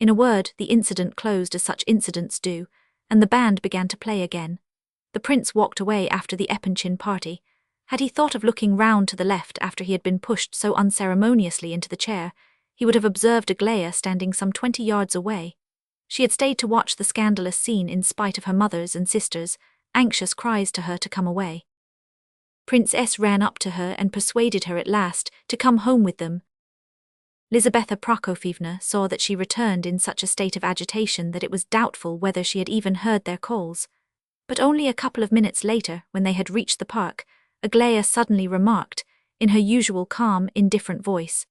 In a word, the incident closed as such incidents do, and the band began to play again. The prince walked away after the Epanchin party. Had he thought of looking round to the left after he had been pushed so unceremoniously into the chair, he would have observed Aglaya standing some 20 yards away. She had stayed to watch the scandalous scene in spite of her mother's and sister's anxious cries to her to come away. Prince S. ran up to her and persuaded her at last to come home with them. Lizaveta Prokofyevna saw that she returned in such a state of agitation that it was doubtful whether she had even heard their calls. But only a couple of minutes later, when they had reached the park, Aglaya suddenly remarked, in her usual calm, indifferent voice,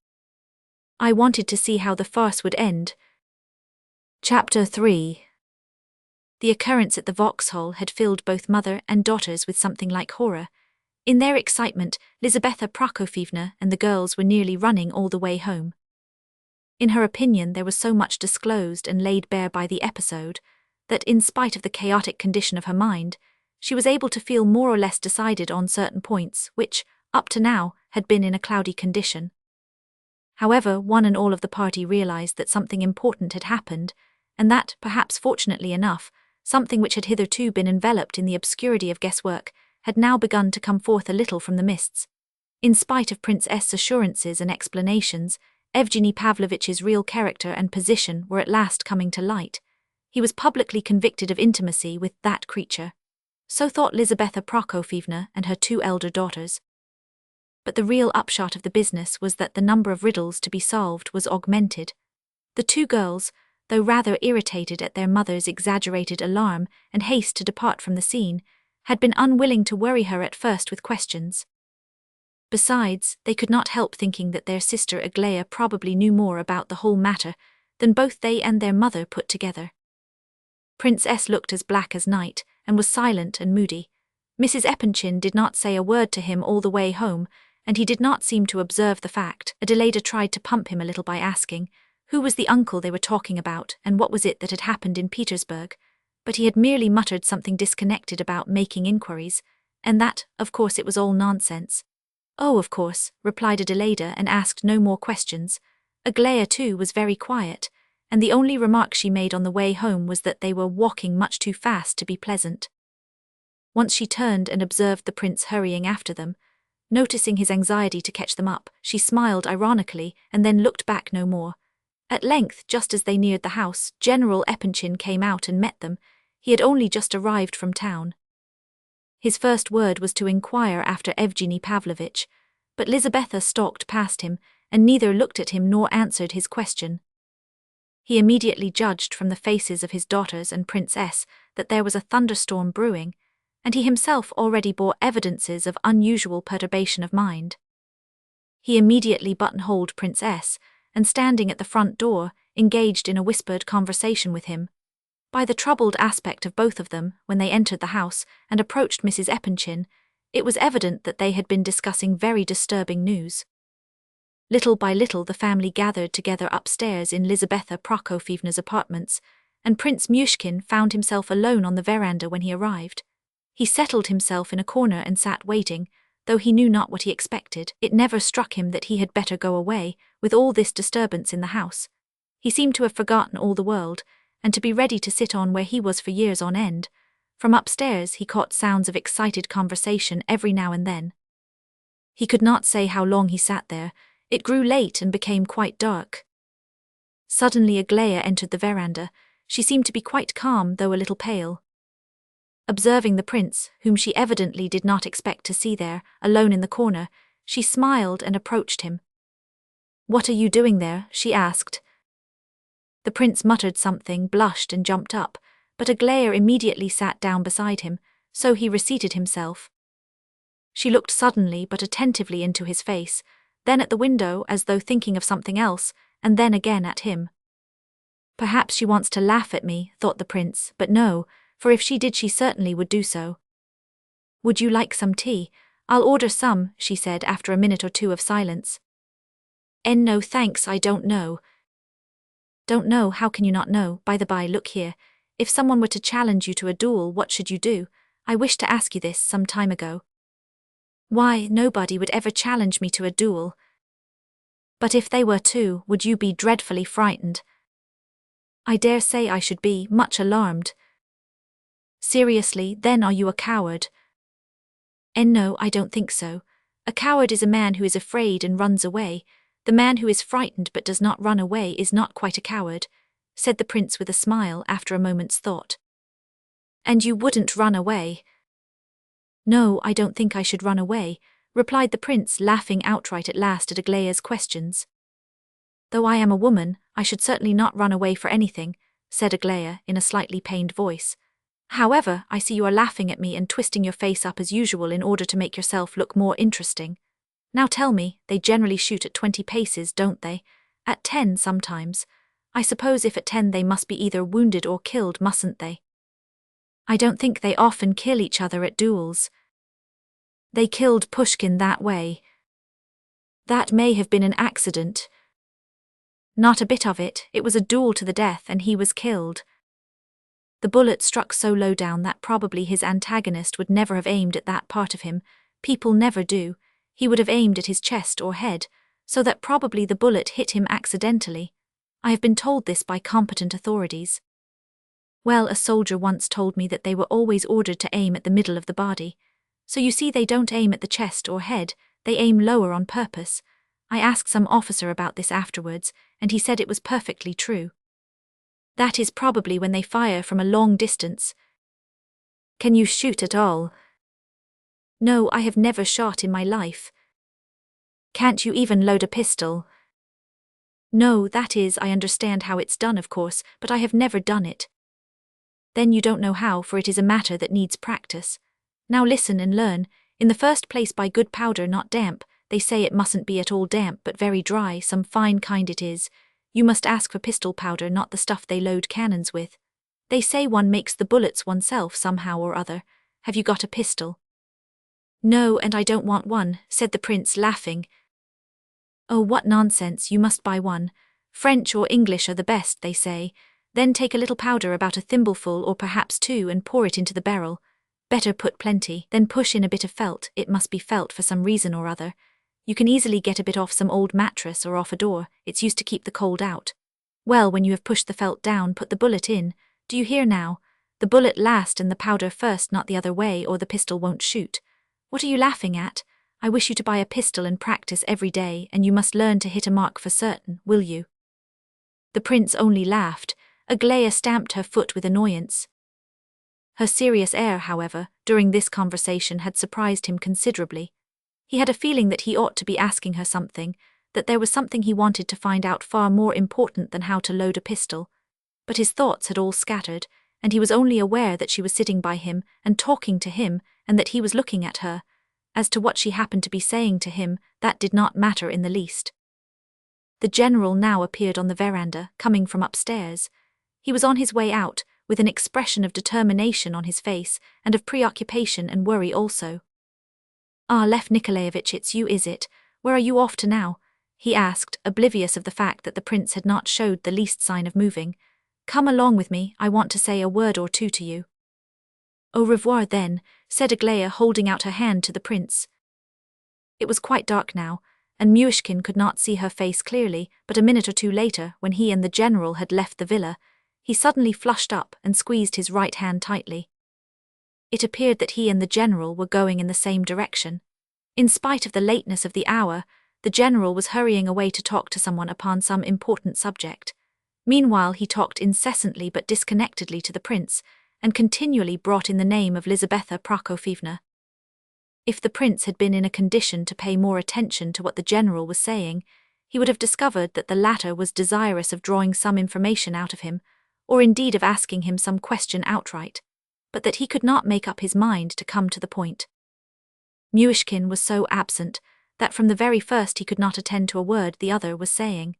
"I wanted to see how the farce would end." Chapter 3. The occurrence at the Vauxhall had filled both mother and daughters with something like horror. In their excitement, Lizaveta Prokofyevna and the girls were nearly running all the way home. In her opinion, there was so much disclosed and laid bare by the episode that, in spite of the chaotic condition of her mind, she was able to feel more or less decided on certain points which, up to now, had been in a cloudy condition. However, one and all of the party realized that something important had happened, and that, perhaps fortunately enough, something which had hitherto been enveloped in the obscurity of guesswork had now begun to come forth a little from the mists. In spite of Prince S.'s assurances and explanations, Evgeny Pavlovitch's real character and position were at last coming to light. He was publicly convicted of intimacy with that creature. So thought Lizaveta Prokofyevna and her 2 elder daughters. But the real upshot of the business was that the number of riddles to be solved was augmented. The 2 girls, though rather irritated at their mother's exaggerated alarm and haste to depart from the scene, had been unwilling to worry her at first with questions. Besides, they could not help thinking that their sister Aglaya probably knew more about the whole matter than both they and their mother put together. Prince S. looked as black as night, and was silent and moody. Mrs. Epanchin did not say a word to him all the way home, and he did not seem to observe the fact. Adelaida tried to pump him a little by asking, who was the uncle they were talking about, and what was it that had happened in Petersburg, but he had merely muttered something disconnected about making inquiries, and that, of course, it was all nonsense. "Oh, of course," replied Adelaida, and asked no more questions. Aglaya, too, was very quiet, and the only remark she made on the way home was that they were walking much too fast to be pleasant. Once she turned and observed the prince hurrying after them. Noticing his anxiety to catch them up, she smiled ironically and then looked back no more. At length, just as they neared the house, General Epanchin came out and met them. He had only just arrived from town. His first word was to inquire after Evgeny Pavlovitch, but Lizaveta stalked past him, and neither looked at him nor answered his question. He immediately judged from the faces of his daughters and Prince S. that there was a thunderstorm brewing, and he himself already bore evidences of unusual perturbation of mind. He immediately buttonholed Prince S., and standing at the front door, engaged in a whispered conversation with him. By the troubled aspect of both of them, when they entered the house and approached Mrs. Epanchin, it was evident that they had been discussing very disturbing news. Little by little the family gathered together upstairs in Lizaveta Prokofyevna's apartments, and Prince Myshkin found himself alone on the veranda when he arrived. He settled himself in a corner and sat waiting, though he knew not what he expected. It never struck him that he had better go away, with all this disturbance in the house. He seemed to have forgotten all the world, and to be ready to sit on where he was for years on end. From upstairs he caught sounds of excited conversation every now and then. He could not say how long he sat there. It grew late and became quite dark. Suddenly Aglaya entered the veranda. She seemed to be quite calm, though a little pale. Observing the prince, whom she evidently did not expect to see there, alone in the corner, she smiled and approached him. "What are you doing there?" she asked. The prince muttered something, blushed and jumped up, but Aglaya immediately sat down beside him, so he reseated himself. She looked suddenly but attentively into his face, then at the window as though thinking of something else, and then again at him. "Perhaps she wants to laugh at me," thought the prince, but no, for if she did she certainly would do so. "Would you like some tea? I'll order some," she said after a minute or two of silence. "No thanks, I don't know." "Don't know? How can you not know? By the by, look here. If someone were to challenge you to a duel, what should you do? I wished to ask you this some time ago." "Why, nobody would ever challenge me to a duel." "But if they were to, would you be dreadfully frightened?" I dare say I should be much alarmed. Seriously, then are you a coward? No, I don't think so. A coward is a man who is afraid and runs away. The man who is frightened but does not run away is not quite a coward, said the prince with a smile after a moment's thought. And you wouldn't run away? No, I don't think I should run away, replied the prince, laughing outright at last at Aglaya's questions. Though I am a woman, I should certainly not run away for anything, said Aglaya in a slightly pained voice. However, I see you are laughing at me and twisting your face up as usual in order to make yourself look more interesting. Now tell me, they generally shoot at 20 paces, don't they? At 10 sometimes. I suppose if at 10 they must be either wounded or killed, mustn't they? I don't think they often kill each other at duels. They killed Pushkin that way. That may have been an accident. Not a bit of it, it was a duel to the death and he was killed. The bullet struck so low down that probably his antagonist would never have aimed at that part of him. People never do. He would have aimed at his chest or head, so that probably the bullet hit him accidentally. I have been told this by competent authorities. Well, a soldier once told me that they were always ordered to aim at the middle of the body. So you see, they don't aim at the chest or head, they aim lower on purpose. I asked some officer about this afterwards, and he said it was perfectly true. That is probably when they fire from a long distance. Can you shoot at all? No, I have never shot in my life. Can't you even load a pistol? No, that is, I understand how it's done, of course, but I have never done it. Then you don't know how, for it is a matter that needs practice. Now listen and learn. In the first place, buy good powder, not damp. They say it mustn't be at all damp, but very dry, some fine kind it is. You must ask for pistol powder, not the stuff they load cannons with. They say one makes the bullets oneself somehow or other. Have you got a pistol? No, and I don't want one, said the prince, laughing. Oh, what nonsense, you must buy one. French or English are the best, they say. Then take a little powder, about a thimbleful or perhaps 2, and pour it into the barrel. Better put plenty, then push in a bit of felt, it must be felt for some reason or other. You can easily get a bit off some old mattress or off a door, it's used to keep the cold out. Well, when you have pushed the felt down, put the bullet in. Do you hear now? The bullet last and the powder first, not the other way, or the pistol won't shoot. What are you laughing at? I wish you to buy a pistol and practice every day, and you must learn to hit a mark for certain, will you? The prince only laughed. Aglaya stamped her foot with annoyance. Her serious air, however, during this conversation had surprised him considerably. He had a feeling that he ought to be asking her something, that there was something he wanted to find out far more important than how to load a pistol. But his thoughts had all scattered, and he was only aware that she was sitting by him and talking to him, and that he was looking at her. As to what she happened to be saying to him, that did not matter in the least. The general now appeared on the veranda, coming from upstairs. He was on his way out, with an expression of determination on his face, and of preoccupation and worry also. Ah, Lev Nikolaevich, it's you, is it? Where are you off to now? He asked, oblivious of the fact that the prince had not showed the least sign of moving. Come along with me, I want to say a word or two to you. Au revoir then, said Aglaya, holding out her hand to the prince. It was quite dark now, and Myshkin could not see her face clearly, but a minute or two later, when he and the general had left the villa, he suddenly flushed up and squeezed his right hand tightly. It appeared that he and the general were going in the same direction. In spite of the lateness of the hour, the general was hurrying away to talk to someone upon some important subject. Meanwhile he talked incessantly but disconnectedly to the prince, and continually brought in the name of Lizaveta Prokofyevna. If the prince had been in a condition to pay more attention to what the general was saying, he would have discovered that the latter was desirous of drawing some information out of him, or indeed of asking him some question outright, but that he could not make up his mind to come to the point. Myshkin was so absent that from the very first he could not attend to a word the other was saying,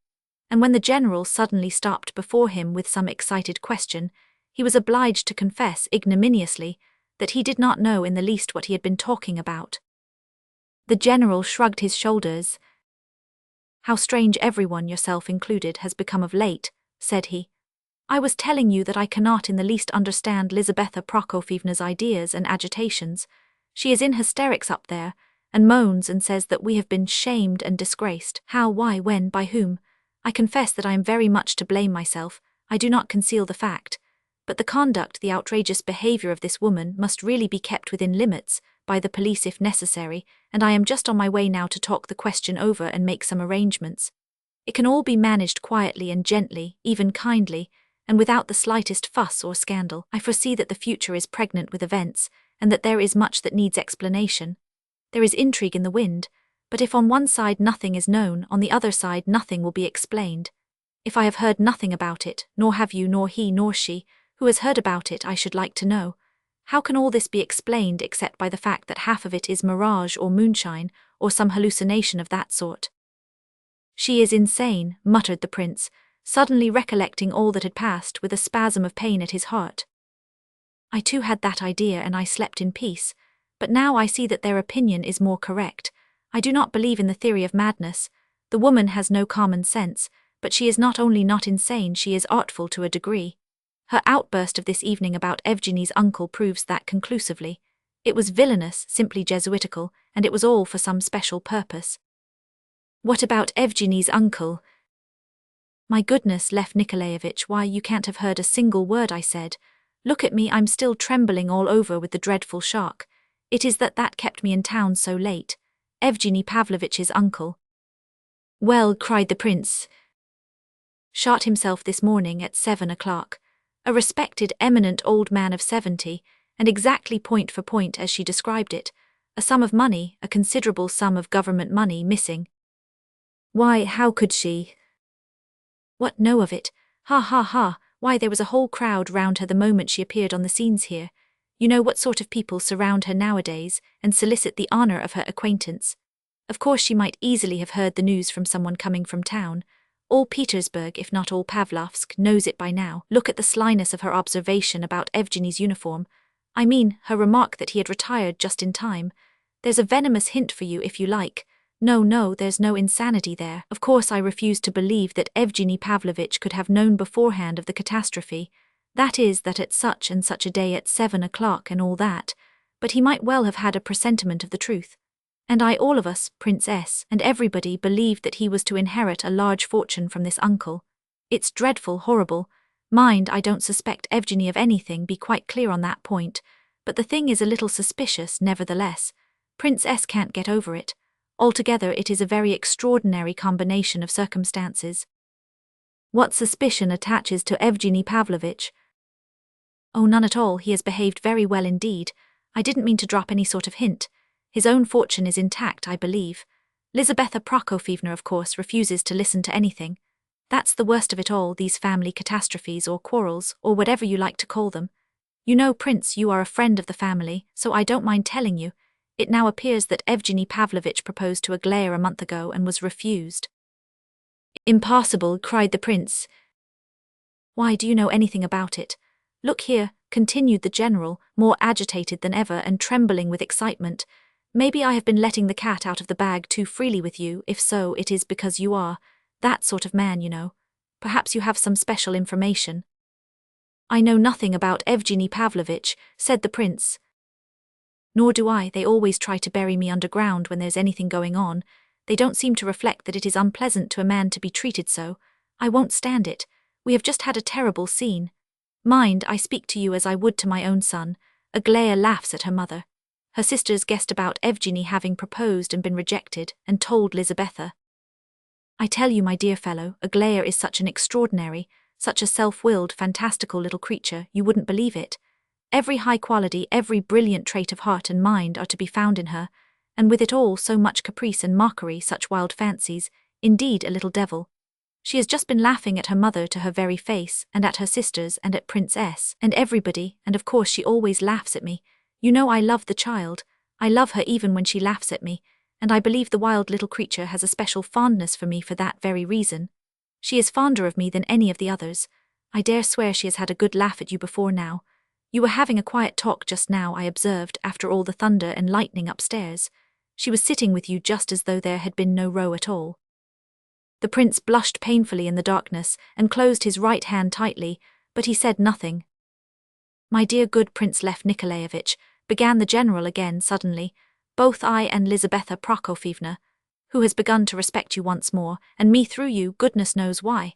and when the general suddenly stopped before him with some excited question, he was obliged to confess ignominiously that he did not know in the least what he had been talking about. The general shrugged his shoulders. How strange everyone, yourself included, has become of late, said he. I was telling you that I cannot in the least understand Lizaveta Prokofyevna's ideas and agitations. She is in hysterics up there, and moans and says that we have been shamed and disgraced. How, why, when, by whom? I confess that I am very much to blame myself. I do not conceal the fact. But the conduct, the outrageous behavior of this woman must really be kept within limits, by the police if necessary, and I am just on my way now to talk the question over and make some arrangements. It can all be managed quietly and gently, even kindly, and without the slightest fuss or scandal. I foresee that the future is pregnant with events, and that there is much that needs explanation. There is intrigue in the wind, but if on one side nothing is known, on the other side nothing will be explained. If I have heard nothing about it, nor have you, nor he, nor she, who has heard about it, I should like to know. How can all this be explained except by the fact that half of it is mirage or moonshine, or some hallucination of that sort? She is insane, muttered the prince, suddenly recollecting all that had passed with a spasm of pain at his heart. I too had that idea and I slept in peace, but now I see that their opinion is more correct. I do not believe in the theory of madness. The woman has no common sense, but she is not only not insane, she is artful to a degree. Her outburst of this evening about Evgenie's uncle proves that conclusively. It was villainous, simply Jesuitical, and it was all for some special purpose. What about Evgenie's uncle? My goodness, Lev Nikolaevich, why, you can't have heard a single word I said. Look at me, I'm still trembling all over with the dreadful shock. It is that kept me in town so late. Evgenie Pavlovitch's uncle. Well, cried the prince. Shot himself this morning at 7 o'clock. A respected, eminent old man of 70, and exactly point for point as she described it. A sum of money, a considerable sum of government money, missing. Why, how could she? What know of it? Ha ha ha, why there was a whole crowd round her the moment she appeared on the scenes here. You know what sort of people surround her nowadays, and solicit the honour of her acquaintance. Of course she might easily have heard the news from someone coming from town. All Petersburg, if not all Pavlovsk, knows it by now. Look at the slyness of her observation about Evgenie's uniform. I mean, her remark that he had retired just in time. There's a venomous hint for you if you like. No, there's no insanity there. Of course I refuse to believe that Evgenie Pavlovitch could have known beforehand of the catastrophe. That is, that at such and such a day at 7 o'clock and all that. But he might well have had a presentiment of the truth. And all of us, Princess, and everybody believed that he was to inherit a large fortune from this uncle. It's dreadful, horrible. Mind, I don't suspect Evgenie of anything, be quite clear on that point. But the thing is a little suspicious, nevertheless. Prince S can't get over it. Altogether it is a very extraordinary combination of circumstances. What suspicion attaches to Evgenie Pavlovitch? Oh, none at all, he has behaved very well indeed. I didn't mean to drop any sort of hint. His own fortune is intact, I believe. Lizaveta Prokofyevna, of course, refuses to listen to anything. That's the worst of it all, these family catastrophes or quarrels, or whatever you like to call them. You know, Prince, you are a friend of the family, so I don't mind telling you. It now appears that Evgenie Pavlovitch proposed to Aglaya a month ago and was refused. Impossible, cried the prince. Why, do you know anything about it? Look here, continued the general, more agitated than ever and trembling with excitement. Maybe I have been letting the cat out of the bag too freely with you. If so, it is because you are that sort of man, you know. Perhaps you have some special information. I know nothing about Evgenie Pavlovitch, said the prince. Nor do I. They always try to bury me underground when there's anything going on. They don't seem to reflect that it is unpleasant to a man to be treated so. I won't stand it. We have just had a terrible scene. Mind, I speak to you as I would to my own son. Aglaya laughs at her mother. Her sisters guessed about Evgenie having proposed and been rejected, and told Lizaveta. I tell you, my dear fellow, Aglaya is such an extraordinary, such a self-willed, fantastical little creature, you wouldn't believe it. Every high quality, every brilliant trait of heart and mind are to be found in her, and with it all so much caprice and mockery, such wild fancies, indeed a little devil. She has just been laughing at her mother to her very face, and at her sisters, and at Prince S, and everybody, and of course she always laughs at me. You know I love the child. I love her even when she laughs at me, and I believe the wild little creature has a special fondness for me for that very reason. She is fonder of me than any of the others. I dare swear she has had a good laugh at you before now. You were having a quiet talk just now, I observed, after all the thunder and lightning upstairs. She was sitting with you just as though there had been no row at all. The prince blushed painfully in the darkness and closed his right hand tightly, but he said nothing. My dear good Prince Lev Nikolaevich, began the general again suddenly, both I and Lizaveta Prokofyevna, who has begun to respect you once more, and me through you, goodness knows why.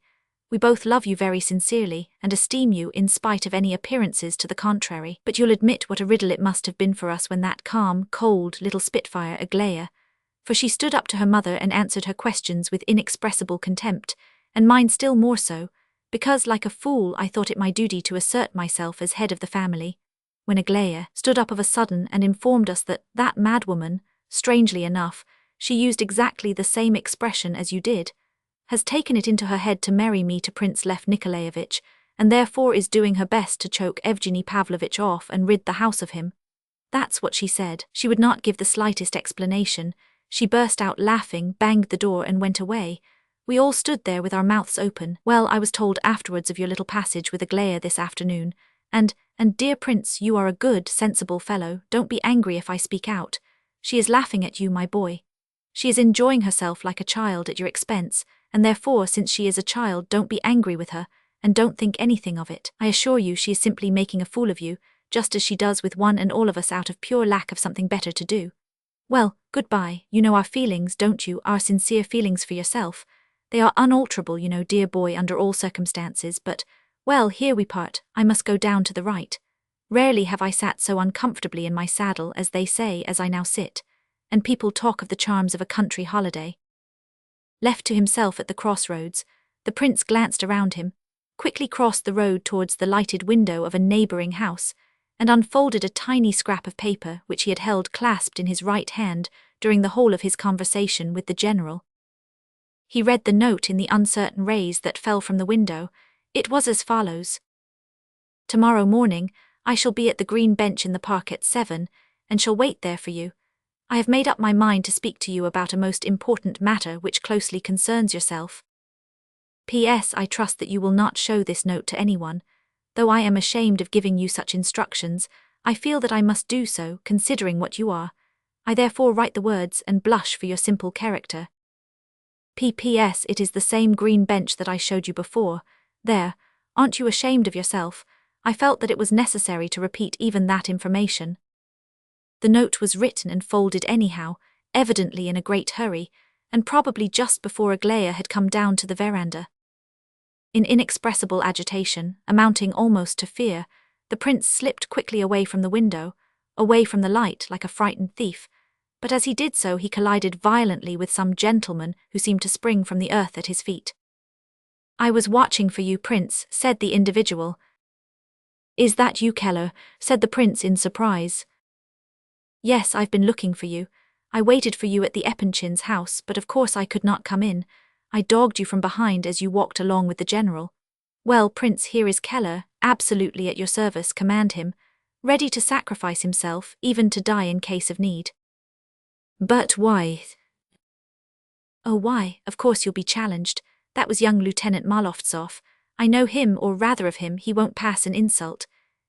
We both love you very sincerely, and esteem you in spite of any appearances to the contrary. But you'll admit what a riddle it must have been for us when that calm, cold little spitfire Aglaya, for she stood up to her mother and answered her questions with inexpressible contempt, and mine still more so, because, like a fool, I thought it my duty to assert myself as head of the family, when Aglaya stood up of a sudden and informed us that that madwoman, strangely enough, she used exactly the same expression as you did, has taken it into her head to marry me to Prince Lev Nikolaevich, and therefore is doing her best to choke Evgeny Pavlovich off and rid the house of him. That's what she said. She would not give the slightest explanation. She burst out laughing, banged the door and went away. We all stood there with our mouths open. Well, I was told afterwards of your little passage with Aglaya this afternoon, and dear Prince, you are a good, sensible fellow, don't be angry if I speak out. She is laughing at you, my boy. She is enjoying herself like a child at your expense, and therefore, since she is a child, don't be angry with her, and don't think anything of it. I assure you she is simply making a fool of you, just as she does with one and all of us out of pure lack of something better to do. Well, goodbye. You know our feelings, don't you, our sincere feelings for yourself. They are unalterable, you know, dear boy, under all circumstances, but, well, here we part. I must go down to the right. Rarely have I sat so uncomfortably in my saddle, as they say, as I now sit, and people talk of the charms of a country holiday. Left to himself at the crossroads, the prince glanced around him, quickly crossed the road towards the lighted window of a neighbouring house, and unfolded a tiny scrap of paper which he had held clasped in his right hand during the whole of his conversation with the general. He read the note in the uncertain rays that fell from the window. It was as follows: "Tomorrow morning I shall be at the green bench in the park at 7, and shall wait there for you. I have made up my mind to speak to you about a most important matter which closely concerns yourself. P.S. I trust that you will not show this note to anyone. Though I am ashamed of giving you such instructions, I feel that I must do so, considering what you are. I therefore write the words and blush for your simple character. P.P.S. It is the same green bench that I showed you before. There, aren't you ashamed of yourself? I felt that it was necessary to repeat even that information." The note was written and folded anyhow, evidently in a great hurry, and probably just before Aglaya had come down to the veranda. In inexpressible agitation, amounting almost to fear, the prince slipped quickly away from the window, away from the light like a frightened thief, but as he did so he collided violently with some gentleman who seemed to spring from the earth at his feet. "I was watching for you, Prince," said the individual. "Is that you, Keller?" said the prince in surprise. "Yes, I've been looking for you. I waited for you at the Epanchin's house, but of course I could not come in. I dogged you from behind as you walked along with the general. Well, Prince, here is Keller, absolutely at your service, command him, ready to sacrifice himself, even to die in case of need." "But why?" "Oh, why? Of course you'll be challenged. That was young Lieutenant Malovtsov. I know him, or rather of him, he won't pass an insult.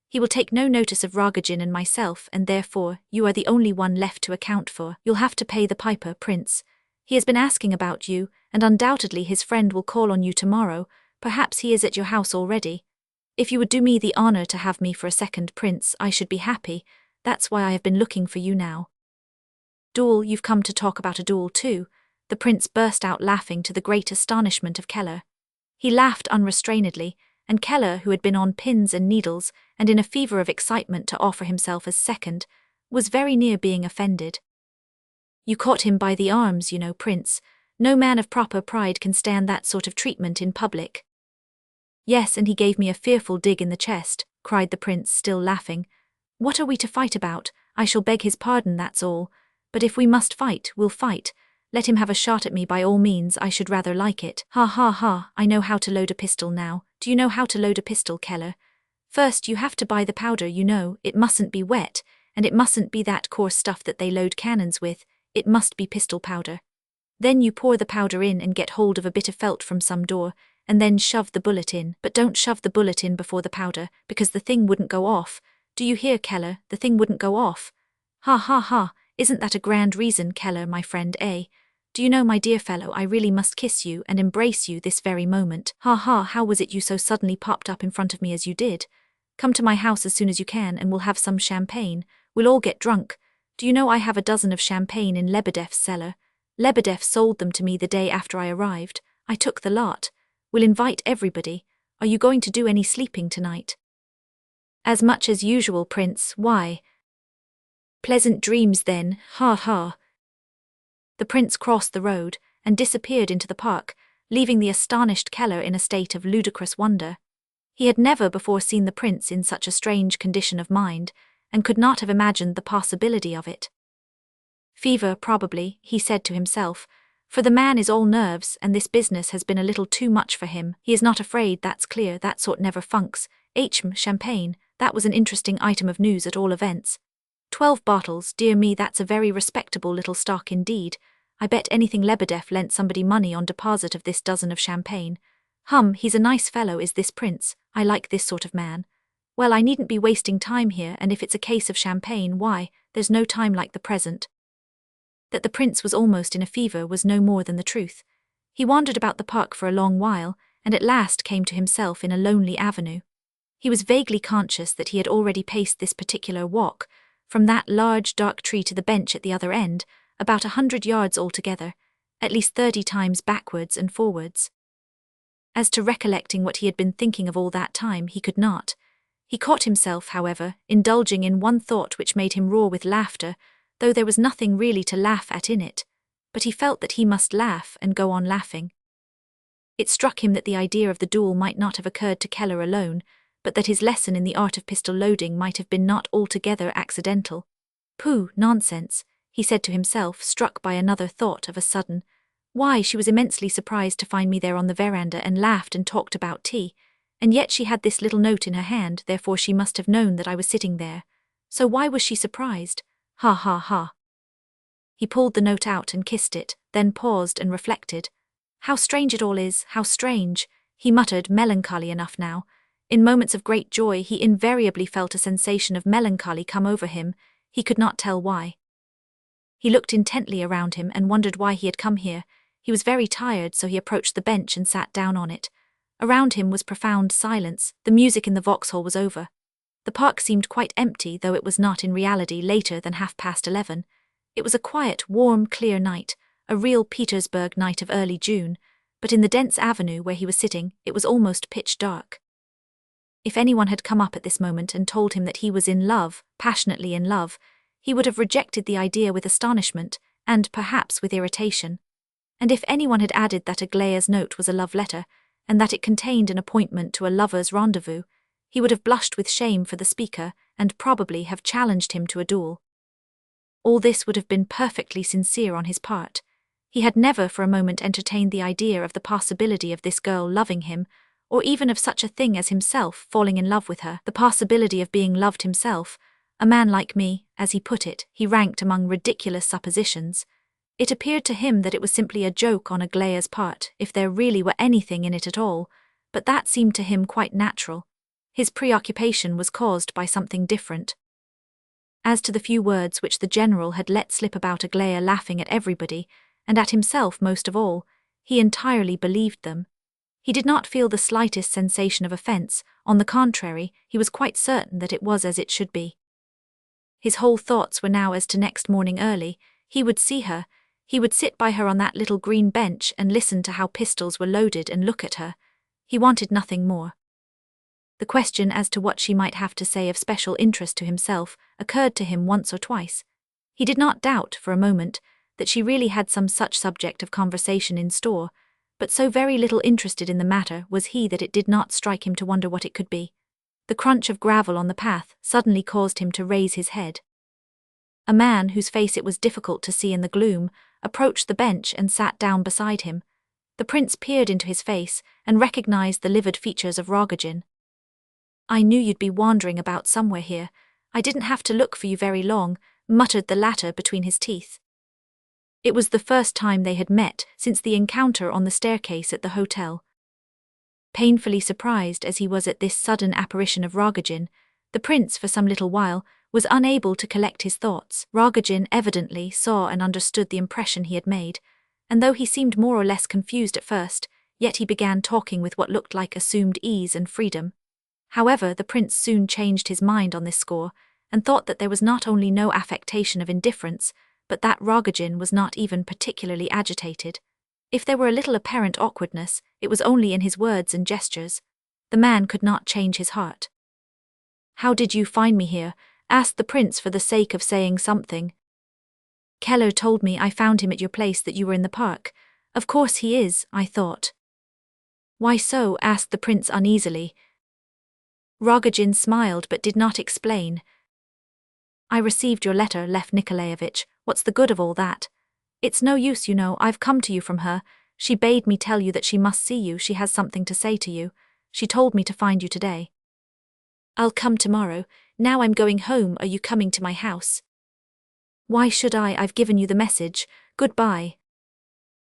He will take no notice of Rogozhin and myself, and therefore, you are the only one left to account for. You'll have to pay the piper, Prince. He has been asking about you, and undoubtedly his friend will call on you tomorrow. Perhaps he is at your house already. If you would do me the honor to have me for a second, Prince, I should be happy. That's why I have been looking for you now." "Duel, you've come to talk about a duel too?" The prince burst out laughing to the great astonishment of Keller. He laughed unrestrainedly, and Keller, who had been on pins and needles and in a fever of excitement to offer himself as second, was very near being offended. "You caught him by the arms, you know, Prince. No man of proper pride can stand that sort of treatment in public." "Yes, and he gave me a fearful dig in the chest," cried the prince, still laughing. "What are we to fight about? I shall beg his pardon, that's all. But if we must fight, we'll fight. Let him have a shot at me by all means, I should rather like it. Ha ha ha, I know how to load a pistol now. Do you know how to load a pistol, Keller? First you have to buy the powder, you know. It mustn't be wet, and it mustn't be that coarse stuff that they load cannons with. It must be pistol powder. Then you pour the powder in and get hold of a bit of felt from some door, and then shove the bullet in. But don't shove the bullet in before the powder, because the thing wouldn't go off. Do you hear, Keller? The thing wouldn't go off. Ha ha ha, isn't that a grand reason, Keller, my friend, eh? Do you know, my dear fellow, I really must kiss you and embrace you this very moment. Ha ha, how was it you so suddenly popped up in front of me as you did? Come to my house as soon as you can and we'll have some champagne. We'll all get drunk. Do you know I have a dozen of champagne in Lebedeff's cellar? Lebedeff sold them to me the day after I arrived. I took the lot. We'll invite everybody. Are you going to do any sleeping tonight? As much as usual, Prince. Why? Pleasant dreams then, ha ha. The prince crossed the road and disappeared into the park, leaving the astonished Keller in a state of ludicrous wonder. He had never before seen the prince in such a strange condition of mind, and could not have imagined the possibility of it. Fever, probably, he said to himself, for the man is all nerves and this business has been a little too much for him. He is not afraid, that's clear, that sort never funks. Champagne, that was an interesting item of news at all events. 12 bottles, dear me, that's a very respectable little stock indeed. I bet anything Lebedev lent somebody money on deposit of this dozen of champagne. He's a nice fellow, is this prince. I like this sort of man. Well, I needn't be wasting time here, and if it's a case of champagne, why, there's no time like the present. That the prince was almost in a fever was no more than the truth. He wandered about the park for a long while, and at last came to himself in a lonely avenue. He was vaguely conscious that he had already paced this particular walk, from that large dark tree to the bench at the other end, about 100 yards altogether, at least 30 times backwards and forwards. As to recollecting what he had been thinking of all that time, he could not. He caught himself, however, indulging in one thought which made him roar with laughter, though there was nothing really to laugh at in it, but he felt that he must laugh and go on laughing. It struck him that the idea of the duel might not have occurred to Keller alone, but that his lesson in the art of pistol loading might have been not altogether accidental. Pooh, nonsense, he said to himself, struck by another thought of a sudden. Why, she was immensely surprised to find me there on the veranda and laughed and talked about tea, and yet she had this little note in her hand, therefore she must have known that I was sitting there. So why was she surprised? Ha ha ha. He pulled the note out and kissed it, then paused and reflected. How strange it all is, how strange, he muttered, melancholy enough now. In moments of great joy he invariably felt a sensation of melancholy come over him, he could not tell why. He looked intently around him and wondered why he had come here. He was very tired, so he approached the bench and sat down on it. Around him was profound silence, the music in the Vauxhall was over. The park seemed quite empty, though it was not in reality later than 11:30. It was a quiet, warm, clear night, a real Petersburg night of early June, but in the dense avenue where he was sitting, it was almost pitch dark. If anyone had come up at this moment and told him that he was in love, passionately in love, he would have rejected the idea with astonishment, and perhaps with irritation. And if anyone had added that Aglaya's note was a love letter, and that it contained an appointment to a lover's rendezvous, he would have blushed with shame for the speaker, and probably have challenged him to a duel. All this would have been perfectly sincere on his part. He had never for a moment entertained the idea of the possibility of this girl loving him, or even of such a thing as himself falling in love with her, the possibility of being loved himself. A man like me, as he put it, he ranked among ridiculous suppositions. It appeared to him that it was simply a joke on Aglaya's part, if there really were anything in it at all, but that seemed to him quite natural. His preoccupation was caused by something different. As to the few words which the general had let slip about Aglaya laughing at everybody, and at himself most of all, he entirely believed them. He did not feel the slightest sensation of offence. On the contrary, he was quite certain that it was as it should be. His whole thoughts were now as to next morning early. He would see her, he would sit by her on that little green bench and listen to how pistols were loaded and look at her. He wanted nothing more. The question as to what she might have to say of special interest to himself occurred to him once or twice. He did not doubt, for a moment, that she really had some such subject of conversation in store, but so very little interested in the matter was he that it did not strike him to wonder what it could be. The crunch of gravel on the path suddenly caused him to raise his head. A man, whose face it was difficult to see in the gloom, approached the bench and sat down beside him. The prince peered into his face and recognized the livid features of Rogozhin. "I knew you'd be wandering about somewhere here. I didn't have to look for you very long," muttered the latter between his teeth. It was the first time they had met since the encounter on the staircase at the hotel. Painfully surprised as he was at this sudden apparition of Rogozhin, the prince for some little while was unable to collect his thoughts. Rogozhin evidently saw and understood the impression he had made, and though he seemed more or less confused at first, yet he began talking with what looked like assumed ease and freedom. However, the prince soon changed his mind on this score, and thought that there was not only no affectation of indifference, but that Rogozhin was not even particularly agitated. If there were a little apparent awkwardness, it was only in his words and gestures. The man could not change his heart. "How did you find me here?" asked the prince for the sake of saying something. "Keller told me I found him at your place, that you were in the park. Of course he is, I thought." "Why so?" asked the prince uneasily. Rogozhin smiled but did not explain. "I received your letter, Lev Nikolaevich. What's the good of all that? It's no use, you know. I've come to you from her. She bade me tell you that she must see you. She has something to say to you. She told me to find you today." "I'll come tomorrow. Now I'm going home. Are you coming to my house?" "Why should I? I've given you the message. Goodbye."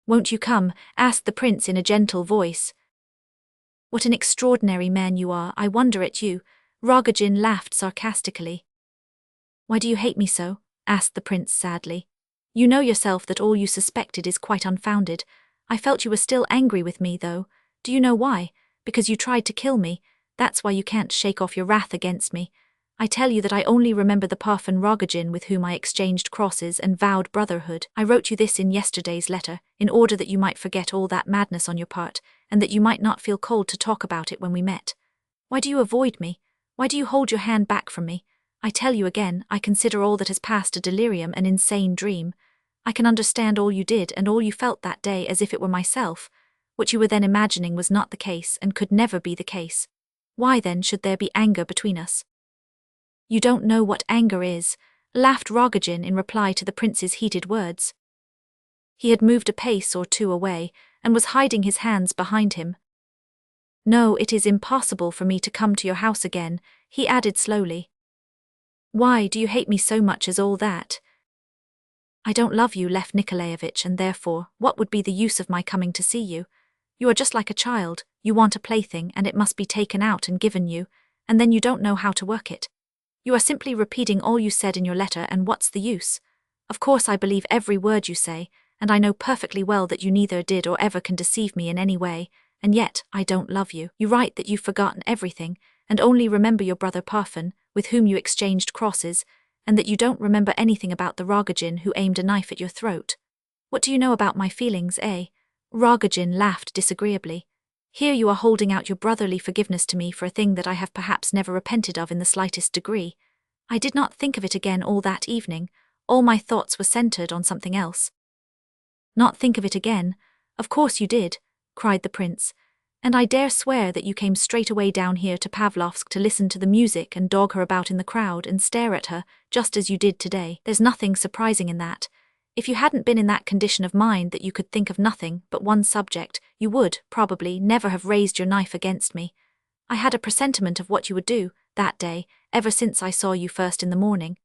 "Won't you come?" asked the prince in a gentle voice. "What an extraordinary man you are. I wonder at you." Rogozhin laughed sarcastically. "Why do you hate me so?" asked the prince sadly. "You know yourself that all you suspected is quite unfounded. I felt you were still angry with me, though. Do you know why? Because you tried to kill me. That's why you can't shake off your wrath against me. I tell you that I only remember the parfan Rogozhin with whom I exchanged crosses and vowed brotherhood. I wrote you this in yesterday's letter, in order that you might forget all that madness on your part, and that you might not feel cold to talk about it when we met. Why do you avoid me? Why do you hold your hand back from me? I tell you again, I consider all that has passed a delirium, an insane dream. I can understand all you did and all you felt that day as if it were myself. What you were then imagining was not the case and could never be the case. Why then should there be anger between us?" "You don't know what anger is," laughed Rogozhin in reply to the prince's heated words. He had moved a pace or two away, and was hiding his hands behind him. "No, it is impossible for me to come to your house again," he added slowly. "Why do you hate me so much as all that?" "I don't love you, Lev Nikolaevich, and therefore, what would be the use of my coming to see you? You are just like a child. You want a plaything, and it must be taken out and given you, and then you don't know how to work it. You are simply repeating all you said in your letter, and what's the use? Of course I believe every word you say, and I know perfectly well that you neither did or ever can deceive me in any way, and yet I don't love you. You write that you've forgotten everything, and only remember your brother Parfen, with whom you exchanged crosses, and that you don't remember anything about the Rogozhin who aimed a knife at your throat. What do you know about my feelings, eh?" Rogozhin laughed disagreeably. "Here you are holding out your brotherly forgiveness to me for a thing that I have perhaps never repented of in the slightest degree. I did not think of it again all that evening. All my thoughts were centered on something else." "Not think of it again? Of course you did," cried the prince. "And I dare swear that you came straight away down here to Pavlovsk to listen to the music and dog her about in the crowd and stare at her, just as you did today. There's nothing surprising in that. If you hadn't been in that condition of mind that you could think of nothing but one subject, you would, probably, never have raised your knife against me. I had a presentiment of what you would do, that day, ever since I saw you first in the morning.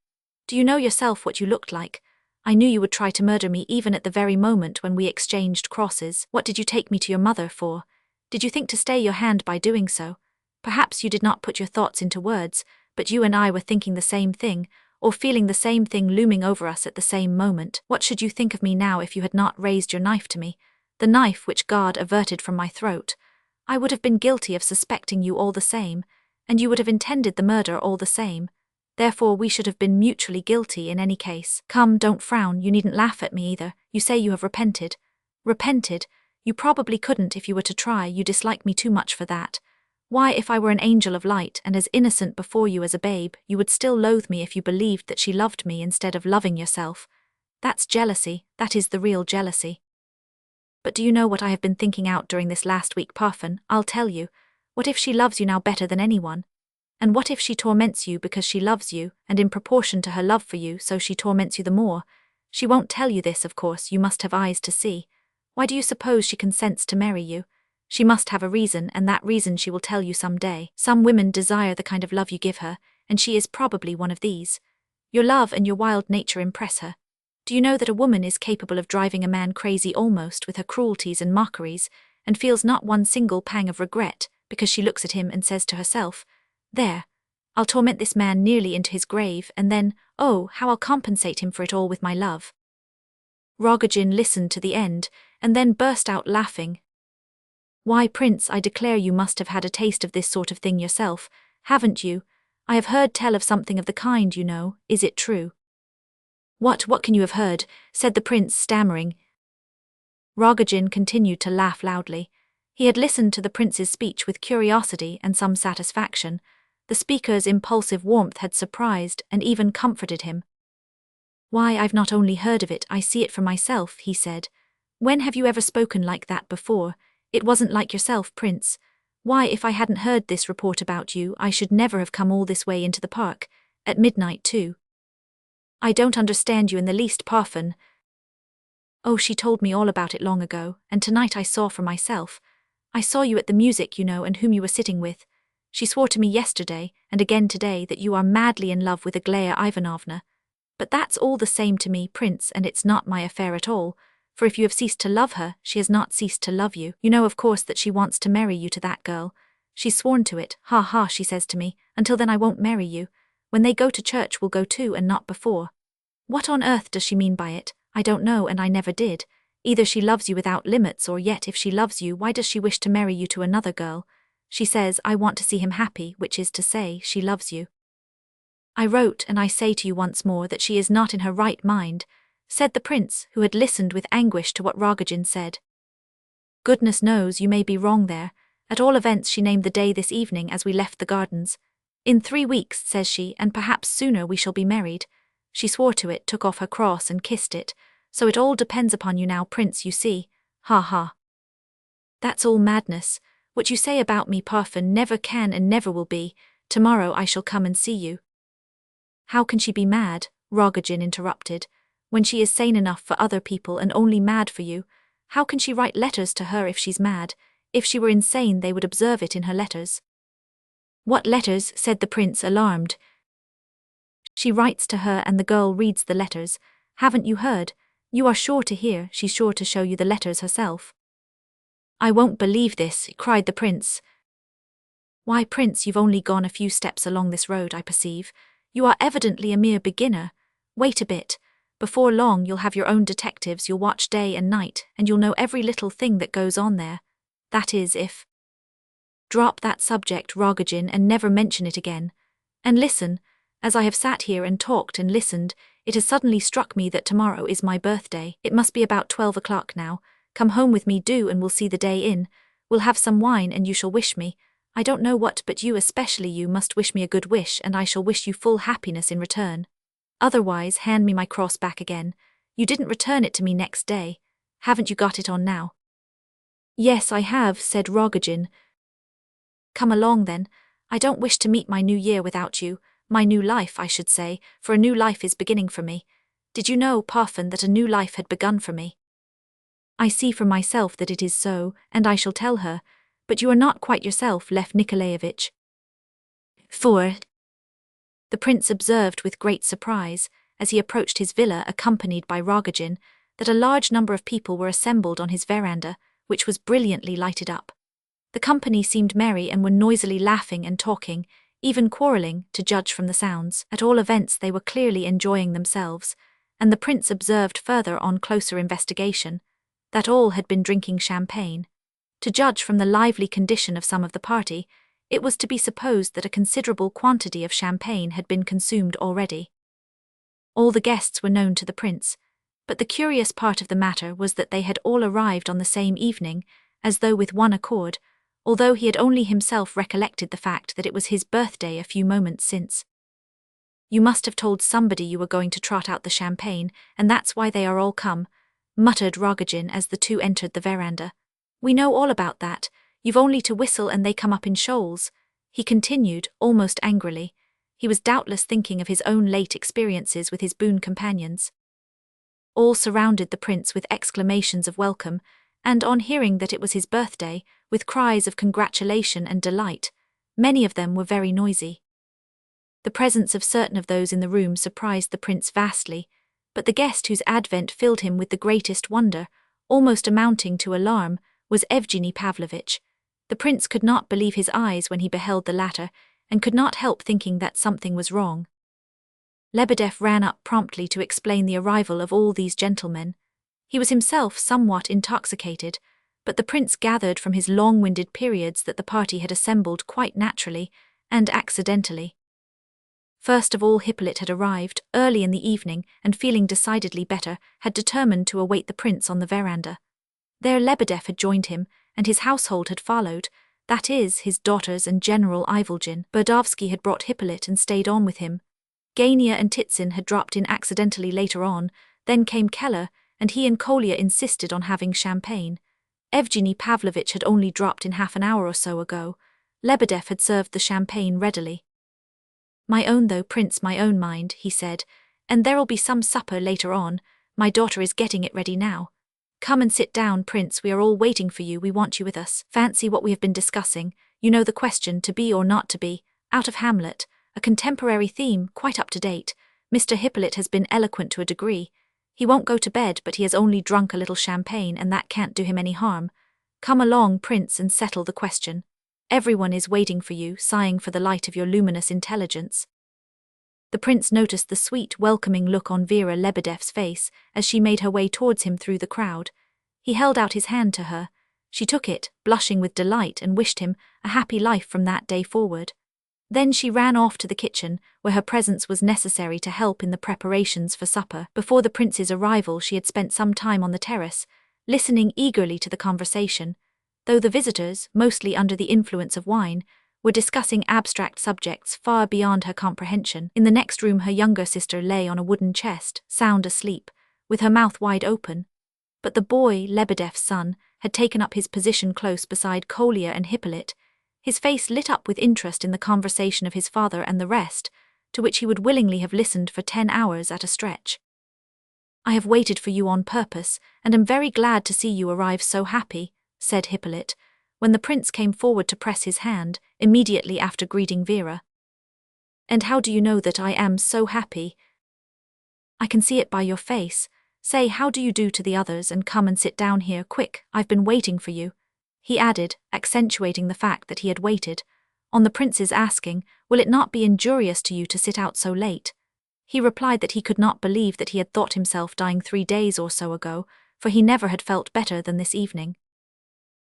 Do you know yourself what you looked like? I knew you would try to murder me even at the very moment when we exchanged crosses. What did you take me to your mother for? Did you think to stay your hand by doing so? Perhaps you did not put your thoughts into words, but you and I were thinking the same thing, or feeling the same thing looming over us at the same moment. What should you think of me now if you had not raised your knife to me, the knife which God averted from my throat? I would have been guilty of suspecting you all the same, and you would have intended the murder all the same. Therefore we should have been mutually guilty in any case. Come, don't frown, you needn't laugh at me either. You say you have repented. Repented? You probably couldn't if you were to try. You dislike me too much for that. Why, if I were an angel of light and as innocent before you as a babe, you would still loathe me if you believed that she loved me instead of loving yourself. That's jealousy, that is the real jealousy. But do you know what I have been thinking out during this last week, Parfen? I'll tell you. What if she loves you now better than anyone? And what if she torments you because she loves you, and in proportion to her love for you, so she torments you the more? She won't tell you this, of course, you must have eyes to see. Why do you suppose she consents to marry you? She must have a reason, and that reason she will tell you some day. Some women desire the kind of love you give her, and she is probably one of these. Your love and your wild nature impress her. Do you know that a woman is capable of driving a man crazy almost with her cruelties and mockeries, and feels not one single pang of regret, because she looks at him and says to herself, "There, I'll torment this man nearly into his grave, and then, oh, how I'll compensate him for it all with my love." Rogozhin listened to the end, and then burst out laughing. "Why, Prince, I declare you must have had a taste of this sort of thing yourself, haven't you? I have heard tell of something of the kind, you know. Is it true?" What can you have heard?" said the prince, stammering. Rogozhin continued to laugh loudly. He had listened to the prince's speech with curiosity and some satisfaction. The speaker's impulsive warmth had surprised and even comforted him. "Why, I've not only heard of it, I see it for myself," he said. "When have you ever spoken like that before? It wasn't like yourself, Prince. Why, if I hadn't heard this report about you, I should never have come all this way into the park. At midnight, too. I don't understand you in the least, Parfen." "Oh, she told me all about it long ago, and tonight I saw for myself. I saw you at the music, you know, and whom you were sitting with. She swore to me yesterday, and again today, that you are madly in love with Aglaya Ivanovna. But that's all the same to me, Prince, and it's not my affair at all, for if you have ceased to love her, she has not ceased to love you. You know, of course, that she wants to marry you to that girl. She's sworn to it. Ha ha, she says to me, until then I won't marry you. When they go to church we'll go too, and not before. What on earth does she mean by it? I don't know, and I never did. Either she loves you without limits, or yet if she loves you, why does she wish to marry you to another girl? She says, I want to see him happy, which is to say, she loves you. I wrote, and I say to you once more that she is not in her right mind," said the prince, who had listened with anguish to what Rogozhin said. "Goodness knows you may be wrong there. At all events she named the day this evening as we left the gardens. In 3 weeks, says she, and perhaps sooner we shall be married. She swore to it, took off her cross and kissed it. So it all depends upon you now, Prince, you see. Ha ha. That's all madness. What you say about me, Parfen, never can and never will be. Tomorrow I shall come and see you." "How can she be mad?" Rogozhin interrupted. "When she is sane enough for other people and only mad for you? How can she write letters to her if she's mad? If she were insane they would observe it in her letters." "What letters?" said the prince, alarmed. "She writes to her and the girl reads the letters. Haven't you heard? You are sure to hear, she's sure to show you the letters herself." "I won't believe this," cried the prince. "Why, Prince, you've only gone a few steps along this road, I perceive. You are evidently a mere beginner. Wait a bit. Before long you'll have your own detectives, you'll watch day and night, and you'll know every little thing that goes on there. That is, if—" "Drop that subject, Rogozhin, and never mention it again. And listen, as I have sat here and talked and listened, it has suddenly struck me that tomorrow is my birthday. It must be about 12 o'clock now. Come home with me, do, and we'll see the day in. We'll have some wine and you shall wish me. I don't know what, but you, especially you, must wish me a good wish, and I shall wish you full happiness in return. Otherwise, hand me my cross back again. You didn't return it to me next day. Haven't you got it on now?" "Yes, I have," said Rogozhin. "Come along then. I don't wish to meet my new year without you. My new life, I should say, for a new life is beginning for me. Did you know, Parfen, that a new life had begun for me?" "I see for myself that it is so, and I shall tell her. But you are not quite yourself, Lev Nikolaevich." "For?" the prince observed with great surprise, as he approached his villa accompanied by Rogozhin, that a large number of people were assembled on his veranda, which was brilliantly lighted up. The company seemed merry and were noisily laughing and talking, even quarrelling, to judge from the sounds. At all events they were clearly enjoying themselves, and the prince observed further on closer investigation that all had been drinking champagne. To judge from the lively condition of some of the party, it was to be supposed that a considerable quantity of champagne had been consumed already. All the guests were known to the prince, but the curious part of the matter was that they had all arrived on the same evening, as though with one accord, although he had only himself recollected the fact that it was his birthday a few moments since. "You must have told somebody you were going to trot out the champagne, and that's why they are all come," muttered Rogozhin as the two entered the veranda. "We know all about that. You've only to whistle and they come up in shoals," he continued, almost angrily. He was doubtless thinking of his own late experiences with his boon companions. All surrounded the prince with exclamations of welcome, and on hearing that it was his birthday, with cries of congratulation and delight. Many of them were very noisy. The presence of certain of those in the room surprised the prince vastly, but the guest whose advent filled him with the greatest wonder, almost amounting to alarm, was Evgeny Pavlovitch. The prince could not believe his eyes when he beheld the latter, and could not help thinking that something was wrong. Lebedeff ran up promptly to explain the arrival of all these gentlemen. He was himself somewhat intoxicated, but the prince gathered from his long-winded periods that the party had assembled quite naturally and accidentally. First of all, Hippolyte had arrived early in the evening, and feeling decidedly better, had determined to await the prince on the veranda. There Lebedev had joined him, and his household had followed, that is, his daughters and General Ivolgin. Burdovsky had brought Hippolyte and stayed on with him. Gania and Titsin had dropped in accidentally later on, then came Keller, and he and Kolya insisted on having champagne. Evgeny Pavlovitch had only dropped in half an hour or so ago. Lebedev had served the champagne readily. "My own though, Prince, my own mind," he said, "and there'll be some supper later on. My daughter is getting it ready now. Come and sit down, Prince, we are all waiting for you, we want you with us. Fancy what we have been discussing, you know the question, to be or not to be, out of Hamlet, a contemporary theme, quite up to date. Mr. Hippolyte has been eloquent to a degree. He won't go to bed, but he has only drunk a little champagne, and that can't do him any harm. Come along, Prince, and settle the question. Everyone is waiting for you, sighing for the light of your luminous intelligence." The prince noticed the sweet, welcoming look on Vera Lebedev's face as she made her way towards him through the crowd. He held out his hand to her. She took it, blushing with delight, and wished him a happy life from that day forward. Then she ran off to the kitchen, where her presence was necessary to help in the preparations for supper. Before the prince's arrival, she had spent some time on the terrace, listening eagerly to the conversation, though the visitors, mostly under the influence of wine, were discussing abstract subjects far beyond her comprehension. In the next room her younger sister lay on a wooden chest, sound asleep, with her mouth wide open. But the boy, Lebedev's son, had taken up his position close beside Kolya and Hippolyte, his face lit up with interest in the conversation of his father and the rest, to which he would willingly have listened for 10 hours at a stretch. "I have waited for you on purpose, and am very glad to see you arrive so happy," said Hippolyte, when the prince came forward to press his hand, immediately after greeting Vera. "And how do you know that I am so happy?" "I can see it by your face. Say, how do you do to the others, and come and sit down here, quick, I've been waiting for you," he added, accentuating the fact that he had waited. On the prince's asking, "Will it not be injurious to you to sit out so late?" he replied that he could not believe that he had thought himself dying 3 days or so ago, for he never had felt better than this evening.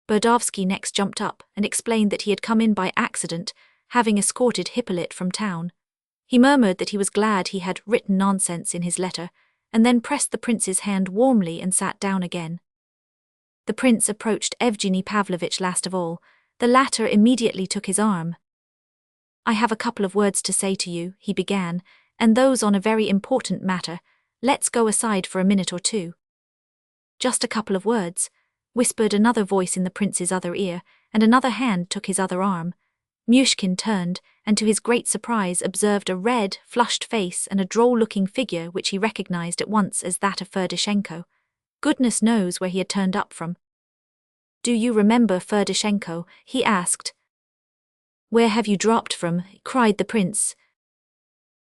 Burdovsky next jumped up and explained that he had come in by accident, having escorted Hippolyte from town. He murmured that he was glad he had written nonsense in his letter, and then pressed the prince's hand warmly and sat down again. The prince approached Evgeny Pavlovitch last of all. The latter immediately took his arm. "I have a couple of words to say to you," he began, "and those on a very important matter. Let's go aside for a minute or two." "Just a couple of words," whispered another voice in the prince's other ear, and another hand took his other arm. Myshkin turned, and to his great surprise observed a red, flushed face and a droll-looking figure which he recognized at once as that of Ferdishenko. Goodness knows where he had turned up from. "Do you remember Ferdishenko?" he asked. "Where have you dropped from?" cried the prince.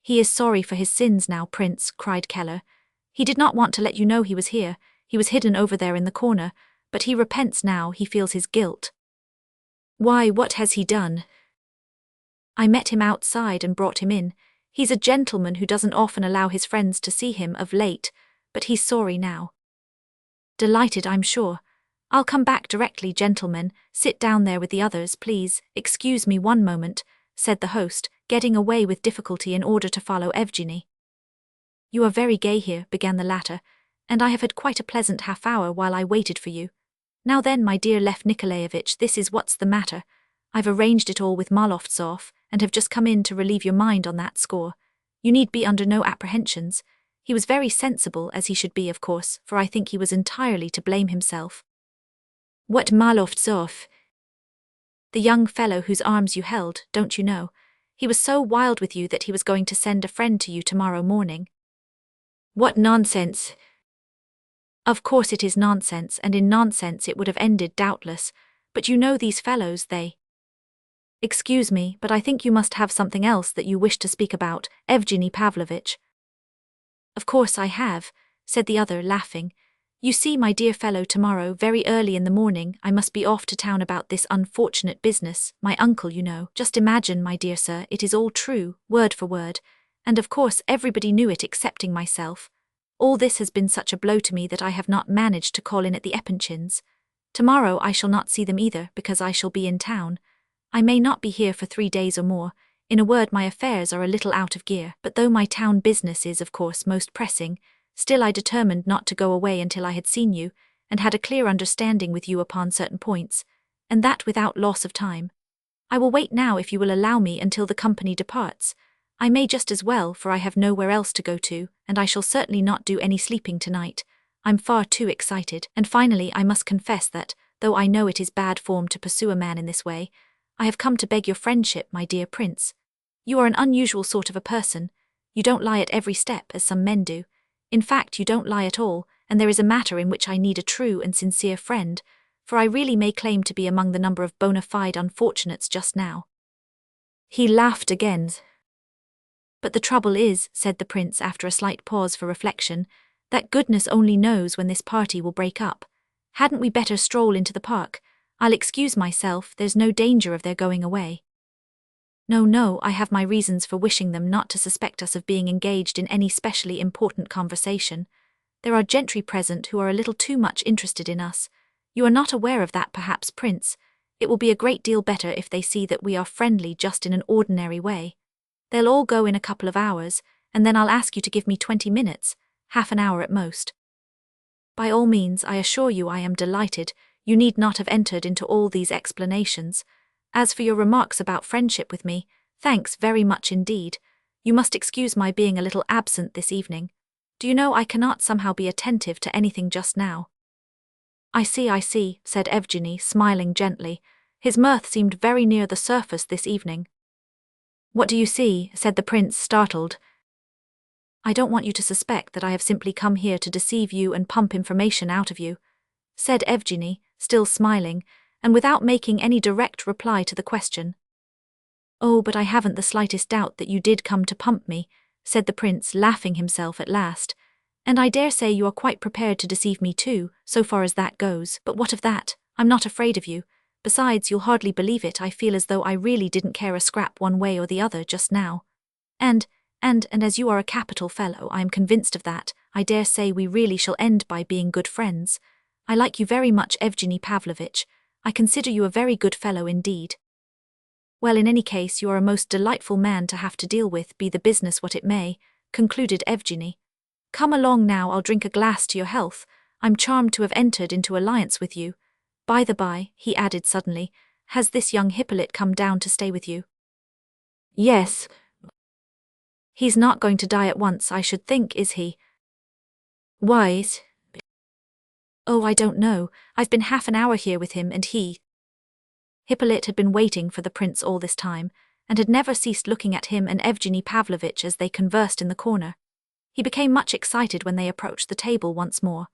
"He is sorry for his sins now, Prince," cried Keller. "He did not want to let you know he was here. He was hidden over there in the corner, but he repents now, he feels his guilt." "Why, what has he done?" "I met him outside and brought him in. He's a gentleman who doesn't often allow his friends to see him of late, but he's sorry now." "Delighted, I'm sure. I'll come back directly, gentlemen. Sit down there with the others, please. Excuse me one moment," said the host, getting away with difficulty in order to follow Evgeny. "You are very gay here," began the latter, "and I have had quite a pleasant half-hour while I waited for you. Now then, my dear Lev Nikolaevich, this is what's the matter. I've arranged it all with Molovtsov, and have just come in to relieve your mind on that score. You need be under no apprehensions. He was very sensible, as he should be, of course, for I think he was entirely to blame himself." "What Molovtsov?" "The young fellow whose arms you held, don't you know? He was so wild with you that he was going to send a friend to you tomorrow morning." "What nonsense!" "Of course it is nonsense, and in nonsense it would have ended doubtless, but you know these fellows, they—" "Excuse me, but I think you must have something else that you wish to speak about, Evgeny Pavlovitch." "Of course I have," said the other, laughing. "You see, my dear fellow, tomorrow, very early in the morning, I must be off to town about this unfortunate business, my uncle, you know. Just imagine, my dear sir, it is all true, word for word, and of course everybody knew it excepting myself. All this has been such a blow to me that I have not managed to call in at the Epanchins. Tomorrow I shall not see them either, because I shall be in town. I may not be here for 3 days or more. In a word, my affairs are a little out of gear, but though my town business is, of course, most pressing, still I determined not to go away until I had seen you, and had a clear understanding with you upon certain points, and that without loss of time. I will wait now if you will allow me until the company departs. I may just as well, for I have nowhere else to go to, and I shall certainly not do any sleeping tonight. I'm far too excited, and finally I must confess that, though I know it is bad form to pursue a man in this way, I have come to beg your friendship, my dear prince. You are an unusual sort of a person. You don't lie at every step, as some men do. In fact, you don't lie at all, and there is a matter in which I need a true and sincere friend, for I really may claim to be among the number of bona fide unfortunates just now. He laughed again. But the trouble is, said the prince after a slight pause for reflection, that goodness only knows when this party will break up. Hadn't we better stroll into the park? I'll excuse myself, there's no danger of their going away. No, I have my reasons for wishing them not to suspect us of being engaged in any specially important conversation. There are gentry present who are a little too much interested in us. You are not aware of that perhaps, prince. It will be a great deal better if they see that we are friendly just in an ordinary way. They'll all go in a couple of hours, and then I'll ask you to give me 20 minutes, half an hour at most. By all means, I assure you I am delighted. You need not have entered into all these explanations. As for your remarks about friendship with me, thanks very much indeed. You must excuse my being a little absent this evening. Do you know I cannot somehow be attentive to anything just now? I see, said Evgeny, smiling gently. His mirth seemed very near the surface this evening. What do you see? Said the prince, startled. I don't want you to suspect that I have simply come here to deceive you and pump information out of you, said Evgeny, still smiling, and without making any direct reply to the question. Oh, but I haven't the slightest doubt that you did come to pump me, said the prince, laughing himself at last. And I dare say you are quite prepared to deceive me too, so far as that goes. But what of that? I'm not afraid of you. Besides, you'll hardly believe it, I feel as though I really didn't care a scrap one way or the other just now. And as you are a capital fellow, I am convinced of that, I dare say we really shall end by being good friends. I like you very much, Evgeny Pavlovitch. I consider you a very good fellow indeed. Well, in any case, you are a most delightful man to have to deal with, be the business what it may, concluded Evgeny. Come along now, I'll drink a glass to your health. I'm charmed to have entered into alliance with you. By the by, he added suddenly, has this young Hippolyte come down to stay with you? Yes. He's not going to die at once, I should think, is he? Why? Oh, I don't know. I've been half an hour here with him, and he... Hippolyte had been waiting for the prince all this time, and had never ceased looking at him and Evgeny Pavlovitch as they conversed in the corner. He became much excited when they approached the table once more.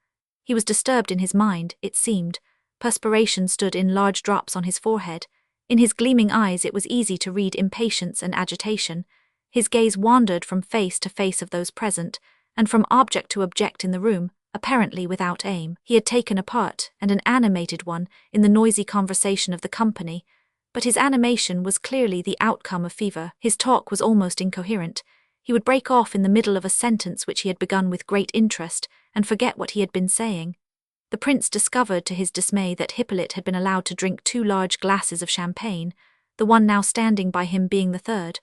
He was disturbed in his mind, it seemed. Perspiration stood in large drops on his forehead. In his gleaming eyes it was easy to read impatience and agitation. His gaze wandered from face to face of those present, and from object to object in the room, apparently without aim. He had taken a part, and an animated one, in the noisy conversation of the company, but his animation was clearly the outcome of fever. His talk was almost incoherent. He would break off in the middle of a sentence which he had begun with great interest, and forget what he had been saying. The prince discovered to his dismay that Hippolyte had been allowed to drink 2 large glasses of champagne, the one now standing by him being the third.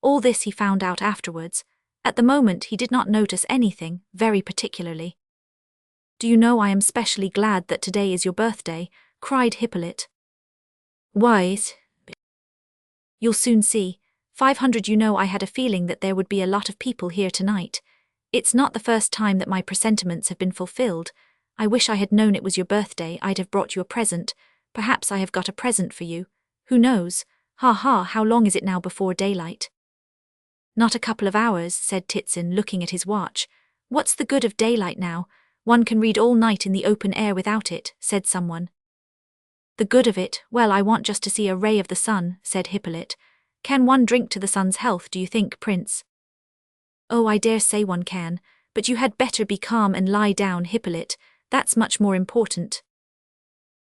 All this he found out afterwards. At the moment he did not notice anything, very particularly. Do you know I am specially glad that today is your birthday, cried Hippolyte. Why? You'll soon see. 500 You know I had a feeling that there would be a lot of people here tonight. It's not the first time that my presentiments have been fulfilled. I wish I had known it was your birthday, I'd have brought you a present. Perhaps I have got a present for you. Who knows? Ha, how long is it now before daylight? Not a couple of hours, said Titsin, looking at his watch. What's the good of daylight now? One can read all night in the open air without it, said someone. The good of it? Well, I want just to see a ray of the sun, said Hippolyte. Can one drink to the sun's health, do you think, Prince? Oh, I dare say one can, but you had better be calm and lie down, Hippolyte. That's much more important.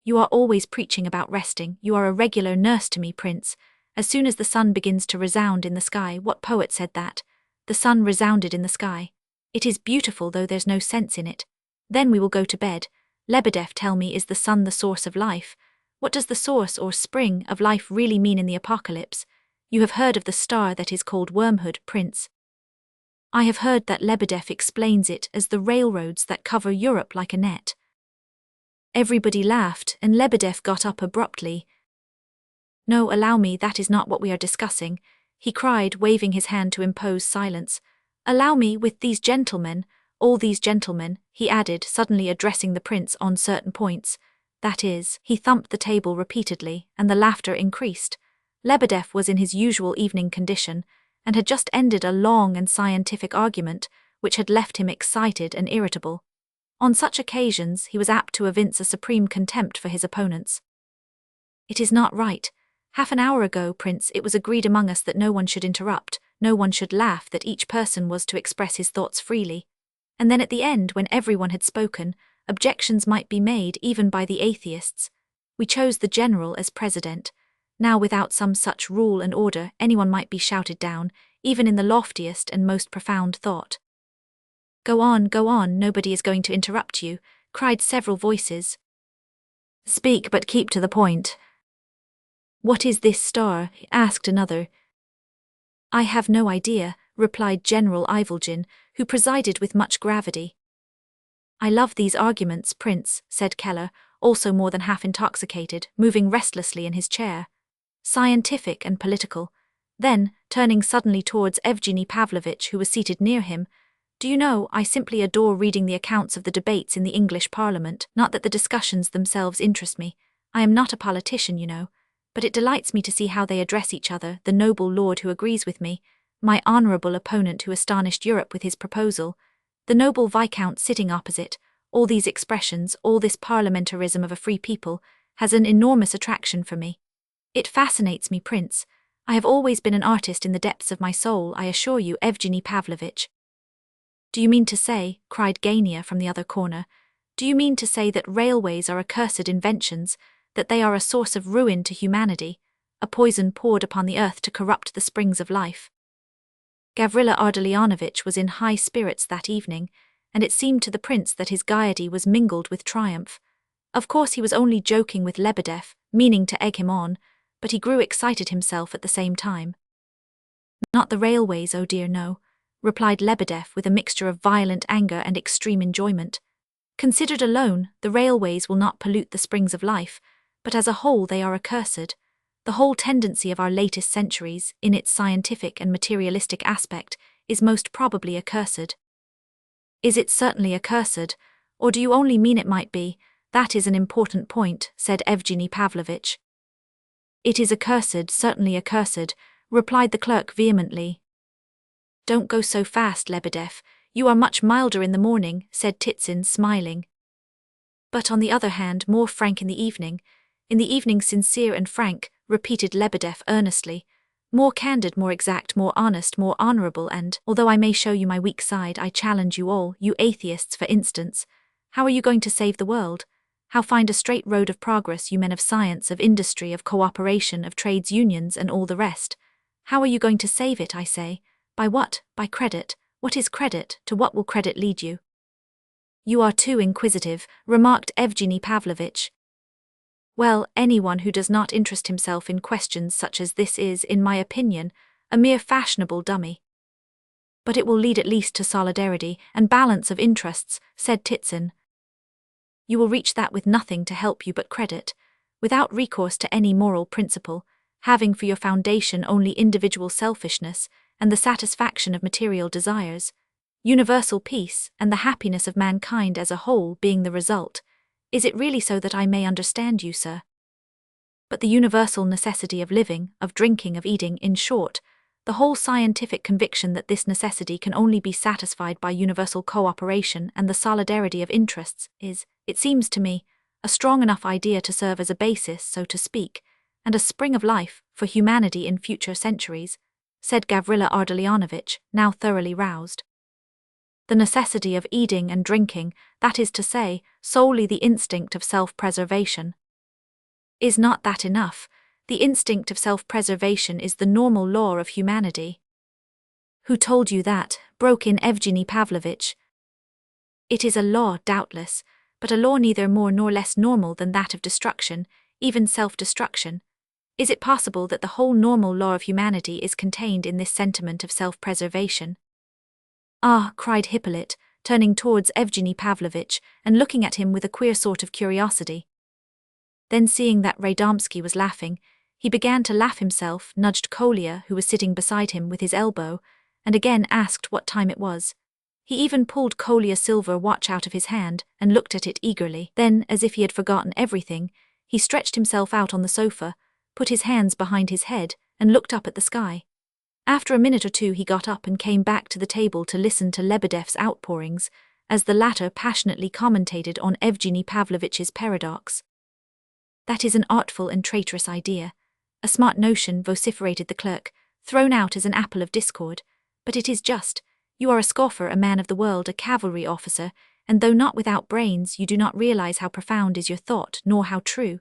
You are always preaching about resting. You are a regular nurse to me, Prince. As soon as the sun begins to resound in the sky, what poet said that? The sun resounded in the sky. It is beautiful, though there's no sense in it. Then we will go to bed. Lebedev, tell me, is the sun the source of life? What does the source or spring of life really mean in the apocalypse? You have heard of the star that is called wormhood, Prince. I have heard that Lebedev explains it as the railroads that cover Europe like a net. Everybody laughed, and Lebedev got up abruptly. "No, allow me, that is not what we are discussing," he cried, waving his hand to impose silence. "Allow me, with these gentlemen, all these gentlemen," he added, suddenly addressing the prince on certain points. "That is," he thumped the table repeatedly, and the laughter increased. Lebedev was in his usual evening condition, and had just ended a long and scientific argument, which had left him excited and irritable. On such occasions, he was apt to evince a supreme contempt for his opponents. "It is not right. Half an hour ago, Prince, it was agreed among us that no one should interrupt, no one should laugh, that each person was to express his thoughts freely. And then at the end, when everyone had spoken, objections might be made even by the atheists. We chose the general as president. Now without some such rule and order, anyone might be shouted down, even in the loftiest and most profound thought." Go on, nobody is going to interrupt you," cried several voices. "Speak, but keep to the point." "What is this star?" asked another. "I have no idea," replied General Ivolgin, who presided with much gravity. "I love these arguments, Prince," said Keller, also more than half intoxicated, moving restlessly in his chair. "Scientific and political." Then, turning suddenly towards Evgeny Pavlovitch, who was seated near him, "Do you know, I simply adore reading the accounts of the debates in the English Parliament, not that the discussions themselves interest me. I am not a politician, you know. But it delights me to see how they address each other, the noble lord who agrees with me, my honourable opponent who astonished Europe with his proposal, the noble viscount sitting opposite. All these expressions, all this parliamentarism of a free people, has an enormous attraction for me. It fascinates me, Prince. I have always been an artist in the depths of my soul, I assure you, Evgeny Pavlovitch." "Do you mean to say," cried Gania from the other corner, "do you mean to say that railways are accursed inventions, that they are a source of ruin to humanity, a poison poured upon the earth to corrupt the springs of life?" Gavrila Ardalionovitch was in high spirits that evening, and it seemed to the prince that his gaiety was mingled with triumph. Of course he was only joking with Lebedev, meaning to egg him on, but he grew excited himself at the same time. "Not the railways, oh dear no," replied Lebedev with a mixture of violent anger and extreme enjoyment. "Considered alone, the railways will not pollute the springs of life, but as a whole they are accursed. The whole tendency of our latest centuries, in its scientific and materialistic aspect, is most probably accursed." "Is it certainly accursed, or do you only mean it might be? That is an important point," said Evgeny Pavlovitch. "It is accursed, certainly accursed," replied the clerk vehemently. "Don't go so fast, Lebedev. You are much milder in the morning," said Titsin, smiling. "But on the other hand, more frank in the evening. In the evening sincere and frank," repeated Lebedev earnestly. "More candid, more exact, more honest, more honourable, and, although I may show you my weak side, I challenge you all, you atheists for instance. How are you going to save the world? How find a straight road of progress, you men of science, of industry, of cooperation, of trades unions, and all the rest? How are you going to save it, I say? By what? By credit. What is credit? To what will credit lead you?" "You are too inquisitive," remarked Evgeny Pavlovitch. "Well, anyone who does not interest himself in questions such as this is, in my opinion, a mere fashionable dummy." "But it will lead at least to solidarity and balance of interests," said Titsin. "You will reach that with nothing to help you but credit, without recourse to any moral principle, having for your foundation only individual selfishness and the satisfaction of material desires, universal peace and the happiness of mankind as a whole being the result. Is it really so, that I may understand you, sir? But the universal necessity of living, of drinking, of eating, in short, the whole scientific conviction that this necessity can only be satisfied by universal cooperation and the solidarity of interests is, it seems to me, a strong enough idea to serve as a basis, so to speak, and a spring of life for humanity in future centuries," said Gavrila Ardalionovitch, now thoroughly roused. "The necessity of eating and drinking, that is to say, solely the instinct of self-preservation. Is not that enough? The instinct of self-preservation is the normal law of humanity." "Who told you that?" broke in Evgeny Pavlovitch. "It is a law, doubtless, but a law neither more nor less normal than that of destruction, even self-destruction. Is it possible that the whole normal law of humanity is contained in this sentiment of self-preservation?" "Ah," cried Hippolyte, turning towards Evgeny Pavlovich and looking at him with a queer sort of curiosity. Then, seeing that Radomsky was laughing, he began to laugh himself, nudged Kolya, who was sitting beside him, with his elbow, and again asked what time it was. He even pulled Kolya's silver watch out of his hand and looked at it eagerly. Then, as if he had forgotten everything, he stretched himself out on the sofa, put his hands behind his head, and looked up at the sky. After a minute or two he got up and came back to the table to listen to Lebedev's outpourings, as the latter passionately commentated on Evgeny Pavlovich's paradox. "That is an artful and traitorous idea, a smart notion," vociferated the clerk, thrown out as an apple of discord. "But it is just. You are a scoffer, a man of the world, a cavalry officer, and though not without brains, you do not realize how profound is your thought, nor how true.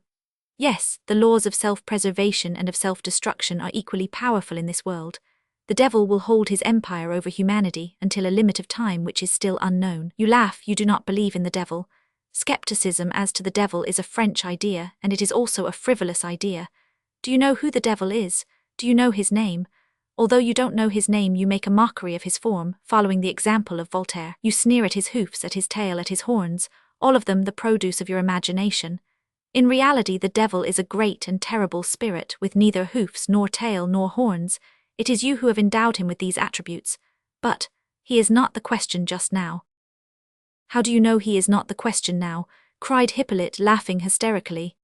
Yes, the laws of self-preservation and of self-destruction are equally powerful in this world. The devil will hold his empire over humanity until a limit of time which is still unknown. You laugh, you do not believe in the devil. Skepticism as to the devil is a French idea, and it is also a frivolous idea. Do you know who the devil is? Do you know his name? Although you don't know his name, you make a mockery of his form, following the example of Voltaire. You sneer at his hoofs, at his tail, at his horns, all of them the produce of your imagination. In reality, the devil is a great and terrible spirit with neither hoofs nor tail nor horns. It is you who have endowed him with these attributes. But he is not the question just now." "How do you know he is not the question now?" cried Hippolyte, laughing hysterically.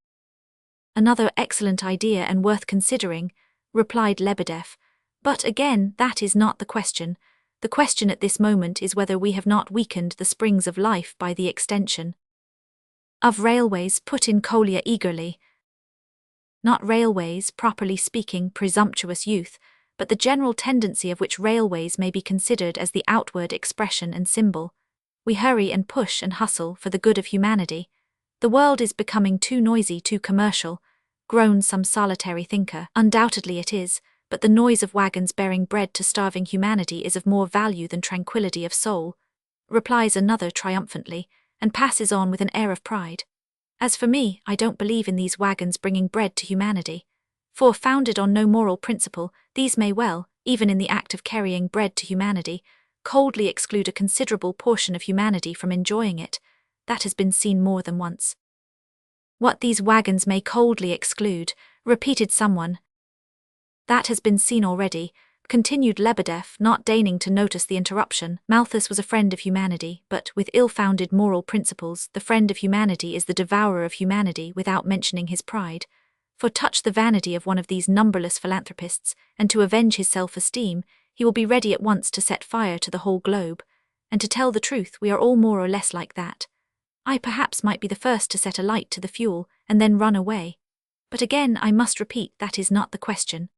"Another excellent idea and worth considering," replied Lebedev. "But again, that is not the question. The question at this moment is whether we have not weakened the springs of life by the extension of railways," put in Kolya eagerly. "Not railways, properly speaking, presumptuous youth, but the general tendency of which railways may be considered as the outward expression and symbol. We hurry and push and hustle for the good of humanity. The world is becoming too noisy, too commercial," groaned some solitary thinker. "Undoubtedly it is, but the noise of wagons bearing bread to starving humanity is of more value than tranquility of soul," replies another triumphantly, and passes on with an air of pride. "As for me, I don't believe in these wagons bringing bread to humanity. For, founded on no moral principle, these may well, even in the act of carrying bread to humanity, coldly exclude a considerable portion of humanity from enjoying it. That has been seen more than once." "What these wagons may coldly exclude," repeated someone. "That has been seen already," continued Lebedev, not deigning to notice the interruption. "Malthus was a friend of humanity, but with ill-founded moral principles. The friend of humanity is the devourer of humanity without mentioning his pride. For touch the vanity of one of these numberless philanthropists, and to avenge his self-esteem, he will be ready at once to set fire to the whole globe. And to tell the truth, we are all more or less like that. I perhaps might be the first to set a light to the fuel, and then run away. But again, I must repeat, that is not the question."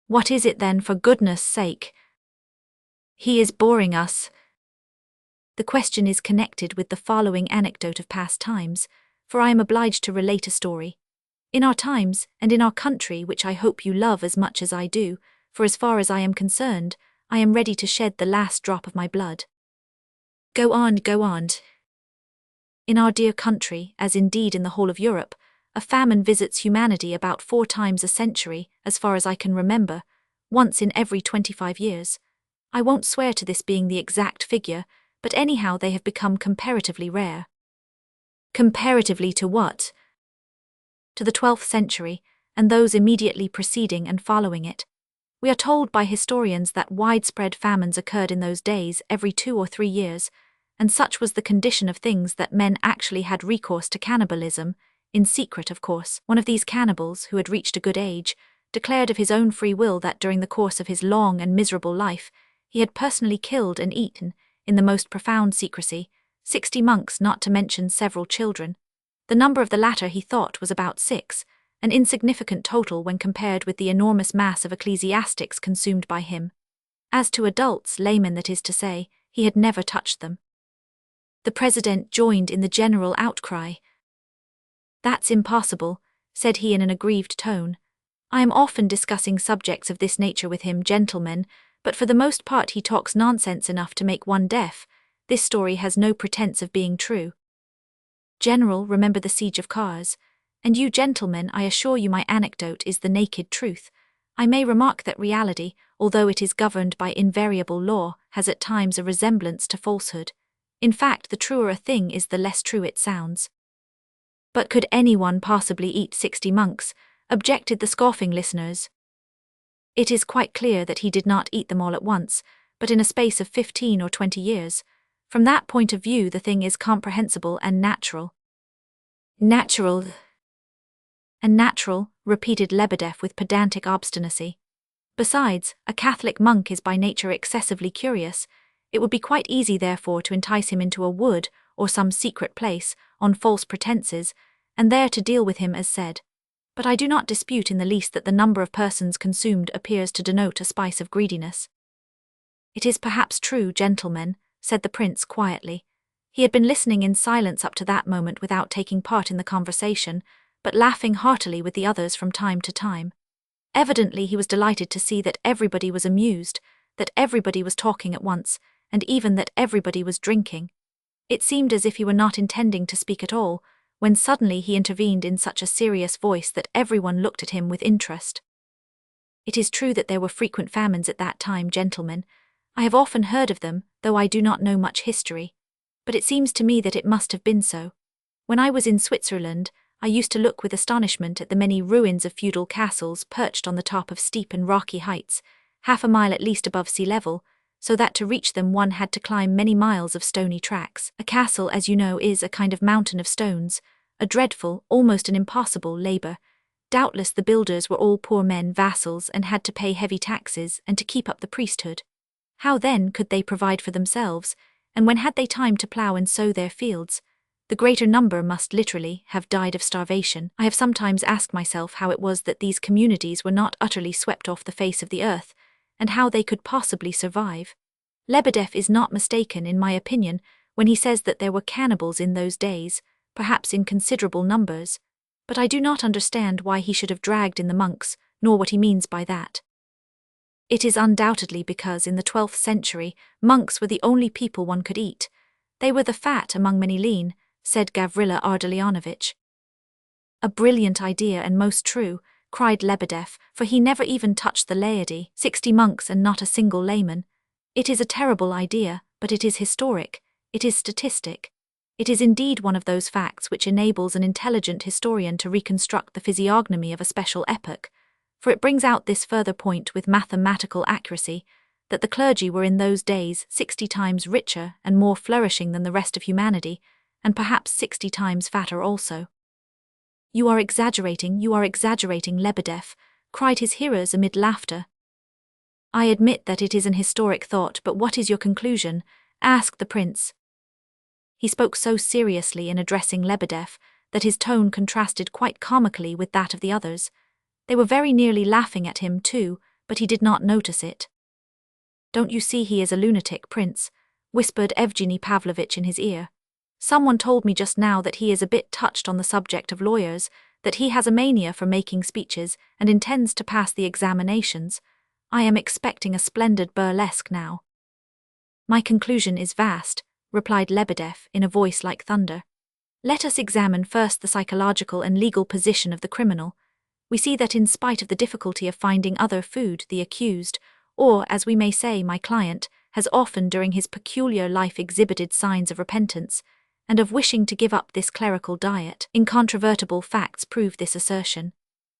"What is it then, for goodness sake?" "He is boring us." The question is connected with the following anecdote of past times, for I am obliged to relate a story. In our times, and in our country, which I hope you love as much as I do, for as far as I am concerned, I am ready to shed the last drop of my blood. Go on, go on. In our dear country, as indeed in the whole of Europe, a famine visits humanity about 4 times a century, as far as I can remember, once in every 25 years. I won't swear to this being the exact figure, but anyhow they have become comparatively rare. Comparatively to what? To the 12th century, and those immediately preceding and following it. We are told by historians that widespread famines occurred in those days every 2 or 3 years, and such was the condition of things that men actually had recourse to cannibalism, in secret of course. One of these cannibals, who had reached a good age, declared of his own free will that during the course of his long and miserable life, he had personally killed and eaten, in the most profound secrecy, 60 monks, not to mention several children. The number of the latter, he thought, was about 6, an insignificant total when compared with the enormous mass of ecclesiastics consumed by him. As to adults, laymen that is to say, he had never touched them. The president joined in the general outcry. "That's impossible," said he in an aggrieved tone. "I am often discussing subjects of this nature with him, gentlemen, but for the most part he talks nonsense enough to make one deaf. This story has no pretense of being true. General, remember the siege of Kars. And you gentlemen, I assure you my anecdote is the naked truth. I may remark that reality, although it is governed by invariable law, has at times a resemblance to falsehood. In fact, the truer a thing is, the less true it sounds. But could anyone possibly eat 60 monks? Objected the scoffing listeners. It is quite clear that he did not eat them all at once, but in a space of 15 or 20 years. From that point of view, the thing is comprehensible and natural. Natural. And natural, repeated Lebedev with pedantic obstinacy. Besides, a Catholic monk is by nature excessively curious. It would be quite easy, therefore, to entice him into a wood or some secret place, on false pretenses, and there to deal with him as said. But I do not dispute in the least that the number of persons consumed appears to denote a spice of greediness. It is perhaps true, gentlemen, said the prince quietly. He had been listening in silence up to that moment without taking part in the conversation, but laughing heartily with the others from time to time. Evidently he was delighted to see that everybody was amused, that everybody was talking at once, and even that everybody was drinking. It seemed as if he were not intending to speak at all, when suddenly he intervened in such a serious voice that everyone looked at him with interest. It is true that there were frequent famines at that time, gentlemen. I have often heard of them, though I do not know much history. But it seems to me that it must have been so. When I was in Switzerland, I used to look with astonishment at the many ruins of feudal castles perched on the top of steep and rocky heights, half a mile at least above sea level, so that to reach them one had to climb many miles of stony tracks. A castle, as you know, is a kind of mountain of stones, a dreadful, almost an impossible labor. Doubtless the builders were all poor men, vassals, and had to pay heavy taxes and to keep up the priesthood. How then could they provide for themselves, and when had they time to plough and sow their fields? The greater number must literally have died of starvation. I have sometimes asked myself how it was that these communities were not utterly swept off the face of the earth, and how they could possibly survive. Lebedev is not mistaken, in my opinion, when he says that there were cannibals in those days, perhaps in considerable numbers, but I do not understand why he should have dragged in the monks, nor what he means by that. It is undoubtedly because in the 12th century, monks were the only people one could eat. They were the fat among many lean, said Gavrila Ardalionovitch. A brilliant idea and most true, cried Lebedev, for he never even touched the laity, 60 monks and not a single layman. It is a terrible idea, but it is historic, it is statistic. It is indeed one of those facts which enables an intelligent historian to reconstruct the physiognomy of a special epoch, for it brings out this further point with mathematical accuracy, that the clergy were in those days 60 times richer and more flourishing than the rest of humanity, and perhaps 60 times fatter also. You are exaggerating, Lebedev, cried his hearers amid laughter. I admit that it is an historic thought, but what is your conclusion? Asked the prince. He spoke so seriously in addressing Lebedev that his tone contrasted quite comically with that of the others. They were very nearly laughing at him too, but he did not notice it. Don't you see he is a lunatic, prince? Whispered Evgeny Pavlovitch in his ear. Someone told me just now that he is a bit touched on the subject of lawyers, that he has a mania for making speeches and intends to pass the examinations. I am expecting a splendid burlesque now. My conclusion is vast, replied Lebedev in a voice like thunder. Let us examine first the psychological and legal position of the criminal. We see that in spite of the difficulty of finding other food, the accused, or, as we may say, my client, has often during his peculiar life exhibited signs of repentance, and of wishing to give up this clerical diet. Incontrovertible facts prove this assertion.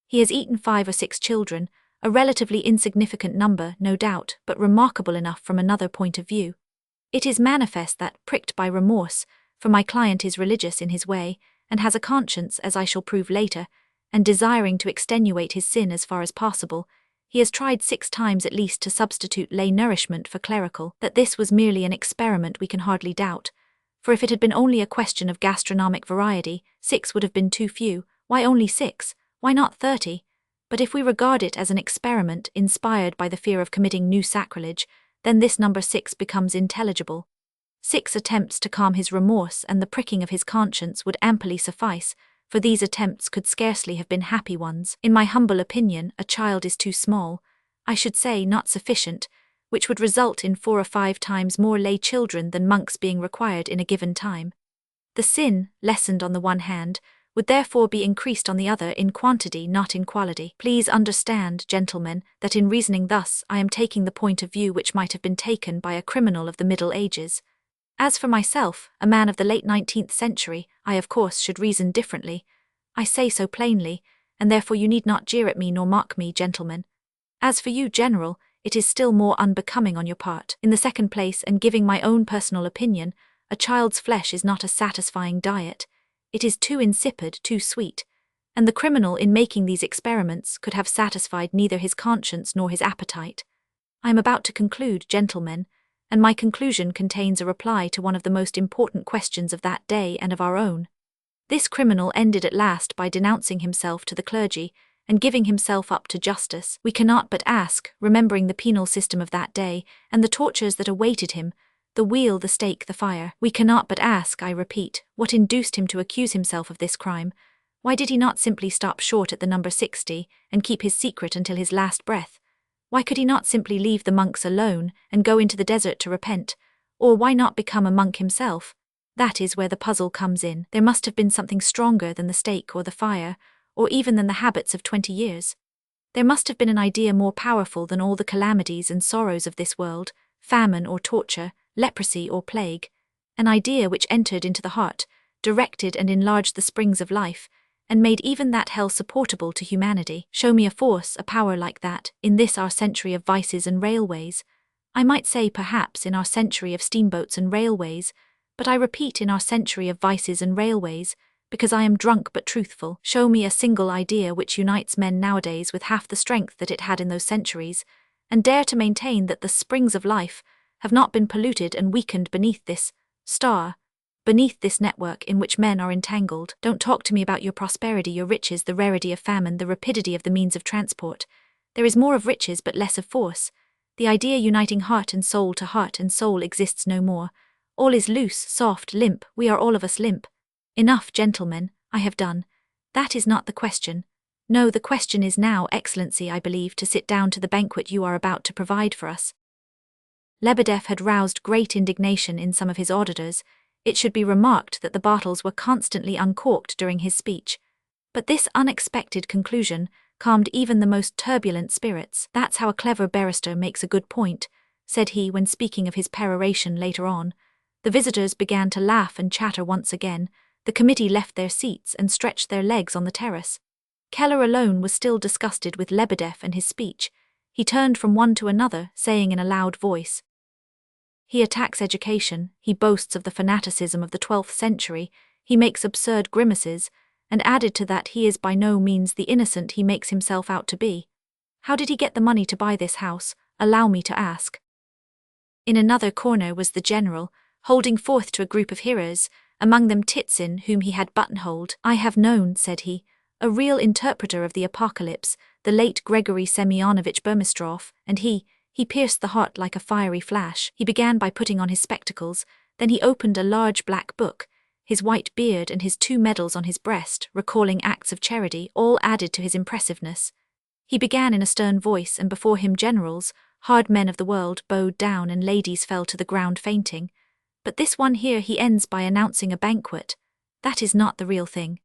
He has eaten 5 or 6 children, a relatively insignificant number, no doubt, but remarkable enough from another point of view. It is manifest that, pricked by remorse, for my client is religious in his way, and has a conscience, as I shall prove later, and desiring to extenuate his sin as far as possible, he has tried 6 times at least to substitute lay nourishment for clerical. That this was merely an experiment we can hardly doubt, for if it had been only a question of gastronomic variety, 6 would have been too few. Why only 6? Why not 30? But if we regard it as an experiment inspired by the fear of committing new sacrilege, then this number 6 becomes intelligible. 6 attempts to calm his remorse and the pricking of his conscience would amply suffice, for these attempts could scarcely have been happy ones. In my humble opinion, a child is too small, I should say not sufficient, which would result in 4 or 5 times more lay children than monks being required in a given time. The sin, lessened on the one hand, would therefore be increased on the other in quantity, not in quality. Please understand, gentlemen, that in reasoning thus I am taking the point of view which might have been taken by a criminal of the Middle Ages. As for myself, a man of the late 19th century, I of course should reason differently. I say so plainly, and therefore you need not jeer at me nor mock me, gentlemen. As for you, General, it is still more unbecoming on your part. In the second place, and giving my own personal opinion, a child's flesh is not a satisfying diet. It is too insipid, too sweet. And the criminal in making these experiments could have satisfied neither his conscience nor his appetite. I am about to conclude, gentlemen, and my conclusion contains a reply to one of the most important questions of that day and of our own. This criminal ended at last by denouncing himself to the clergy and giving himself up to justice. We cannot but ask, remembering the penal system of that day and the tortures that awaited him, the wheel, the stake, the fire. We cannot but ask, I repeat, what induced him to accuse himself of this crime? Why did he not simply stop short at the number 60 and keep his secret until his last breath? Why could he not simply leave the monks alone and go into the desert to repent? Or why not become a monk himself? That is where the puzzle comes in. There must have been something stronger than the stake or the fire, or even than the habits of 20 years. There must have been an idea more powerful than all the calamities and sorrows of this world, famine or torture, leprosy or plague, an idea which entered into the heart, directed and enlarged the springs of life, and made even that hell supportable to humanity. Show me a force, a power like that, in this our century of vices and railways. I might say perhaps in our century of steamboats and railways, but I repeat in our century of vices and railways, because I am drunk but truthful. Show me a single idea which unites men nowadays with half the strength that it had in those centuries, and dare to maintain that the springs of life have not been polluted and weakened beneath this star, beneath this network in which men are entangled. Don't talk to me about your prosperity, your riches, the rarity of famine, the rapidity of the means of transport. There is more of riches but less of force. The idea uniting heart and soul to heart and soul exists no more. All is loose, soft, limp, we are all of us limp. Enough, gentlemen, I have done. That is not the question. No, the question is now, Excellency, I believe, to sit down to the banquet you are about to provide for us. Lebedev had roused great indignation in some of his auditors. It should be remarked that the bottles were constantly uncorked during his speech. But this unexpected conclusion calmed even the most turbulent spirits. That's how a clever barrister makes a good point, said he when speaking of his peroration later on. The visitors began to laugh and chatter once again. The committee left their seats and stretched their legs on the terrace. Keller alone was still disgusted with Lebedev and his speech. He turned from one to another, saying in a loud voice, "He attacks education, he boasts of the fanaticism of the 12th century, he makes absurd grimaces, and added to that he is by no means the innocent he makes himself out to be. How did he get the money to buy this house, allow me to ask?" In another corner was the general, holding forth to a group of hearers, among them Titsin, whom he had buttonholed. "I have known," said he, "a real interpreter of the apocalypse, the late Gregory Semyonovich Burmistrov, and he pierced the heart like a fiery flash." He began by putting on his spectacles, then he opened a large black book. His white beard and his 2 medals on his breast, recalling acts of charity, all added to his impressiveness. He began in a stern voice, and before him generals, hard men of the world, bowed down and ladies fell to the ground fainting. But this one here he ends by announcing a banquet. That is not the real thing.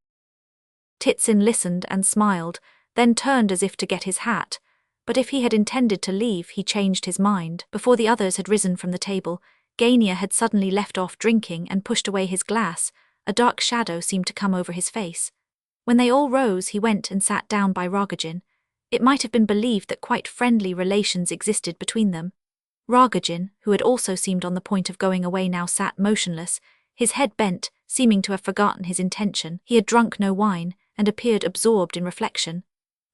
Titsin listened and smiled, then turned as if to get his hat. But if he had intended to leave, he changed his mind. Before the others had risen from the table, Gania had suddenly left off drinking and pushed away his glass. A dark shadow seemed to come over his face. When they all rose, he went and sat down by Rogozhin. It might have been believed that quite friendly relations existed between them. Rogozhin, who had also seemed on the point of going away, now sat motionless, his head bent, seeming to have forgotten his intention. He had drunk no wine, and appeared absorbed in reflection.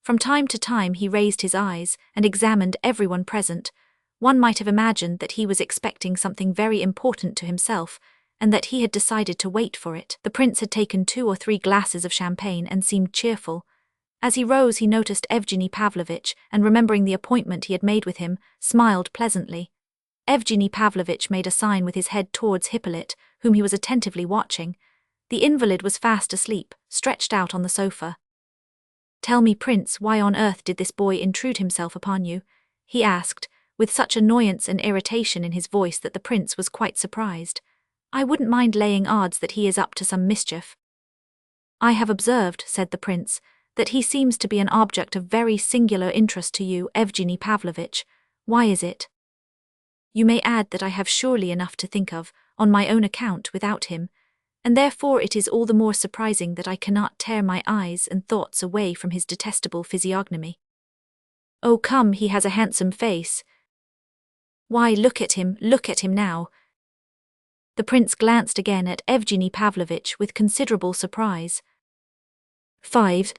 From time to time he raised his eyes and examined everyone present. One might have imagined that he was expecting something very important to himself, and that he had decided to wait for it. The prince had taken 2 or 3 glasses of champagne and seemed cheerful. As he rose, he noticed Evgeny Pavlovitch, and remembering the appointment he had made with him, smiled pleasantly. Evgeny Pavlovitch made a sign with his head towards Hippolyte, whom he was attentively watching. The invalid was fast asleep, stretched out on the sofa. "Tell me, Prince, why on earth did this boy intrude himself upon you?" he asked, with such annoyance and irritation in his voice that the prince was quite surprised. "I wouldn't mind laying odds that he is up to some mischief." "I have observed," said the prince, "that he seems to be an object of very singular interest to you, Evgeny Pavlovitch. Why is it?" "You may add that I have surely enough to think of, on my own account without him, and therefore it is all the more surprising that I cannot tear my eyes and thoughts away from his detestable physiognomy. Oh come, he has a handsome face. Why, look at him now. The prince glanced again at Evgeny Pavlovitch with considerable surprise. 5.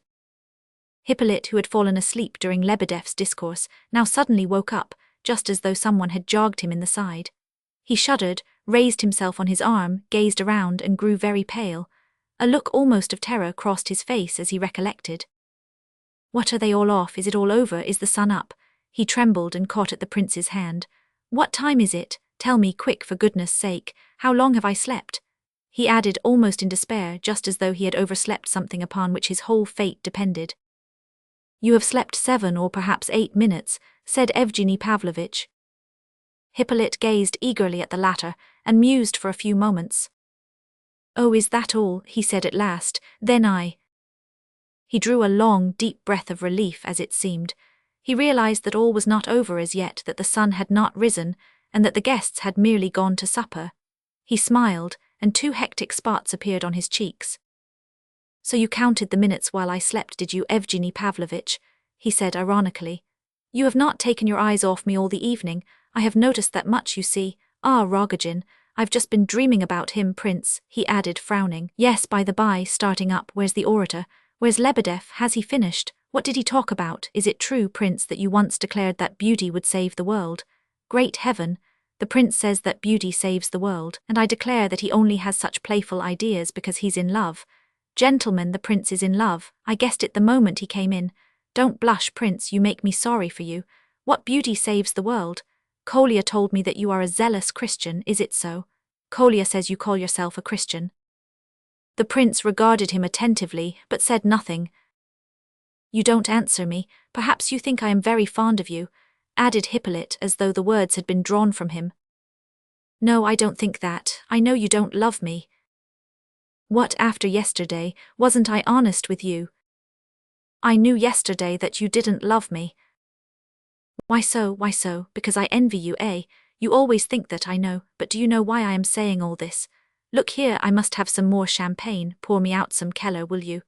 Hippolyte, who had fallen asleep during Lebedev's discourse, now suddenly woke up, just as though someone had jogged him in the side. He shuddered, raised himself on his arm, gazed around, and grew very pale. A look almost of terror crossed his face as he recollected. What, are they all off? Is it all over? Is the sun up? He trembled and caught at the prince's hand. What time is it? Tell me quick, for goodness sake. How long have I slept? He added almost in despair, just as though he had overslept something upon which his whole fate depended. You have slept 7 or perhaps 8 minutes, said Evgeny Pavlovitch. Hippolyte gazed eagerly at the latter, and mused for a few moments. Oh, is that all? He said at last. Then He drew a long, deep breath of relief, as it seemed. He realized that all was not over as yet, that the sun had not risen, and that the guests had merely gone to supper. He smiled, and 2 hectic spots appeared on his cheeks. So you counted the minutes while I slept, did you, Evgeny Pavlovitch? He said ironically. You have not taken your eyes off me all the evening. I have noticed that much, you see. Ah, Rogozhin, I've just been dreaming about him, Prince, he added, frowning. Yes, by the by, starting up, where's the orator? Where's Lebedev? Has he finished? What did he talk about? Is it true, Prince, that you once declared that beauty would save the world? Great heaven! The prince says that beauty saves the world, and I declare that he only has such playful ideas because he's in love. Gentlemen, the prince is in love. I guessed it the moment he came in. Don't blush, Prince, you make me sorry for you. What beauty saves the world? Kolya told me that you are a zealous Christian, is it so? Kolya says you call yourself a Christian. The prince regarded him attentively, but said nothing. You don't answer me. Perhaps you think I am very fond of you, added Hippolyte, as though the words had been drawn from him. No, I don't think that. I know you don't love me. What, after yesterday? Wasn't I honest with you? I knew yesterday that you didn't love me. Why so? Because I envy you, eh? You always think that, I know, but do you know why I am saying all this? Look here, I must have some more champagne. Pour me out some Keller, will you?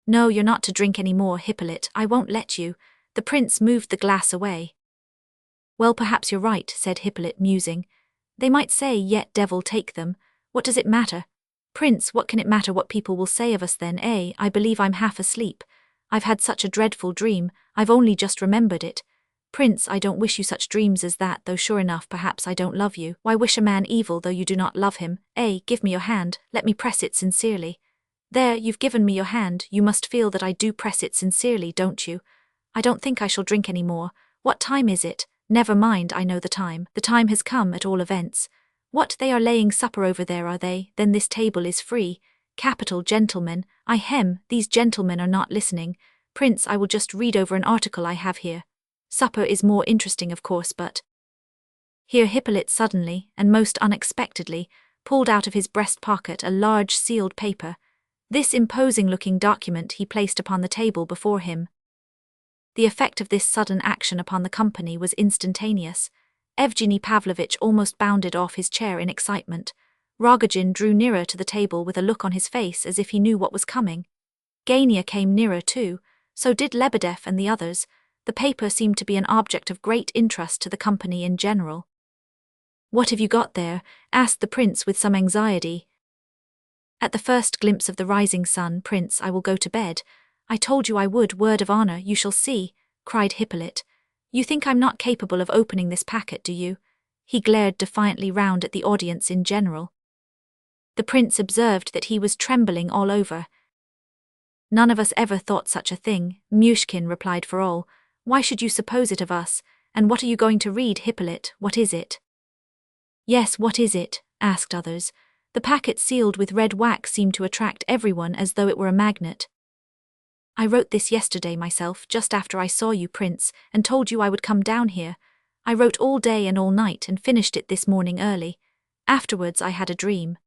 No, you're not to drink any more, Hippolyte. I won't let you. The prince moved the glass away. Well, perhaps you're right, said Hippolyte, musing. They might say, yet devil take them. What does it matter? Prince, what can it matter what people will say of us then, eh? I believe I'm half asleep. I've had such a dreadful dream, I've only just remembered it. Prince, I don't wish you such dreams as that, though sure enough perhaps I don't love you. Why wish a man evil though you do not love him? Eh, give me your hand, let me press it sincerely. There, you've given me your hand, you must feel that I do press it sincerely, don't you? I don't think I shall drink any more. What time is it? Never mind, I know the time. The time has come, at all events. What, they are laying supper over there, are they? Then this table is free. Capital, gentlemen. These gentlemen are not listening. Prince, I will just read over an article I have here. Supper is more interesting, of course, but... Here Hippolyte suddenly, and most unexpectedly, pulled out of his breast pocket a large sealed paper. This imposing-looking document he placed upon the table before him. The effect of this sudden action upon the company was instantaneous. Evgeny Pavlovitch almost bounded off his chair in excitement. Rogozhin drew nearer to the table with a look on his face as if he knew what was coming. Gania came nearer too, so did Lebedev and the others. The paper seemed to be an object of great interest to the company in general. What have you got there? Asked the prince with some anxiety. At the first glimpse of the rising sun, Prince, I will go to bed. I told you I would, word of honor, you shall see, cried Hippolyte. You think I'm not capable of opening this packet, do you? He glared defiantly round at the audience in general. The prince observed that he was trembling all over. None of us ever thought such a thing, Myshkin replied for all. Why should you suppose it of us? And what are you going to read, Hippolyte? What is it? Yes, what is it? Asked others. The packet sealed with red wax seemed to attract everyone as though it were a magnet. I wrote this yesterday myself, just after I saw you, Prince, and told you I would come down here. I wrote all day and all night and finished it this morning early. Afterwards I had a dream.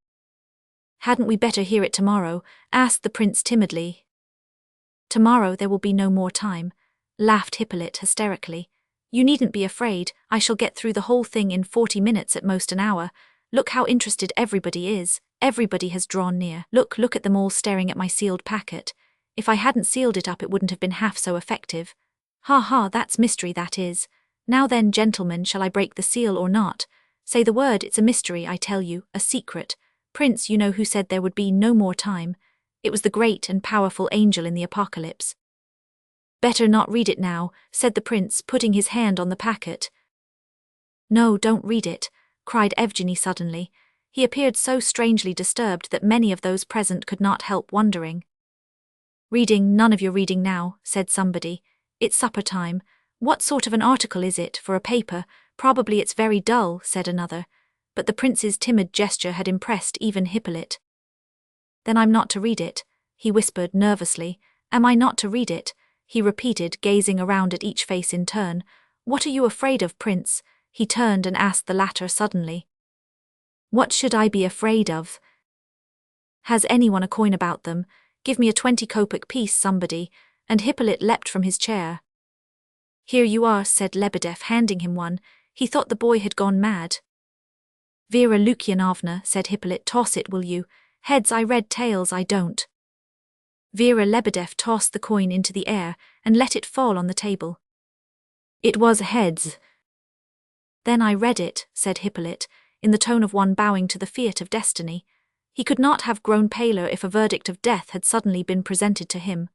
Hadn't we better hear it tomorrow? Asked the prince timidly. Tomorrow there will be no more time, laughed Hippolyte hysterically. You needn't be afraid, I shall get through the whole thing in 40 minutes at most an hour. Look how interested everybody is. Everybody has drawn near. Look at them all staring at my sealed packet. If I hadn't sealed it up, it wouldn't have been half so effective. Ha ha, that's mystery, that is. Now then, gentlemen, shall I break the seal or not? Say the word, it's a mystery, I tell you, a secret. Prince, you know who said there would be no more time. It was the great and powerful angel in the apocalypse. Better not read it now, said the prince, putting his hand on the packet. No, don't read it, cried Evgeny suddenly. He appeared so strangely disturbed that many of those present could not help wondering. Reading, none of your reading now, said somebody. It's supper time. What sort of an article is it, for a paper? Probably it's very dull, said another. But the prince's timid gesture had impressed even Hippolyte. Then I'm not to read it, he whispered nervously. Am I not to read it? He repeated, gazing around at each face in turn. What are you afraid of, Prince? He turned and asked the latter suddenly. What should I be afraid of? Has anyone a coin about them? Give me a 20-kopeck piece, somebody. And Hippolyte leapt from his chair. Here you are, said Lebedev, handing him one. He thought the boy had gone mad. Vera Lukyanovna, said Hippolyte, toss it, will you? Heads I read, tails I don't. Vera Lebedev tossed the coin into the air and let it fall on the table. It was heads. Then I read it, said Hippolyte, in the tone of one bowing to the fiat of destiny. He could not have grown paler if a verdict of death had suddenly been presented to him.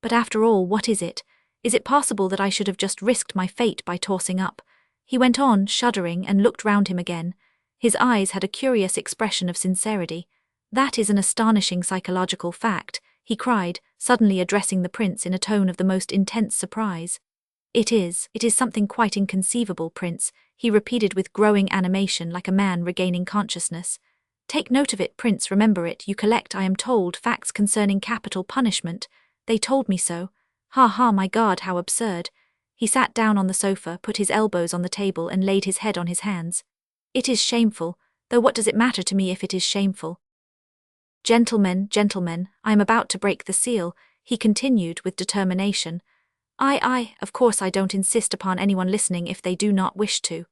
But after all, what is it? Is it possible that I should have just risked my fate by tossing up? He went on, shuddering, and looked round him again. His eyes had a curious expression of sincerity. That is an astonishing psychological fact, he cried, suddenly addressing the prince in a tone of the most intense surprise. It is something quite inconceivable, Prince, he repeated with growing animation like a man regaining consciousness. Take note of it, Prince, remember it, you collect, I am told, facts concerning capital punishment. They told me so. Ha ha, my God, how absurd. He sat down on the sofa, put his elbows on the table and laid his head on his hands. It is shameful, though what does it matter to me if it is shameful? Gentlemen, I am about to break the seal, he continued with determination. Of course I don't insist upon anyone listening if they do not wish to.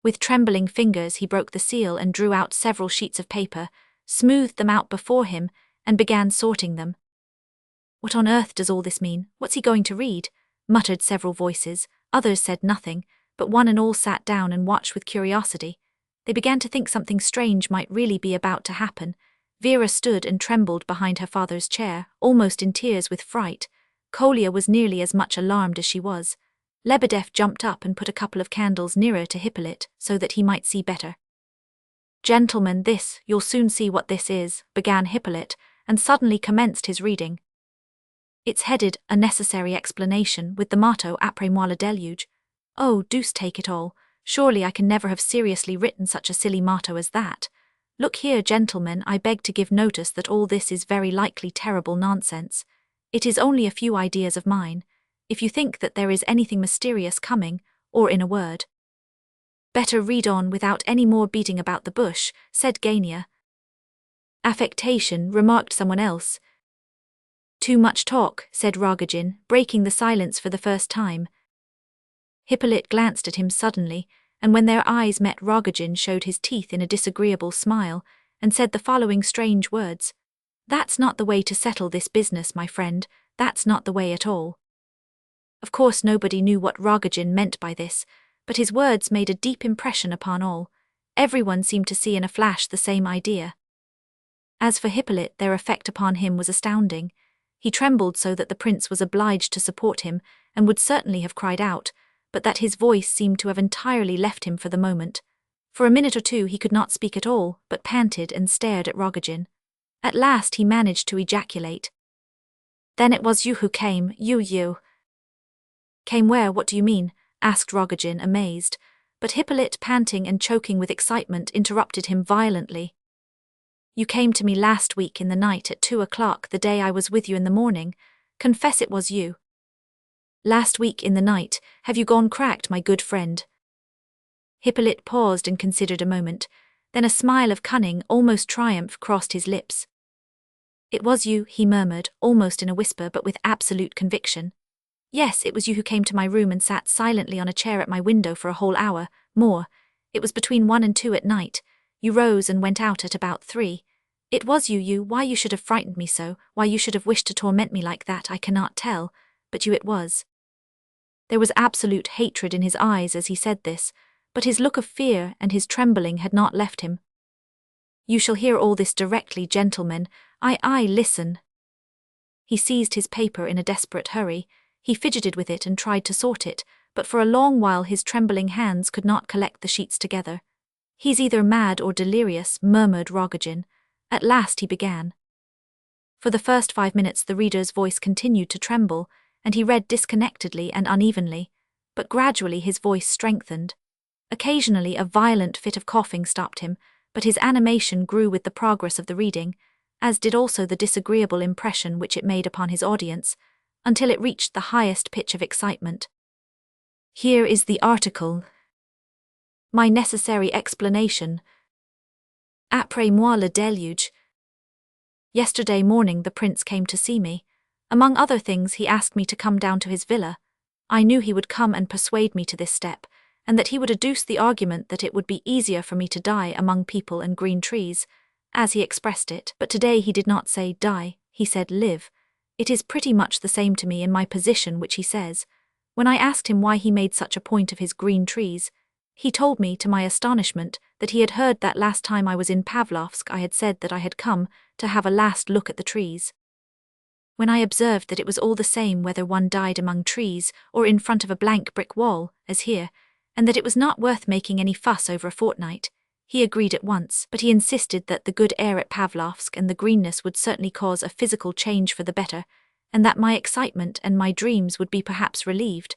With trembling fingers he broke the seal and drew out several sheets of paper, smoothed them out before him, and began sorting them. What on earth does all this mean? What's he going to read? Muttered several voices. Others said nothing, but one and all sat down and watched with curiosity. They began to think something strange might really be about to happen. Vera stood and trembled behind her father's chair, almost in tears with fright. Kolya was nearly as much alarmed as she was. Lebedev jumped up and put a couple of candles nearer to Hippolyte so that he might see better. Gentlemen, you'll soon see what this is, began Hippolyte, and suddenly commenced his reading. It's headed, A Necessary Explanation, with the motto, Après moi le déluge. Oh, deuce take it all, surely I can never have seriously written such a silly motto as that. Look here, gentlemen, I beg to give notice that all this is very likely terrible nonsense. It is only a few ideas of mine. If you think that there is anything mysterious coming, or in a word. Better read on without any more beating about the bush, said Gania. Affectation, remarked someone else. Too much talk, said Rogozhin, breaking the silence for the first time. Hippolyte glanced at him suddenly, and when their eyes met, Rogozhin showed his teeth in a disagreeable smile, and said the following strange words. That's not the way to settle this business, my friend, that's not the way at all. Of course nobody knew what Rogozhin meant by this, but his words made a deep impression upon all. Everyone seemed to see in a flash the same idea. As for Hippolyte, their effect upon him was astounding. He trembled so that the prince was obliged to support him, and would certainly have cried out, but that his voice seemed to have entirely left him for the moment. For a minute or two he could not speak at all, but panted and stared at Rogozhin. At last he managed to ejaculate. Then it was you who came, you. Came where, what do you mean? Asked Rogozhin, amazed, but Hippolyte, panting and choking with excitement, interrupted him violently. You came to me last week in the night at 2 o'clock, the day I was with you in the morning. Confess it was you. Last week in the night, have you gone cracked, my good friend? Hippolyte paused and considered a moment, then a smile of cunning, almost triumph, crossed his lips. It was you, he murmured, almost in a whisper but with absolute conviction. Yes, it was you who came to my room and sat silently on a chair at my window for a whole hour, more. It was between 1 and 2 at night. You rose and went out at about 3. It was you. Why you should have frightened me so, why you should have wished to torment me like that, I cannot tell, but you it was." There was absolute hatred in his eyes as he said this, but his look of fear and his trembling had not left him. "You shall hear all this directly, gentlemen. I listen." He seized his paper in a desperate hurry. He fidgeted with it and tried to sort it, but for a long while his trembling hands could not collect the sheets together. "He's either mad or delirious," murmured Rogozhin. At last he began. For the first 5 minutes the reader's voice continued to tremble, and he read disconnectedly and unevenly, but gradually his voice strengthened. Occasionally a violent fit of coughing stopped him, but his animation grew with the progress of the reading, as did also the disagreeable impression which it made upon his audience, until it reached the highest pitch of excitement. "Here is the article. My necessary explanation. Après moi le déluge. Yesterday morning the prince came to see me. Among other things he asked me to come down to his villa. I knew he would come and persuade me to this step, and that he would adduce the argument that it would be easier for me to die among people and green trees, as he expressed it, but today he did not say die, he said live. It is pretty much the same to me in my position which he says. When I asked him why he made such a point of his green trees, he told me, to my astonishment, that he had heard that last time I was in Pavlovsk I had said that I had come to have a last look at the trees. When I observed that it was all the same whether one died among trees or in front of a blank brick wall, as here, and that it was not worth making any fuss over a fortnight, he agreed at once, but he insisted that the good air at Pavlovsk and the greenness would certainly cause a physical change for the better, and that my excitement and my dreams would be perhaps relieved.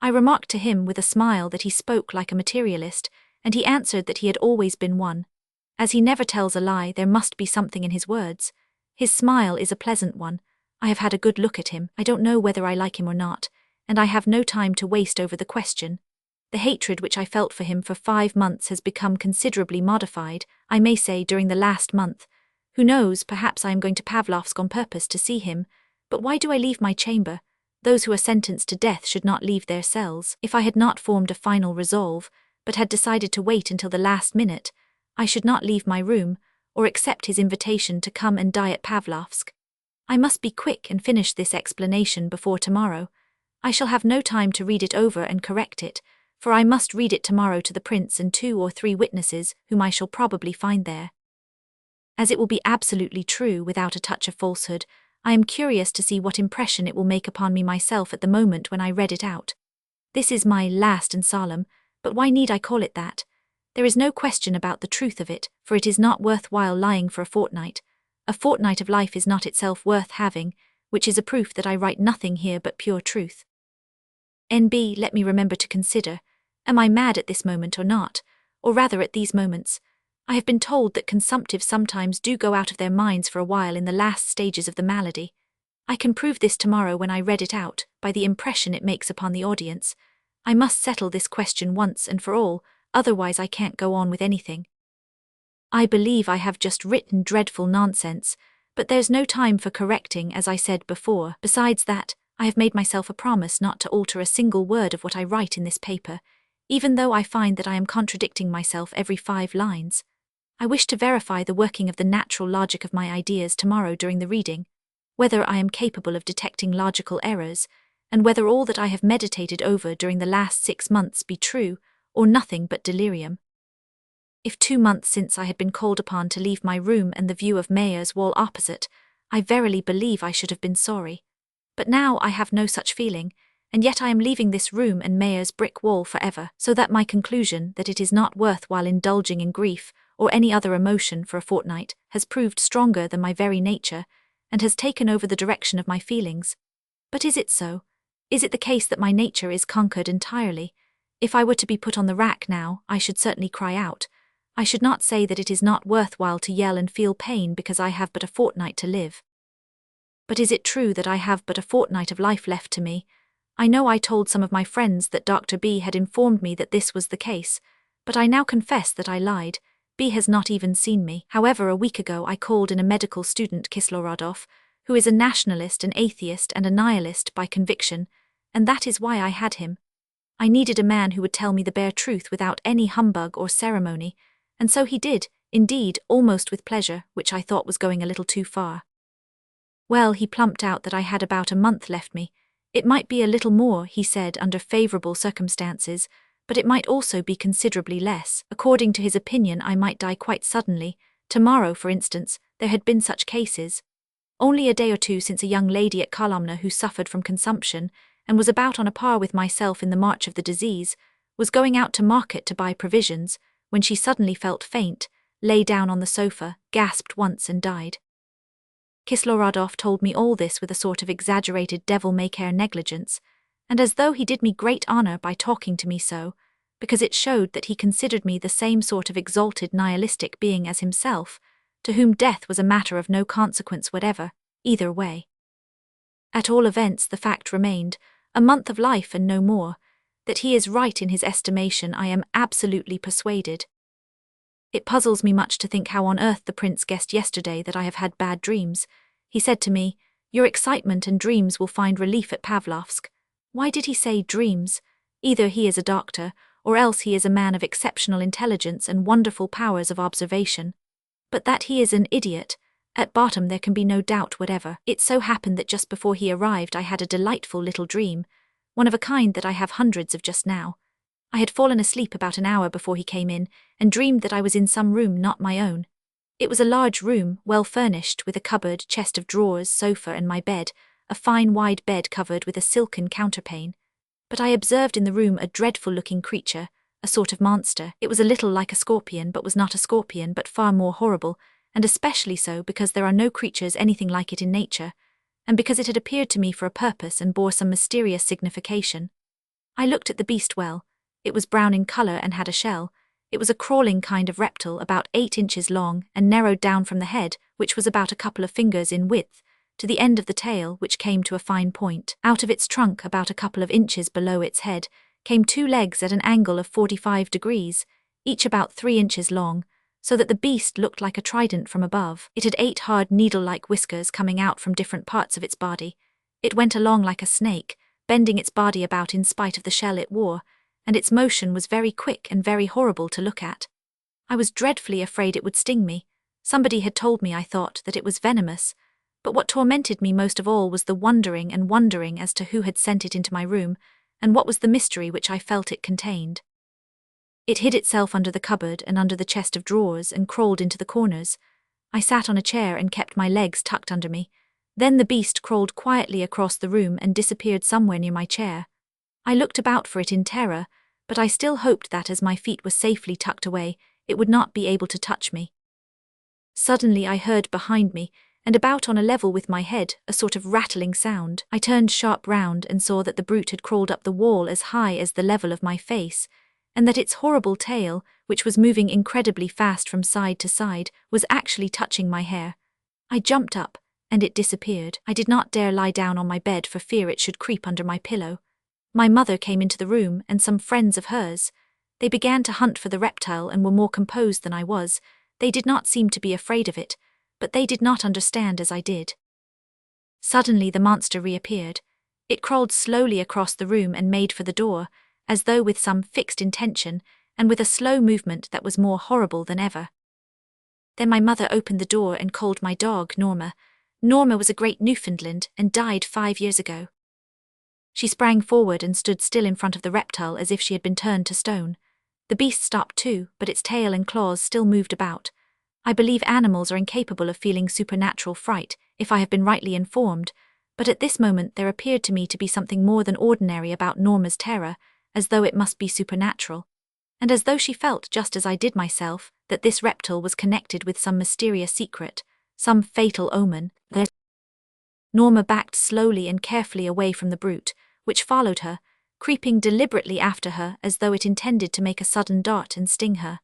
I remarked to him with a smile that he spoke like a materialist, and he answered that he had always been one. As he never tells a lie, there must be something in his words. His smile is a pleasant one. I have had a good look at him. I don't know whether I like him or not, and I have no time to waste over the question. The hatred which I felt for him for 5 months has become considerably modified, I may say, during the last month. Who knows, perhaps I am going to Pavlovsk on purpose to see him. But why do I leave my chamber? Those who are sentenced to death should not leave their cells. If I had not formed a final resolve, but had decided to wait until the last minute, I should not leave my room, or accept his invitation to come and die at Pavlovsk. I must be quick and finish this explanation before tomorrow. I shall have no time to read it over and correct it, for I must read it tomorrow to the prince and 2 or 3 witnesses whom I shall probably find there. As it will be absolutely true without a touch of falsehood, I am curious to see what impression it will make upon me myself at the moment when I read it out. This is my last and solemn, but why need I call it that? There is no question about the truth of it, for it is not worth while lying for a fortnight. A fortnight of life is not itself worth having, which is a proof that I write nothing here but pure truth. N.B. Let me remember to consider, am I mad at this moment or not, or rather at these moments? I have been told that consumptives sometimes do go out of their minds for a while in the last stages of the malady. I can prove this tomorrow when I read it out, by the impression it makes upon the audience. I must settle this question once and for all, otherwise I can't go on with anything. I believe I have just written dreadful nonsense, but there's no time for correcting, as I said before. Besides that, I have made myself a promise not to alter a single word of what I write in this paper, even though I find that I am contradicting myself every 5 lines. I wish to verify the working of the natural logic of my ideas tomorrow during the reading, whether I am capable of detecting logical errors, and whether all that I have meditated over during the last 6 months be true, or nothing but delirium. If 2 months since I had been called upon to leave my room and the view of Mayer's wall opposite, I verily believe I should have been sorry. But now I have no such feeling, and yet I am leaving this room and Mayer's brick wall forever, so that my conclusion that it is not worth while indulging in grief or any other emotion for a fortnight has proved stronger than my very nature, and has taken over the direction of my feelings. But is it so? Is it the case that my nature is conquered entirely? If I were to be put on the rack now, I should certainly cry out. I should not say that it is not worth while to yell and feel pain because I have but a fortnight to live. But is it true that I have but a fortnight of life left to me? I know I told some of my friends that Dr. B had informed me that this was the case, but I now confess that I lied. B has not even seen me. However, a week ago I called in a medical student, Kislorodov, who is a nationalist, an atheist, and a nihilist by conviction, and that is why I had him. I needed a man who would tell me the bare truth without any humbug or ceremony, and so he did, indeed, almost with pleasure, which I thought was going a little too far. Well, he plumped out that I had about a month left me. It might be a little more, he said, under favourable circumstances, but it might also be considerably less. According to his opinion, I might die quite suddenly. Tomorrow, for instance, there had been such cases. Only a day or two since a young lady at Kolomna who suffered from consumption, and was about on a par with myself in the march of the disease, was going out to market to buy provisions, when she suddenly felt faint, lay down on the sofa, gasped once and died. Kislorodov told me all this with a sort of exaggerated devil-may-care negligence, and as though he did me great honour by talking to me so, because it showed that he considered me the same sort of exalted nihilistic being as himself, to whom death was a matter of no consequence whatever, either way. At all events, the fact remained, a month of life and no more, that he is right in his estimation. I am absolutely persuaded. It puzzles me much to think how on earth the prince guessed yesterday that I have had bad dreams. He said to me, "Your excitement and dreams will find relief at Pavlovsk." Why did he say dreams? Either he is a doctor, or else he is a man of exceptional intelligence and wonderful powers of observation. But that he is an idiot, at bottom there can be no doubt whatever. It so happened that just before he arrived I had a delightful little dream, one of a kind that I have hundreds of just now. I had fallen asleep about an hour before he came in, and dreamed that I was in some room not my own. It was a large room, well furnished, with a cupboard, chest of drawers, sofa and my bed, a fine wide bed covered with a silken counterpane. But I observed in the room a dreadful-looking creature, a sort of monster. It was a little like a scorpion, but was not a scorpion, but far more horrible, and especially so because there are no creatures anything like it in nature, and because it had appeared to me for a purpose and bore some mysterious signification. I looked at the beast well. It was brown in colour and had a shell. It was a crawling kind of reptile about 8 inches long and narrowed down from the head, which was about a couple of fingers in width, to the end of the tail, which came to a fine point. Out of its trunk, about a couple of inches below its head, came 2 legs at an angle of 45 degrees, each about 3 inches long, so that the beast looked like a trident from above. It had 8 hard needle-like whiskers coming out from different parts of its body. It went along like a snake, bending its body about in spite of the shell it wore, and its motion was very quick and very horrible to look at. I was dreadfully afraid it would sting me. Somebody had told me, I thought, that it was venomous, but what tormented me most of all was the wondering as to who had sent it into my room, and what was the mystery which I felt it contained. It hid itself under the cupboard and under the chest of drawers and crawled into the corners. I sat on a chair and kept my legs tucked under me. Then the beast crawled quietly across the room and disappeared somewhere near my chair. I looked about for it in terror, but I still hoped that as my feet were safely tucked away, it would not be able to touch me. Suddenly I heard behind me, and about on a level with my head, a sort of rattling sound. I turned sharp round and saw that the brute had crawled up the wall as high as the level of my face, and that its horrible tail, which was moving incredibly fast from side to side, was actually touching my hair. I jumped up, and it disappeared. I did not dare lie down on my bed for fear it should creep under my pillow. My mother came into the room, and some friends of hers. They began to hunt for the reptile and were more composed than I was. They did not seem to be afraid of it, but they did not understand as I did. Suddenly the monster reappeared. It crawled slowly across the room and made for the door, as though with some fixed intention, and with a slow movement that was more horrible than ever. Then my mother opened the door and called my dog, Norma. Norma was a great Newfoundland and died 5 years ago. She sprang forward and stood still in front of the reptile as if she had been turned to stone. The beast stopped too, but its tail and claws still moved about. I believe animals are incapable of feeling supernatural fright, if I have been rightly informed, but at this moment there appeared to me to be something more than ordinary about Norma's terror, as though it must be supernatural, and as though she felt, just as I did myself, that this reptile was connected with some mysterious secret, some fatal omen. Norma backed slowly and carefully away from the brute, which followed her, creeping deliberately after her as though it intended to make a sudden dart and sting her.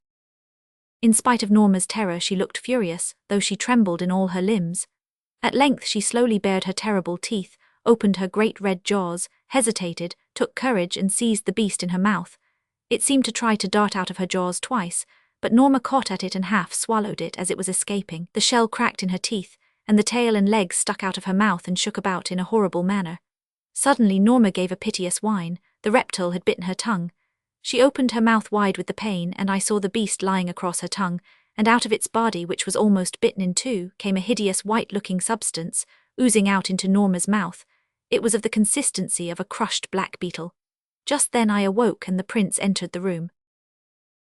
In spite of Norma's terror, she looked furious, though she trembled in all her limbs. At length she slowly bared her terrible teeth, opened her great red jaws, hesitated, took courage and seized the beast in her mouth. It seemed to try to dart out of her jaws twice, but Norma caught at it and half swallowed it as it was escaping. The shell cracked in her teeth, and the tail and legs stuck out of her mouth and shook about in a horrible manner. Suddenly Norma gave a piteous whine, The reptile had bitten her tongue. She opened her mouth wide with the pain, and I saw the beast lying across her tongue, and out of its body, which was almost bitten in two, came a hideous white-looking substance, oozing out into Norma's mouth. It was of the consistency of a crushed black beetle. Just then I awoke, and the prince entered the room.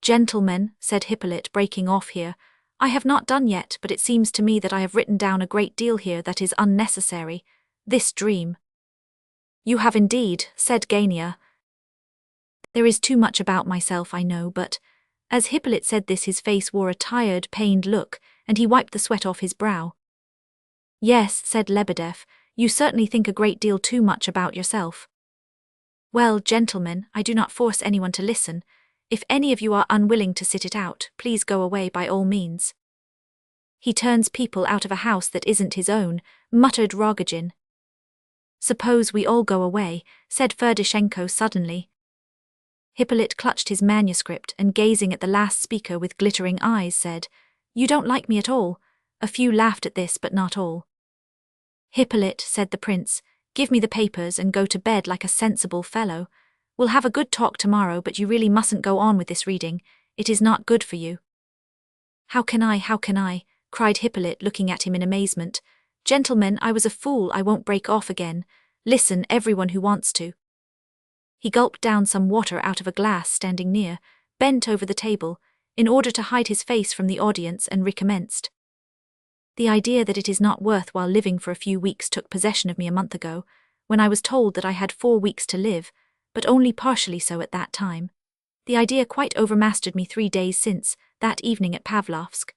"Gentlemen," said Hippolyte, breaking off here, "I have not done yet, but it seems to me that I have written down a great deal here that is unnecessary. This dream—" "You have indeed," said Gania. "There is too much about myself, I know, but—" As Hippolyte said this, his face wore a tired, pained look, and he wiped the sweat off his brow. "Yes," said Lebedev, "you certainly think a great deal too much about yourself." "Well, gentlemen, I do not force anyone to listen. If any of you are unwilling to sit it out, please go away by all means." "He turns people out of a house that isn't his own," muttered Rogozhin. "Suppose we all go away," said Ferdishenko suddenly. Hippolyte clutched his manuscript and, gazing at the last speaker with glittering eyes, said, "You don't like me at all." A few laughed at this, but not all. "Hippolyte," said the prince, "give me the papers and go to bed like a sensible fellow. We'll have a good talk tomorrow, but you really mustn't go on with this reading. It is not good for you." How can I, cried Hippolyte, looking at him in amazement. "Gentlemen, I was a fool, I won't break off again. Listen, everyone who wants to." He gulped down some water out of a glass standing near, bent over the table, in order to hide his face from the audience, and recommenced. "The idea that it is not worthwhile living for a few weeks took possession of me a month ago, when I was told that I had 4 weeks to live, but only partially so at that time. The idea quite overmastered me 3 days since, that evening at Pavlovsk.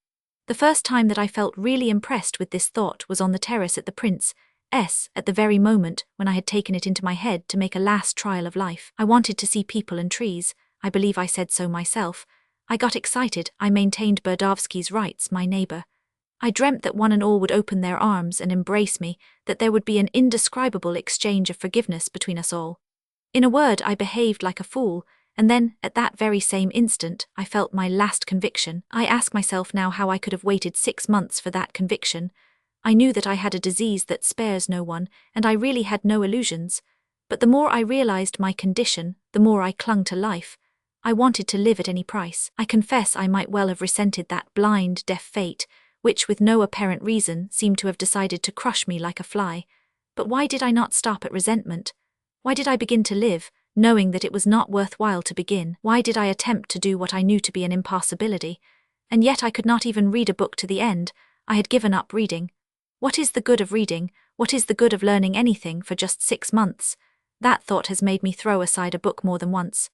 The first time that I felt really impressed with this thought was on the terrace at the Prince's, at the very moment when I had taken it into my head to make a last trial of life. I wanted to see people and trees, I believe I said so myself. I got excited, I maintained Burdovsky's rights, my neighbor. I dreamt that one and all would open their arms and embrace me, that there would be an indescribable exchange of forgiveness between us all. In a word, I behaved like a fool, and then, at that very same instant, I felt my last conviction. I ask myself now how I could have waited 6 months for that conviction. I knew that I had a disease that spares no one, and I really had no illusions. But the more I realized my condition, the more I clung to life. I wanted to live at any price. I confess I might well have resented that blind, deaf fate, which with no apparent reason seemed to have decided to crush me like a fly. But why did I not stop at resentment? Why did I begin to live, knowing that it was not worthwhile to begin? Why did I attempt to do what I knew to be an impossibility? And yet I could not even read a book to the end. I had given up reading. What is the good of reading? What is the good of learning anything for just 6 months? That thought has made me throw aside a book more than once.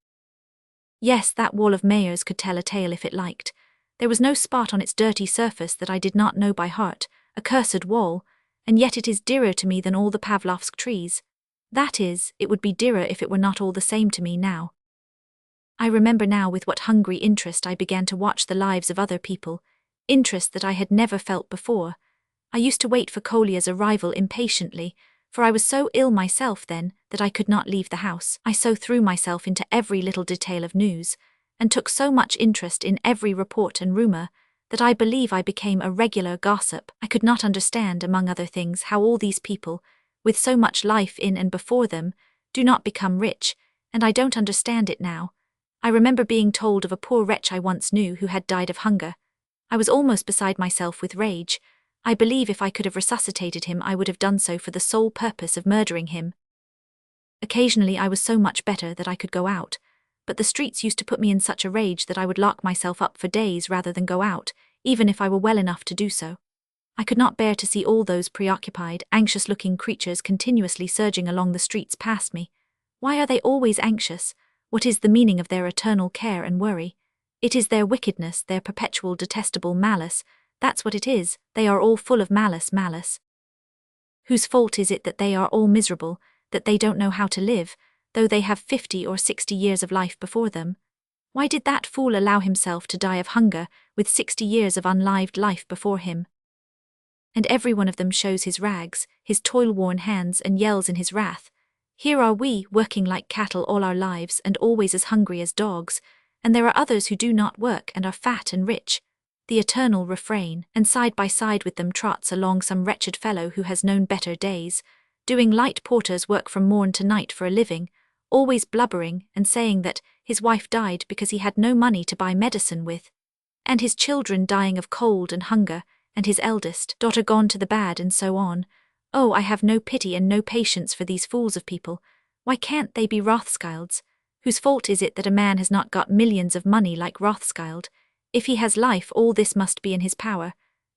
Yes, that wall of Mayer's could tell a tale if it liked. There was no spot on its dirty surface that I did not know by heart, a cursed wall, and yet it is dearer to me than all the Pavlovsk trees. That is, it would be dearer if it were not all the same to me now. I remember now with what hungry interest I began to watch the lives of other people, interest that I had never felt before. I used to wait for Kolya's arrival impatiently, for I was so ill myself then that I could not leave the house. I so threw myself into every little detail of news, and took so much interest in every report and rumor, that I believe I became a regular gossip. I could not understand, among other things, how all these people, with so much life in and before them, do not become rich, and I don't understand it now. I remember being told of a poor wretch I once knew who had died of hunger. I was almost beside myself with rage. I believe if I could have resuscitated him I would have done so for the sole purpose of murdering him. Occasionally I was so much better that I could go out, but the streets used to put me in such a rage that I would lock myself up for days rather than go out, even if I were well enough to do so. I could not bear to see all those preoccupied, anxious-looking creatures continuously surging along the streets past me. Why are they always anxious? What is the meaning of their eternal care and worry? It is their wickedness, their perpetual detestable malice. That's what it is, they are all full of malice. Whose fault is it that they are all miserable, that they don't know how to live, though they have 50 or 60 years of life before them? Why did that fool allow himself to die of hunger, with 60 years of unlived life before him? And every one of them shows his rags, his toil-worn hands, and yells in his wrath. Here are we, working like cattle all our lives, and always as hungry as dogs, and there are others who do not work and are fat and rich. The eternal refrain, and side by side with them trots along some wretched fellow who has known better days, doing light porter's work from morn to night for a living, always blubbering and saying that his wife died because he had no money to buy medicine with, and his children dying of cold and hunger, and his eldest daughter gone to the bad, and so on. Oh, I have no pity and no patience for these fools of people. Why can't they be Rothschilds? Whose fault is it that a man has not got millions of money like Rothschild? If he has life, all this must be in his power.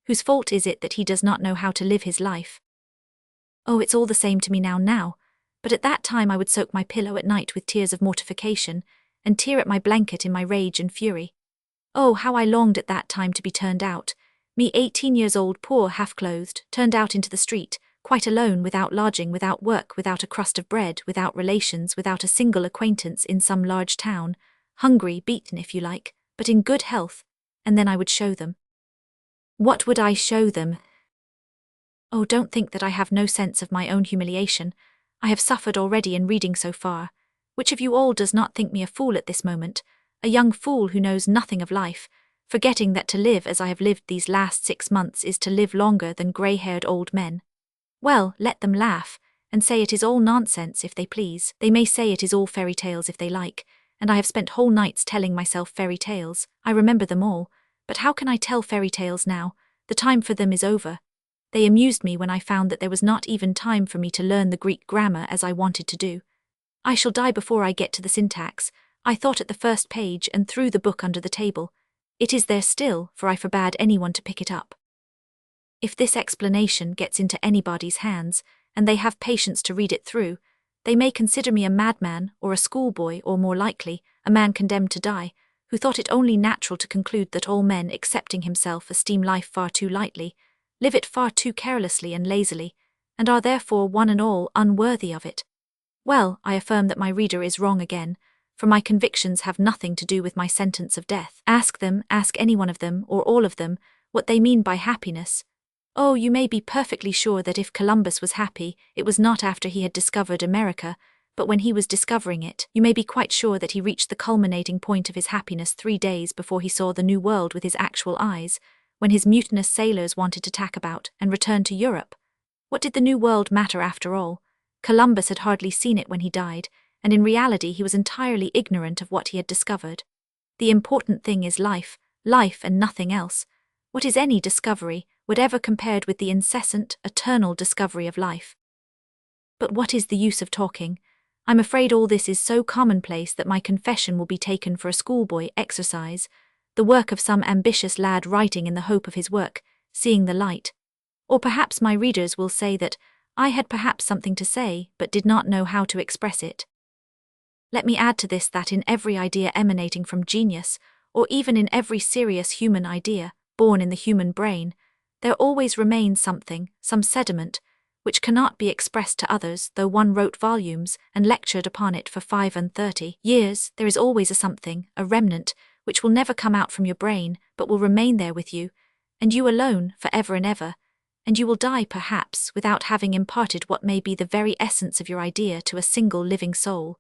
Whose fault is it that he does not know how to live his life? Oh, it's all the same to me now, but at that time I would soak my pillow at night with tears of mortification, and tear at my blanket in my rage and fury. Oh, how I longed at that time to be turned out, me 18 years old, poor, half-clothed, turned out into the street, quite alone, without lodging, without work, without a crust of bread, without relations, without a single acquaintance in some large town, hungry, beaten if you like, but in good health, and then I would show them. What would I show them? Oh, don't think that I have no sense of my own humiliation. I have suffered already in reading so far. Which of you all does not think me a fool at this moment, a young fool who knows nothing of life, forgetting that to live as I have lived these last 6 months is to live longer than grey-haired old men? Well, let them laugh, and say it is all nonsense if they please. They may say it is all fairy tales if they like, and I have spent whole nights telling myself fairy tales. I remember them all, but how can I tell fairy tales now? The time for them is over. They amused me when I found that there was not even time for me to learn the Greek grammar as I wanted to do. I shall die before I get to the syntax, I thought at the first page, and threw the book under the table. It is there still, for I forbade anyone to pick it up. If this explanation gets into anybody's hands, and they have patience to read it through, they may consider me a madman, or a schoolboy, or more likely, a man condemned to die, who thought it only natural to conclude that all men excepting himself esteem life far too lightly, live it far too carelessly and lazily, and are therefore one and all unworthy of it. Well, I affirm that my reader is wrong again, for my convictions have nothing to do with my sentence of death. Ask any one of them, or all of them, what they mean by happiness. Oh, you may be perfectly sure that if Columbus was happy, it was not after he had discovered America, but when he was discovering it. You may be quite sure that he reached the culminating point of his happiness 3 days before he saw the New World with his actual eyes, when his mutinous sailors wanted to tack about and return to Europe. What did the New World matter after all? Columbus had hardly seen it when he died, and in reality he was entirely ignorant of what he had discovered. The important thing is life and nothing else. What is any discovery, whatever compared with the incessant, eternal discovery of life? But what is the use of talking? I'm afraid all this is so commonplace that my confession will be taken for a schoolboy exercise, the work of some ambitious lad writing in the hope of his work seeing the light. Or perhaps my readers will say that I had perhaps something to say, but did not know how to express it. Let me add to this that in every idea emanating from genius, or even in every serious human idea, born in the human brain, there always remains something, some sediment, which cannot be expressed to others, though one wrote volumes and lectured upon it for 35 years. There is always a something, a remnant, which will never come out from your brain, but will remain there with you, and you alone, for ever and ever, and you will die, perhaps, without having imparted what may be the very essence of your idea to a single living soul.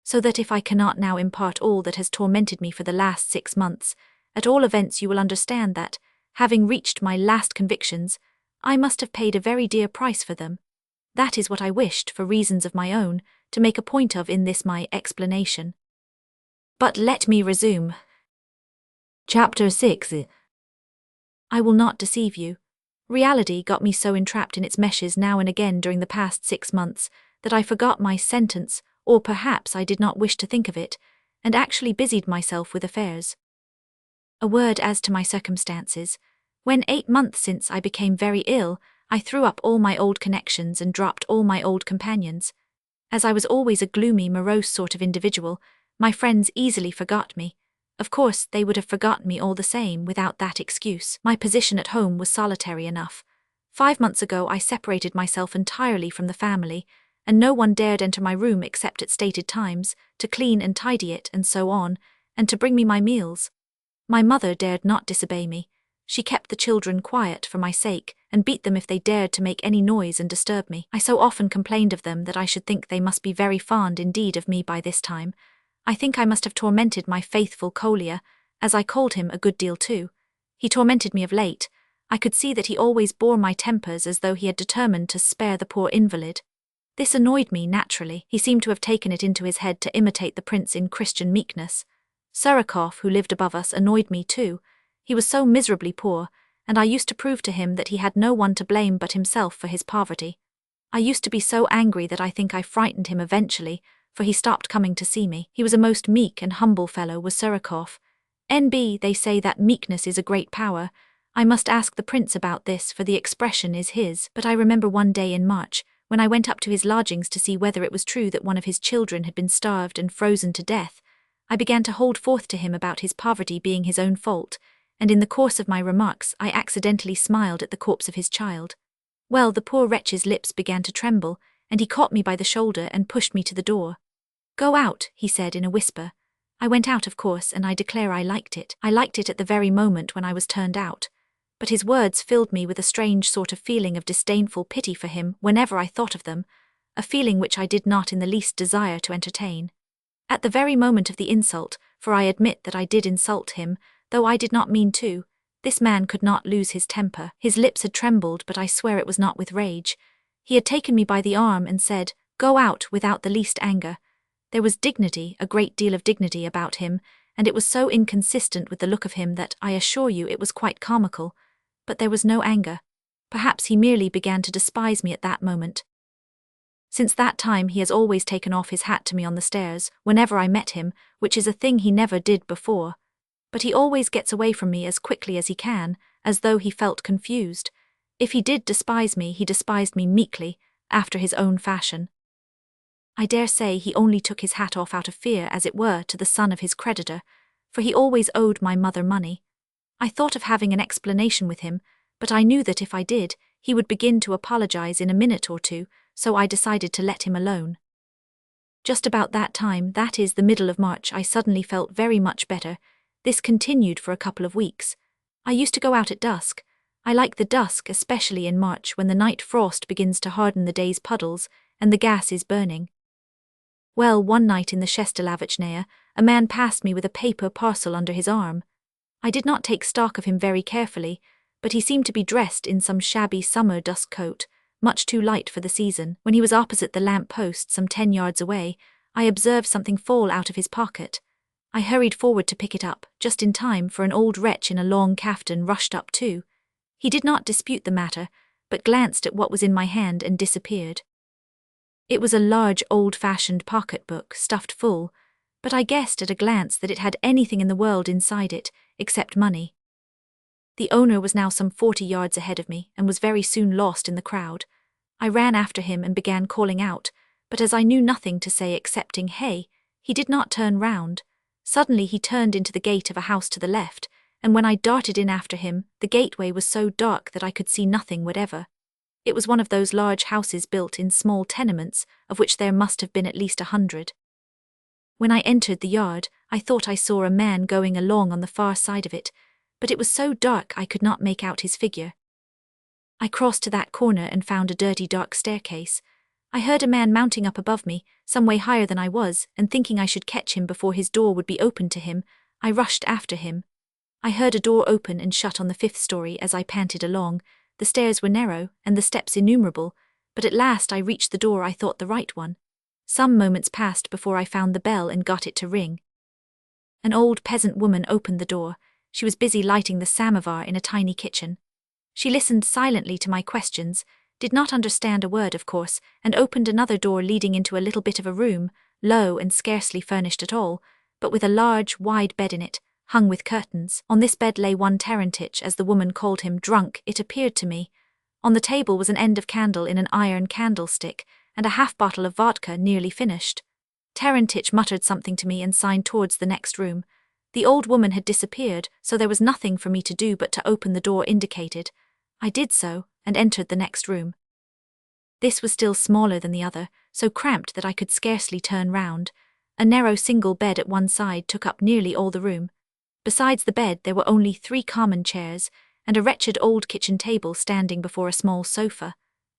So that if I cannot now impart all that has tormented me for the last 6 months, at all events you will understand that, having reached my last convictions, I must have paid a very dear price for them. That is what I wished, for reasons of my own, to make a point of in this my explanation. But let me resume. Chapter 6. I will not deceive you. Reality got me so entrapped in its meshes now and again during the past 6 months that I forgot my sentence, or perhaps I did not wish to think of it, and actually busied myself with affairs. A word as to my circumstances. When 8 months since I became very ill, I threw up all my old connections and dropped all my old companions. As I was always a gloomy, morose sort of individual, my friends easily forgot me. Of course, they would have forgotten me all the same without that excuse. My position at home was solitary enough. 5 months ago I separated myself entirely from the family, and no one dared enter my room except at stated times, to clean and tidy it and so on, and to bring me my meals. My mother dared not disobey me. She kept the children quiet for my sake, and beat them if they dared to make any noise and disturb me. I so often complained of them that I should think they must be very fond indeed of me by this time. I think I must have tormented my faithful Kolya, as I called him, a good deal too. He tormented me of late. I could see that he always bore my tempers as though he had determined to spare the poor invalid. This annoyed me naturally. He seemed to have taken it into his head to imitate the prince in Christian meekness. Surikov, who lived above us, annoyed me too. He was so miserably poor, and I used to prove to him that he had no one to blame but himself for his poverty. I used to be so angry that I think I frightened him eventually, for he stopped coming to see me. He was a most meek and humble fellow, was Surikov. NB, they say that meekness is a great power. I must ask the prince about this, for the expression is his. But I remember one day in March, when I went up to his lodgings to see whether it was true that one of his children had been starved and frozen to death, I began to hold forth to him about his poverty being his own fault, and in the course of my remarks I accidentally smiled at the corpse of his child. Well, the poor wretch's lips began to tremble, and he caught me by the shoulder and pushed me to the door. "Go out," he said in a whisper. I went out, of course, and I declare I liked it. I liked it at the very moment when I was turned out. But his words filled me with a strange sort of feeling of disdainful pity for him whenever I thought of them, a feeling which I did not in the least desire to entertain. At the very moment of the insult, for I admit that I did insult him, though I did not mean to, this man could not lose his temper. His lips had trembled, but I swear it was not with rage. He had taken me by the arm and said, "Go out," without the least anger. There was dignity, a great deal of dignity about him, and it was so inconsistent with the look of him that, I assure you, it was quite comical. But there was no anger. Perhaps he merely began to despise me at that moment. Since that time he has always taken off his hat to me on the stairs, whenever I met him, which is a thing he never did before. But he always gets away from me as quickly as he can, as though he felt confused. If he did despise me, he despised me meekly, after his own fashion. I dare say he only took his hat off out of fear, as it were, to the son of his creditor, for he always owed my mother money. I thought of having an explanation with him, but I knew that if I did, he would begin to apologize in a minute or two, so I decided to let him alone. Just about that time, that is, the middle of March, I suddenly felt very much better. This continued for a couple of weeks. I used to go out at dusk. I like the dusk, especially in March, when the night frost begins to harden the day's puddles, and the gas is burning. Well, one night in the Shestelavichnaya, a man passed me with a paper parcel under his arm. I did not take stock of him very carefully, but he seemed to be dressed in some shabby summer dust coat, much too light for the season. When he was opposite the lamp post, some 10 yards away, I observed something fall out of his pocket. I hurried forward to pick it up, just in time, for an old wretch in a long kaftan rushed up too. He did not dispute the matter, but glanced at what was in my hand and disappeared. It was a large old-fashioned pocket-book, stuffed full, but I guessed at a glance that it had anything in the world inside it, except money. The owner was now some 40 yards ahead of me, and was very soon lost in the crowd. I ran after him and began calling out, but as I knew nothing to say excepting "Hey," he did not turn round. Suddenly he turned into the gate of a house to the left, and when I darted in after him, the gateway was so dark that I could see nothing whatever. It was one of those large houses built in small tenements, of which there must have been at least 100. When I entered the yard, I thought I saw a man going along on the far side of it, but it was so dark I could not make out his figure. I crossed to that corner and found a dirty dark staircase. I heard a man mounting up above me, some way higher than I was, and thinking I should catch him before his door would be opened to him, I rushed after him. I heard a door open and shut on the 5th story as I panted along. The stairs were narrow, and the steps innumerable, but at last I reached the door I thought the right one. Some moments passed before I found the bell and got it to ring. An old peasant woman opened the door. She was busy lighting the samovar in a tiny kitchen. She listened silently to my questions, did not understand a word, of course, and opened another door leading into a little bit of a room, low and scarcely furnished at all, but with a large, wide bed in it, hung with curtains. On this bed lay one Terentich, as the woman called him, drunk, it appeared to me. On the table was an end of candle in an iron candlestick, and a half-bottle of vodka nearly finished. Terentich muttered something to me and signed towards the next room. The old woman had disappeared, so there was nothing for me to do but to open the door indicated. I did so, and entered the next room. This was still smaller than the other, so cramped that I could scarcely turn round. A narrow single bed at one side took up nearly all the room. Besides the bed there were only 3 common chairs, and a wretched old kitchen table standing before a small sofa.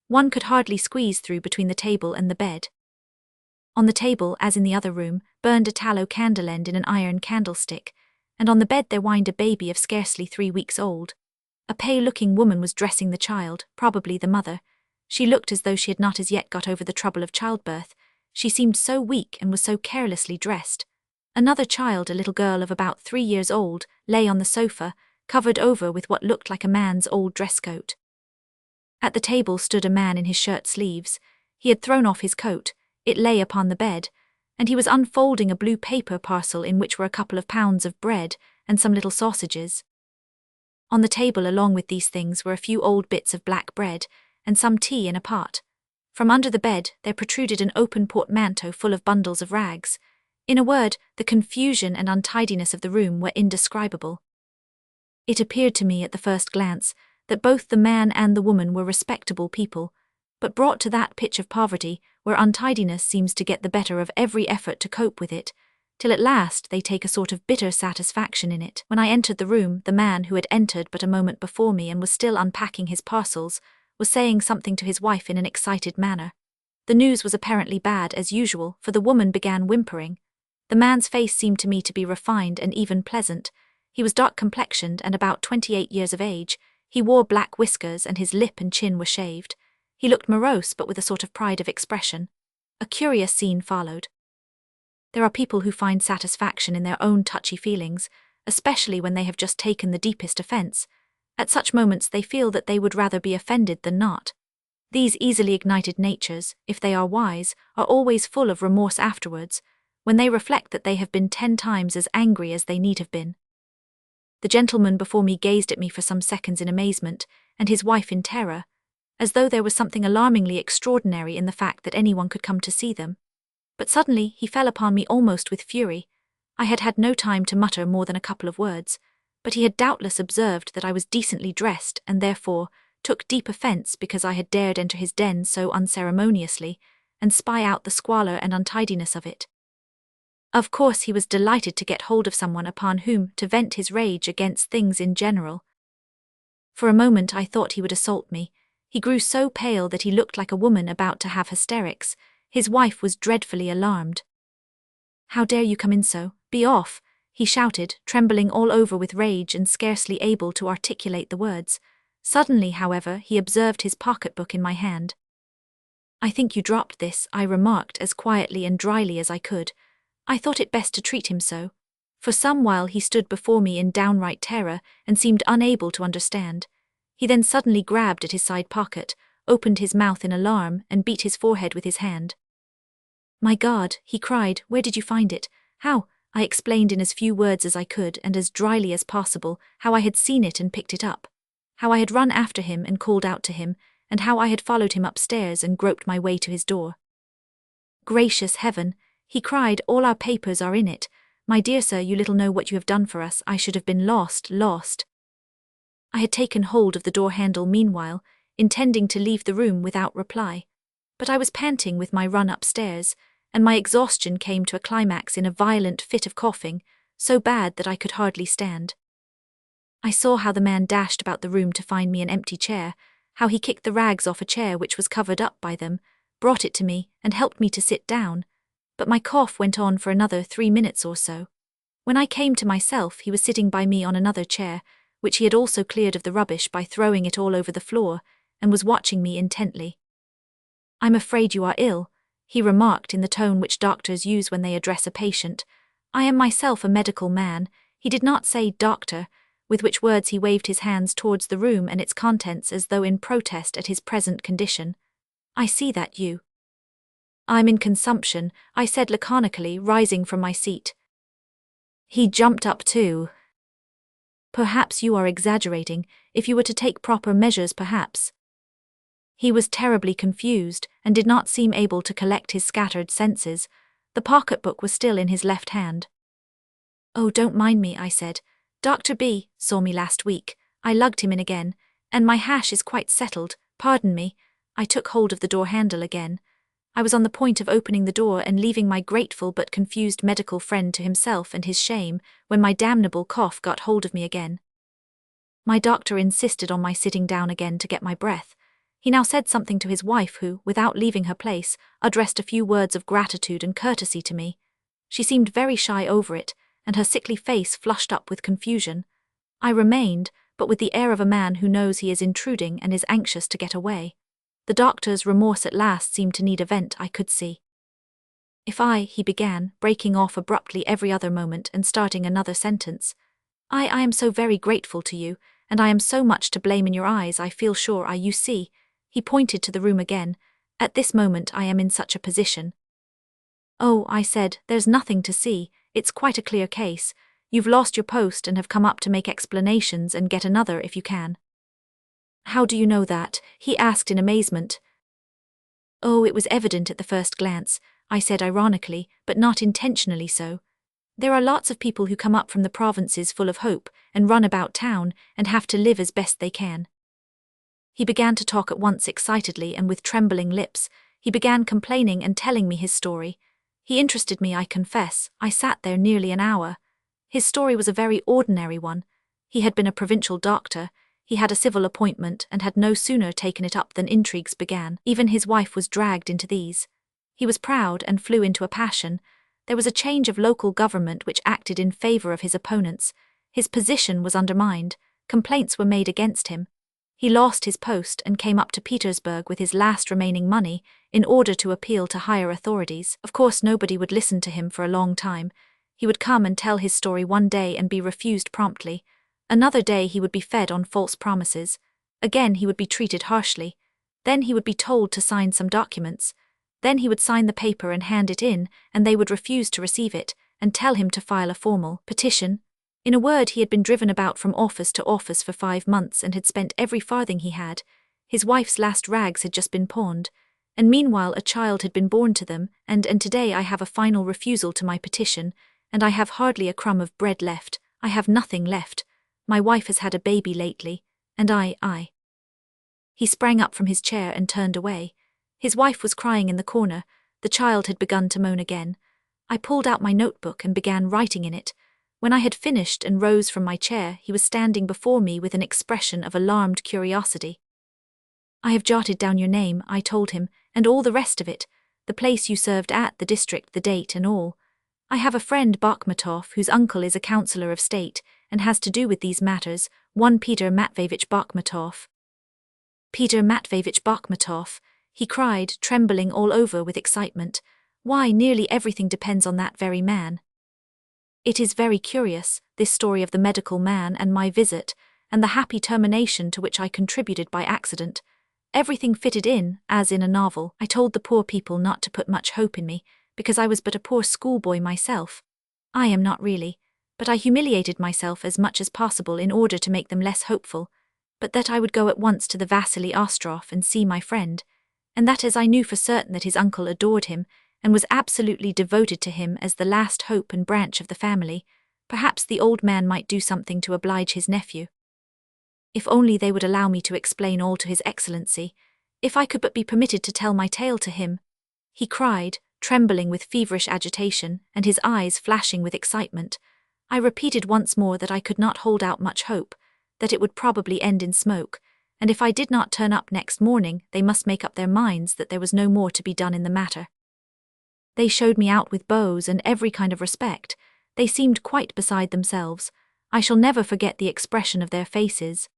One could hardly squeeze through between the table and the bed. On the table, as in the other room, burned a tallow candle end in an iron candlestick, and on the bed there whined a baby of scarcely 3 weeks old. A pale-looking woman was dressing the child, probably the mother. She looked as though she had not as yet got over the trouble of childbirth. She seemed so weak and was so carelessly dressed. Another child, a little girl of about 3 years old, lay on the sofa, covered over with what looked like a man's old dress coat. At the table stood a man in his shirt sleeves. He had thrown off his coat, it lay upon the bed, and he was unfolding a blue paper parcel in which were a couple of pounds of bread and some little sausages. On the table along with these things were a few old bits of black bread and some tea in a pot. From under the bed there protruded an open portmanteau full of bundles of rags. In a word, the confusion and untidiness of the room were indescribable. It appeared to me at the first glance that both the man and the woman were respectable people, but brought to that pitch of poverty where untidiness seems to get the better of every effort to cope with it, till at last they take a sort of bitter satisfaction in it. When I entered the room, the man who had entered but a moment before me and was still unpacking his parcels was saying something to his wife in an excited manner. The news was apparently bad as usual, for the woman began whimpering. The man's face seemed to me to be refined and even pleasant. He was dark-complexioned and about 28 years of age. He wore black whiskers and his lip and chin were shaved. He looked morose but with a sort of pride of expression. A curious scene followed. There are people who find satisfaction in their own touchy feelings, especially when they have just taken the deepest offence. At such moments they feel that they would rather be offended than not. These easily ignited natures, if they are wise, are always full of remorse afterwards, when they reflect that they have been 10 times as angry as they need have been. The gentleman before me gazed at me for some seconds in amazement, and his wife in terror, as though there was something alarmingly extraordinary in the fact that anyone could come to see them. But suddenly he fell upon me almost with fury. I had had no time to mutter more than a couple of words, but he had doubtless observed that I was decently dressed and therefore took deep offence because I had dared enter his den so unceremoniously and spy out the squalor and untidiness of it. Of course he was delighted to get hold of someone upon whom to vent his rage against things in general. For a moment I thought he would assault me. He grew so pale that he looked like a woman about to have hysterics. His wife was dreadfully alarmed. "How dare you come in so? Be off!" he shouted, trembling all over with rage and scarcely able to articulate the words. Suddenly, however, he observed his pocketbook in my hand. "I think you dropped this," I remarked as quietly and dryly as I could. I thought it best to treat him so. For some while he stood before me in downright terror and seemed unable to understand. He then suddenly grabbed at his side pocket, opened his mouth in alarm, and beat his forehead with his hand. "My God," he cried, "where did you find it? How?" I explained in as few words as I could and as dryly as possible how I had seen it and picked it up, how I had run after him and called out to him, and how I had followed him upstairs and groped my way to his door. "Gracious heaven," he cried, "all our papers are in it. My dear sir, you little know what you have done for us. I should have been lost. I had taken hold of the door handle meanwhile, intending to leave the room without reply. But I was panting with my run upstairs, and my exhaustion came to a climax in a violent fit of coughing, so bad that I could hardly stand. I saw how the man dashed about the room to find me an empty chair, how he kicked the rags off a chair which was covered up by them, brought it to me, and helped me to sit down. But my cough went on for another 3 minutes or so. When I came to myself, he was sitting by me on another chair, which he had also cleared of the rubbish by throwing it all over the floor, and was watching me intently. "I'm afraid you are ill," he remarked in the tone which doctors use when they address a patient. I am myself a medical man. He did not say doctor, with which words he waved his hands towards the room and its contents as though in protest at his present condition. "I see that you." "I'm in consumption," I said laconically, rising from my seat. He jumped up too. "Perhaps you are exaggerating. If you were to take proper measures, perhaps." He was terribly confused and did not seem able to collect his scattered senses. The pocketbook was still in his left hand. "Oh, don't mind me," I said. "Dr. B. saw me last week. I lugged him in again, and my hash is quite settled. Pardon me." I took hold of the door handle again. I was on the point of opening the door and leaving my grateful but confused medical friend to himself and his shame, when my damnable cough got hold of me again. My doctor insisted on my sitting down again to get my breath. He now said something to his wife who, without leaving her place, addressed a few words of gratitude and courtesy to me. She seemed very shy over it, and her sickly face flushed up with confusion. I remained, but with the air of a man who knows he is intruding and is anxious to get away. The doctor's remorse at last seemed to need a vent, I could see. He began, breaking off abruptly every other moment and starting another sentence. I am so very grateful to you, and I am so much to blame in your eyes, I feel sure you see. He pointed to the room again. At this moment I am in such a position. Oh, I said, there's nothing to see, it's quite a clear case. You've lost your post and have come up to make explanations and get another if you can. How do you know that? He asked in amazement. Oh, it was evident at the first glance, I said ironically, but not intentionally so. There are lots of people who come up from the provinces full of hope and run about town and have to live as best they can. He began to talk at once excitedly and with trembling lips. He began complaining and telling me his story. He interested me, I confess. I sat there nearly an hour. His story was a very ordinary one. He had been a provincial doctor. He had a civil appointment and had no sooner taken it up than intrigues began. Even his wife was dragged into these. He was proud and flew into a passion. There was a change of local government which acted in favor of his opponents. His position was undermined. Complaints were made against him. He lost his post and came up to Petersburg with his last remaining money in order to appeal to higher authorities. Of course, nobody would listen to him for a long time. He would come and tell his story one day and be refused promptly. Another day he would be fed on false promises. Again he would be treated harshly. Then he would be told to sign some documents. Then he would sign the paper and hand it in, and they would refuse to receive it, and tell him to file a formal petition. In a word, he had been driven about from office to office for 5 months and had spent every farthing he had. His wife's last rags had just been pawned, and meanwhile a child had been born to them, and today I have a final refusal to my petition, and I have hardly a crumb of bread left. I have nothing left. My wife has had a baby lately, and I. He sprang up from his chair and turned away. His wife was crying in the corner. The child had begun to moan again. I pulled out my notebook and began writing in it. When I had finished and rose from my chair, he was standing before me with an expression of alarmed curiosity. I have jotted down your name, I told him, and all the rest of it, the place you served at, the district, the date, and all. I have a friend, Bakhmatov, whose uncle is a councillor of state, and has to do with these matters, one Peter Matveyevich Bakhmatov. Peter Matveyevich Bakhmatov, he cried, trembling all over with excitement. Why, nearly everything depends on that very man. It is very curious, this story of the medical man and my visit, and the happy termination to which I contributed by accident. Everything fitted in, as in a novel. I told the poor people not to put much hope in me, because I was but a poor schoolboy myself. I am not really, but I humiliated myself as much as possible in order to make them less hopeful, but that I would go at once to the Vasily Ostrov and see my friend, and that as I knew for certain that his uncle adored him, and was absolutely devoted to him as the last hope and branch of the family, perhaps the old man might do something to oblige his nephew. If only they would allow me to explain all to His Excellency, if I could but be permitted to tell my tale to him, he cried, trembling with feverish agitation and his eyes flashing with excitement. I repeated once more that I could not hold out much hope, that it would probably end in smoke, and if I did not turn up next morning they must make up their minds that there was no more to be done in the matter. They showed me out with bows and every kind of respect. They seemed quite beside themselves. I shall never forget the expression of their faces.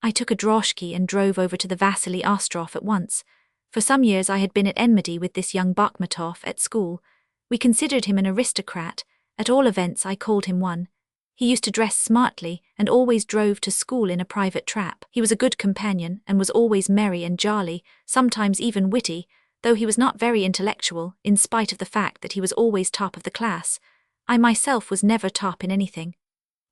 I took a droshky and drove over to the Vasily Ostrov at once. For some years I had been at enmity with this young Bakhmatov at school. We considered him an aristocrat. At all events I called him one. He used to dress smartly and always drove to school in a private trap. He was a good companion and was always merry and jolly, sometimes even witty, though he was not very intellectual, in spite of the fact that he was always top of the class. I myself was never top in anything.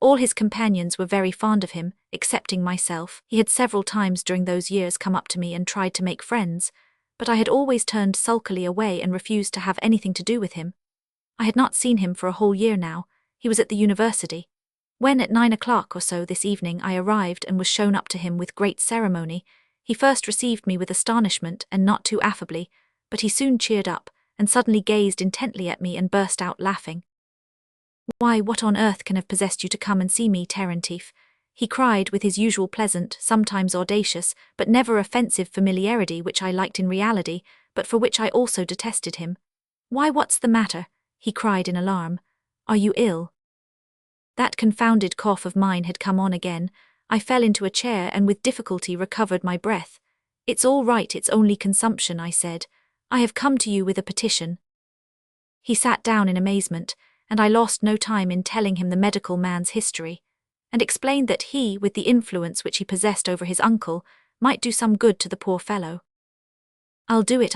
All his companions were very fond of him, excepting myself. He had several times during those years come up to me and tried to make friends, but I had always turned sulkily away and refused to have anything to do with him. I had not seen him for a whole year now. He was at the university. When at 9 o'clock or so this evening I arrived and was shown up to him with great ceremony, he first received me with astonishment and not too affably, but he soon cheered up, and suddenly gazed intently at me and burst out laughing. "Why, what on earth can have possessed you to come and see me, Terentief?" he cried with his usual pleasant, sometimes audacious, but never offensive familiarity which I liked in reality, but for which I also detested him. "Why, what's the matter?" he cried in alarm. "Are you ill?" That confounded cough of mine had come on again. I fell into a chair and with difficulty recovered my breath. "It's all right, it's only consumption," I said. "I have come to you with a petition." He sat down in amazement, and I lost no time in telling him the medical man's history, and explained that he, with the influence which he possessed over his uncle, might do some good to the poor fellow. I'll do it,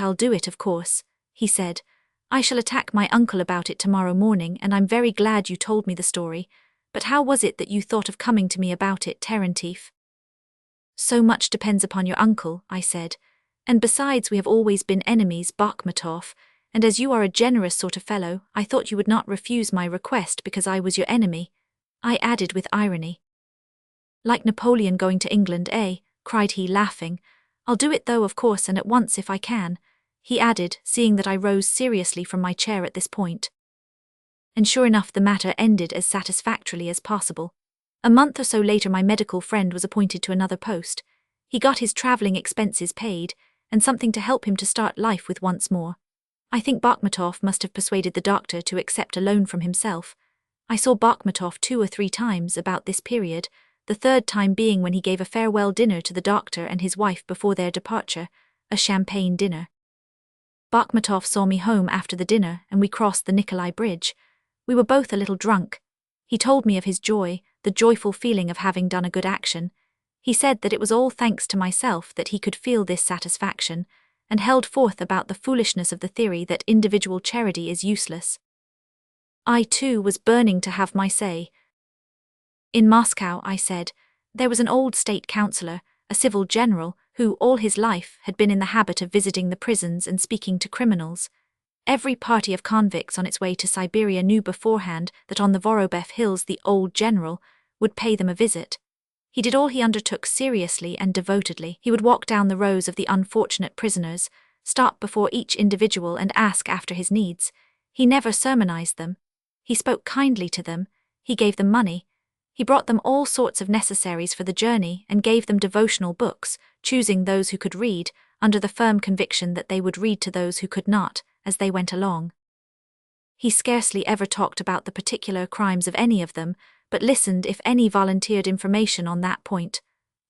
of course," he said. "I shall attack my uncle about it tomorrow morning, and I'm very glad you told me the story. But how was it that you thought of coming to me about it, Terentief?" "So much depends upon your uncle," I said. "And besides, we have always been enemies, Bakhmatov, and as you are a generous sort of fellow, I thought you would not refuse my request because I was your enemy," I added with irony. "Like Napoleon going to England, eh?" cried he, laughing. "I'll do it though, of course, and at once if I can," he added, seeing that I rose seriously from my chair at this point. And sure enough, the matter ended as satisfactorily as possible. A month or so later, my medical friend was appointed to another post. He got his travelling expenses paid, and something to help him to start life with once more. I think Bakhmatov must have persuaded the doctor to accept a loan from himself. I saw Bakhmatov 2 or 3 times about this period, the third time being when he gave a farewell dinner to the doctor and his wife before their departure, a champagne dinner. Bakhmatov saw me home after the dinner, and we crossed the Nikolai Bridge. We were both a little drunk. He told me of his joy, the joyful feeling of having done a good action. He said that it was all thanks to myself that he could feel this satisfaction, and held forth about the foolishness of the theory that individual charity is useless. I too was burning to have my say. "In Moscow," I said, "there was an old state councillor, a civil general, who, all his life, had been in the habit of visiting the prisons and speaking to criminals. Every party of convicts on its way to Siberia knew beforehand that on the Vorobev Hills the old general would pay them a visit. He did all he undertook seriously and devotedly. He would walk down the rows of the unfortunate prisoners, stop before each individual and ask after his needs. He never sermonized them. He spoke kindly to them. He gave them money. He brought them all sorts of necessaries for the journey and gave them devotional books, choosing those who could read, under the firm conviction that they would read to those who could not, as they went along. He scarcely ever talked about the particular crimes of any of them, but listened if any volunteered information on that point.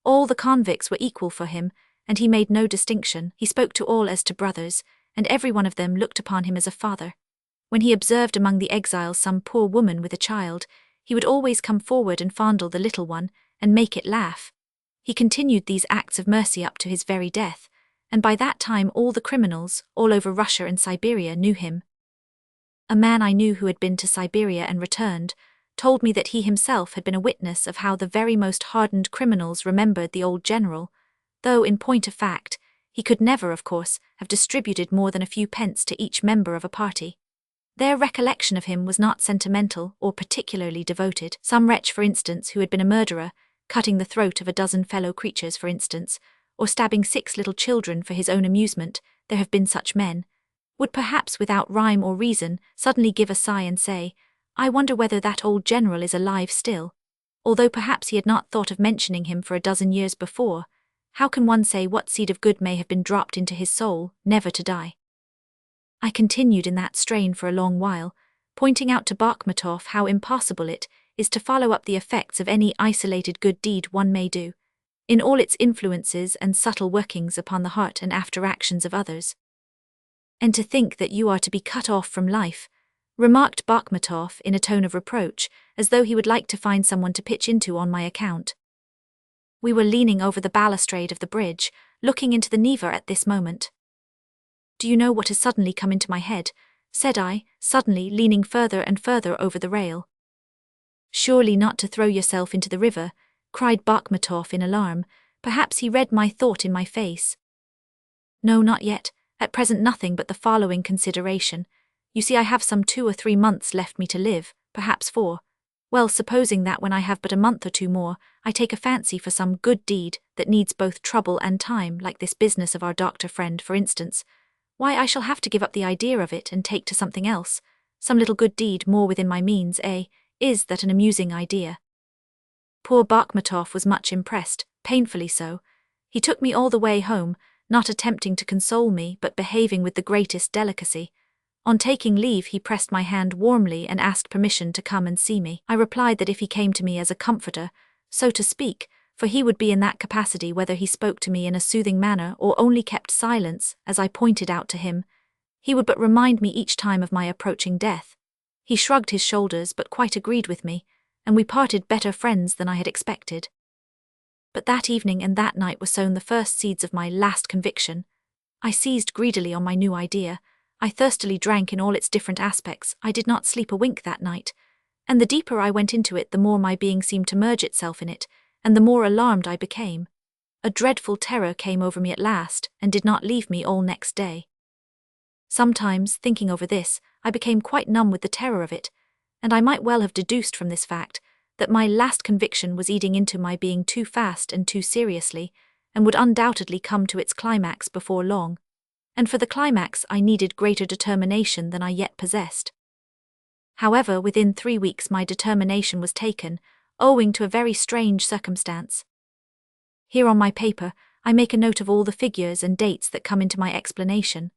All the convicts were equal for him, and he made no distinction. He spoke to all as to brothers, and every one of them looked upon him as a father. When he observed among the exiles some poor woman with a child, he would always come forward and fondle the little one, and make it laugh. He continued these acts of mercy up to his very death, and by that time all the criminals, all over Russia and Siberia, knew him. A man I knew who had been to Siberia and returned, told me that he himself had been a witness of how the very most hardened criminals remembered the old general, though, in point of fact, he could never, of course, have distributed more than a few pence to each member of a party. Their recollection of him was not sentimental or particularly devoted. Some wretch, for instance, who had been a murderer, cutting the throat of a dozen fellow creatures, for instance, or stabbing 6 little children for his own amusement, there have been such men, would perhaps without rhyme or reason suddenly give a sigh and say, "I wonder whether that old general is alive still," although perhaps he had not thought of mentioning him for a dozen years before. How can one say what seed of good may have been dropped into his soul, never to die? I continued in that strain for a long while, pointing out to Bakhmatov how impossible it is to follow up the effects of any isolated good deed one may do, in all its influences and subtle workings upon the heart and after actions of others. "And to think that you are to be cut off from life," remarked Bakhmatov in a tone of reproach, as though he would like to find someone to pitch into on my account. We were leaning over the balustrade of the bridge, looking into the Neva at this moment. "Do you know what has suddenly come into my head?" said I, suddenly leaning further and further over the rail. "Surely not to throw yourself into the river," cried Bakhmatov in alarm. Perhaps he read my thought in my face. "No, not yet. At present nothing but the following consideration. You see, I have some 2 or 3 months left me to live, perhaps 4. Well, supposing that when I have but a month or 2 more, I take a fancy for some good deed that needs both trouble and time, like this business of our doctor friend, for instance, why, I shall have to give up the idea of it and take to something else. Some little good deed more within my means, is that an amusing idea?" Poor Bakhmatov was much impressed, painfully so. He took me all the way home, not attempting to console me, but behaving with the greatest delicacy. On taking leave, he pressed my hand warmly and asked permission to come and see me. I replied that if he came to me as a comforter, so to speak, for he would be in that capacity whether he spoke to me in a soothing manner or only kept silence as I pointed out to him. He would but remind me each time of my approaching death. He shrugged his shoulders but quite agreed with me, and we parted better friends than I had expected. But that evening and that night were sown the first seeds of my last conviction. I seized greedily on my new idea. I thirstily drank in all its different aspects. I did not sleep a wink that night, and the deeper I went into it, the more my being seemed to merge itself in it, and the more alarmed I became. A dreadful terror came over me at last, and did not leave me all next day. Sometimes, thinking over this, I became quite numb with the terror of it, and I might well have deduced from this fact that my last conviction was eating into my being too fast and too seriously, and would undoubtedly come to its climax before long. And for the climax I needed greater determination than I yet possessed. However, within 3 weeks my determination was taken, owing to a very strange circumstance. Here on my paper, I make a note of all the figures and dates that come into my explanation.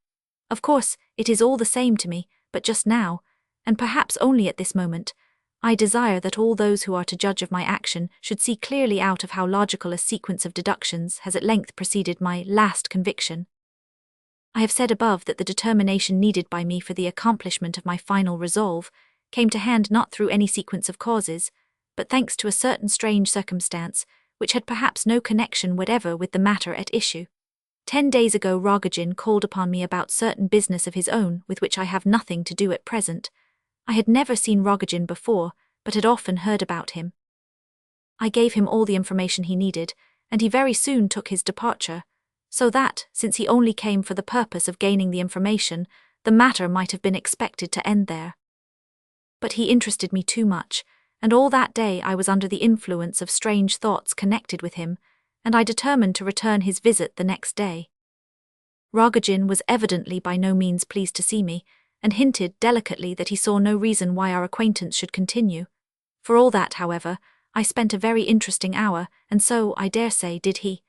Of course, it is all the same to me, but just now, and perhaps only at this moment, I desire that all those who are to judge of my action should see clearly out of how logical a sequence of deductions has at length preceded my last conviction. I have said above that the determination needed by me for the accomplishment of my final resolve came to hand not through any sequence of causes, but thanks to a certain strange circumstance, which had perhaps no connection whatever with the matter at issue. 10 days ago Rogozhin called upon me about certain business of his own with which I have nothing to do at present. I had never seen Rogozhin before, but had often heard about him. I gave him all the information he needed, and he very soon took his departure, so that, since he only came for the purpose of gaining the information, the matter might have been expected to end there. But he interested me too much, and all that day I was under the influence of strange thoughts connected with him, and I determined to return his visit the next day. Rogozhin was evidently by no means pleased to see me, and hinted delicately that he saw no reason why our acquaintance should continue. For all that, however, I spent a very interesting hour, and so, I dare say, did he.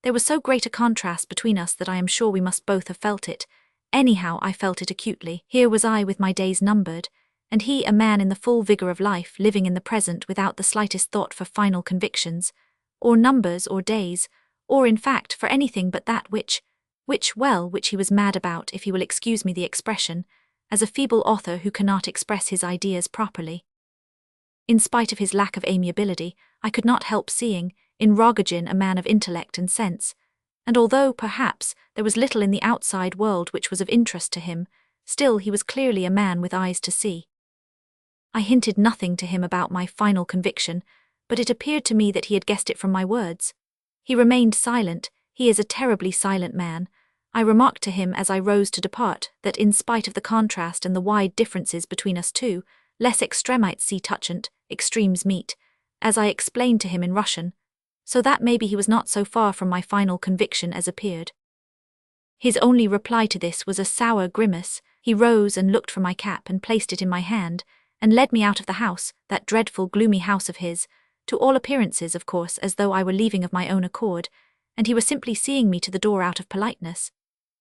There was so great a contrast between us that I am sure we must both have felt it. Anyhow, I felt it acutely. Here was I with my days numbered, and he a man in the full vigour of life, living in the present without the slightest thought for final convictions, or numbers or days, or in fact for anything but that which he was mad about, if he will excuse me the expression, as a feeble author who cannot express his ideas properly. In spite of his lack of amiability, I could not help seeing, in Rogozhin, a man of intellect and sense, and although, perhaps, there was little in the outside world which was of interest to him, still he was clearly a man with eyes to see. I hinted nothing to him about my final conviction, but it appeared to me that he had guessed it from my words. He remained silent. He is a terribly silent man. I remarked to him as I rose to depart that in spite of the contrast and the wide differences between us two, less extremites see touchant, extremes meet, as I explained to him in Russian, so that maybe he was not so far from my final conviction as appeared. His only reply to this was a sour grimace. He rose and looked for my cap and placed it in my hand, and led me out of the house, that dreadful gloomy house of his, to all appearances, of course, as though I were leaving of my own accord, and he was simply seeing me to the door out of politeness.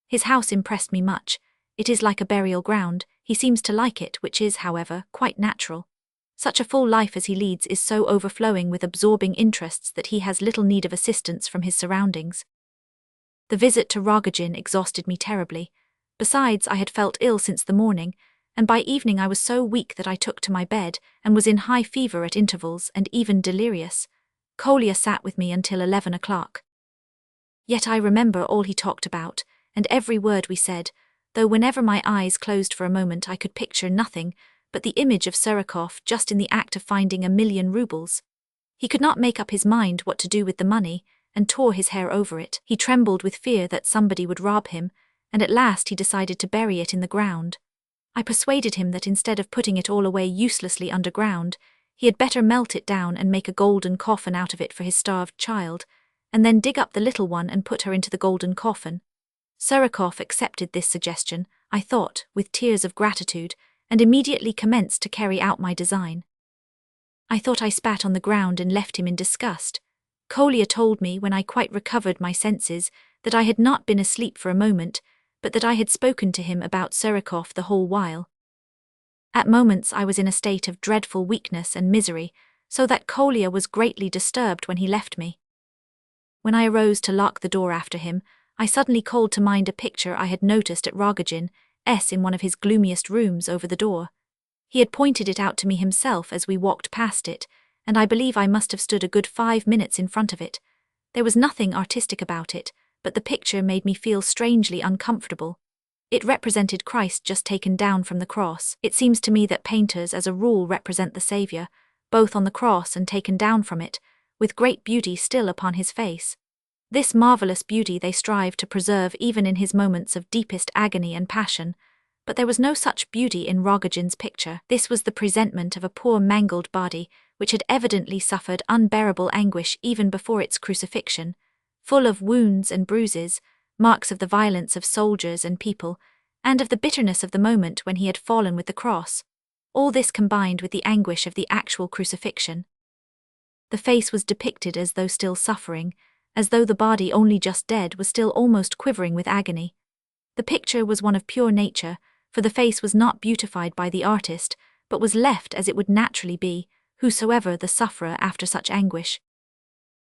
His house impressed me much. It is like a burial ground. He seems to like it, which is, however, quite natural. Such a full life as he leads is so overflowing with absorbing interests that he has little need of assistance from his surroundings. The visit to Rogozhin exhausted me terribly. Besides, I had felt ill since the morning, and by evening I was so weak that I took to my bed and was in high fever at intervals and even delirious. Kolya sat with me until 11 o'clock. Yet I remember all he talked about, and every word we said, though whenever my eyes closed for a moment I could picture nothing but the image of Surikov just in the act of finding 1,000,000 rubles. He could not make up his mind what to do with the money, and tore his hair over it. He trembled with fear that somebody would rob him, and at last he decided to bury it in the ground. I persuaded him that instead of putting it all away uselessly underground, he had better melt it down and make a golden coffin out of it for his starved child, and then dig up the little one and put her into the golden coffin. Surikov accepted this suggestion, I thought, with tears of gratitude, and immediately commenced to carry out my design. I thought I spat on the ground and left him in disgust. Kolya told me, when I quite recovered my senses, that I had not been asleep for a moment, but that I had spoken to him about Surikov the whole while. At moments I was in a state of dreadful weakness and misery, so that Kolya was greatly disturbed when he left me. When I arose to lock the door after him, I suddenly called to mind a picture I had noticed at Rogozhin's in one of his gloomiest rooms over the door. He had pointed it out to me himself as we walked past it, and I believe I must have stood a good 5 minutes in front of it. There was nothing artistic about it, but the picture made me feel strangely uncomfortable. It represented Christ just taken down from the cross. It seems to me that painters as a rule represent the Saviour, both on the cross and taken down from it, with great beauty still upon his face. This marvellous beauty they strive to preserve even in his moments of deepest agony and passion, but there was no such beauty in Rogozhin's picture. This was the presentment of a poor mangled body, which had evidently suffered unbearable anguish even before its crucifixion, full of wounds and bruises, marks of the violence of soldiers and people, and of the bitterness of the moment when he had fallen with the cross. All this combined with the anguish of the actual crucifixion. The face was depicted as though still suffering, as though the body only just dead was still almost quivering with agony. The picture was one of pure nature, for the face was not beautified by the artist, but was left as it would naturally be, whosoever the sufferer after such anguish.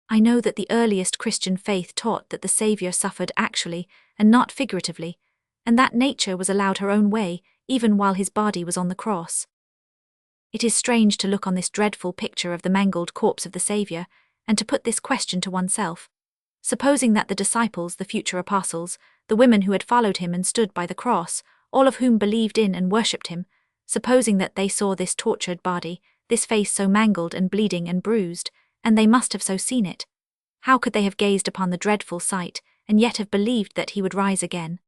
I know that the earliest Christian faith taught that the Saviour suffered actually and not figuratively, and that nature was allowed her own way, even while his body was on the cross. It is strange to look on this dreadful picture of the mangled corpse of the Saviour, and to put this question to oneself. Supposing that the disciples, the future apostles, the women who had followed him and stood by the cross, all of whom believed in and worshipped him, supposing that they saw this tortured body, this face so mangled and bleeding and bruised, and they must have so seen it, how could they have gazed upon the dreadful sight, and yet have believed that he would rise again?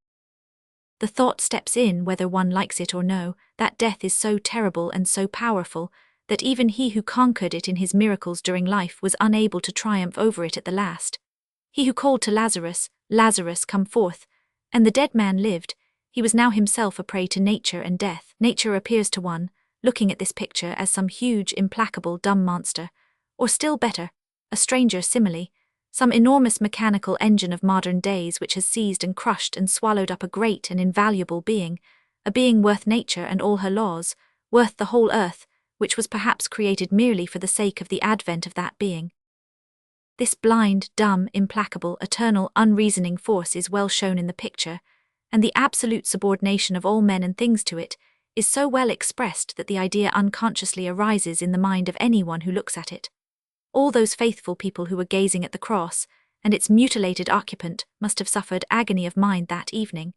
The thought steps in, whether one likes it or no, that death is so terrible and so powerful, that even he who conquered it in his miracles during life was unable to triumph over it at the last. He who called to Lazarus, "Lazarus, come forth," and the dead man lived, he was now himself a prey to nature and death. Nature appears to one, looking at this picture, as some huge, implacable, dumb monster, or still better, a stranger simile, some enormous mechanical engine of modern days which has seized and crushed and swallowed up a great and invaluable being, a being worth nature and all her laws, worth the whole earth, which was perhaps created merely for the sake of the advent of that being. This blind, dumb, implacable, eternal, unreasoning force is well shown in the picture, and the absolute subordination of all men and things to it is so well expressed that the idea unconsciously arises in the mind of anyone who looks at it. All those faithful people who were gazing at the cross, and its mutilated occupant, must have suffered agony of mind that evening,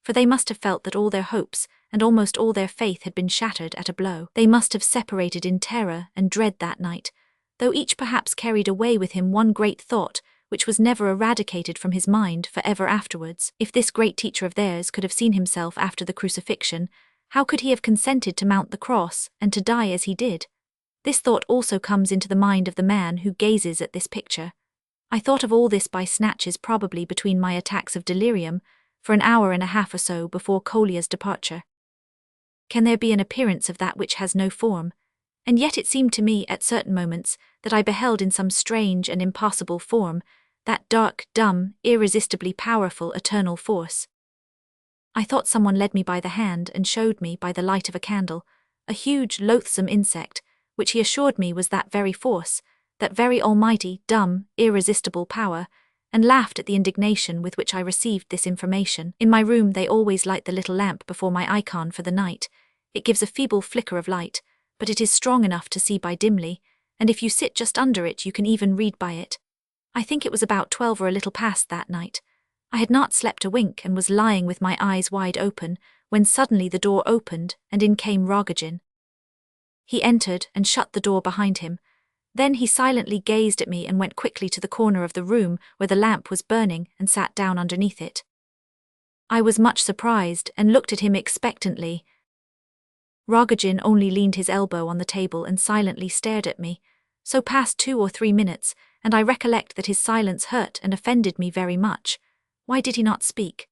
for they must have felt that all their hopes and almost all their faith had been shattered at a blow. They must have separated in terror and dread that night, though each perhaps carried away with him one great thought which was never eradicated from his mind for ever afterwards. If this great teacher of theirs could have seen himself after the crucifixion, how could he have consented to mount the cross and to die as he did? This thought also comes into the mind of the man who gazes at this picture. I thought of all this by snatches, probably between my attacks of delirium, for an hour and a half or so before Kolya's departure. Can there be an appearance of that which has no form? And yet it seemed to me at certain moments that I beheld in some strange and impossible form that dark, dumb, irresistibly powerful eternal force. I thought someone led me by the hand and showed me, by the light of a candle, a huge, loathsome insect, which he assured me was that very force, that very almighty, dumb, irresistible power, and laughed at the indignation with which I received this information. In my room they always light the little lamp before my icon for the night. It gives a feeble flicker of light, but it is strong enough to see by dimly, and if you sit just under it you can even read by it. I think it was about 12 or a little past that night. I had not slept a wink and was lying with my eyes wide open, when suddenly the door opened and in came Rogozhin. He entered and shut the door behind him. Then he silently gazed at me and went quickly to the corner of the room where the lamp was burning and sat down underneath it. I was much surprised and looked at him expectantly. Rogozhin only leaned his elbow on the table and silently stared at me. So passed 2 or 3 minutes, and I recollect that his silence hurt and offended me very much. Why did he not speak?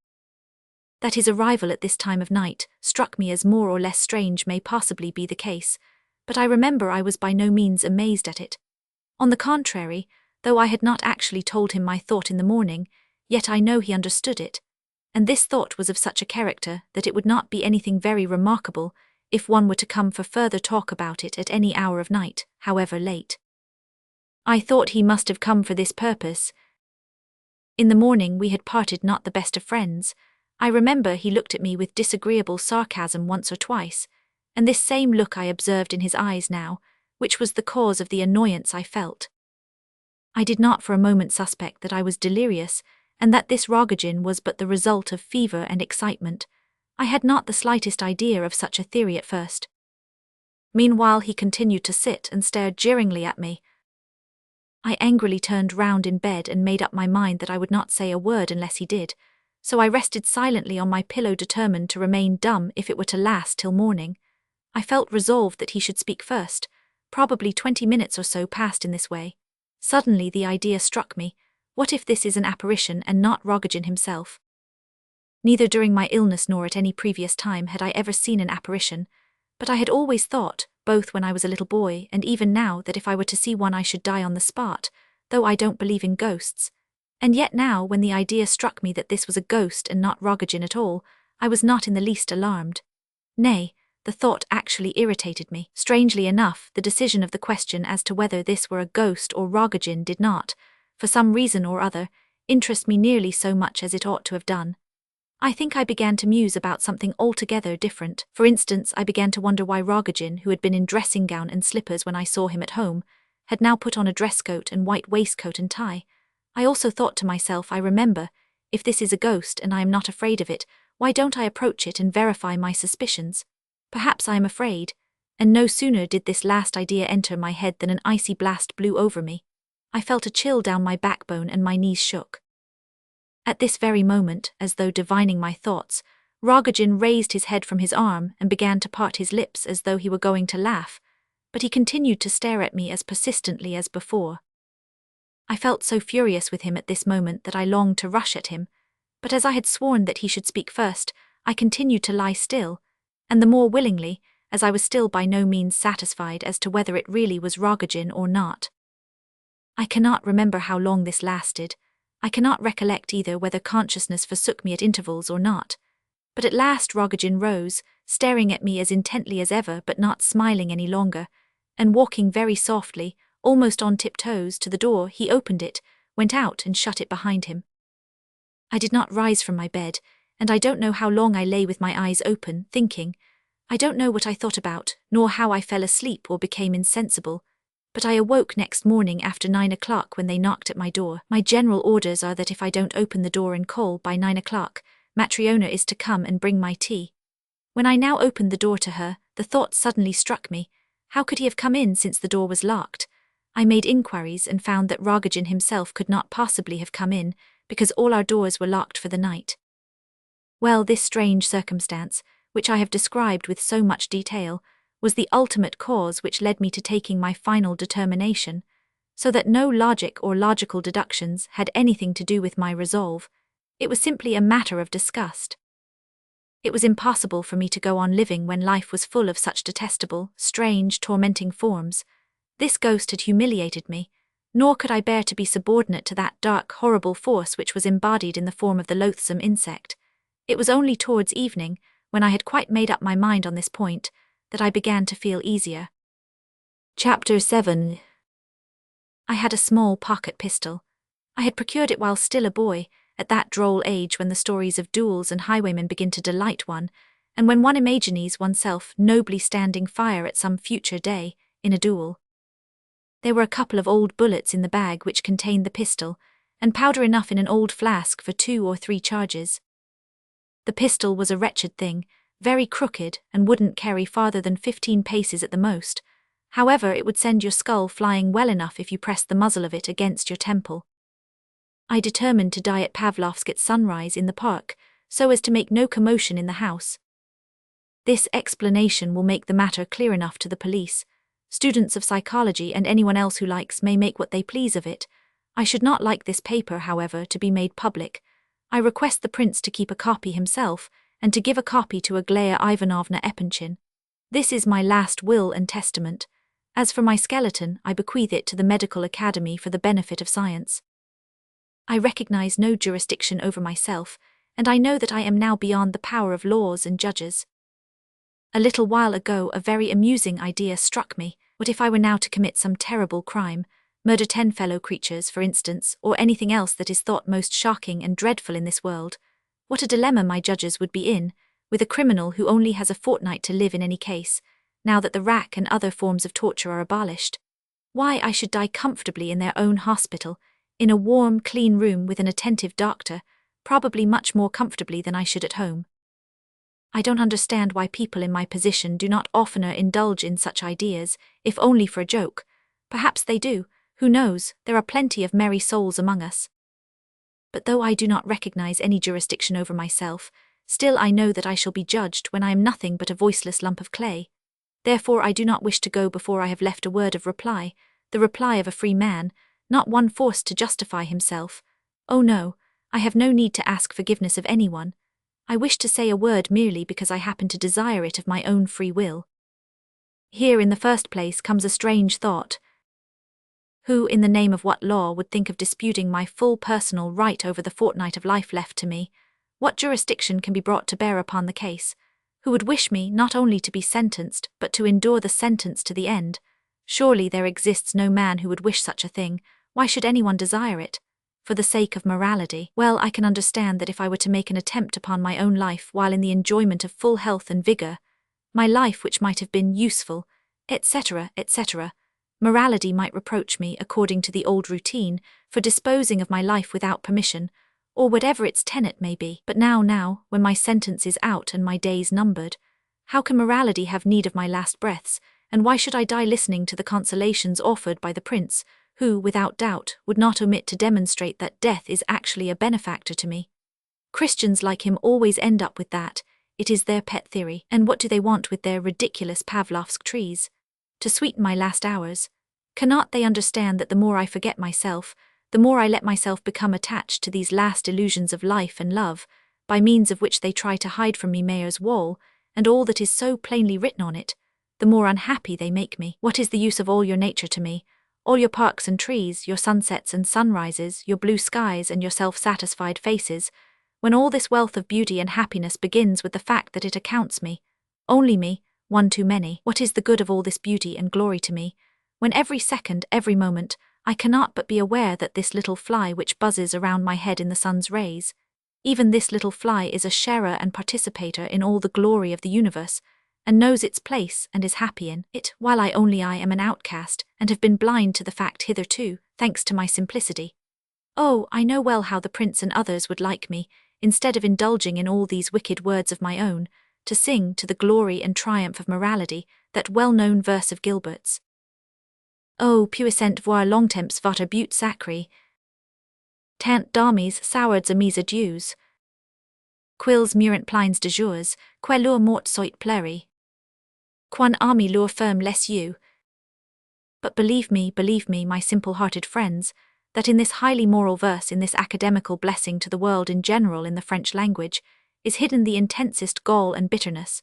That his arrival at this time of night struck me as more or less strange may possibly be the case, but I remember I was by no means amazed at it. On the contrary, though I had not actually told him my thought in the morning, yet I know he understood it, and this thought was of such a character that it would not be anything very remarkable if one were to come for further talk about it at any hour of night, however late. I thought he must have come for this purpose, In the morning we had parted not the best of friends. I remember he looked at me with disagreeable sarcasm once or twice, and this same look I observed in his eyes now, which was the cause of the annoyance I felt. I did not for a moment suspect that I was delirious, and that this Rogozhin was but the result of fever and excitement. I had not the slightest idea of such a theory at first. Meanwhile he continued to sit and stare jeeringly at me. I angrily turned round in bed and made up my mind that I would not say a word unless he did, so I rested silently on my pillow, determined to remain dumb if it were to last till morning. I felt resolved that he should speak first. Probably 20 minutes or so passed in this way. Suddenly the idea struck me, what if this is an apparition and not Rogozhin himself? Neither during my illness nor at any previous time had I ever seen an apparition, but I had always thought, both when I was a little boy and even now, that if I were to see one I should die on the spot, though I don't believe in ghosts. And yet now, when the idea struck me that this was a ghost and not Rogozhin at all, I was not in the least alarmed. Nay, the thought actually irritated me. Strangely enough, the decision of the question as to whether this were a ghost or Rogozhin did not, for some reason or other, interest me nearly so much as it ought to have done. I think I began to muse about something altogether different. For instance, I began to wonder why Rogozhin, who had been in dressing gown and slippers when I saw him at home, had now put on a dress coat and white waistcoat and tie. I also thought to myself, I remember, if this is a ghost and I am not afraid of it, why don't I approach it and verify my suspicions? Perhaps I am afraid. And no sooner did this last idea enter my head than an icy blast blew over me. I felt a chill down my backbone and my knees shook. At this very moment, as though divining my thoughts, Rogozhin raised his head from his arm and began to part his lips as though he were going to laugh, but he continued to stare at me as persistently as before. I felt so furious with him at this moment that I longed to rush at him, but as I had sworn that he should speak first, I continued to lie still, and the more willingly, as I was still by no means satisfied as to whether it really was Rogozhin or not. I cannot remember how long this lasted. I cannot recollect either whether consciousness forsook me at intervals or not, but at last Rogozhin rose, staring at me as intently as ever but not smiling any longer, and walking very softly, almost on tiptoes, to the door. He opened it, went out and shut it behind him. I did not rise from my bed, and I don't know how long I lay with my eyes open, thinking. I don't know what I thought about, nor how I fell asleep or became insensible, but I awoke next morning after 9 o'clock when they knocked at my door. My general orders are that if I don't open the door and call by 9 o'clock, Matryona is to come and bring my tea. When I now opened the door to her, the thought suddenly struck me, how could he have come in since the door was locked? I made inquiries and found that Rogozhin himself could not possibly have come in, because all our doors were locked for the night. Well, this strange circumstance, which I have described with so much detail, was the ultimate cause which led me to taking my final determination, so that no logic or logical deductions had anything to do with my resolve. It was simply a matter of disgust. It was impossible for me to go on living when life was full of such detestable, strange, tormenting forms. This ghost had humiliated me, nor could I bear to be subordinate to that dark, horrible force which was embodied in the form of the loathsome insect. It was only towards evening, when I had quite made up my mind on this point, that I began to feel easier. Chapter 7. I had a small pocket pistol. I had procured it while still a boy, at that droll age when the stories of duels and highwaymen begin to delight one, and when one imagines oneself nobly standing fire at some future day, in a duel. There were a couple of old bullets in the bag which contained the pistol, and powder enough in an old flask for 2 or 3 charges. The pistol was a wretched thing, very crooked, and wouldn't carry farther than 15 paces at the most. However, it would send your skull flying well enough if you pressed the muzzle of it against your temple. I determined to die at Pavlovsk at sunrise in the park, so as to make no commotion in the house. This explanation will make the matter clear enough to the police. Students of psychology and anyone else who likes may make what they please of it. I should not like this paper, however, to be made public. I request the prince to keep a copy himself, and to give a copy to Aglaya Epanchin. This is my last will and testament. As for my skeleton, I bequeath it to the Medical Academy for the benefit of science. I recognize no jurisdiction over myself, and I know that I am now beyond the power of laws and judges. A little while ago a very amusing idea struck me. What if I were now to commit some terrible crime, murder 10 fellow creatures, for instance, or anything else that is thought most shocking and dreadful in this world. What a dilemma my judges would be in, with a criminal who only has a fortnight to live in any case, now that the rack and other forms of torture are abolished. Why, I should die comfortably in their own hospital, in a warm, clean room with an attentive doctor, probably much more comfortably than I should at home. I don't understand why people in my position do not oftener indulge in such ideas, if only for a joke. Perhaps they do, who knows, there are plenty of merry souls among us. But though I do not recognize any jurisdiction over myself, still I know that I shall be judged when I am nothing but a voiceless lump of clay. Therefore I do not wish to go before I have left a word of reply, the reply of a free man, not one forced to justify himself. Oh no, I have no need to ask forgiveness of anyone. I wish to say a word merely because I happen to desire it of my own free will. Here in the first place comes a strange thought. Who, in the name of what law, would think of disputing my full personal right over the fortnight of life left to me? What jurisdiction can be brought to bear upon the case? Who would wish me not only to be sentenced, but to endure the sentence to the end? Surely there exists no man who would wish such a thing. Why should anyone desire it? For the sake of morality. Well, I can understand that if I were to make an attempt upon my own life while in the enjoyment of full health and vigor, my life which might have been useful, etc., etc., morality might reproach me, according to the old routine, for disposing of my life without permission, or whatever its tenet may be. But now, when my sentence is out and my days numbered, how can morality have need of my last breaths, and why should I die listening to the consolations offered by the prince, who, without doubt, would not omit to demonstrate that death is actually a benefactor to me? Christians like him always end up with that. It is their pet theory. And what do they want with their ridiculous Pavlovsk trees? To sweeten my last hours. Cannot they understand that the more I forget myself, the more I let myself become attached to these last illusions of life and love, by means of which they try to hide from me Mayor's wall, and all that is so plainly written on it, the more unhappy they make me? What is the use of all your nature to me? All your parks and trees, your sunsets and sunrises, your blue skies and your self-satisfied faces, when all this wealth of beauty and happiness begins with the fact that it accounts me, only me, one too many? What is the good of all this beauty and glory to me, when every second, every moment, I cannot but be aware that this little fly which buzzes around my head in the sun's rays, even this little fly is a sharer and participator in all the glory of the universe, and knows its place and is happy in it, while I am an outcast, and have been blind to the fact hitherto, thanks to my simplicity. Oh, I know well how the prince and others would like me, instead of indulging in all these wicked words of my own, to sing to the glory and triumph of morality that well-known verse of Gilbert's. Oh, puissant voir longtemps votre but sacré, tant d'armes sourds amis adieux, quils murent pleins de jours, que leur mort soit pleurie, quan army leur ferme les yeux. But believe me, my simple-hearted friends, that in this highly moral verse, in this academical blessing to the world in general in the French language, is hidden the intensest gall and bitterness.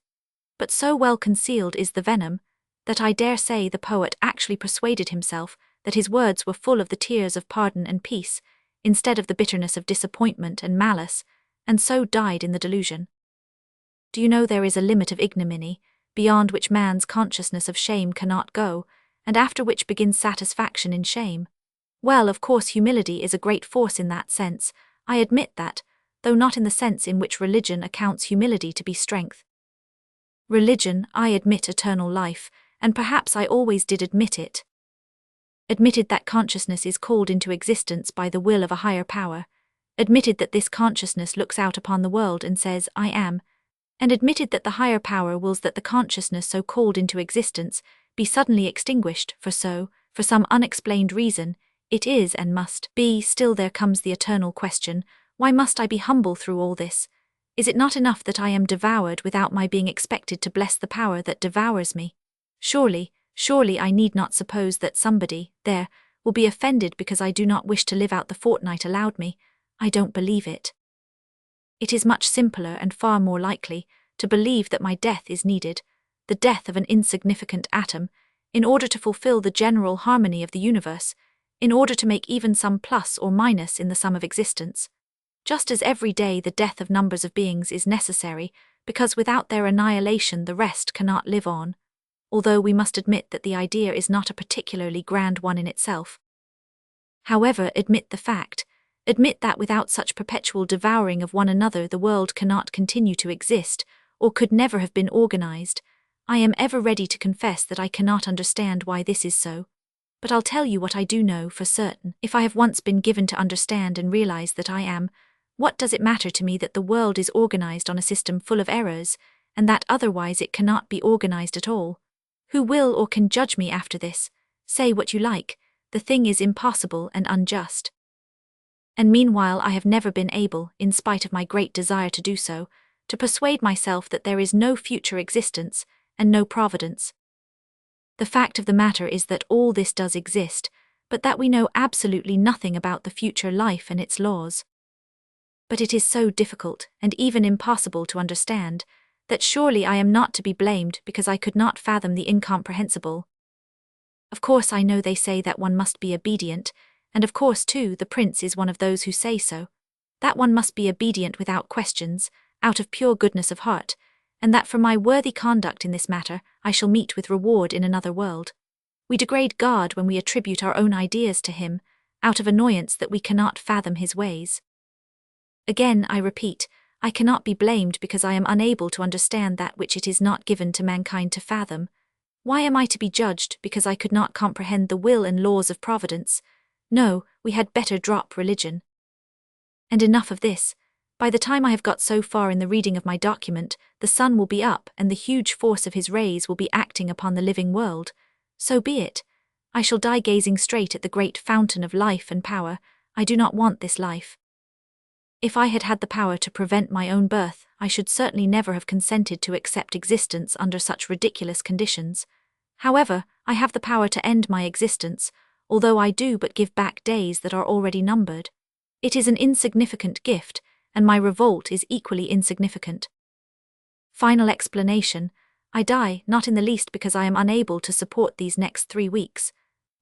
But so well concealed is the venom, that I dare say the poet actually persuaded himself that his words were full of the tears of pardon and peace, instead of the bitterness of disappointment and malice, and so died in the delusion. Do you know there is a limit of ignominy, beyond which man's consciousness of shame cannot go, and after which begins satisfaction in shame? Well, of course humility is a great force in that sense, I admit that, though not in the sense in which religion accounts humility to be strength. Religion, I admit eternal life, and perhaps I always did admit it. Admitted that consciousness is called into existence by the will of a higher power, admitted that this consciousness looks out upon the world and says, I am, and admitted that the higher power wills that the consciousness so called into existence be suddenly extinguished, for some unexplained reason, it is and must be. Still there comes the eternal question, why must I be humble through all this? Is it not enough that I am devoured without my being expected to bless the power that devours me? Surely I need not suppose that somebody, there, will be offended because I do not wish to live out the fortnight allowed me. I don't believe it. It is much simpler and far more likely to believe that my death is needed, the death of an insignificant atom, in order to fulfill the general harmony of the universe, in order to make even some plus or minus in the sum of existence. Just as every day the death of numbers of beings is necessary, because without their annihilation the rest cannot live on. Although we must admit that the idea is not a particularly grand one in itself. However, admit the fact. Admit that without such perpetual devouring of one another the world cannot continue to exist, or could never have been organized. I am ever ready to confess that I cannot understand why this is so. But I'll tell you what I do know for certain. If I have once been given to understand and realize that I am, what does it matter to me that the world is organized on a system full of errors, and that otherwise it cannot be organized at all? Who will or can judge me after this? Say what you like, the thing is impossible and unjust. And meanwhile I have never been able, in spite of my great desire to do so, to persuade myself that there is no future existence, and no providence. The fact of the matter is that all this does exist, but that we know absolutely nothing about the future life and its laws. But it is so difficult, and even impossible to understand, that surely I am not to be blamed because I could not fathom the incomprehensible. Of course I know they say that one must be obedient, and of course too the prince is one of those who say so, that one must be obedient without questions, out of pure goodness of heart, and that for my worthy conduct in this matter I shall meet with reward in another world. We degrade God when we attribute our own ideas to him, out of annoyance that we cannot fathom his ways. Again, I repeat, I cannot be blamed because I am unable to understand that which it is not given to mankind to fathom. Why am I to be judged because I could not comprehend the will and laws of providence? No, we had better drop religion. And enough of this. By the time I have got so far in the reading of my document, the sun will be up and the huge force of his rays will be acting upon the living world. So be it. I shall die gazing straight at the great fountain of life and power. I do not want this life. If I had had the power to prevent my own birth, I should certainly never have consented to accept existence under such ridiculous conditions. However, I have the power to end my existence, although I do but give back days that are already numbered. It is an insignificant gift, and my revolt is equally insignificant. Final explanation. I die, not in the least because I am unable to support these next 3 weeks.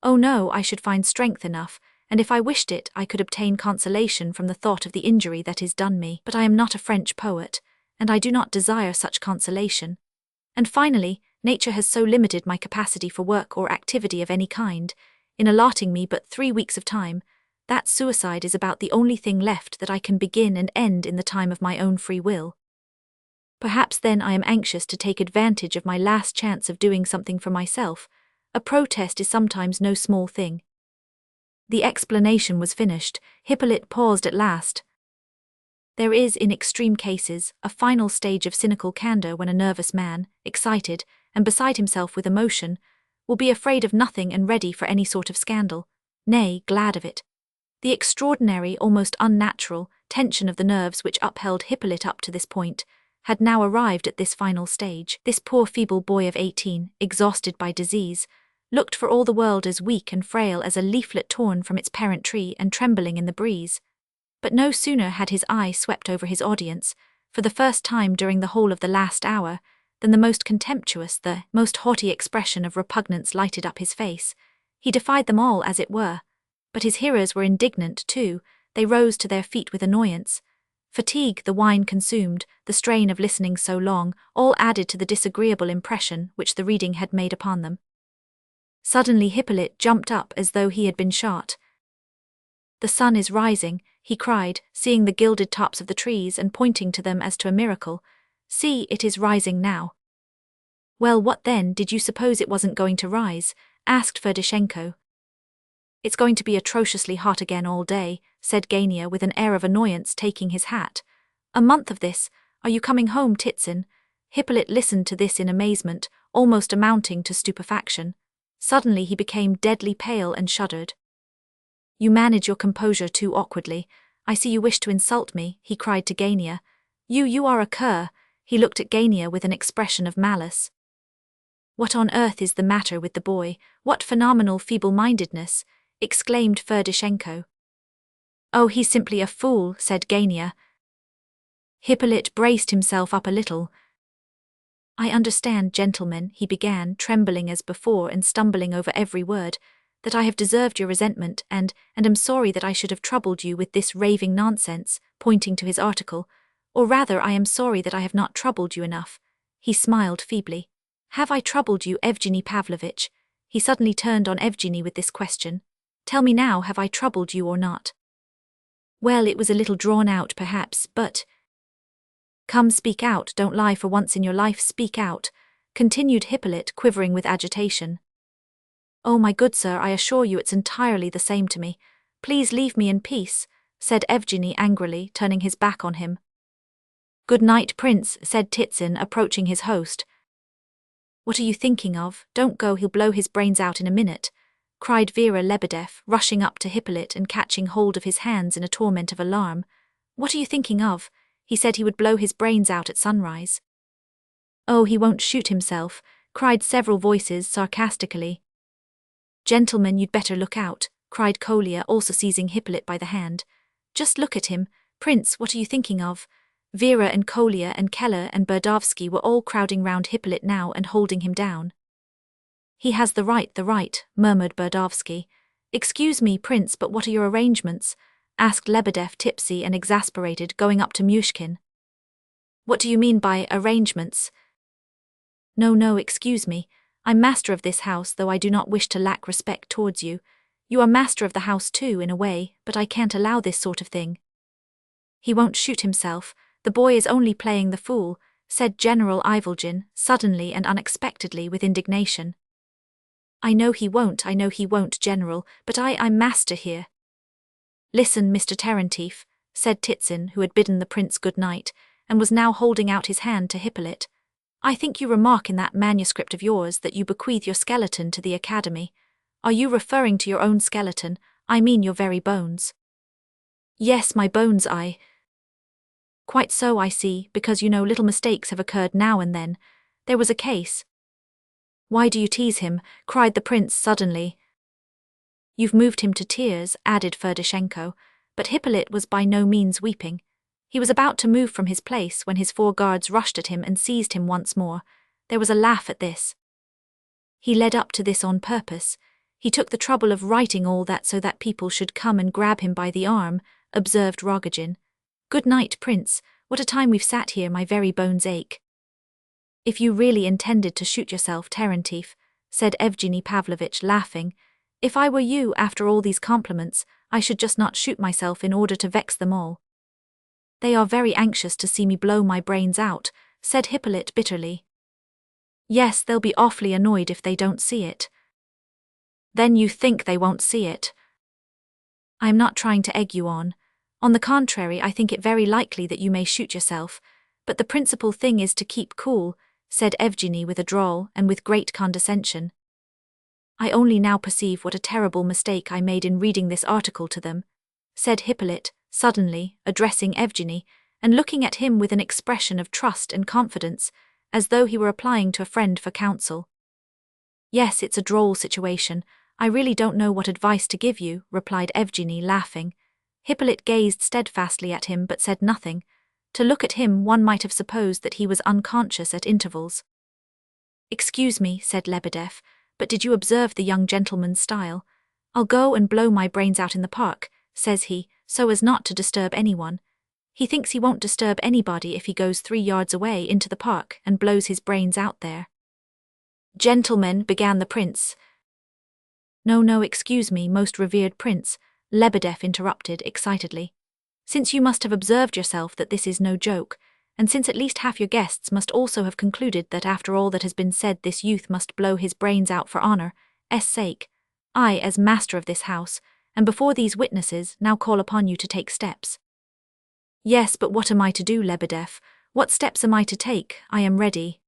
Oh no, I should find strength enough, and if I wished it, I could obtain consolation from the thought of the injury that is done me. But I am not a French poet, and I do not desire such consolation. And finally, nature has so limited my capacity for work or activity of any kind, in allotting me but 3 weeks of time, that suicide is about the only thing left that I can begin and end in the time of my own free will. Perhaps then I am anxious to take advantage of my last chance of doing something for myself. A protest is sometimes no small thing. The explanation was finished. Hippolyte paused at last. There is, in extreme cases, a final stage of cynical candor when a nervous man, excited, and beside himself with emotion, will be afraid of nothing and ready for any sort of scandal, nay, glad of it. The extraordinary, almost unnatural, tension of the nerves which upheld Hippolyte up to this point, had now arrived at this final stage. This poor feeble boy of 18, exhausted by disease, looked for all the world as weak and frail as a leaflet torn from its parent tree and trembling in the breeze. But no sooner had his eye swept over his audience, for the first time during the whole of the last hour, than the most contemptuous, the most haughty expression of repugnance lighted up his face. He defied them all, as it were. But his hearers were indignant, too. They rose to their feet with annoyance. Fatigue, the wine consumed, the strain of listening so long, all added to the disagreeable impression which the reading had made upon them. Suddenly Hippolyte jumped up as though he had been shot. "The sun is rising," he cried, seeing the gilded tops of the trees and pointing to them as to a miracle. "See, it is rising now." "Well, what then, did you suppose it wasn't going to rise?" asked Ferdishenko. "It's going to be atrociously hot again all day," said Gania with an air of annoyance, taking his hat. "A month of this? Are you coming home, Titsin?" Hippolyte listened to this in amazement, almost amounting to stupefaction. Suddenly he became deadly pale and shuddered. "You manage your composure too awkwardly. I see you wish to insult me," he cried to Gania. You are a cur." He looked at Gania with an expression of malice. "What on earth is the matter with the boy? What phenomenal feeble-mindedness?" exclaimed Ferdishenko. "Oh, he's simply a fool," said Gania. Hippolyte braced himself up a little. "I understand, gentlemen," he began, trembling as before and stumbling over every word, "that I have deserved your resentment and am sorry that I should have troubled you with this raving nonsense," pointing to his article. "Or rather, I am sorry that I have not troubled you enough." He smiled feebly. "Have I troubled you, Evgeny Pavlovitch?" He suddenly turned on Evgeny with this question. Tell me now, have I troubled you or not? Well, it was a little drawn out perhaps, but… Come, speak out, don't lie for once in your life, speak out, continued Hippolyte, quivering with agitation. Oh, my good sir, I assure you it's entirely the same to me. Please leave me in peace, said Evgeny angrily, turning his back on him. Good night, Prince, said Titsin, approaching his host. What are you thinking of? Don't go, he'll blow his brains out in a minute, cried Vera Lebedev, rushing up to Hippolyte and catching hold of his hands in a torment of alarm. What are you thinking of? He said he would blow his brains out at sunrise. Oh, he won't shoot himself, cried several voices sarcastically. Gentlemen, you'd better look out, cried Kolya, also seizing Hippolyte by the hand. Just look at him, Prince, what are you thinking of? Vera and Kolya and Keller and Berdovsky were all crowding round Hippolyte now and holding him down. He has the right, murmured Berdovsky. Excuse me, Prince, but what are your arrangements? Asked Lebedev, tipsy and exasperated, going up to Myshkin. What do you mean by arrangements? No, excuse me. I'm master of this house, though I do not wish to lack respect towards you. You are master of the house too, in a way, but I can't allow this sort of thing. He won't shoot himself. The boy is only playing the fool, said General Ivolgin, suddenly and unexpectedly with indignation. I know he won't, General, but I'm master here. Listen, Mr. Terentief, said Titsin, who had bidden the prince good night, and was now holding out his hand to Hippolyte. I think you remark in that manuscript of yours that you bequeath your skeleton to the academy. Are you referring to your own skeleton? I mean your very bones. Yes, my bones, Quite so, I see, because you know little mistakes have occurred now and then. There was a case. Why do you tease him? Cried the prince suddenly. You've moved him to tears, added Ferdishenko, but Hippolyte was by no means weeping. He was about to move from his place when his 4 guards rushed at him and seized him once more. There was a laugh at this. He led up to this on purpose. He took the trouble of writing all that so that people should come and grab him by the arm, observed Rogozhin. Good night, Prince. What a time we've sat here, my very bones ache. If you really intended to shoot yourself, Terentief, said Evgeny Pavlovitch, laughing, if I were you, after all these compliments, I should just not shoot myself in order to vex them all. They are very anxious to see me blow my brains out, said Hippolyte bitterly. Yes, they'll be awfully annoyed if they don't see it. Then you think they won't see it? I am not trying to egg you on. On the contrary, I think it very likely that you may shoot yourself, but the principal thing is to keep cool, said Evgeny with a drawl and with great condescension. I only now perceive what a terrible mistake I made in reading this article to them, said Hippolyte, suddenly, addressing Evgeny, and looking at him with an expression of trust and confidence, as though he were applying to a friend for counsel. Yes, it's a droll situation. I really don't know what advice to give you, replied Evgeny, laughing. Hippolyte gazed steadfastly at him but said nothing. To look at him one might have supposed that he was unconscious at intervals. Excuse me, said Lebedev, but did you observe the young gentleman's style? I'll go and blow my brains out in the park, says he, so as not to disturb anyone. He thinks he won't disturb anybody if he goes 3 yards away into the park and blows his brains out there. Gentlemen, began the prince. No, excuse me, most revered prince, Lebedev interrupted excitedly. Since you must have observed yourself that this is no joke, and since at least half your guests must also have concluded that after all that has been said this youth must blow his brains out for honor's sake, I, as master of this house, and before these witnesses, now call upon you to take steps. Yes, but what am I to do, Lebedev? What steps am I to take? I am ready.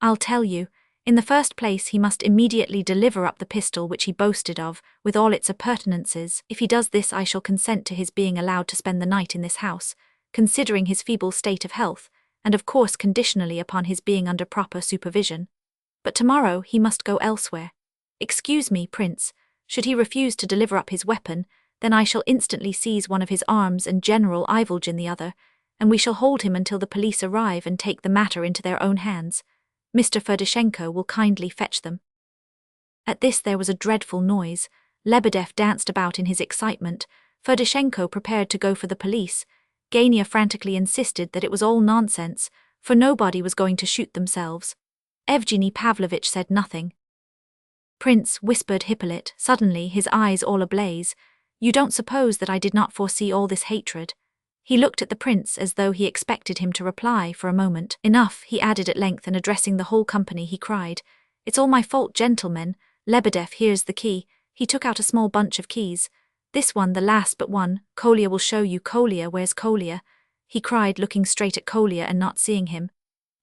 I'll tell you. In the first place, he must immediately deliver up the pistol which he boasted of, with all its appurtenances. If he does this, I shall consent to his being allowed to spend the night in this house, considering his feeble state of health, and of course conditionally upon his being under proper supervision. But tomorrow he must go elsewhere. Excuse me, Prince, should he refuse to deliver up his weapon, then I shall instantly seize one of his arms and General Ivolgin the other, and we shall hold him until the police arrive and take the matter into their own hands. Mr. Ferdishenko will kindly fetch them. At this there was a dreadful noise. Lebedev danced about in his excitement. Ferdishenko prepared to go for the police. Gania frantically insisted that it was all nonsense, for nobody was going to shoot themselves. Evgeny Pavlovitch said nothing. Prince, whispered Hippolyte, suddenly his eyes all ablaze, you don't suppose that I did not foresee all this hatred? He looked at the prince as though he expected him to reply for a moment. Enough, he added at length, and addressing the whole company he cried, it's all my fault, gentlemen. Lebedev, here's the key. He took out a small bunch of keys. This one, the last but one. Kolya will show you. Kolya, where's Kolya? He cried, looking straight at Kolya and not seeing him.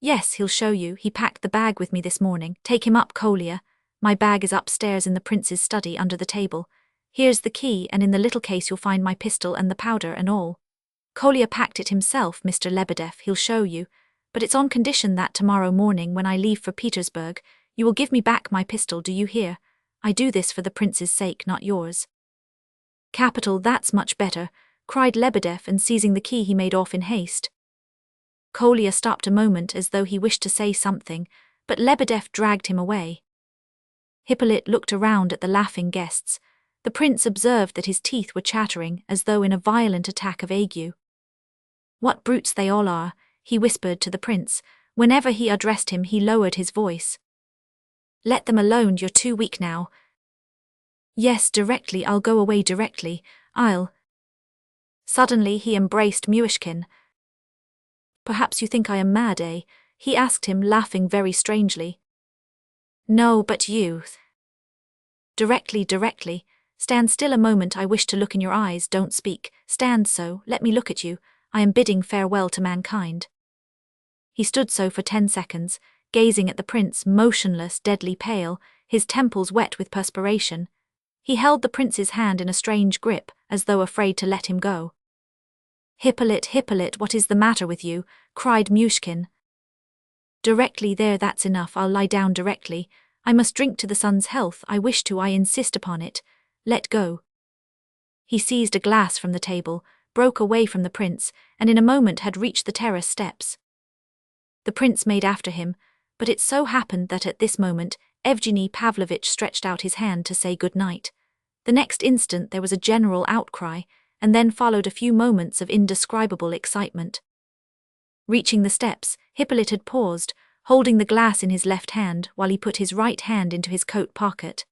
Yes, he'll show you. He packed the bag with me this morning. Take him up, Kolya. My bag is upstairs in the prince's study under the table. Here's the key, and in the little case you'll find my pistol and the powder and all. Kolya packed it himself, Mr. Lebedev, he'll show you. But it's on condition that tomorrow morning when I leave for Petersburg, you will give me back my pistol, do you hear? I do this for the prince's sake, not yours. Capital, that's much better, cried Lebedev, and seizing the key he made off in haste. Kolya stopped a moment as though he wished to say something, but Lebedev dragged him away. Hippolyte looked around at the laughing guests. The prince observed that his teeth were chattering as though in a violent attack of ague. What brutes they all are, he whispered to the prince. Whenever he addressed him he lowered his voice. Let them alone, you're too weak now. Yes, directly, I'll go away directly, I'll. Suddenly he embraced Myshkin. Perhaps you think I am mad, eh? He asked him, laughing very strangely. No, but you. Directly. Stand still a moment, I wish to look in your eyes, don't speak. Stand so, let me look at you, I am bidding farewell to mankind. He stood so for 10 seconds, gazing at the prince, motionless, deadly pale, his temples wet with perspiration. He held the prince's hand in a strange grip, as though afraid to let him go. Hippolyte, what is the matter with you? Cried Myshkin. Directly there, that's enough, I'll lie down directly. I must drink to the son's health, I wish to, I insist upon it. Let go. He seized a glass from the table, broke away from the prince, and in a moment had reached the terrace steps. The prince made after him, but it so happened that at this moment Evgeny Pavlovitch stretched out his hand to say good night. The next instant there was a general outcry, and then followed a few moments of indescribable excitement. Reaching the steps, Hippolyte had paused, holding the glass in his left hand while he put his right hand into his coat pocket.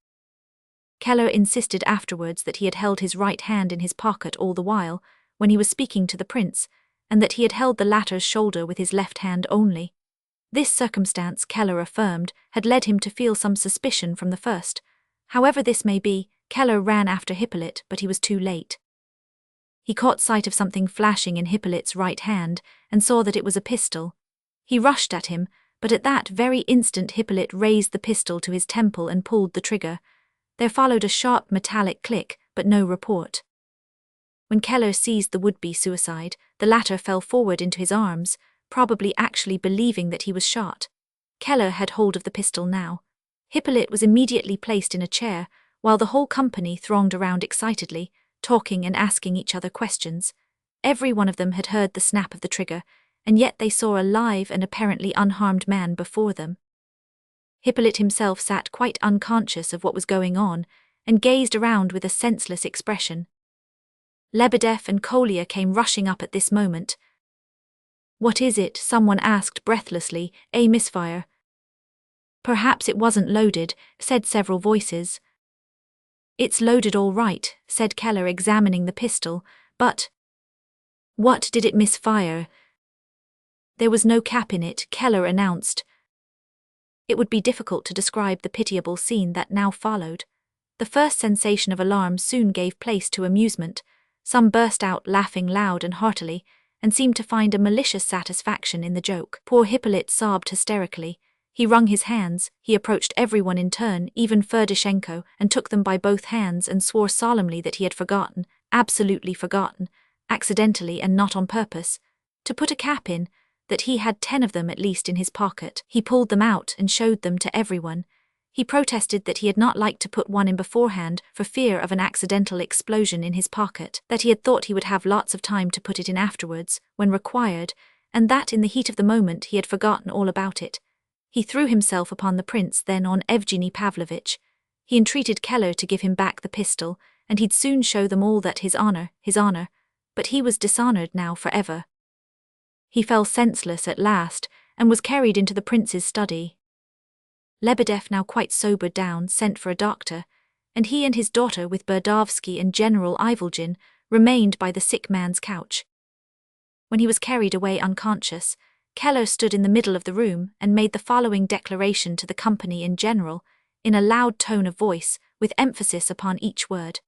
Keller insisted afterwards that he had held his right hand in his pocket all the while, when he was speaking to the prince, and that he had held the latter's shoulder with his left hand only. This circumstance, Keller affirmed, had led him to feel some suspicion from the first. However this may be, Keller ran after Hippolyte, but he was too late. He caught sight of something flashing in Hippolyte's right hand, and saw that it was a pistol. He rushed at him, but at that very instant Hippolyte raised the pistol to his temple and pulled the trigger. There followed a sharp metallic click, but no report. When Keller seized the would-be suicide, the latter fell forward into his arms, probably actually believing that he was shot. Keller had hold of the pistol now. Hippolyte was immediately placed in a chair, while the whole company thronged around excitedly, talking and asking each other questions. Every one of them had heard the snap of the trigger, and yet they saw a live and apparently unharmed man before them. Hippolyte himself sat quite unconscious of what was going on, and gazed around with a senseless expression. Lebedev and Kolya came rushing up at this moment. What is it? Someone asked breathlessly. A misfire. Perhaps it wasn't loaded, said several voices. It's loaded all right, said Keller, examining the pistol, but... What did it misfire? There was no cap in it, Keller announced. It would be difficult to describe the pitiable scene that now followed. The first sensation of alarm soon gave place to amusement. Some burst out laughing loud and heartily, and seemed to find a malicious satisfaction in the joke. Poor Hippolyte sobbed hysterically. He wrung his hands, he approached everyone in turn, even Ferdishenko, and took them by both hands and swore solemnly that he had forgotten, absolutely forgotten, accidentally and not on purpose, to put a cap in, that he had 10 of them at least in his pocket. He pulled them out and showed them to everyone. He protested that he had not liked to put one in beforehand for fear of an accidental explosion in his pocket, that he had thought he would have lots of time to put it in afterwards, when required, and that in the heat of the moment he had forgotten all about it. He threw himself upon the prince, then on Evgeny Pavlovitch. He entreated Keller to give him back the pistol, and he'd soon show them all that his honor, but he was dishonored now forever. He fell senseless at last, and was carried into the prince's study. Lebedev, now quite sobered down, sent for a doctor, and he and his daughter with Burdovsky and General Ivolgin remained by the sick man's couch. When he was carried away unconscious, Keller stood in the middle of the room and made the following declaration to the company in general, in a loud tone of voice, with emphasis upon each word.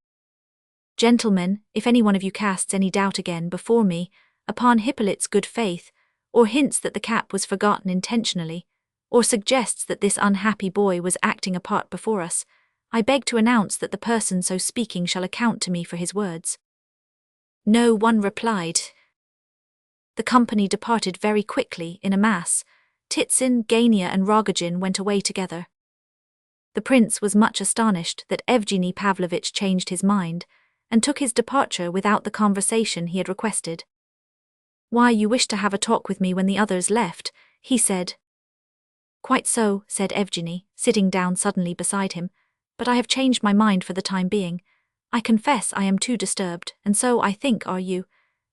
Gentlemen, if any one of you casts any doubt again before me, upon Hippolyte's good faith, or hints that the cap was forgotten intentionally, or suggests that this unhappy boy was acting a part before us, I beg to announce that the person so speaking shall account to me for his words. No one replied. The company departed very quickly in a mass. Titsin, Gania and Rogozhin went away together. The prince was much astonished that Evgeny Pavlovitch changed his mind, and took his departure without the conversation he had requested. "Why, you wished to have a talk with me when the others left," he said. "Quite so," said Evgeny, sitting down suddenly beside him, "but I have changed my mind for the time being. I confess I am too disturbed, and so, I think, are you,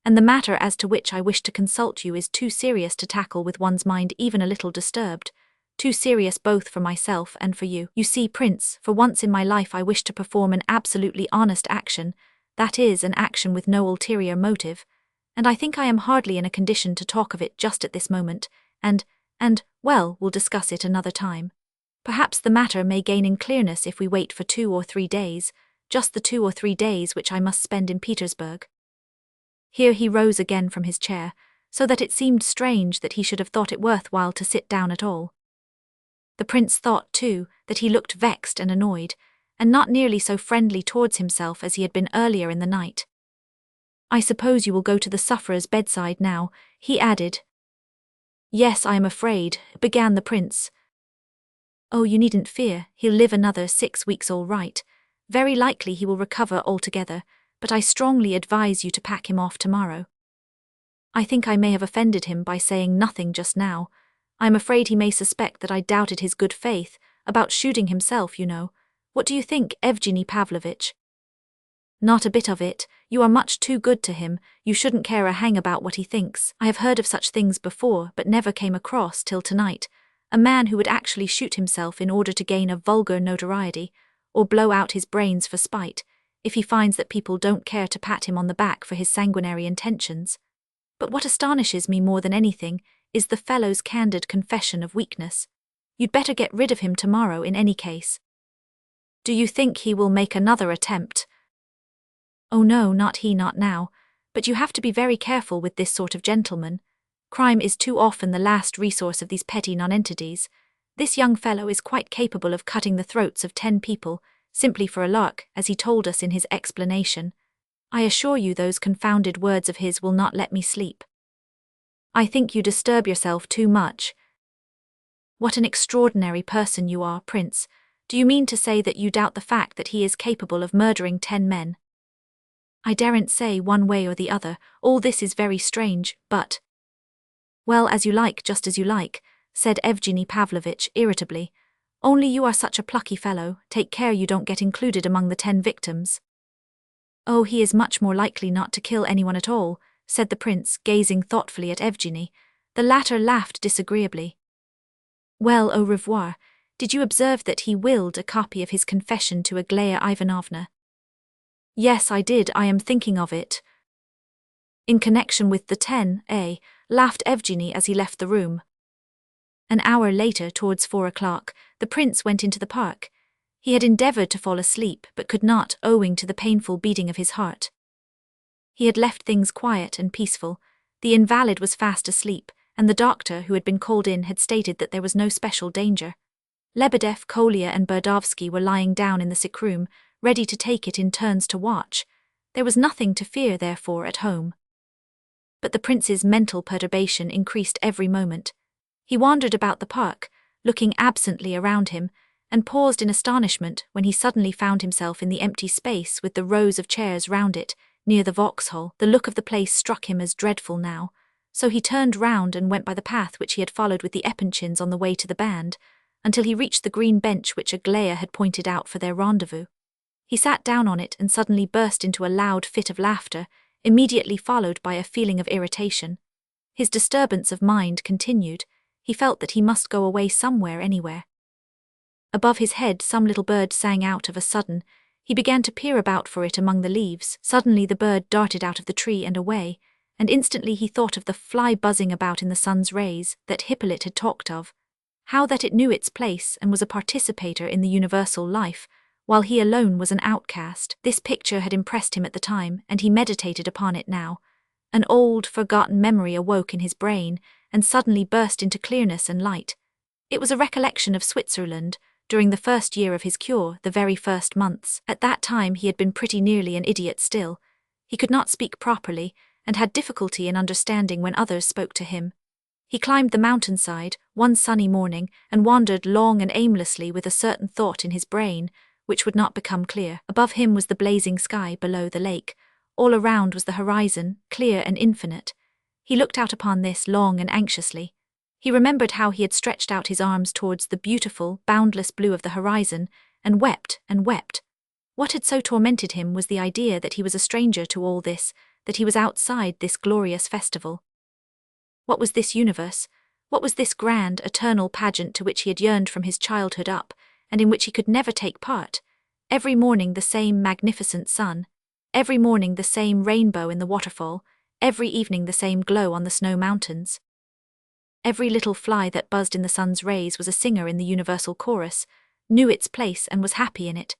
and the matter as to which I wish to consult you is too serious to tackle with one's mind even a little disturbed, too serious both for myself and for you. You see, Prince, for once in my life I wish to perform an absolutely honest action, that is, an action with no ulterior motive, and I think I am hardly in a condition to talk of it just at this moment, and, well, we'll discuss it another time. Perhaps the matter may gain in clearness if we wait for 2 or 3 days, just the 2 or 3 days which I must spend in Petersburg." Here he rose again from his chair, so that it seemed strange that he should have thought it worth while to sit down at all. The prince thought, too, that he looked vexed and annoyed, and not nearly so friendly towards himself as he had been earlier in the night. "I suppose you will go to the sufferer's bedside now," he added. "Yes, I am afraid," began the prince. "Oh, you needn't fear, he'll live another 6 weeks all right. Very likely he will recover altogether, but I strongly advise you to pack him off tomorrow. I think I may have offended him by saying nothing just now. I am afraid he may suspect that I doubted his good faith, about shooting himself, you know. What do you think, Evgeny Pavlovitch?" "Not a bit of it. You are much too good to him. You shouldn't care a hang about what he thinks. I have heard of such things before, but never came across, till tonight, a man who would actually shoot himself in order to gain a vulgar notoriety, or blow out his brains for spite, if he finds that people don't care to pat him on the back for his sanguinary intentions. But what astonishes me more than anything is the fellow's candid confession of weakness. You'd better get rid of him tomorrow in any case." "Do you think he will make another attempt?" "Oh no, not he, not now. But you have to be very careful with this sort of gentleman. Crime is too often the last resource of these petty nonentities. This young fellow is quite capable of cutting the throats of 10 people, simply for a lark, as he told us in his explanation. I assure you those confounded words of his will not let me sleep." "I think you disturb yourself too much." "What an extraordinary person you are, Prince. Do you mean to say that you doubt the fact that he is capable of murdering 10 men? "I daren't say one way or the other. All this is very strange, but—" "Well, as you like, just as you like," said Evgeny Pavlovitch irritably. "Only you are such a plucky fellow, take care you don't get included among the 10 victims." "Oh, he is much more likely not to kill anyone at all," said the prince, gazing thoughtfully at Evgeny. The latter laughed disagreeably. "Well, au revoir. Did you observe that he willed a copy of his confession to Aglaya Ivanovna?" "Yes, I did. I am thinking of it." "In connection with the 10, eh?" laughed Evgeny as he left the room. An hour later, towards 4 o'clock, the prince went into the park. He had endeavored to fall asleep, but could not, owing to the painful beating of his heart. He had left things quiet and peaceful. The invalid was fast asleep, and the doctor who had been called in had stated that there was no special danger. Lebedev, Kolya and Burdovsky were lying down in the sick room, ready to take it in turns to watch. There was nothing to fear, therefore, at home. But the prince's mental perturbation increased every moment. He wandered about the park, looking absently around him, and paused in astonishment when he suddenly found himself in the empty space with the rows of chairs round it, near the Vauxhall. The look of the place struck him as dreadful now, so he turned round and went by the path which he had followed with the Epanchins on the way to the band, until he reached the green bench which Aglaya had pointed out for their rendezvous. He sat down on it and suddenly burst into a loud fit of laughter, immediately followed by a feeling of irritation. His disturbance of mind continued. He felt that he must go away somewhere, anywhere. Above his head some little bird sang out of a sudden. He began to peer about for it among the leaves. Suddenly the bird darted out of the tree and away, and instantly he thought of the fly buzzing about in the sun's rays that Hippolyte had talked of. How that it knew its place and was a participator in the universal life, while he alone was an outcast. This picture had impressed him at the time, and he meditated upon it now. An old, forgotten memory awoke in his brain, and suddenly burst into clearness and light. It was a recollection of Switzerland, during the first year of his cure, the very first months. At that time he had been pretty nearly an idiot still. He could not speak properly, and had difficulty in understanding when others spoke to him. He climbed the mountainside, one sunny morning, and wandered long and aimlessly with a certain thought in his brain, which would not become clear. Above him was the blazing sky, below the lake. All around was the horizon, clear and infinite. He looked out upon this long and anxiously. He remembered how he had stretched out his arms towards the beautiful, boundless blue of the horizon, and wept and wept. What had so tormented him was the idea that he was a stranger to all this, that he was outside this glorious festival. What was this universe? What was this grand, eternal pageant to which he had yearned from his childhood up, and in which he could never take part? Every morning the same magnificent sun, every morning the same rainbow in the waterfall, every evening the same glow on the snow mountains. Every little fly that buzzed in the sun's rays was a singer in the universal chorus, knew its place and was happy in it.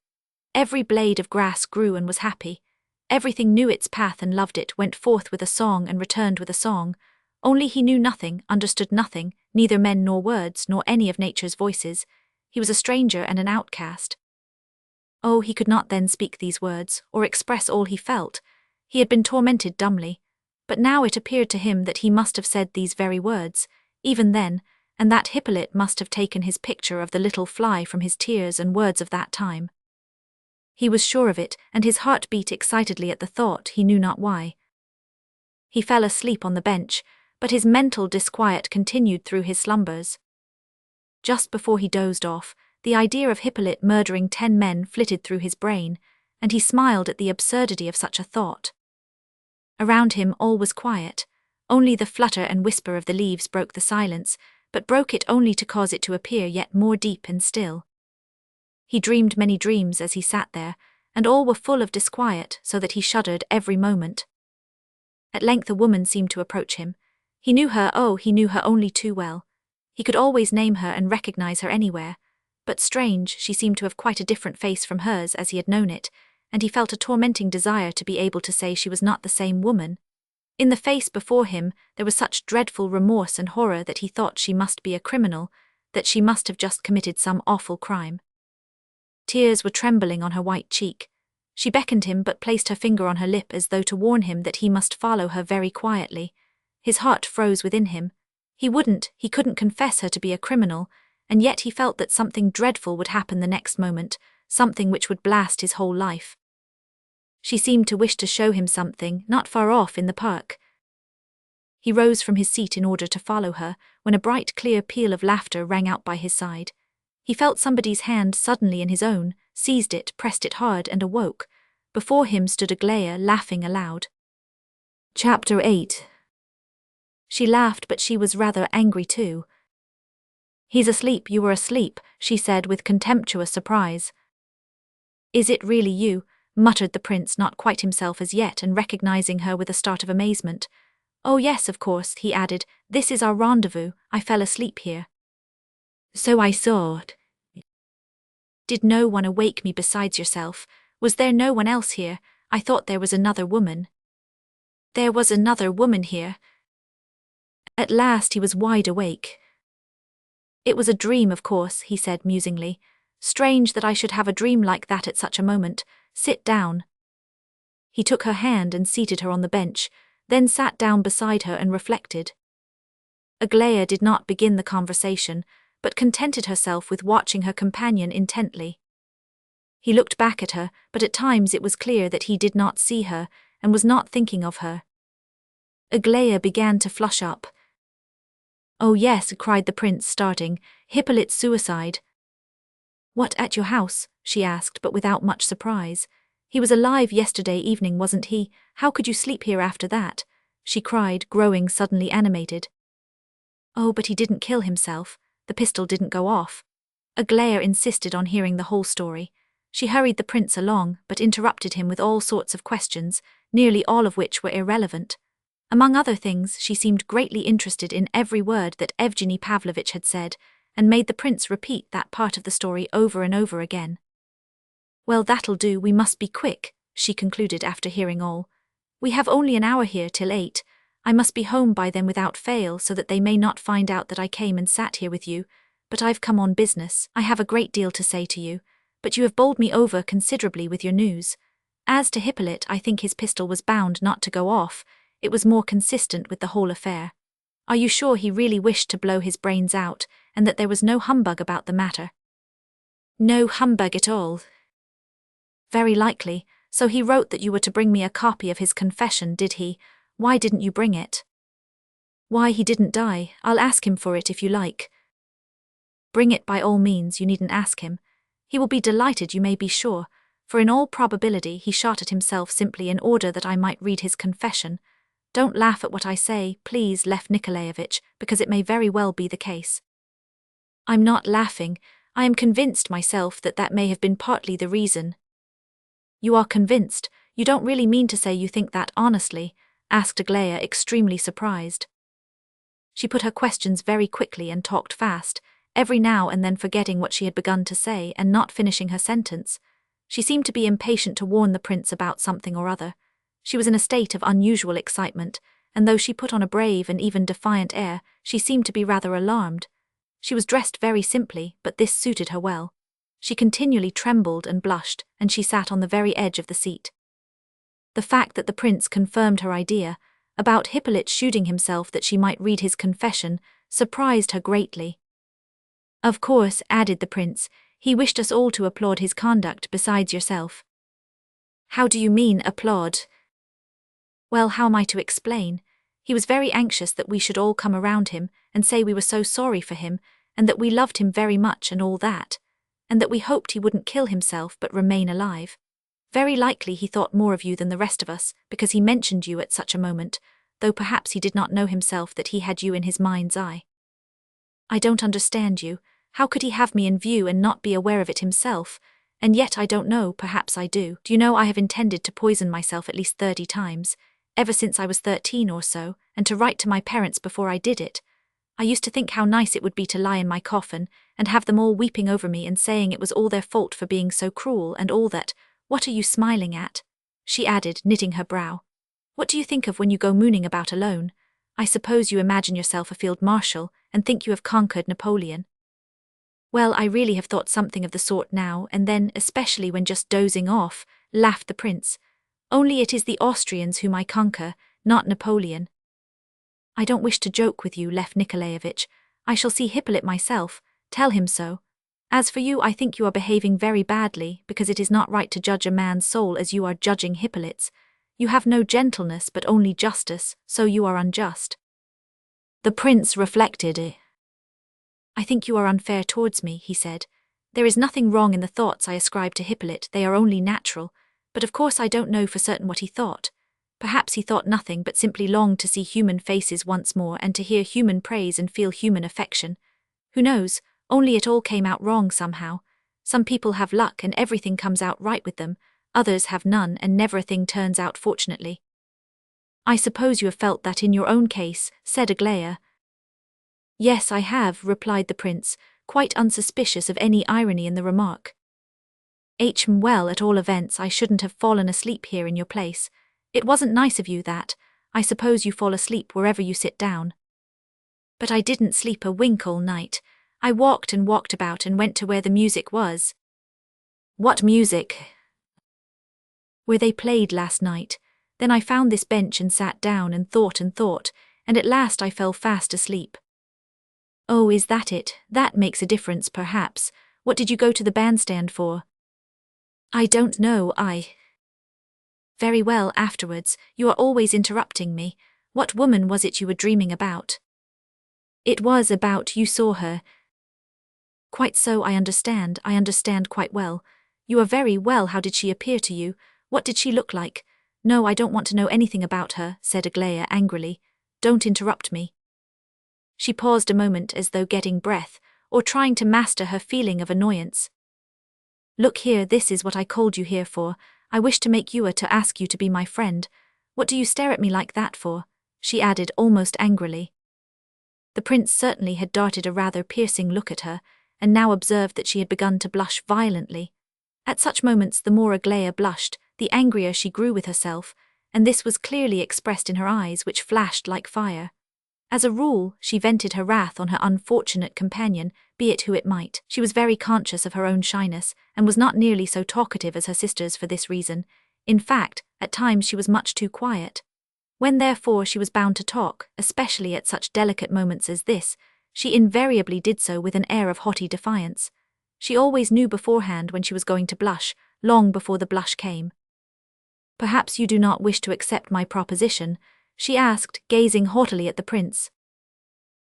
Every blade of grass grew and was happy. Everything knew its path and loved it, went forth with a song and returned with a song. Only he knew nothing, understood nothing, neither men nor words, nor any of nature's voices. He was a stranger and an outcast. Oh, he could not then speak these words, or express all he felt. He had been tormented dumbly. But now it appeared to him that he must have said these very words, even then, and that Hippolyte must have taken his picture of the little fly from his tears and words of that time. He was sure of it, and his heart beat excitedly at the thought, he knew not why. He fell asleep on the bench, but his mental disquiet continued through his slumbers. Just before he dozed off, the idea of Hippolyte murdering 10 men flitted through his brain, and he smiled at the absurdity of such a thought. Around him all was quiet. Only the flutter and whisper of the leaves broke the silence, but broke it only to cause it to appear yet more deep and still. He dreamed many dreams as he sat there, and all were full of disquiet, so that he shuddered every moment. At length a woman seemed to approach him. He knew her, he knew her only too well. He could always name her and recognize her anywhere. But strange, she seemed to have quite a different face from hers as he had known it, and he felt a tormenting desire to be able to say she was not the same woman. In the face before him there was such dreadful remorse and horror that he thought she must be a criminal, that she must have just committed some awful crime. Tears were trembling on her white cheek. She beckoned him but placed her finger on her lip as though to warn him that he must follow her very quietly. His heart froze within him. He couldn't confess her to be a criminal, and yet he felt that something dreadful would happen the next moment, something which would blast his whole life. She seemed to wish to show him something, not far off in the park. He rose from his seat in order to follow her, when a bright clear peal of laughter rang out by his side. He felt somebody's hand suddenly in his own, seized it, pressed it hard, and awoke. Before him stood Aglaya, laughing aloud. Chapter 8. She laughed, but she was rather angry too. "He's asleep, you were asleep," she said with contemptuous surprise. "Is it really you?" muttered the prince, not quite himself as yet, and recognizing her with a start of amazement. "Oh yes, of course," he added, "this is our rendezvous. I fell asleep here." "So I thought." "Did no one awake me besides yourself? Was there no one else here? I thought there was another woman." "There was another woman here." At last he was wide awake. "It was a dream, of course," he said musingly. "Strange that I should have a dream like that at such a moment. Sit down." He took her hand and seated her on the bench, then sat down beside her and reflected. Aglaya did not begin the conversation, but contented herself with watching her companion intently. He looked back at her, but at times it was clear that he did not see her, and was not thinking of her. Aglaya began to flush up. "Oh yes," cried the prince, starting, "Hippolyte's suicide." "What, at your house?" she asked, but without much surprise. "He was alive yesterday evening, wasn't he? How could you sleep here after that?" she cried, growing suddenly animated. "Oh, but he didn't kill himself. The pistol didn't go off." Aglaya insisted on hearing the whole story. She hurried the prince along, but interrupted him with all sorts of questions, nearly all of which were irrelevant. Among other things, she seemed greatly interested in every word that Evgeny Pavlovitch had said, and made the prince repeat that part of the story over and over again. "Well, that'll do, we must be quick," she concluded after hearing all. "We have only an hour here till 8. I must be home by then without fail, so that they may not find out that I came and sat here with you. But I've come on business. I have a great deal to say to you, but you have bowled me over considerably with your news. As to Hippolyte, I think his pistol was bound not to go off. It was more consistent with the whole affair. Are you sure he really wished to blow his brains out, and that there was no humbug about the matter?" "No humbug at all." "Very likely. So he wrote that you were to bring me a copy of his confession, did he? Why didn't you bring it?" "Why, he didn't die. I'll ask him for it if you like." "Bring it by all means, you needn't ask him. He will be delighted, you may be sure, for in all probability he shot at himself simply in order that I might read his confession. Don't laugh at what I say, please, Lev Nikolaevich, because it may very well be the case." "I'm not laughing. I am convinced myself that that may have been partly the reason." "You are convinced? You don't really mean to say you think that honestly?" asked Aglaya, extremely surprised. She put her questions very quickly and talked fast, every now and then forgetting what she had begun to say and not finishing her sentence. She seemed to be impatient to warn the prince about something or other. She was in a state of unusual excitement, and though she put on a brave and even defiant air, she seemed to be rather alarmed. She was dressed very simply, but this suited her well. She continually trembled and blushed, and she sat on the very edge of the seat. The fact that the prince confirmed her idea, about Hippolyte shooting himself that she might read his confession, surprised her greatly. "Of course," added the prince, "he wished us all to applaud his conduct besides yourself." "How do you mean, applaud?" "Well, how am I to explain? He was very anxious that we should all come around him and say we were so sorry for him, and that we loved him very much and all that, and that we hoped he wouldn't kill himself but remain alive. Very likely he thought more of you than the rest of us, because he mentioned you at such a moment, though perhaps he did not know himself that he had you in his mind's eye." "I don't understand you. How could he have me in view and not be aware of it himself? And yet I don't know, perhaps I do. Do you know I have intended to poison myself at least 30 times, ever since I was 13 or so, and to write to my parents before I did it. I used to think how nice it would be to lie in my coffin, and have them all weeping over me and saying it was all their fault for being so cruel and all that. What are you smiling at?" she added, knitting her brow. "What do you think of when you go mooning about alone? I suppose you imagine yourself a field marshal, and think you have conquered Napoleon." "Well, I really have thought something of the sort now and then, especially when just dozing off," laughed the prince. "Only it is the Austrians whom I conquer, not Napoleon." "I don't wish to joke with you, Lev Nikolaevich. I shall see Hippolyte myself. Tell him so. As for you, I think you are behaving very badly, because it is not right to judge a man's soul as you are judging Hippolyte's. You have no gentleness but only justice, so you are unjust." The prince reflected. "I think you are unfair towards me," he said. "There is nothing wrong in the thoughts I ascribe to Hippolyte, they are only natural, but of course I don't know for certain what he thought. Perhaps he thought nothing but simply longed to see human faces once more and to hear human praise and feel human affection. Who knows? Only it all came out wrong somehow. Some people have luck and everything comes out right with them, others have none and never a thing turns out fortunately." "I suppose you have felt that in your own case," said Aglaya. "Yes, I have," replied the prince, quite unsuspicious of any irony in the remark. Well, at all events I shouldn't have fallen asleep here in your place. It wasn't nice of you that. I suppose you fall asleep wherever you sit down." "But I didn't sleep a wink all night. I walked and walked about and went to where the music was." "What music?" "Where they played last night. Then I found this bench and sat down and thought, and at last I fell fast asleep." "Oh, is that it? That makes a difference, perhaps. What did you go to the bandstand for?" "I don't know, "Very well, afterwards. You are always interrupting me. What woman was it you were dreaming about?" "It was about, you saw her." "Quite so, I understand quite well. You are very well. How did she appear to you? What did she look like?" "No, I don't want to know anything about her," said Aglaya angrily. "Don't interrupt me." She paused a moment as though getting breath, or trying to master her feeling of annoyance. "Look here, this is what I called you here for. I wish to make you to ask you to be my friend. What do you stare at me like that for?" she added almost angrily. The prince certainly had darted a rather piercing look at her, and now observed that she had begun to blush violently. At such moments the more Aglaya blushed, the angrier she grew with herself, and this was clearly expressed in her eyes, which flashed like fire. As a rule, she vented her wrath on her unfortunate companion, be it who it might. She was very conscious of her own shyness, and was not nearly so talkative as her sisters for this reason. In fact, at times she was much too quiet. When therefore she was bound to talk, especially at such delicate moments as this, she invariably did so with an air of haughty defiance. She always knew beforehand when she was going to blush, long before the blush came. "Perhaps you do not wish to accept my proposition?" she asked, gazing haughtily at the prince.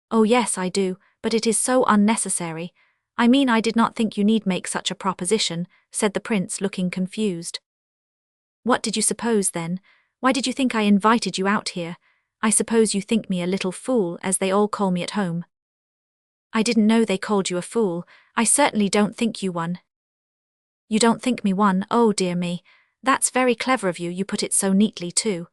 "Oh yes, I do, but it is so unnecessary. I mean, I did not think you need make such a proposition," said the prince, looking confused. "What did you suppose then? Why did you think I invited you out here? I suppose you think me a little fool, as they all call me at home." "I didn't know they called you a fool. I certainly don't think you one." "You don't think me one? Oh dear me. That's very clever of you. You put it so neatly too.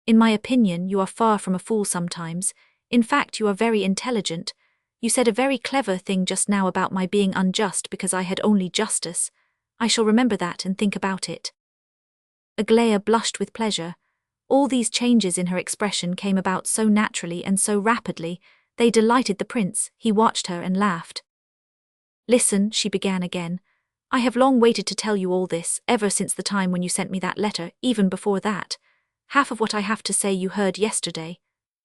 In my opinion, you are far from a fool sometimes. In fact, you are very intelligent. You said a very clever thing just now about my being unjust because I had only justice. I shall remember that and think about it." Aglaya blushed with pleasure. All these changes in her expression came about so naturally and so rapidly, they delighted the prince. He watched her and laughed. "Listen," she began again. "I have long waited to tell you all this, ever since the time when you sent me that letter, even before that. Half of what I have to say you heard yesterday.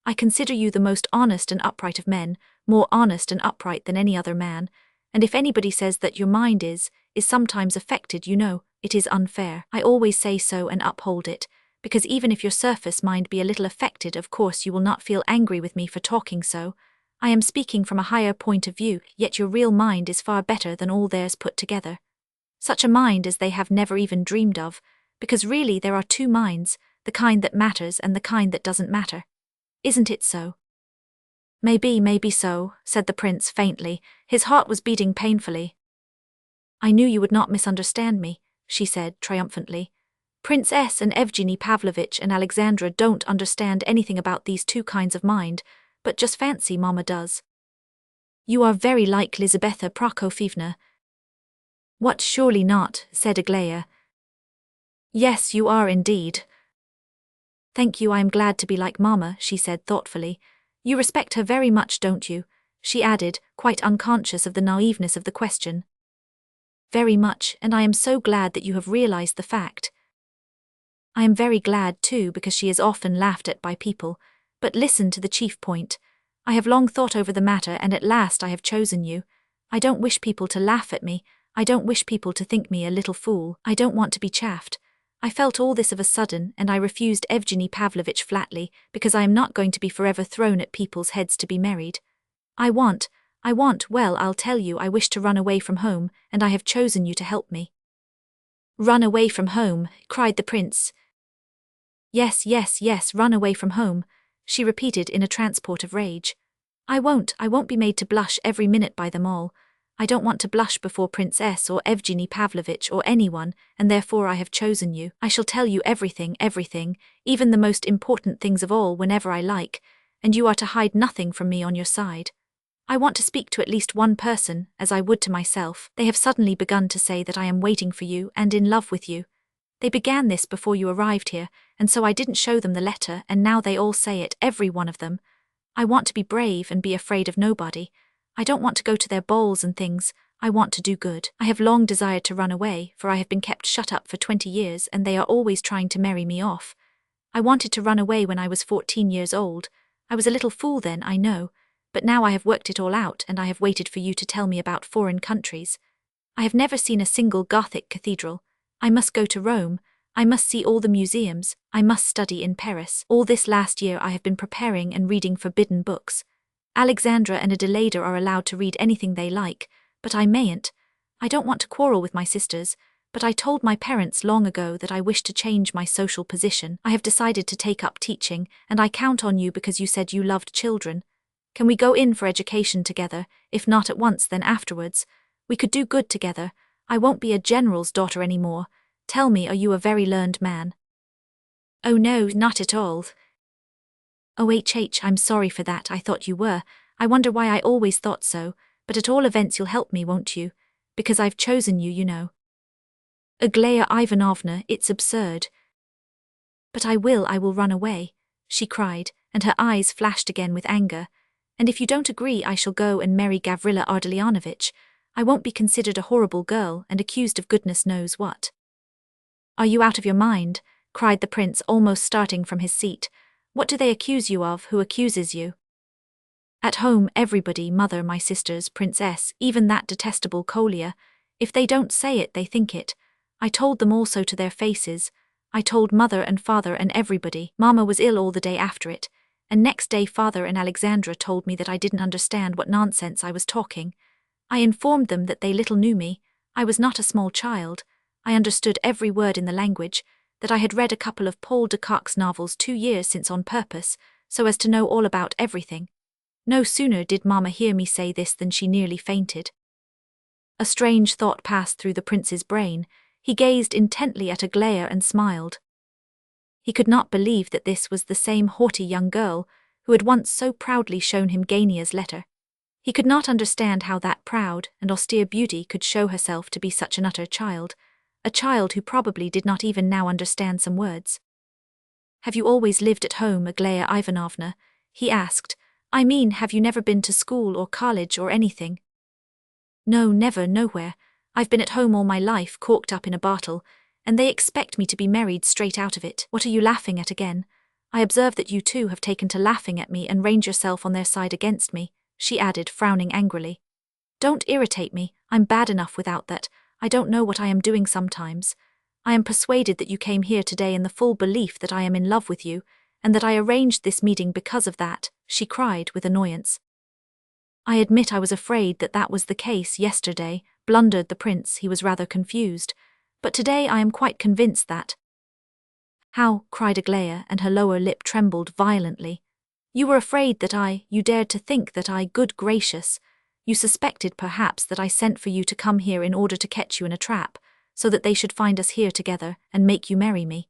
I consider you the most honest and upright of men, more honest and upright than any other man, and if anybody says that your mind is sometimes affected, you know, it is unfair. I always say so and uphold it, because even if your surface mind be a little affected, of course you will not feel angry with me for talking so. I am speaking from a higher point of view, yet your real mind is far better than all theirs put together. Such a mind as they have never even dreamed of, because really there are two minds, the kind that matters and the kind that doesn't matter. Isn't it so?" Maybe so," said the prince faintly. His heart was beating painfully. "I knew you would not misunderstand me," she said triumphantly. "Princess and Evgeny Pavlovitch and Alexandra don't understand anything about these two kinds of mind, but just fancy Mama does. You are very like Lizaveta Prokofievna." "What, surely not," said Aglaya. "Yes, you are indeed." "Thank you, I am glad to be like Mama," she said thoughtfully. "You respect her very much, don't you?" she added, quite unconscious of the naiveness of the question. "Very much, and I am so glad that you have realized the fact." "I am very glad too, because she is often laughed at by people. But listen to the chief point. I have long thought over the matter, and at last I have chosen you. I don't wish people to laugh at me. I don't wish people to think me a little fool. I don't want to be chaffed. I felt all this of a sudden, and I refused Evgeny Pavlovitch flatly, because I am not going to be forever thrown at people's heads to be married. I want, well, I'll tell you, I wish to run away from home, and I have chosen you to help me." "Run away from home," cried the prince. Yes, run away from home," she repeated in a transport of rage. I won't be made to blush every minute by them all. I don't want to blush before Princess or Evgeny Pavlovitch or anyone, and therefore I have chosen you. I shall tell you everything, even the most important things of all whenever I like, and you are to hide nothing from me on your side. I want to speak to at least one person, as I would to myself. They have suddenly begun to say that I am waiting for you and in love with you. They began this before you arrived here, and so I didn't show them the letter, and now they all say it, every one of them. I want to be brave and be afraid of nobody. I don't want to go to their balls and things. I want to do good. I have long desired to run away, for I have been kept shut up for 20 years, and they are always trying to marry me off. I wanted to run away when I was 14 years old. I was a little fool then, I know, but now I have worked it all out, and I have waited for you to tell me about foreign countries. I have never seen a single Gothic cathedral. I must go to Rome. I must see all the museums. I must study in Paris. All this last year I have been preparing and reading forbidden books. Alexandra and Adelaida are allowed to read anything they like, but I mayn't. I don't want to quarrel with my sisters, but I told my parents long ago that I wish to change my social position. I have decided to take up teaching, and I count on you because you said you loved children. Can we go in for education together? If not at once, then afterwards. We could do good together. I won't be a general's daughter any more. Tell me, are you a very learned man? Oh no, not at all. Oh I'm sorry for that, I thought you were. I wonder why I always thought so, but at all events you'll help me, won't you? Because I've chosen you, you know. Aglaya Ivanovna, it's absurd. But I will run away, she cried, and her eyes flashed again with anger. And if you don't agree, I shall go and marry Gavrila Ardalionovitch. I won't be considered a horrible girl and accused of goodness knows what. Are you out of your mind? Cried the prince, almost starting from his seat. What do they accuse you of? Who accuses you? At home, everybody, mother, my sisters, princess, even that detestable Kolya. If they don't say it, they think it. I told them also to their faces. I told mother and father and everybody. Mama was ill all the day after it, and next day father and Alexandra told me that I didn't understand what nonsense I was talking. I informed them that they little knew me. I was not a small child. I understood every word in the language, that I had read a couple of Paul de Kock's novels 2 years since on purpose, so as to know all about everything. No sooner did Mama hear me say this than she nearly fainted. A strange thought passed through the prince's brain. He gazed intently at Aglaya and smiled. He could not believe that this was the same haughty young girl who had once so proudly shown him Gania's letter. He could not understand how that proud and austere beauty could show herself to be such an utter child, a child who probably did not even now understand some words. Have you always lived at home, Aglaya Ivanovna? He asked. I mean, have you never been to school or college or anything? No, never, nowhere. I've been at home all my life, corked up in a bottle, and they expect me to be married straight out of it. What are you laughing at again? I observe that you too have taken to laughing at me and ranged yourself on their side against me, she added, frowning angrily. Don't irritate me, I'm bad enough without that. I don't know what I am doing sometimes. I am persuaded that you came here today in the full belief that I am in love with you, and that I arranged this meeting because of that, she cried with annoyance. I admit I was afraid that that was the case yesterday, blundered the prince. He was rather confused. But today I am quite convinced that. How? Cried Aglaya, and her lower lip trembled violently. You were afraid that you dared to think that good gracious. You suspected perhaps that I sent for you to come here in order to catch you in a trap, so that they should find us here together and make you marry me.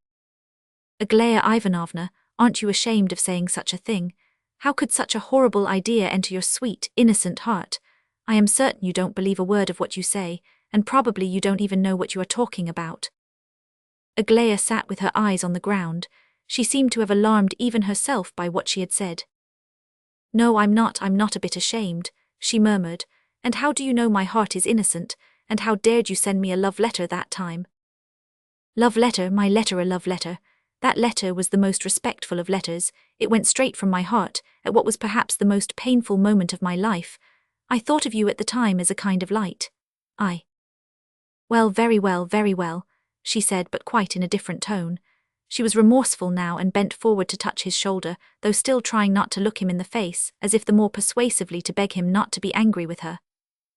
Aglaya Ivanovna, aren't you ashamed of saying such a thing? How could such a horrible idea enter your sweet, innocent heart? I am certain you don't believe a word of what you say, and probably you don't even know what you are talking about. Aglaya sat with her eyes on the ground. She seemed to have alarmed even herself by what she had said. No, I'm not a bit ashamed, she murmured. And how do you know my heart is innocent, and how dared you send me a love letter that time? Love letter, my letter, a love letter. That letter was the most respectful of letters. It went straight from my heart, at what was perhaps the most painful moment of my life. I thought of you at the time as a kind of light. Well, very well, she said, but quite in a different tone. She was remorseful now and bent forward to touch his shoulder, though still trying not to look him in the face, as if the more persuasively to beg him not to be angry with her.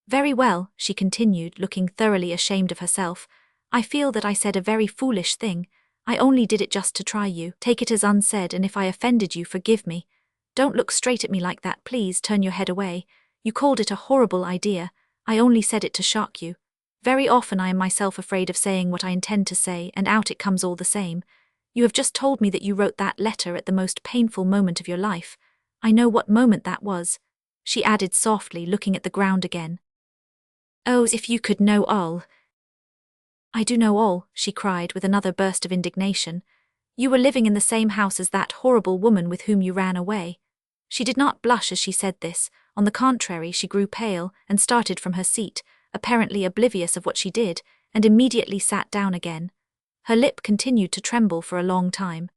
Very well, she continued, looking thoroughly ashamed of herself. I feel that I said a very foolish thing. I only did it just to try you. Take it as unsaid, and if I offended you, forgive me. Don't look straight at me like that, please. Turn your head away. You called it a horrible idea. I only said it to shock you. Very often I am myself afraid of saying what I intend to say, and out it comes all the same. You have just told me that you wrote that letter at the most painful moment of your life. I know what moment that was, she added softly, looking at the ground again. Oh, if you could know all. I do know all, she cried with another burst of indignation. You were living in the same house as that horrible woman with whom you ran away. She did not blush as she said this. On the contrary, she grew pale and started from her seat, apparently oblivious of what she did, and immediately sat down again. Her lip continued to tremble for a long time.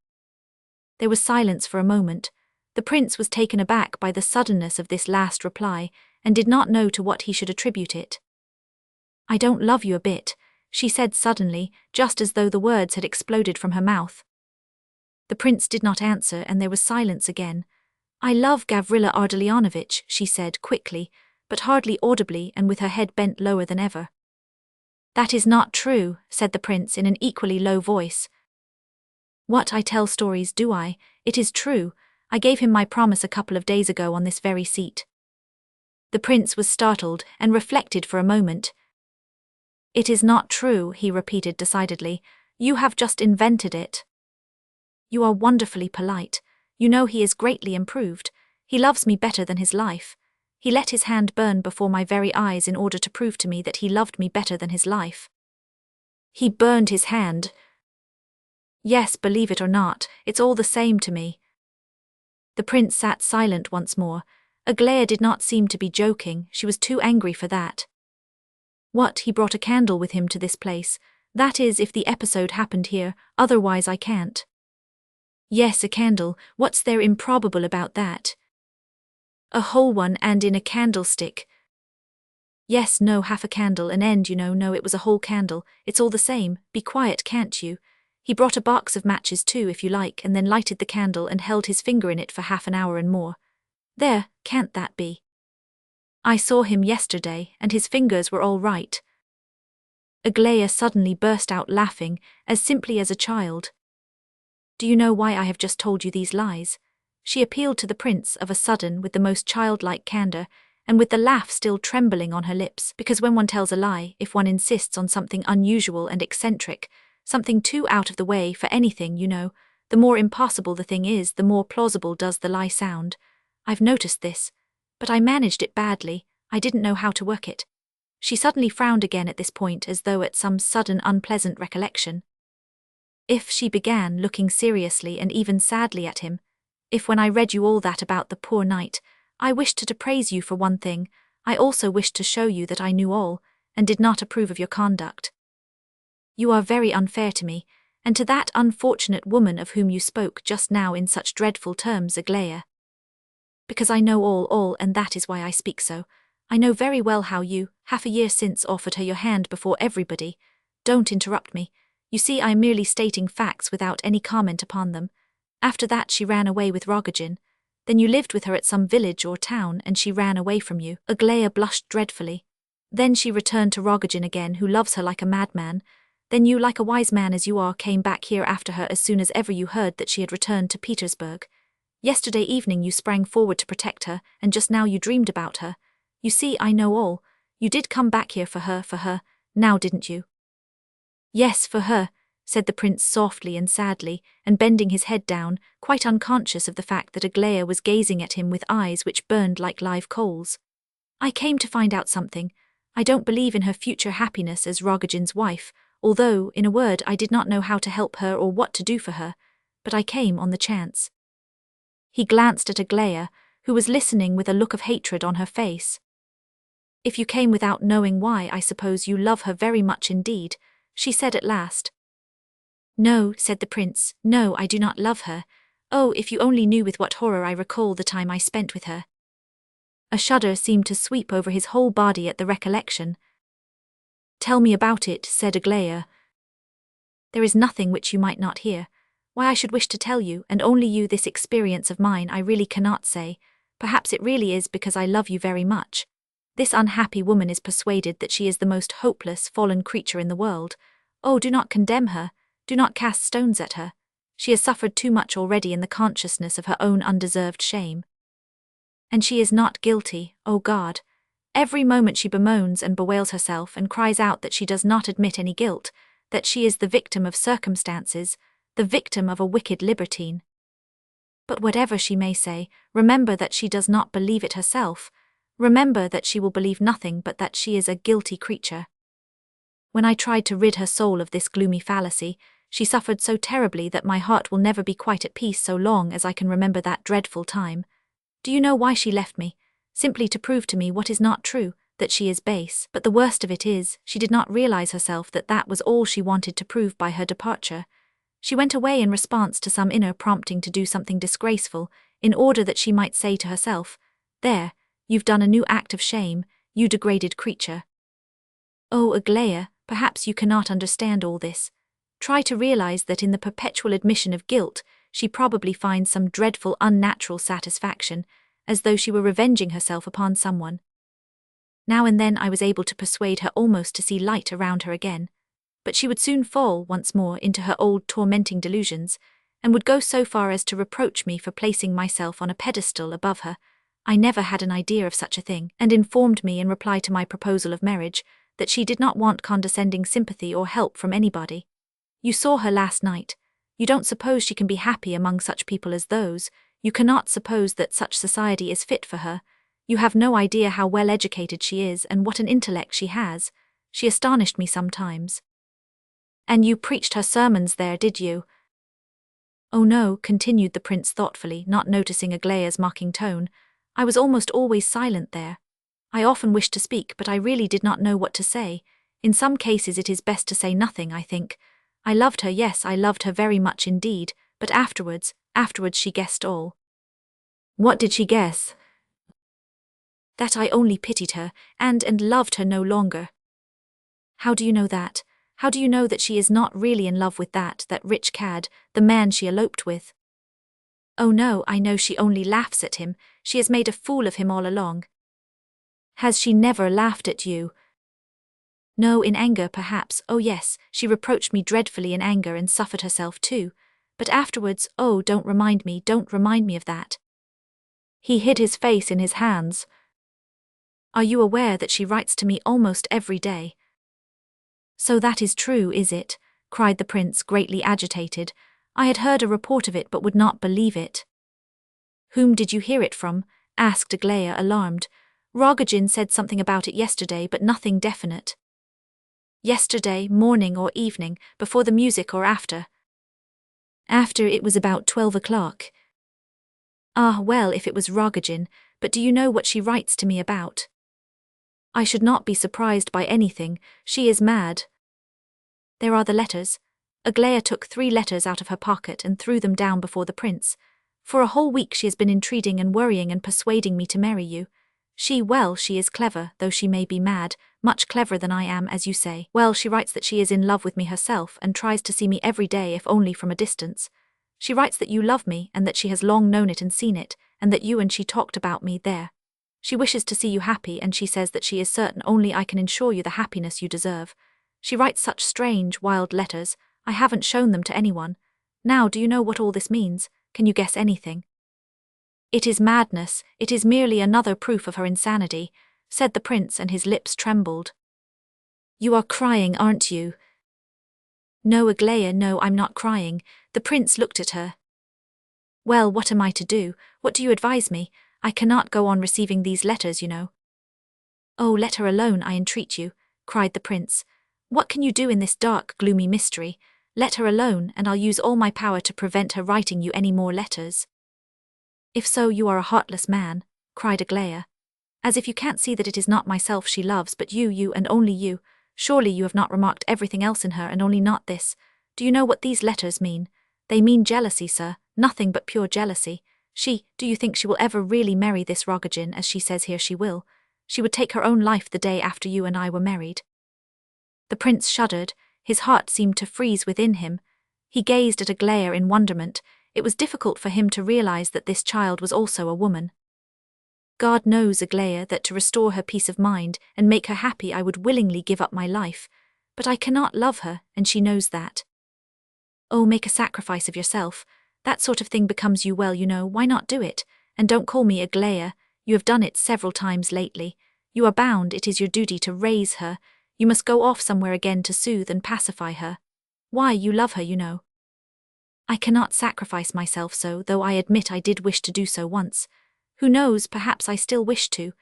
There was silence for a moment. The prince was taken aback by the suddenness of this last reply, and did not know to what he should attribute it. I don't love you a bit, she said suddenly, just as though the words had exploded from her mouth. The prince did not answer, and there was silence again. I love Gavrila Ardalionovitch, she said quickly, but hardly audibly and with her head bent lower than ever. That is not true, said the prince in an equally low voice. What, I tell stories, do I? It is true. I gave him my promise a couple of days ago on this very seat." The prince was startled and reflected for a moment. "It is not true," he repeated decidedly. "You have just invented it." "You are wonderfully polite. You know he is greatly improved. He loves me better than his life. He let his hand burn before my very eyes in order to prove to me that he loved me better than his life." "He burned his hand?" "Yes, believe it or not, it's all the same to me." The prince sat silent once more. Aglaya did not seem to be joking, she was too angry for that. "What, he brought a candle with him to this place? That is, if the episode happened here, otherwise I can't." "Yes, a candle, what's there improbable about that?" "A whole one and in a candlestick." "Yes, no, half a candle, an end, no, it was a whole candle, it's all the same, be quiet, can't you? He brought a box of matches too, if you like, and then lighted the candle and held his finger in it for half an hour and more. There, can't that be? I saw him yesterday, and his fingers were all right." Aglaya suddenly burst out laughing, as simply as a child. "Do you know why I have just told you these lies?" She appealed to the prince of a sudden with the most childlike candor, and with the laugh still trembling on her lips, because when one tells a lie, if one insists on something unusual and eccentric, something too out of the way for anything, the more impossible the thing is, the more plausible does the lie sound. I've noticed this. But I managed it badly, I didn't know how to work it. She suddenly frowned again at this point as though at some sudden unpleasant recollection. "If," she began, looking seriously and even sadly at him, "if when I read you all that about the poor knight, I wished to praise you for one thing, I also wished to show you that I knew all, and did not approve of your conduct. You are very unfair to me, and to that unfortunate woman of whom you spoke just now in such dreadful terms, Aglaya. Because I know all, and that is why I speak so. I know very well how you, half a year since, offered her your hand before everybody. Don't interrupt me. You see, I am merely stating facts without any comment upon them. After that she ran away with Rogozhin. Then you lived with her at some village or town, and she ran away from you." Aglaya blushed dreadfully. "Then she returned to Rogozhin again, who loves her like a madman. Then you, like a wise man as you are, came back here after her as soon as ever you heard that she had returned to Petersburg. Yesterday evening you sprang forward to protect her, and just now you dreamed about her. You see, I know all. You did come back here for her, now didn't you?" "Yes, for her," said the prince softly and sadly, and bending his head down, quite unconscious of the fact that Aglaya was gazing at him with eyes which burned like live coals. "I came to find out something. I don't believe in her future happiness as Rogozhin's wife, although, in a word, I did not know how to help her or what to do for her, but I came on the chance." He glanced at Aglaya, who was listening with a look of hatred on her face. "If you came without knowing why, I suppose you love her very much indeed," she said at last. "No," said the prince, "no, I do not love her. Oh, if you only knew with what horror I recall the time I spent with her." A shudder seemed to sweep over his whole body at the recollection. "Tell me about it," said Aglaya. "There is nothing which you might not hear. Why I should wish to tell you, and only you, this experience of mine, I really cannot say. Perhaps it really is because I love you very much. This unhappy woman is persuaded that she is the most hopeless, fallen creature in the world. Oh, do not condemn her. Do not cast stones at her. She has suffered too much already in the consciousness of her own undeserved shame. And she is not guilty, oh God. Every moment she bemoans and bewails herself and cries out that she does not admit any guilt, that she is the victim of circumstances, the victim of a wicked libertine. But whatever she may say, remember that she does not believe it herself. Remember that she will believe nothing but that she is a guilty creature. When I tried to rid her soul of this gloomy fallacy, she suffered so terribly that my heart will never be quite at peace so long as I can remember that dreadful time. Do you know why she left me? Simply to prove to me what is not true, that she is base. But the worst of it is, she did not realize herself that that was all she wanted to prove by her departure. She went away in response to some inner prompting to do something disgraceful, in order that she might say to herself, "There, you've done a new act of shame, you degraded creature." Oh, Aglaya, perhaps you cannot understand all this. Try to realize that in the perpetual admission of guilt, she probably finds some dreadful unnatural satisfaction, as though she were revenging herself upon someone. Now and then I was able to persuade her almost to see light around her again, but she would soon fall once more into her old tormenting delusions, and would go so far as to reproach me for placing myself on a pedestal above her. I never had an idea of such a thing, and informed me in reply to my proposal of marriage that she did not want condescending sympathy or help from anybody. You saw her last night. You don't suppose she can be happy among such people as those. You cannot suppose that such society is fit for her. You have no idea how well educated she is and what an intellect she has. She astonished me sometimes. And you preached her sermons there, did you? Oh no, continued the prince thoughtfully, not noticing Aglaya's mocking tone. I was almost always silent there. I often wished to speak, but I really did not know what to say. In some cases it is best to say nothing, I think. I loved her, yes, I loved her very much indeed, but afterwards she guessed all. What did she guess? That I only pitied her, and loved her no longer. How do you know that? How do you know that she is not really in love with that rich cad, the man she eloped with? Oh no, I know she only laughs at him. She has made a fool of him all along. Has she never laughed at you? No, in anger perhaps. Oh yes, she reproached me dreadfully in anger and suffered herself too. But afterwards, oh, don't remind me of that. He hid his face in his hands. Are you aware that she writes to me almost every day? So that is true, is it? Cried the prince, greatly agitated. I had heard a report of it but would not believe it. Whom did you hear it from? Asked Aglaya, alarmed. Rogozhin said something about it yesterday, but nothing definite. Yesterday, morning or evening, before the music or after? After, it was about 12 o'clock. Ah, well, if it was Rogozhin, but do you know what she writes to me about? I should not be surprised by anything. She is mad. There are the letters. Aglaya took 3 letters out of her pocket and threw them down before the prince. For a whole week she has been entreating and worrying and persuading me to marry you. She is clever, though she may be mad, much cleverer than I am, as you say. Well, she writes that she is in love with me herself and tries to see me every day, if only from a distance. She writes that you love me and that she has long known it and seen it, and that you and she talked about me there. She wishes to see you happy, and she says that she is certain only I can ensure you the happiness you deserve. She writes such strange, wild letters. I haven't shown them to anyone. Now, do you know what all this means? Can you guess anything? It is madness. It is merely another proof of her insanity, said the prince, and his lips trembled. You are crying, aren't you? No, Aglaya, no, I'm not crying. The prince looked at her. Well, what am I to do? What do you advise me? I cannot go on receiving these letters, you know. Oh, let her alone, I entreat you, cried the prince. What can you do in this dark, gloomy mystery? Let her alone, and I'll use all my power to prevent her writing you any more letters. If so, you are a heartless man, cried Aglaya. As if you can't see that it is not myself she loves, but you and only you. Surely you have not remarked everything else in her and only not this. Do you know what these letters mean? They mean jealousy, sir, nothing but pure jealousy. Do you think she will ever really marry this Rogozhin, as she says here she will? She would take her own life the day after you and I were married. The prince shuddered. His heart seemed to freeze within him. He gazed at Aglaya in wonderment. It was difficult for him to realize that this child was also a woman. God knows, Aglaya, that to restore her peace of mind and make her happy I would willingly give up my life. But I cannot love her, and she knows that. Oh, make a sacrifice of yourself. That sort of thing becomes you well, you know. Why not do it? And don't call me Aglaya. You have done it several times lately. You are bound, it is your duty to raise her. You must go off somewhere again to soothe and pacify her. Why, you love her, you know. I cannot sacrifice myself so, though I admit I did wish to do so once. Who knows, perhaps I still wish to.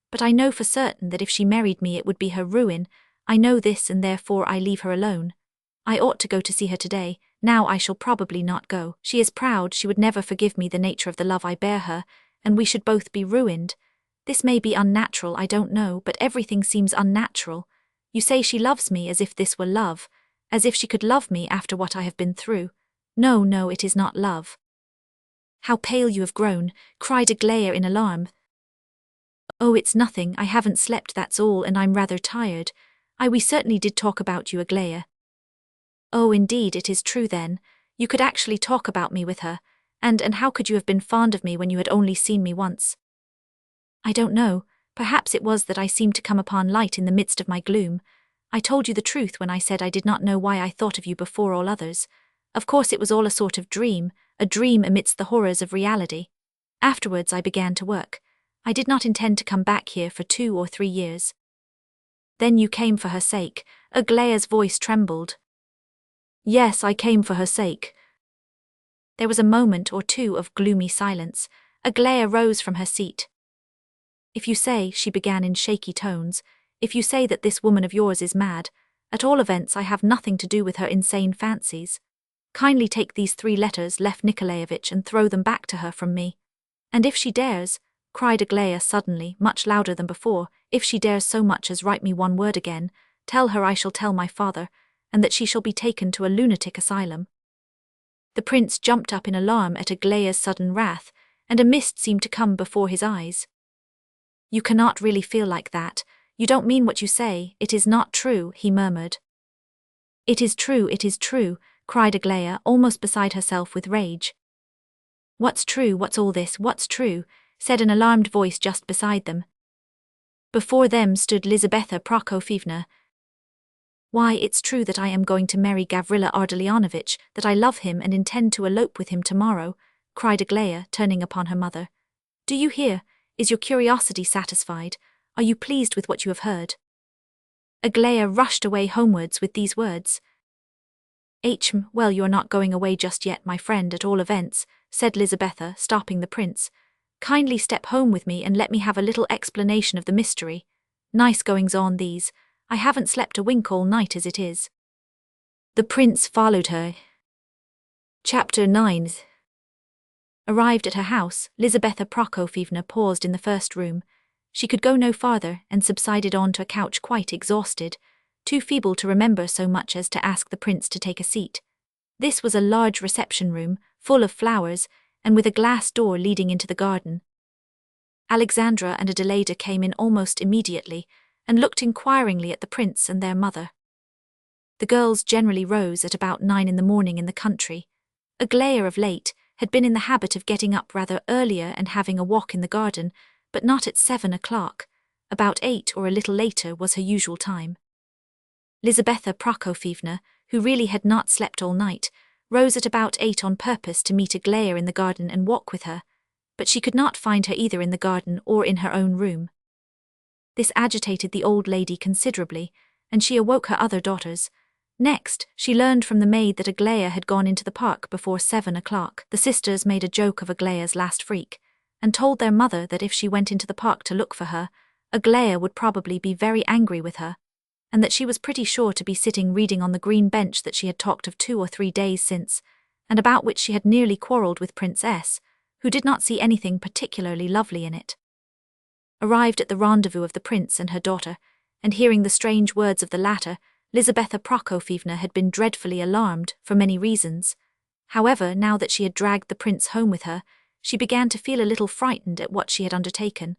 But I know for certain that if she married me it would be her ruin. I know this, and therefore I leave her alone. I ought to go to see her today. Now I shall probably not go. She is proud, she would never forgive me the nature of the love I bear her, and we should both be ruined. This may be unnatural, I don't know, but everything seems unnatural. You say she loves me as if this were love, as if she could love me after what I have been through. No, it is not love. How pale you have grown, cried Aglaya in alarm. Oh, it's nothing, I haven't slept, that's all, and I'm rather tired. We certainly did talk about you, Aglaya. Oh, indeed, it is true then. You could actually talk about me with her, and how could you have been fond of me when you had only seen me once? I don't know, perhaps it was that I seemed to come upon light in the midst of my gloom. I told you the truth when I said I did not know why I thought of you before all others. Of course it was all a sort of dream. a dream amidst the horrors of reality. Afterwards I began to work. I did not intend to come back here for 2 or 3 years. Then you came for her sake. Aglaya's voice trembled. Yes, I came for her sake. There was a moment or two of gloomy silence. Aglaya rose from her seat. If you say, she began in shaky tones, if you say that this woman of yours is mad, at all events I have nothing to do with her insane fancies. Kindly take these 3 letters, Lev Nikolaevich, and throw them back to her from me. And if she dares, cried Aglaya suddenly, much louder than before, if she dares so much as write me 1 word again, tell her I shall tell my father, and that she shall be taken to a lunatic asylum. The prince jumped up in alarm at Aglaya's sudden wrath, and a mist seemed to come before his eyes. You cannot really feel like that. You don't mean what you say. It is not true, he murmured. It is true, cried Aglaya, almost beside herself with rage. What's true, what's all this, what's true? Said an alarmed voice just beside them. Before them stood Lizaveta Prokofyevna. Why, it's true that I am going to marry Gavrila Ardalionovich, that I love him and intend to elope with him tomorrow, cried Aglaya, turning upon her mother. Do you hear? Is your curiosity satisfied? Are you pleased with what you have heard? Aglaya rushed away homewards with these words. Well, you are not going away just yet, my friend, at all events, said Lizaveta, stopping the prince. Kindly step home with me and let me have a little explanation of the mystery. Nice goings-on these. I haven't slept a wink all night as it is. The prince followed her. Chapter 9. Arrived at her house, Lizaveta Prokofyevna paused in the first room. She could go no farther and subsided on to a couch quite exhausted, too feeble to remember so much as to ask the prince to take a seat. This was a large reception room, full of flowers, and with a glass door leading into the garden. Alexandra and Adelaida came in almost immediately, and looked inquiringly at the prince and their mother. The girls generally rose at about 9 in the morning in the country. Aglaya of late had been in the habit of getting up rather earlier and having a walk in the garden, but not at 7 o'clock. About 8 or a little later was her usual time. Lizaveta Prokofyevna, who really had not slept all night, rose at about 8 on purpose to meet Aglaya in the garden and walk with her, but she could not find her either in the garden or in her own room. This agitated the old lady considerably, and she awoke her other daughters. Next, she learned from the maid that Aglaya had gone into the park before 7 o'clock. The sisters made a joke of Aglaya's last freak, and told their mother that if she went into the park to look for her, Aglaya would probably be very angry with her, and that she was pretty sure to be sitting reading on the green bench that she had talked of 2 or 3 days since, and about which she had nearly quarrelled with Prince S., who did not see anything particularly lovely in it. Arrived at the rendezvous of the prince and her daughter, and hearing the strange words of the latter, Lizaveta Prokofyevna had been dreadfully alarmed for many reasons. However, now that she had dragged the prince home with her, she began to feel a little frightened at what she had undertaken.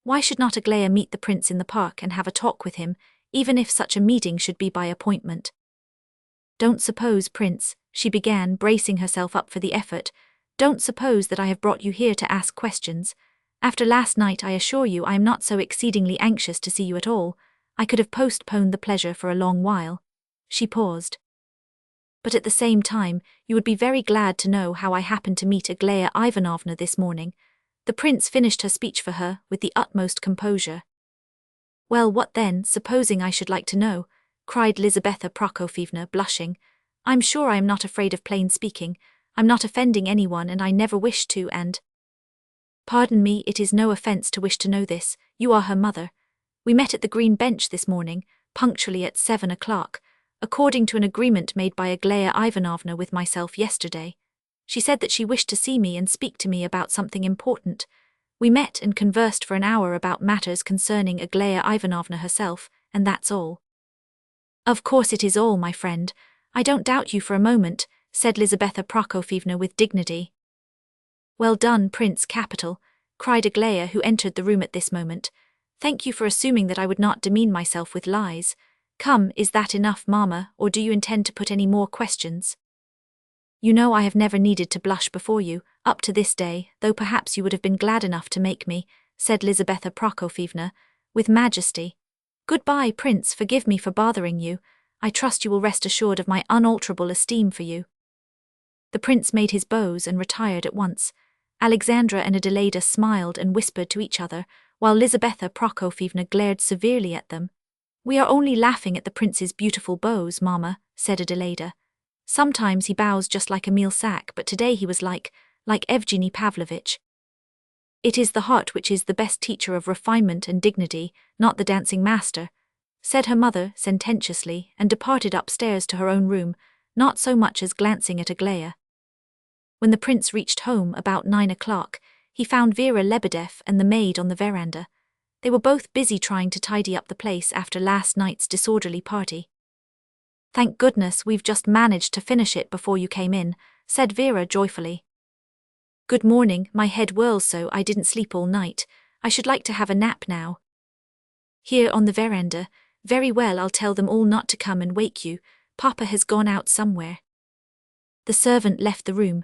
Why should not Aglaya meet the prince in the park and have a talk with him, even if such a meeting should be by appointment? Don't suppose, Prince, she began, bracing herself up for the effort, don't suppose that I have brought you here to ask questions. After last night I assure you I am not so exceedingly anxious to see you at all. I could have postponed the pleasure for a long while. She paused. But at the same time, you would be very glad to know how I happened to meet Aglaya Ivanovna this morning. The prince finished her speech for her with the utmost composure. Well, what then, supposing I should like to know? Cried Lizaveta Prokofyevna, blushing. I'm sure I am not afraid of plain speaking. I'm not offending anyone and I never wish to, and— Pardon me, it is no offence to wish to know this. You are her mother. We met at the green bench this morning, punctually at 7 o'clock, according to an agreement made by Aglaya Ivanovna with myself yesterday. She said that she wished to see me and speak to me about something important. We met and conversed for an hour about matters concerning Aglaya Ivanovna herself, and that's all. Of course it is all, my friend. I don't doubt you for a moment, said Lizaveta Prokofyevna with dignity. Well done, Prince, capital, cried Aglaya, who entered the room at this moment. Thank you for assuming that I would not demean myself with lies. Come, is that enough, Mamma, or do you intend to put any more questions? You know I have never needed to blush before you, up to this day, though perhaps you would have been glad enough to make me, said Lizaveta Prokofyevna, with majesty. Goodbye, Prince, forgive me for bothering you. I trust you will rest assured of my unalterable esteem for you. The prince made his bows and retired at once. Alexandra and Adelaida smiled and whispered to each other, while Lizaveta Prokofievna glared severely at them. "We are only laughing at the prince's beautiful bows, Mama," said Adelaida. "Sometimes he bows just like Emil Sack, but today he was like Evgeny Pavlovitch. It is the heart which is the best teacher of refinement and dignity, not the dancing master," said her mother sententiously, and departed upstairs to her own room, not so much as glancing at Aglaya. When the prince reached home about 9 o'clock, he found Vera Lebedev and the maid on the veranda. They were both busy trying to tidy up the place after last night's disorderly party. "Thank goodness we've just managed to finish it before you came in," said Vera joyfully. "Good morning, my head whirls so I didn't sleep all night. I should like to have a nap now." "Here on the veranda. Very well, I'll tell them all not to come and wake you. Papa has gone out somewhere." The servant left the room.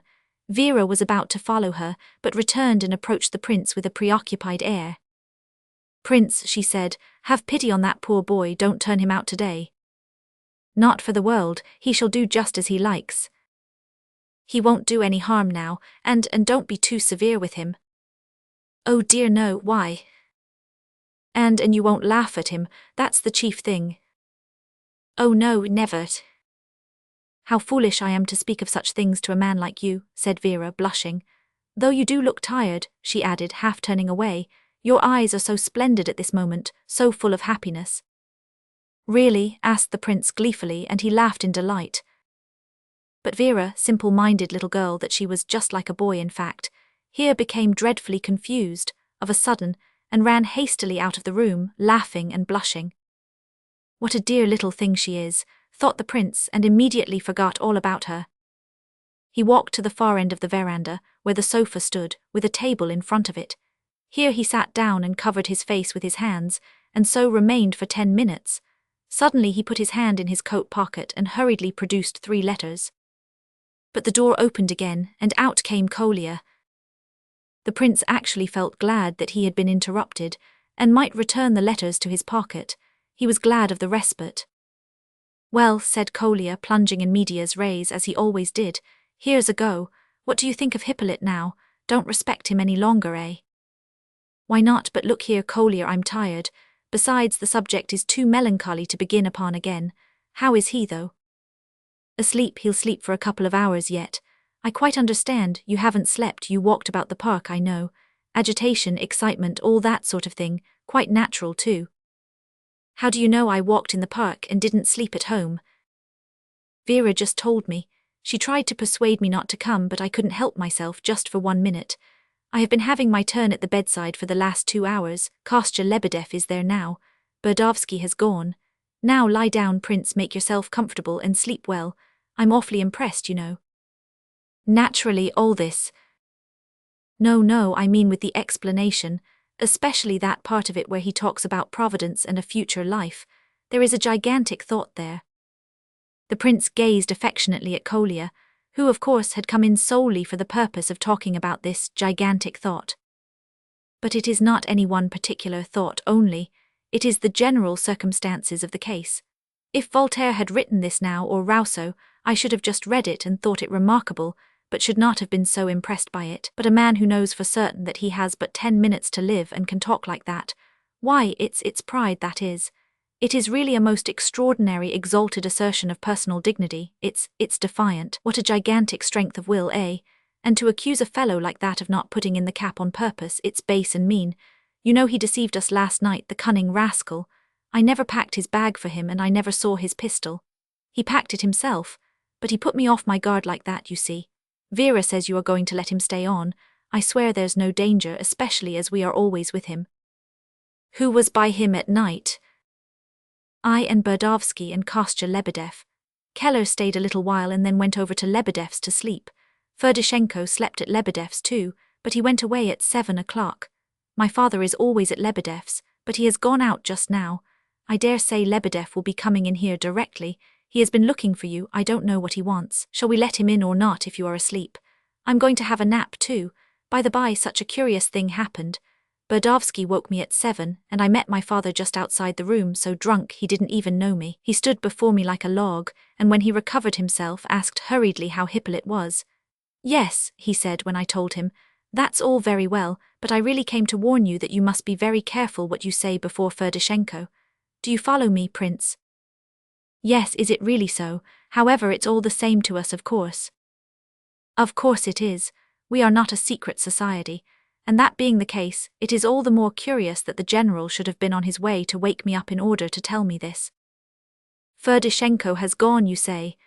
Vera was about to follow her, but returned and approached the prince with a preoccupied air. "Prince," she said, "have pity on that poor boy, don't turn him out today." "Not for the world, he shall do just as he likes. He won't do any harm now, and don't be too severe with him." "Oh dear no, why?" And you won't laugh at him, that's the chief thing." "Oh no, never." "How foolish I am to speak of such things to a man like you," said Vera, blushing. "Though you do look tired," she added, half turning away. "Your eyes are so splendid at this moment, so full of happiness." "Really?" asked the prince gleefully, and he laughed in delight. But Vera, simple-minded little girl that she was, just like a boy in fact, here became dreadfully confused, of a sudden, and ran hastily out of the room, laughing and blushing. "What a dear little thing she is," thought the prince, and immediately forgot all about her. He walked to the far end of the veranda, where the sofa stood, with a table in front of it. Here he sat down and covered his face with his hands, and so remained for 10 minutes. Suddenly he put his hand in his coat pocket and hurriedly produced 3 letters. But the door opened again, and out came Kolya. The prince actually felt glad that he had been interrupted, and might return the letters to his pocket. He was glad of the respite. "Well," said Kolya, plunging in medias res as he always did, "here's a go. What do you think of Hippolyte now? Don't respect him any longer, eh?" "Why not? But look here, Kolya, I'm tired. Besides, the subject is too melancholy to begin upon again. How is he, though?" "Asleep, he'll sleep for a couple of hours yet. I quite understand, you haven't slept, you walked about the park, I know. Agitation, excitement, all that sort of thing, quite natural too." "How do you know I walked in the park and didn't sleep at home?" "Vera just told me. She tried to persuade me not to come, but I couldn't help myself just for 1 minute. I have been having my turn at the bedside for the last 2 hours. Kostya Lebedev is there now. Burdovsky has gone. Now lie down, Prince, make yourself comfortable and sleep well. I'm awfully impressed, you know." "Naturally, all this." No, I mean with the explanation, especially that part of it where he talks about providence and a future life. There is a gigantic thought there." The prince gazed affectionately at Kolya, who of course had come in solely for the purpose of talking about this gigantic thought. "But it is not any one particular thought only, it is the general circumstances of the case. If Voltaire had written this now, or Rousseau, I should have just read it and thought it remarkable, but should not have been so impressed by it. But a man who knows for certain that he has but 10 minutes to live and can talk like that, why, it's pride, that is. It is really a most extraordinary, exalted assertion of personal dignity. It's defiant. What a gigantic strength of will, eh? And to accuse a fellow like that of not putting in the cap on purpose, it's base and mean. You know he deceived us last night, the cunning rascal. I never packed his bag for him, and I never saw his pistol. He packed it himself, but he put me off my guard like that, you see. Vera says you are going to let him stay on. I swear there's no danger, especially as we are always with him." "Who was by him at night?" "I and Burdovsky and Kostya Lebedev. Keller stayed a little while and then went over to Lebedev's to sleep. Ferdishenko slept at Lebedev's too, but he went away at 7 o'clock. My father is always at Lebedev's, but he has gone out just now. I dare say Lebedev will be coming in here directly. He has been looking for you, I don't know what he wants. Shall we let him in or not if you are asleep? I'm going to have a nap too. By the by, such a curious thing happened. Burdovsky woke me at 7, and I met my father just outside the room, so drunk he didn't even know me. He stood before me like a log, and when he recovered himself asked hurriedly how Hippolyte was. Yes, he said when I told him. That's all very well, but I really came to warn you that you must be very careful what you say before Ferdishenko. Do you follow me, Prince? Yes, is it really so? However, it's all the same to us, of course. Of course it is. We are not a secret society, and that being the case, it is all the more curious that the general should have been on his way to wake me up in order to tell me this. Ferdishenko has gone, you say?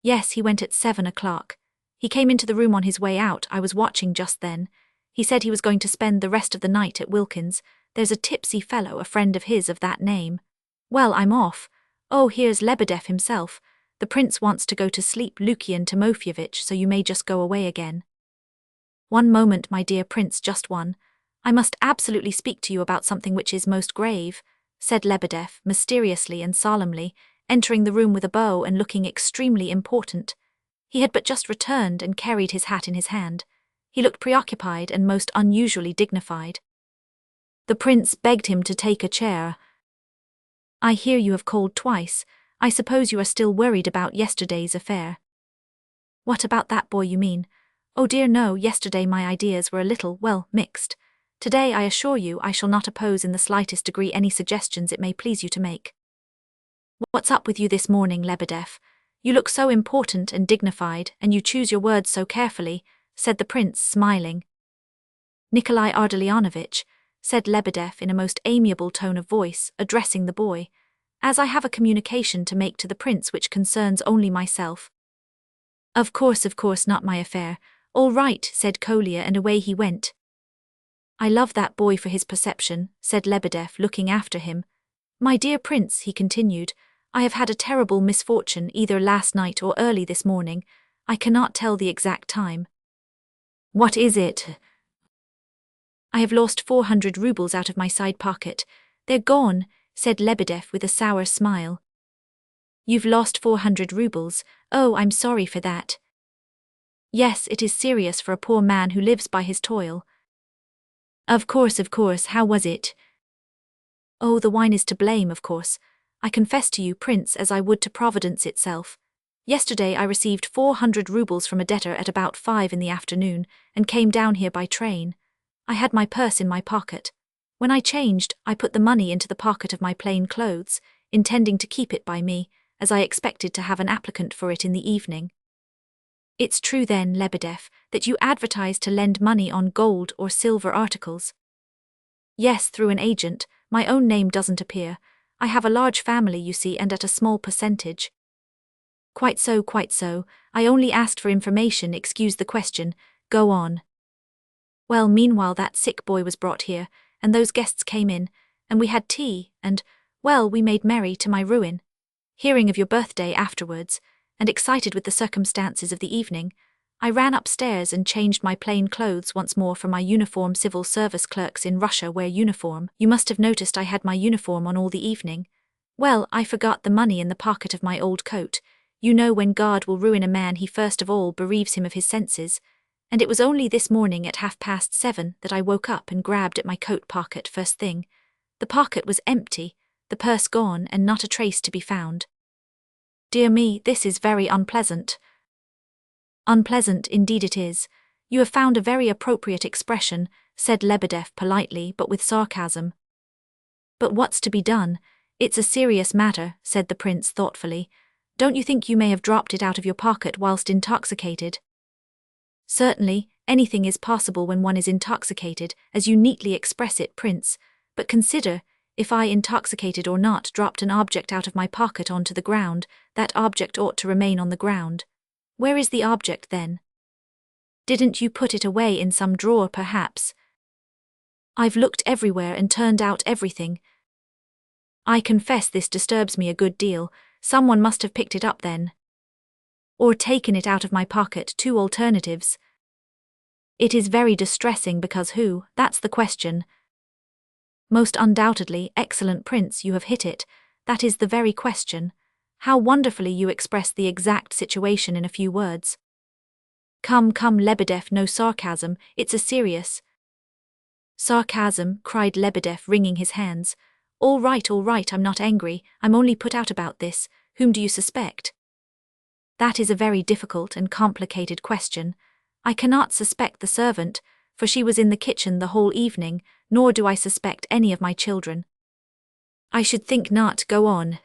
Yes, he went at 7 o'clock. He came into the room on his way out. I was watching just then. He said he was going to spend the rest of the night at Wilkins. There's a tipsy fellow, a friend of his of that name. Well, I'm off. Oh, here's Lebedev himself. The prince wants to go to sleep, Lukian Timofeyevich, so you may just go away again. One moment, my dear prince, just one. I must absolutely speak to you about something which is most grave, said Lebedev, mysteriously and solemnly, entering the room with a bow and looking extremely important. He had but just returned and carried his hat in his hand. He looked preoccupied and most unusually dignified. The prince begged him to take a chair. I hear you have called twice. I suppose you are still worried about yesterday's affair. What about that boy, you mean? Oh dear no, yesterday my ideas were a little, well, mixed. Today, I assure you, I shall not oppose in the slightest degree any suggestions it may please you to make. What's up with you this morning, Lebedev? You look so important and dignified, and you choose your words so carefully, said the prince, smiling. Nikolai Ardalionovitch, said Lebedev in a most amiable tone of voice, addressing the boy, as I have a communication to make to the prince which concerns only myself. Of course, not my affair. All right, said Kolya, and away he went. I love that boy for his perception, said Lebedev, looking after him. My dear prince, he continued, I have had a terrible misfortune either last night or early this morning. I cannot tell the exact time. What is it? I have lost 400 rubles out of my side pocket. They're gone, said Lebedev with a sour smile. You've lost 400 rubles. Oh, I'm sorry for that. Yes, it is serious for a poor man who lives by his toil. Of course, how was it? Oh, the wine is to blame, of course. I confess to you, Prince, as I would to Providence itself. Yesterday I received 400 rubles from a debtor at about 5 in the afternoon, and came down here by train. I had my purse in my pocket. When I changed, I put the money into the pocket of my plain clothes, intending to keep it by me, as I expected to have an applicant for it in the evening. It's true then, Lebedev, that you advertise to lend money on gold or silver articles? Yes, through an agent. My own name doesn't appear. I have a large family, you see, and at a small percentage. Quite so. I only asked for information, excuse the question. Go on. Well, meanwhile that sick boy was brought here, and those guests came in, and we had tea, and, well, we made merry to my ruin. Hearing of your birthday afterwards, and excited with the circumstances of the evening, I ran upstairs and changed my plain clothes once more for my uniform. Civil service clerks in Russia wear uniform. You must have noticed I had my uniform on all the evening. Well, I forgot the money in the pocket of my old coat. You know when God will ruin a man he first of all bereaves him of his senses, and it was only this morning at 7:30 that I woke up and grabbed at my coat pocket first thing. The pocket was empty, the purse gone, and not a trace to be found. Dear me, this is very unpleasant. Unpleasant, indeed it is. You have found a very appropriate expression, said Lebedev politely but with sarcasm. But what's to be done? It's a serious matter, said the prince thoughtfully. Don't you think you may have dropped it out of your pocket whilst intoxicated? Certainly, anything is possible when one is intoxicated, as you neatly express it, Prince. But consider, if I, intoxicated or not, dropped an object out of my pocket onto the ground, that object ought to remain on the ground. Where is the object then? Didn't you put it away in some drawer, perhaps? I've looked everywhere and turned out everything. I confess this disturbs me a good deal. Someone must have picked it up then. Or taken it out of my pocket, 2 alternatives. It is very distressing because who, that's the question. Most undoubtedly, excellent Prince, you have hit it. That is the very question. How wonderfully you express the exact situation in a few words. Come, Lebedev, no sarcasm, it's a serious. Sarcasm, cried Lebedev, wringing his hands. All right, I'm not angry, I'm only put out about this. Whom do you suspect? That is a very difficult and complicated question. I cannot suspect the servant, for she was in the kitchen the whole evening, nor do I suspect any of my children. I should think not. Go on.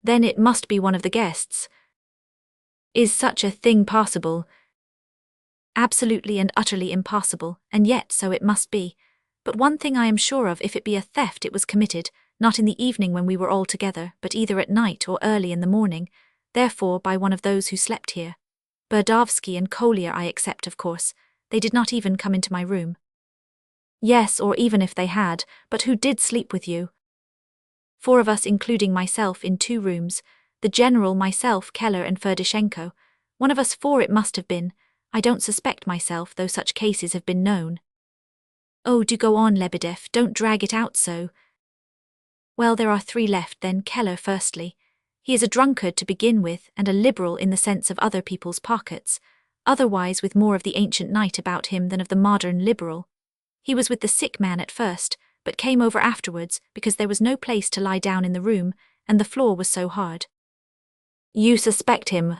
Then it must be one of the guests. Is such a thing possible? Absolutely and utterly impossible, and yet so it must be. But one thing I am sure of, if it be a theft, it was committed, not in the evening when we were all together, but either at night or early in the morning, therefore by one of those who slept here. Burdovsky and Kolya I accept, of course. They did not even come into my room. Yes, or even if they had, but who did sleep with you? 4 of us, including myself, in 2 rooms, the general, myself, Keller and Ferdishenko. One of us 4 it must have been. I don't suspect myself, though such cases have been known. Oh, do go on, Lebedev, don't drag it out so. Well, there are 3 left then. Keller firstly. He is a drunkard to begin with, and a liberal in the sense of other people's pockets, otherwise with more of the ancient knight about him than of the modern liberal. He was with the sick man at first, but came over afterwards because there was no place to lie down in the room, and the floor was so hard. You suspect him?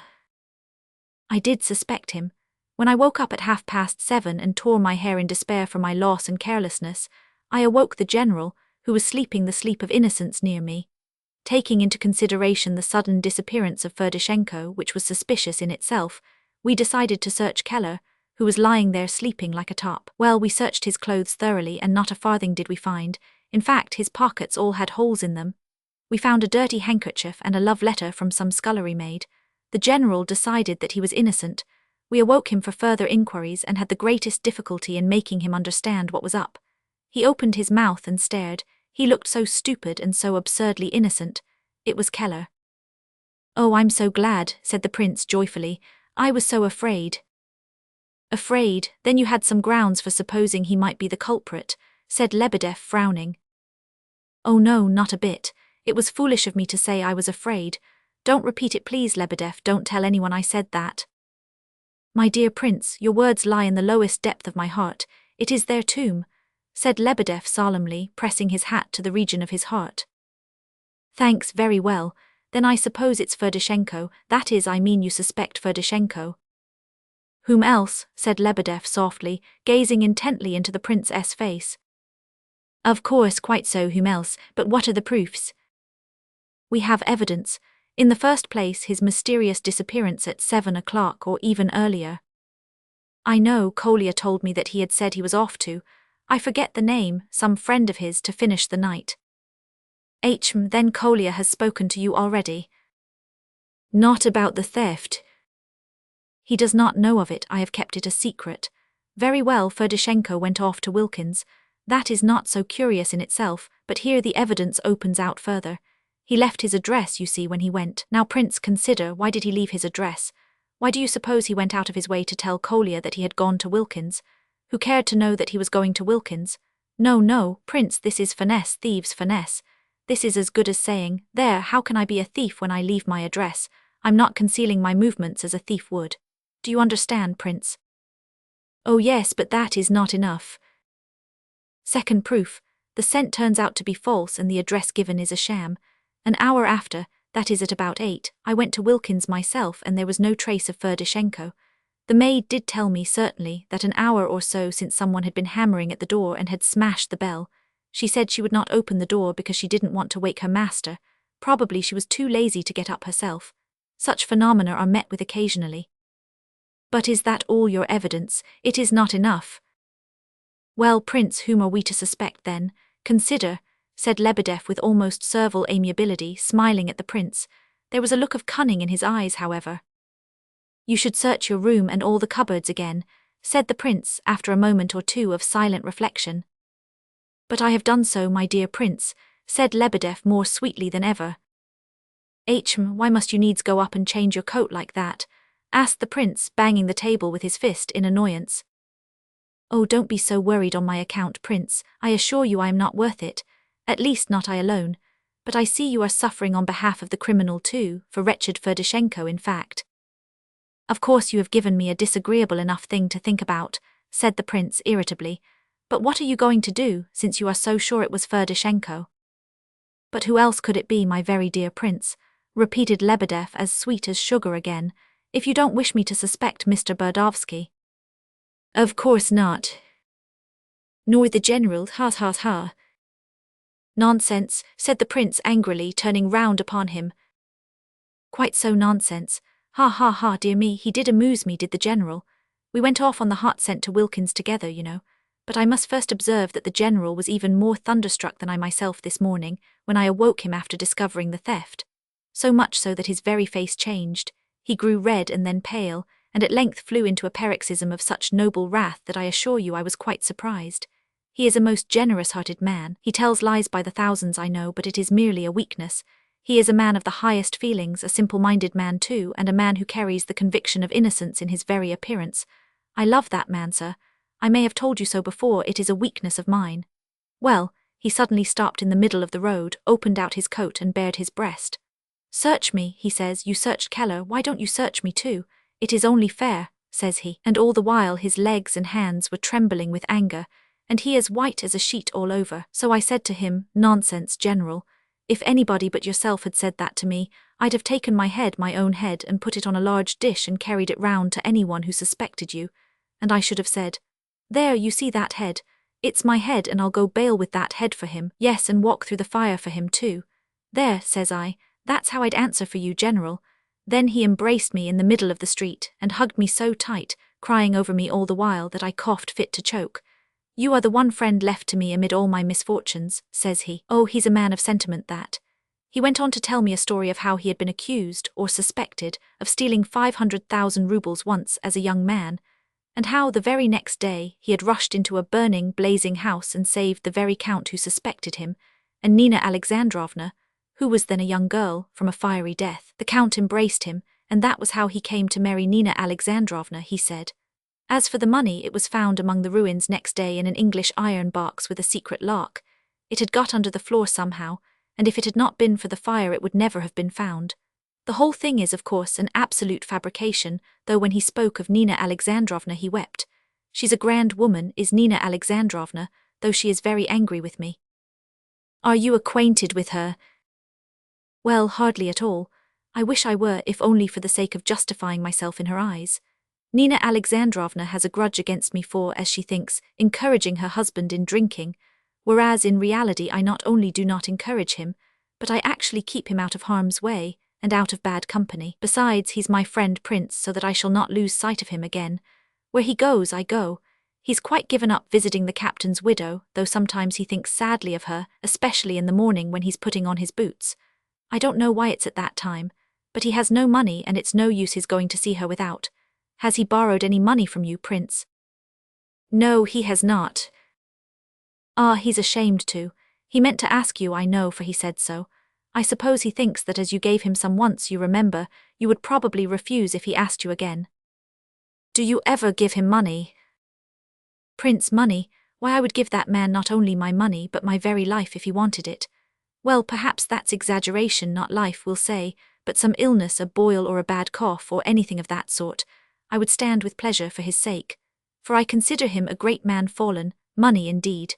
I did suspect him. When I woke up at 7:30 and tore my hair in despair for my loss and carelessness, I awoke the general, who was sleeping the sleep of innocence near me. Taking into consideration the sudden disappearance of Ferdishenko, which was suspicious in itself, we decided to search Keller, who was lying there sleeping like a top. Well, we searched his clothes thoroughly, and not a farthing did we find. In fact, his pockets all had holes in them. We found a dirty handkerchief and a love letter from some scullery maid. The general decided that he was innocent. We awoke him for further inquiries and had the greatest difficulty in making him understand what was up. He opened his mouth and stared. He looked so stupid and so absurdly innocent. It was Keller. Oh, I'm so glad, said the prince joyfully. I was so afraid. Afraid? Then you had some grounds for supposing he might be the culprit, said Lebedev, frowning. Oh no, not a bit. It was foolish of me to say I was afraid. Don't repeat it, please, Lebedev. Don't tell anyone I said that. My dear prince, your words lie in the lowest depth of my heart. It is their tomb, said Lebedev solemnly, pressing his hat to the region of his heart. Thanks, very well. Then I suppose it's Ferdishenko. That is, I mean, you suspect Ferdishenko. Whom else? Said Lebedev softly, gazing intently into the prince's face. Of course, quite so, whom else, but what are the proofs? We have evidence. In the first place, his mysterious disappearance at 7 o'clock or even earlier. I know, Kolya told me that he had said he was off to, I forget the name, some friend of his, to finish the night. Then Kolya has spoken to you already. Not about the theft. He does not know of it. I have kept it a secret. Very well, Ferdishenko went off to Wilkins. That is not so curious in itself, but here the evidence opens out further. He left his address, you see, when he went. Now, Prince, consider, why did he leave his address? Why do you suppose he went out of his way to tell Kolya that he had gone to Wilkins? Who cared to know that he was going to Wilkins? No, Prince, this is finesse, thieves' finesse. This is as good as saying, there, how can I be a thief when I leave my address? I'm not concealing my movements as a thief would. Do you understand, Prince? Oh yes, but that is not enough. Second proof, the scent turns out to be false and the address given is a sham. An hour after, that is at about 8, I went to Wilkins myself and there was no trace of Ferdishenko. The maid did tell me, certainly, that an hour or so since someone had been hammering at the door and had smashed the bell. She said she would not open the door because she didn't want to wake her master. Probably she was too lazy to get up herself. Such phenomena are met with occasionally. But is that all your evidence? It is not enough. Well, Prince, whom are we to suspect then? Consider, said Lebedev with almost servile amiability, smiling at the prince. There was a look of cunning in his eyes, however. You should search your room and all the cupboards again, said the prince, after a moment or two of silent reflection. But I have done so, my dear prince, said Lebedev more sweetly than ever. Why must you needs go up and change your coat like that? Asked the prince, banging the table with his fist in annoyance. Oh, don't be so worried on my account, Prince. I assure you I am not worth it. At least not I alone. But I see you are suffering on behalf of the criminal too, for wretched Ferdishenko, in fact. Of course you have given me a disagreeable enough thing to think about, said the prince irritably. But what are you going to do, since you are so sure it was Ferdishenko? But who else could it be, my very dear prince? repeated Lebedev as sweet as sugar again, if you don't wish me to suspect Mr. Burdovsky. Of course not. Nor the general, ha ha ha. Nonsense, said the prince angrily, turning round upon him. Quite so, nonsense. Ha ha ha, dear me, he did amuse me, did the general. We went off on the hot scent to Wilkins together, you know. But I must first observe that the general was even more thunderstruck than I myself this morning, when I awoke him after discovering the theft. So much so that his very face changed. He grew red and then pale, and at length flew into a paroxysm of such noble wrath that I assure you I was quite surprised. He is a most generous-hearted man. He tells lies by the thousands, I know, but it is merely a weakness. He is a man of the highest feelings, a simple-minded man too, and a man who carries the conviction of innocence in his very appearance. I love that man, sir. I may have told you so before, it is a weakness of mine. Well, he suddenly stopped in the middle of the road, opened out his coat and bared his breast. Search me, he says, you searched Keller, why don't you search me too? It is only fair, says he, and all the while his legs and hands were trembling with anger, and he as white as a sheet all over. So I said to him, nonsense, general. If anybody but yourself had said that to me, I'd have taken my own head, and put it on a large dish and carried it round to anyone who suspected you. And I should have said, there, you see that head? It's my head, and I'll go bail with that head for him, yes, and walk through the fire for him too. There, says I, that's how I'd answer for you, general. Then he embraced me in the middle of the street, and hugged me so tight, crying over me all the while that I coughed fit to choke. You are the one friend left to me amid all my misfortunes, says he. Oh, he's a man of sentiment, that. He went on to tell me a story of how he had been accused, or suspected, of stealing 500,000 rubles once as a young man, and how the very next day he had rushed into a burning, blazing house and saved the very count who suspected him, and Nina Alexandrovna, who was then a young girl, from a fiery death. The count embraced him, and that was how he came to marry Nina Alexandrovna, he said. As for the money, it was found among the ruins next day in an English iron box with a secret lock. It had got under the floor somehow, and if it had not been for the fire it would never have been found. The whole thing is, of course, an absolute fabrication, though when he spoke of Nina Alexandrovna he wept. She's a grand woman, is Nina Alexandrovna, though she is very angry with me. Are you acquainted with her? Well, hardly at all. I wish I were, if only for the sake of justifying myself in her eyes. Nina Alexandrovna has a grudge against me for, as she thinks, encouraging her husband in drinking, whereas in reality I not only do not encourage him, but I actually keep him out of harm's way, and out of bad company. Besides, he's my friend Prince, so that I shall not lose sight of him again. Where he goes, I go. He's quite given up visiting the captain's widow, though sometimes he thinks sadly of her, especially in the morning when he's putting on his boots. I don't know why it's at that time, but he has no money and it's no use his going to see her without. Has he borrowed any money from you, Prince? No, he has not. Ah, he's ashamed to. He meant to ask you, I know, for he said so. I suppose he thinks that as you gave him some once, you remember, you would probably refuse if he asked you again. Do you ever give him money? Prince, money? Why, I would give that man not only my money but my very life if he wanted it. Well, perhaps that's exaggeration, not life, we'll say, but some illness, a boil or a bad cough or anything of that sort, I would stand with pleasure for his sake. For I consider him a great man fallen, money indeed.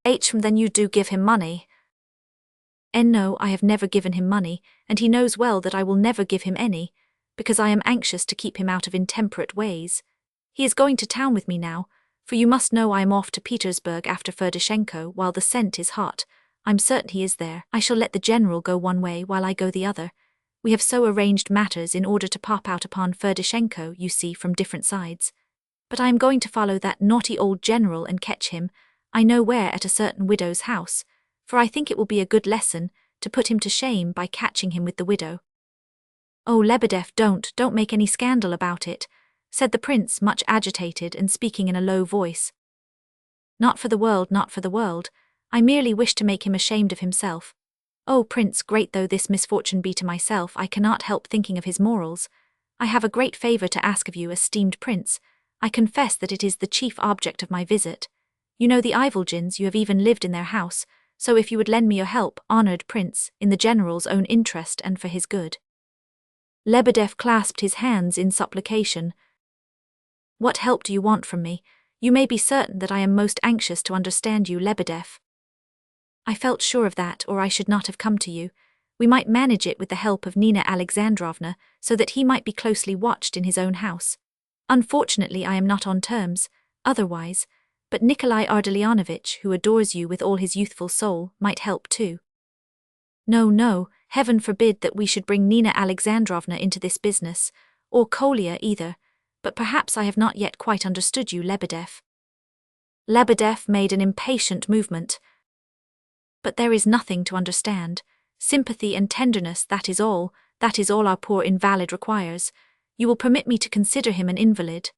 Then you do give him money? No, I have never given him money, and he knows well that I will never give him any, because I am anxious to keep him out of intemperate ways. He is going to town with me now, for you must know I am off to Petersburg after Ferdishenko while the scent is hot. I'm certain he is there. I shall let the general go one way while I go the other. We have so arranged matters in order to pop out upon Ferdishenko, you see, from different sides. But I am going to follow that naughty old general and catch him, I know where, at a certain widow's house, for I think it will be a good lesson, to put him to shame by catching him with the widow. Oh, Lebedev, don't make any scandal about it, said the prince, much agitated and speaking in a low voice. Not for the world, not for the world. I merely wish to make him ashamed of himself. Oh, Prince, great though this misfortune be to myself, I cannot help thinking of his morals. I have a great favor to ask of you, esteemed Prince. I confess that it is the chief object of my visit. You know the Ivolgins, you have even lived in their house, so if you would lend me your help, honored Prince, in the general's own interest and for his good. Lebedev clasped his hands in supplication. What help do you want from me? You may be certain that I am most anxious to understand you, Lebedev. I felt sure of that, or I should not have come to you. We might manage it with the help of Nina Alexandrovna, so that he might be closely watched in his own house. Unfortunately, I am not on terms, otherwise, but Nikolai Ardalionovitch, who adores you with all his youthful soul, might help too. No, no, heaven forbid that we should bring Nina Alexandrovna into this business, or Kolya either, but perhaps I have not yet quite understood you, Lebedev. Lebedev made an impatient movement. But there is nothing to understand. Sympathy and tenderness, that is all our poor invalid requires. You will permit me to consider him an invalid.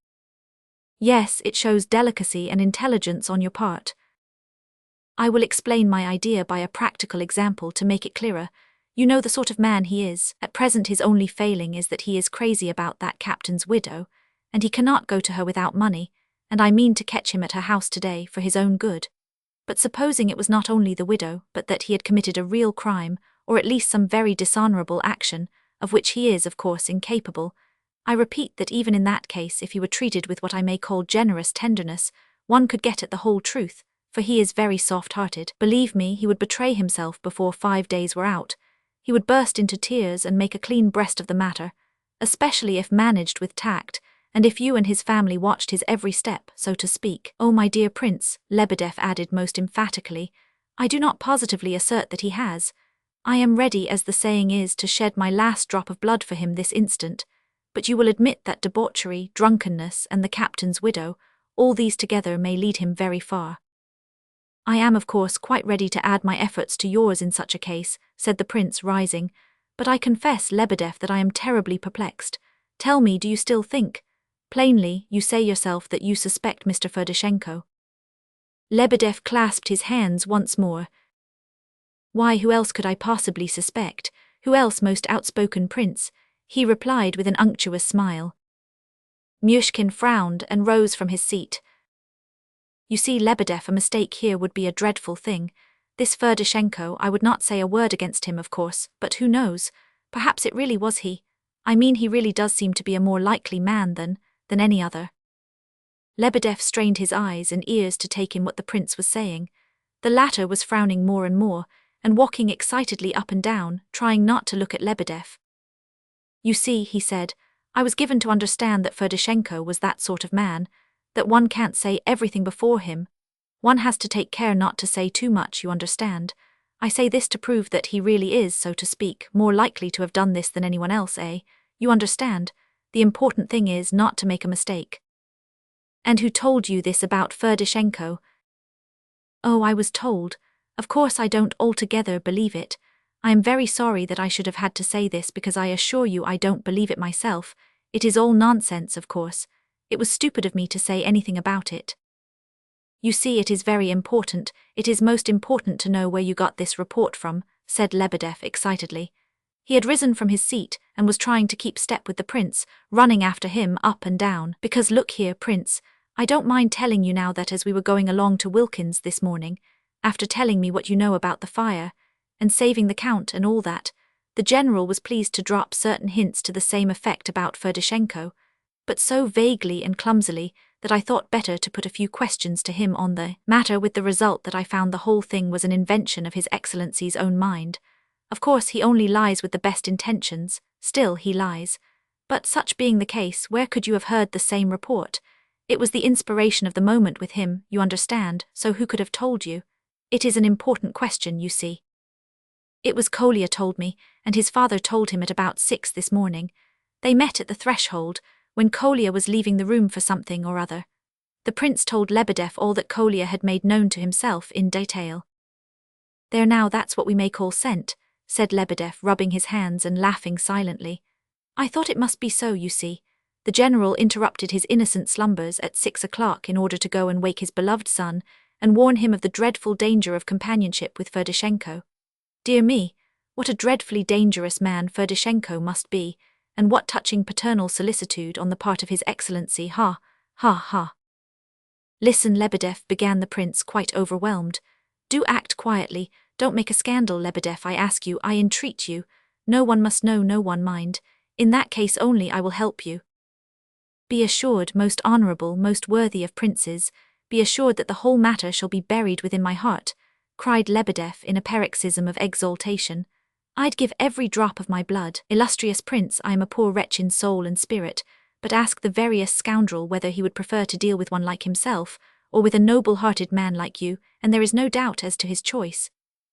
Yes, it shows delicacy and intelligence on your part. I will explain my idea by a practical example to make it clearer. You know the sort of man he is. At present his only failing is that he is crazy about that captain's widow, and he cannot go to her without money, and I mean to catch him at her house today for his own good. But supposing it was not only the widow, but that he had committed a real crime, or at least some very dishonorable action, of which he is, of course, incapable, I repeat that even in that case, if he were treated with what I may call generous tenderness, one could get at the whole truth, for he is very soft-hearted. Believe me, he would betray himself before 5 days were out. He would burst into tears and make a clean breast of the matter, especially if managed with tact, and if you and his family watched his every step, so to speak. Oh, my dear Prince, Lebedev added most emphatically, I do not positively assert that he has. I am ready, as the saying is, to shed my last drop of blood for him this instant, but you will admit that debauchery, drunkenness, and the captain's widow, all these together may lead him very far. I am, of course, quite ready to add my efforts to yours in such a case, said the prince, rising, but I confess, Lebedev, that I am terribly perplexed. Tell me, do you still think? Plainly, you say yourself that you suspect Mr. Ferdishenko. Lebedev clasped his hands once more. Why, who else could I possibly suspect? Who else, most outspoken prince? He replied with an unctuous smile. Myshkin frowned and rose from his seat. You see, Lebedev, a mistake here would be a dreadful thing. This Ferdishenko, I would not say a word against him, of course, but who knows? Perhaps it really was he. I mean, he really does seem to be a more likely man than any other. Lebedev strained his eyes and ears to take in what the prince was saying. The latter was frowning more and more, and walking excitedly up and down, trying not to look at Lebedev. You see, he said, I was given to understand that Ferdishenko was that sort of man, that one can't say everything before him. One has to take care not to say too much, you understand. I say this to prove that he really is, so to speak, more likely to have done this than anyone else, eh? You understand? The important thing is not to make a mistake. And who told you this about Ferdishenko? Oh, I was told. Of course I don't altogether believe it. I am very sorry that I should have had to say this, because I assure you I don't believe it myself. It is all nonsense, of course. It was stupid of me to say anything about it. You see, it is very important. It is most important to know where you got this report from, said Lebedev excitedly. He had risen from his seat and was trying to keep step with the prince, running after him up and down. Because look here, Prince, I don't mind telling you now that as we were going along to Wilkins this morning, after telling me what you know about the fire, and saving the Count and all that, the general was pleased to drop certain hints to the same effect about Ferdishenko, but so vaguely and clumsily that I thought better to put a few questions to him on the matter, with the result that I found the whole thing was an invention of His Excellency's own mind. Of course he only lies with the best intentions, still he lies. But such being the case, where could you have heard the same report? It was the inspiration of the moment with him, you understand, so who could have told you? It is an important question, you see. It was Kolya told me, and his father told him at about 6 this morning. They met at the threshold, when Kolya was leaving the room for something or other. The prince told Lebedev all that Kolya had made known to himself in detail. There now, that's what we may call scent, said Lebedev, rubbing his hands and laughing silently. I thought it must be so, you see. The general interrupted his innocent slumbers at 6 o'clock in order to go and wake his beloved son and warn him of the dreadful danger of companionship with Ferdishenko. Dear me, what a dreadfully dangerous man Ferdishenko must be, and what touching paternal solicitude on the part of His Excellency, ha, ha, ha. Listen, Lebedev, began the prince, quite overwhelmed. Do act quietly, don't make a scandal, Lebedev, I ask you, I entreat you. No one must know, no one mind. In that case only I will help you. Be assured, most honourable, most worthy of princes, be assured that the whole matter shall be buried within my heart, cried Lebedev in a paroxysm of exaltation. I'd give every drop of my blood. Illustrious prince, I am a poor wretch in soul and spirit, but ask the veriest scoundrel whether he would prefer to deal with one like himself, or with a noble-hearted man like you, and there is no doubt as to his choice.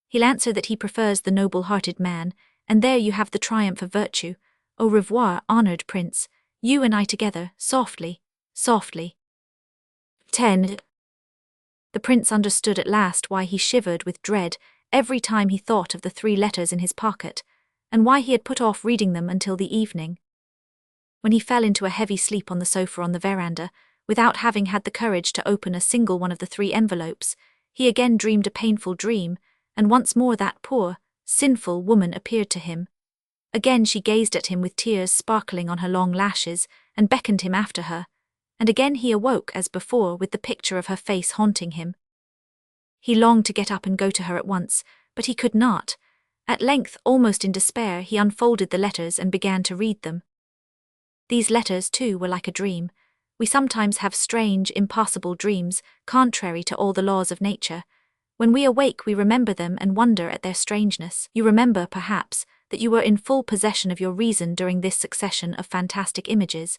He'll answer that he prefers the noble-hearted man, and there you have the triumph of virtue. Au revoir, honored prince, you and I together, softly, softly. 10. The prince understood at last why he shivered with dread every time he thought of the 3 letters in his pocket, and why he had put off reading them until the evening. When he fell into a heavy sleep on the sofa on the veranda, without having had the courage to open a single one of the 3 envelopes, he again dreamed a painful dream, and once more that poor, sinful woman appeared to him. Again she gazed at him with tears sparkling on her long lashes, and beckoned him after her, and again he awoke as before with the picture of her face haunting him. He longed to get up and go to her at once, but he could not. At length, almost in despair, he unfolded the letters and began to read them. These letters, too, were like a dream. We sometimes have strange, impossible dreams, contrary to all the laws of nature. When we awake, we remember them and wonder at their strangeness. You remember, perhaps, that you were in full possession of your reason during this succession of fantastic images,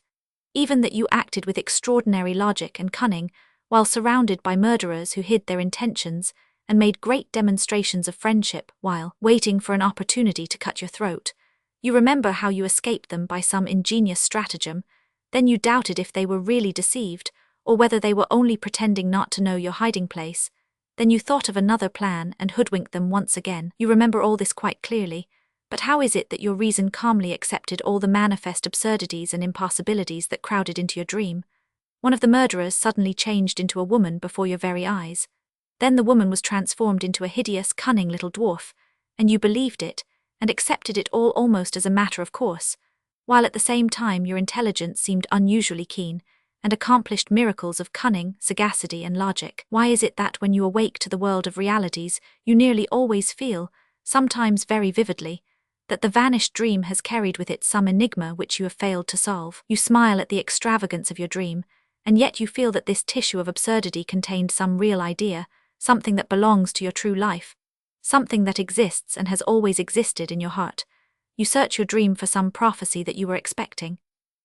even that you acted with extraordinary logic and cunning, while surrounded by murderers who hid their intentions and made great demonstrations of friendship while waiting for an opportunity to cut your throat. You remember how you escaped them by some ingenious stratagem. Then you doubted if they were really deceived, or whether they were only pretending not to know your hiding place. Then you thought of another plan and hoodwinked them once again. You remember all this quite clearly, but how is it that your reason calmly accepted all the manifest absurdities and impossibilities that crowded into your dream? One of the murderers suddenly changed into a woman before your very eyes. Then the woman was transformed into a hideous, cunning little dwarf, and you believed it, and accepted it all almost as a matter of course, while at the same time your intelligence seemed unusually keen, and accomplished miracles of cunning, sagacity, and logic. Why is it that when you awake to the world of realities, you nearly always feel, sometimes very vividly, that the vanished dream has carried with it some enigma which you have failed to solve? You smile at the extravagance of your dream, and yet you feel that this tissue of absurdity contained some real idea, something that belongs to your true life, something that exists and has always existed in your heart. You search your dream for some prophecy that you were expecting.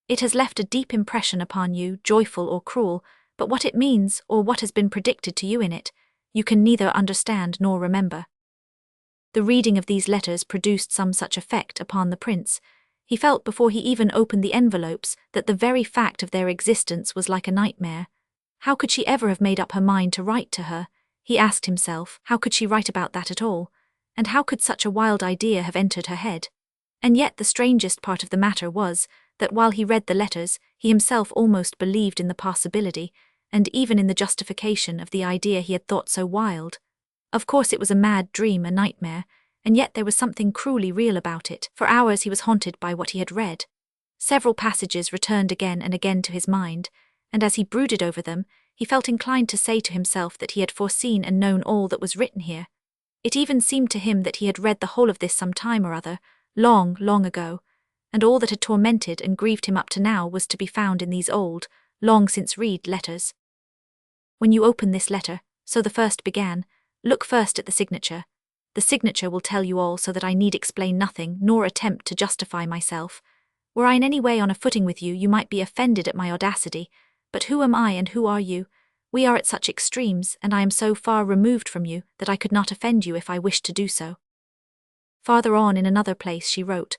It has left a deep impression upon you, joyful or cruel, but what it means, or what has been predicted to you in it, you can neither understand nor remember. The reading of these letters produced some such effect upon the prince. He felt before he even opened the envelopes that the very fact of their existence was like a nightmare. How could she ever have made up her mind to write to her? He asked himself, how could she write about that at all? And how could such a wild idea have entered her head? And yet the strangest part of the matter was that while he read the letters, he himself almost believed in the possibility, and even in the justification of the idea he had thought so wild. Of course it was a mad dream, a nightmare, and yet there was something cruelly real about it. For hours he was haunted by what he had read. Several passages returned again and again to his mind, and as he brooded over them, he felt inclined to say to himself that he had foreseen and known all that was written here. It even seemed to him that he had read the whole of this some time or other, long, long ago, and all that had tormented and grieved him up to now was to be found in these old, long-since-read letters. When you open this letter, so the first began, look first at the signature. The signature will tell you all, so that I need explain nothing, nor attempt to justify myself. Were I in any way on a footing with you, you might be offended at my audacity, but who am I and who are you? We are at such extremes, and I am so far removed from you that I could not offend you if I wished to do so. Farther on in another place she wrote,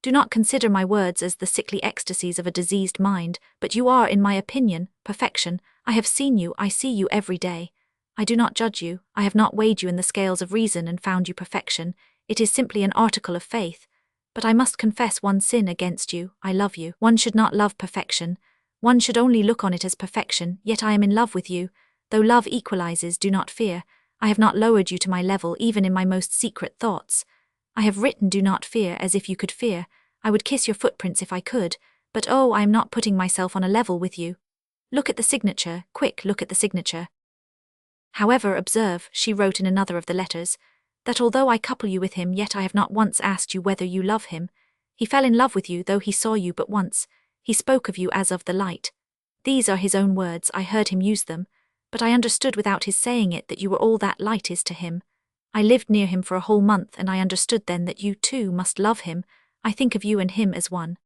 do not consider my words as the sickly ecstasies of a diseased mind, but you are, in my opinion, perfection. I have seen you, I see you every day. I do not judge you, I have not weighed you in the scales of reason and found you perfection. It is simply an article of faith. But I must confess one sin against you, I love you. One should not love perfection. One should only look on it as perfection, yet I am in love with you. Though love equalizes, do not fear. I have not lowered you to my level even in my most secret thoughts. I have written do not fear as if you could fear. I would kiss your footprints if I could, but oh, I am not putting myself on a level with you. Look at the signature, quick, look at the signature. However, observe, she wrote in another of the letters, that although I couple you with him, yet I have not once asked you whether you love him. He fell in love with you, though he saw you but once. He spoke of you as of the light. These are his own words, I heard him use them, but I understood without his saying it that you were all that light is to him. I lived near him for a whole month, and I understood then that you too must love him. I think of you and him as one.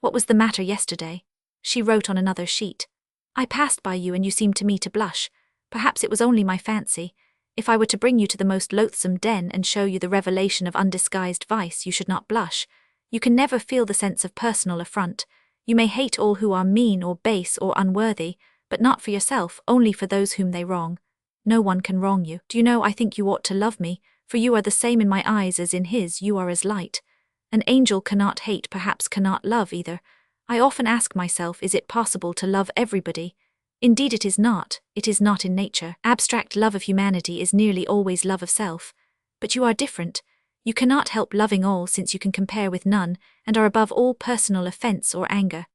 What was the matter yesterday? She wrote on another sheet. I passed by you and you seemed to me to blush. Perhaps it was only my fancy. If I were to bring you to the most loathsome den and show you the revelation of undisguised vice, you should not blush. You can never feel the sense of personal affront. You may hate all who are mean or base or unworthy, but not for yourself, only for those whom they wrong. No one can wrong you. Do you know, I think you ought to love me, for you are the same in my eyes as in his. You are as light. An angel cannot hate, perhaps cannot love either. I often ask myself, is it possible to love everybody? Indeed it is not in nature. Abstract love of humanity is nearly always love of self. But you are different. You cannot help loving all, since you can compare with none, and are above all personal offense or anger.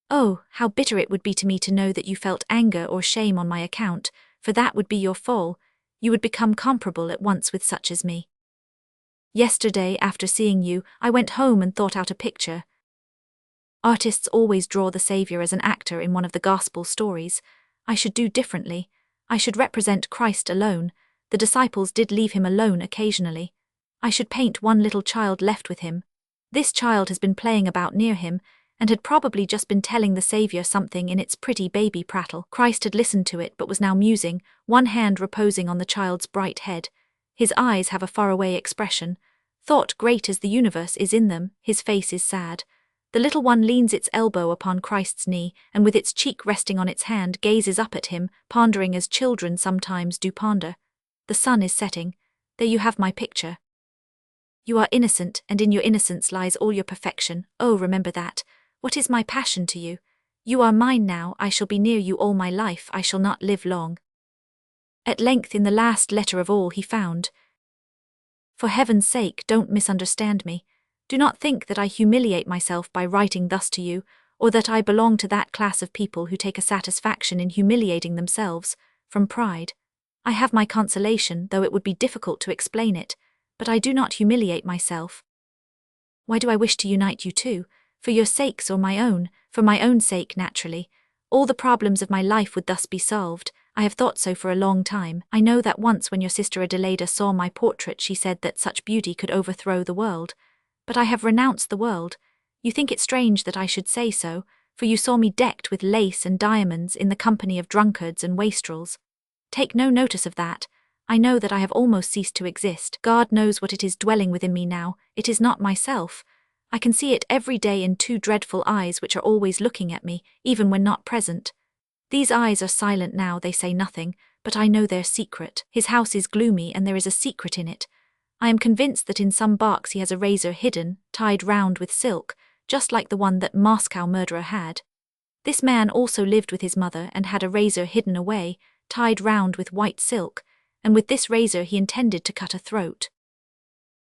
Oh, how bitter it would be to me to know that you felt anger or shame on my account, for that would be your fall. You would become comparable at once with such as me. Yesterday, after seeing you, I went home and thought out a picture. Artists always draw the Saviour as an actor in one of the Gospel stories. I should do differently. I should represent Christ alone. The disciples did leave him alone occasionally. I should paint one little child left with him. This child has been playing about near him, and had probably just been telling the Saviour something in its pretty baby prattle. Christ had listened to it, but was now musing, one hand reposing on the child's bright head. His eyes have a faraway expression. Thought great as the universe is in them, his face is sad. The little one leans its elbow upon Christ's knee, and with its cheek resting on its hand gazes up at him, pondering as children sometimes do ponder. The sun is setting. There you have my picture. You are innocent, and in your innocence lies all your perfection. Oh, remember that. What is my passion to you? You are mine now, I shall be near you all my life, I shall not live long. At length, in the last letter of all, he found, For heaven's sake, don't misunderstand me. Do not think that I humiliate myself by writing thus to you, or that I belong to that class of people who take a satisfaction in humiliating themselves, from pride. I have my consolation, though it would be difficult to explain it, but I do not humiliate myself. Why do I wish to unite you two? For your sakes or my own? For my own sake, naturally. All the problems of my life would thus be solved. I have thought so for a long time. I know that once when your sister Adelaida saw my portrait she said that such beauty could overthrow the world. But I have renounced the world. You think it strange that I should say so, for you saw me decked with lace and diamonds in the company of drunkards and wastrels. Take no notice of that. I know that I have almost ceased to exist. God knows what it is dwelling within me now. It is not myself. I can see it every day in two dreadful eyes which are always looking at me, even when not present. These eyes are silent now, they say nothing, but I know their secret. His house is gloomy and there is a secret in it. I am convinced that in some box he has a razor hidden, tied round with silk, just like the one that Moscow murderer had. This man also lived with his mother and had a razor hidden away, tied round with white silk, and with this razor he intended to cut a throat.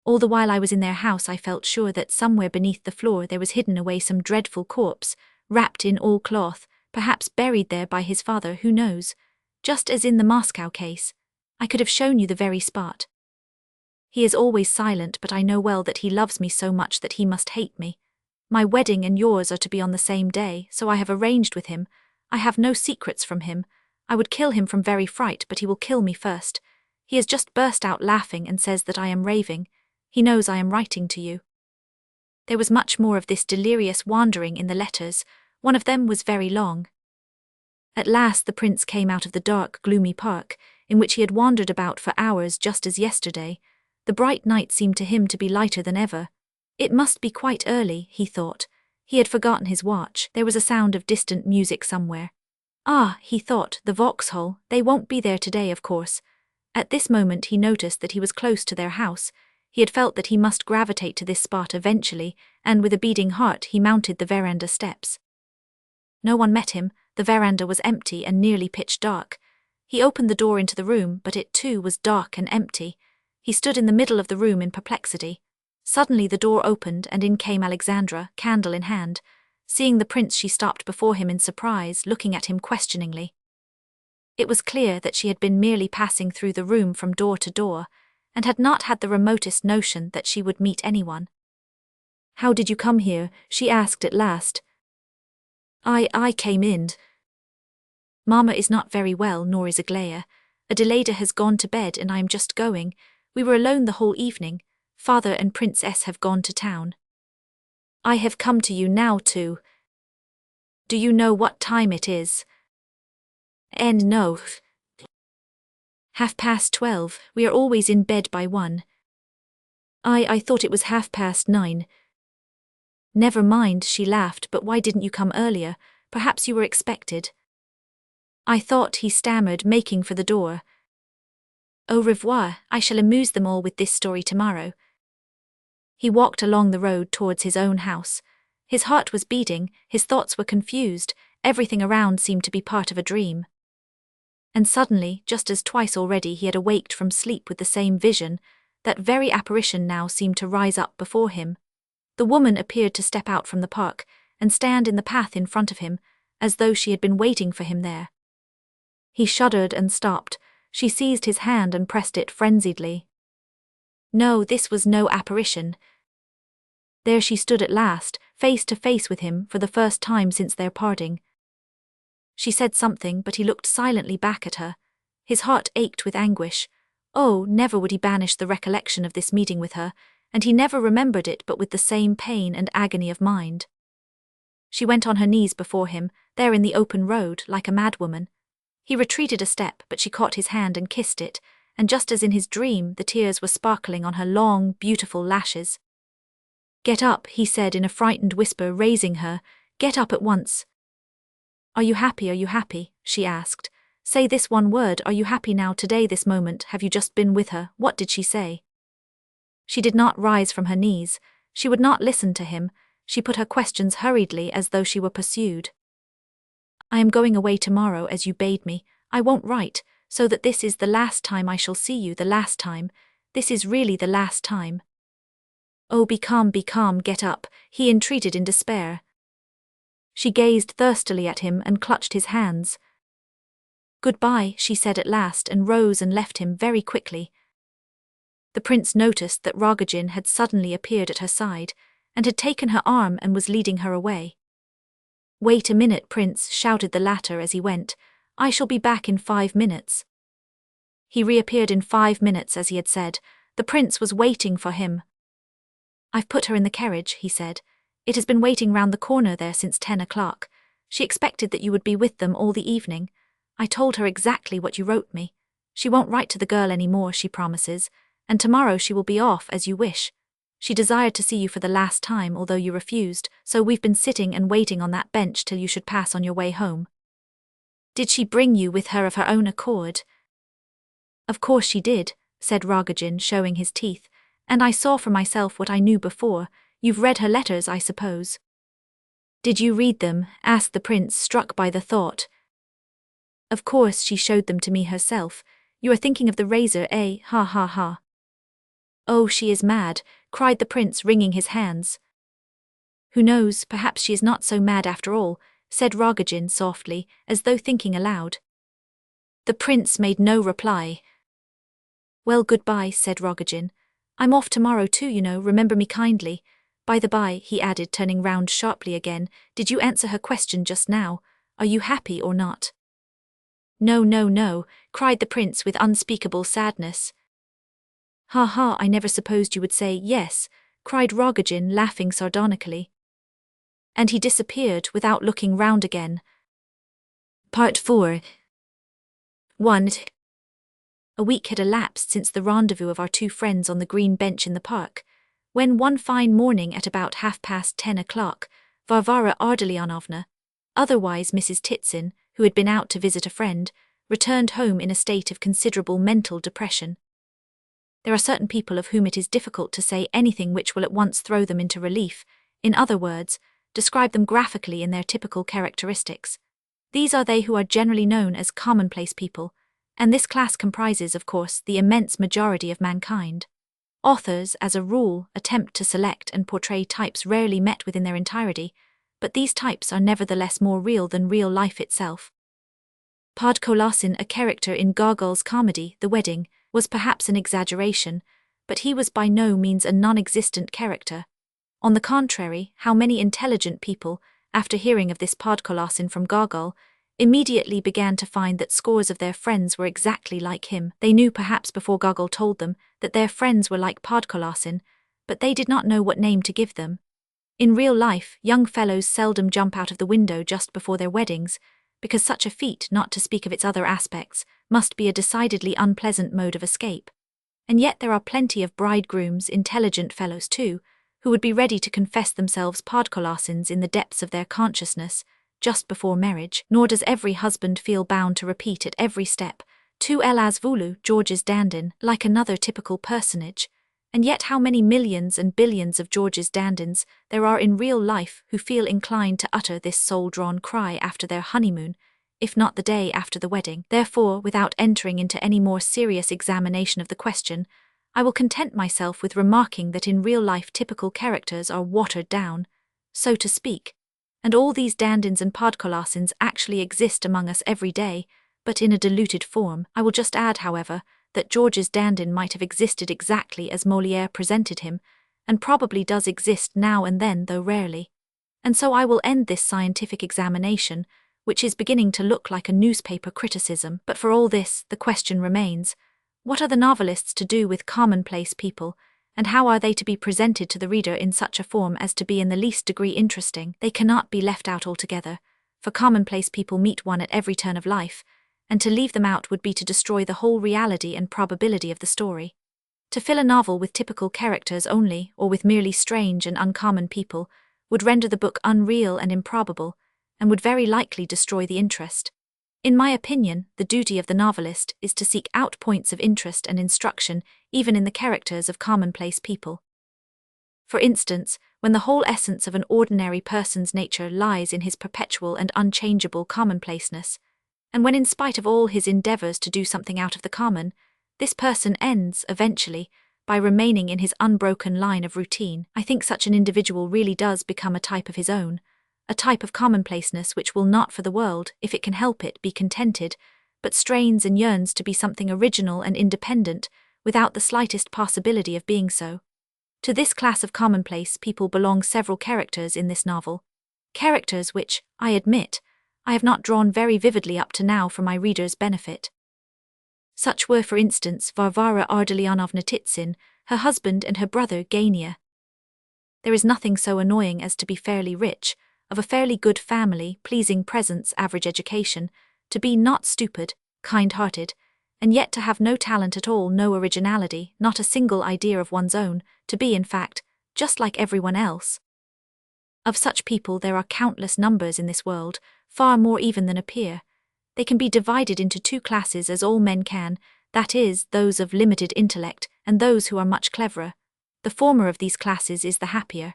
All the while I was in their house I felt sure that somewhere beneath the floor there was hidden away some dreadful corpse, wrapped in all cloth, perhaps buried there by his father, who knows? Just as in the Moscow case. I could have shown you the very spot. He is always silent, but I know well that he loves me so much that he must hate me. My wedding and yours are to be on the same day, so I have arranged with him. I have no secrets from him. I would kill him from very fright, but he will kill me first. He has just burst out laughing and says that I am raving. He knows I am writing to you. There was much more of this delirious wandering in the letters. One of them was very long. At last the prince came out of the dark, gloomy park, in which he had wandered about for hours just as yesterday. The bright night seemed to him to be lighter than ever. It must be quite early, he thought. He had forgotten his watch. There was a sound of distant music somewhere. Ah, he thought, the Vauxhall, they won't be there today, of course. At this moment he noticed that he was close to their house. He had felt that he must gravitate to this spot eventually, and with a beating heart he mounted the veranda steps. No one met him. The veranda was empty and nearly pitch dark. He opened the door into the room, but it too was dark and empty. He stood in the middle of the room in perplexity. Suddenly the door opened, and in came Alexandra, candle in hand. Seeing the prince she stopped before him in surprise, looking at him questioningly. It was clear that she had been merely passing through the room from door to door, and had not had the remotest notion that she would meet anyone. "How did you come here?" she asked at last. I came in. Mama is not very well, nor is Aglaya. Adelaida has gone to bed and I am just going. We were alone the whole evening. Father and Prince S have gone to town. I have come to you now too. Do you know what time it is? No. 12:30. We are always in bed by 1. I thought it was 9:30. Never mind, she laughed, but why didn't you come earlier? Perhaps you were expected. I thought, he stammered, making for the door. Au revoir, I shall amuse them all with this story tomorrow. He walked along the road towards his own house. His heart was beating, his thoughts were confused, everything around seemed to be part of a dream. And suddenly, just as twice already he had awaked from sleep with the same vision, that very apparition now seemed to rise up before him. The woman appeared to step out from the park and stand in the path in front of him, as though she had been waiting for him there. He shuddered and stopped. She seized his hand and pressed it frenziedly. No, this was no apparition. There she stood at last, face to face with him for the first time since their parting. She said something, but he looked silently back at her. His heart ached with anguish. Oh, never would he banish the recollection of this meeting with her, and he never remembered it but with the same pain and agony of mind. She went on her knees before him, there in the open road, like a madwoman. He retreated a step, but she caught his hand and kissed it, and just as in his dream, the tears were sparkling on her long, beautiful lashes. Get up, he said in a frightened whisper, raising her. Get up at once. Are you happy, she asked. Say this one word, are you happy now, today, this moment, have you just been with her? What did she say? She did not rise from her knees. She would not listen to him. She put her questions hurriedly as though she were pursued. I am going away tomorrow as you bade me. I won't write, so that this is the last time I shall see you, the last time. This is really the last time. Oh, be calm, get up, he entreated in despair. She gazed thirstily at him and clutched his hands. Goodbye, she said at last, and rose and left him very quickly. The prince noticed that Rogozhin had suddenly appeared at her side, and had taken her arm and was leading her away. Wait a minute, prince, shouted the latter as he went. I shall be back in 5 minutes. He reappeared in 5 minutes as he had said. The prince was waiting for him. I've put her in the carriage, he said. It has been waiting round the corner there since 10 o'clock. She expected that you would be with them all the evening. I told her exactly what you wrote me. She won't write to the girl any more, she promises, and tomorrow she will be off as you wish. She desired to see you for the last time, although you refused, so we've been sitting and waiting on that bench till you should pass on your way home. Did she bring you with her of her own accord? Of course she did, said Rogozhin, showing his teeth, and I saw for myself what I knew before. You've read her letters, I suppose. Did you read them? Asked the prince, struck by the thought. Of course, she showed them to me herself. You are thinking of the razor, eh? Ha ha ha. Oh, she is mad, cried the prince, wringing his hands. Who knows, perhaps she is not so mad after all, said Rogozhin softly, as though thinking aloud. The prince made no reply. Well, goodbye, said Rogozhin. I'm off tomorrow too, you know, remember me kindly. By the by, he added, turning round sharply again, did you answer her question just now? Are you happy or not? No, cried the prince with unspeakable sadness. Ha ha, I never supposed you would say yes, cried Rogozhin, laughing sardonically. And he disappeared without looking round again. Part 4. 1. A week had elapsed since the rendezvous of our two friends on the green bench in the park, when one fine morning at about 10:30 o'clock, Varvara Ardalionovna, otherwise Mrs. Titsin, who had been out to visit a friend, returned home in a state of considerable mental depression. There are certain people of whom it is difficult to say anything which will at once throw them into relief, in other words, describe them graphically in their typical characteristics. These are they who are generally known as commonplace people, and this class comprises, of course, the immense majority of mankind. Authors, as a rule, attempt to select and portray types rarely met with in their entirety, but these types are nevertheless more real than real life itself. Podkolasin, a character in Gogol's comedy, The Wedding, was perhaps an exaggeration, but he was by no means a non-existent character. On the contrary, how many intelligent people, after hearing of this Podkolasin from Gogol, immediately began to find that scores of their friends were exactly like him. They knew perhaps before Gogol told them that their friends were like podkolasin, but they did not know what name to give them. In real life, young fellows seldom jump out of the window just before their weddings, because such a feat, not to speak of its other aspects, must be a decidedly unpleasant mode of escape. And yet there are plenty of bridegrooms, intelligent fellows too, who would be ready to confess themselves podkolasins in the depths of their consciousness, just before marriage. Nor does every husband feel bound to repeat at every step, "Tu elas vulu, Georges Dandin," like another typical personage. And yet how many millions and billions of Georges Dandins there are in real life who feel inclined to utter this soul-drawn cry after their honeymoon, if not the day after the wedding. Therefore, without entering into any more serious examination of the question, I will content myself with remarking that in real life typical characters are watered down, so to speak, and all these Dandins and podkolasins actually exist among us every day, but in a diluted form. I will just add, however, that Georges Dandin might have existed exactly as Molière presented him, and probably does exist now and then, though rarely. And so I will end this scientific examination, which is beginning to look like a newspaper criticism. But for all this, the question remains, what are the novelists to do with commonplace people, and how are they to be presented to the reader in such a form as to be in the least degree interesting? They cannot be left out altogether, for commonplace people meet one at every turn of life, and to leave them out would be to destroy the whole reality and probability of the story. To fill a novel with typical characters only, or with merely strange and uncommon people, would render the book unreal and improbable, and would very likely destroy the interest. In my opinion, the duty of the novelist is to seek out points of interest and instruction even in the characters of commonplace people. For instance, when the whole essence of an ordinary person's nature lies in his perpetual and unchangeable commonplaceness, and when in spite of all his endeavors to do something out of the common, this person ends, eventually, by remaining in his unbroken line of routine, I think such an individual really does become a type of his own, a type of commonplaceness which will not for the world, if it can help it, be contented, but strains and yearns to be something original and independent, without the slightest possibility of being so. To this class of commonplace people belong several characters in this novel, characters which, I admit, I have not drawn very vividly up to now for my readers' benefit. Such were, for instance, Varvara Ardalionovna Titsin, her husband and her brother Gania. There is nothing so annoying as to be fairly rich, of a fairly good family, pleasing presence, average education, to be not stupid, kind-hearted, and yet to have no talent at all, no originality, not a single idea of one's own, to be, in fact, just like everyone else. Of such people there are countless numbers in this world, far more even than appear. They can be divided into two classes as all men can, that is, those of limited intellect and those who are much cleverer. The former of these classes is the happier.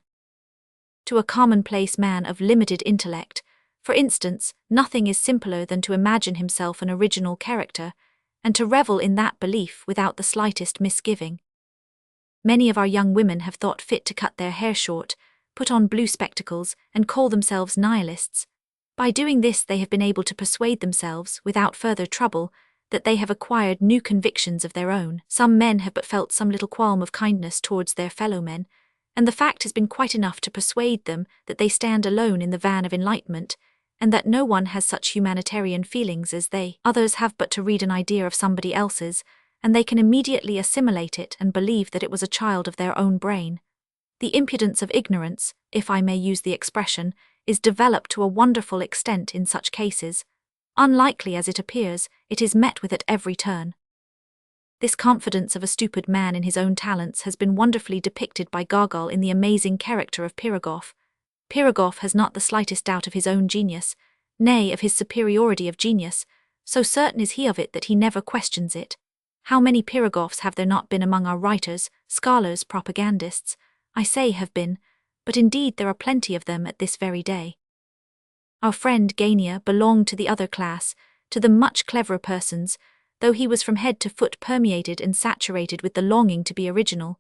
To a commonplace man of limited intellect, for instance, nothing is simpler than to imagine himself an original character, and to revel in that belief without the slightest misgiving. Many of our young women have thought fit to cut their hair short, put on blue spectacles, and call themselves nihilists. By doing this they have been able to persuade themselves, without further trouble, that they have acquired new convictions of their own. Some men have but felt some little qualm of kindness towards their fellow men, and the fact has been quite enough to persuade them that they stand alone in the van of enlightenment, and that no one has such humanitarian feelings as they. Others have but to read an idea of somebody else's, and they can immediately assimilate it and believe that it was a child of their own brain. The impudence of ignorance, if I may use the expression, is developed to a wonderful extent in such cases. Unlikely as it appears, it is met with at every turn. This confidence of a stupid man in his own talents has been wonderfully depicted by Gogol in the amazing character of Pirogov. Pirogov has not the slightest doubt of his own genius, nay, of his superiority of genius, so certain is he of it that he never questions it. How many Pirogovs have there not been among our writers, scholars, propagandists? I say have been, but indeed there are plenty of them at this very day. Our friend Gania belonged to the other class, to the much cleverer persons, though he was from head to foot permeated and saturated with the longing to be original.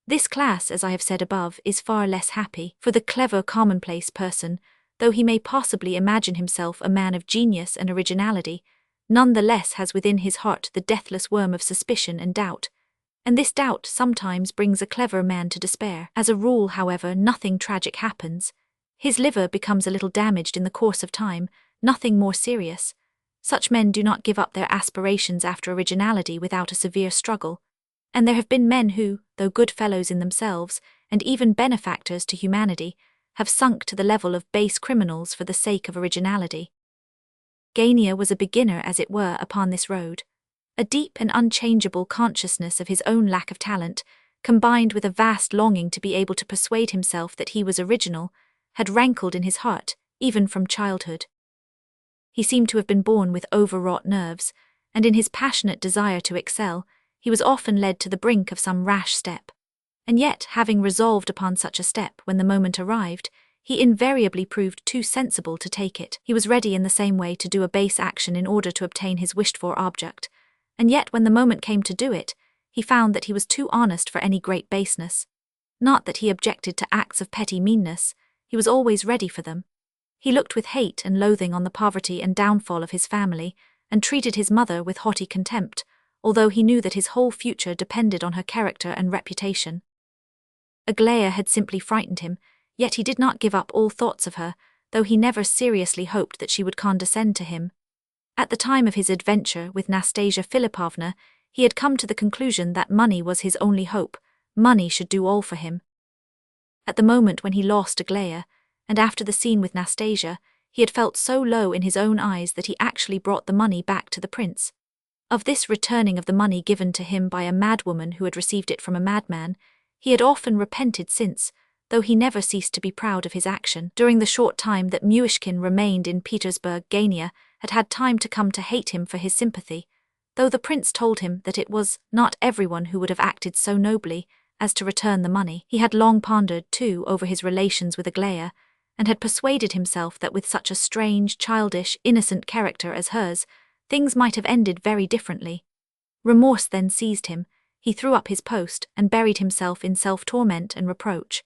This class, as I have said above, is far less happy, for the clever commonplace person, though he may possibly imagine himself a man of genius and originality, none the less has within his heart the deathless worm of suspicion and doubt, and this doubt sometimes brings a clever man to despair. As a rule, however, nothing tragic happens. His liver becomes a little damaged in the course of time, nothing more serious. Such men do not give up their aspirations after originality without a severe struggle. And there have been men who, though good fellows in themselves, and even benefactors to humanity, have sunk to the level of base criminals for the sake of originality. Gania was a beginner, as it were, upon this road. A deep and unchangeable consciousness of his own lack of talent, combined with a vast longing to be able to persuade himself that he was original, had rankled in his heart, even from childhood. He seemed to have been born with overwrought nerves, and in his passionate desire to excel, he was often led to the brink of some rash step. And yet, having resolved upon such a step when the moment arrived, he invariably proved too sensible to take it. He was ready in the same way to do a base action in order to obtain his wished-for object, and yet when the moment came to do it, he found that he was too honest for any great baseness. Not that he objected to acts of petty meanness, he was always ready for them. He looked with hate and loathing on the poverty and downfall of his family, and treated his mother with haughty contempt, although he knew that his whole future depended on her character and reputation. Aglaya had simply frightened him, yet he did not give up all thoughts of her, though he never seriously hoped that she would condescend to him. At the time of his adventure with Nastasya Filippovna, he had come to the conclusion that money was his only hope, money should do all for him. At the moment when he lost Aglaya, and after the scene with Nastasya, he had felt so low in his own eyes that he actually brought the money back to the prince. Of this returning of the money given to him by a madwoman who had received it from a madman, he had often repented since, though he never ceased to be proud of his action. During the short time that Myshkin remained in Petersburg, Gania had had time to come to hate him for his sympathy, though the prince told him that it was not everyone who would have acted so nobly as to return the money. He had long pondered, too, over his relations with Aglaya, and had persuaded himself that with such a strange, childish, innocent character as hers, things might have ended very differently. Remorse then seized him. He threw up his post and buried himself in self-torment and reproach.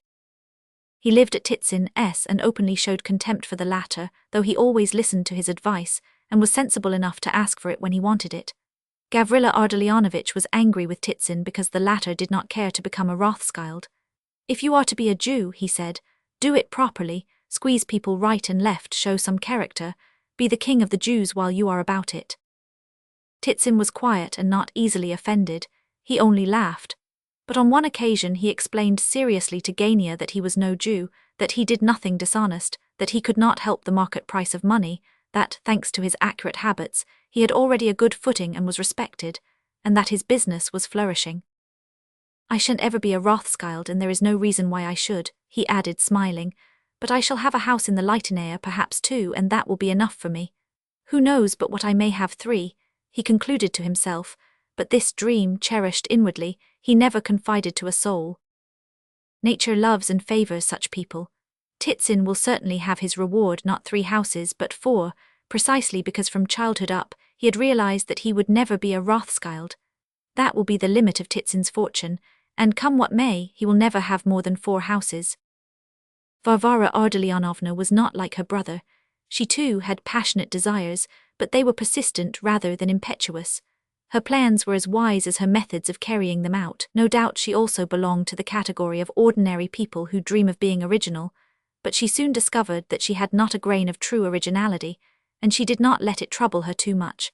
He lived at Titsin's and openly showed contempt for the latter, though he always listened to his advice and was sensible enough to ask for it when he wanted it. Gavrila Ardalionovitch was angry with Titsin because the latter did not care to become a Rothschild. "If you are to be a Jew," he said, "do it properly, squeeze people right and left, show some character, be the king of the Jews while you are about it." Titsin was quiet and not easily offended. He only laughed. But on one occasion he explained seriously to Gania that he was no Jew, that he did nothing dishonest, that he could not help the market price of money, that, thanks to his accurate habits, he had already a good footing and was respected, and that his business was flourishing. "I shan't ever be a Rothschild, and there is no reason why I should," he added, smiling, "but I shall have a house in the Litanea, perhaps 2, and that will be enough for me. Who knows but what I may have 3, he concluded to himself, but this dream, cherished inwardly, he never confided to a soul. Nature loves and favors such people. Titsin will certainly have his reward, not 3 houses but 4, precisely because from childhood up he had realized that he would never be a Rothschild. That will be the limit of Titsin's fortune, and come what may, he will never have more than 4 houses. Varvara Ardalionovna was not like her brother. She too had passionate desires, but they were persistent rather than impetuous. Her plans were as wise as her methods of carrying them out. No doubt she also belonged to the category of ordinary people who dream of being original, but she soon discovered that she had not a grain of true originality, and she did not let it trouble her too much.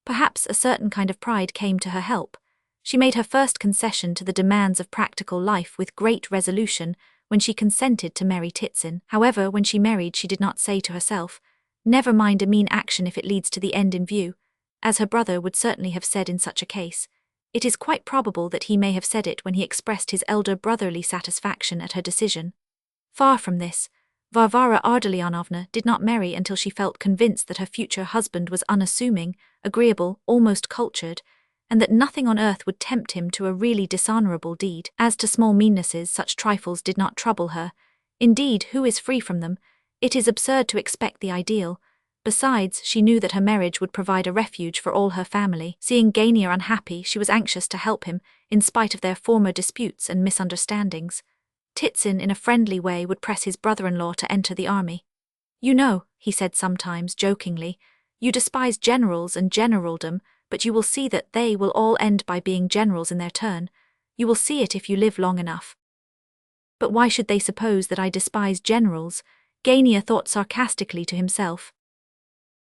Perhaps a certain kind of pride came to her help. She made her first concession to the demands of practical life with great resolution when she consented to marry Titsin. However, when she married, she did not say to herself, "Never mind a mean action if it leads to the end in view," as her brother would certainly have said in such a case. It is quite probable that he may have said it when he expressed his elder brotherly satisfaction at her decision. Far from this, Varvara Ardalionovna did not marry until she felt convinced that her future husband was unassuming, agreeable, almost cultured, and that nothing on earth would tempt him to a really dishonorable deed. As to small meannesses, such trifles did not trouble her. Indeed, who is free from them? It is absurd to expect the ideal. Besides, she knew that her marriage would provide a refuge for all her family. Seeing Gania unhappy, she was anxious to help him, in spite of their former disputes and misunderstandings. Titsin, in a friendly way, would press his brother-in-law to enter the army. "You know," he said sometimes, jokingly, "you despise generals and generaldom, but you will see that they will all end by being generals in their turn. You will see it if you live long enough." "But why should they suppose that I despise generals?" Gania thought sarcastically to himself.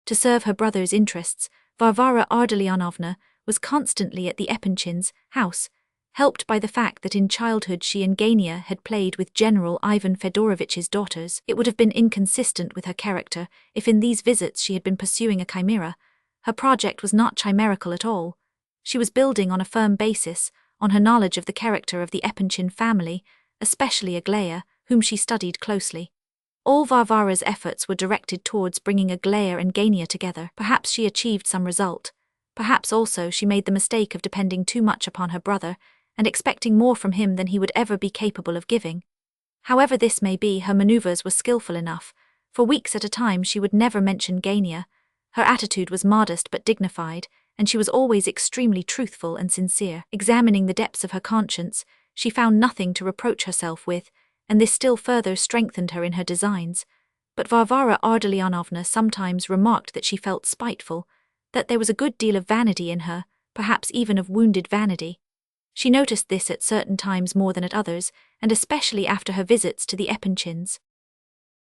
To serve her brother's interests, Varvara Ardalionovna was constantly at the Epanchin's house, helped by the fact that in childhood she and Gania had played with General Ivan Fedorovich's daughters. It would have been inconsistent with her character if in these visits she had been pursuing a chimera. Her project was not chimerical at all. She was building on a firm basis, on her knowledge of the character of the Epanchin family, especially Aglaya, whom she studied closely. All Varvara's efforts were directed towards bringing Aglaya and Gania together. Perhaps she achieved some result. Perhaps also she made the mistake of depending too much upon her brother, and expecting more from him than he would ever be capable of giving. However this may be, her maneuvers were skillful enough. For weeks at a time she would never mention Gania. Her attitude was modest but dignified, and she was always extremely truthful and sincere. Examining the depths of her conscience, she found nothing to reproach herself with, and this still further strengthened her in her designs. But Varvara Ardalionovna sometimes remarked that she felt spiteful, that there was a good deal of vanity in her, perhaps even of wounded vanity. She noticed this at certain times more than at others, and especially after her visits to the Epanchins.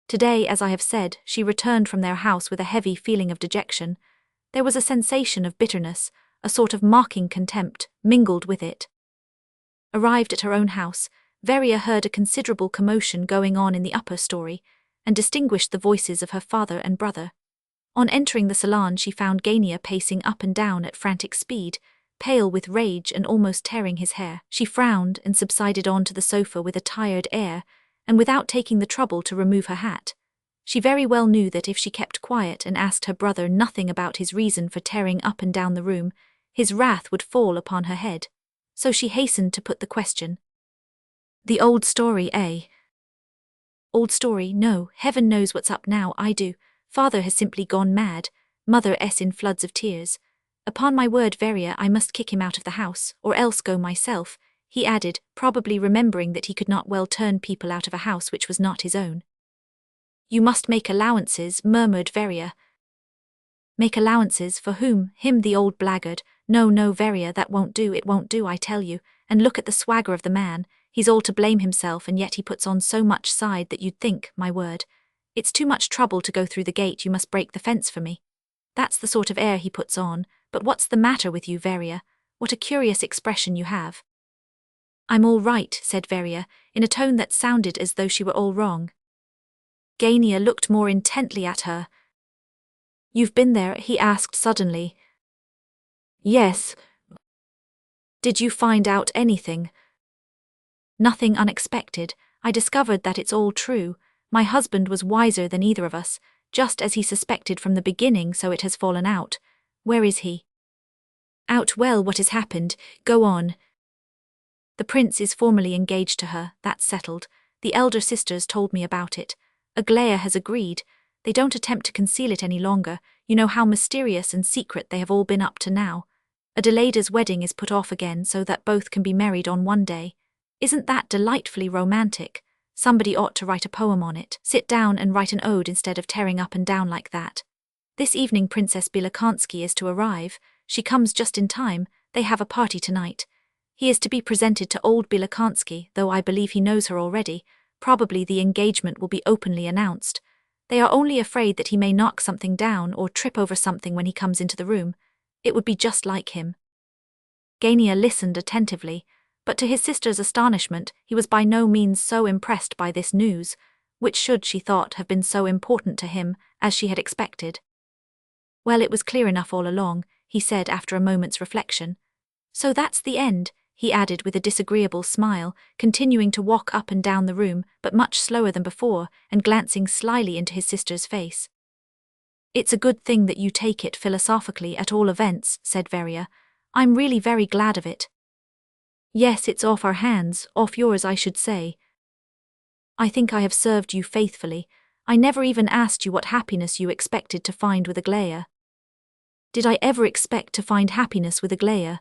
Today, as I have said, she returned from their house with a heavy feeling of dejection. There was a sensation of bitterness, a sort of mocking contempt, mingled with it. Arrived at her own house, Veria heard a considerable commotion going on in the upper story, and distinguished the voices of her father and brother. On entering the salon she found Gania pacing up and down at frantic speed, pale with rage and almost tearing his hair. She frowned and subsided onto the sofa with a tired air, and without taking the trouble to remove her hat. She very well knew that if she kept quiet and asked her brother nothing about his reason for tearing up and down the room, his wrath would fall upon her head. So she hastened to put the question. "The old story, eh?" "Old story? No, heaven knows what's up now, I do. Father has simply gone mad, mother is in floods of tears. Upon my word, Veria, I must kick him out of the house, or else go myself," he added, probably remembering that he could not well turn people out of a house which was not his own. "You must make allowances," murmured Veria. "Make allowances for whom? Him, the old blackguard. No, no, Veria, that won't do, it won't do, I tell you. And look at the swagger of the man. He's all to blame himself, and yet he puts on so much side that you'd think, my word, it's too much trouble to go through the gate, you must break the fence for me. That's the sort of air he puts on. But what's the matter with you, Veria? What a curious expression you have." "I'm all right," said Veria, in a tone that sounded as though she were all wrong. Gania looked more intently at her. "You've been there?" he asked suddenly. "Yes." "Did you find out anything?" "Nothing unexpected. I discovered that it's all true. My husband was wiser than either of us, just as he suspected from the beginning, so it has fallen out. Where is he?" "Out. Well, what has happened? Go on." "The prince is formally engaged to her, that's settled. The elder sisters told me about it. Aglaya has agreed. They don't attempt to conceal it any longer. You know how mysterious and secret they have all been up to now. Adelaida's wedding is put off again so that both can be married on one day. Isn't that delightfully romantic? Somebody ought to write a poem on it. Sit down and write an ode instead of tearing up and down like that. This evening Princess Bilokansky is to arrive. She comes just in time. They have a party tonight. He is to be presented to old Bilokansky, though I believe he knows her already. Probably the engagement will be openly announced. They are only afraid that he may knock something down or trip over something when he comes into the room. It would be just like him." Gania listened attentively, but to his sister's astonishment he was by no means so impressed by this news, which should, she thought, have been so important to him, as she had expected. "Well, it was clear enough all along," he said after a moment's reflection. "So that's the end," he added with a disagreeable smile, continuing to walk up and down the room, but much slower than before, and glancing slyly into his sister's face. "It's a good thing that you take it philosophically at all events," said Veria. "I'm really very glad of it." "Yes, it's off our hands, off yours I should say. I think I have served you faithfully. I never even asked you what happiness you expected to find with Aglaya." "Did I ever expect to find happiness with Aglaya?"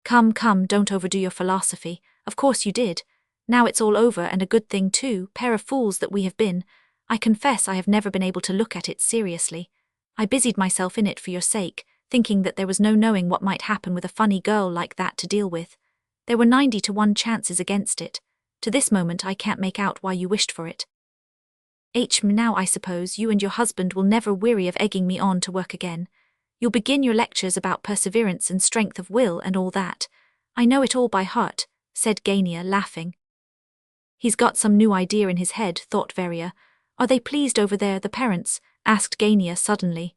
Come, don't overdo your philosophy. Of course you did. Now it's all over, and a good thing too, pair of fools that we have been. I confess I have never been able to look at it seriously. I busied myself in it for your sake, thinking that there was no knowing what might happen with a funny girl like that to deal with. There were 90 to 1 chances against it. To this moment I can't make out why you wished for it. Now I suppose you and your husband will never weary of egging me on to work again. You'll begin your lectures about perseverance and strength of will and all that. I know it all by heart, said Gania, laughing. He's got some new idea in his head, thought Veria. Are they pleased over there, the parents? Asked Gania suddenly.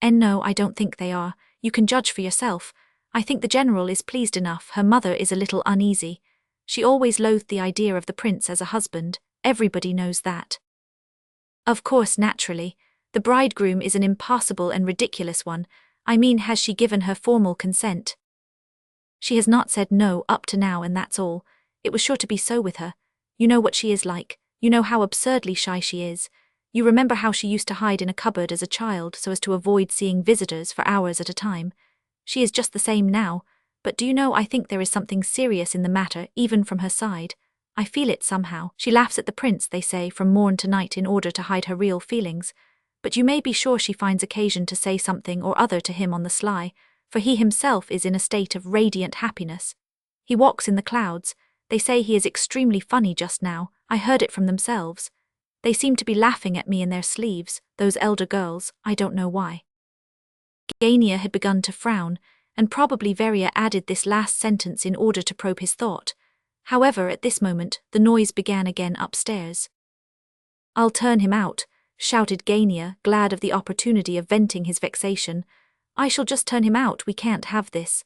No, I don't think they are. You can judge for yourself. I think the general is pleased enough. Her mother is a little uneasy. She always loathed the idea of the prince as a husband. Everybody knows that. Of course, naturally. The bridegroom is an impossible and ridiculous one. I mean, has she given her formal consent? She has not said no up to now, and that's all. It was sure to be so with her. You know what she is like. You know how absurdly shy she is. You remember how she used to hide in a cupboard as a child so as to avoid seeing visitors for hours at a time. She is just the same now, but do you know, I think there is something serious in the matter, even from her side. I feel it somehow. She laughs at the prince, they say, from morn to night in order to hide her real feelings. But you may be sure she finds occasion to say something or other to him on the sly, for he himself is in a state of radiant happiness. He walks in the clouds. They say he is extremely funny just now. I heard it from themselves. They seem to be laughing at me in their sleeves, those elder girls, I don't know why. Gania had begun to frown, and probably Veria added this last sentence in order to probe his thought. However, at this moment, the noise began again upstairs. I'll turn him out, shouted Gania, glad of the opportunity of venting his vexation. I shall just turn him out, we can't have this.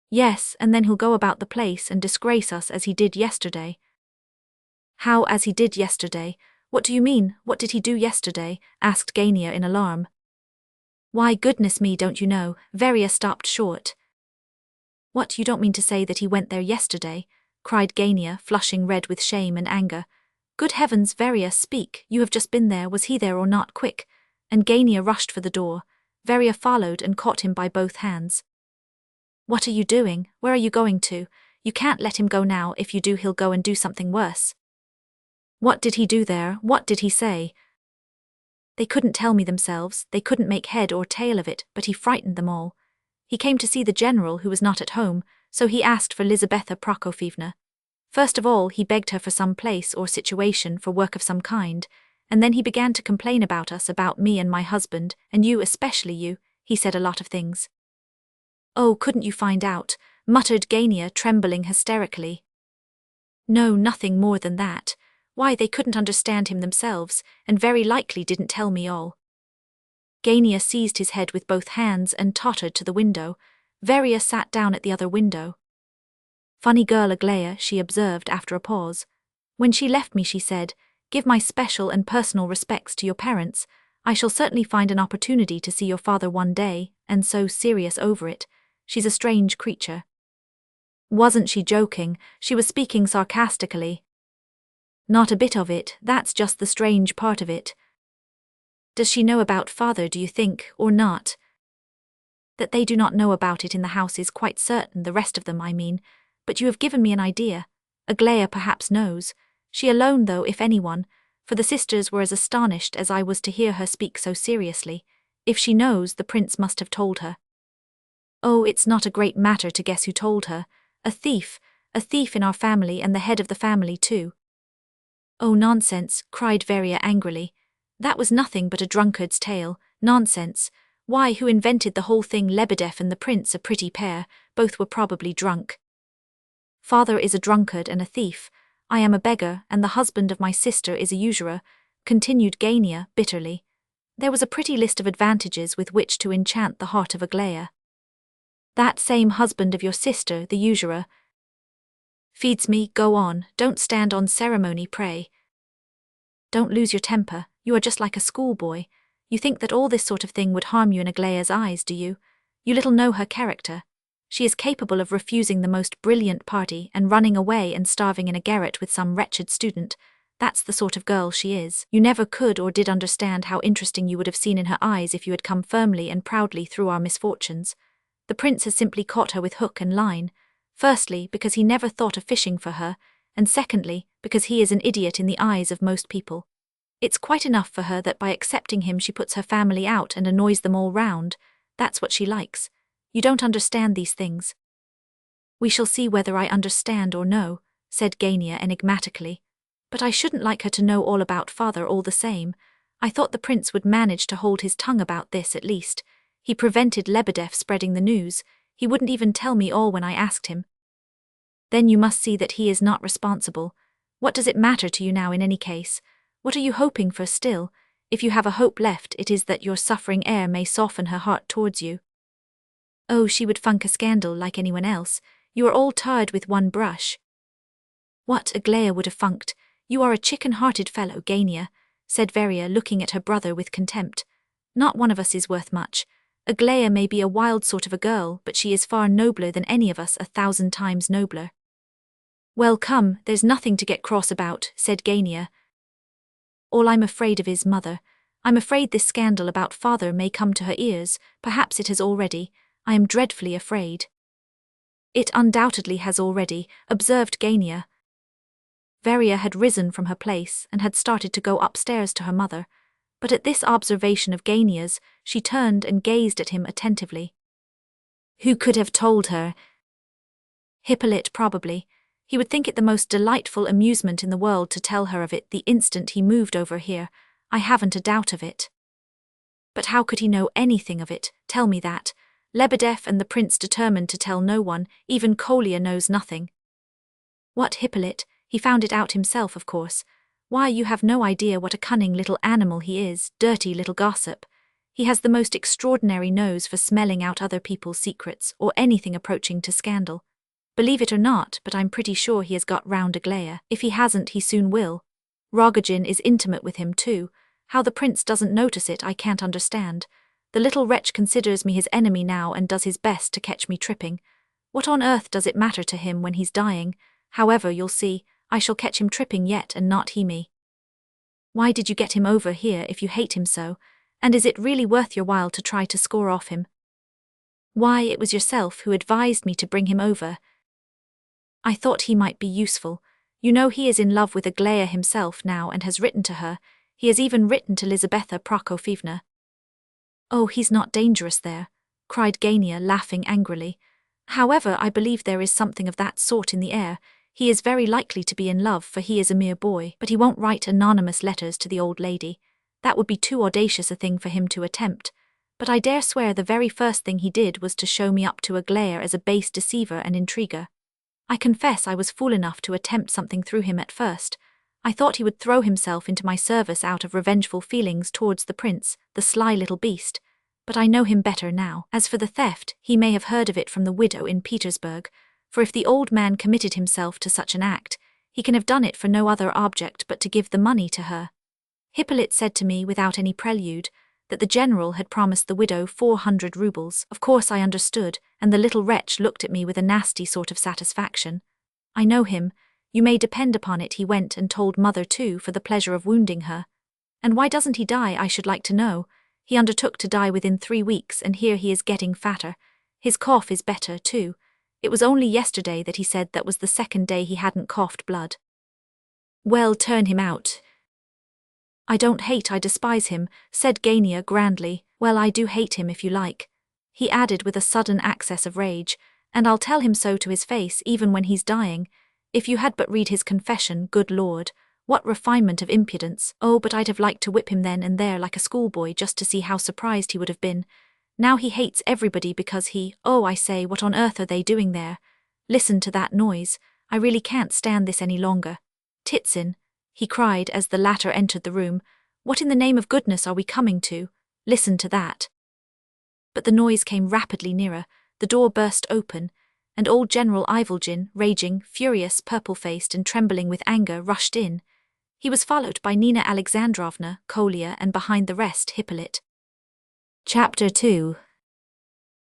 Yes, and then he'll go about the place and disgrace us as he did yesterday. How as he did yesterday? What do you mean? What did he do yesterday? Asked Gania in alarm. Why, goodness me, don't you know? Veria stopped short. What, you don't mean to say that he went there yesterday? Cried Gania, flushing red with shame and anger. Good heavens, Veria, speak, you have just been there, was he there or not? Quick! And Gania rushed for the door. Veria followed and caught him by both hands. What are you doing? Where are you going to? You can't let him go now. If you do, he'll go and do something worse. What did he do there? What did he say? They couldn't tell me themselves, they couldn't make head or tail of it, but he frightened them all. He came to see the general who was not at home, so he asked for Lizaveta Prokofievna. First of all, he begged her for some place or situation for work of some kind, and then he began to complain about us, about me and my husband, and you, especially you. He said a lot of things. Oh, couldn't you find out? Muttered Gania, trembling hysterically. No, nothing more than that. Why, they couldn't understand him themselves, and very likely didn't tell me all. Gania seized his head with both hands and tottered to the window. Veria sat down at the other window. Funny girl Aglaya, she observed after a pause. When she left me, she said, give my special and personal respects to your parents. I shall certainly find an opportunity to see your father one day, and so serious over it. She's a strange creature. Wasn't she joking? She was speaking sarcastically. Not a bit of it, that's just the strange part of it. Does she know about father, do you think, or not? That they do not know about it in the house is quite certain, the rest of them, I mean, but you have given me an idea. Aglaya perhaps knows. She alone, though, if anyone, for the sisters were as astonished as I was to hear her speak so seriously. If she knows, the prince must have told her. Oh, it's not a great matter to guess who told her. A thief in our family, and the head of the family too. Oh, nonsense, cried Veria angrily. That was nothing but a drunkard's tale. Nonsense. Why, who invented the whole thing? Lebedev and the prince, a pretty pair, both were probably drunk. Father is a drunkard and a thief. I am a beggar, and the husband of my sister is a usurer, continued Gania bitterly. There was a pretty list of advantages with which to enchant the heart of Aglaya. That same husband of your sister, the usurer, feeds me. Go on, don't stand on ceremony, pray. Don't lose your temper, you are just like a schoolboy. You think that all this sort of thing would harm you in Aglaya's eyes, do you? You little know her character. She is capable of refusing the most brilliant party and running away and starving in a garret with some wretched student. That's the sort of girl she is. You never could or did understand how interesting you would have seen in her eyes if you had come firmly and proudly through our misfortunes. The prince has simply caught her with hook and line. Firstly, because he never thought of fishing for her, and secondly, because he is an idiot in the eyes of most people. It's quite enough for her that by accepting him she puts her family out and annoys them all round. That's what she likes. You don't understand these things. We shall see whether I understand or no, said Gania enigmatically. But I shouldn't like her to know all about father all the same. I thought the prince would manage to hold his tongue about this at least. He prevented Lebedev spreading the news. He wouldn't even tell me all when I asked him. Then you must see that he is not responsible. What does it matter to you now in any case? What are you hoping for still? If you have a hope left, it is that your suffering heir may soften her heart towards you. Oh, she would funk a scandal like anyone else. You are all tarred with one brush. What Aglaya would have funked? You are a chicken-hearted fellow, Gania, said Veria, looking at her brother with contempt. Not one of us is worth much. Aglaya may be a wild sort of a girl, but she is far nobler than any of us, 1,000 times nobler. Well, come, there's nothing to get cross about, said Gania. All I'm afraid of is mother. I'm afraid this scandal about father may come to her ears. Perhaps it has already. I am dreadfully afraid. It undoubtedly has already, observed Gania. Veria had risen from her place and had started to go upstairs to her mother, but at this observation of Gania's, she turned and gazed at him attentively. Who could have told her? Hippolyte, probably. He would think it the most delightful amusement in the world to tell her of it the instant he moved over here. I haven't a doubt of it. But how could he know anything of it? Tell me that. Lebedev and the prince determined to tell no one, even Kolya knows nothing. What, Hippolyte? He found it out himself, of course. Why, you have no idea what a cunning little animal he is, dirty little gossip. He has the most extraordinary nose for smelling out other people's secrets, or anything approaching to scandal. Believe it or not, but I'm pretty sure he has got round Aglaya. If he hasn't, he soon will. Rogozhin is intimate with him too. How the prince doesn't notice it, I can't understand. The little wretch considers me his enemy now and does his best to catch me tripping. What on earth does it matter to him when he's dying? However, you'll see, I shall catch him tripping yet and not he me. Why did you get him over here if you hate him so? And is it really worth your while to try to score off him? Why, it was yourself who advised me to bring him over. I thought he might be useful. You know he is in love with Aglaya himself now and has written to her. He has even written to Lizabetha Prokofyevna. Oh, he's not dangerous there, cried Gania, laughing angrily. However, I believe there is something of that sort in the air. He is very likely to be in love, for he is a mere boy, but he won't write anonymous letters to the old lady. That would be too audacious a thing for him to attempt. But I dare swear the very first thing he did was to show me up to Aglaya as a base deceiver and intriguer. I confess I was fool enough to attempt something through him at first. I thought he would throw himself into my service out of revengeful feelings towards the prince, the sly little beast. But I know him better now. As for the theft, he may have heard of it from the widow in Petersburg, for if the old man committed himself to such an act, he can have done it for no other object but to give the money to her. Hippolyte said to me without any prelude that the general had promised the widow 400 roubles. Of course I understood, and the little wretch looked at me with a nasty sort of satisfaction. I know him. You may depend upon it he went and told mother too for the pleasure of wounding her. And why doesn't he die, I should like to know? He undertook to die within 3 weeks, and here he is getting fatter. His cough is better too. It was only yesterday that he said that was the second day he hadn't coughed blood. Well, turn him out. I don't hate, I despise him, said Gania grandly. Well, I do hate him if you like. He added with a sudden access of rage, and I'll tell him so to his face even when he's dying. If you had but read his confession, good Lord, what refinement of impudence. Oh, but I'd have liked to whip him then and there like a schoolboy just to see how surprised he would have been. Now he hates everybody because he— oh, I say, what on earth are they doing there? Listen to that noise. I really can't stand this any longer. Titsin, he cried as the latter entered the room. What in the name of goodness are we coming to? Listen to that. But the noise came rapidly nearer, the door burst open, and old General Ivolgin, raging, furious, purple-faced and trembling with anger, rushed in. He was followed by Nina Alexandrovna, Kolya, and behind the rest Hippolyte. Chapter 2.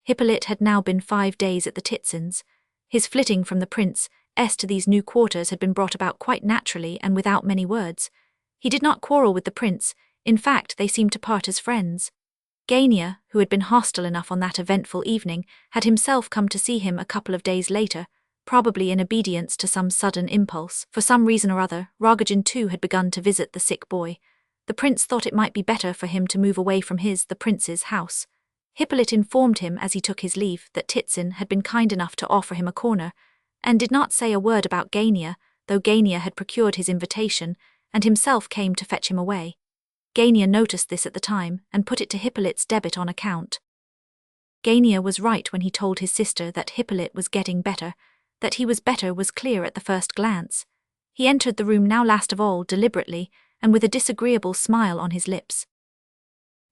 Hippolyte had now been 5 days at the Titsins. His flitting from the prince's to these new quarters had been brought about quite naturally and without many words. He did not quarrel with the prince. In fact, they seemed to part as friends. Gania, who had been hostile enough on that eventful evening, had himself come to see him a couple of days later, probably in obedience to some sudden impulse. For some reason or other, Rogozhin too had begun to visit the sick boy. The prince thought it might be better for him to move away from the prince's house. Hippolyte informed him as he took his leave that Titsin had been kind enough to offer him a corner, and did not say a word about Gania, though Gania had procured his invitation, and himself came to fetch him away. Gania noticed this at the time, and put it to Hippolyte's debit on account. Gania was right when he told his sister that Hippolyte was getting better. That he was better was clear at the first glance. He entered the room now last of all deliberately, and with a disagreeable smile on his lips.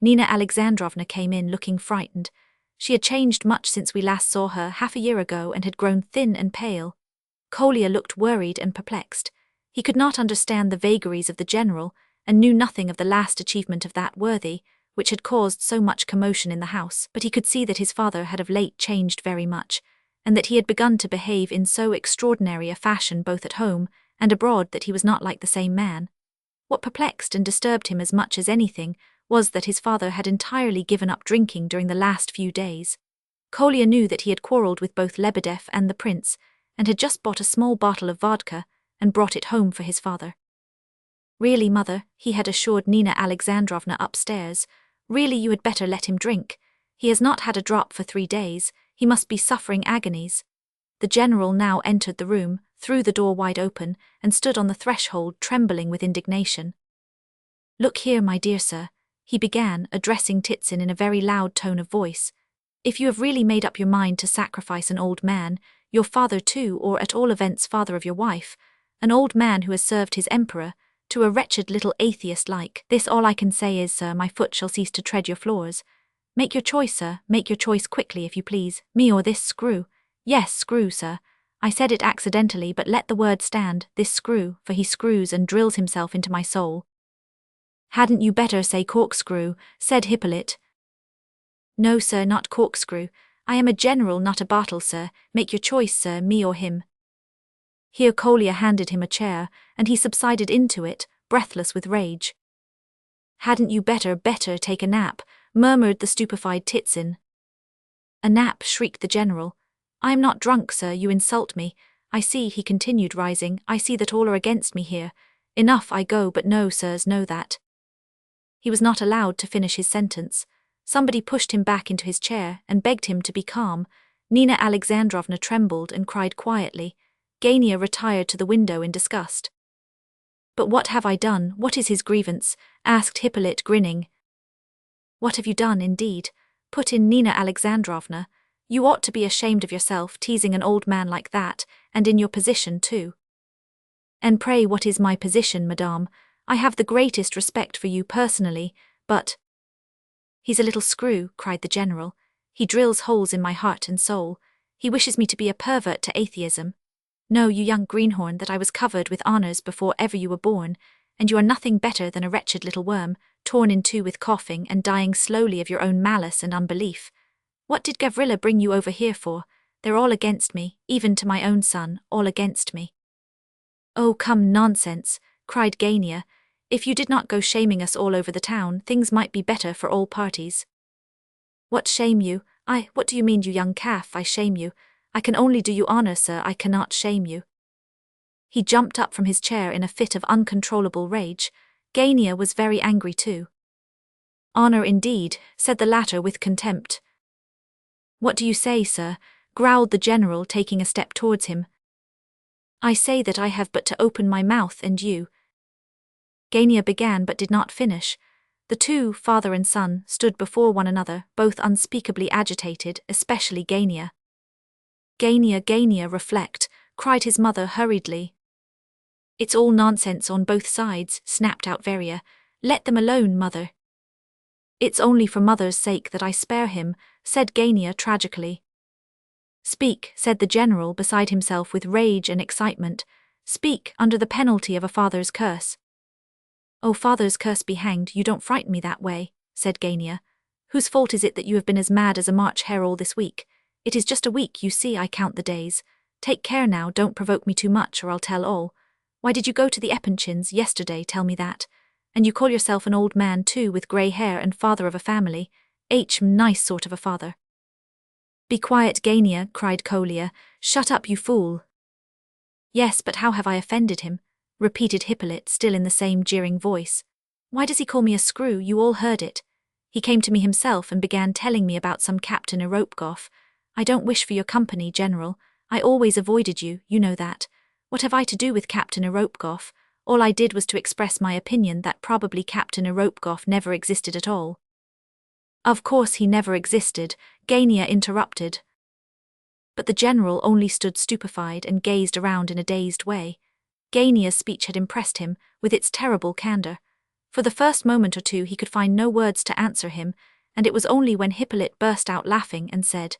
Nina Alexandrovna came in looking frightened. She had changed much since we last saw her half a year ago and had grown thin and pale. Kolya looked worried and perplexed. He could not understand the vagaries of the general, and knew nothing of the last achievement of that worthy, which had caused so much commotion in the house, but he could see that his father had of late changed very much, and that he had begun to behave in so extraordinary a fashion both at home and abroad that he was not like the same man. What perplexed and disturbed him as much as anything was that his father had entirely given up drinking during the last few days. Kolya knew that he had quarrelled with both Lebedev and the prince, and had just bought a small bottle of vodka and brought it home for his father. Really, mother, he had assured Nina Alexandrovna upstairs, really you had better let him drink. He has not had a drop for 3 days, he must be suffering agonies. The general now entered the room, threw the door wide open, and stood on the threshold trembling with indignation. Look here, my dear sir, he began, addressing Titsin in a very loud tone of voice. If you have really made up your mind to sacrifice an old man, your father too, or at all events father of your wife, an old man who has served his emperor, to a wretched little atheist like this, all I can say is, sir, my foot shall cease to tread your floors. Make your choice, sir, make your choice quickly if you please, me or this screw. Yes, screw, sir. I said it accidentally, but let the word stand, this screw, for he screws and drills himself into my soul. Hadn't you better say corkscrew, said Hippolyte. No, sir, not corkscrew. I am a general, not a bottle, sir. Make your choice, sir, me or him. Here Kolya handed him a chair, and he subsided into it, breathless with rage. Hadn't you better take a nap, murmured the stupefied Titsin. A nap, shrieked the general. I am not drunk, sir, you insult me. I see, he continued, rising, I see that all are against me here. Enough, I go, but no, sirs, know that. He was not allowed to finish his sentence. Somebody pushed him back into his chair and begged him to be calm. Nina Alexandrovna trembled and cried quietly. Gania retired to the window in disgust. But what have I done? What is his grievance? Asked Hippolyte, grinning. What have you done, indeed? Put in Nina Alexandrovna. You ought to be ashamed of yourself, teasing an old man like that, and in your position too. And pray, what is my position, madame? I have the greatest respect for you personally, but— He's a little screw, cried the general. He drills holes in my heart and soul. He wishes me to be a pervert to atheism. Know, you young greenhorn, that I was covered with honours before ever you were born, and you are nothing better than a wretched little worm, torn in two with coughing and dying slowly of your own malice and unbelief. What did Gavrila bring you over here for? They're all against me, even to my own son, all against me. Oh, come, nonsense, cried Gania. If you did not go shaming us all over the town, things might be better for all parties. What shame you? What do you mean, you young calf? I shame you. I can only do you honour, sir, I cannot shame you. He jumped up from his chair in a fit of uncontrollable rage. Gania was very angry too. Honour indeed, said the latter with contempt. What do you say, sir? Growled the general, taking a step towards him. I say that I have but to open my mouth and you— Gania began but did not finish. The two, father and son, stood before one another, both unspeakably agitated, especially Gania. Gania, reflect, cried his mother hurriedly. It's all nonsense on both sides, snapped out Veria. Let them alone, mother. It's only for mother's sake that I spare him, said Gania tragically. Speak, said the general, beside himself with rage and excitement. Speak, under the penalty of a father's curse. Oh, father's curse be hanged, you don't frighten me that way, said Gania. Whose fault is it that you have been as mad as a March hare all this week? It is just a week, you see, I count the days. Take care now, don't provoke me too much or I'll tell all. Why did you go to the Epanchins yesterday, tell me that? And you call yourself an old man too, with grey hair and father of a family. Nice sort of a father. Be quiet, Gania, cried Kolya. Shut up, you fool. Yes, but how have I offended him? Repeated Hippolyte, still in the same jeering voice. Why does he call me a screw? You all heard it. He came to me himself and began telling me about some Captain Eropgoff. I don't wish for your company, General. I always avoided you, you know that. What have I to do with Captain Eropkov? All I did was to express my opinion that probably Captain Eropkov never existed at all. Of course he never existed, Gania interrupted. But the general only stood stupefied and gazed around in a dazed way. Gania's speech had impressed him, with its terrible candor. For the first moment or two he could find no words to answer him, and it was only when Hippolyte burst out laughing and said,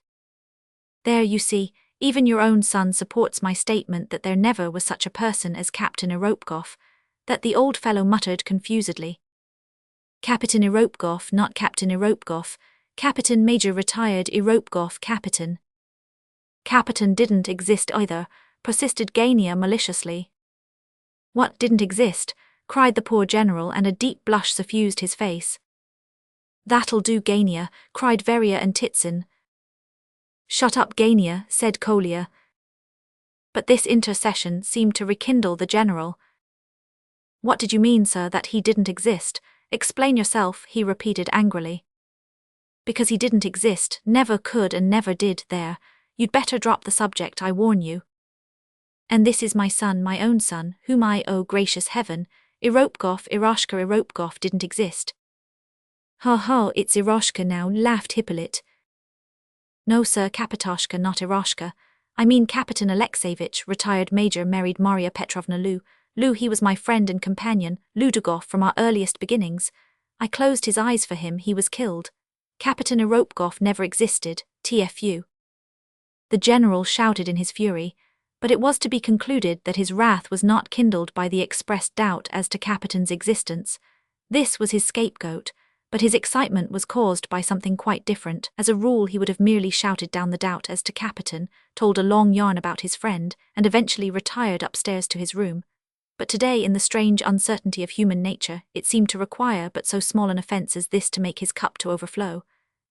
"There, you see, even your own son supports my statement that there never was such a person as Captain Eropkov," that the old fellow muttered confusedly. "Captain Eropkov, not Captain Eropkov, Captain Major retired Eropkov Captain." "Captain didn't exist either," persisted Gania maliciously. "What didn't exist?" cried the poor general, and a deep blush suffused his face. "That'll do, Gania," cried Veria and Titsin. "Shut up, Gania," said Kolya. But this intercession seemed to rekindle the general. "What did you mean, sir, that he didn't exist? Explain yourself," he repeated angrily. "Because he didn't exist, never could and never did, there. You'd better drop the subject, I warn you. And this is my son, my own son, whom oh gracious heaven, Eropkov, Eroshka Eropkov didn't exist." "Ha ha, it's Eroshka now," laughed Hippolyte. "No sir, Kapitoshka, not Eroshka. I mean Kapitan Alexeyevich, retired major, married Maria Petrovna Lou, he was my friend and companion, Ludogov, from our earliest beginnings. I closed his eyes for him, he was killed. Kapitan Eropkov never existed, TFU." The general shouted in his fury, but it was to be concluded that his wrath was not kindled by the expressed doubt as to Capitan's existence. This was his scapegoat, but his excitement was caused by something quite different. As a rule, he would have merely shouted down the doubt as to Capitan, told a long yarn about his friend, and eventually retired upstairs to his room. But today, in the strange uncertainty of human nature, it seemed to require but so small an offence as this to make his cup to overflow.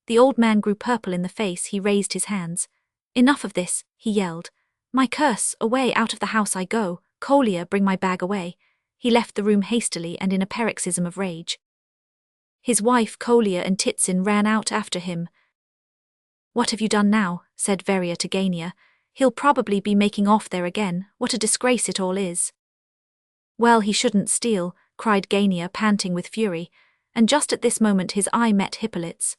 The old man grew purple in the face, he raised his hands. "Enough of this," he yelled. "My curse, away, out of the house I go. Kolya, bring my bag away." He left the room hastily and in a paroxysm of rage. His wife, Kolya, and Titsin ran out after him. "What have you done now?" said Veria to Gania. "He'll probably be making off there again. What a disgrace it all is." "Well, he shouldn't steal," cried Gania, panting with fury, and just at this moment his eye met Hippolyte's.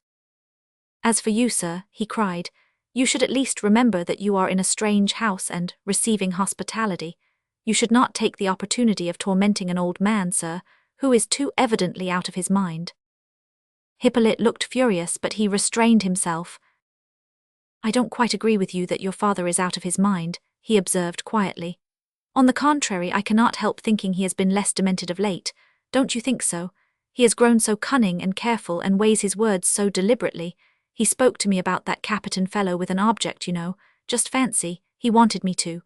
"As for you, sir," he cried, "you should at least remember that you are in a strange house and receiving hospitality. You should not take the opportunity of tormenting an old man, sir, who is too evidently out of his mind." Hippolyte looked furious, but he restrained himself. "I don't quite agree with you that your father is out of his mind," he observed quietly. "On the contrary, I cannot help thinking he has been less demented of late. Don't you think so? He has grown so cunning and careful and weighs his words so deliberately. He spoke to me about that Capitan fellow with an object, you know. Just fancy, he wanted me to."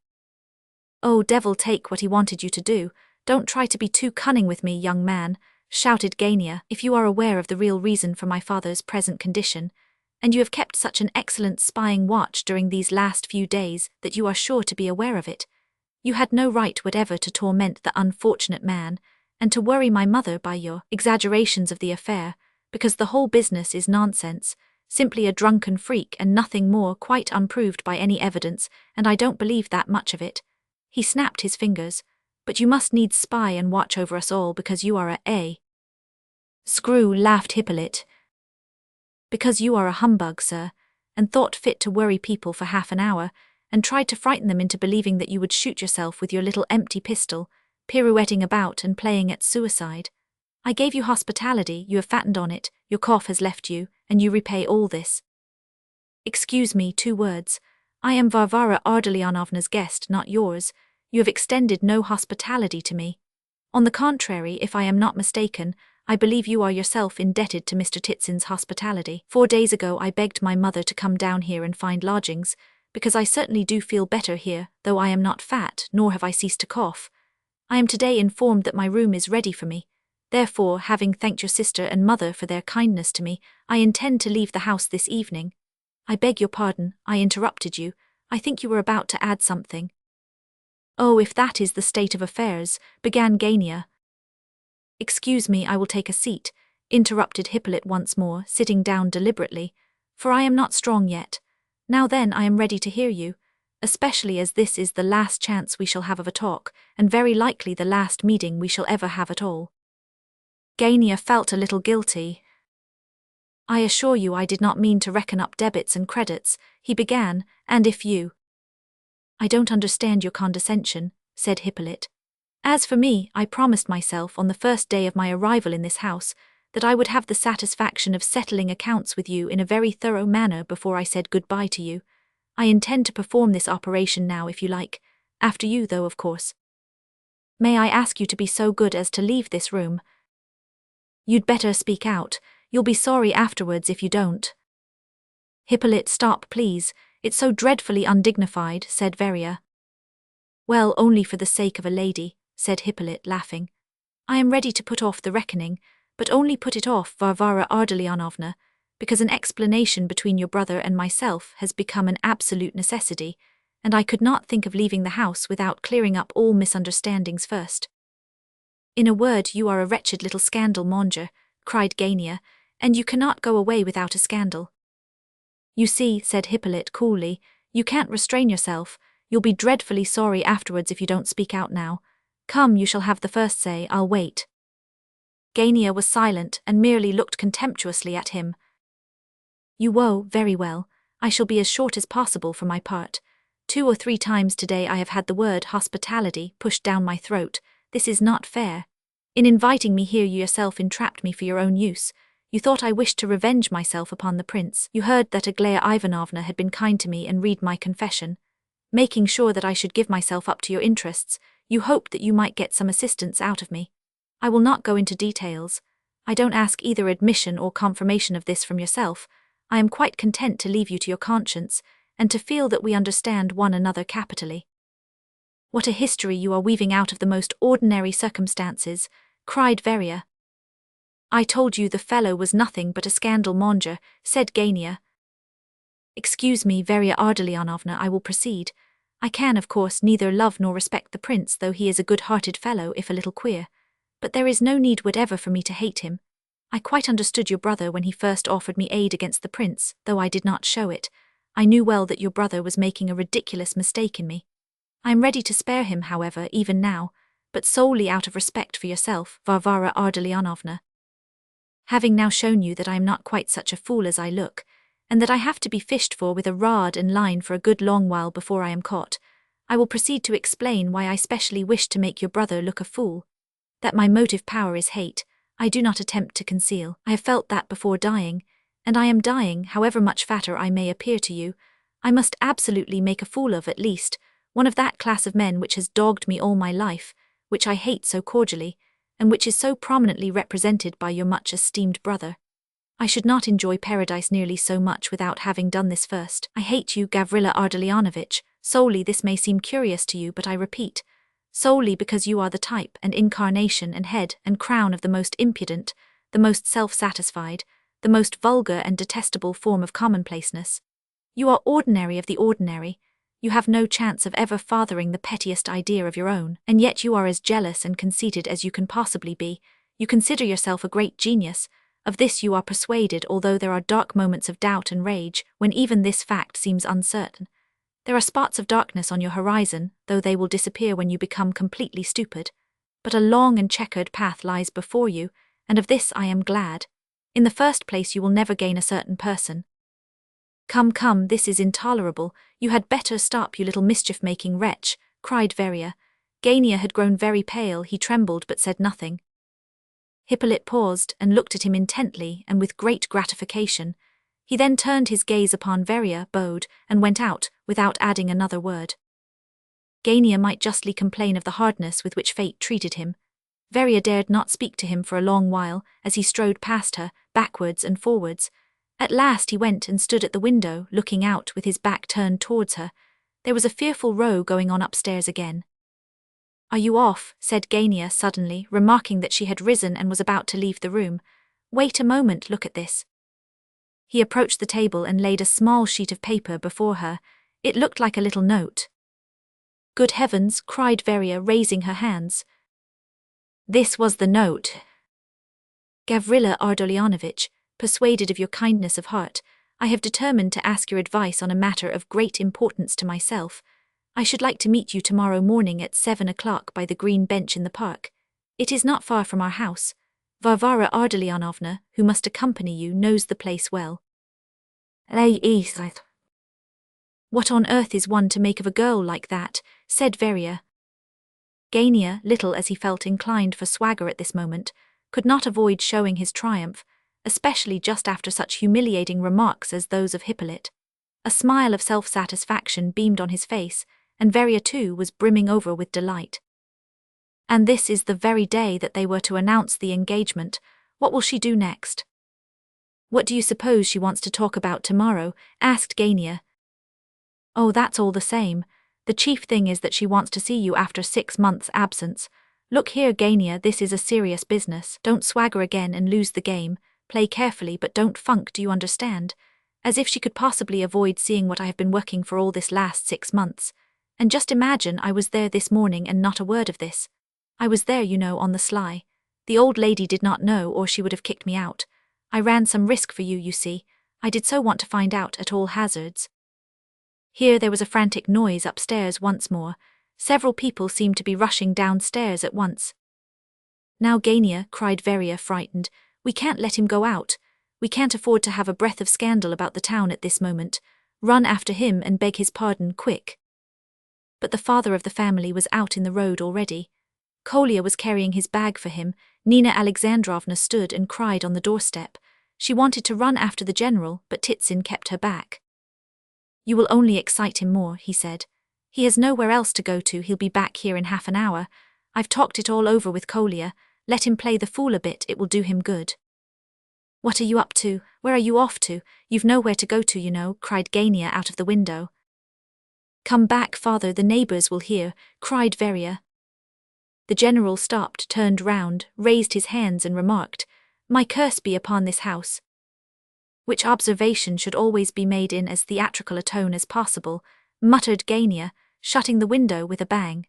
"Oh, devil take what he wanted you to do. Don't try to be too cunning with me, young man," shouted Gania. "If you are aware of the real reason for my father's present condition, and you have kept such an excellent spying watch during these last few days that you are sure to be aware of it, you had no right whatever to torment the unfortunate man, and to worry my mother by your exaggerations of the affair, because the whole business is nonsense, simply a drunken freak and nothing more, quite unproved by any evidence, and I don't believe that much of it." He snapped his fingers. "But you must needs spy and watch over us all because you are a screw," laughed Hippolyte. "Because you are a humbug, sir, and thought fit to worry people for half an hour, and tried to frighten them into believing that you would shoot yourself with your little empty pistol, pirouetting about and playing at suicide. I gave you hospitality, you have fattened on it, your cough has left you, and you repay all this. Excuse me, 2 words. I am Varvara Ardalionovna's guest, not yours. You have extended no hospitality to me. On the contrary, if I am not mistaken, I believe you are yourself indebted to Mr. Titsin's hospitality. 4 days ago I begged my mother to come down here and find lodgings, because I certainly do feel better here, though I am not fat, nor have I ceased to cough. I am today informed that my room is ready for me. Therefore, having thanked your sister and mother for their kindness to me, I intend to leave the house this evening. I beg your pardon, I interrupted you. I think you were about to add something." "Oh, if that is the state of affairs," began Gania. "Excuse me, I will take a seat," interrupted Hippolyte once more, sitting down deliberately, "for I am not strong yet. Now then, I am ready to hear you. especially as this is the last chance we shall have of a talk, and very likely the last meeting we shall ever have at all." Gania felt a little guilty. "I assure you I did not mean to reckon up debits and credits," he began, "and if you—" "I don't understand your condescension," said Hippolyte. "As for me, I promised myself on the first day of my arrival in this house that I would have the satisfaction of settling accounts with you in a very thorough manner before I said goodbye to you. I intend to perform this operation now if you like, after you though, of course. May I ask you to be so good as to leave this room? You'd better speak out, you'll be sorry afterwards if you don't." "Hippolyte, stop please, it's so dreadfully undignified," said Veria. "Well, only for the sake of a lady," said Hippolyte, laughing. "I am ready to put off the reckoning, but only put it off, Varvara Ardalionovna, because an explanation between your brother and myself has become an absolute necessity, and I could not think of leaving the house without clearing up all misunderstandings first." "In a word, you are a wretched little scandal-monger," cried Gania, "and you cannot go away without a scandal." "You see," said Hippolyte coolly, "you can't restrain yourself. You'll be dreadfully sorry afterwards if you don't speak out now. Come, you shall have the first say, I'll wait." Gania was silent and merely looked contemptuously at him. Very well, I shall be as short as possible for my part. 2 or 3 times today I have had the word hospitality pushed down my throat. This is not fair. In inviting me here you yourself entrapped me for your own use. You thought I wished to revenge myself upon the prince. You heard that Aglaya Ivanovna had been kind to me and read my confession. Making sure that I should give myself up to your interests, you hoped that you might get some assistance out of me. I will not go into details. I don't ask either admission or confirmation of this from yourself. I am quite content to leave you to your conscience, and to feel that we understand one another capitally." "What a history you are weaving out of the most ordinary circumstances," cried Veria. "I told you the fellow was nothing but a scandal-monger," said Gania. "Excuse me, Veria Ardalionovna, I will proceed. I can, of course, neither love nor respect the prince, though he is a good-hearted fellow if a little queer. But there is no need whatever for me to hate him. I quite understood your brother when he first offered me aid against the prince, though I did not show it. I knew well that your brother was making a ridiculous mistake in me. I am ready to spare him, however, even now, but solely out of respect for yourself, Varvara Ardalionovna. Having now shown you that I am not quite such a fool as I look, and that I have to be fished for with a rod and line for a good long while before I am caught, I will proceed to explain why I specially wish to make your brother look a fool. That my motive power is hate, I do not attempt to conceal. I have felt that before dying, and I am dying, however much fatter I may appear to you. I must absolutely make a fool of, at least, one of that class of men which has dogged me all my life, which I hate so cordially, and which is so prominently represented by your much-esteemed brother. I should not enjoy paradise nearly so much without having done this first. I hate you, Gavrila Ardalionovitch, solely. This may seem curious to you, but I repeat, solely because you are the type and incarnation and head and crown of the most impudent, the most self-satisfied, the most vulgar and detestable form of commonplaceness. You are ordinary of the ordinary. You have no chance of ever fathering the pettiest idea of your own, and yet you are as jealous and conceited as you can possibly be. You consider yourself a great genius. Of this you are persuaded, although there are dark moments of doubt and rage, when even this fact seems uncertain. There are spots of darkness on your horizon, though they will disappear when you become completely stupid. But a long and checkered path lies before you, and of this I am glad. In the first place, you will never gain a certain person. Come, this is intolerable. You had better stop, you little mischief-making wretch," cried Veria. Gania had grown very pale. He trembled but said nothing. Hippolyte paused and looked at him intently and with great gratification. He then turned his gaze upon Veria, bowed, and went out, without adding another word. Gania might justly complain of the hardness with which fate treated him. Veria dared not speak to him for a long while, as he strode past her, backwards and forwards. At last he went and stood at the window, looking out with his back turned towards her. There was a fearful row going on upstairs again. "Are you off?" said Gania suddenly, remarking that she had risen and was about to leave the room. "Wait a moment, look at this." He approached the table and laid a small sheet of paper before her. It looked like a little note. "Good heavens!" cried Veria, raising her hands. This was the note. "Gavrila Ardalionovitch, persuaded of your kindness of heart, I have determined to ask your advice on a matter of great importance to myself. I should like to meet you tomorrow morning at 7 o'clock by the green bench in the park. It is not far from our house. Varvara Ardalyanovna, who must accompany you, knows the place well. What on earth is one to make of a girl like that? Said Veria. Gania, little as he felt inclined for swagger at this moment, could not avoid showing his triumph, especially just after such humiliating remarks as those of Hippolyte. A smile of self-satisfaction beamed on his face, and Veria too was brimming over with delight. And this is the very day that they were to announce the engagement. What will she do next? What do you suppose she wants to talk about tomorrow? Asked Gania. Oh, that's all the same. The chief thing is that she wants to see you after 6 months' absence. Look here, Gania, this is a serious business. Don't swagger again and lose the game. Play carefully but don't funk, do you understand? As if she could possibly avoid seeing what I have been working for all this last 6 months. And just imagine I was there this morning and not a word of this. I was there, you know, on the sly. The old lady did not know or she would have kicked me out. I ran some risk for you, you see. I did so want to find out at all hazards. Here there was a frantic noise upstairs once more. Several people seemed to be rushing downstairs at once. Now, Gania, cried Veria, frightened, we can't let him go out. We can't afford to have a breath of scandal about the town at this moment. Run after him and beg his pardon, quick. But the father of the family was out in the road already. Kolya was carrying his bag for him. Nina Alexandrovna stood and cried on the doorstep. She wanted to run after the general, but Titsin kept her back. You will only excite him more, he said. He has nowhere else to go to, he'll be back here in half an hour. I've talked it all over with Kolya. Let him play the fool a bit, it will do him good. What are you up to? Where are you off to? You've nowhere to go to, you know, cried Gania out of the window. Come back, father, the neighbours will hear, cried Veria. The general stopped, turned round, raised his hands and remarked, My curse be upon this house. Which observation should always be made in as theatrical a tone as possible, muttered Gania, shutting the window with a bang.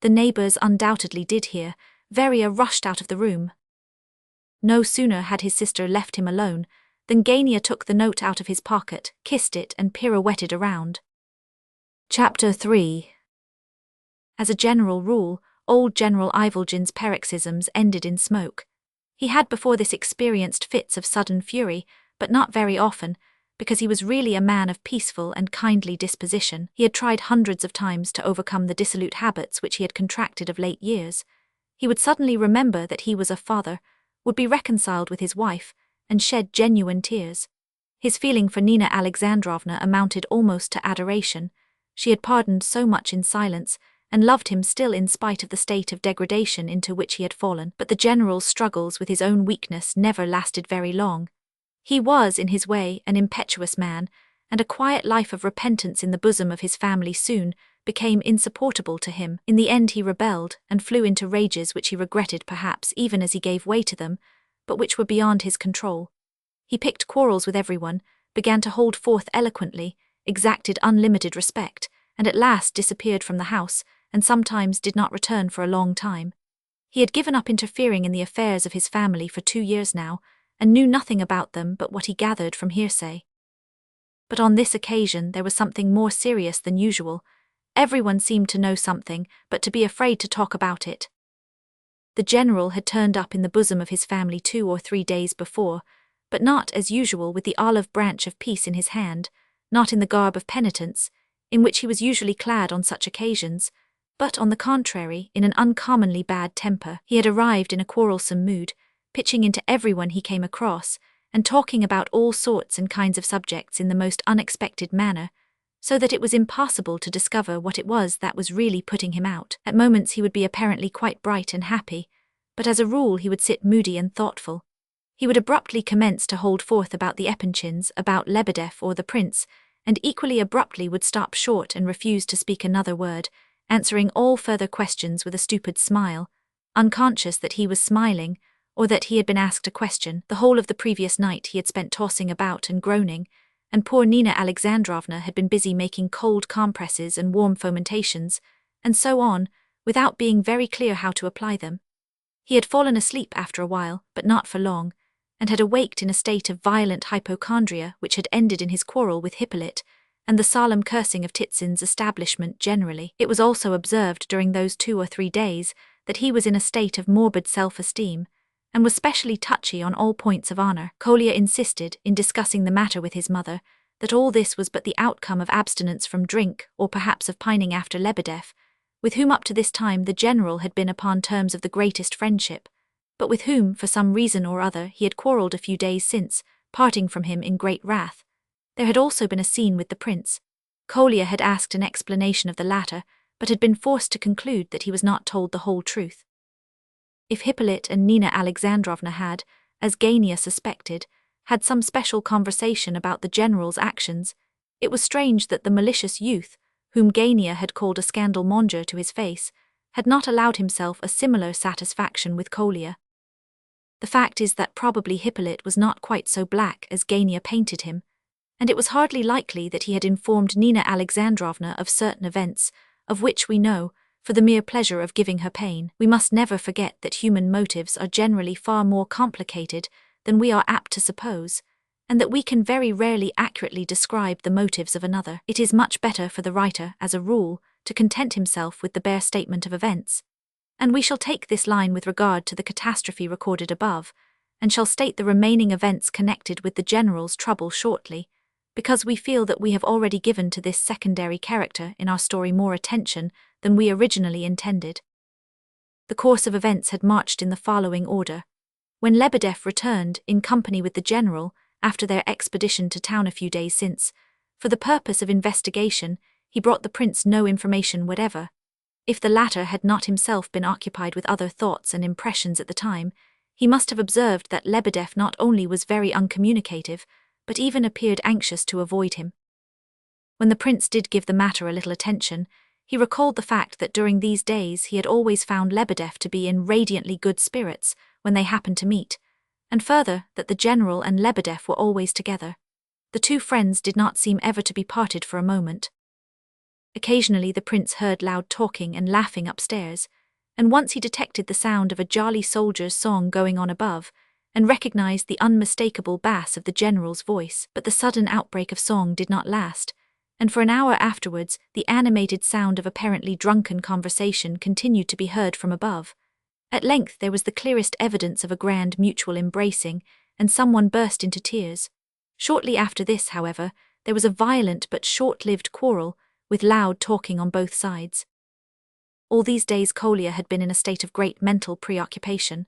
The neighbours undoubtedly did hear. Veria rushed out of the room. No sooner had his sister left him alone than Gania took the note out of his pocket, kissed it and pirouetted around. Chapter 3. As a general rule, old General Ivolgin's paroxysms ended in smoke. He had before this experienced fits of sudden fury, but not very often, because he was really a man of peaceful and kindly disposition. He had tried hundreds of times to overcome the dissolute habits which he had contracted of late years. He would suddenly remember that he was a father, would be reconciled with his wife, and shed genuine tears. His feeling for Nina Alexandrovna amounted almost to adoration. She had pardoned so much in silence, and loved him still in spite of the state of degradation into which he had fallen. But the general's struggles with his own weakness never lasted very long. He was, in his way, an impetuous man, and a quiet life of repentance in the bosom of his family soon became insupportable to him. In the end he rebelled, and flew into rages which he regretted perhaps even as he gave way to them, but which were beyond his control. He picked quarrels with everyone, began to hold forth eloquently, exacted unlimited respect, and at last disappeared from the house, and sometimes did not return for a long time. He had given up interfering in the affairs of his family for 2 years now, and knew nothing about them but what he gathered from hearsay. But on this occasion there was something more serious than usual. Everyone seemed to know something, but to be afraid to talk about it. The general had turned up in the bosom of his family 2 or 3 days before, but not, as usual, with the olive branch of peace in his hand, not in the garb of penitence, in which he was usually clad on such occasions, but, on the contrary, in an uncommonly bad temper. He had arrived in a quarrelsome mood, pitching into everyone he came across, and talking about all sorts and kinds of subjects in the most unexpected manner, so that it was impossible to discover what it was that was really putting him out. At moments he would be apparently quite bright and happy, but as a rule he would sit moody and thoughtful. He would abruptly commence to hold forth about the Epanchins, about Lebedev or the prince, and equally abruptly would stop short and refuse to speak another word, answering all further questions with a stupid smile, unconscious that he was smiling, or that he had been asked a question. The whole of the previous night he had spent tossing about and groaning, and poor Nina Alexandrovna had been busy making cold compresses and warm fomentations, and so on, without being very clear how to apply them. He had fallen asleep after a while, but not for long, and had awaked in a state of violent hypochondria which had ended in his quarrel with Hippolyte, and the solemn cursing of Titsin's establishment generally. It was also observed during those 2 or 3 days that he was in a state of morbid self-esteem, and was specially touchy on all points of honor. Kolya insisted, in discussing the matter with his mother, that all this was but the outcome of abstinence from drink, or perhaps of pining after Lebedev, with whom up to this time the general had been upon terms of the greatest friendship, but with whom, for some reason or other, he had quarrelled a few days since, parting from him in great wrath. There had also been a scene with the prince. Kolya had asked an explanation of the latter, but had been forced to conclude that he was not told the whole truth. If Hippolyte and Nina Alexandrovna had, as Gania suspected, had some special conversation about the general's actions, it was strange that the malicious youth, whom Gania had called a scandal-monger to his face, had not allowed himself a similar satisfaction with Kolya. The fact is that probably Hippolyte was not quite so black as Gania painted him, and it was hardly likely that he had informed Nina Alexandrovna of certain events, of which we know, for the mere pleasure of giving her pain. We must never forget that human motives are generally far more complicated than we are apt to suppose, and that we can very rarely accurately describe the motives of another. It is much better for the writer, as a rule, to content himself with the bare statement of events, and we shall take this line with regard to the catastrophe recorded above, and shall state the remaining events connected with the general's trouble shortly, because we feel that we have already given to this secondary character in our story more attention than we originally intended. The course of events had marched in the following order. When Lebedev returned, in company with the general, after their expedition to town a few days since, for the purpose of investigation, he brought the prince no information whatever. If the latter had not himself been occupied with other thoughts and impressions at the time, he must have observed that Lebedev not only was very uncommunicative, but even appeared anxious to avoid him. When the prince did give the matter a little attention, he recalled the fact that during these days he had always found Lebedev to be in radiantly good spirits when they happened to meet, and further, that the general and Lebedev were always together. The two friends did not seem ever to be parted for a moment. Occasionally the prince heard loud talking and laughing upstairs, and once he detected the sound of a jolly soldier's song going on above, and recognized the unmistakable bass of the general's voice. But the sudden outbreak of song did not last, and for an hour afterwards the animated sound of apparently drunken conversation continued to be heard from above. At length there was the clearest evidence of a grand mutual embracing, and someone burst into tears. Shortly after this, however, there was a violent but short-lived quarrel, with loud talking on both sides. All these days Kolya had been in a state of great mental preoccupation.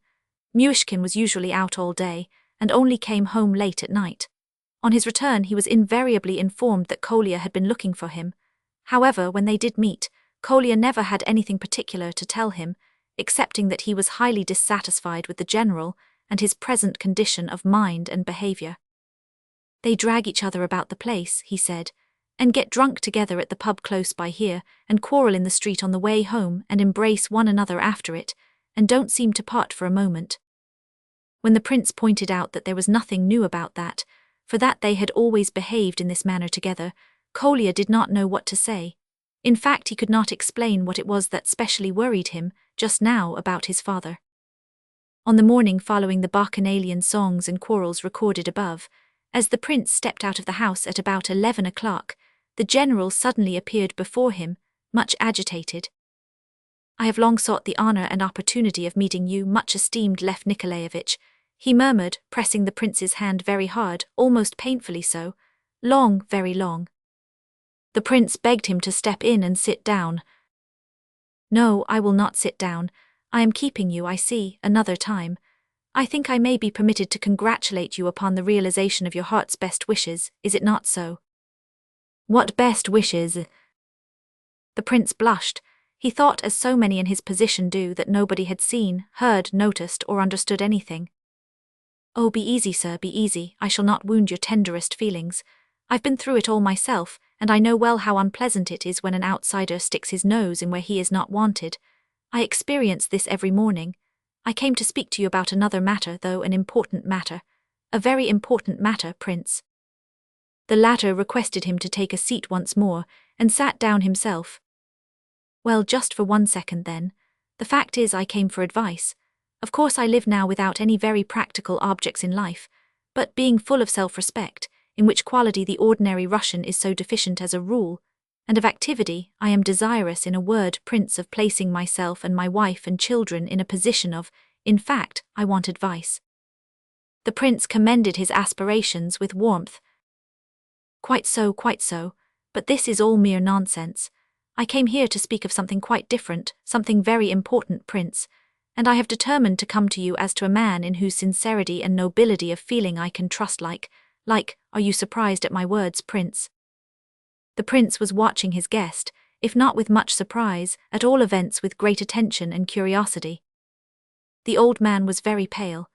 Myshkin was usually out all day, and only came home late at night. On his return he was invariably informed that Kolya had been looking for him. However, when they did meet, Kolya never had anything particular to tell him, excepting that he was highly dissatisfied with the general and his present condition of mind and behavior. "They drag each other about the place," he said, "and get drunk together at the pub close by here, and quarrel in the street on the way home, and embrace one another after it, and don't seem to part for a moment." When the prince pointed out that there was nothing new about that, for that they had always behaved in this manner together, Kolya did not know what to say. In fact, he could not explain what it was that specially worried him just now about his father. On the morning following the Bacchanalian songs and quarrels recorded above, as the prince stepped out of the house at about 11 o'clock, the general suddenly appeared before him, much agitated. "I have long sought the honor and opportunity of meeting you, much esteemed Lev Nikolaevich," he murmured, pressing the prince's hand very hard, almost painfully so. "Long, very long." The prince begged him to step in and sit down. "No, I will not sit down. I am keeping you, I see, another time. I think I may be permitted to congratulate you upon the realization of your heart's best wishes, is it not so?" "What best wishes?" The prince blushed. He thought, as so many in his position do, that nobody had seen, heard, noticed, or understood anything. "Oh, be easy, sir, be easy. I shall not wound your tenderest feelings. I've been through it all myself, and I know well how unpleasant it is when an outsider sticks his nose in where he is not wanted. I experience this every morning. I came to speak to you about another matter, though an important matter. A very important matter, Prince." The latter requested him to take a seat once more, and sat down himself. "Well, just for 1 second then. The fact is, I came for advice. Of course I live now without any very practical objects in life, but being full of self-respect, in which quality the ordinary Russian is so deficient as a rule, and of activity, I am desirous, in a word, Prince, of placing myself and my wife and children in a position of, in fact, I want advice. The prince commended his aspirations with warmth. Quite so, but this is all mere nonsense. I came here to speak of something quite different, something very important, Prince, and I have determined to come to you as to a man in whose sincerity and nobility of feeling I can trust like, are you surprised at my words, Prince? The prince was watching his guest, if not with much surprise, at all events with great attention and curiosity. The old man was very pale.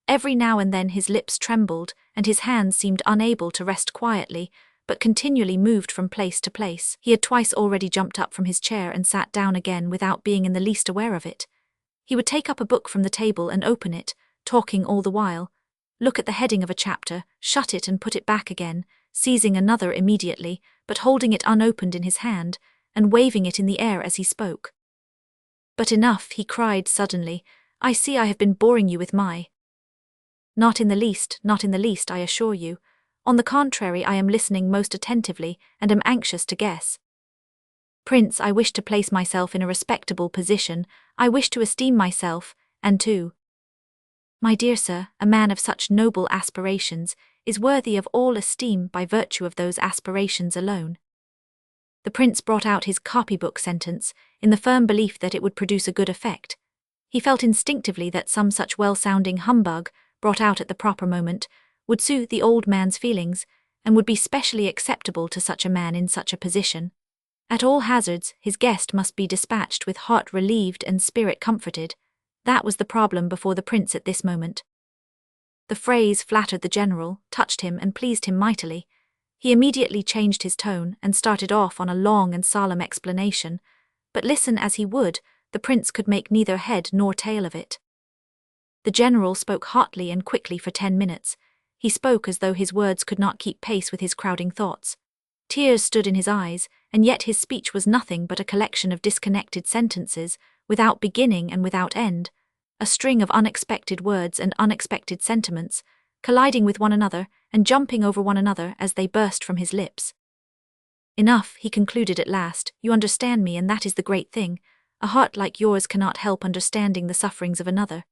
Every now and then his lips trembled, and his hands seemed unable to rest quietly, but continually moved from place to place. He had twice already jumped up from his chair and sat down again without being in the least aware of it. He would take up a book from the table and open it, talking all the while, look at the heading of a chapter, shut it and put it back again, seizing another immediately, but holding it unopened in his hand, and waving it in the air as he spoke. But enough, he cried suddenly, I see I have been boring you with my... Not in the least, I assure you. On the contrary, I am listening most attentively, and am anxious to guess. Prince, I wish to place myself in a respectable position, I wish to esteem myself, and to... My dear sir, a man of such noble aspirations is worthy of all esteem by virtue of those aspirations alone. The prince brought out his copybook sentence, in the firm belief that it would produce a good effect. He felt instinctively that some such well-sounding humbug, brought out at the proper moment, would soothe the old man's feelings, and would be specially acceptable to such a man in such a position. At all hazards, his guest must be dispatched with heart relieved and spirit comforted. That was the problem before the prince at this moment. The phrase flattered the general, touched him and pleased him mightily. He immediately changed his tone and started off on a long and solemn explanation, but listen as he would, the prince could make neither head nor tail of it. The general spoke hotly and quickly for 10 minutes. He spoke as though his words could not keep pace with his crowding thoughts. Tears stood in his eyes, and yet his speech was nothing but a collection of disconnected sentences, without beginning and without end, a string of unexpected words and unexpected sentiments, colliding with one another and jumping over one another as they burst from his lips. Enough, he concluded at last, you understand me, and that is the great thing. A heart like yours cannot help understanding the sufferings of another.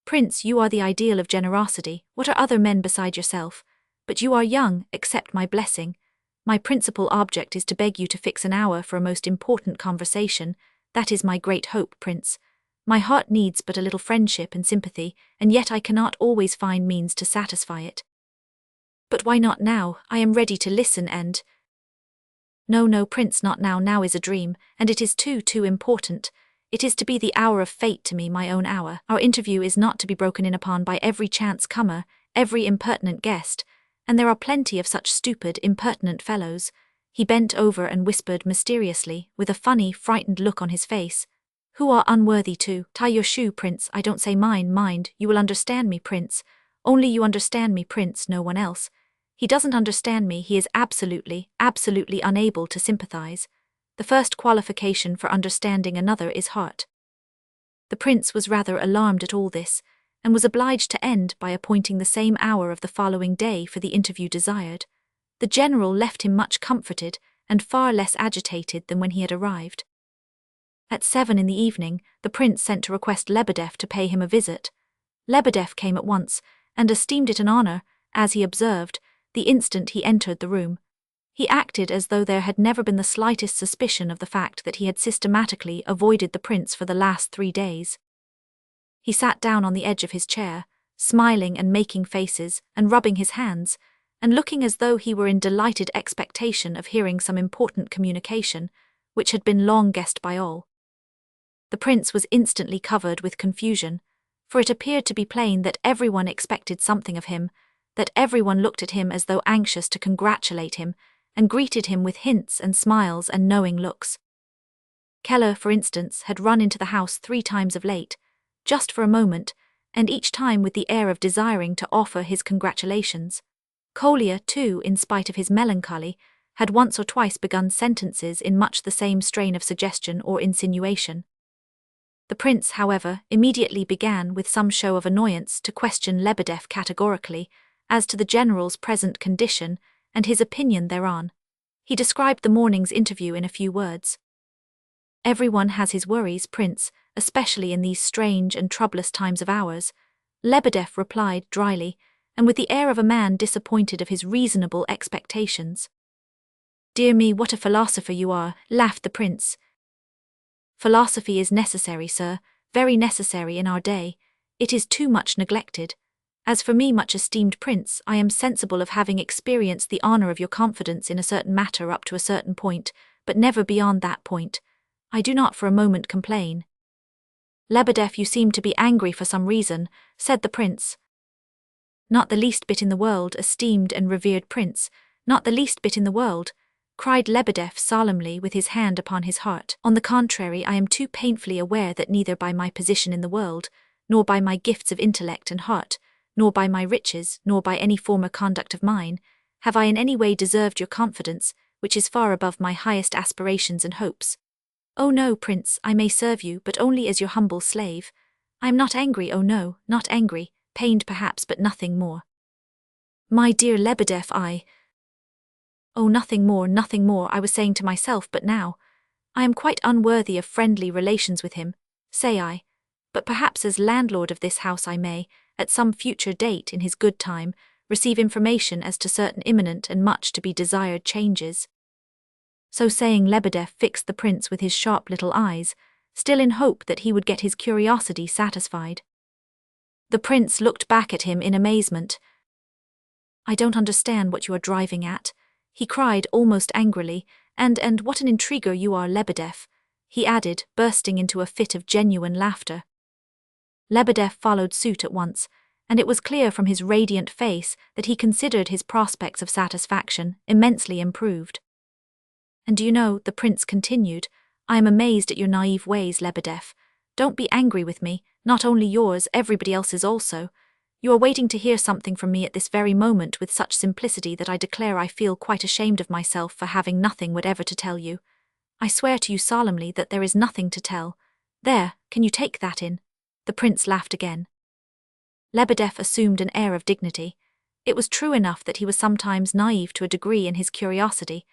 Prince, you are the ideal of generosity. What are other men beside yourself? But you are young, accept my blessing. My principal object is to beg you to fix an hour for a most important conversation. That is my great hope, Prince. My heart needs but a little friendship and sympathy, and yet I cannot always find means to satisfy it. But why not now? I am ready to listen and... No, Prince, not now. Now is a dream, and it is too important. It is to be the hour of fate to me, my own hour. Our interview is not to be broken in upon by every chance comer, every impertinent guest, and there are plenty of such stupid, impertinent fellows. He bent over and whispered mysteriously, with a funny, frightened look on his face, who are unworthy to tie your shoe, Prince. I don't say mine, mind, you will understand me, Prince. Only you understand me, Prince, no one else. He doesn't understand me, he is absolutely unable to sympathize. The first qualification for understanding another is heart. The prince was rather alarmed at all this, and was obliged to end by appointing the same hour of the following day for the interview desired. The general left him much comforted, and far less agitated than when he had arrived. At 7 in the evening, the prince sent to request Lebedeff to pay him a visit. Lebedeff came at once, and esteemed it an honor, as he observed, the instant he entered the room. He acted as though there had never been the slightest suspicion of the fact that he had systematically avoided the prince for the last 3 days. He sat down on the edge of his chair, smiling and making faces, and rubbing his hands, and looking as though he were in delighted expectation of hearing some important communication, which had been long guessed by all. The prince was instantly covered with confusion, for it appeared to be plain that everyone expected something of him, that everyone looked at him as though anxious to congratulate him, and greeted him with hints and smiles and knowing looks. Keller, for instance, had run into the house 3 times of late, just for a moment, and each time with the air of desiring to offer his congratulations. Kolya, too, in spite of his melancholy, had once or twice begun sentences in much the same strain of suggestion or insinuation. The prince, however, immediately began with some show of annoyance to question Lebedeff categorically as to the general's present condition, and his opinion thereon. He described the morning's interview in a few words. "Everyone has his worries, Prince, especially in these strange and troublous times of ours," Lebedev replied dryly, and with the air of a man disappointed of his reasonable expectations. "Dear me, what a philosopher you are," laughed the prince. "Philosophy is necessary, sir, very necessary in our day. It is too much neglected. As for me, much esteemed prince, I am sensible of having experienced the honor of your confidence in a certain matter up to a certain point, but never beyond that point. I do not for a moment complain." "Lebedev, you seem to be angry for some reason," said the prince. "Not the least bit in the world, esteemed and revered prince, not the least bit in the world," cried Lebedev solemnly with his hand upon his heart. "On the contrary, I am too painfully aware that neither by my position in the world, nor by my gifts of intellect and heart, nor by my riches, nor by any former conduct of mine, have I in any way deserved your confidence, which is far above my highest aspirations and hopes. Oh no, Prince, I may serve you, but only as your humble slave. I am not angry, oh no, not angry, pained perhaps, but nothing more." "My dear Lebedev, Oh, nothing more, I was saying to myself, but now. I am quite unworthy of friendly relations with him, say I. But perhaps as landlord of this house I may, at some future date in his good time, receive information as to certain imminent and much to be desired changes." So saying, Lebedev fixed the prince with his sharp little eyes, still in hope that he would get his curiosity satisfied. The prince looked back at him in amazement. "I don't understand what you are driving at," he cried almost angrily, and what an intriguer you are, Lebedev," he added, bursting into a fit of genuine laughter. Lebedev followed suit at once, and it was clear from his radiant face that he considered his prospects of satisfaction immensely improved. "And do you know," the prince continued, "I am amazed at your naive ways, Lebedev. Don't be angry with me, not only yours, everybody else's also. You are waiting to hear something from me at this very moment with such simplicity that I declare I feel quite ashamed of myself for having nothing whatever to tell you. I swear to you solemnly that there is nothing to tell. There, can you take that in?" The prince laughed again. Lebedev assumed an air of dignity. It was true enough that he was sometimes naive to a degree in his curiosity,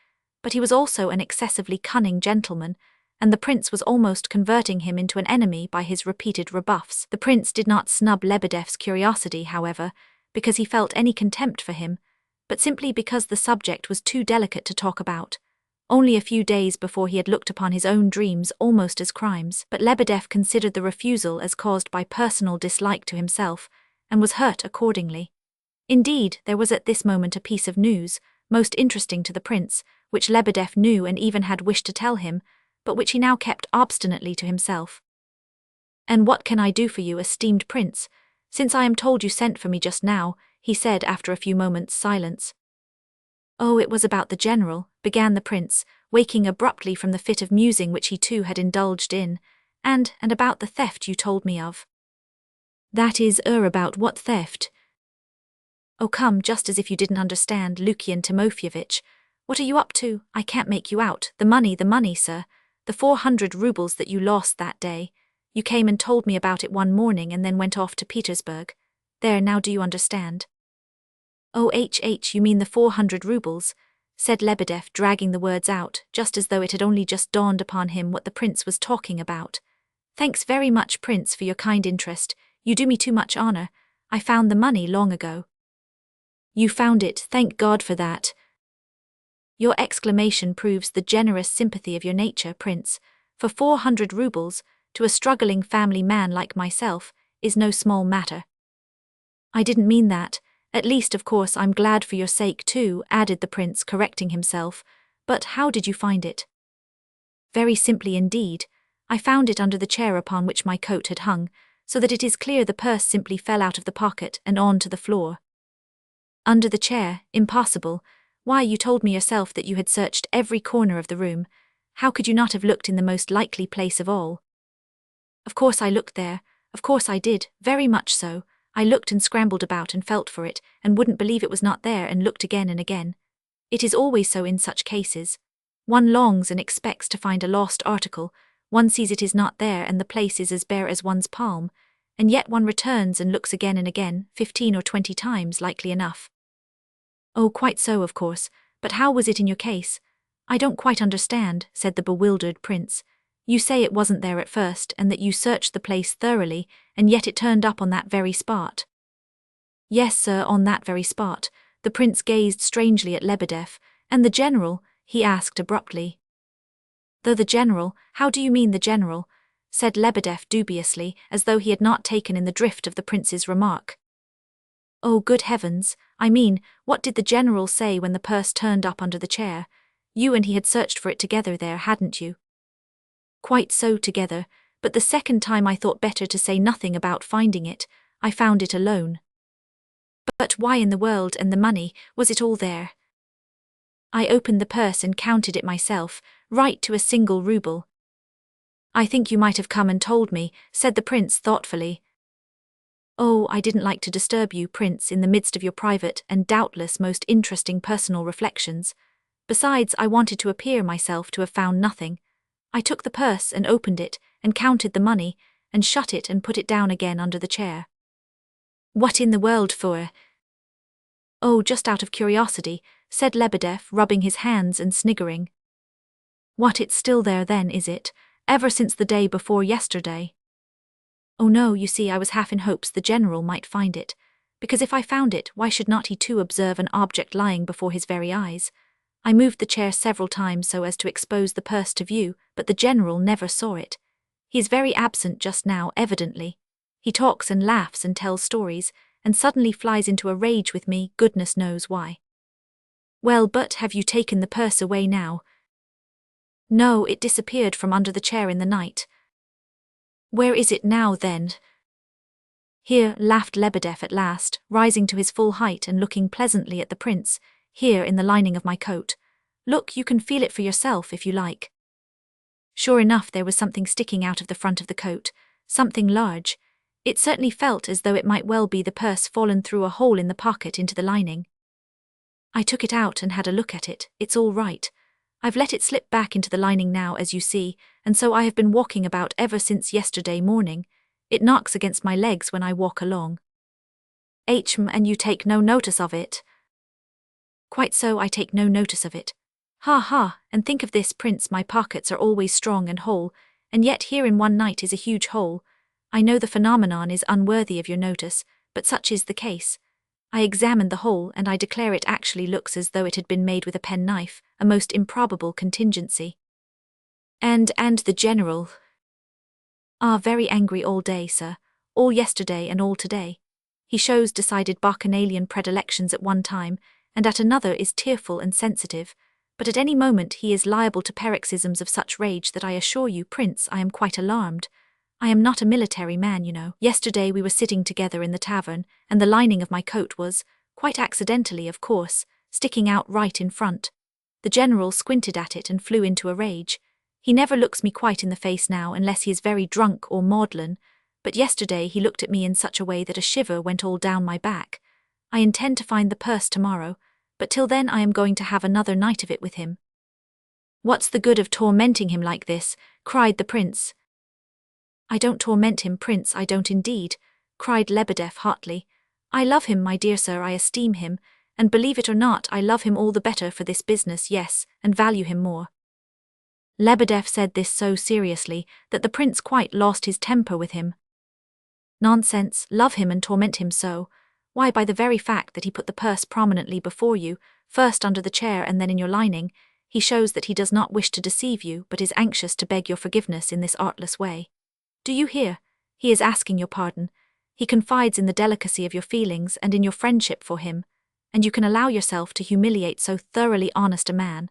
but he was also an excessively cunning gentleman, and the prince was almost converting him into an enemy by his repeated rebuffs. The prince did not snub Lebedev's curiosity, however, because he felt any contempt for him, but simply because the subject was too delicate to talk about. Only a few days before he had looked upon his own dreams almost as crimes, but Lebedev considered the refusal as caused by personal dislike to himself, and was hurt accordingly. Indeed, there was at this moment a piece of news, most interesting to the prince, which Lebedev knew and even had wished to tell him, but which he now kept obstinately to himself. "And what can I do for you, esteemed prince, since I am told you sent for me just now?" he said after a few moments' silence. "Oh, it was about the general," began the prince, waking abruptly from the fit of musing which he too had indulged in, and about the theft you told me of." "That is, about what theft?" "Oh, come, just as if you didn't understand, Lukian Timofeyevitch. What are you up to? I can't make you out. The money, sir. The 400 rubles that you lost that day. You came and told me about it one morning and then went off to Petersburg. There, now do you understand?" "Oh, you mean the 400 rubles, said Lebedev, dragging the words out, just as though it had only just dawned upon him what the prince was talking about. "Thanks very much, prince, for your kind interest. You do me too much honor. I found the money long ago." "You found it, thank God for that." "Your exclamation proves the generous sympathy of your nature, prince. For 400 rubles, to a struggling family man like myself, is no small matter." "I didn't mean that. At least, of course, I'm glad for your sake too," added the prince, correcting himself. "But how did you find it?" "Very simply indeed. I found it under the chair upon which my coat had hung, so that it is clear the purse simply fell out of the pocket and on to the floor." "Under the chair? Impossible. Why, you told me yourself that you had searched every corner of the room. How could you not have looked in the most likely place of all?" "Of course I looked there. Of course I did, very much so. I looked and scrambled about and felt for it, and wouldn't believe it was not there, and looked again and again. It is always so in such cases. One longs and expects to find a lost article, one sees it is not there and the place is as bare as one's palm, and yet one returns and looks again and again, 15 or 20 times likely enough. Oh, quite so, of course, but how was it in your case? I don't quite understand, said the bewildered prince. You say it wasn't there at first and that you searched the place thoroughly, and yet it turned up on that very spot. Yes, sir, on that very spot. The prince gazed strangely at Lebedev. And the general? He asked abruptly. The general? How do you mean the general? Said Lebedev dubiously, as though he had not taken in the drift of the prince's remark. Oh, good heavens, I mean, what did the general say when the purse turned up under the chair? You and he had searched for it together there, hadn't you? Quite so, together, but the second time I thought better to say nothing about finding it. I found it alone. But why in the world, and the money, was it all there? I opened the purse and counted it myself, right to a single ruble. I think you might have come and told me, said the prince thoughtfully. Oh, I didn't like to disturb you, prince, in the midst of your private and doubtless most interesting personal reflections. Besides, I wanted to appear myself to have found nothing. I took the purse and opened it, and counted the money, and shut it and put it down again under the chair. What in the world for? Oh, just out of curiosity, said Lebedev, rubbing his hands and sniggering. What, it's still there then, is it? Ever since the day before yesterday? Oh no, you see, I was half in hopes the general might find it, because if I found it, why should not he too observe an object lying before his very eyes? I moved the chair several times so as to expose the purse to view, but the general never saw it. He is very absent just now, evidently. He talks and laughs and tells stories, and suddenly flies into a rage with me, goodness knows why. Well, but have you taken the purse away now? No, it disappeared from under the chair in the night. Where is it now, then? Here, laughed Lebedev at last, rising to his full height and looking pleasantly at the prince. Here, in the lining of my coat. Look, you can feel it for yourself if you like. Sure enough, there was something sticking out of the front of the coat, something large. It certainly felt as though it might well be the purse fallen through a hole in the pocket into the lining. I took it out and had a look at it. It's all right. I've let it slip back into the lining now, as you see, and so I have been walking about ever since yesterday morning. It knocks against my legs when I walk along. And you take no notice of it? Quite so, I take no notice of it. Ha ha, and think of this, prince, my pockets are always strong and whole, and yet here in one night is a huge hole. I know the phenomenon is unworthy of your notice, but such is the case. I examined the hole, and I declare it actually looks as though it had been made with a penknife, a most improbable contingency. And the general? Ah, very angry all day, sir, all yesterday and all today. He shows decided bacchanalian predilections at one time, and at another is tearful and sensitive, but at any moment he is liable to paroxysms of such rage that I assure you, prince, I am quite alarmed. I am not a military man, you know. Yesterday we were sitting together in the tavern, and the lining of my coat was, quite accidentally of course, sticking out right in front. The general squinted at it and flew into a rage. He never looks me quite in the face now unless he is very drunk or maudlin, but yesterday he looked at me in such a way that a shiver went all down my back. I intend to find the purse tomorrow, but till then I am going to have another night of it with him. What's the good of tormenting him like this? Cried the prince. I don't torment him, prince, I don't indeed, cried Lebedev hotly. I love him, my dear sir, I esteem him, and believe it or not, I love him all the better for this business, yes, and value him more. Lebedev said this so seriously that the prince quite lost his temper with him. Nonsense, love him and torment him so. Why, by the very fact that he put the purse prominently before you, first under the chair and then in your lining, he shows that he does not wish to deceive you but is anxious to beg your forgiveness in this artless way. Do you hear? He is asking your pardon. He confides in the delicacy of your feelings and in your friendship for him, and you can allow yourself to humiliate so thoroughly honest a man.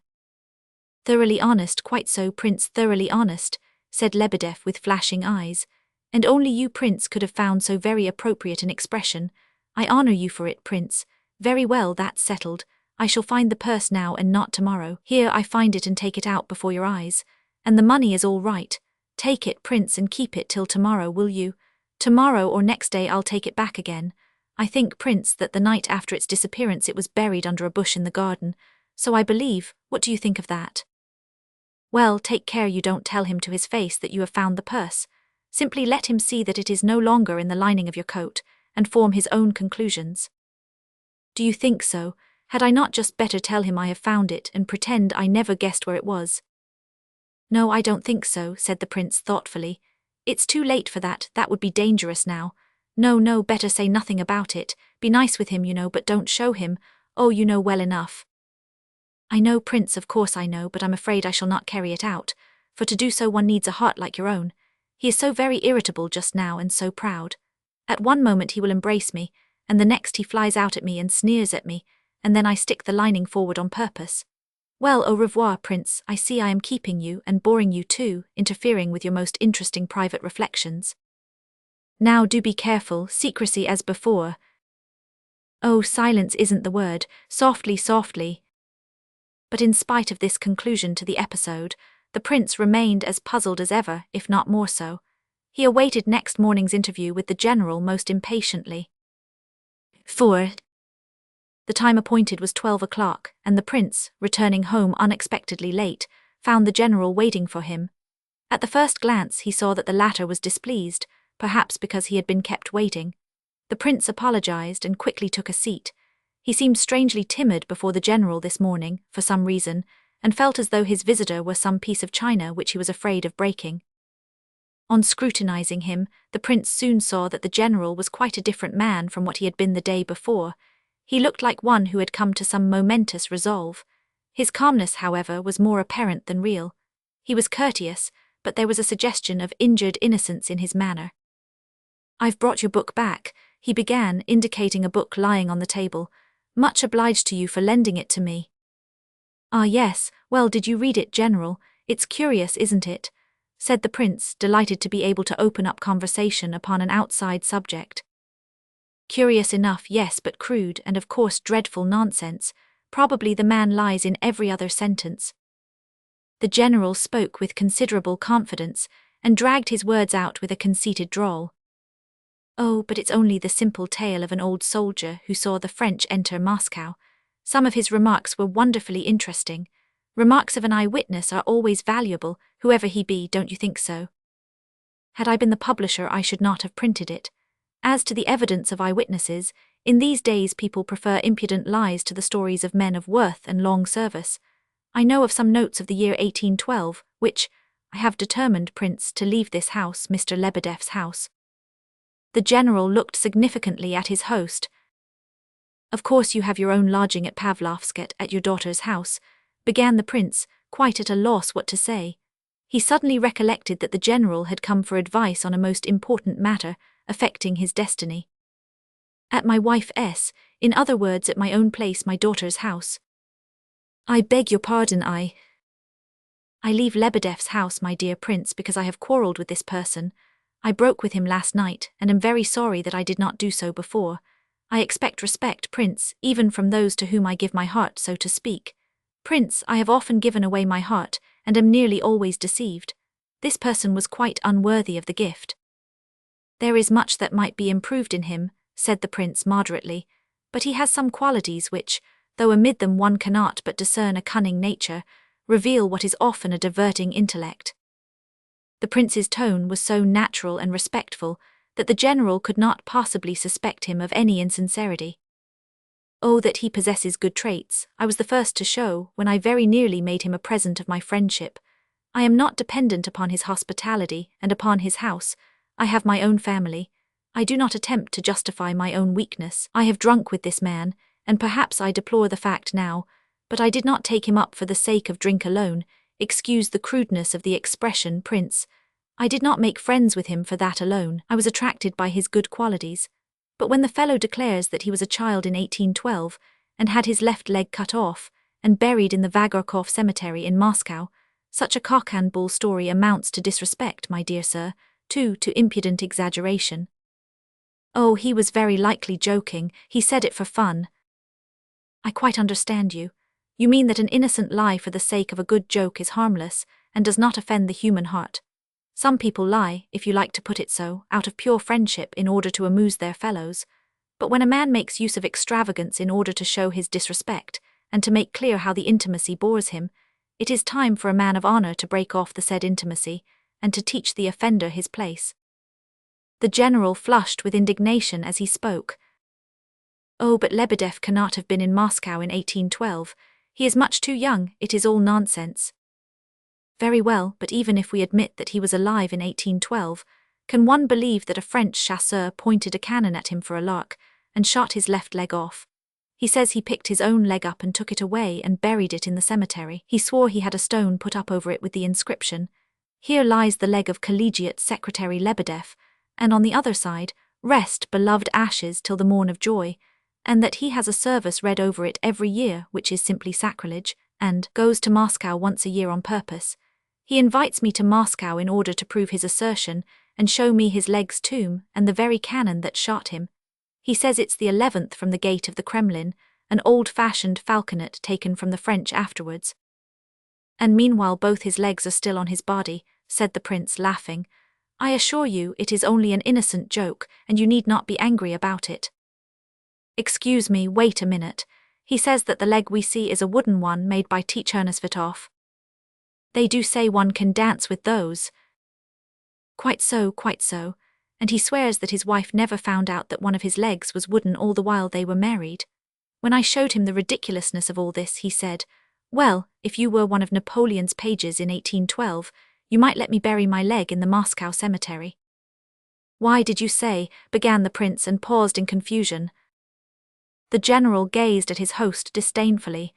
Thoroughly honest, quite so, prince, thoroughly honest, said Lebedev with flashing eyes, and only you, prince, could have found so very appropriate an expression. I honor you for it, prince. Very well, that's settled. I shall find the purse now and not tomorrow. Here, I find it and take it out before your eyes. And the money is all right. Take it, prince, and keep it till tomorrow, will you? Tomorrow or next day I'll take it back again. I think, prince, that the night after its disappearance it was buried under a bush in the garden. So I believe. What do you think of that? Well, take care you don't tell him to his face that you have found the purse. Simply let him see that it is no longer in the lining of your coat, and form his own conclusions. Do you think so? Had I not just better tell him I have found it and pretend I never guessed where it was? No, I don't think so, said the prince thoughtfully. It's too late for that, that would be dangerous now. No, better say nothing about it. Be nice with him, but don't show him. Oh, you know well enough. I know, Prince, of course I know, but I'm afraid I shall not carry it out, for to do so one needs a heart like your own. He is so very irritable just now and so proud. At one moment he will embrace me, and the next he flies out at me and sneers at me, and then I stick the lining forward on purpose. Well, au revoir, Prince, I see I am keeping you and boring you too, interfering with your most interesting private reflections. Now do be careful, secrecy as before. Oh, silence isn't the word, softly, softly. But in spite of this conclusion to the episode, the prince remained as puzzled as ever, if not more so. He awaited next morning's interview with the general most impatiently. 4. The time appointed was 12 o'clock, and the prince, returning home unexpectedly late, found the general waiting for him. At the first glance he saw that the latter was displeased, perhaps because he had been kept waiting. The prince apologized and quickly took a seat. He seemed strangely timid before the general this morning, for some reason, and felt as though his visitor were some piece of china which he was afraid of breaking. On scrutinizing him, the prince soon saw that the general was quite a different man from what he had been the day before. He looked like one who had come to some momentous resolve. His calmness, however, was more apparent than real. He was courteous, but there was a suggestion of injured innocence in his manner. I've brought your book back, he began, indicating a book lying on the table. Much obliged to you for lending it to me. Ah yes, well, did you read it, General? It's curious, isn't it? Said the prince, delighted to be able to open up conversation upon an outside subject. Curious enough, yes, but crude and of course dreadful nonsense. Probably the man lies in every other sentence. The general spoke with considerable confidence and dragged his words out with a conceited drawl. Oh, but it's only the simple tale of an old soldier who saw the French enter Moscow. Some of his remarks were wonderfully interesting. Remarks of an eyewitness are always valuable, whoever he be, don't you think so? Had I been the publisher, I should not have printed it. As to the evidence of eyewitnesses, in these days people prefer impudent lies to the stories of men of worth and long service. I know of some notes of the year 1812, which, I have determined, Prince, to leave this house, Mr. Lebedeff's house. The general looked significantly at his host. Of course you have your own lodging at Pavlovsky at your daughter's house, began the prince, quite at a loss what to say. He suddenly recollected that the general had come for advice on a most important matter, affecting his destiny. At my wife's, in other words at my own place, my daughter's house. I beg your pardon, I leave Lebedeff's house, my dear prince, because I have quarrelled with this person. I broke with him last night, and am very sorry that I did not do so before. I expect respect, Prince, even from those to whom I give my heart, so to speak. Prince, I have often given away my heart, and am nearly always deceived. This person was quite unworthy of the gift. There is much that might be improved in him, said the prince moderately, but he has some qualities which, though amid them one cannot but discern a cunning nature, reveal what is often a diverting intellect. The prince's tone was so natural and respectful that the general could not possibly suspect him of any insincerity. Oh, that he possesses good traits, I was the first to show when I very nearly made him a present of my friendship. I am not dependent upon his hospitality and upon his house. I have my own family. I do not attempt to justify my own weakness. I have drunk with this man, and perhaps I deplore the fact now, but I did not take him up for the sake of drink alone. Excuse the crudeness of the expression, Prince. I did not make friends with him for that alone. I was attracted by his good qualities. But when the fellow declares that he was a child in 1812, and had his left leg cut off, and buried in the Vagorkov cemetery in Moscow, such a cock-and-bull story amounts to disrespect, my dear sir, to impudent exaggeration. Oh, he was very likely joking, he said it for fun. I quite understand you. You mean that an innocent lie for the sake of a good joke is harmless, and does not offend the human heart. Some people lie, if you like to put it so, out of pure friendship in order to amuse their fellows. But when a man makes use of extravagance in order to show his disrespect, and to make clear how the intimacy bores him, it is time for a man of honor to break off the said intimacy, and to teach the offender his place. The general flushed with indignation as he spoke. Oh, but Lebedev cannot have been in Moscow in 1812. He is much too young, it is all nonsense. Very well, but even if we admit that he was alive in 1812, can one believe that a French chasseur pointed a cannon at him for a lark and shot his left leg off? He says he picked his own leg up and took it away and buried it in the cemetery. He swore he had a stone put up over it with the inscription, "Here lies the leg of Collegiate Secretary Lebedev," and on the other side, "Rest, beloved ashes, till the morn of joy," and that he has a service read over it every year, which is simply sacrilege, and goes to Moscow once a year on purpose. He invites me to Moscow in order to prove his assertion and show me his leg's tomb and the very cannon that shot him. He says it's the 11th from the gate of the Kremlin, an old-fashioned falconet taken from the French afterwards. And meanwhile both his legs are still on his body, said the prince, laughing. I assure you it is only an innocent joke, and you need not be angry about it. Excuse me, wait a minute. He says that the leg we see is a wooden one made by Chernosvitov. They do say one can dance with those. Quite so, and he swears that his wife never found out that one of his legs was wooden all the while they were married. When I showed him the ridiculousness of all this, he said, well, if you were one of Napoleon's pages in 1812, you might let me bury my leg in the Moscow cemetery. Why did you say, began the prince and paused in confusion. The general gazed at his host disdainfully.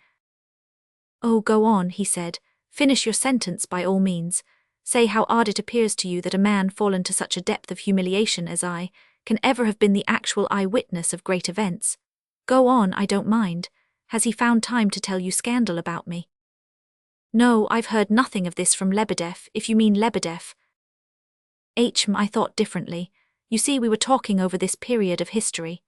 Oh, go on, he said. Finish your sentence by all means. Say how odd it appears to you that a man fallen to such a depth of humiliation as I can ever have been the actual eyewitness of great events. Go on, I don't mind. Has he found time to tell you scandal about me? No, I've heard nothing of this from Lebedev, if you mean Lebedev. I thought differently. You see, we were talking over this period of history.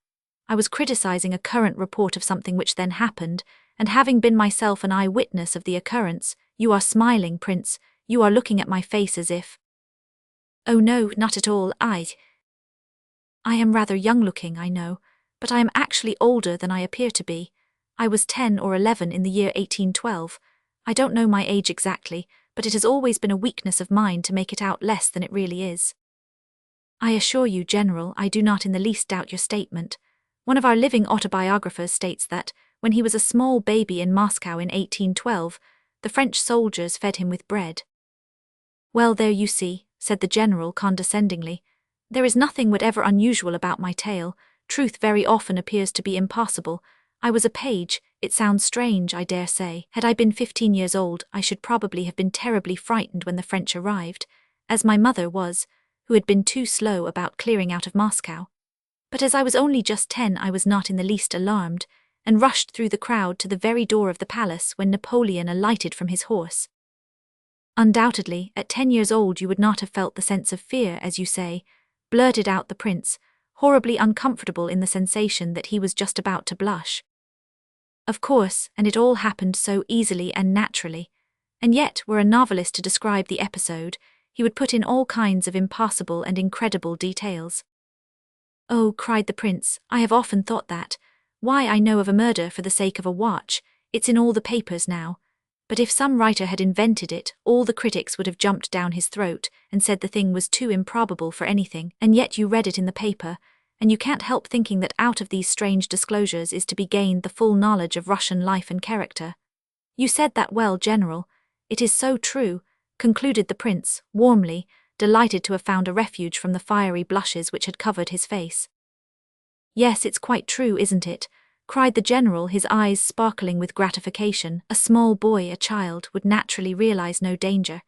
I was criticizing a current report of something which then happened, and having been myself an eyewitness of the occurrence, you are smiling, Prince, you are looking at my face as if… Oh no, not at all, I am rather young-looking, I know, but I am actually older than I appear to be. I was 10 or 11 in the year 1812. I don't know my age exactly, but it has always been a weakness of mine to make it out less than it really is. I assure you, General, I do not in the least doubt your statement. One of our living autobiographers states that, when he was a small baby in Moscow in 1812, the French soldiers fed him with bread. Well, there you see, said the general condescendingly. There is nothing whatever unusual about my tale. Truth very often appears to be impossible. I was a page. It sounds strange, I dare say. Had I been 15 years old, I should probably have been terribly frightened when the French arrived, as my mother was, who had been too slow about clearing out of Moscow. But as I was only just 10, I was not in the least alarmed, and rushed through the crowd to the very door of the palace when Napoleon alighted from his horse. Undoubtedly, at 10 years old you would not have felt the sense of fear, as you say, blurted out the prince, horribly uncomfortable in the sensation that he was just about to blush. Of course, and it all happened so easily and naturally. And yet, were a novelist to describe the episode, he would put in all kinds of impossible and incredible details. Oh, cried the prince, I have often thought that. Why, I know of a murder for the sake of a watch, it's in all the papers now. But if some writer had invented it, all the critics would have jumped down his throat and said the thing was too improbable for anything, and yet you read it in the paper, and you can't help thinking that out of these strange disclosures is to be gained the full knowledge of Russian life and character. You said that well, General. It is so true, concluded the prince, warmly, delighted to have found a refuge from the fiery blushes which had covered his face. Yes, it's quite true, isn't it? Cried the general, his eyes sparkling with gratification. A small boy, a child, would naturally realize no danger.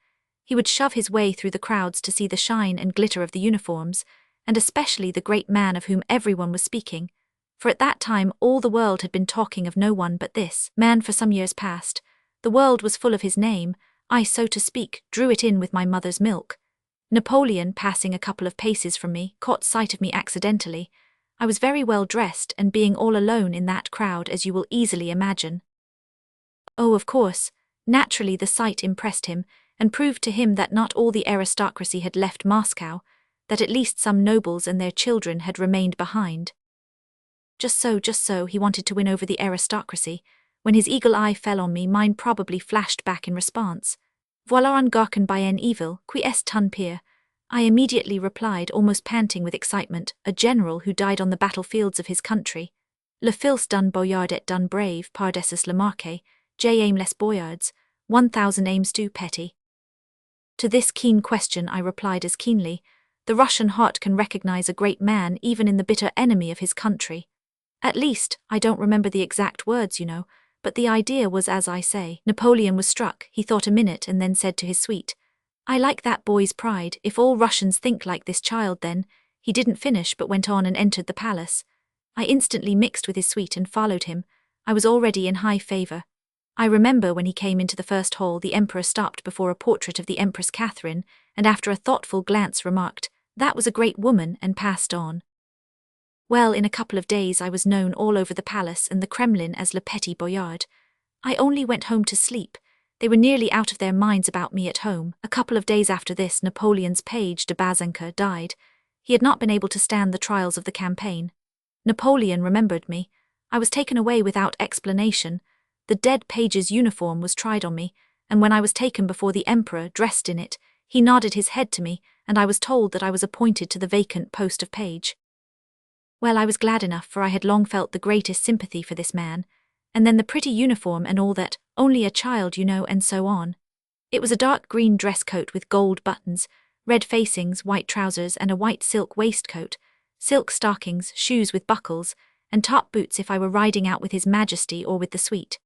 He would shove his way through the crowds to see the shine and glitter of the uniforms, and especially the great man of whom everyone was speaking, for at that time all the world had been talking of no one but this man for some years past. The world was full of his name. I, so to speak, drew it in with my mother's milk. Napoleon, passing a couple of paces from me, caught sight of me accidentally. I was very well dressed, and being all alone in that crowd, as you will easily imagine. Oh, of course, naturally the sight impressed him, and proved to him that not all the aristocracy had left Moscow, that at least some nobles and their children had remained behind. Just so, he wanted to win over the aristocracy. When his eagle eye fell on me, mine probably flashed back in response. Voilà un garçon bien evil, qui est ton père. I immediately replied, almost panting with excitement, a general who died on the battlefields of his country. Le fils d'un boyard et d'un brave pardessus le marqué, j'aime les boyards, 1000 aimes du petty. To this keen question I replied as keenly, the Russian heart can recognize a great man even in the bitter enemy of his country. At least, I don't remember the exact words, but the idea was as I say. Napoleon was struck. He thought a minute and then said to his suite, I like that boy's pride. If all Russians think like this child then. He didn't finish but went on and entered the palace. I instantly mixed with his suite and followed him. I was already in high favor. I remember when he came into the first hall the emperor stopped before a portrait of the Empress Catherine and after a thoughtful glance remarked, that was a great woman, and passed on. Well, in a couple of days I was known all over the palace and the Kremlin as Le Petit Boyard. I only went home to sleep. They were nearly out of their minds about me at home. A couple of days after this Napoleon's page de Bazanka died. He had not been able to stand the trials of the campaign. Napoleon remembered me. I was taken away without explanation. The dead page's uniform was tried on me, and when I was taken before the emperor dressed in it, he nodded his head to me, and I was told that I was appointed to the vacant post of page. Well, I was glad enough, for I had long felt the greatest sympathy for this man, and then the pretty uniform and all that, only a child, and so on. It was a dark green dress coat with gold buttons, red facings, white trousers and a white silk waistcoat, silk stockings, shoes with buckles, and top boots if I were riding out with His Majesty or with the suite.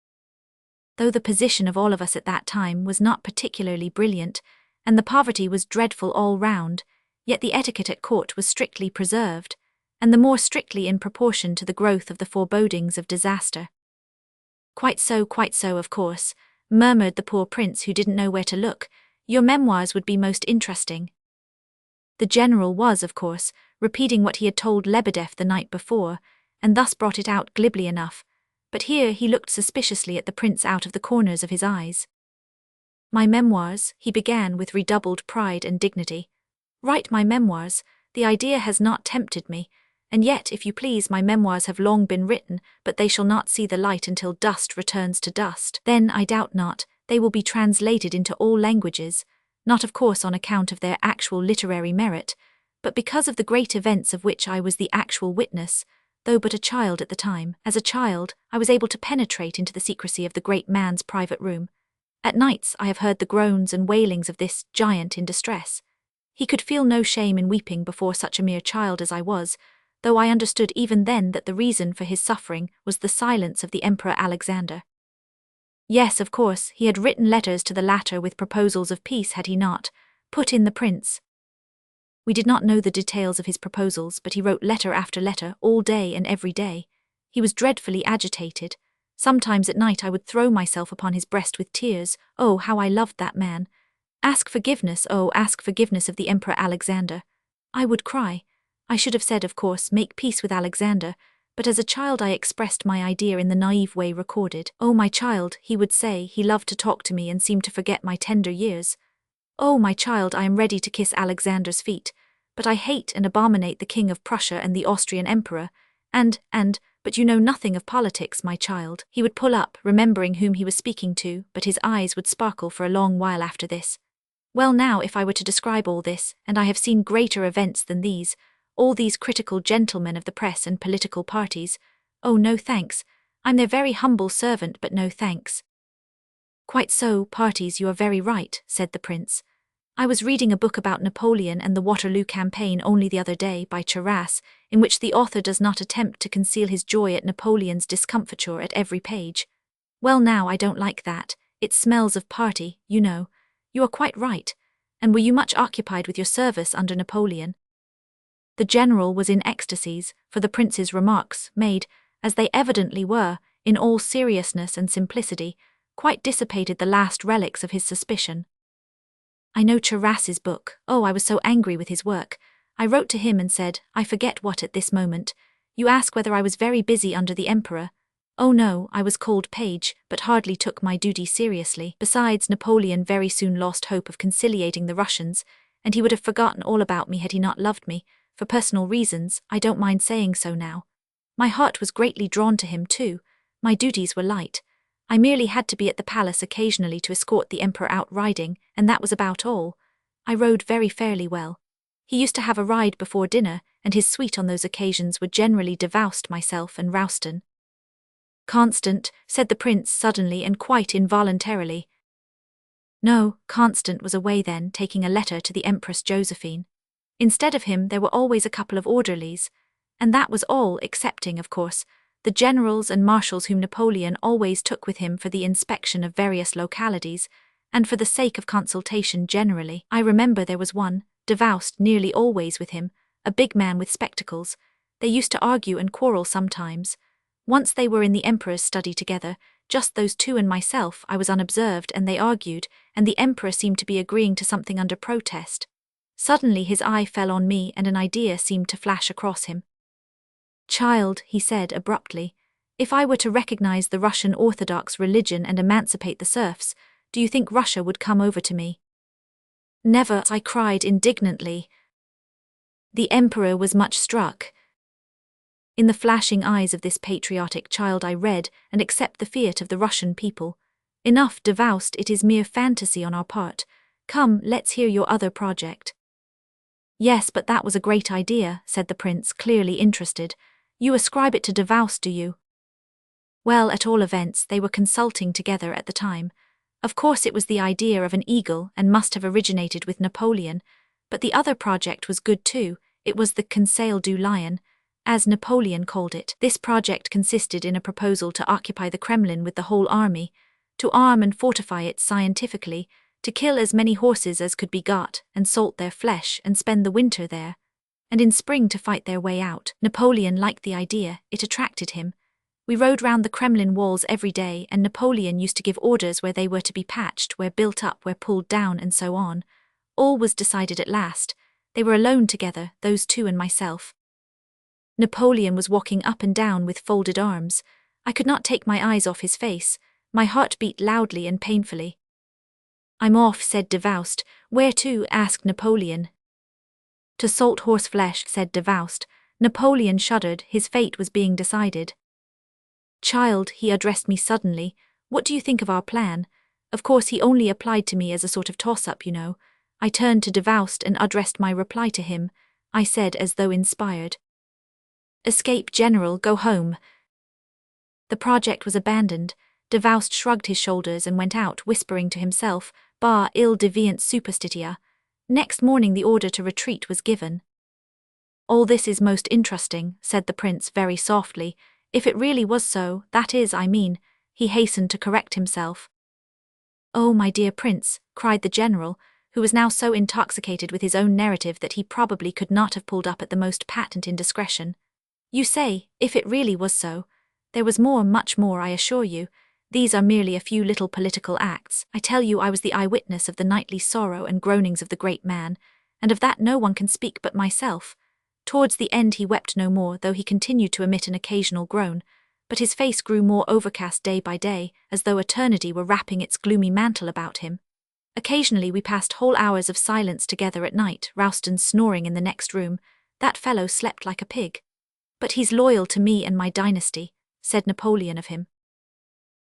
Though the position of all of us at that time was not particularly brilliant, and the poverty was dreadful all round, yet the etiquette at court was strictly preserved, and the more strictly in proportion to the growth of the forebodings of disaster. Quite so, of course, murmured the poor prince who didn't know where to look. Your memoirs would be most interesting. The general was, of course, repeating what he had told Lebedev the night before, and thus brought it out glibly enough, but here he looked suspiciously at the prince out of the corners of his eyes. My memoirs, he began with redoubled pride and dignity. Write my memoirs, the idea has not tempted me, and yet, if you please, my memoirs have long been written, but they shall not see the light until dust returns to dust. Then, I doubt not, they will be translated into all languages, not of course on account of their actual literary merit, but because of the great events of which I was the actual witness, though but a child at the time. As a child, I was able to penetrate into the secrecy of the great man's private room. At nights I have heard the groans and wailings of this giant in distress. He could feel no shame in weeping before such a mere child as I was, though I understood even then that the reason for his suffering was the silence of the Emperor Alexander. Yes, of course, he had written letters to the latter with proposals of peace, had he not? Put in the prince. We did not know the details of his proposals, but he wrote letter after letter, all day and every day. He was dreadfully agitated. Sometimes at night I would throw myself upon his breast with tears. Oh, how I loved that man! Ask forgiveness, oh, ask forgiveness of the Emperor Alexander. I would cry. I should have said, of course, make peace with Alexander, but as a child I expressed my idea in the naive way recorded. Oh, my child, he would say, he loved to talk to me and seemed to forget my tender years. Oh, my child, I am ready to kiss Alexander's feet, but I hate and abominate the King of Prussia and the Austrian Emperor, but you know nothing of politics, my child. He would pull up, remembering whom he was speaking to, but his eyes would sparkle for a long while after this. Well, now, if I were to describe all this, and I have seen greater events than these, all these critical gentlemen of the press and political parties, oh, no thanks, I'm their very humble servant, but no thanks. Quite so, parties, you are very right, said the prince. I was reading a book about Napoleon and the Waterloo campaign only the other day by Charras, in which the author does not attempt to conceal his joy at Napoleon's discomfiture at every page. Well, now, I don't like that. It smells of party, you know. You are quite right. And were you much occupied with your service under Napoleon? The general was in ecstasies, for the prince's remarks, made, as they evidently were, in all seriousness and simplicity, quite dissipated the last relics of his suspicion. I know Charras's book. Oh, I was so angry with his work. I wrote to him and said, I forget what at this moment. You ask whether I was very busy under the emperor. Oh no, I was called page, but hardly took my duty seriously. Besides, Napoleon very soon lost hope of conciliating the Russians, and he would have forgotten all about me had he not loved me. For personal reasons, I don't mind saying so now. My heart was greatly drawn to him too. My duties were light. I merely had to be at the palace occasionally to escort the emperor out riding, and that was about all. I rode very fairly well. He used to have a ride before dinner, and his suite on those occasions were generally Devoust, myself, and Rouston. Constant, said the prince suddenly and quite involuntarily. No, Constant was away then, taking a letter to the Empress Josephine. Instead of him there were always a couple of orderlies, and that was all, excepting, of course, the generals and marshals whom Napoleon always took with him for the inspection of various localities, and for the sake of consultation generally. I remember there was one, Devoust, nearly always with him, a big man with spectacles. They used to argue and quarrel sometimes. Once they were in the Emperor's study together, just those two and myself. I was unobserved, and they argued, and the Emperor seemed to be agreeing to something under protest. Suddenly his eye fell on me, and an idea seemed to flash across him. Child, he said abruptly, if I were to recognize the Russian Orthodox religion and emancipate the serfs, do you think Russia would come over to me? Never, I cried indignantly. The Emperor was much struck. In the flashing eyes of this patriotic child I read and accept the fiat of the Russian people. Enough, Devoust, it is mere fantasy on our part. Come, let's hear your other project. Yes, but that was a great idea, said the prince, clearly interested. You ascribe it to Devoust, do you? Well, at all events, they were consulting together at the time. Of course it was the idea of an eagle and must have originated with Napoleon, but the other project was good too. It was the Conseil du Lion, as Napoleon called it. This project consisted in a proposal to occupy the Kremlin with the whole army, to arm and fortify it scientifically, to kill as many horses as could be got, and salt their flesh, and spend the winter there, and in spring to fight their way out. Napoleon liked the idea, it attracted him. We rode round the Kremlin walls every day, and Napoleon used to give orders where they were to be patched, where built up, where pulled down, and so on. All was decided at last. They were alone together, those two and myself. Napoleon was walking up and down with folded arms. I could not take my eyes off his face. My heart beat loudly and painfully. I'm off, said Devoust. Where to? Asked Napoleon. To salt horse flesh, said Devoust. Napoleon shuddered, his fate was being decided. Child, he addressed me suddenly, what do you think of our plan? Of course he only applied to me as a sort of toss-up, you know. I turned to Devoust and addressed my reply to him. I said as though inspired. Escape, General, go home. The project was abandoned. Devoust shrugged his shoulders and went out, whispering to himself, Bah, il deviant superstitia. Next morning the order to retreat was given. All this is most interesting, said the prince very softly. If it really was so, that is, I mean, he hastened to correct himself. Oh, my dear prince, cried the general, who was now so intoxicated with his own narrative that he probably could not have pulled up at the most patent indiscretion. You say, if it really was so. There was more, much more, I assure you. These are merely a few little political acts. I tell you I was the eyewitness of the nightly sorrow and groanings of the great man, and of that no one can speak but myself. Towards the end he wept no more, though he continued to emit an occasional groan, but his face grew more overcast day by day, as though eternity were wrapping its gloomy mantle about him. Occasionally we passed whole hours of silence together at night, Rouston snoring in the next room. That fellow slept like a pig. But he's loyal to me and my dynasty, said Napoleon of him.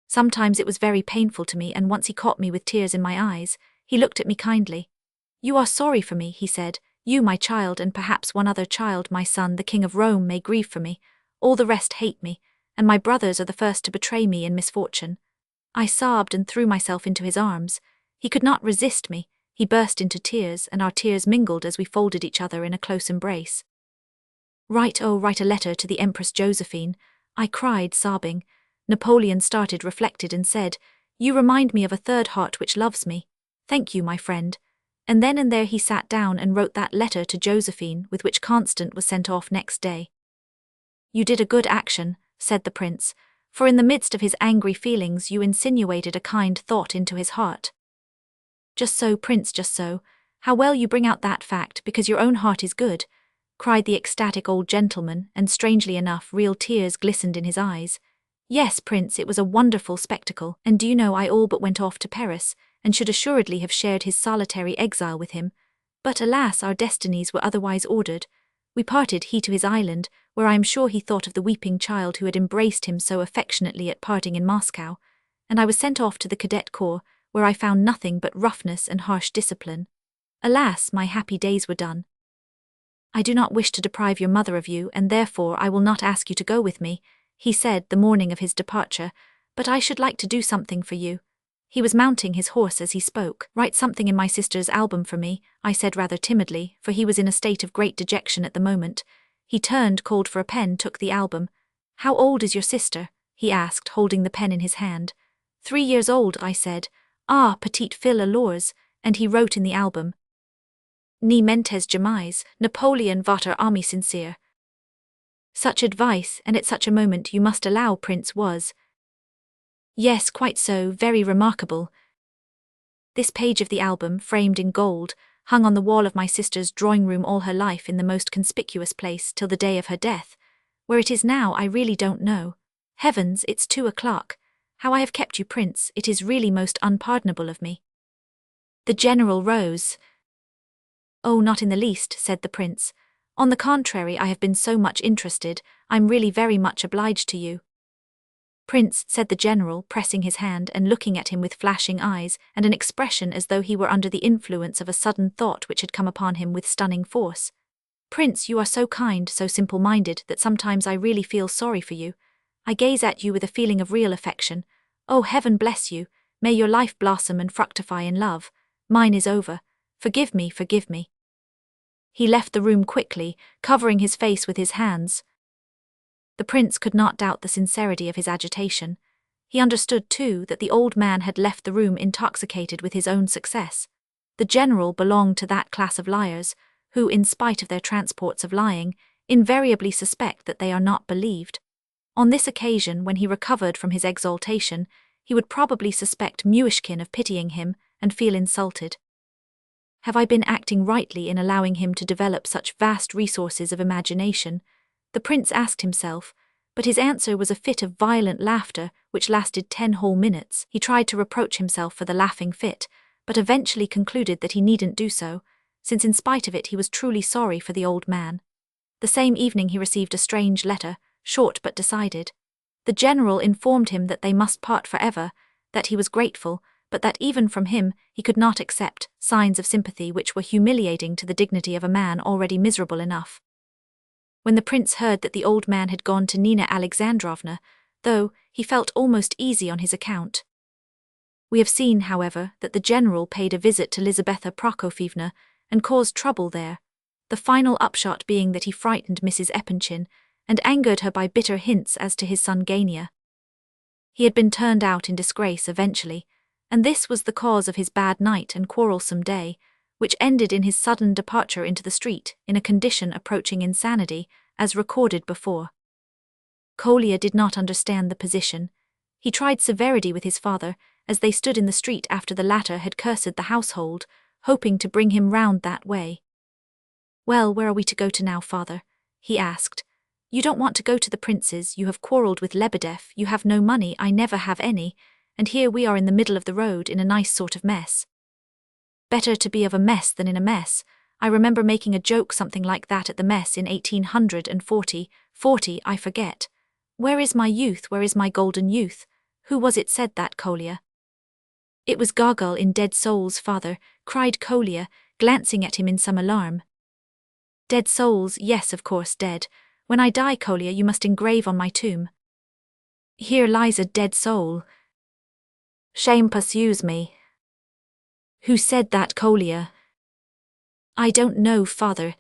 Sometimes it was very painful to me, and once he caught me with tears in my eyes. He looked at me kindly. You are sorry for me, he said. You, my child, and perhaps one other child, my son, the King of Rome, may grieve for me. All the rest hate me, and my brothers are the first to betray me in misfortune. I sobbed and threw myself into his arms. He could not resist me. He burst into tears, and our tears mingled as we folded each other in a close embrace. Write a letter to the Empress Josephine, I cried, sobbing. Napoleon started, reflected, and said, You remind me of a third heart which loves me. Thank you, my friend. And then and there he sat down and wrote that letter to Josephine, with which Constant was sent off next day. You did a good action, said the prince, for in the midst of his angry feelings you insinuated a kind thought into his heart. Just so, prince, just so. How well you bring out that fact, because your own heart is good, cried the ecstatic old gentleman, and strangely enough real tears glistened in his eyes. Yes, prince, it was a wonderful spectacle, and do you know I all but went off to Paris, and should assuredly have shared his solitary exile with him. But alas, our destinies were otherwise ordered. We parted, he to his island, where I am sure he thought of the weeping child who had embraced him so affectionately at parting in Moscow, and I was sent off to the cadet corps, where I found nothing but roughness and harsh discipline. Alas, my happy days were done. I do not wish to deprive your mother of you, and therefore I will not ask you to go with me, he said the morning of his departure, but I should like to do something for you. He was mounting his horse as he spoke. Write something in my sister's album for me, I said rather timidly, for he was in a state of great dejection at the moment. He turned, called for a pen, took the album. How old is your sister? He asked, holding the pen in his hand. 3 years old, I said. Ah, petite fille alors, and he wrote in the album. Ni mentes jamais, Napoleon votre ami sincere. Such advice, and at such a moment you must allow, Prince, was. Yes, quite so, very remarkable. This page of the album, framed in gold, hung on the wall of my sister's drawing-room all her life in the most conspicuous place till the day of her death. Where it is now I really don't know. Heavens, it's 2 o'clock. How I have kept you, Prince, it is really most unpardonable of me. The general rose. Oh, not in the least, said the Prince. On the contrary, I have been so much interested, I'm really very much obliged to you. Prince, said the general, pressing his hand and looking at him with flashing eyes and an expression as though he were under the influence of a sudden thought which had come upon him with stunning force. Prince, you are so kind, so simple-minded, that sometimes I really feel sorry for you. I gaze at you with a feeling of real affection. Oh, heaven bless you. May your life blossom and fructify in love. Mine is over. Forgive me, forgive me. He left the room quickly, covering his face with his hands. The Prince could not doubt the sincerity of his agitation. He understood, too, that the old man had left the room intoxicated with his own success. The general belonged to that class of liars, who, in spite of their transports of lying, invariably suspect that they are not believed. On this occasion, when he recovered from his exaltation, he would probably suspect Myshkin of pitying him and feel insulted. Have I been acting rightly in allowing him to develop such vast resources of imagination? The Prince asked himself, but his answer was a fit of violent laughter which lasted 10 whole minutes. He tried to reproach himself for the laughing fit, but eventually concluded that he needn't do so, since in spite of it he was truly sorry for the old man. The same evening he received a strange letter, short but decided. The general informed him that they must part forever, that he was grateful, but that even from him he could not accept signs of sympathy which were humiliating to the dignity of a man already miserable enough. When the Prince heard that the old man had gone to Nina Alexandrovna, though, he felt almost easy on his account. We have seen, however, that the general paid a visit to Lizaveta Prokofievna and caused trouble there, the final upshot being that he frightened Mrs. Epanchin and angered her by bitter hints as to his son Gania. He had been turned out in disgrace eventually, and this was the cause of his bad night and quarrelsome day, which ended in his sudden departure into the street in a condition approaching insanity, as recorded before. Kolya did not understand the position. He tried severity with his father, as they stood in the street after the latter had cursed the household, hoping to bring him round that way. Well, where are we to go to now, father? He asked. You don't want to go to the Prince's, you have quarrelled with Lebedev, you have no money, I never have any, and here we are in the middle of the road in a nice sort of mess. Better to be of a mess than in a mess. I remember making a joke something like that at the mess in 1840, I forget. Where is my youth, where is my golden youth? Who was it said that, Kolya? It was Gogol in Dead Souls, father, cried Kolya, glancing at him in some alarm. Dead souls, yes, of course, dead. When I die, Kolya, you must engrave on my tomb. Here lies a dead soul. Shame pursues me. Who said that, Kolya? I don't know, father.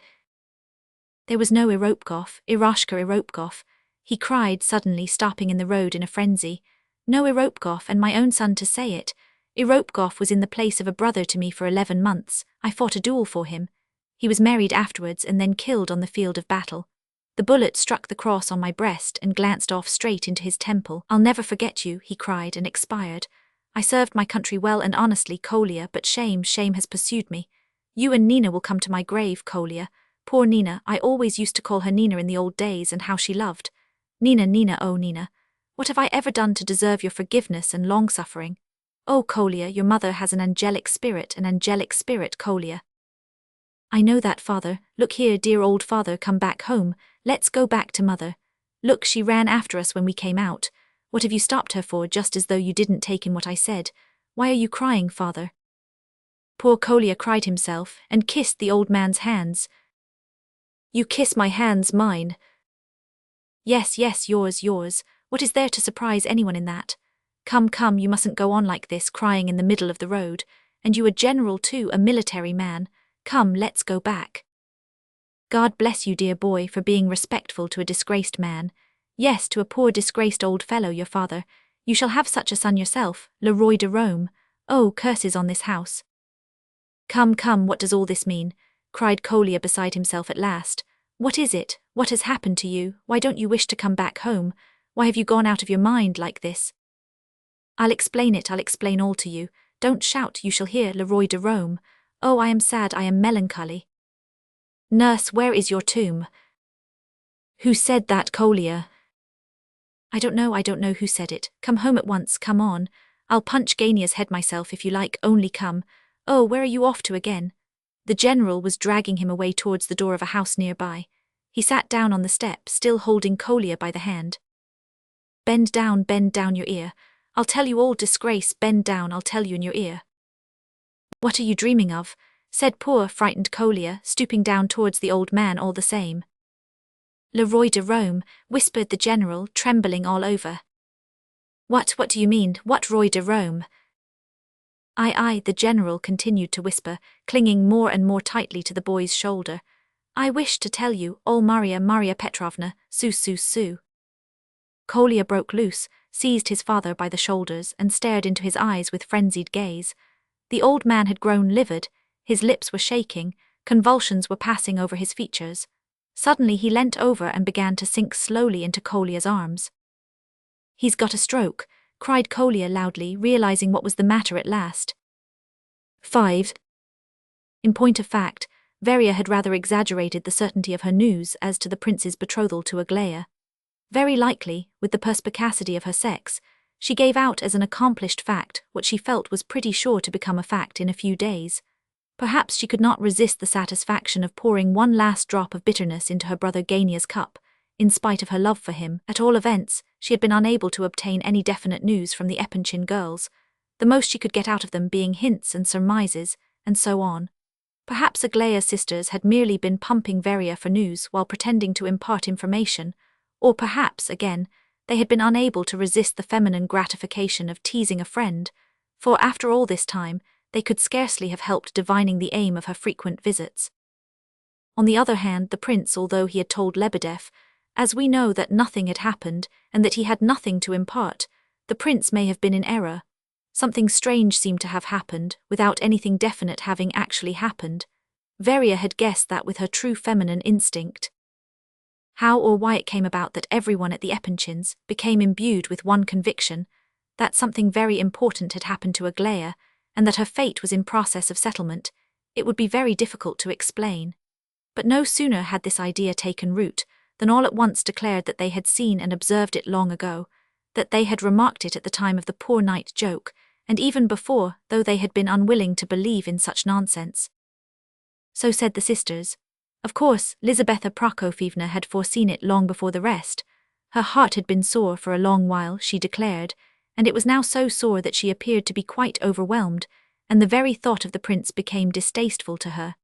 There was no Iropkov, Iroshka, he cried suddenly, stopping in the road in a frenzy. No Iropkov, and my own son to say it. Iropkov was in the place of a brother to me for 11 months. I fought a duel for him. He was married afterwards and then killed on the field of battle. The bullet struck the cross on my breast and glanced off straight into his temple. I'll never forget you, he cried, and expired. I served my country well and honestly, Kolya, but shame has pursued me. You and Nina will come to my grave, Kolya. Poor Nina, I always used to call her Nina in the old days, and how she loved. Nina, oh Nina. What have I ever done to deserve your forgiveness and long-suffering? Oh, Kolya, your mother has an angelic spirit, Kolya. I know that, father. Look here, dear old father, come back home. Let's go back to mother. Look, she ran after us when we came out. What have you stopped her for, just as though you didn't take in what I said? Why are you crying, father? Poor Kolya cried himself and kissed the old man's hands. You kiss my hands, mine. Yes, yes, yours, yours. What is there to surprise anyone in that? Come, come, you mustn't go on like this, crying in the middle of the road. And you a general too, a military man. Come, let's go back. God bless you, dear boy, for being respectful to a disgraced man. Yes, to a poor disgraced old fellow, your father. You shall have such a son yourself, Le Roi de Rome. Oh, curses on this house. Come, come, what does all this mean? Cried Kolya beside himself at last. What is it? What has happened to you? Why don't you wish to come back home? Why have you gone out of your mind like this? I'll explain it, I'll explain all to you. Don't shout, you shall hear, Le Roi de Rome. Oh, I am sad, I am melancholy. Nurse, where is your tomb? Who said that, Kolya? I don't know who said it. Come home at once, come on. I'll punch Gania's head myself if you like, only come. Oh, where are you off to again? The general was dragging him away towards the door of a house nearby. He sat down on the step, still holding Kolya by the hand. Bend down your ear. I'll tell you all, disgrace, bend down, I'll tell you in your ear. What are you dreaming of? Said poor, frightened Kolya, stooping down towards the old man all the same. Le Roi de Rome, whispered the general, trembling all over. What do you mean, what Roi de Rome? I, the general continued to whisper, clinging more and more tightly to the boy's shoulder. I wish to tell you, all Maria Petrovna, Sue. Kolya broke loose, seized his father by the shoulders and stared into his eyes with frenzied gaze. The old man had grown livid, his lips were shaking, convulsions were passing over his features. Suddenly he leant over and began to sink slowly into Kolya's arms. He's got a stroke, cried Kolya loudly, realizing what was the matter at last. 5. In point of fact, Veria had rather exaggerated the certainty of her news as to the prince's betrothal to Aglaya. Very likely, with the perspicacity of her sex, she gave out as an accomplished fact what she felt was pretty sure to become a fact in a few days. Perhaps she could not resist the satisfaction of pouring one last drop of bitterness into her brother Gania's cup. In spite of her love for him, at all events, she had been unable to obtain any definite news from the Epanchin girls, the most she could get out of them being hints and surmises, and so on. Perhaps Aglaya's sisters had merely been pumping Veria for news while pretending to impart information, or perhaps, again, they had been unable to resist the feminine gratification of teasing a friend, for after all this time, they could scarcely have helped divining the aim of her frequent visits. On the other hand, the prince, although he had told Lebedev, as we know that nothing had happened and that he had nothing to impart, the prince may have been in error. Something strange seemed to have happened, without anything definite having actually happened. Veria had guessed that with her true feminine instinct. How or why it came about that everyone at the Epanchins became imbued with one conviction, that something very important had happened to Aglaya, and that her fate was in process of settlement, it would be very difficult to explain. But no sooner had this idea taken root, than all at once declared that they had seen and observed it long ago, that they had remarked it at the time of the poor night joke, and even before, though they had been unwilling to believe in such nonsense. So said the sisters. Of course, Lizabetha Prokofyevna had foreseen it long before the rest. Her heart had been sore for a long while, she declared, and it was now so sore that she appeared to be quite overwhelmed, and the very thought of the prince became distasteful to her.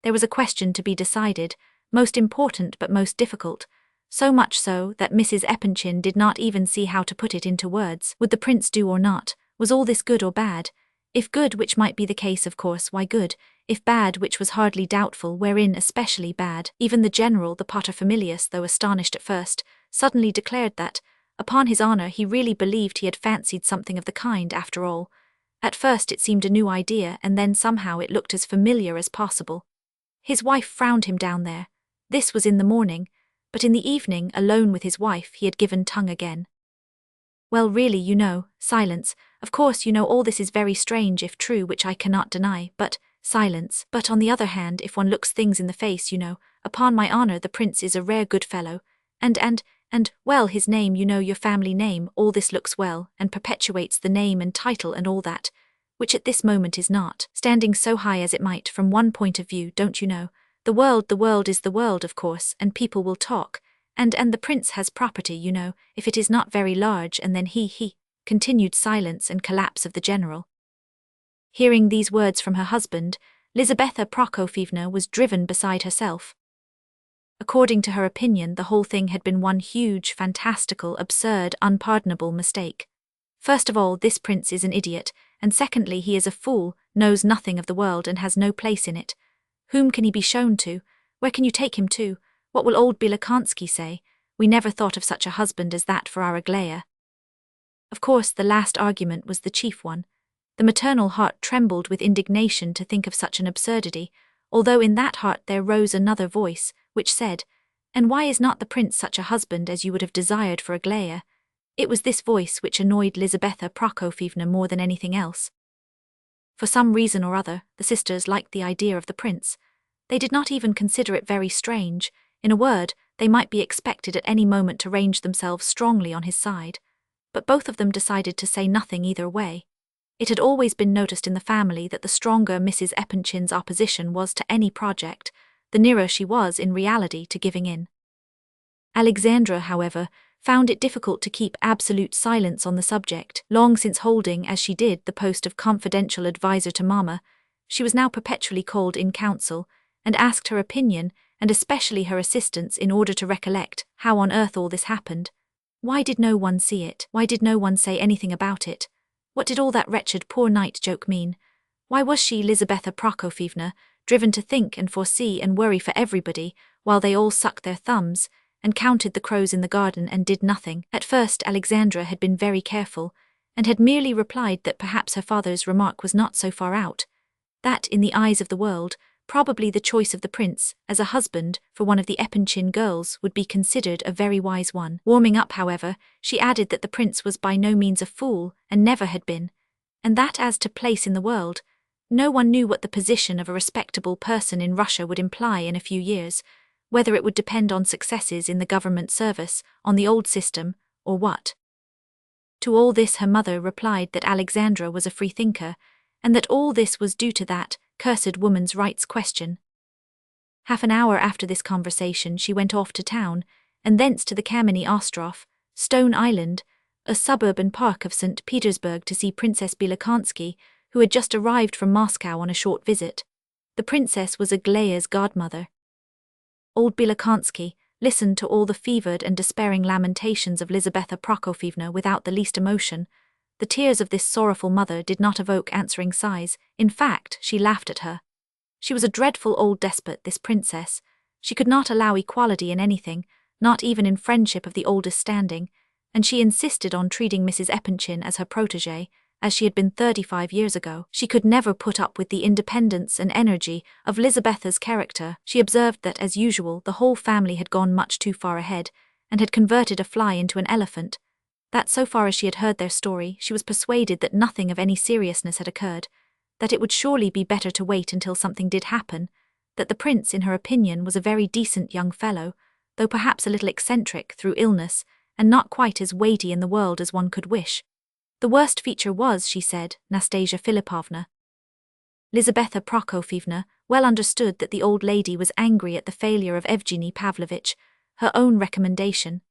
There was a question to be decided, most important but most difficult, so much so that Mrs. Epanchin did not even see how to put it into words. Would the prince do or not? Was all this good or bad? If good, which might be the case, of course, why good? If bad, which was hardly doubtful, wherein especially bad? Even the general, the paterfamilias, though astonished at first, suddenly declared that, upon his honour, he really believed he had fancied something of the kind after all. At first it seemed a new idea, and then somehow it looked as familiar as possible. His wife frowned him down there. This was in the morning, but in the evening, alone with his wife, he had given tongue again. Well, really, you know, silence. Of course, you know all this is very strange if true, which I cannot deny, but silence. But on the other hand, if one looks things in the face, you know, upon my honour, the prince is a rare good fellow, and, well, his name, you know, your family name, all this looks well, and perpetuates the name and title and all that, which at this moment is not, standing so high as it might from one point of view, don't you know? The world is the world, of course, and people will talk, and the prince has property, you know, if it is not very large, and then he, continued silence and collapse of the general. Hearing these words from her husband, Lizabetha Prokofyevna was driven beside herself. According to her opinion, the whole thing had been one huge, fantastical, absurd, unpardonable mistake. First of all, this prince is an idiot, and secondly, he is a fool, knows nothing of the world and has no place in it. Whom can he be shown to? Where can you take him to? What will old Bilakonski say? We never thought of such a husband as that for our Aglaya. Of course, the last argument was the chief one. The maternal heart trembled with indignation to think of such an absurdity, although in that heart there rose another voice, which said, "And why is not the prince such a husband as you would have desired for Aglaya?" It was this voice which annoyed Lizaveta Prokofyevna more than anything else. For some reason or other, the sisters liked the idea of the prince. They did not even consider it very strange. In a word, they might be expected at any moment to range themselves strongly on his side. But both of them decided to say nothing either way. It had always been noticed in the family that the stronger Mrs. Epanchin's opposition was to any project, the nearer she was in reality to giving in. Alexandra, however, found it difficult to keep absolute silence on the subject. Long since holding, as she did, the post of confidential adviser to Mama, she was now perpetually called in council, and asked her opinion, and especially her assistance, in order to recollect how on earth all this happened. Why did no one see it? Why did no one say anything about it? What did all that wretched poor night joke mean? Why was she, Lizaveta Prokofyevna, driven to think and foresee and worry for everybody, while they all sucked their thumbs, and counted the crows in the garden and did nothing? At first Alexandra had been very careful, and had merely replied that perhaps her father's remark was not so far out, that, in the eyes of the world, probably the choice of the prince as a husband for one of the Epanchin girls would be considered a very wise one. Warming up, however, she added that the prince was by no means a fool, and never had been, and that as to place in the world, no one knew what the position of a respectable person in Russia would imply in a few years, whether it would depend on successes in the government service, on the old system, or what. To all this her mother replied that Alexandra was a free thinker, and that all this was due to that cursed woman's rights question. Half an hour after this conversation she went off to town, and thence to the Kameny Ostrov, Stone Island, a suburban park of St. Petersburg, to see Princess Bilakonski, who had just arrived from Moscow on a short visit. The princess was Aglaya's godmother. Old Bilakonski listened to all the fevered and despairing lamentations of Lizaveta Prokofyevna without the least emotion. The tears of this sorrowful mother did not evoke answering sighs. In fact, she laughed at her. She was a dreadful old despot, this princess. She could not allow equality in anything, not even in friendship of the oldest standing, and she insisted on treating Mrs. Epanchin as her protégée, as she had been 35 years ago. She could never put up with the independence and energy of Lizaveta's character. She observed that, as usual, the whole family had gone much too far ahead, and had converted a fly into an elephant. That so far as she had heard their story, she was persuaded that nothing of any seriousness had occurred, that it would surely be better to wait until something did happen, that the prince, in her opinion, was a very decent young fellow, though perhaps a little eccentric through illness, and not quite as weighty in the world as one could wish. The worst feature was, she said, Nastasya Filippovna. Lizaveta Prokofyevna well understood that the old lady was angry at the failure of Evgeny Pavlovitch, her own recommendation.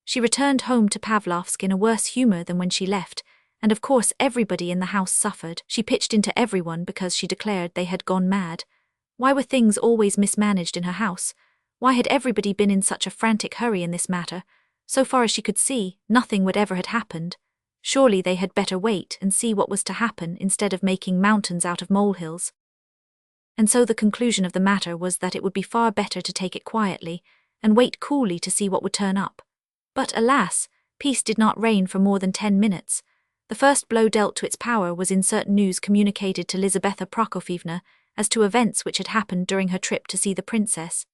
She returned home to Pavlovsk in a worse humor than when she left, and of course everybody in the house suffered. She pitched into everyone because she declared they had gone mad. Why were things always mismanaged in her house? Why had everybody been in such a frantic hurry in this matter? So far as she could see, nothing whatever had happened. Surely they had better wait and see what was to happen instead of making mountains out of molehills. And so the conclusion of the matter was that it would be far better to take it quietly, and wait coolly to see what would turn up. But alas, peace did not reign for more than 10 minutes. The first blow dealt to its power was in certain news communicated to Lizaveta Prokofyevna as to events which had happened during her trip to see the princess.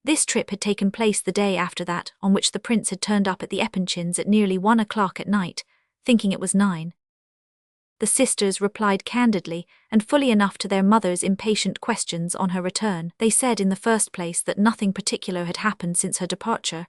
This trip had taken place the day after that on which the prince had turned up at the Epanchins at nearly 1 o'clock at night, thinking it was 9. The sisters replied candidly and fully enough to their mother's impatient questions on her return. They said in the first place that nothing particular had happened since her departure,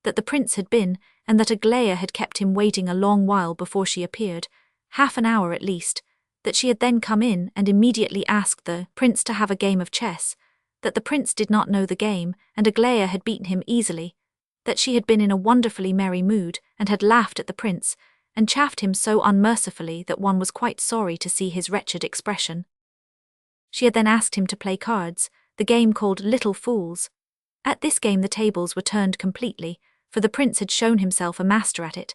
that the prince had been, and that Aglaya had kept him waiting a long while before she appeared, half an hour at least, that she had then come in and immediately asked the prince to have a game of chess, that the prince did not know the game, and Aglaya had beaten him easily, that she had been in a wonderfully merry mood, and had laughed at the prince, and chaffed him so unmercifully that one was quite sorry to see his wretched expression. She had then asked him to play cards, the game called Little Fools. At this game the tables were turned completely, for the prince had shown himself a master at it.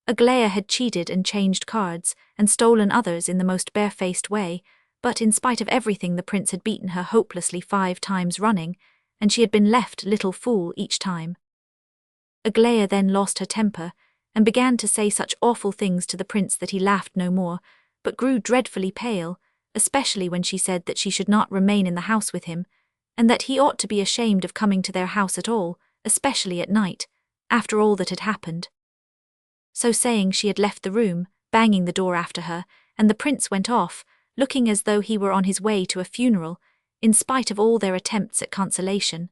Aglaya had cheated and changed cards, and stolen others in the most barefaced way, but in spite of everything the prince had beaten her hopelessly 5 times running, and she had been left little fool each time. Aglaya then lost her temper, and began to say such awful things to the prince that he laughed no more, but grew dreadfully pale, especially when she said that she should not remain in the house with him, and that he ought to be ashamed of coming to their house at all, especially at night, after all that had happened. So saying, she had left the room, banging the door after her, and the prince went off, looking as though he were on his way to a funeral, in spite of all their attempts at consolation.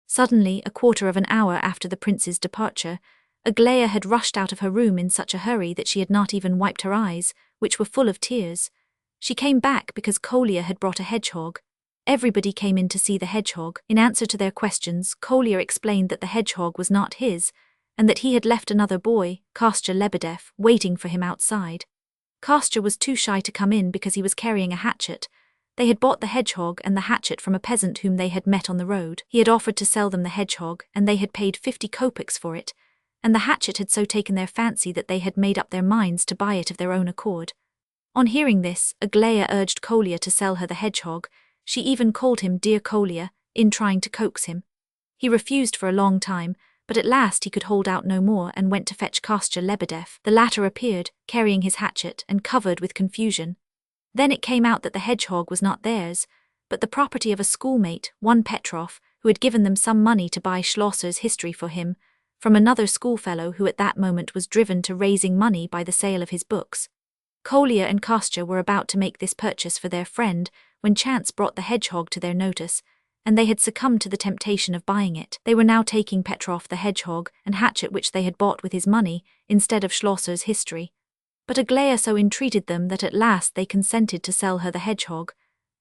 Suddenly, a quarter of an hour after the prince's departure, Aglaya had rushed out of her room in such a hurry that she had not even wiped her eyes, which were full of tears. She came back because Kolya had brought a hedgehog. Everybody came in to see the hedgehog. In answer to their questions, Kolya explained that the hedgehog was not his, and that he had left another boy, Kostya Lebedev, waiting for him outside. Kostya was too shy to come in because he was carrying a hatchet. They had bought the hedgehog and the hatchet from a peasant whom they had met on the road. He had offered to sell them the hedgehog, and they had paid 50 kopecks for it, and the hatchet had so taken their fancy that they had made up their minds to buy it of their own accord. On hearing this, Aglaya urged Kolya to sell her the hedgehog. She even called him Dear Kolya, in trying to coax him. He refused for a long time, but at last he could hold out no more and went to fetch Kostya Lebedev. The latter appeared, carrying his hatchet and covered with confusion. Then it came out that the hedgehog was not theirs, but the property of a schoolmate, one Petrov, who had given them some money to buy Schlosser's history for him, from another schoolfellow who at that moment was driven to raising money by the sale of his books. Kolya and Kostya were about to make this purchase for their friend when chance brought the hedgehog to their notice, and they had succumbed to the temptation of buying it. They were now taking Petrov the hedgehog and hatchet which they had bought with his money, instead of Schlosser's history. But Aglaya so entreated them that at last they consented to sell her the hedgehog.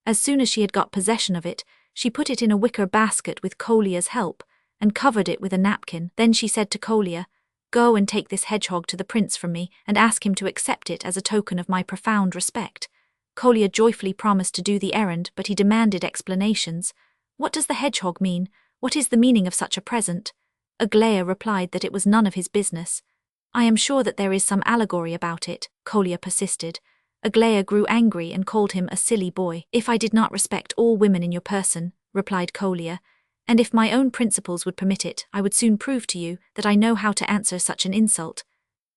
As soon as she had got possession of it, she put it in a wicker basket with Kolya's help, and covered it with a napkin. Then she said to Kolya, "Go and take this hedgehog to the prince from me, and ask him to accept it as a token of my profound respect." Kolya joyfully promised to do the errand, but he demanded explanations. "What does the hedgehog mean? What is the meaning of such a present?" Aglaya replied that it was none of his business. "I am sure that there is some allegory about it," Kolya persisted. Aglaya grew angry and called him a silly boy. "If I did not respect all women in your person," replied Kolya, "and if my own principles would permit it, I would soon prove to you that I know how to answer such an insult."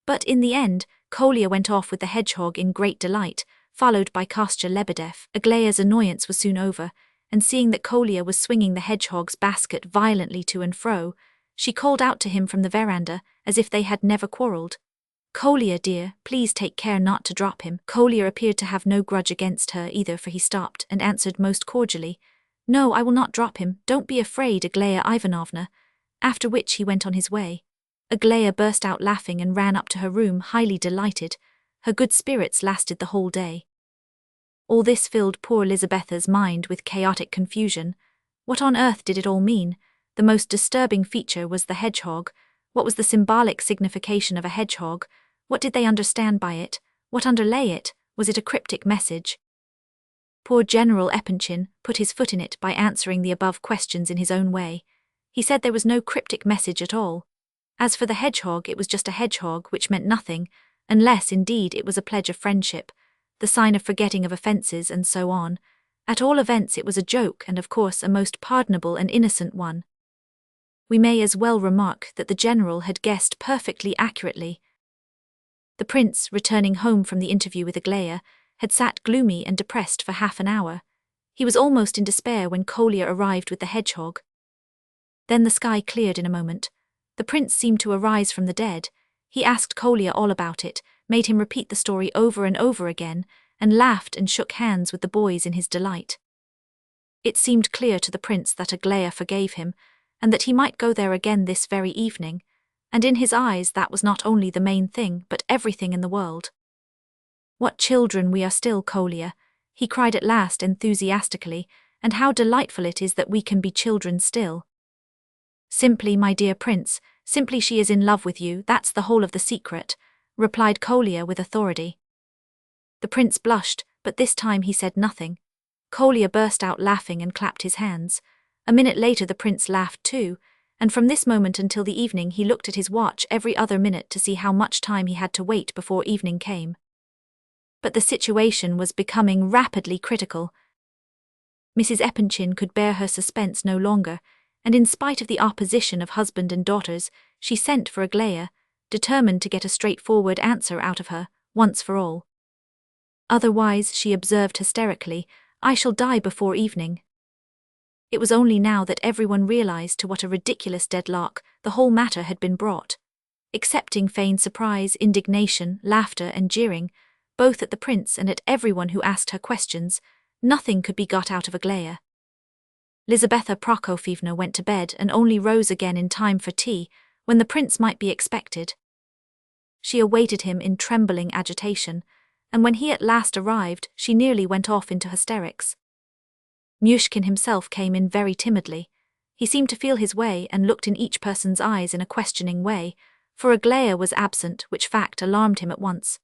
But in the end, Kolya went off with the hedgehog in great delight, followed by Kostya Lebedev. Aglaya's annoyance was soon over, and seeing that Kolya was swinging the hedgehog's basket violently to and fro, she called out to him from the veranda, as if they had never quarrelled. "Kolya, dear, please take care not to drop him." Kolya appeared to have no grudge against her either, for he stopped and answered most cordially, "No, I will not drop him, don't be afraid, Aglaya Ivanovna," after which he went on his way. Aglaya burst out laughing and ran up to her room highly delighted. Her good spirits lasted the whole day. All this filled poor Lizabetha's mind with chaotic confusion. What on earth did it all mean? The most disturbing feature was the hedgehog. What was the symbolic signification of a hedgehog? What did they understand by it? What underlay it? Was it a cryptic message? Poor General Epanchin put his foot in it by answering the above questions in his own way. He said there was no cryptic message at all. As for the hedgehog, it was just a hedgehog, which meant nothing, unless, indeed, it was a pledge of friendship, the sign of forgetting of offences, and so on. At all events, it was a joke, and of course a most pardonable and innocent one. We may as well remark that the general had guessed perfectly accurately. The prince, returning home from the interview with Aglaya, had sat gloomy and depressed for half an hour. He was almost in despair when Kolya arrived with the hedgehog. Then the sky cleared in a moment. The prince seemed to arise from the dead. He asked Kolya all about it, made him repeat the story over and over again, and laughed and shook hands with the boys in his delight. It seemed clear to the prince that Aglaya forgave him, and that he might go there again this very evening, and in his eyes that was not only the main thing, but everything in the world. "What children we are still, Kolya," he cried at last enthusiastically, "and how delightful it is that we can be children still." "Simply, my dear prince, simply she is in love with you, that's the whole of the secret," replied Kolya with authority. The prince blushed, but this time he said nothing. Kolya burst out laughing and clapped his hands. A minute later the prince laughed too, and from this moment until the evening he looked at his watch every other minute to see how much time he had to wait before evening came. But the situation was becoming rapidly critical. Mrs. Epanchin could bear her suspense no longer, and in spite of the opposition of husband and daughters, she sent for Aglaya, determined to get a straightforward answer out of her, once for all. Otherwise, she observed hysterically, I shall die before evening. It was only now that everyone realized to what a ridiculous deadlock the whole matter had been brought. Excepting feigned surprise, indignation, laughter and jeering, both at the prince and at everyone who asked her questions, nothing could be got out of Aglaya. Lizaveta Prokofyevna went to bed and only rose again in time for tea, when the prince might be expected. She awaited him in trembling agitation, and when he at last arrived, she nearly went off into hysterics. Myshkin himself came in very timidly. He seemed to feel his way and looked in each person's eyes in a questioning way, for Aglaya was absent, which fact alarmed him at once.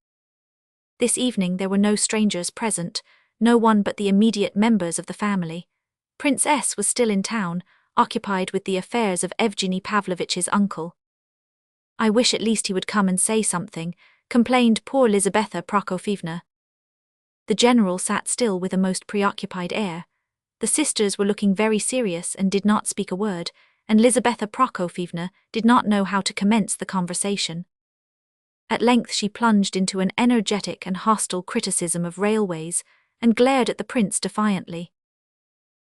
This evening there were no strangers present, no one but the immediate members of the family. Prince S. was still in town, occupied with the affairs of Evgeny Pavlovitch's uncle. I wish at least he would come and say something, complained poor Lizaveta Prokofyevna. The general sat still with a most preoccupied air. The sisters were looking very serious and did not speak a word, and Lizaveta Prokofyevna did not know how to commence the conversation. At length she plunged into an energetic and hostile criticism of railways, and glared at the prince defiantly.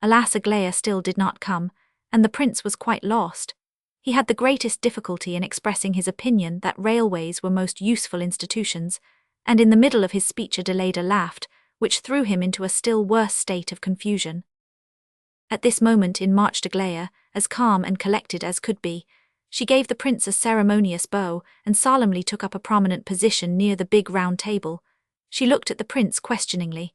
Alas, Aglaya still did not come, and the prince was quite lost. He had the greatest difficulty in expressing his opinion that railways were most useful institutions, and in the middle of his speech Adelaida laughed, which threw him into a still worse state of confusion. At this moment in marched Aglaya, as calm and collected as could be. She gave the prince a ceremonious bow and solemnly took up a prominent position near the big round table. She looked at the prince questioningly.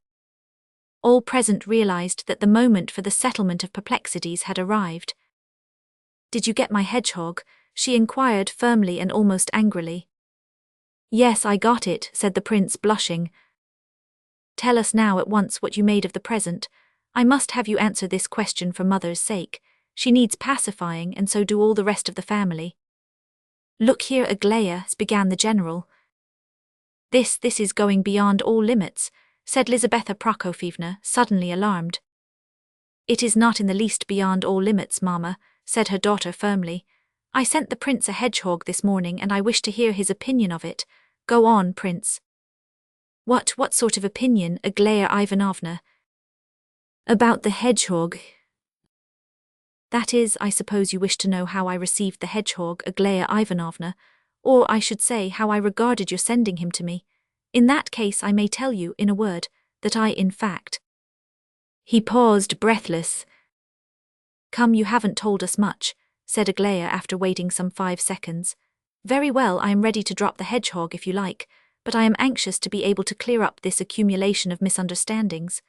All present realized that the moment for the settlement of perplexities had arrived. "Did you get my hedgehog?" she inquired firmly and almost angrily. "Yes, I got it," said the prince, blushing. "Tell us now at once what you made of the present. I must have you answer this question for mother's sake. She needs pacifying, and so do all the rest of the family." "Look here, Aglaya," began the general. This is going beyond all limits," said Lizaveta Prokofyevna, suddenly alarmed. "It is not in the least beyond all limits, mamma," said her daughter firmly. "I sent the prince a hedgehog this morning and I wish to hear his opinion of it. Go on, prince." What sort of opinion, Aglaya Ivanovna?" "About the hedgehog." "That is, I suppose you wish to know how I received the hedgehog, Aglaya Ivanovna, or I should say how I regarded your sending him to me. In that case I may tell you, in a word, that I in fact—" He paused, breathless. "Come, you haven't told us much," said Aglaya after waiting some 5 seconds. "Very well, I am ready to drop the hedgehog if you like, but I am anxious to be able to clear up this accumulation of misunderstandings.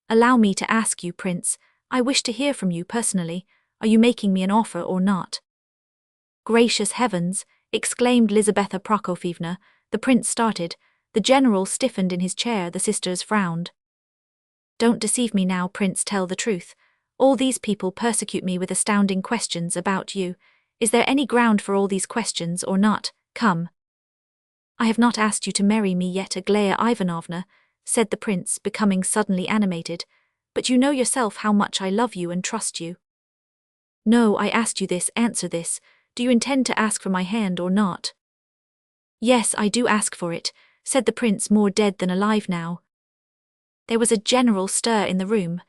Allow me to ask you, Prince, I wish to hear from you personally, are you making me an offer or not?" "Gracious heavens!" exclaimed Lizaveta Prokofyevna. The prince started, the general stiffened in his chair, the sisters frowned. "Don't deceive me now, Prince, tell the truth. All these people persecute me with astounding questions about you. Is there any ground for all these questions or not? Come." "I have not asked you to marry me yet, Aglaya Ivanovna," said the prince, becoming suddenly animated, "but you know yourself how much I love you and trust you." "No, I asked you this, answer this. Do you intend to ask for my hand or not?" "Yes, I do ask for it," said the prince, more dead than alive now. There was a general stir in the room.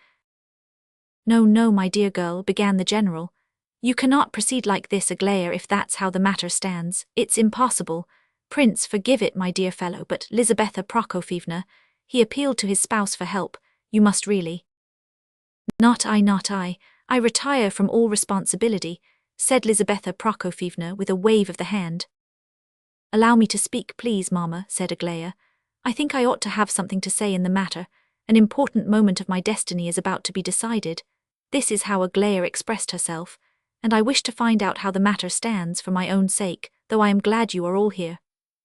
No, my dear girl," began the general. "You cannot proceed like this, Aglaya, if that's how the matter stands. It's impossible. Prince, forgive it, my dear fellow, but Lizaveta Prokofyevna," he appealed to his spouse for help, "you must really—" Not I. I retire from all responsibility," said Lizaveta Prokofyevna with a wave of the hand. "Allow me to speak, please, mamma," said Aglaya. "I think I ought to have something to say in the matter. An important moment of my destiny is about to be decided." This is how Aglaya expressed herself, "and I wish to find out how the matter stands for my own sake, though I am glad you are all here.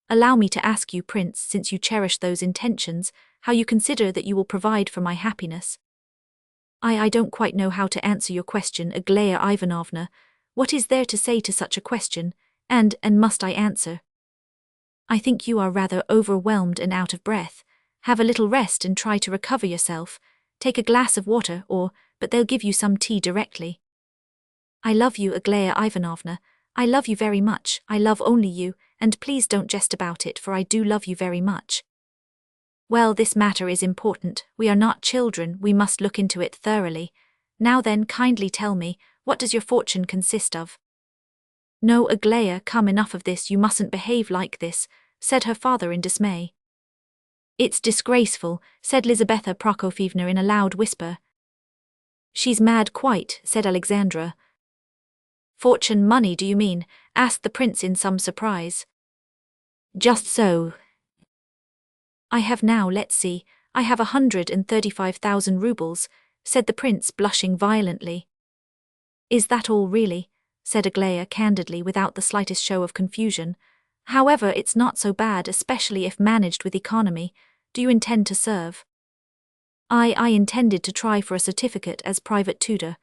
Allow me to ask you, Prince, since you cherish those intentions, how you consider that you will provide for my happiness." I don't quite know how to answer your question, Aglaya Ivanovna. What is there to say to such a question, and must I answer? I think you are rather overwhelmed and out of breath. Have a little rest and try to recover yourself. Take a glass of water but they'll give you some tea directly. I love you, Aglaya Ivanovna. I love you very much. I love only you, and please don't jest about it, for I do love you very much. Well, this matter is important. We are not children, we must look into it thoroughly. Now then, kindly tell me, what does your fortune consist of? No, Aglaya, come, enough of this, you mustn't behave like this, said her father in dismay. It's disgraceful, said Lizaveta Prokofyevna in a loud whisper. She's mad quite, said Alexandra. Fortune, money, do you mean? Asked the prince in some surprise. Just so. I have now, let's see, I have 135,000 rubles, said the prince, blushing violently. Is that all really? Said Aglaya candidly, without the slightest show of confusion. However, it's not so bad, especially if managed with economy. Do you intend to serve? I intended to try for a certificate as private tutor.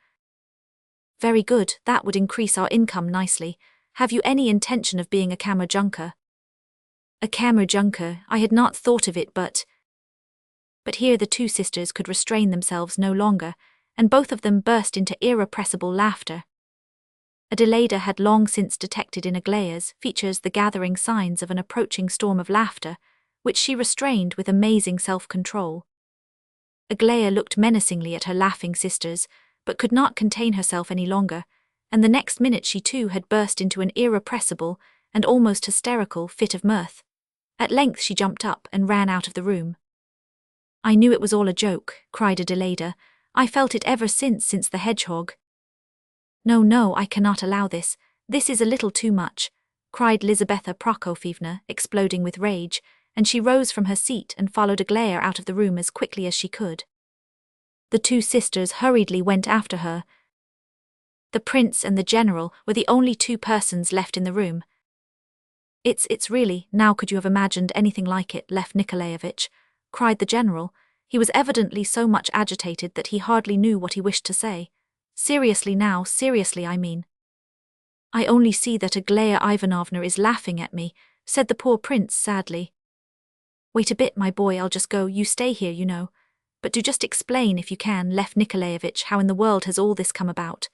Very good, that would increase our income nicely. Have you any intention of being a kammerjunker? A kammerjunker, I had not thought of it, but here the two sisters could restrain themselves no longer, and both of them burst into irrepressible laughter. Adelaida had long since detected in Aglaya's features the gathering signs of an approaching storm of laughter, which she restrained with amazing self-control. Aglaya looked menacingly at her laughing sisters, but could not contain herself any longer, and the next minute she too had burst into an irrepressible and almost hysterical fit of mirth. At length she jumped up and ran out of the room. I knew it was all a joke, cried Adelaida. I felt it ever since the hedgehog. No, I cannot allow this. This is a little too much, cried Lizaveta Prokofyevna, exploding with rage, and she rose from her seat and followed Aglaya out of the room as quickly as she could. The two sisters hurriedly went after her. The prince and the general were the only two persons left in the room. It's really, now could you have imagined anything like it, Lev Nikolaevich? Cried the general. He was evidently so much agitated that he hardly knew what he wished to say. Seriously now, seriously I mean. I only see that Aglaya Ivanovna is laughing at me, said the poor prince sadly. Wait a bit, my boy, I'll just go, you stay here, you know. But do just explain, if you can, Lev Nikolaevich, how in the world has all this come about?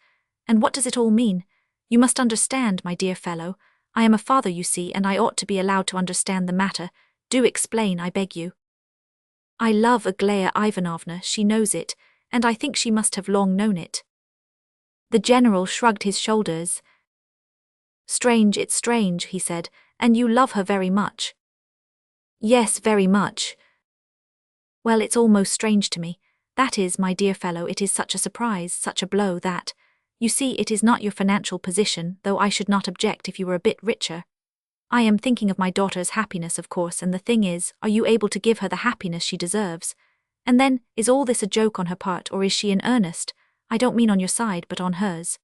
And what does it all mean? You must understand, my dear fellow. I am a father, you see, and I ought to be allowed to understand the matter. Do explain, I beg you. I love Aglaya Ivanovna, she knows it, and I think she must have long known it. The general shrugged his shoulders. Strange, it's strange, he said, and you love her very much. Yes, very much. Well, it's almost strange to me. That is, my dear fellow, it is such a surprise, such a blow that, you see, it is not your financial position, though I should not object if you were a bit richer. I am thinking of my daughter's happiness, of course, and the thing is, are you able to give her the happiness she deserves? And then, is all this a joke on her part, or is she in earnest? I don't mean on your side, but on hers.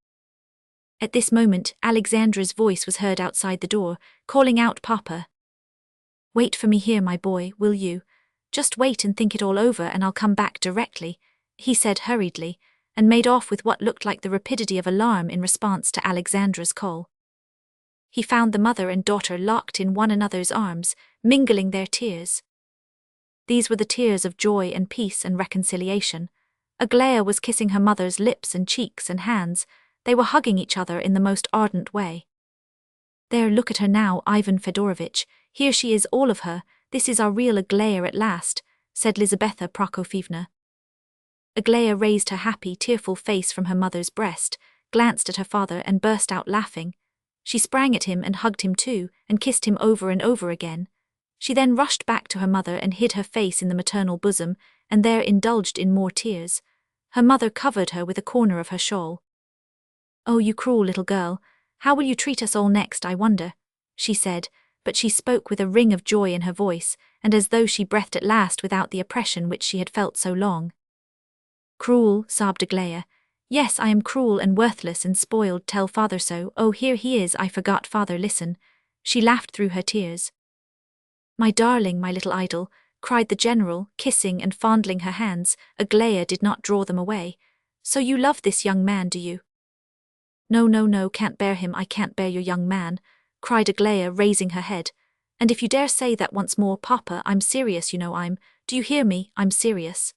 At this moment, Alexandra's voice was heard outside the door, calling out Papa. Wait for me here, my boy, will you? Just wait and think it all over, and I'll come back directly, he said hurriedly, and made off with what looked like the rapidity of alarm in response to Alexandra's call. He found the mother and daughter locked in one another's arms, mingling their tears. These were the tears of joy and peace and reconciliation. Aglaya was kissing her mother's lips and cheeks and hands. They were hugging each other in the most ardent way. There, look at her now, Ivan Fedorovitch. Here she is, all of her. This is our real Aglaya at last, said Lizaveta Prokofyevna. Aglaya raised her happy, tearful face from her mother's breast, glanced at her father and burst out laughing. She sprang at him and hugged him too, and kissed him over and over again. She then rushed back to her mother and hid her face in the maternal bosom, and there indulged in more tears. Her mother covered her with a corner of her shawl. Oh, you cruel little girl, how will you treat us all next, I wonder? She said, but she spoke with a ring of joy in her voice, and as though she breathed at last without the oppression which she had felt so long. Cruel, sobbed Aglaya. Yes, I am cruel and worthless and spoiled, tell father so. Oh, here he is, I forgot, father, listen. She laughed through her tears. My darling, my little idol, cried the general, kissing and fondling her hands. Aglaya did not draw them away. So you love this young man, do you? No, no, no, can't bear him, I can't bear your young man, cried Aglaya, raising her head. And if you dare say that once more, Papa, I'm serious, you know do you hear me, I'm serious.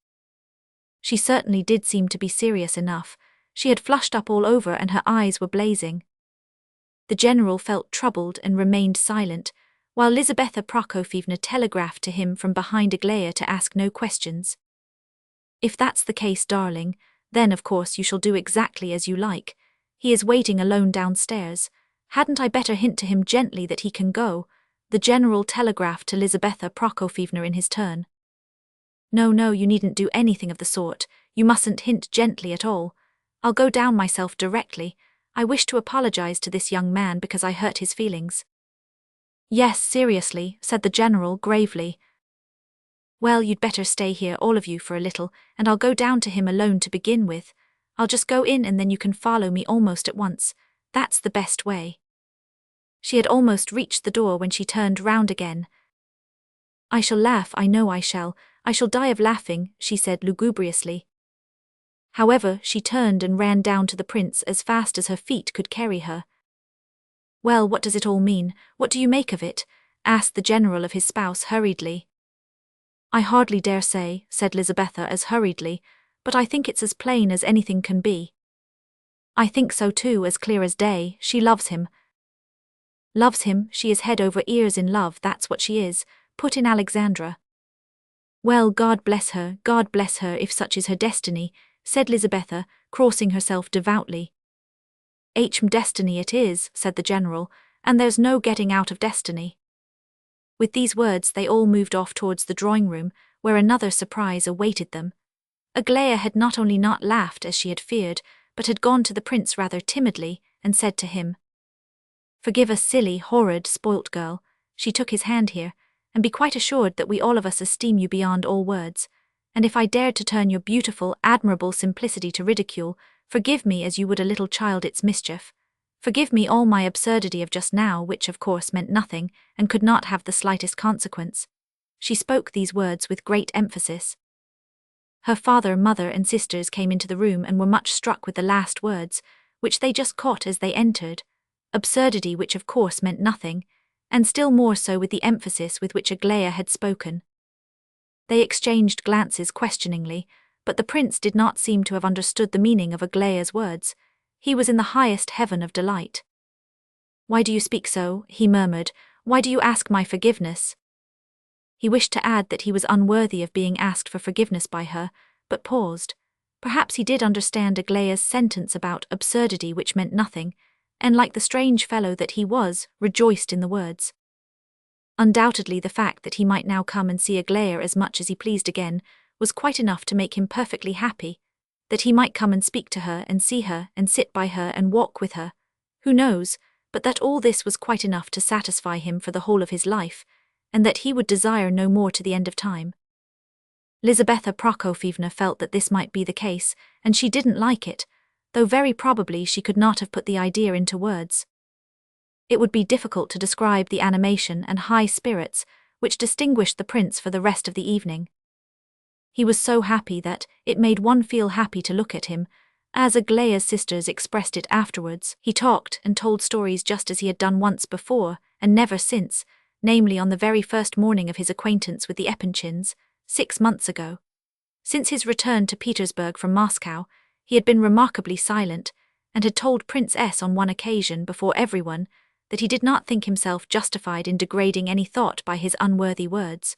She certainly did seem to be serious enough. She had flushed up all over and her eyes were blazing. The general felt troubled and remained silent, while Lizaveta Prokofyevna telegraphed to him from behind Aglaya to ask no questions. If that's the case, darling, then of course you shall do exactly as you like. He is waiting alone downstairs. Hadn't I better hint to him gently that he can go? The general telegraphed to Lizaveta Prokofyevna in his turn. No, no, you needn't do anything of the sort. You mustn't hint gently at all. I'll go down myself directly. I wish to apologize to this young man because I hurt his feelings. Yes, seriously, said the general gravely. Well, you'd better stay here, all of you, for a little, and I'll go down to him alone to begin with. I'll just go in and then you can follow me almost at once. That's the best way. She had almost reached the door when she turned round again. I shall laugh, I know I shall die of laughing, she said lugubriously. However, she turned and ran down to the prince as fast as her feet could carry her. Well, what does it all mean? What do you make of it? Asked the general of his spouse hurriedly. I hardly dare say, said Lizaveta as hurriedly, but I think it's as plain as anything can be. I think so too, as clear as day. She loves him. Loves him, she is head over ears in love, that's what she is, put in Alexandra. Well, God bless her, if such is her destiny, said Lizaveta, crossing herself devoutly. Destiny it is, said the general, and there's no getting out of destiny. With these words they all moved off towards the drawing-room, where another surprise awaited them. Aglaya had not only not laughed as she had feared, but had gone to the prince rather timidly, and said to him, Forgive us, silly, horrid, spoilt girl. She took his hand here, and be quite assured that we all of us esteem you beyond all words, and if I dared to turn your beautiful, admirable simplicity to ridicule, forgive me as you would a little child its mischief. Forgive me all my absurdity of just now, which of course meant nothing, and could not have the slightest consequence. She spoke these words with great emphasis. Her father, mother, and sisters came into the room and were much struck with the last words, which they just caught as they entered. Absurdity, which of course meant nothing, and still more so with the emphasis with which Aglaya had spoken. They exchanged glances questioningly, but the prince did not seem to have understood the meaning of Aglaya's words. He was in the highest heaven of delight. Why do you speak so? He murmured. Why do you ask my forgiveness? He wished to add that he was unworthy of being asked for forgiveness by her, but paused. Perhaps he did understand Aglaya's sentence about absurdity, which meant nothing, and like the strange fellow that he was, rejoiced in the words. Undoubtedly the fact that he might now come and see Aglaya as much as he pleased again was quite enough to make him perfectly happy, that he might come and speak to her and see her and sit by her and walk with her. Who knows, but that all this was quite enough to satisfy him for the whole of his life, and that he would desire no more to the end of time. Lizaveta Prokofyevna felt that this might be the case, and she didn't like it, though very probably she could not have put the idea into words. It would be difficult to describe the animation and high spirits which distinguished the prince for the rest of the evening. He was so happy that it made one feel happy to look at him. As Aglaya's sisters expressed it afterwards, he talked and told stories just as he had done once before, and never since, namely on the very first morning of his acquaintance with the Epanchins, 6 months ago. Since his return to Petersburg from Moscow, he had been remarkably silent, and had told Prince S. on one occasion before everyone that he did not think himself justified in degrading any thought by his unworthy words.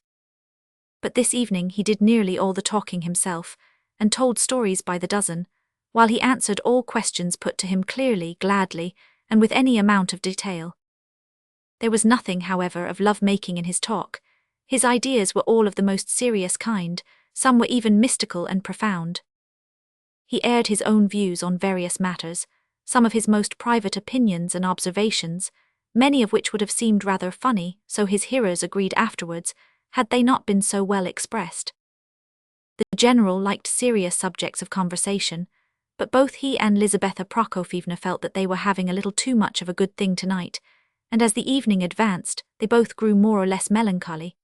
But this evening he did nearly all the talking himself, and told stories by the dozen, while he answered all questions put to him clearly, gladly, and with any amount of detail. There was nothing, however, of love-making in his talk. His ideas were all of the most serious kind, some were even mystical and profound. He aired his own views on various matters, some of his most private opinions and observations, many of which would have seemed rather funny, so his hearers agreed afterwards, had they not been so well expressed. The general liked serious subjects of conversation, but both he and Lizaveta Prokofyevna felt that they were having a little too much of a good thing tonight, and as the evening advanced, they both grew more or less melancholy.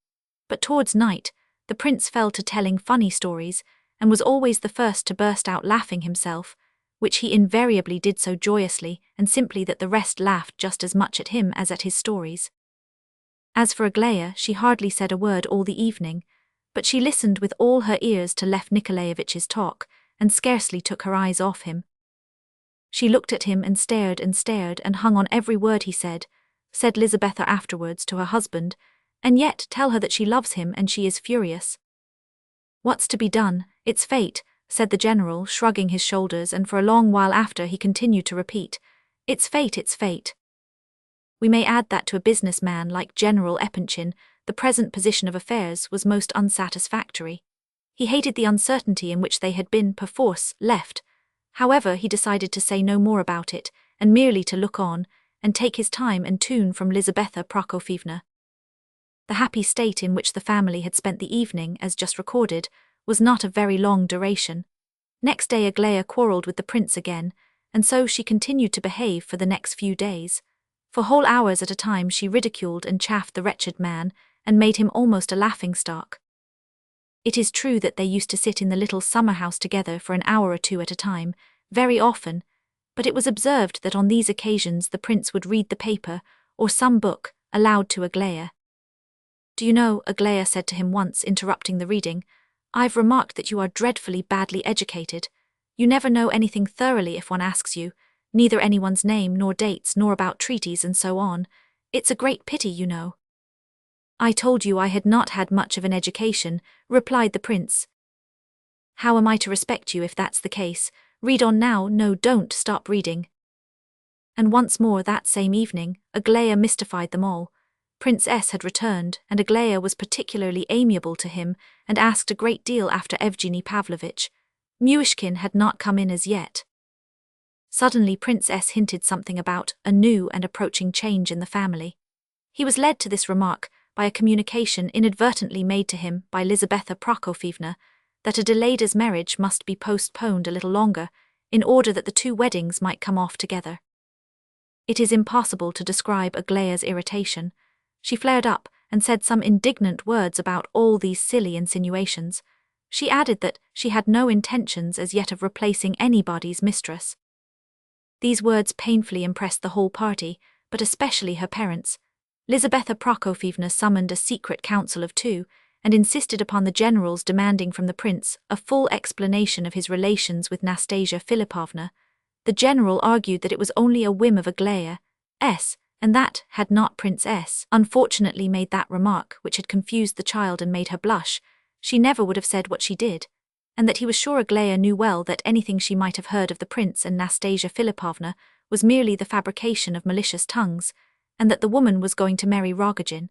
But towards night, the prince fell to telling funny stories, and was always the first to burst out laughing himself, which he invariably did so joyously and simply that the rest laughed just as much at him as at his stories. As for Aglaya, she hardly said a word all the evening, but she listened with all her ears to Lev Nikolaevitch's talk, and scarcely took her eyes off him. She looked at him and stared and hung on every word he said Lizabetha afterwards to her husband, and yet tell her that she loves him and she is furious. "What's to be done? It's fate," said the general, shrugging his shoulders, and for a long while after he continued to repeat, "It's fate, it's fate." We may add that to a businessman like General Epanchin, the present position of affairs was most unsatisfactory. He hated the uncertainty in which they had been, perforce, left. However, he decided to say no more about it, and merely to look on, and take his time and tune from Lizabetha Prokofyevna. The happy state in which the family had spent the evening, as just recorded, was not of very long duration. Next day Aglaya quarrelled with the prince again, and so she continued to behave for the next few days. For whole hours at a time she ridiculed and chaffed the wretched man, and made him almost a laughing-stock. It is true that they used to sit in the little summer-house together for an hour or two at a time, very often, but it was observed that on these occasions the prince would read the paper, or some book, aloud to Aglaya. "Do you know," Aglaya said to him once, interrupting the reading, "I've remarked that you are dreadfully badly educated. You never know anything thoroughly if one asks you, neither anyone's name nor dates nor about treaties and so on. It's a great pity, you know." "I told you I had not had much of an education," replied the prince. "How am I to respect you if that's the case? Read on now, no, don't stop reading." And once more that same evening, Aglaya mystified them all. Prince S. had returned, and Aglaya was particularly amiable to him, and asked a great deal after Evgeny Pavlovitch. Myshkin had not come in as yet. Suddenly Prince S. hinted something about a new and approaching change in the family. He was led to this remark by a communication inadvertently made to him by Lizabetha Prokofyevna, that a delayed marriage must be postponed a little longer, in order that the two weddings might come off together. It is impossible to describe Aglaya's irritation. She flared up and said some indignant words about all these silly insinuations. She added that she had no intentions as yet of replacing anybody's mistress. These words painfully impressed the whole party, but especially her parents. Lizabetha Prokofyevna summoned a secret council of two, and insisted upon the general's demanding from the prince a full explanation of his relations with Nastasya Filippovna. The general argued that it was only a whim of Aglaya S., and that, had not Prince S. unfortunately made that remark which had confused the child and made her blush, she never would have said what she did, and that he was sure Aglaya knew well that anything she might have heard of the prince and Nastasya Filippovna was merely the fabrication of malicious tongues, and that the woman was going to marry Rogozhin.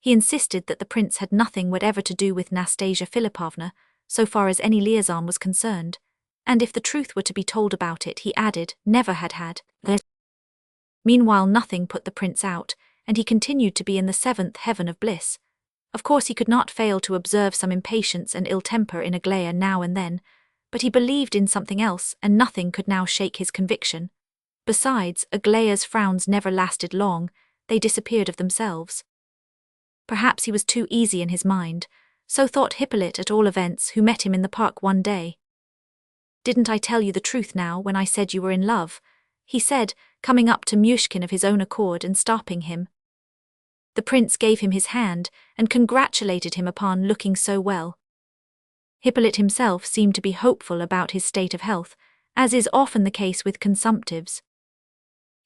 He insisted that the prince had nothing whatever to do with Nastasya Filippovna, so far as any liaison was concerned, and if the truth were to be told about it, he added, never had had. Meanwhile nothing put the prince out, and he continued to be in the seventh heaven of bliss. Of course he could not fail to observe some impatience and ill temper in Aglaya now and then, but he believed in something else, and nothing could now shake his conviction. Besides, Aglaya's frowns never lasted long, they disappeared of themselves. Perhaps he was too easy in his mind, so thought Hippolyte at all events, who met him in the park one day. "Didn't I tell you the truth now when I said you were in love?" he said, coming up to Myshkin of his own accord and stopping him. The prince gave him his hand and congratulated him upon looking so well. Hippolyte himself seemed to be hopeful about his state of health, as is often the case with consumptives.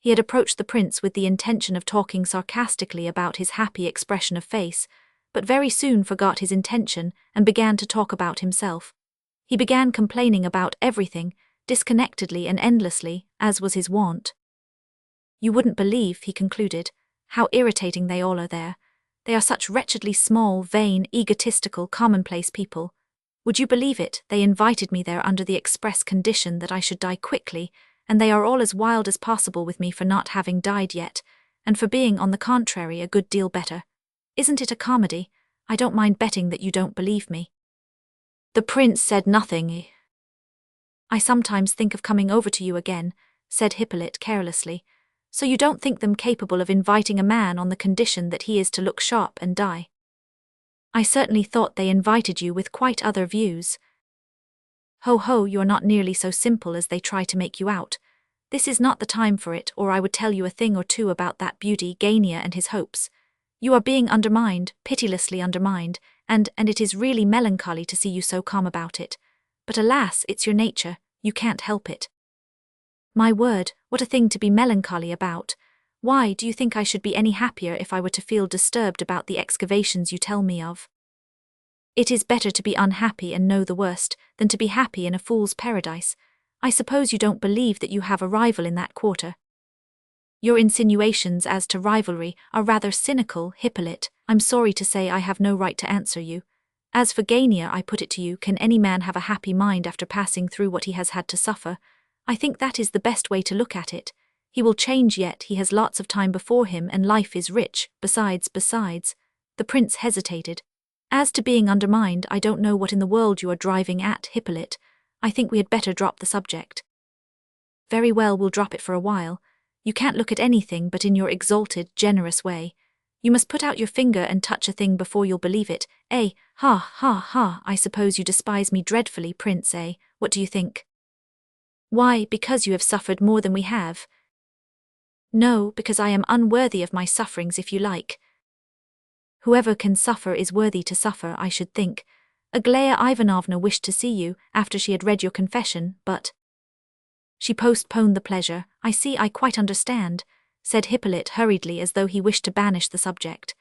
He had approached the prince with the intention of talking sarcastically about his happy expression of face, but very soon forgot his intention and began to talk about himself. He began complaining about everything, disconnectedly and endlessly, as was his wont. "You wouldn't believe," he concluded, "how irritating they all are there. They are such wretchedly small, vain, egotistical, commonplace people. Would you believe it, they invited me there under the express condition that I should die quickly, and they are all as wild as possible with me for not having died yet, and for being, on the contrary, a good deal better. Isn't it a comedy? I don't mind betting that you don't believe me." The prince said nothing. "I sometimes think of coming over to you again," said Hippolyte carelessly, "so you don't think them capable of inviting a man on the condition that he is to look sharp and die." I certainly thought they invited you with quite other views. Ho ho, you're not nearly so simple as they try to make you out. This is not the time for it, or I would tell you a thing or two about that beauty Gania and his hopes. You are being undermined, pitilessly undermined, and it is really melancholy to see you so calm about it. But alas, it's your nature, you can't help it. My word, what a thing to be melancholy about. Why do you think I should be any happier if I were to feel disturbed about the excavations you tell me of? It is better to be unhappy and know the worst, than to be happy in a fool's paradise. I suppose you don't believe that you have a rival in that quarter. Your insinuations as to rivalry are rather cynical, Hippolyte. I'm sorry to say I have no right to answer you. As for Gania, I put it to you, can any man have a happy mind after passing through what he has had to suffer? I think that is the best way to look at it. He will change yet, he has lots of time before him and life is rich, besides. The prince hesitated. As to being undermined, I don't know what in the world you are driving at, Hippolyte. I think we had better drop the subject. Very well, we'll drop it for a while. You can't look at anything but in your exalted, generous way. You must put out your finger and touch a thing before you'll believe it. Eh? Ha, ha, ha, I suppose you despise me dreadfully, Prince, eh? What do you think? Why, because you have suffered more than we have. No, because I am unworthy of my sufferings, if you like. Whoever can suffer is worthy to suffer, I should think. Aglaya Ivanovna wished to see you, after she had read your confession, but she postponed the pleasure. I see, I quite understand, said Hippolyte hurriedly as though he wished to banish the subject.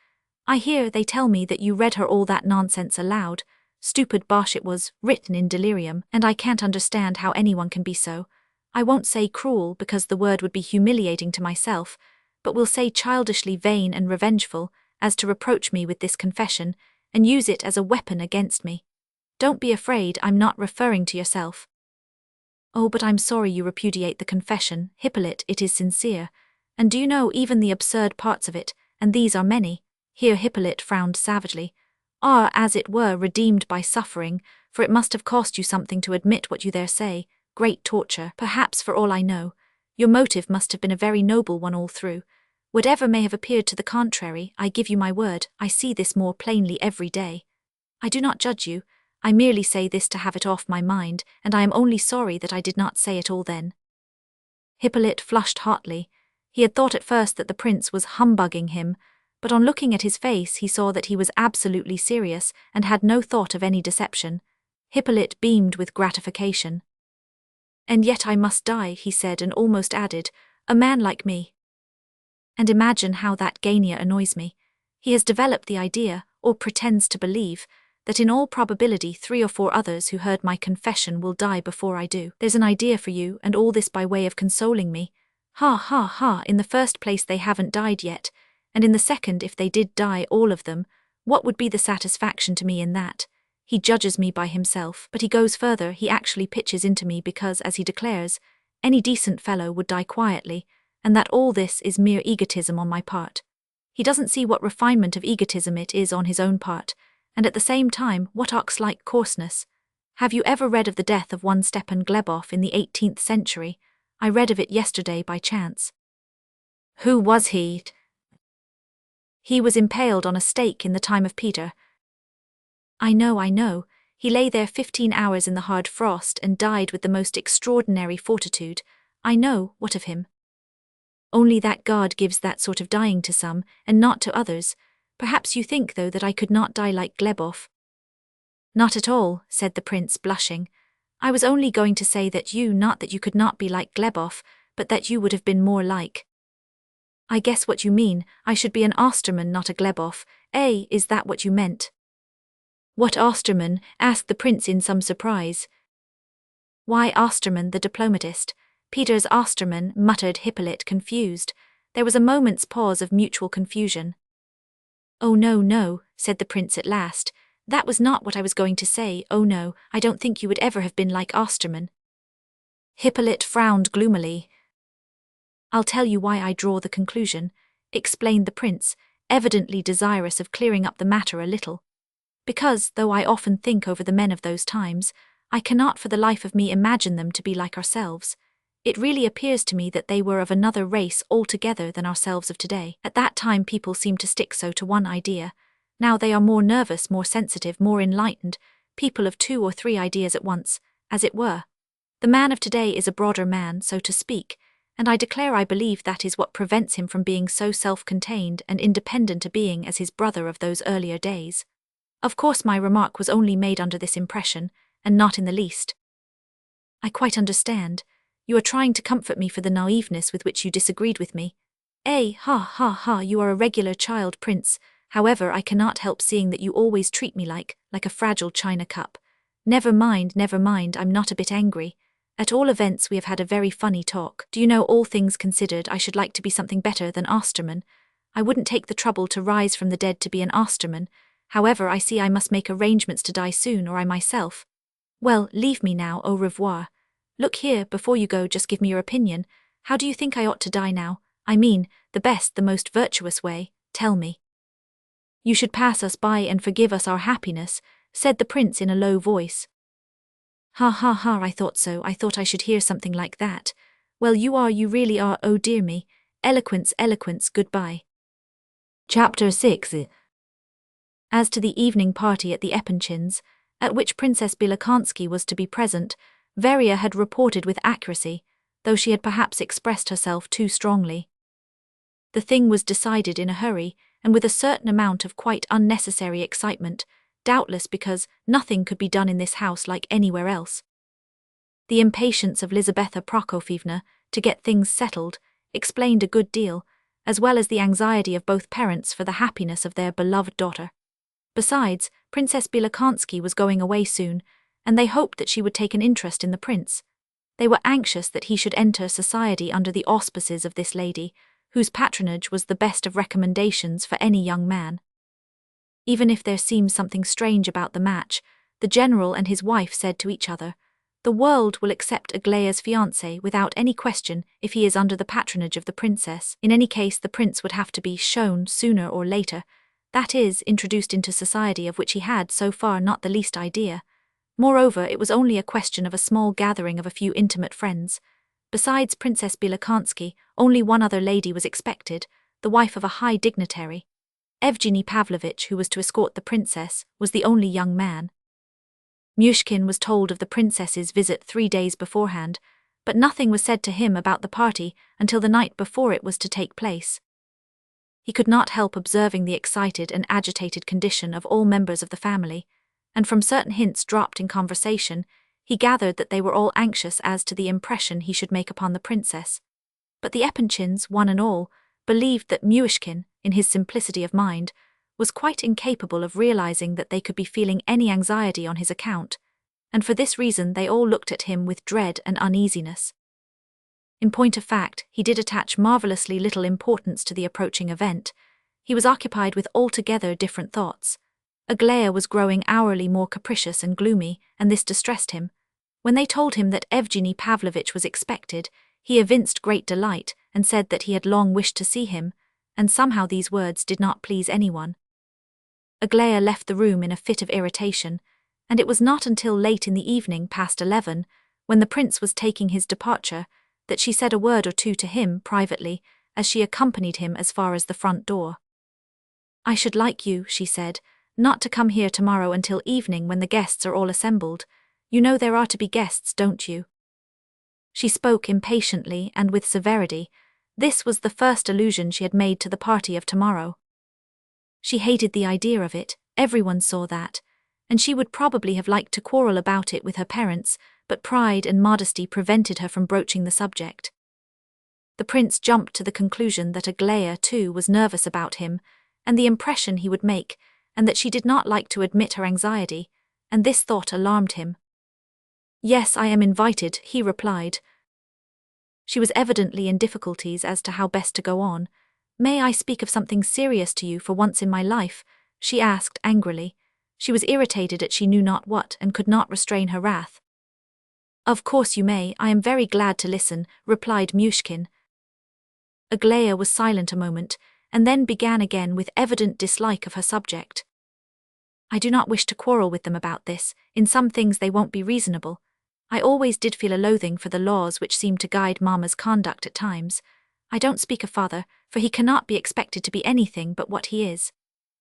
I hear, they tell me, that you read her all that nonsense aloud. Stupid bosh it was, written in delirium, and I can't understand how anyone can be so, I won't say cruel because the word would be humiliating to myself, but will say childishly vain and revengeful, as to reproach me with this confession, and use it as a weapon against me. Don't be afraid, I'm not referring to yourself. Oh, but I'm sorry you repudiate the confession, Hippolyte, it is sincere. And do you know even the absurd parts of it, and these are many, here Hippolyte frowned savagely, are, as it were, redeemed by suffering, for it must have cost you something to admit what you there say, great torture, perhaps for all I know. Your motive must have been a very noble one all through. Whatever may have appeared to the contrary, I give you my word, I see this more plainly every day. I do not judge you, I merely say this to have it off my mind, and I am only sorry that I did not say it all then. Hippolyte flushed hotly. He had thought at first that the prince was humbugging him, but on looking at his face he saw that he was absolutely serious and had no thought of any deception. Hippolyte beamed with gratification. And yet I must die, he said, and almost added, a man like me. And imagine how that Gania annoys me. He has developed the idea, or pretends to believe, that in all probability 3 or 4 others who heard my confession will die before I do. There's an idea for you, and all this by way of consoling me. Ha ha ha, in the first place they haven't died yet, and in the second if they did die, all of them, what would be the satisfaction to me in that? He judges me by himself, but he goes further, he actually pitches into me because, as he declares, any decent fellow would die quietly, and that all this is mere egotism on my part. He doesn't see what refinement of egotism it is on his own part, and at the same time what ox-like coarseness. Have you ever read of the death of one Stepan Glebov in the 18th century? I read of it yesterday by chance. Who was he? He was impaled on a stake in the time of Peter. I know. He lay there 15 hours in the hard frost and died with the most extraordinary fortitude. I know, what of him? Only that God gives that sort of dying to some, and not to others. Perhaps you think, though, that I could not die like Glebov. Not at all, said the prince, blushing. I was only going to say that not that you could not be like Glebov, but that you would have been more like. I guess what you mean, I should be an Osterman, not a Glebov. Is that what you meant? What Osterman? Asked the prince in some surprise. Why, Osterman, the diplomatist. Peter's Osterman, muttered Hippolyte, confused. There was a moment's pause of mutual confusion. Oh no, said the prince at last. That was not what I was going to say. Oh no, I don't think you would ever have been like Osterman. Hippolyte frowned gloomily. I'll tell you why I draw the conclusion, explained the prince, evidently desirous of clearing up the matter a little. Because, though I often think over the men of those times, I cannot for the life of me imagine them to be like ourselves. It really appears to me that they were of another race altogether than ourselves of today. At that time people seemed to stick so to one idea. Now they are more nervous, more sensitive, more enlightened, people of 2 or 3 ideas at once, as it were. The man of today is a broader man, so to speak, and I declare I believe that is what prevents him from being so self-contained and independent a being as his brother of those earlier days. Of course my remark was only made under this impression, and not in the least. I quite understand. You are trying to comfort me for the naiveness with which you disagreed with me. Ha ha ha, you are a regular child, Prince. However, I cannot help seeing that you always treat me like a fragile china cup. Never mind, I'm not a bit angry. At all events, we have had a very funny talk. Do you know, all things considered, I should like to be something better than Osterman. I wouldn't take the trouble to rise from the dead to be an Osterman. However, I see I must make arrangements to die soon, or I myself. Well, leave me now, au revoir. Look here, before you go, just give me your opinion. How do you think I ought to die now? I mean, the best, the most virtuous way, tell me. You should pass us by and forgive us our happiness, said the prince in a low voice. Ha ha ha, I thought so, I thought I should hear something like that. Well, you really are, oh dear me. Eloquence, goodbye. Chapter 6. As to the evening party at the Epanchins', at which Princess Bilokonski was to be present, Veria had reported with accuracy, though she had perhaps expressed herself too strongly. The thing was decided in a hurry, and with a certain amount of quite unnecessary excitement, doubtless because nothing could be done in this house like anywhere else. The impatience of Lizaveta Prokofyevna to get things settled explained a good deal, as well as the anxiety of both parents for the happiness of their beloved daughter. Besides, Princess Bilokonski was going away soon, and they hoped that she would take an interest in the prince. They were anxious that he should enter society under the auspices of this lady, whose patronage was the best of recommendations for any young man. Even if there seemed something strange about the match, the general and his wife said to each other, "The world will accept Aglaya's fiancé without any question if he is under the patronage of the princess. In any case, the prince would have to be shown sooner or later, that is, introduced into society of which he had so far not the least idea. Moreover, it was only a question of a small gathering of a few intimate friends. Besides Princess Bilokonski, only one other lady was expected, the wife of a high dignitary. Evgeny Pavlovitch, who was to escort the princess, was the only young man. Myshkin was told of the princess's visit 3 days beforehand, but nothing was said to him about the party until the night before it was to take place. He could not help observing the excited and agitated condition of all members of the family, and from certain hints dropped in conversation, he gathered that they were all anxious as to the impression he should make upon the princess. But the Epanchins, one and all, believed that Myshkin, in his simplicity of mind, was quite incapable of realizing that they could be feeling any anxiety on his account, and for this reason they all looked at him with dread and uneasiness. In point of fact, he did attach marvelously little importance to the approaching event. He was occupied with altogether different thoughts. Aglaya was growing hourly more capricious and gloomy, and this distressed him. When they told him that Evgeny Pavlovitch was expected, he evinced great delight and said that he had long wished to see him, and somehow these words did not please anyone. Aglaya left the room in a fit of irritation, and it was not until late in the evening, past 11, when the prince was taking his departure, that she said a word or two to him privately as she accompanied him as far as the front door. "I should like you," she said, "not to come here tomorrow until evening when the guests are all assembled. You know there are to be guests, don't you?" She spoke impatiently and with severity. This was the first allusion she had made to the party of tomorrow. She hated the idea of it, everyone saw that, and she would probably have liked to quarrel about it with her parents, but pride and modesty prevented her from broaching the subject. The prince jumped to the conclusion that Aglaya, too, was nervous about him, and the impression he would make, and that she did not like to admit her anxiety, and this thought alarmed him. "Yes, I am invited," he replied. She was evidently in difficulties as to how best to go on. "May I speak of something serious to you for once in my life?" she asked angrily. She was irritated at she knew not what and could not restrain her wrath. "Of course you may, I am very glad to listen," replied Myshkin. Aglaya was silent a moment, and then began again with evident dislike of her subject. "I do not wish to quarrel with them about this. In some things they won't be reasonable. I always did feel a loathing for the laws which seem to guide Mamma's conduct at times. I don't speak of father, for he cannot be expected to be anything but what he is.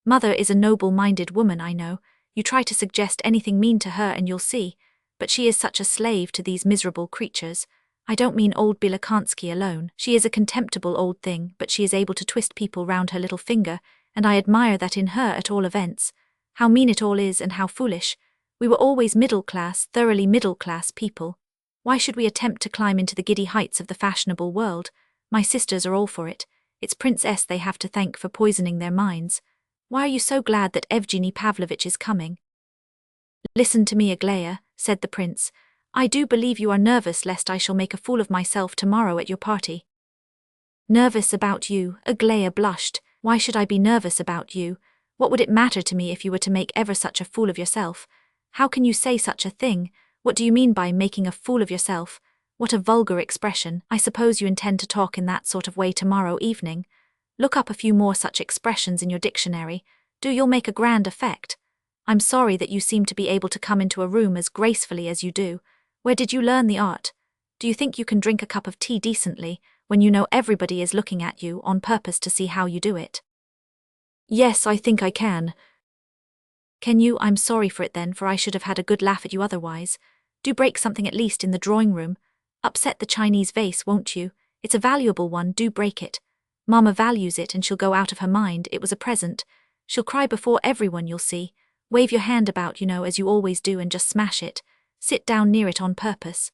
Mother is a noble-minded woman, I know. You try to suggest anything mean to her and you'll see. But she is such a slave to these miserable creatures. I don't mean old Bilakansky alone. She is a contemptible old thing, but she is able to twist people round her little finger, and I admire that in her at all events. How mean it all is and how foolish. We were always middle-class, thoroughly middle-class people. Why should we attempt to climb into the giddy heights of the fashionable world? My sisters are all for it. It's Princess they have to thank for poisoning their minds. Why are you so glad that Evgeny Pavlovitch is coming? Listen to me, Aglaya, said the prince. I do believe you are nervous lest I shall make a fool of myself tomorrow at your party. Nervous about you? Aglaya blushed. Why should I be nervous about you? What would it matter to me if you were to make ever such a fool of yourself? How can you say such a thing? What do you mean by making a fool of yourself? What a vulgar expression. I suppose you intend to talk in that sort of way tomorrow evening. Look up a few more such expressions in your dictionary. You'll make a grand effect. I'm sorry that you seem to be able to come into a room as gracefully as you do. Where did you learn the art? Do you think you can drink a cup of tea decently, when you know everybody is looking at you on purpose to see how you do it? Yes, I think I can. Can you? I'm sorry for it then, for I should have had a good laugh at you otherwise. Do break something at least in the drawing room. Upset the Chinese vase, won't you? It's a valuable one, do break it. Mama values it and she'll go out of her mind, it was a present. She'll cry before everyone, you'll see. Wave your hand about, as you always do, and just smash it. Sit down near it on purpose.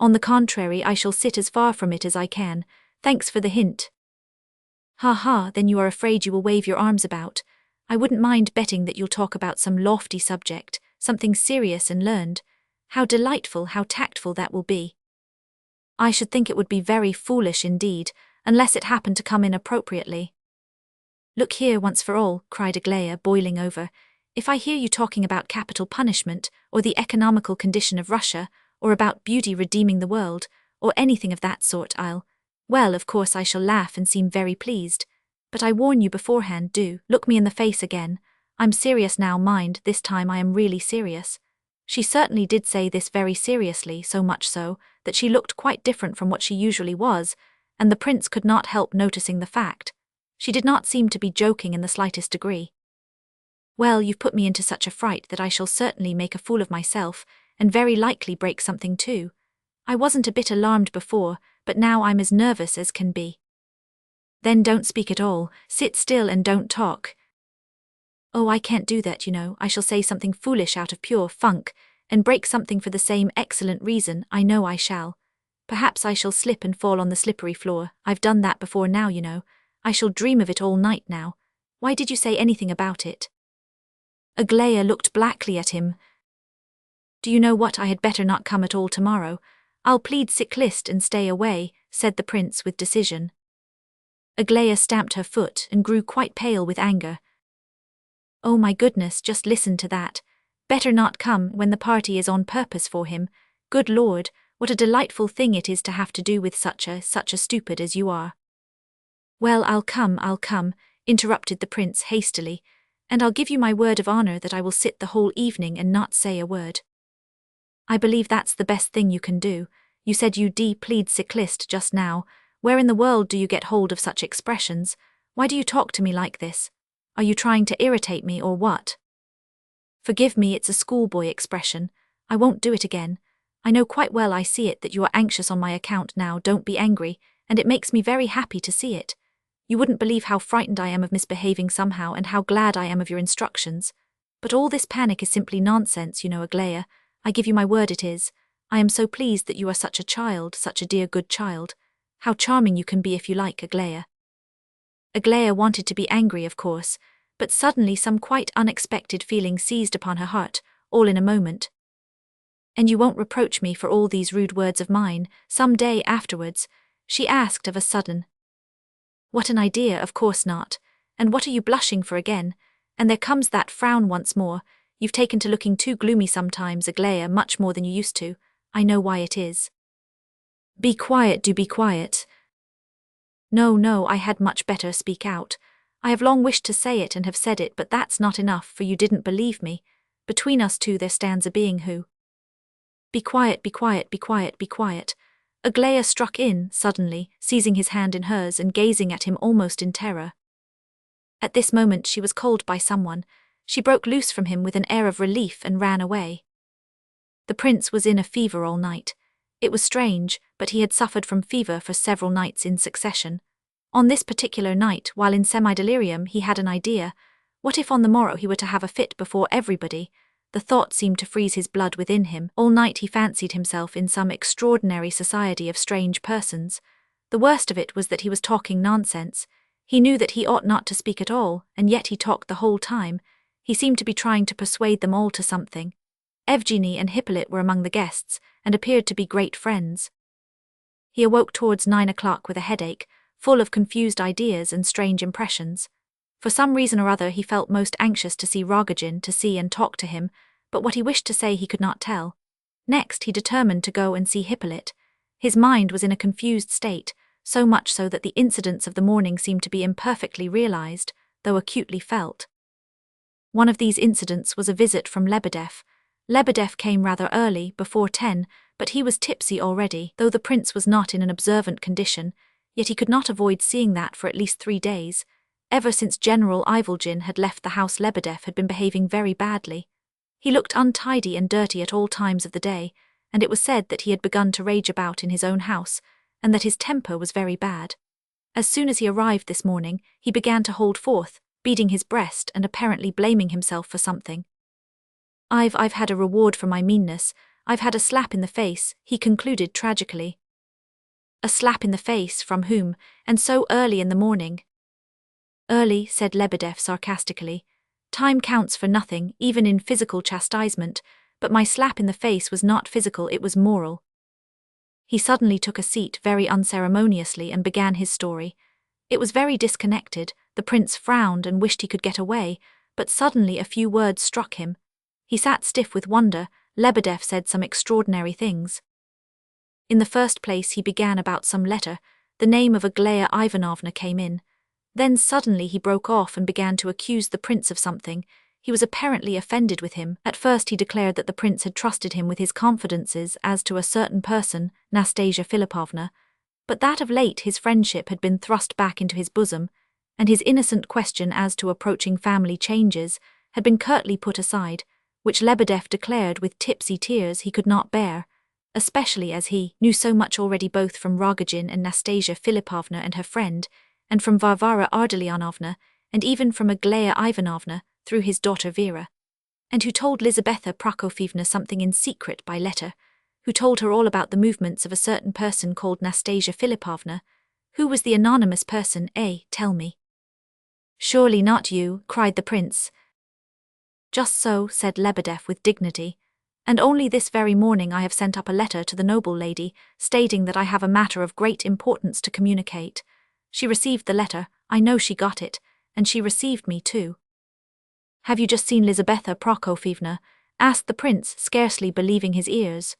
On the contrary, I shall sit as far from it as I can. Thanks for the hint. Ha ha, then you are afraid you will wave your arms about. I wouldn't mind betting that you'll talk about some lofty subject, something serious and learned. How delightful, how tactful that will be. I should think it would be very foolish indeed, unless it happened to come in appropriately. Look here once for all, cried Aglaya, boiling over. If I hear you talking about capital punishment, or the economical condition of Russia, or about beauty redeeming the world, or anything of that sort, well, of course I shall laugh and seem very pleased. But I warn you beforehand, do look me in the face again. I'm serious now, mind, this time I am really serious. She certainly did say this very seriously, so much so, that she looked quite different from what she usually was, and the prince could not help noticing the fact. She did not seem to be joking in the slightest degree. Well, you've put me into such a fright that I shall certainly make a fool of myself, and very likely break something too. I wasn't a bit alarmed before, but now I'm as nervous as can be. Then don't speak at all, sit still and don't talk. Oh, I can't do that, I shall say something foolish out of pure funk, and break something for the same excellent reason, I know I shall. Perhaps I shall slip and fall on the slippery floor, I've done that before now, I shall dream of it all night now. Why did you say anything about it? Aglaya looked blackly at him. Do you know what, I had better not come at all tomorrow. I'll plead sick list and stay away, said the prince with decision. Aglaya stamped her foot and grew quite pale with anger. Oh my goodness, just listen to that. Better not come when the party is on purpose for him. Good Lord, what a delightful thing it is to have to do with such a stupid as you are. Well, I'll come, interrupted the prince hastily, and I'll give you my word of honor that I will sit the whole evening and not say a word. I believe that's the best thing you can do. You said you plead sick list just now. Where in the world do you get hold of such expressions? Why do you talk to me like this? Are you trying to irritate me or what? Forgive me, it's a schoolboy expression. I won't do it again. I know quite well I see it that you are anxious on my account now, don't be angry, and it makes me very happy to see it. You wouldn't believe how frightened I am of misbehaving somehow and how glad I am of your instructions. But all this panic is simply nonsense, Aglaya. I give you my word it is. I am so pleased that you are such a child, such a dear good child. How charming you can be if you like, Aglaya. Aglaya wanted to be angry, of course, but suddenly some quite unexpected feeling seized upon her heart, all in a moment. And you won't reproach me for all these rude words of mine, some day afterwards? She asked of a sudden. What an idea, of course not. And what are you blushing for again? And there comes that frown once more. You've taken to looking too gloomy sometimes, Aglaya, much more than you used to. I know why it is. Be quiet, do be quiet. No, I had much better speak out. I have long wished to say it and have said it, but that's not enough, for you didn't believe me. Between us two there stands a being who... Be quiet, be quiet, be quiet, be quiet. Aglaya struck in, suddenly, seizing his hand in hers and gazing at him almost in terror. At this moment she was called by someone. She broke loose from him with an air of relief and ran away. The prince was in a fever all night. It was strange, but he had suffered from fever for several nights in succession. On this particular night, while in semi-delirium, he had an idea. What if on the morrow he were to have a fit before everybody? The thought seemed to freeze his blood within him. All night he fancied himself in some extraordinary society of strange persons. The worst of it was that he was talking nonsense. He knew that he ought not to speak at all, and yet he talked the whole time. He seemed to be trying to persuade them all to something. Evgeny and Hippolyte were among the guests, and appeared to be great friends. He awoke towards 9 o'clock with a headache, full of confused ideas and strange impressions. For some reason or other he felt most anxious to see Rogozhin, to see and talk to him, but what he wished to say he could not tell. Next he determined to go and see Hippolyte. His mind was in a confused state, so much so that the incidents of the morning seemed to be imperfectly realized, though acutely felt. One of these incidents was a visit from Lebedev. Lebedev came rather early, before 10, but he was tipsy already. Though the prince was not in an observant condition, yet he could not avoid seeing that for at least 3 days. Ever since General Ivolgin had left the house, Lebedev had been behaving very badly. He looked untidy and dirty at all times of the day, and it was said that he had begun to rage about in his own house, and that his temper was very bad. As soon as he arrived this morning, he began to hold forth, beating his breast and apparently blaming himself for something. I've had a reward for my meanness. I've had a slap in the face, he concluded tragically. A slap in the face, from whom, and so early in the morning? Early, said Lebedev sarcastically. Time counts for nothing, even in physical chastisement, but my slap in the face was not physical, it was moral. He suddenly took a seat very unceremoniously and began his story. It was very disconnected. The prince frowned and wished he could get away, but suddenly a few words struck him. He sat stiff with wonder. Lebedev said some extraordinary things. In the first place he began about some letter. The name of Aglaya Ivanovna came in. Then suddenly he broke off and began to accuse the prince of something. He was apparently offended with him. At first he declared that the prince had trusted him with his confidences as to a certain person, Nastasya Filippovna, but that of late his friendship had been thrust back into his bosom, and his innocent question as to approaching family changes had been curtly put aside, which Lebedev declared with tipsy tears he could not bear, especially as he knew so much already both from Rogozhin and Nastasya Filippovna and her friend, and from Varvara Ardalionovna, and even from Aglaya Ivanovna, through his daughter Vera, and who told Lizaveta Prokofyevna something in secret by letter, who told her all about the movements of a certain person called Nastasya Filippovna. Who was the anonymous person, tell me. Surely not you, cried the prince. Just so, said Lebedev with dignity, and only this very morning I have sent up a letter to the noble lady, stating that I have a matter of great importance to communicate. She received the letter, I know she got it, and she received me too. Have you just seen Lizaveta Prokofyevna? Asked the prince, scarcely believing his ears.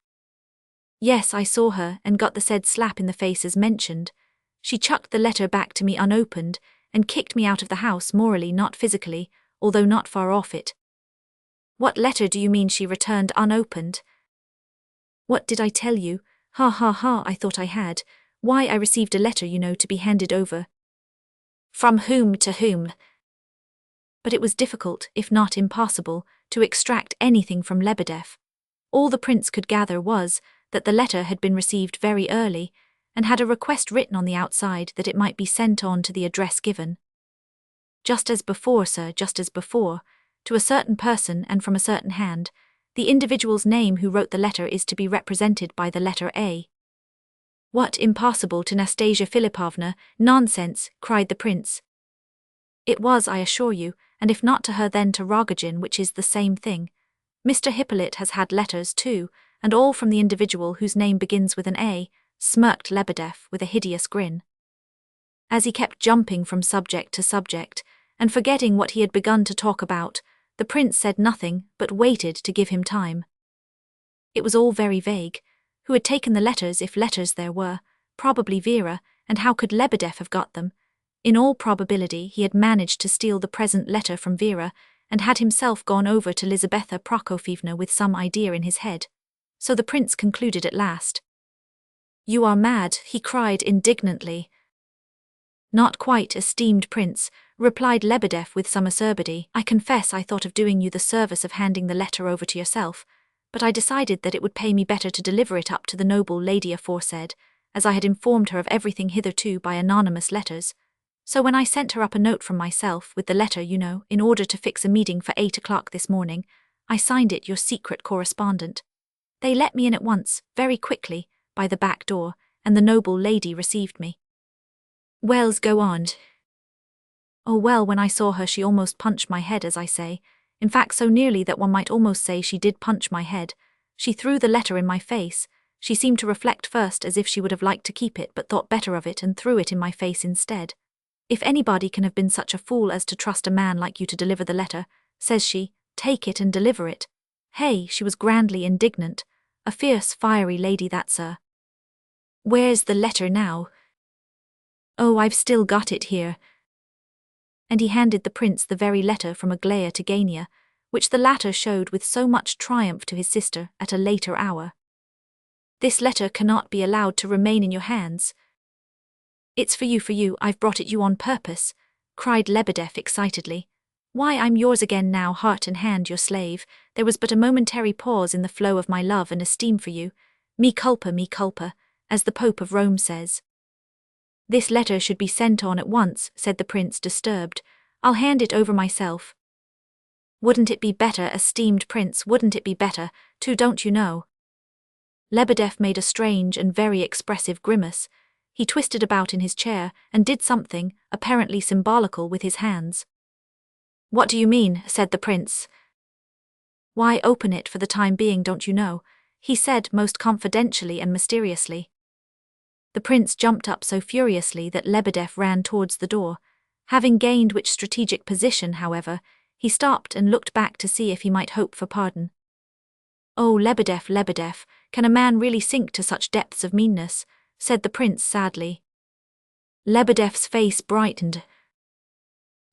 Yes, I saw her, and got the said slap in the face as mentioned. She chucked the letter back to me unopened, and kicked me out of the house morally, not physically, although not far off it. What letter do you mean she returned unopened? What did I tell you? Ha ha ha, I thought I had. Why, I received a letter, you know, to be handed over. From whom to whom? But it was difficult, if not impossible, to extract anything from Lebedev. All the prince could gather was that the letter had been received very early, and had a request written on the outside that it might be sent on to the address given. Just as before, sir, just as before, to a certain person and from a certain hand. The individual's name who wrote the letter is to be represented by the letter A. What, impossible to Nastasya Filippovna? Nonsense, cried the prince. It was, I assure you, and if not to her then to Rogozhin, which is the same thing. Mr. Hippolyte has had letters too, and all from the individual whose name begins with an A, smirked Lebedev with a hideous grin. As he kept jumping from subject to subject, and forgetting what he had begun to talk about, the prince said nothing, but waited to give him time. It was all very vague. Who had taken the letters, if letters there were? Probably Vera, and how could Lebedev have got them? In all probability he had managed to steal the present letter from Vera, and had himself gone over to Lizaveta Prokofyevna with some idea in his head. So the prince concluded at last. You are mad, he cried indignantly. Not quite, esteemed prince. replied Lebedev with some acerbity. I confess I thought of doing you the service of handing the letter over to yourself, but I decided that it would pay me better to deliver it up to the noble lady aforesaid, as I had informed her of everything hitherto by anonymous letters. So when I sent her up a note from myself, with the letter, in order to fix a meeting for 8 o'clock this morning, I signed it your secret correspondent. They let me in at once, very quickly, by the back door, and the noble lady received me. Wells, go on. Oh well, when I saw her she almost punched my head, as I say. In fact, so nearly that one might almost say she did punch my head. She threw the letter in my face. She seemed to reflect first as if she would have liked to keep it, but thought better of it and threw it in my face instead. If anybody can have been such a fool as to trust a man like you to deliver the letter, says she, take it and deliver it. Hey, she was grandly indignant. A fierce, fiery lady that, sir. Where's the letter now? Oh, I've still got it here. And he handed the prince the very letter from Aglaya to Gania, which the latter showed with so much triumph to his sister at a later hour. This letter cannot be allowed to remain in your hands. It's for you, I've brought it you on purpose, cried Lebedev excitedly. Why, I'm yours again now, heart and hand your slave. There was but a momentary pause in the flow of my love and esteem for you. Me culpa, as the Pope of Rome says. This letter should be sent on at once, said the prince, disturbed. I'll hand it over myself. Wouldn't it be better, esteemed prince, wouldn't it be better, too, don't you know? Lebedev made a strange and very expressive grimace. He twisted about in his chair and did something, apparently symbolical, with his hands. What do you mean? Said the prince. Why, open it for the time being, don't you know? He said most confidentially and mysteriously. The prince jumped up so furiously that Lebedev ran towards the door. Having gained which strategic position, however, he stopped and looked back to see if he might hope for pardon. Oh, Lebedev, can a man really sink to such depths of meanness? Said the prince sadly. Lebedev's face brightened.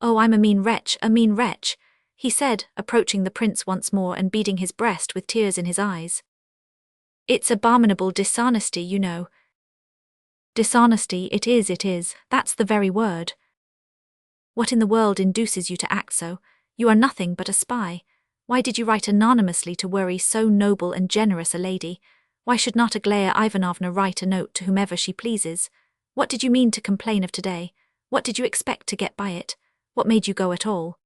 Oh, I'm a mean wretch, he said, approaching the prince once more and beating his breast with tears in his eyes. It's abominable dishonesty, you know. Dishonesty, it is, that's the very word. What in the world induces you to act so? You are nothing but a spy. Why did you write anonymously to worry so noble and generous a lady? Why should not Aglaya Ivanovna write a note to whomever she pleases? What did you mean to complain of today? What did you expect to get by it? What made you go at all?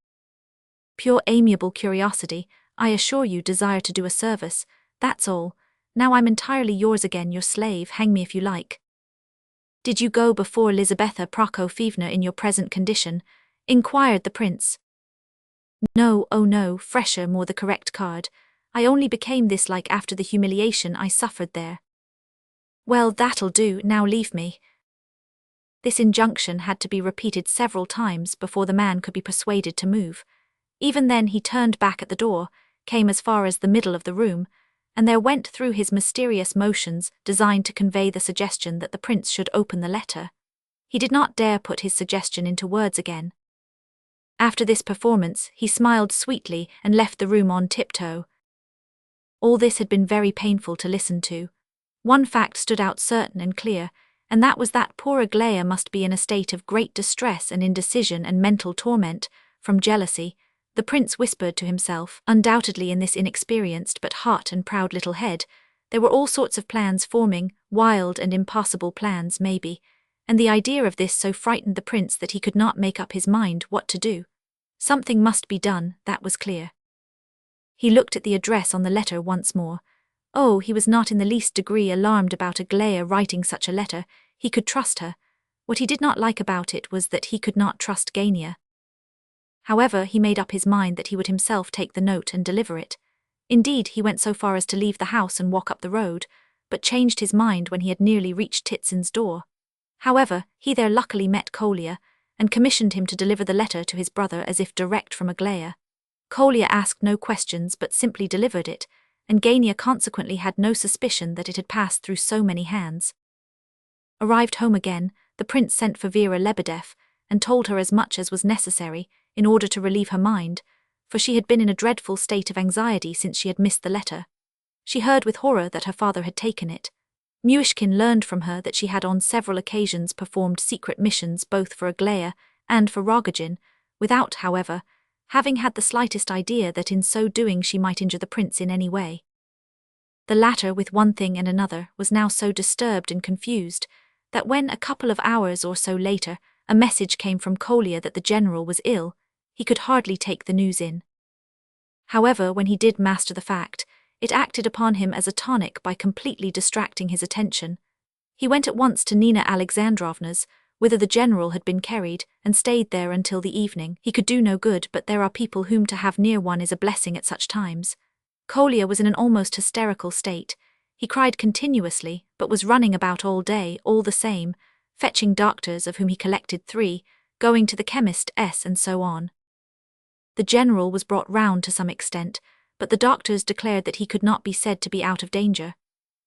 Pure amiable curiosity, I assure you, desire to do a service, that's all. Now I'm entirely yours again, your slave, hang me if you like. Did you go before Lizabetha Prokofyevna in your present condition? Inquired the prince. No, oh no, fresher, more the correct card. I only became this like after the humiliation I suffered there. Well, that'll do, now leave me. This injunction had to be repeated several times before the man could be persuaded to move. Even then he turned back at the door, came as far as the middle of the room, and there went through his mysterious motions designed to convey the suggestion that the prince should open the letter. He did not dare put his suggestion into words again. After this performance, he smiled sweetly and left the room on tiptoe. All this had been very painful to listen to. One fact stood out certain and clear, and that was that poor Aglaya must be in a state of great distress and indecision and mental torment, from jealousy. The prince whispered to himself, undoubtedly in this inexperienced but hot and proud little head, there were all sorts of plans forming, wild and impossible plans, maybe, and the idea of this so frightened the prince that he could not make up his mind what to do. Something must be done, that was clear. He looked at the address on the letter once more. Oh, he was not in the least degree alarmed about Aglaya writing such a letter. He could trust her. What he did not like about it was that he could not trust Gania. However, he made up his mind that he would himself take the note and deliver it. Indeed, he went so far as to leave the house and walk up the road, but changed his mind when he had nearly reached Titsin's door. However, he there luckily met Kolya, and commissioned him to deliver the letter to his brother as if direct from Aglaya. Kolya asked no questions but simply delivered it, and Gania consequently had no suspicion that it had passed through so many hands. Arrived home again, the prince sent for Vera Lebedev, and told her as much as was necessary, in order to relieve her mind, for she had been in a dreadful state of anxiety since she had missed the letter. She heard with horror that her father had taken it. Myshkin learned from her that she had on several occasions performed secret missions both for Aglaya and for Rogozhin, without, however, having had the slightest idea that in so doing she might injure the prince in any way. The latter, with one thing and another, was now so disturbed and confused that when, a couple of hours or so later, a message came from Kolya that the general was ill, he could hardly take the news in. However, when he did master the fact, it acted upon him as a tonic by completely distracting his attention. He went at once to Nina Alexandrovna's, whither the general had been carried, and stayed there until the evening. He could do no good, but there are people whom to have near one is a blessing at such times. Kolya was in an almost hysterical state. He cried continuously, but was running about all day, all the same, fetching doctors, of whom he collected 3, going to the chemist and so on. The general was brought round to some extent, but the doctors declared that he could not be said to be out of danger.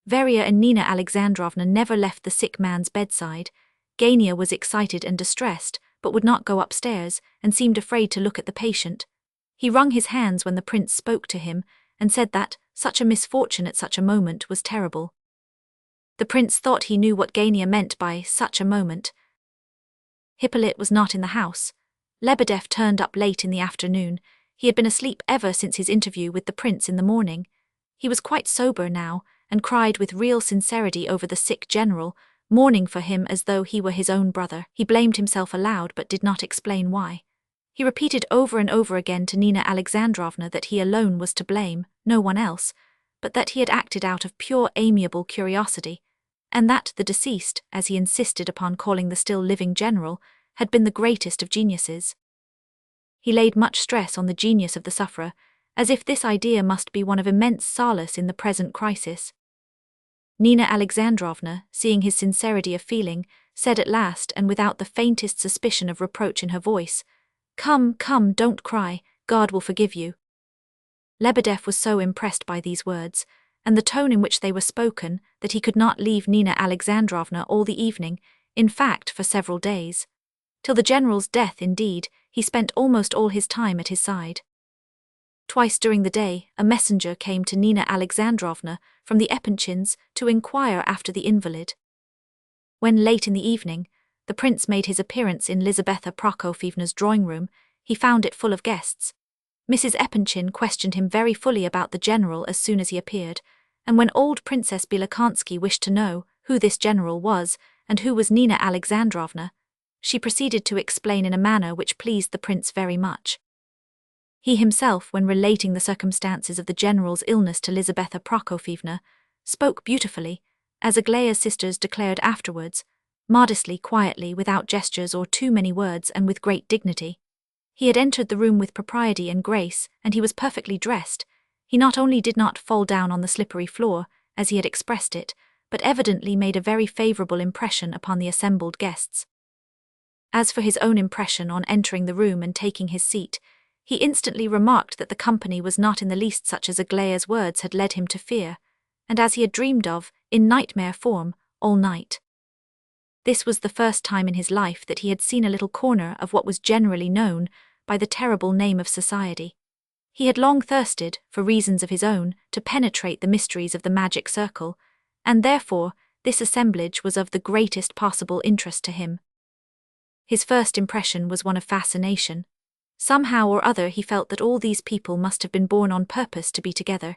Varya and Nina Alexandrovna never left the sick man's bedside. Gania was excited and distressed, but would not go upstairs, and seemed afraid to look at the patient. He wrung his hands when the prince spoke to him, and said that such a misfortune at such a moment was terrible. The prince thought he knew what Gania meant by such a moment. Hippolyte was not in the house. Lebedev turned up late in the afternoon. He had been asleep ever since his interview with the prince in the morning. He was quite sober now, and cried with real sincerity over the sick general, mourning for him as though he were his own brother. He blamed himself aloud, but did not explain why. He repeated over and over again to Nina Alexandrovna that he alone was to blame, no one else, but that he had acted out of pure amiable curiosity, and that the deceased, as he insisted upon calling the still living general, had been the greatest of geniuses. He laid much stress on the genius of the sufferer, as if this idea must be one of immense solace in the present crisis. Nina Alexandrovna, seeing his sincerity of feeling, said at last, and without the faintest suspicion of reproach in her voice, "Come, come, don't cry, God will forgive you." Lebedev was so impressed by these words, and the tone in which they were spoken, that he could not leave Nina Alexandrovna all the evening, in fact for several days. Till the general's death, indeed, he spent almost all his time at his side. Twice during the day, a messenger came to Nina Alexandrovna from the Epanchins to inquire after the invalid. When, late in the evening, the prince made his appearance in Lizaveta Prokofievna's drawing-room, he found it full of guests. Mrs. Epanchin questioned him very fully about the general as soon as he appeared, and when old Princess Bilokansky wished to know who this general was and who was Nina Alexandrovna, she proceeded to explain in a manner which pleased the prince very much. He himself, when relating the circumstances of the general's illness to Lizaveta Prokofievna, spoke beautifully, as Aglaya's sisters declared afterwards, modestly, quietly, without gestures or too many words, and with great dignity. He had entered the room with propriety and grace, and he was perfectly dressed. He not only did not fall down on the slippery floor, as he had expressed it, but evidently made a very favourable impression upon the assembled guests. As for his own impression on entering the room and taking his seat, he instantly remarked that the company was not in the least such as Aglaya's words had led him to fear, and as he had dreamed of, in nightmare form, all night. This was the first time in his life that he had seen a little corner of what was generally known by the terrible name of society. He had long thirsted, for reasons of his own, to penetrate the mysteries of the magic circle, and therefore this assemblage was of the greatest possible interest to him. His first impression was one of fascination. Somehow or other he felt that all these people must have been born on purpose to be together.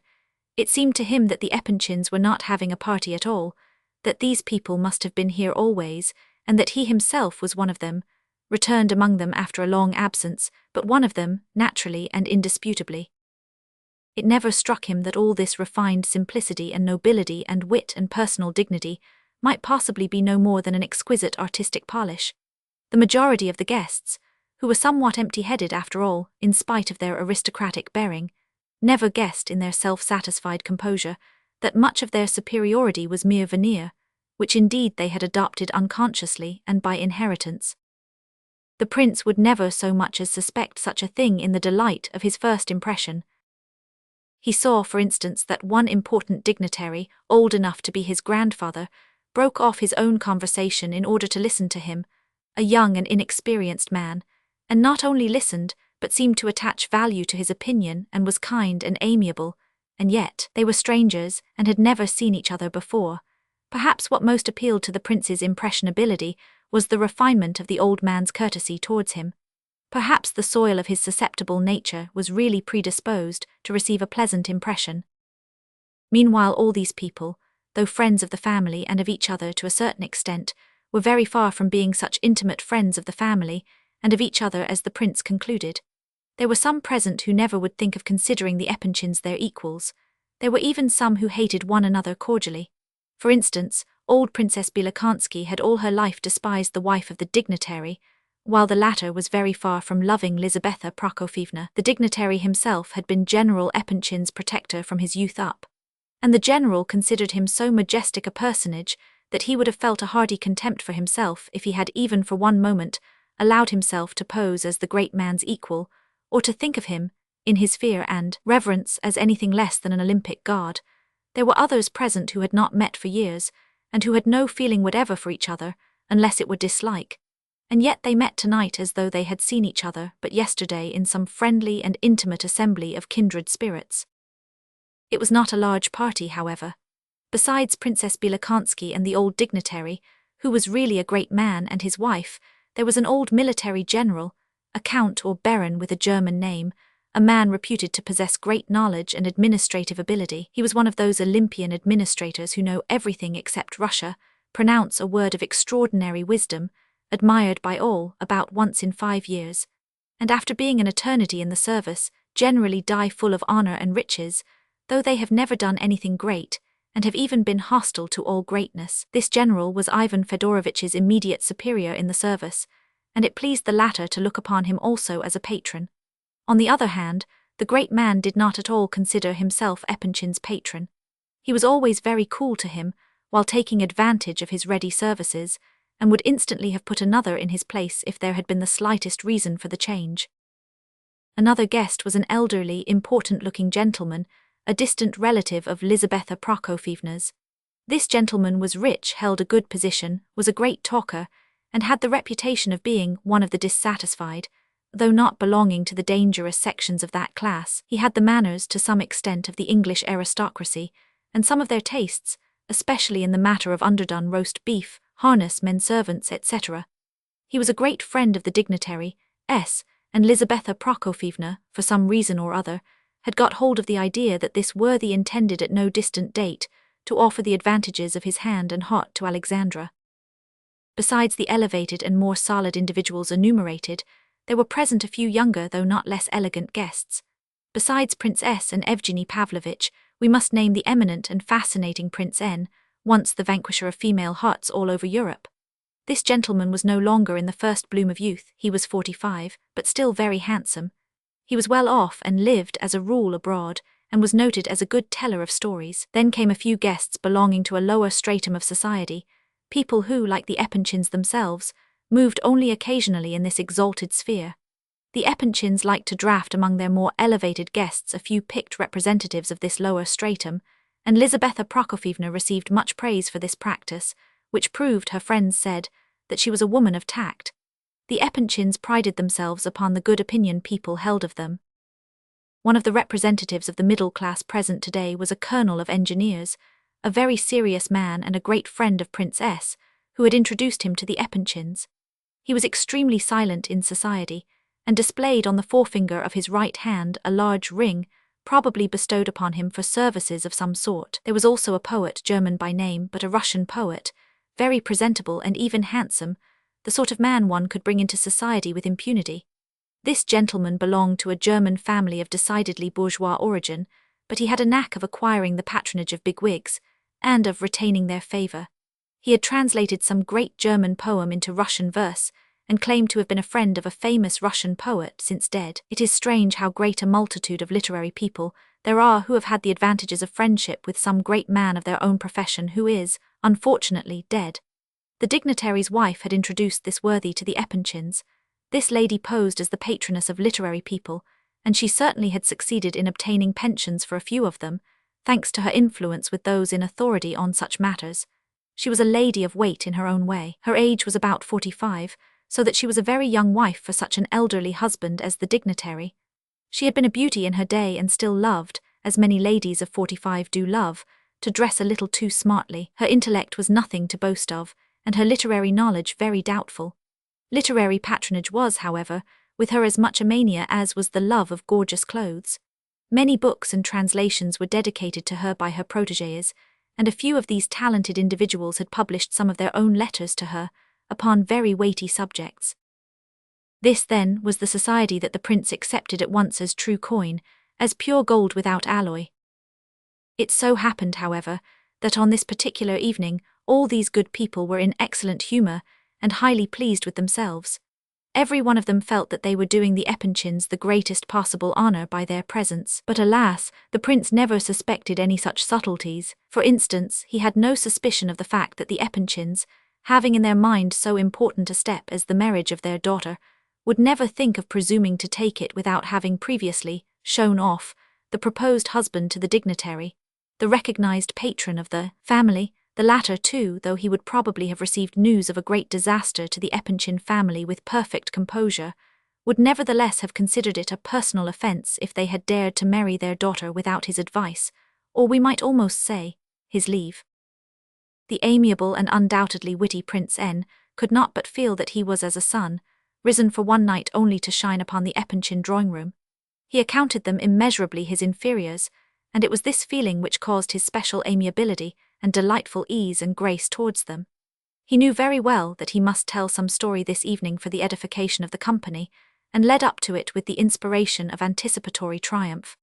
It seemed to him that the Epanchins were not having a party at all, that these people must have been here always, and that he himself was one of them, returned among them after a long absence, but one of them, naturally and indisputably. It never struck him that all this refined simplicity and nobility and wit and personal dignity might possibly be no more than an exquisite artistic polish. The majority of the guests, who were somewhat empty-headed after all, in spite of their aristocratic bearing, never guessed in their self-satisfied composure that much of their superiority was mere veneer, which indeed they had adopted unconsciously and by inheritance. The prince would never so much as suspect such a thing in the delight of his first impression. He saw, for instance, that one important dignitary, old enough to be his grandfather, broke off his own conversation in order to listen to him, a young and inexperienced man, and not only listened, but seemed to attach value to his opinion and was kind and amiable, and yet they were strangers and had never seen each other before, Perhaps what most appealed to the prince's impressionability was the refinement of the old man's courtesy towards him. Perhaps the soil of his susceptible nature was really predisposed to receive a pleasant impression. Meanwhile, all these people, though friends of the family and of each other to a certain extent, were very far from being such intimate friends of the family and of each other as the prince concluded. There were some present who never would think of considering the Epanchins their equals. There were even some who hated one another cordially. For instance, old Princess Bilokansky had all her life despised the wife of the dignitary, while the latter was very far from loving Lizaveta Prokofyevna. The dignitary himself had been General Epanchin's protector from his youth up, and the general considered him so majestic a personage that he would have felt a hearty contempt for himself if he had even for one moment allowed himself to pose as the great man's equal, or to think of him, in his fear and reverence, as anything less than an Olympic god. There were others present who had not met for years, and who had no feeling whatever for each other, unless it were dislike. And yet they met tonight as though they had seen each other but yesterday in some friendly and intimate assembly of kindred spirits. It was not a large party, however. Besides Princess Bilokansky and the old dignitary, who was really a great man, and his wife, there was an old military general, a count or baron with a German name, a man reputed to possess great knowledge and administrative ability. He was one of those Olympian administrators who know everything except Russia, pronounce a word of extraordinary wisdom, admired by all about once in 5 years, and after being an eternity in the service, generally die full of honor and riches, though they have never done anything great, and have even been hostile to all greatness. This general was Ivan Fedorovitch's immediate superior in the service, and it pleased the latter to look upon him also as a patron. On the other hand, the great man did not at all consider himself Epanchin's patron. He was always very cool to him, while taking advantage of his ready services, and would instantly have put another in his place if there had been the slightest reason for the change. Another guest was an elderly, important-looking gentleman, a distant relative of Lizaveta Prokofyevna's. This gentleman was rich, held a good position, was a great talker, and had the reputation of being one of the dissatisfied. Though not belonging to the dangerous sections of that class, he had the manners to some extent of the English aristocracy, and some of their tastes, especially in the matter of underdone roast beef, harness, men servants, etc. He was a great friend of the dignitary, and Lizaveta Prokofyevna, for some reason or other, had got hold of the idea that this worthy intended at no distant date to offer the advantages of his hand and heart to Alexandra. Besides the elevated and more solid individuals enumerated, there were present a few younger though not less elegant guests. Besides Prince S and Evgeny Pavlovitch, we must name the eminent and fascinating Prince N, once the vanquisher of female hearts all over Europe. This gentleman was no longer in the first bloom of youth, he was 45, but still very handsome. He was well off and lived as a rule abroad, and was noted as a good teller of stories. Then came a few guests belonging to a lower stratum of society, people who, like the Epanchins themselves, moved only occasionally in this exalted sphere. The Epanchins liked to draft among their more elevated guests a few picked representatives of this lower stratum, and Lizaveta Prokofyevna received much praise for this practice, which proved, her friends said, that she was a woman of tact. The Epanchins prided themselves upon the good opinion people held of them. One of the representatives of the middle class present today was a colonel of engineers, a very serious man and a great friend of Prince S, who had introduced him to the Epanchins. He was extremely silent in society, and displayed on the forefinger of his right hand a large ring, probably bestowed upon him for services of some sort. There was also a poet, German by name, but a Russian poet, very presentable and even handsome, the sort of man one could bring into society with impunity. This gentleman belonged to a German family of decidedly bourgeois origin, but he had a knack of acquiring the patronage of bigwigs, and of retaining their favor. He had translated some great German poem into Russian verse, and claimed to have been a friend of a famous Russian poet since dead. It is strange how great a multitude of literary people there are who have had the advantages of friendship with some great man of their own profession who is, unfortunately, dead. The dignitary's wife had introduced this worthy to the Epanchins. This lady posed as the patroness of literary people, and she certainly had succeeded in obtaining pensions for a few of them, thanks to her influence with those in authority on such matters. She was a lady of weight in her own way. Her age was about 45, so that she was a very young wife for such an elderly husband as the dignitary. She had been a beauty in her day and still loved, as many ladies of 45 do love, to dress a little too smartly. Her intellect was nothing to boast of, and her literary knowledge very doubtful. Literary patronage was, however, with her as much a mania as was the love of gorgeous clothes. Many books and translations were dedicated to her by her protégés, and a few of these talented individuals had published some of their own letters to her, upon very weighty subjects. This, then, was the society that the prince accepted at once as true coin, as pure gold without alloy. It so happened, however, that on this particular evening all these good people were in excellent humour and highly pleased with themselves. Every one of them felt that they were doing the Epanchins the greatest possible honour by their presence. But alas, the prince never suspected any such subtleties. For instance, he had no suspicion of the fact that the Epanchins, having in their mind so important a step as the marriage of their daughter, would never think of presuming to take it without having previously shown off the proposed husband to the dignitary, the recognized patron of the family. The latter, too, though he would probably have received news of a great disaster to the Epanchin family with perfect composure, would nevertheless have considered it a personal offence if they had dared to marry their daughter without his advice, or we might almost say, his leave. The amiable and undoubtedly witty Prince N could not but feel that he was as a sun, risen for one night only to shine upon the Epanchin drawing-room. He accounted them immeasurably his inferiors, and it was this feeling which caused his special amiability and delightful ease and grace towards them. He knew very well that he must tell some story this evening for the edification of the company, and led up to it with the inspiration of anticipatory triumph.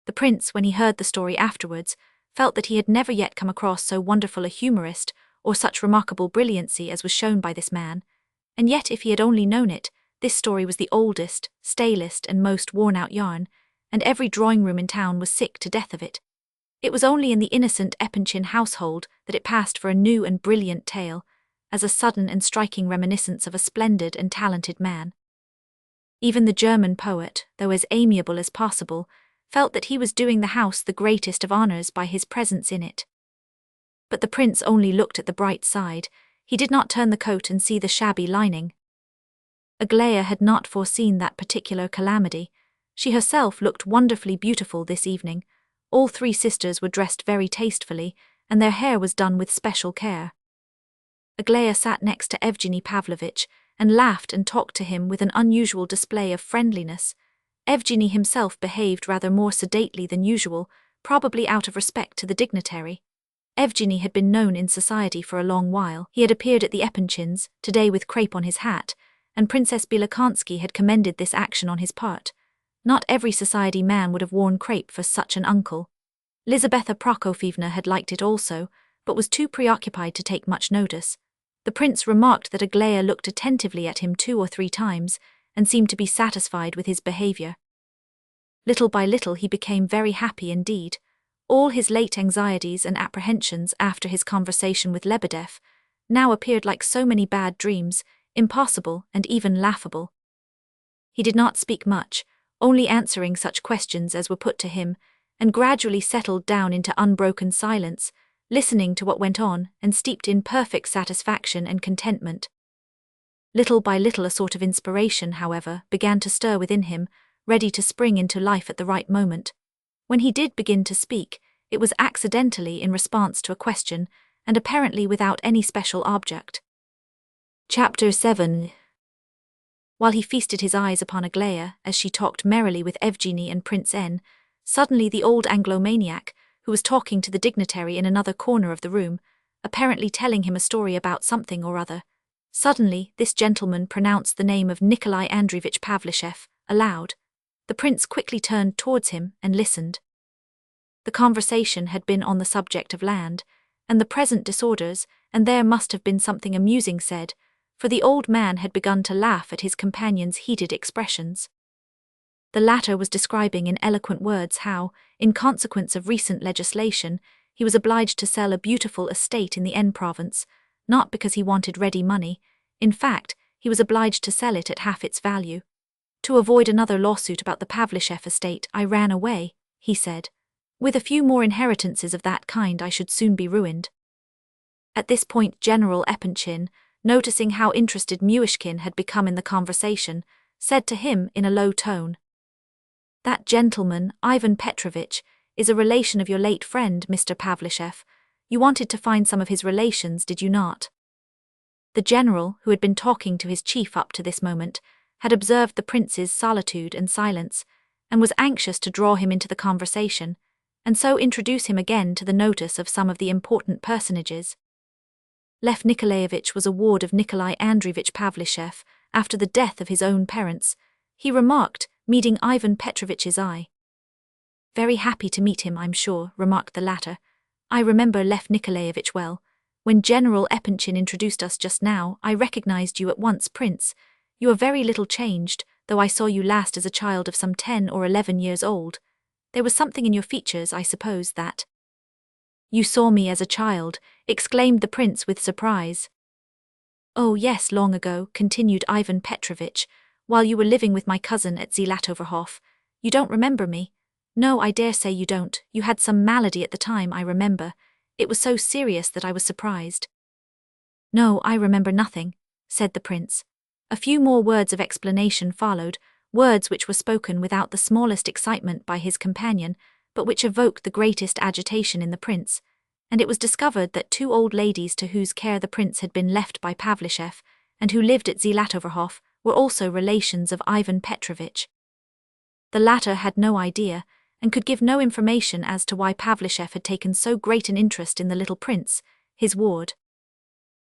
The prince, when he heard the story afterwards, felt that he had never yet come across so wonderful a humorist or such remarkable brilliancy as was shown by this man, and yet if he had only known it, this story was the oldest, stalest and most worn-out yarn, and every drawing-room in town was sick to death of it. It was only in the innocent Epanchin household that it passed for a new and brilliant tale, as a sudden and striking reminiscence of a splendid and talented man. Even the German poet, though as amiable as possible, felt that he was doing the house the greatest of honours by his presence in it. But the prince only looked at the bright side. He did not turn the coat and see the shabby lining. Aglaya had not foreseen that particular calamity. She herself looked wonderfully beautiful this evening. All three sisters were dressed very tastefully, and their hair was done with special care. Aglaya sat next to Evgeny Pavlovitch, and laughed and talked to him with an unusual display of friendliness. Evgeny himself behaved rather more sedately than usual, probably out of respect to the dignitary. Evgeny had been known in society for a long while. He had appeared at the Epanchins, today with crape on his hat, and Princess Bilokonski had commended this action on his part. Not every society man would have worn crape for such an uncle. Lizaveta Prokofyevna had liked it also, but was too preoccupied to take much notice. The prince remarked that Aglaya looked attentively at him 2 or 3 times, and seemed to be satisfied with his behaviour. Little by little he became very happy indeed. All his late anxieties and apprehensions after his conversation with Lebedev now appeared like so many bad dreams, impossible and even laughable. He did not speak much, only answering such questions as were put to him, and gradually settled down into unbroken silence, listening to what went on and steeped in perfect satisfaction and contentment. Little by little a sort of inspiration, however, began to stir within him, ready to spring into life at the right moment. When he did begin to speak, it was accidentally in response to a question, and apparently without any special object. Chapter 7. While he feasted his eyes upon Aglaya as she talked merrily with Evgeny and Prince N, suddenly the old Anglomaniac, who was talking to the dignitary in another corner of the room, apparently telling him a story about something or other, suddenly this gentleman pronounced the name of Nikolai Andreevich Pavlishev aloud. The prince quickly turned towards him and listened. The conversation had been on the subject of land, and the present disorders, and there must have been something amusing said, for the old man had begun to laugh at his companion's heated expressions. The latter was describing in eloquent words how, in consequence of recent legislation, he was obliged to sell a beautiful estate in the N province, not because he wanted ready money. In fact, he was obliged to sell it at half its value. To avoid another lawsuit about the Pavlishev estate, I ran away, he said. With a few more inheritances of that kind I should soon be ruined. At this point General Epanchin, noticing how interested Myshkin had become in the conversation, said to him in a low tone, "That gentleman, Ivan Petrovitch, is a relation of your late friend, Mr. Pavlishev. You wanted to find some of his relations, did you not?" The general, who had been talking to his chief up to this moment, had observed the prince's solitude and silence, and was anxious to draw him into the conversation, and so introduce him again to the notice of some of the important personages. Lev Nikolaevich was a ward of Nikolai Andreevich Pavlishev after the death of his own parents, he remarked, meeting Ivan Petrovitch's eye. "Very happy to meet him, I'm sure," remarked the latter. "I remember Lev Nikolaevich well. When General Epanchin introduced us just now, I recognized you at once, Prince. You are very little changed, though I saw you last as a child of some 10 or 11 years old. There was something in your features, I suppose, that—" "You saw me as a child," exclaimed the prince with surprise. "Oh yes, long ago," continued Ivan Petrovitch, "while you were living with my cousin at Zlatoverhof. You don't remember me? No, I dare say you don't. You had some malady at the time, I remember. It was so serious that I was surprised." "No, I remember nothing," said the prince. A few more words of explanation followed, words which were spoken without the smallest excitement by his companion, but which evoked the greatest agitation in the prince, and it was discovered that 2 old ladies to whose care the prince had been left by Pavlishev, and who lived at Zlatoverhof, were also relations of Ivan Petrovitch. The latter had no idea, and could give no information as to why Pavlishev had taken so great an interest in the little prince, his ward.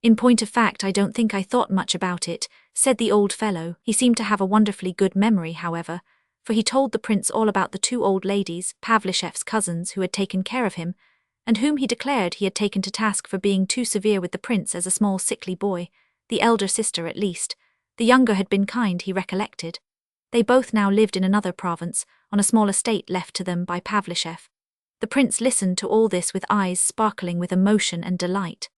"In point of fact, I don't think I thought much about it," said the old fellow. He seemed to have a wonderfully good memory, however, for he told the prince all about the 2 old ladies, Pavlishev's cousins, who had taken care of him, and whom he declared he had taken to task for being too severe with the prince as a small sickly boy, the elder sister at least. The younger had been kind, he recollected. They both now lived in another province, on a small estate left to them by Pavlishev. The prince listened to all this with eyes sparkling with emotion and delight.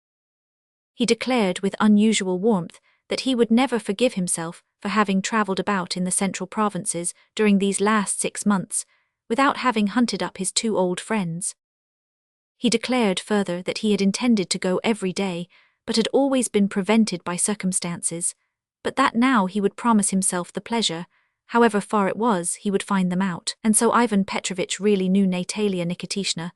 He declared with unusual warmth that he would never forgive himself for having travelled about in the central provinces during these last 6 months, without having hunted up his 2 old friends. He declared further that he had intended to go every day, but had always been prevented by circumstances, but that now he would promise himself the pleasure, however far it was, he would find them out. And so Ivan Petrovitch really knew Natalia Nikitishna.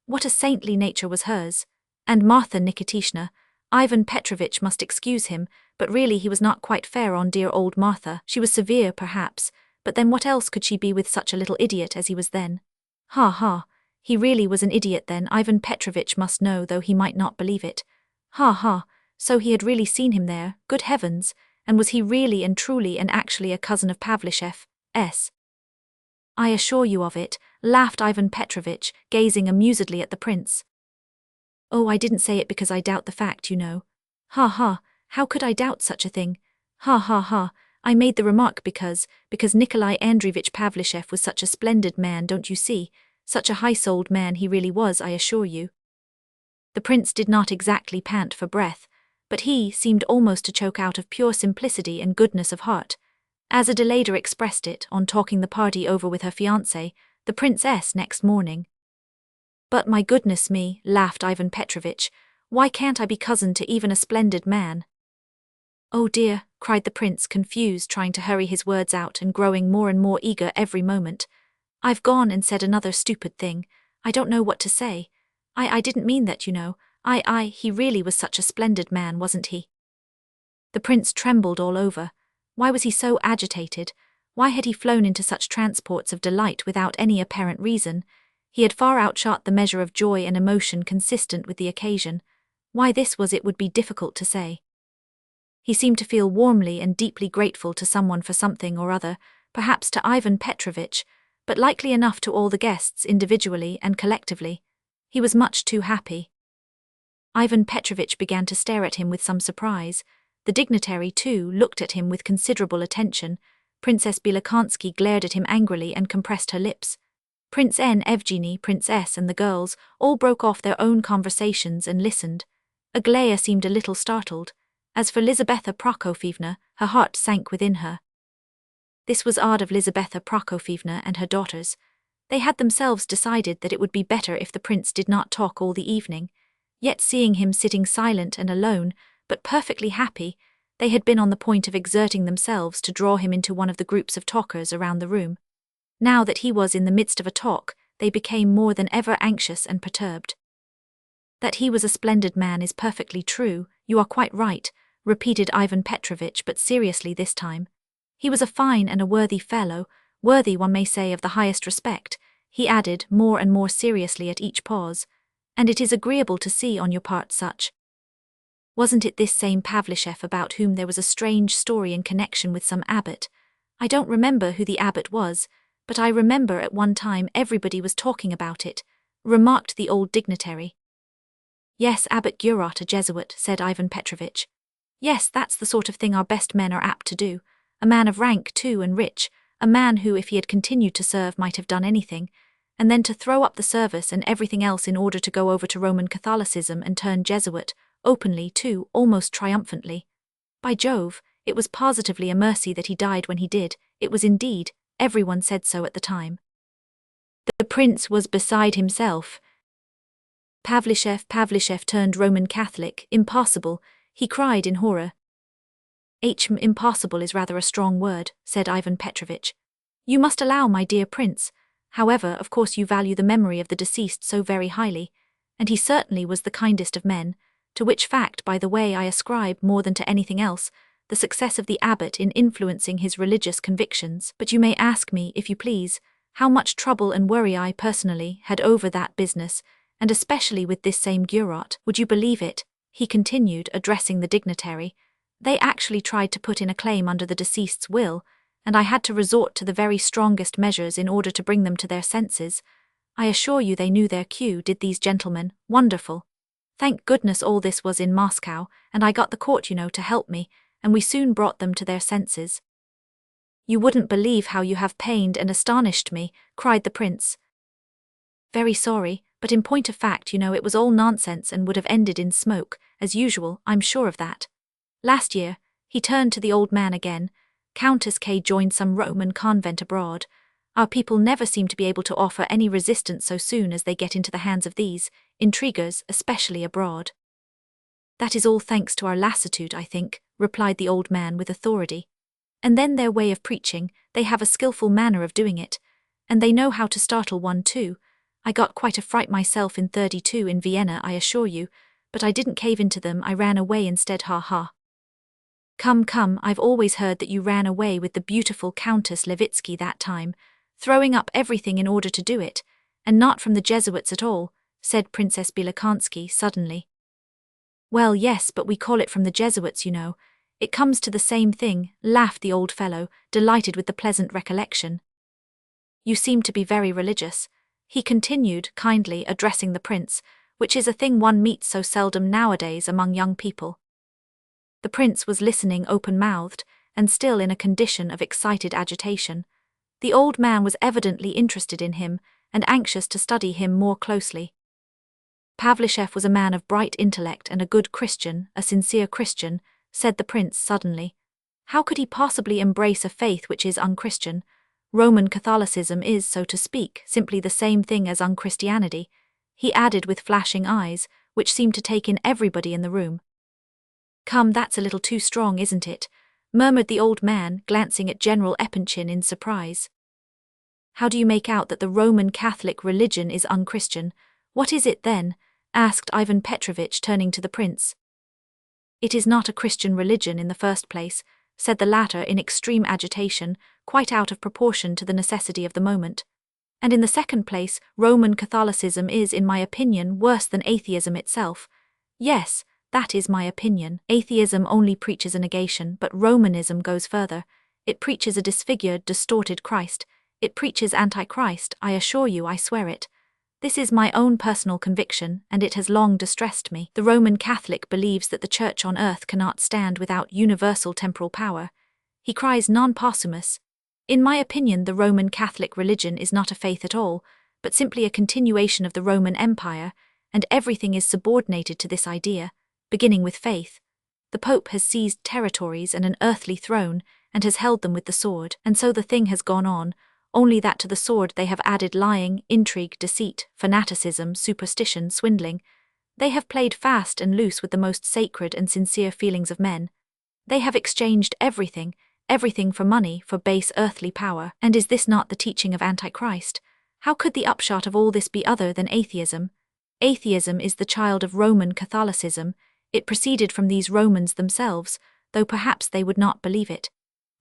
What a saintly nature was hers! And Martha Nikitishna. Ivan Petrovitch must excuse him, but really he was not quite fair on dear old Martha. She was severe, perhaps, but then what else could she be with such a little idiot as he was then? Ha ha, he really was an idiot then, Ivan Petrovitch must know, though he might not believe it. Ha ha, so he had really seen him there, good heavens, and was he really and truly and actually a cousin of Pavlishev's? "I assure you of it," laughed Ivan Petrovitch, gazing amusedly at the prince. "Oh, I didn't say it because I doubt the fact, you know. Ha ha, how could I doubt such a thing? Ha ha ha, I made the remark because Nikolai Andreevich Pavlishev was such a splendid man, don't you see? Such a high-souled man he really was, I assure you." The prince did not exactly pant for breath, but he seemed almost to choke out of pure simplicity and goodness of heart. As Adelaida expressed it on talking the party over with her fiancé, the princess, next morning. "But my goodness me," laughed Ivan Petrovitch, "why can't I be cousin to even a splendid man?" "Oh dear," cried the prince, confused, trying to hurry his words out and growing more and more eager every moment. "I've gone and said another stupid thing. I don't know what to say. I didn't mean that, you know. He really was such a splendid man, wasn't he?" The prince trembled all over. Why was he so agitated? Why had he flown into such transports of delight without any apparent reason? He had far outshot the measure of joy and emotion consistent with the occasion. Why this was, it would be difficult to say. He seemed to feel warmly and deeply grateful to someone for something or other, perhaps to Ivan Petrovitch, but likely enough to all the guests individually and collectively. He was much too happy. Ivan Petrovitch began to stare at him with some surprise. The dignitary, too, looked at him with considerable attention. Princess Bilokonski glared at him angrily and compressed her lips. Prince N, Evgeny, Princess, and the girls all broke off their own conversations and listened. Aglaya seemed a little startled. As for Lizabetha Prokofyevna, her heart sank within her. This was odd of Lizabetha Prokofyevna and her daughters. They had themselves decided that it would be better if the prince did not talk all the evening. Yet seeing him sitting silent and alone, but perfectly happy, they had been on the point of exerting themselves to draw him into one of the groups of talkers around the room. Now that he was in the midst of a talk, they became more than ever anxious and perturbed. That he was a splendid man is perfectly true, you are quite right, repeated Ivan Petrovitch, but seriously this time. He was a fine and a worthy fellow, worthy, one may say, of the highest respect, he added, more and more seriously at each pause, and it is agreeable to see on your part such. Wasn't it this same Pavlishev about whom there was a strange story in connection with some abbot? I don't remember who the abbot was, but I remember at one time everybody was talking about it, remarked the old dignitary. Yes, Abbot Gurot, a Jesuit, said Ivan Petrovitch. Yes, that's the sort of thing our best men are apt to do. A man of rank, too, and rich, a man who, if he had continued to serve, might have done anything, and then to throw up the service and everything else in order to go over to Roman Catholicism and turn Jesuit, openly, too, almost triumphantly. By Jove, it was positively a mercy that he died when he did, it was indeed, everyone said so at the time. The prince was beside himself. Pavlishev turned Roman Catholic, impossible, he cried in horror. Impossible is rather a strong word, said Ivan Petrovitch. You must allow, my dear prince. However, of course you value the memory of the deceased so very highly, and he certainly was the kindest of men, to which fact, by the way, I ascribe, more than to anything else, the success of the abbot in influencing his religious convictions. But you may ask me, if you please, how much trouble and worry I personally had over that business, and especially with this same Gurot. Would you believe it? He continued, addressing the dignitary. They actually tried to put in a claim under the deceased's will, and I had to resort to the very strongest measures in order to bring them to their senses. I assure you they knew their cue, did these gentlemen. Wonderful. Thank goodness all this was in Moscow, and I got the court, to help me, and we soon brought them to their senses. You wouldn't believe how you have pained and astonished me, cried the prince. Very sorry, but in point of fact, it was all nonsense and would have ended in smoke, as usual, I'm sure of that. Last year, he turned to the old man again, Countess K joined some Roman convent abroad. Our people never seem to be able to offer any resistance so soon as they get into the hands of these intriguers, especially abroad. That is all thanks to our lassitude, I think, replied the old man with authority. And then their way of preaching, they have a skillful manner of doing it, and they know how to startle one too. I got quite a fright myself in '32 in Vienna, I assure you, but I didn't cave into them, I ran away instead, ha ha. Come, I've always heard that you ran away with the beautiful Countess Levitsky that time, throwing up everything in order to do it, and not from the Jesuits at all, said Princess Bilokansky suddenly. Well, yes, but we call it from the Jesuits, It comes to the same thing, laughed the old fellow, delighted with the pleasant recollection. You seem to be very religious, he continued, kindly addressing the prince, which is a thing one meets so seldom nowadays among young people. The prince was listening open-mouthed, and still in a condition of excited agitation. The old man was evidently interested in him, and anxious to study him more closely. Pavlishev was a man of bright intellect and a good Christian, a sincere Christian, said the prince suddenly. How could he possibly embrace a faith which is unchristian? Roman Catholicism is, so to speak, simply the same thing as unchristianity, he added with flashing eyes, which seemed to take in everybody in the room. Come, that's a little too strong, isn't it? Murmured the old man, glancing at General Epanchin in surprise. How do you make out that the Roman Catholic religion is unchristian? What is it then? Asked Ivan Petrovitch, turning to the prince. It is not a Christian religion in the first place, said the latter in extreme agitation, quite out of proportion to the necessity of the moment. And in the second place, Roman Catholicism is, in my opinion, worse than atheism itself. Yes, that is my opinion. Atheism only preaches a negation, but Romanism goes further. It preaches a disfigured, distorted Christ. It preaches Antichrist, I assure you, I swear it. This is my own personal conviction, and it has long distressed me. The Roman Catholic believes that the Church on earth cannot stand without universal temporal power. He cries non possumus. In my opinion, the Roman Catholic religion is not a faith at all, but simply a continuation of the Roman Empire, and everything is subordinated to this idea, beginning with faith. The Pope has seized territories and an earthly throne, and has held them with the sword, and so the thing has gone on, only that to the sword they have added lying, intrigue, deceit, fanaticism, superstition, swindling. They have played fast and loose with the most sacred and sincere feelings of men. They have exchanged everything for money, for base earthly power. And is this not the teaching of Antichrist? How could the upshot of all this be other than atheism? Atheism is the child of Roman Catholicism. It proceeded from these Romans themselves, though perhaps they would not believe it.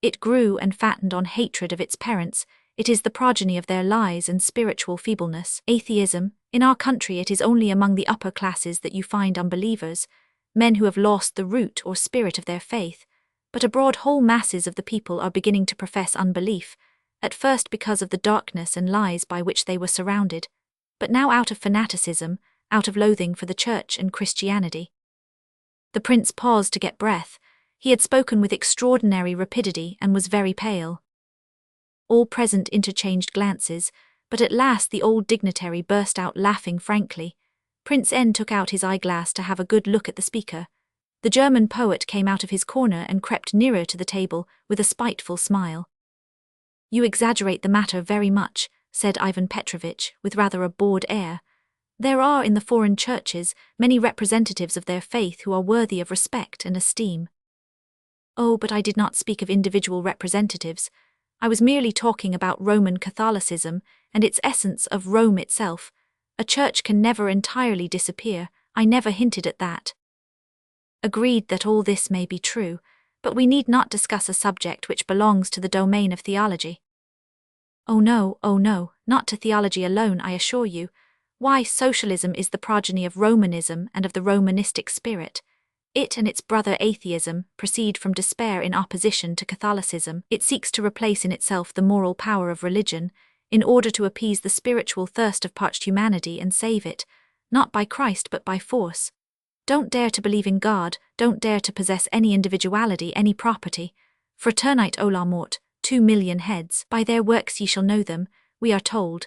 It grew and fattened on hatred of its parents. It is the progeny of their lies and spiritual feebleness. Atheism, in our country it is only among the upper classes that you find unbelievers, men who have lost the root or spirit of their faith, but abroad whole masses of the people are beginning to profess unbelief, at first because of the darkness and lies by which they were surrounded, but now out of fanaticism, out of loathing for the Church and Christianity. The prince paused to get breath. He had spoken with extraordinary rapidity and was very pale. All present interchanged glances, but at last the old dignitary burst out laughing frankly. Prince N took out his eyeglass to have a good look at the speaker. The German poet came out of his corner and crept nearer to the table with a spiteful smile. "You exaggerate the matter very much," said Ivan Petrovitch, with rather a bored air. "There are in the foreign churches many representatives of their faith who are worthy of respect and esteem." "Oh, but I did not speak of individual representatives. I was merely talking about Roman Catholicism and its essence of Rome itself. A church can never entirely disappear. I never hinted at that." "Agreed that all this may be true, but we need not discuss a subject which belongs to the domain of theology." Oh no, not to theology alone, I assure you. Why, socialism is the progeny of Romanism and of the Romanistic spirit. It and its brother atheism proceed from despair in opposition to Catholicism. It seeks to replace in itself the moral power of religion, in order to appease the spiritual thirst of parched humanity and save it, not by Christ but by force. Don't dare to believe in God, don't dare to possess any individuality, any property. Fraternite ola mort, 2,000,000 heads. By their works ye shall know them, we are told,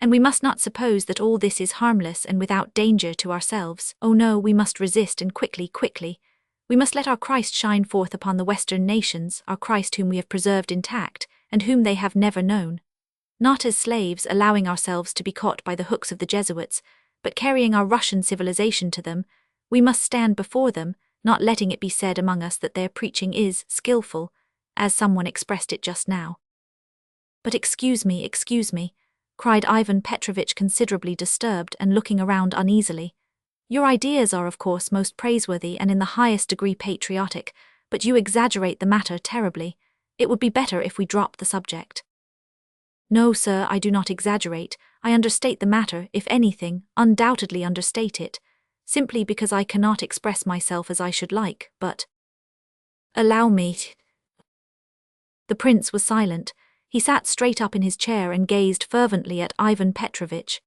and we must not suppose that all this is harmless and without danger to ourselves. Oh no, we must resist, and quickly. We must let our Christ shine forth upon the Western nations, our Christ whom we have preserved intact, and whom they have never known. Not as slaves, allowing ourselves to be caught by the hooks of the Jesuits, but carrying our Russian civilization to them. We must stand before them, not letting it be said among us that their preaching is skillful, as someone expressed it just now. But excuse me, cried Ivan Petrovitch, considerably disturbed and looking around uneasily. Your ideas are of course most praiseworthy and in the highest degree patriotic, but you exaggerate the matter terribly. It would be better if we drop the subject. No, sir, I do not exaggerate. I understate the matter, if anything, undoubtedly understate it, simply because I cannot express myself as I should like, but— Allow me. The prince was silent. He sat straight up in his chair and gazed fervently at Ivan Petrovitch.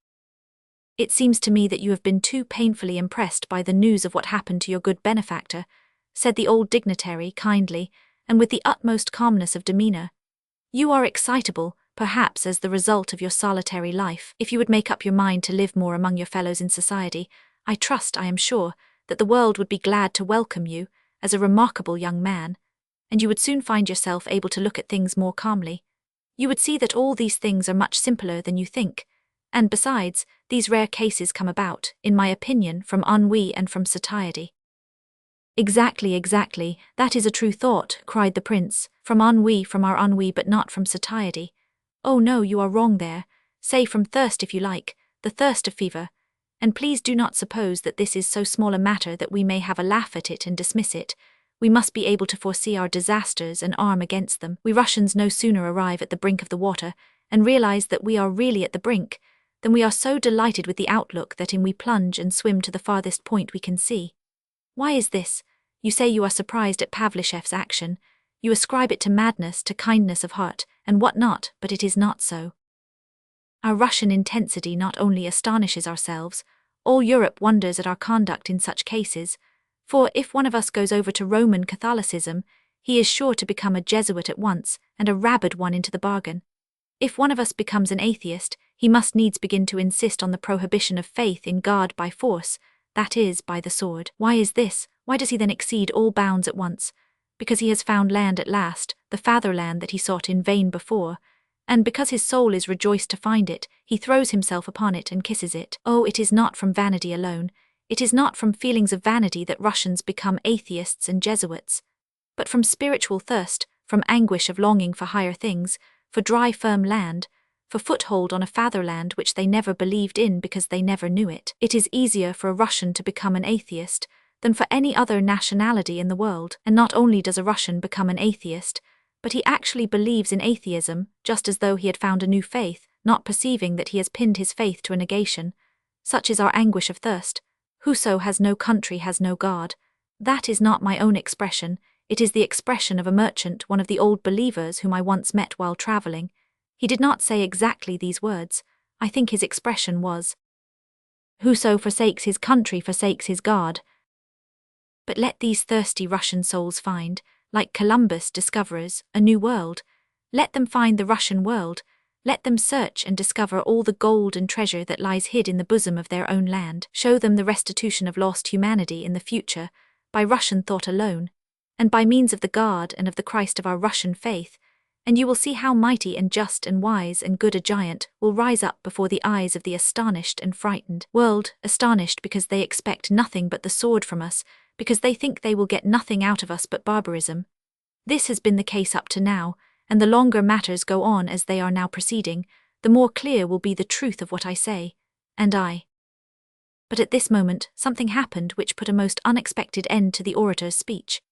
"It seems to me that you have been too painfully impressed by the news of what happened to your good benefactor," said the old dignitary kindly, and with the utmost calmness of demeanour. "You are excitable, perhaps as the result of your solitary life. If you would make up your mind to live more among your fellows in society, I am sure, that the world would be glad to welcome you, as a remarkable young man, and you would soon find yourself able to look at things more calmly. You would see that all these things are much simpler than you think, and besides, these rare cases come about, in my opinion, from ennui and from satiety." Exactly, that is a true thought," cried the prince, "from our ennui, but not from satiety. Oh no, you are wrong there. Say from thirst if you like, the thirst of fever. And please do not suppose that this is so small a matter that we may have a laugh at it and dismiss it. We must be able to foresee our disasters and arm against them. We Russians no sooner arrive at the brink of the water and realize that we are really at the brink, than we are so delighted with the outlook that we plunge and swim to the farthest point we can see. Why is this? You say you are surprised at Pavlicheff's action. You ascribe it to madness, to kindness of heart, and what not, but it is not so. Our Russian intensity not only astonishes ourselves, all Europe wonders at our conduct in such cases, for if one of us goes over to Roman Catholicism, he is sure to become a Jesuit at once, and a rabid one into the bargain. If one of us becomes an atheist, he must needs begin to insist on the prohibition of faith in God by force, that is, by the sword. Why is this? Why does he then exceed all bounds at once? Because he has found land at last, the fatherland that he sought in vain before, and because his soul is rejoiced to find it, he throws himself upon it and kisses it. Oh, it is not from vanity alone. It is not from feelings of vanity that Russians become atheists and Jesuits, but from spiritual thirst, from anguish of longing for higher things, for dry firm land, for foothold on a fatherland which they never believed in because they never knew it. It is easier for a Russian to become an atheist than for any other nationality in the world. And not only does a Russian become an atheist, but he actually believes in atheism, just as though he had found a new faith, not perceiving that he has pinned his faith to a negation. Such is our anguish of thirst. Whoso has no country has no God. That is not my own expression, it is the expression of a merchant, one of the old believers whom I once met while travelling. He did not say exactly these words. I think his expression was, "Whoso forsakes his country forsakes his God." But let these thirsty Russian souls find, like Columbus discoverers, a new world. Let them find the Russian world. Let them search and discover all the gold and treasure that lies hid in the bosom of their own land. Show them the restitution of lost humanity in the future, by Russian thought alone, and by means of the God and of the Christ of our Russian faith, and you will see how mighty and just and wise and good a giant will rise up before the eyes of the astonished and frightened world, astonished because they expect nothing but the sword from us, because they think they will get nothing out of us but barbarism. This has been the case up to now, and the longer matters go on as they are now proceeding, the more clear will be the truth of what I say, and I. But at this moment something happened which put a most unexpected end to the orator's speech.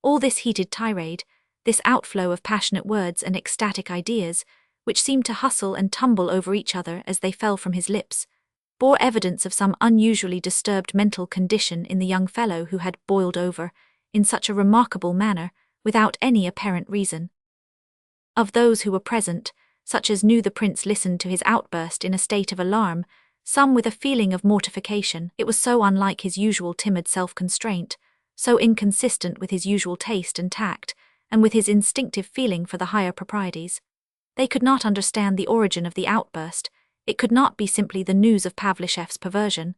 All this heated tirade, this outflow of passionate words and ecstatic ideas, which seemed to hustle and tumble over each other as they fell from his lips, bore evidence of some unusually disturbed mental condition in the young fellow who had boiled over, in such a remarkable manner, without any apparent reason. Of those who were present, such as knew the prince listened to his outburst in a state of alarm, some with a feeling of mortification. It was so unlike his usual timid self-constraint, so inconsistent with his usual taste and tact, and with his instinctive feeling for the higher proprieties. They could not understand the origin of the outburst. It could not be simply the news of Pavlishev's perversion.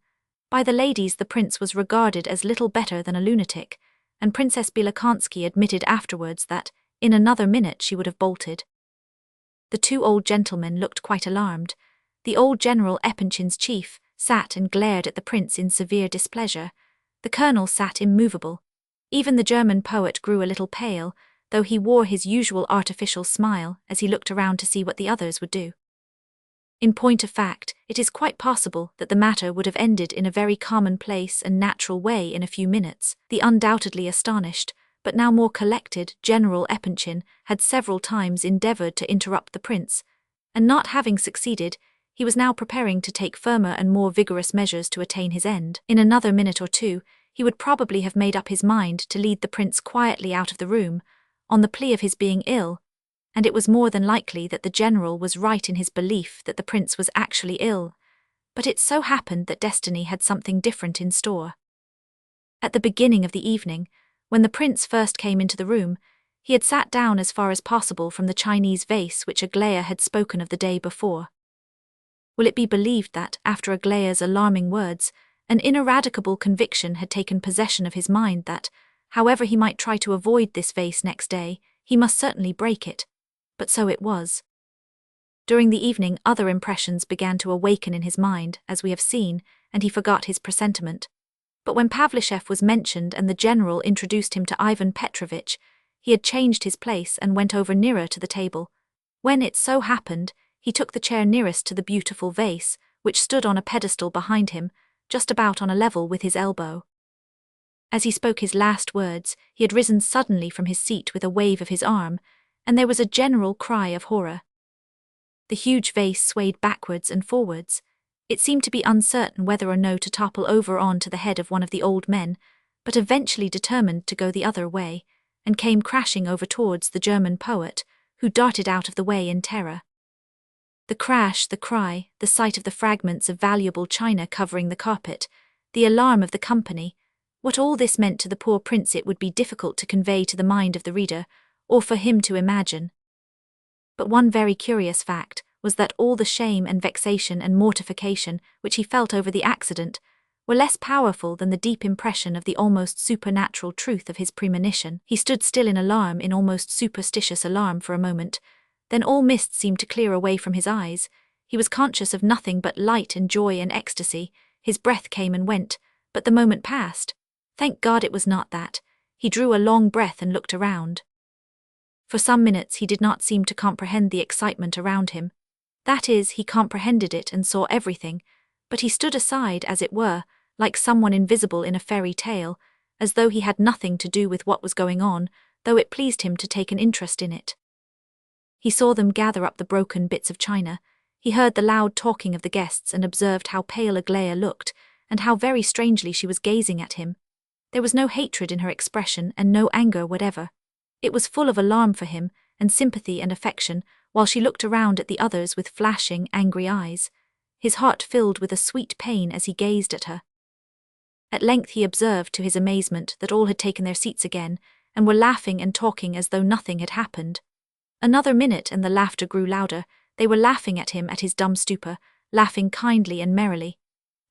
By the ladies the prince was regarded as little better than a lunatic, and Princess Bilokonski admitted afterwards that, in another minute she would have bolted. The two old gentlemen looked quite alarmed. The old General Epanchin's chief sat and glared at the prince in severe displeasure. The colonel sat immovable. Even the German poet grew a little pale, though he wore his usual artificial smile as he looked around to see what the others would do. In point of fact, it is quite possible that the matter would have ended in a very commonplace and natural way in a few minutes. The undoubtedly astonished, but now more collected, General Epanchin had several times endeavoured to interrupt the prince, and not having succeeded, he was now preparing to take firmer and more vigorous measures to attain his end. In another minute or two, he would probably have made up his mind to lead the prince quietly out of the room, on the plea of his being ill, and it was more than likely that the general was right in his belief that the prince was actually ill, but it so happened that destiny had something different in store. At the beginning of the evening, when the prince first came into the room, he had sat down as far as possible from the Chinese vase which Aglaya had spoken of the day before. Will it be believed that, after Aglaya's alarming words, an ineradicable conviction had taken possession of his mind that, however he might try to avoid this vase next day, he must certainly break it. But so it was. During the evening other impressions began to awaken in his mind, as we have seen, and he forgot his presentiment. But when Pavlishev was mentioned and the general introduced him to Ivan Petrovitch, he had changed his place and went over nearer to the table. When it so happened, he took the chair nearest to the beautiful vase, which stood on a pedestal behind him, just about on a level with his elbow. As he spoke his last words, he had risen suddenly from his seat with a wave of his arm, and there was a general cry of horror. The huge vase swayed backwards and forwards. It seemed to be uncertain whether or no to topple over on to the head of one of the old men, but eventually determined to go the other way, and came crashing over towards the German poet, who darted out of the way in terror. The crash, the cry, the sight of the fragments of valuable china covering the carpet, the alarm of the company, what all this meant to the poor prince it would be difficult to convey to the mind of the reader, or for him to imagine. But one very curious fact was that all the shame and vexation and mortification which he felt over the accident were less powerful than the deep impression of the almost supernatural truth of his premonition. He stood still in alarm, in almost superstitious alarm for a moment, then all mist seemed to clear away from his eyes. He was conscious of nothing but light and joy and ecstasy. His breath came and went, but the moment passed. Thank God it was not that. He drew a long breath and looked around. For some minutes he did not seem to comprehend the excitement around him. That is, he comprehended it and saw everything, but he stood aside, as it were, like someone invisible in a fairy tale, as though he had nothing to do with what was going on, though it pleased him to take an interest in it. He saw them gather up the broken bits of china. He heard the loud talking of the guests and observed how pale Aglaya looked, and how very strangely she was gazing at him. There was no hatred in her expression and no anger whatever. It was full of alarm for him, and sympathy and affection, while she looked around at the others with flashing, angry eyes. His heart filled with a sweet pain as he gazed at her. At length he observed, to his amazement, that all had taken their seats again, and were laughing and talking as though nothing had happened. Another minute and the laughter grew louder. They were laughing at him at his dumb stupor, laughing kindly and merrily.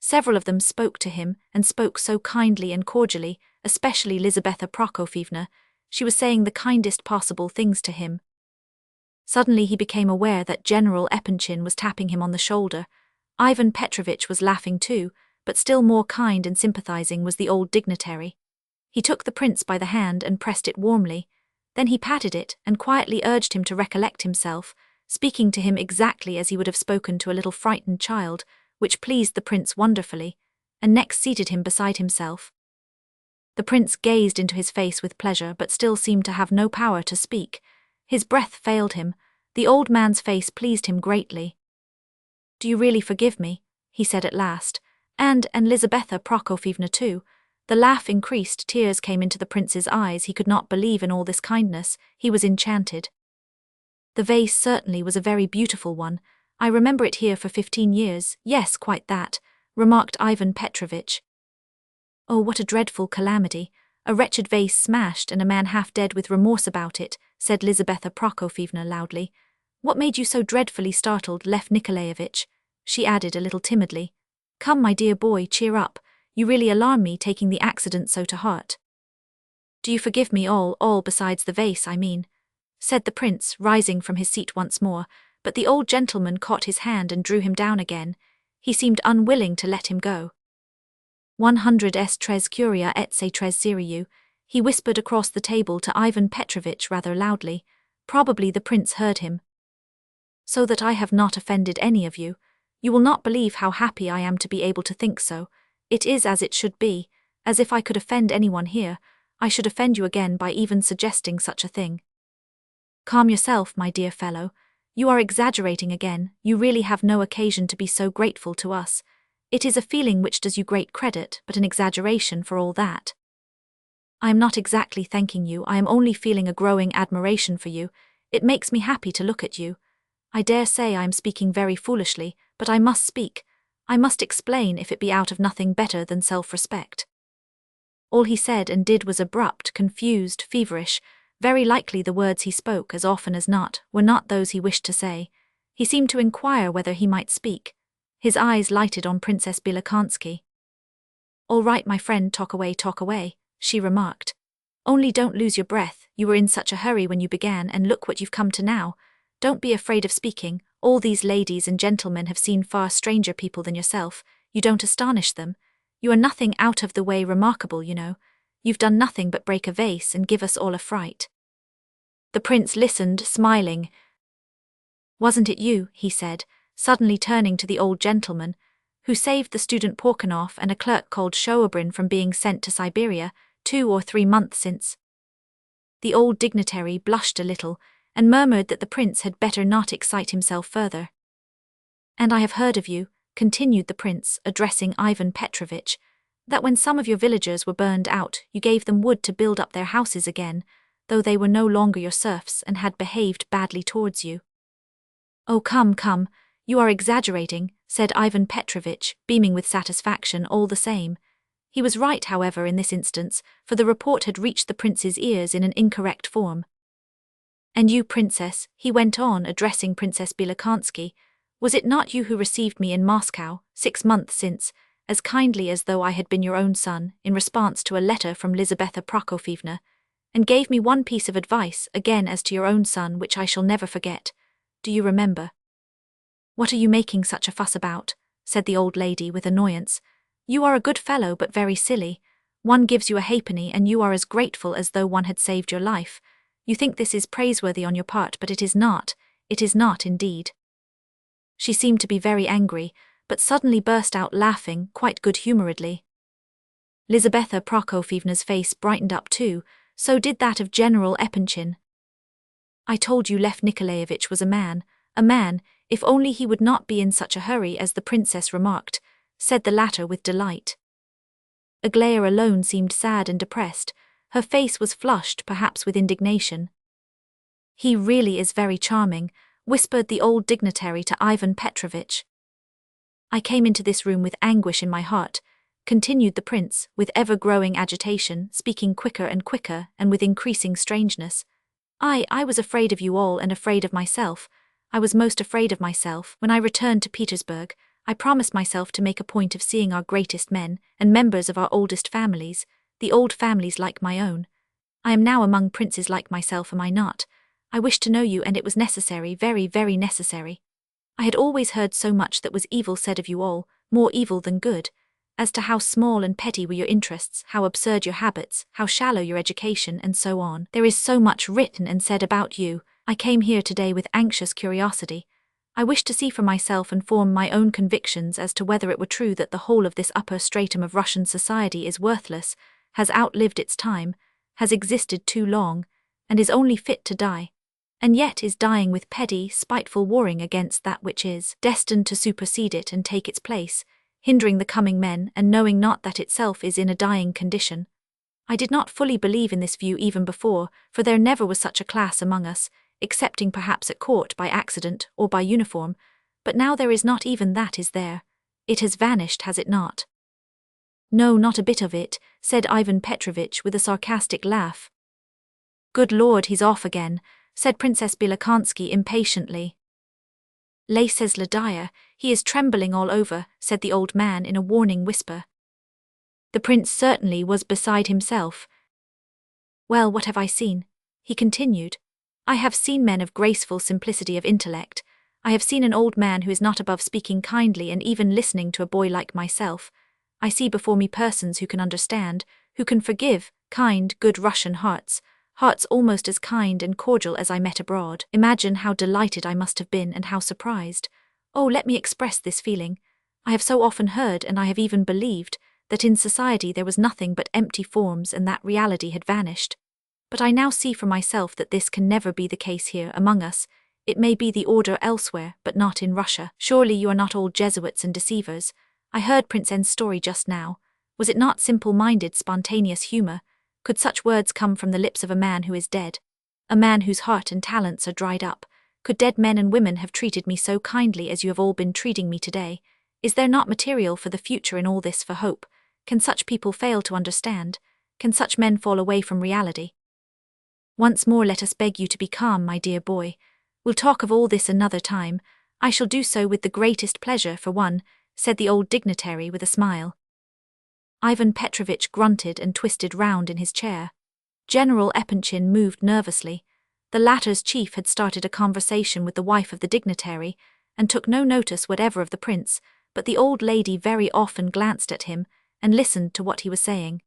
Several of them spoke to him, and spoke so kindly and cordially, especially Lizaveta Prokofyevna. She was saying the kindest possible things to him. Suddenly he became aware that General Epanchin was tapping him on the shoulder. Ivan Petrovitch was laughing too, but still more kind and sympathizing was the old dignitary. He took the prince by the hand and pressed it warmly. Then he patted it and quietly urged him to recollect himself, speaking to him exactly as he would have spoken to a little frightened child, which pleased the prince wonderfully, and next seated him beside himself. The prince gazed into his face with pleasure, but still seemed to have no power to speak. His breath failed him. The old man's face pleased him greatly. "Do you really forgive me?" he said at last, and Lizaveta Prokofyevna too. The laugh increased, tears came into the prince's eyes. He could not believe in all this kindness. He was enchanted. "The vase certainly was a very beautiful one. I remember it here for 15 years. Yes, quite that," remarked Ivan Petrovitch. "Oh, what a dreadful calamity! A wretched vase smashed and a man half dead with remorse about it," said Lizaveta Prokofyevna loudly. "What made you so dreadfully startled, Lev Nikolaevich?" she added a little timidly. "Come, my dear boy, cheer up. You really alarm me, taking the accident so to heart." "Do you forgive me all besides the vase, I mean?" said the prince, rising from his seat once more, but the old gentleman caught his hand and drew him down again. He seemed unwilling to let him go. 100 curia et se tres siriu, he whispered across the table to Ivan Petrovitch rather loudly. Probably the prince heard him. "So that I have not offended any of you. You will not believe how happy I am to be able to think so. It is as it should be, as if I could offend anyone here, I should offend you again by even suggesting such a thing." "Calm yourself, my dear fellow. You are exaggerating again. You really have no occasion to be so grateful to us. It is a feeling which does you great credit, but an exaggeration for all that." "I am not exactly thanking you. I am only feeling a growing admiration for you. It makes me happy to look at you. I dare say I am speaking very foolishly, but I must speak. I must explain, if it be out of nothing better than self-respect." All he said and did was abrupt, confused, feverish. Very likely the words he spoke, as often as not, were not those he wished to say. He seemed to inquire whether he might speak. His eyes lighted on Princess Bilokansky. "All right, my friend, talk away," she remarked. "Only don't lose your breath. You were in such a hurry when you began, and look what you've come to now. Don't be afraid of speaking. All these ladies and gentlemen have seen far stranger people than yourself. You don't astonish them. You are nothing out of the way remarkable, you know. You've done nothing but break a vase and give us all a fright." The prince listened, smiling. "Wasn't it you," he said, suddenly turning to the old gentleman, "who saved the student Porkanoff and a clerk called Shoabrin from being sent to Siberia 2 or 3 months since?" The old dignitary blushed a little, and murmured that the prince had better not excite himself further. "And I have heard of you," continued the prince, addressing Ivan Petrovitch, "that when some of your villagers were burned out, you gave them wood to build up their houses again, though they were no longer your serfs and had behaved badly towards you." "Oh, come, you are exaggerating," said Ivan Petrovitch, beaming with satisfaction all the same. He was right, however, in this instance, for the report had reached the prince's ears in an incorrect form. "And you, princess," he went on, addressing Princess Bilokansky, "was it not you who received me in Moscow, 6 months since, as kindly as though I had been your own son, in response to a letter from Lizaveta Prokofyevna, and gave me one piece of advice, again as to your own son, which I shall never forget? Do you remember?" "What are you making such a fuss about?" said the old lady with annoyance. "You are a good fellow, but very silly. One gives you a halfpenny and you are as grateful as though one had saved your life. You think this is praiseworthy on your part, but it is not indeed." She seemed to be very angry, but suddenly burst out laughing quite good-humoredly. Lizaveta Prokofievna's face brightened up too, so did that of General Epanchin. "I told you Lev Nikolaevich was a man, if only he would not be in such a hurry as the princess remarked," said the latter with delight. Aglaya alone seemed sad and depressed. Her face was flushed, perhaps with indignation. "He really is very charming," whispered the old dignitary to Ivan Petrovitch. "I came into this room with anguish in my heart," continued the prince, with ever-growing agitation, speaking quicker and quicker and with increasing strangeness. I was afraid of you all and afraid of myself. I was most afraid of myself. When I returned to Petersburg, I promised myself to make a point of seeing our greatest men and members of our oldest families, the old families like my own. I am now among princes like myself, am I not? I wished to know you, and it was necessary, very, very necessary. I had always heard so much that was evil said of you all, more evil than good, as to how small and petty were your interests, how absurd your habits, how shallow your education, and so on. There is so much written and said about you. I came here today with anxious curiosity. I wished to see for myself and form my own convictions as to whether it were true that the whole of this upper stratum of Russian society is worthless, has outlived its time, has existed too long, and is only fit to die, and yet is dying with petty, spiteful warring against that which is destined to supersede it and take its place, hindering the coming men and knowing not that itself is in a dying condition. I did not fully believe in this view even before, for there never was such a class among us, excepting perhaps at court by accident or by uniform, but now there is not even that, is there? It has vanished, has it not? "No, not a bit of it," said Ivan Petrovitch with a sarcastic laugh. "Good Lord, he's off again," said Princess Bilokonski impatiently. "Says Ladaya, he is trembling all over," said the old man in a warning whisper. The prince certainly was beside himself. "Well, what have I seen?" he continued. "I have seen men of graceful simplicity of intellect. I have seen an old man who is not above speaking kindly and even listening to a boy like myself. I see before me persons who can understand, who can forgive, kind, good Russian hearts, hearts almost as kind and cordial as I met abroad. Imagine how delighted I must have been and how surprised. Oh, let me express this feeling. I have so often heard, and I have even believed, that in society there was nothing but empty forms and that reality had vanished. But I now see for myself that this can never be the case here among us. It may be the order elsewhere, but not in Russia. Surely you are not all Jesuits and deceivers. I heard Prince N's story just now. Was it not simple-minded, spontaneous humor? Could such words come from the lips of a man who is dead? A man whose heart and talents are dried up? Could dead men and women have treated me so kindly as you have all been treating me today? Is there not material for the future in all this for hope? Can such people fail to understand? Can such men fall away from reality? Once more let us beg you to be calm, my dear boy. We'll talk of all this another time. I shall do so with the greatest pleasure, for one, said the old dignitary with a smile. Ivan Petrovitch grunted and twisted round in his chair. General Epanchin moved nervously. The latter's chief had started a conversation with the wife of the dignitary, and took no notice whatever of the prince, but the old lady very often glanced at him, and listened to what he was saying.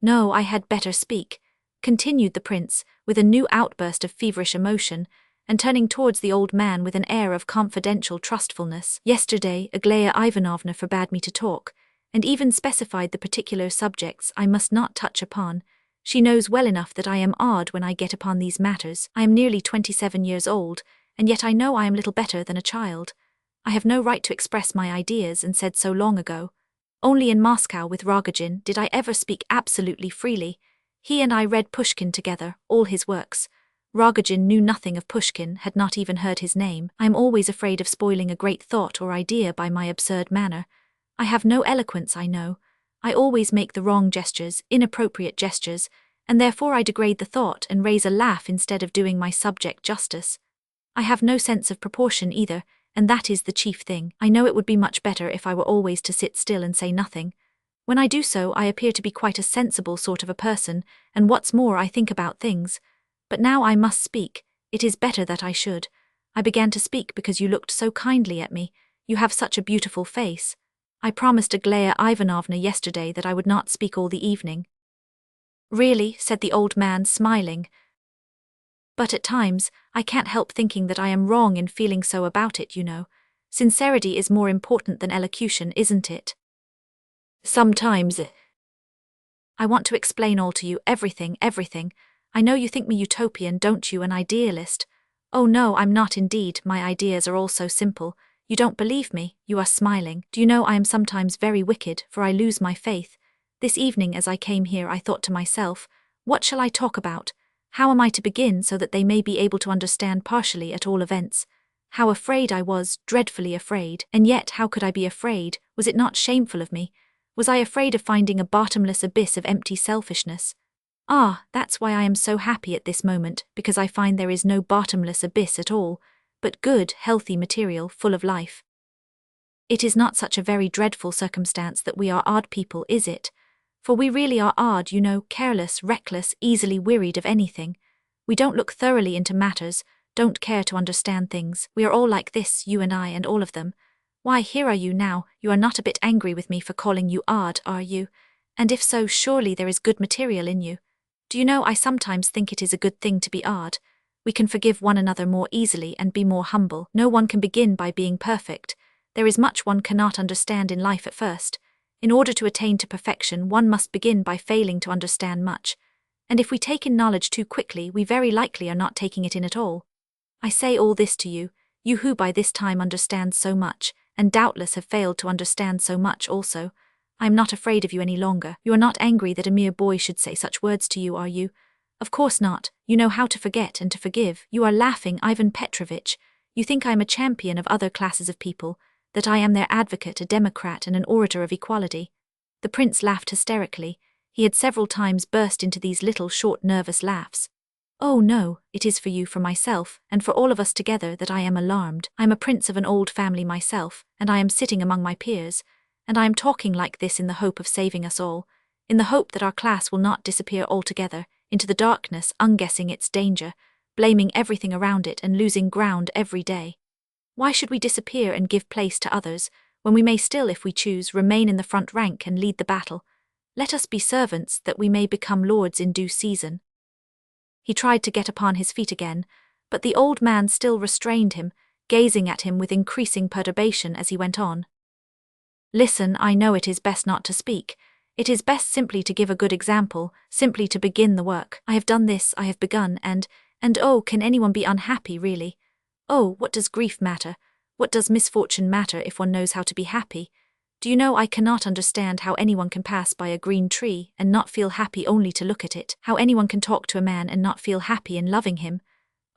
"No, I had better speak," continued the prince, with a new outburst of feverish emotion, and turning towards the old man with an air of confidential trustfulness. "Yesterday, Aglaya Ivanovna forbade me to talk, and even specified the particular subjects I must not touch upon. She knows well enough that I am odd when I get upon these matters. I am nearly 27 years old, and yet I know I am little better than a child. I have no right to express my ideas, and said so long ago. Only in Moscow with Rogozhin did I ever speak absolutely freely. He and I read Pushkin together, all his works. Rogozhin knew nothing of Pushkin, had not even heard his name. I am always afraid of spoiling a great thought or idea by my absurd manner. I have no eloquence, I know. I always make the wrong gestures, inappropriate gestures, and therefore I degrade the thought and raise a laugh instead of doing my subject justice. I have no sense of proportion either, and that is the chief thing. I know it would be much better if I were always to sit still and say nothing. When I do so, I appear to be quite a sensible sort of a person, and what's more, I think about things. But now I must speak. It is better that I should. I began to speak because you looked so kindly at me. You have such a beautiful face. I promised Aglaya Ivanovna yesterday that I would not speak all the evening." "Really," said the old man, smiling. "But at times, I can't help thinking that I am wrong in feeling so about it, you know. Sincerity is more important than elocution, isn't it? Sometimes. I want to explain all to you, everything. I know you think me utopian, don't you, an idealist? Oh no, I'm not indeed, my ideas are all so simple. You don't believe me, you are smiling. Do you know I am sometimes very wicked, for I lose my faith. This evening as I came here I thought to myself, what shall I talk about? How am I to begin so that they may be able to understand partially at all events? How afraid I was, dreadfully afraid, and yet how could I be afraid? Was it not shameful of me? Was I afraid of finding a bottomless abyss of empty selfishness? Ah, that's why I am so happy at this moment, because I find there is no bottomless abyss at all, but good, healthy material full of life. It is not such a very dreadful circumstance that we are odd people, is it? For we really are odd, you know, careless, reckless, easily wearied of anything. We don't look thoroughly into matters, don't care to understand things. We are all like this, you and I and all of them. Why, here are you now, you are not a bit angry with me for calling you odd, are you? And if so, surely there is good material in you. Do you know, I sometimes think it is a good thing to be odd. We can forgive one another more easily and be more humble. No one can begin by being perfect. There is much one cannot understand in life at first. In order to attain to perfection, one must begin by failing to understand much. And if we take in knowledge too quickly, we very likely are not taking it in at all. I say all this to you, you who by this time understand so much, and doubtless have failed to understand so much also. I am not afraid of you any longer. You are not angry that a mere boy should say such words to you, are you? Of course not. You know how to forget and to forgive. You are laughing, Ivan Petrovitch. You think I am a champion of other classes of people, that I am their advocate, a democrat and an orator of equality. The prince laughed hysterically. He had several times burst into these little short nervous laughs. Oh no, it is for you, for myself, and for all of us together that I am alarmed. I am a prince of an old family myself, and I am sitting among my peers, and I am talking like this in the hope of saving us all, in the hope that our class will not disappear altogether, into the darkness, unguessing its danger, blaming everything around it and losing ground every day. Why should we disappear and give place to others, when we may still, if we choose, remain in the front rank and lead the battle? Let us be servants, that we may become lords in due season. He tried to get upon his feet again, but the old man still restrained him, gazing at him with increasing perturbation as he went on. Listen, I know it is best not to speak. It is best simply to give a good example, simply to begin the work. I have done this, I have begun, and oh, can anyone be unhappy, really? Oh, what does grief matter? What does misfortune matter if one knows how to be happy? Do you know, I cannot understand how anyone can pass by a green tree and not feel happy only to look at it, how anyone can talk to a man and not feel happy in loving him.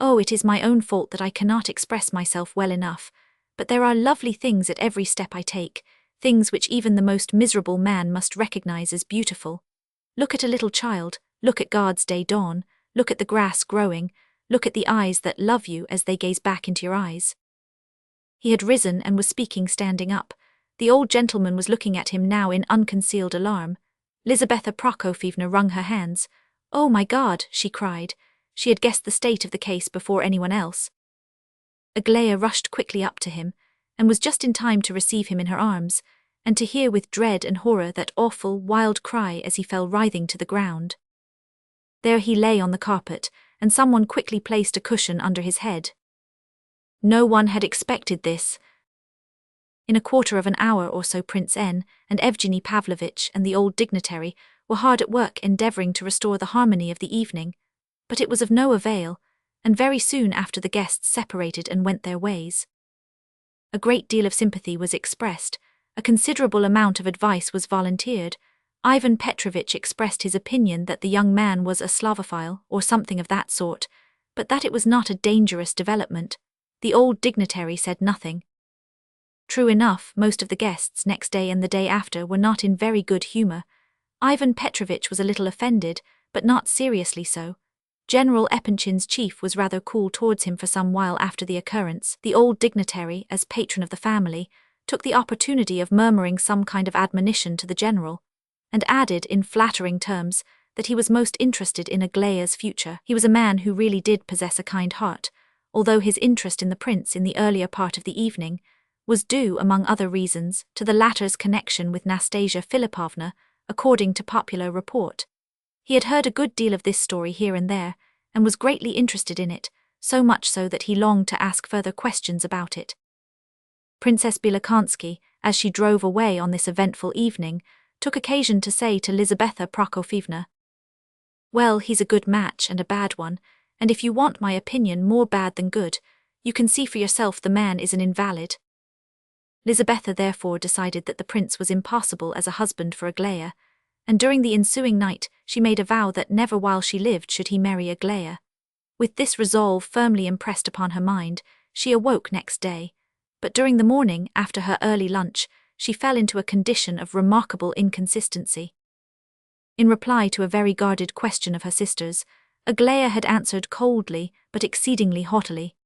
Oh, it is my own fault that I cannot express myself well enough, but there are lovely things at every step I take, things which even the most miserable man must recognize as beautiful. Look at a little child, look at God's day dawn, look at the grass growing, look at the eyes that love you as they gaze back into your eyes. He had risen and was speaking standing up. The old gentleman was looking at him now in unconcealed alarm. Lizaveta Prokofyevna wrung her hands. Oh my God, she cried. She had guessed the state of the case before anyone else. Aglaya rushed quickly up to him, and was just in time to receive him in her arms, and to hear with dread and horror that awful, wild cry as he fell writhing to the ground. There he lay on the carpet, and someone quickly placed a cushion under his head. No one had expected this. In a quarter of an hour or so Prince N. and Evgeny Pavlovitch and the old dignitary were hard at work endeavouring to restore the harmony of the evening, but it was of no avail, and very soon after the guests separated and went their ways. A great deal of sympathy was expressed, a considerable amount of advice was volunteered. Ivan Petrovitch expressed his opinion that the young man was a Slavophile or something of that sort, but that it was not a dangerous development. The old dignitary said nothing. True enough, most of the guests next day and the day after were not in very good humour. Ivan Petrovitch was a little offended, but not seriously so. General Epanchin's chief was rather cool towards him for some while after the occurrence. The old dignitary, as patron of the family, took the opportunity of murmuring some kind of admonition to the general, and added in flattering terms that he was most interested in Aglaya's future. He was a man who really did possess a kind heart, although his interest in the prince in the earlier part of the evening was due, among other reasons, to the latter's connection with Nastasya Filippovna, according to popular report. He had heard a good deal of this story here and there, and was greatly interested in it, so much so that he longed to ask further questions about it. Princess Bilakonski, as she drove away on this eventful evening, took occasion to say to Lizaveta Prokofyevna, "Well, he's a good match and a bad one, and if you want my opinion, more bad than good, you can see for yourself the man is an invalid." Lizaveta therefore decided that the prince was impossible as a husband for Aglaya, and during the ensuing night she made a vow that never while she lived should he marry Aglaya. With this resolve firmly impressed upon her mind, she awoke next day, but during the morning, after her early lunch, she fell into a condition of remarkable inconsistency. In reply to a very guarded question of her sister's, Aglaya had answered coldly but exceedingly haughtily,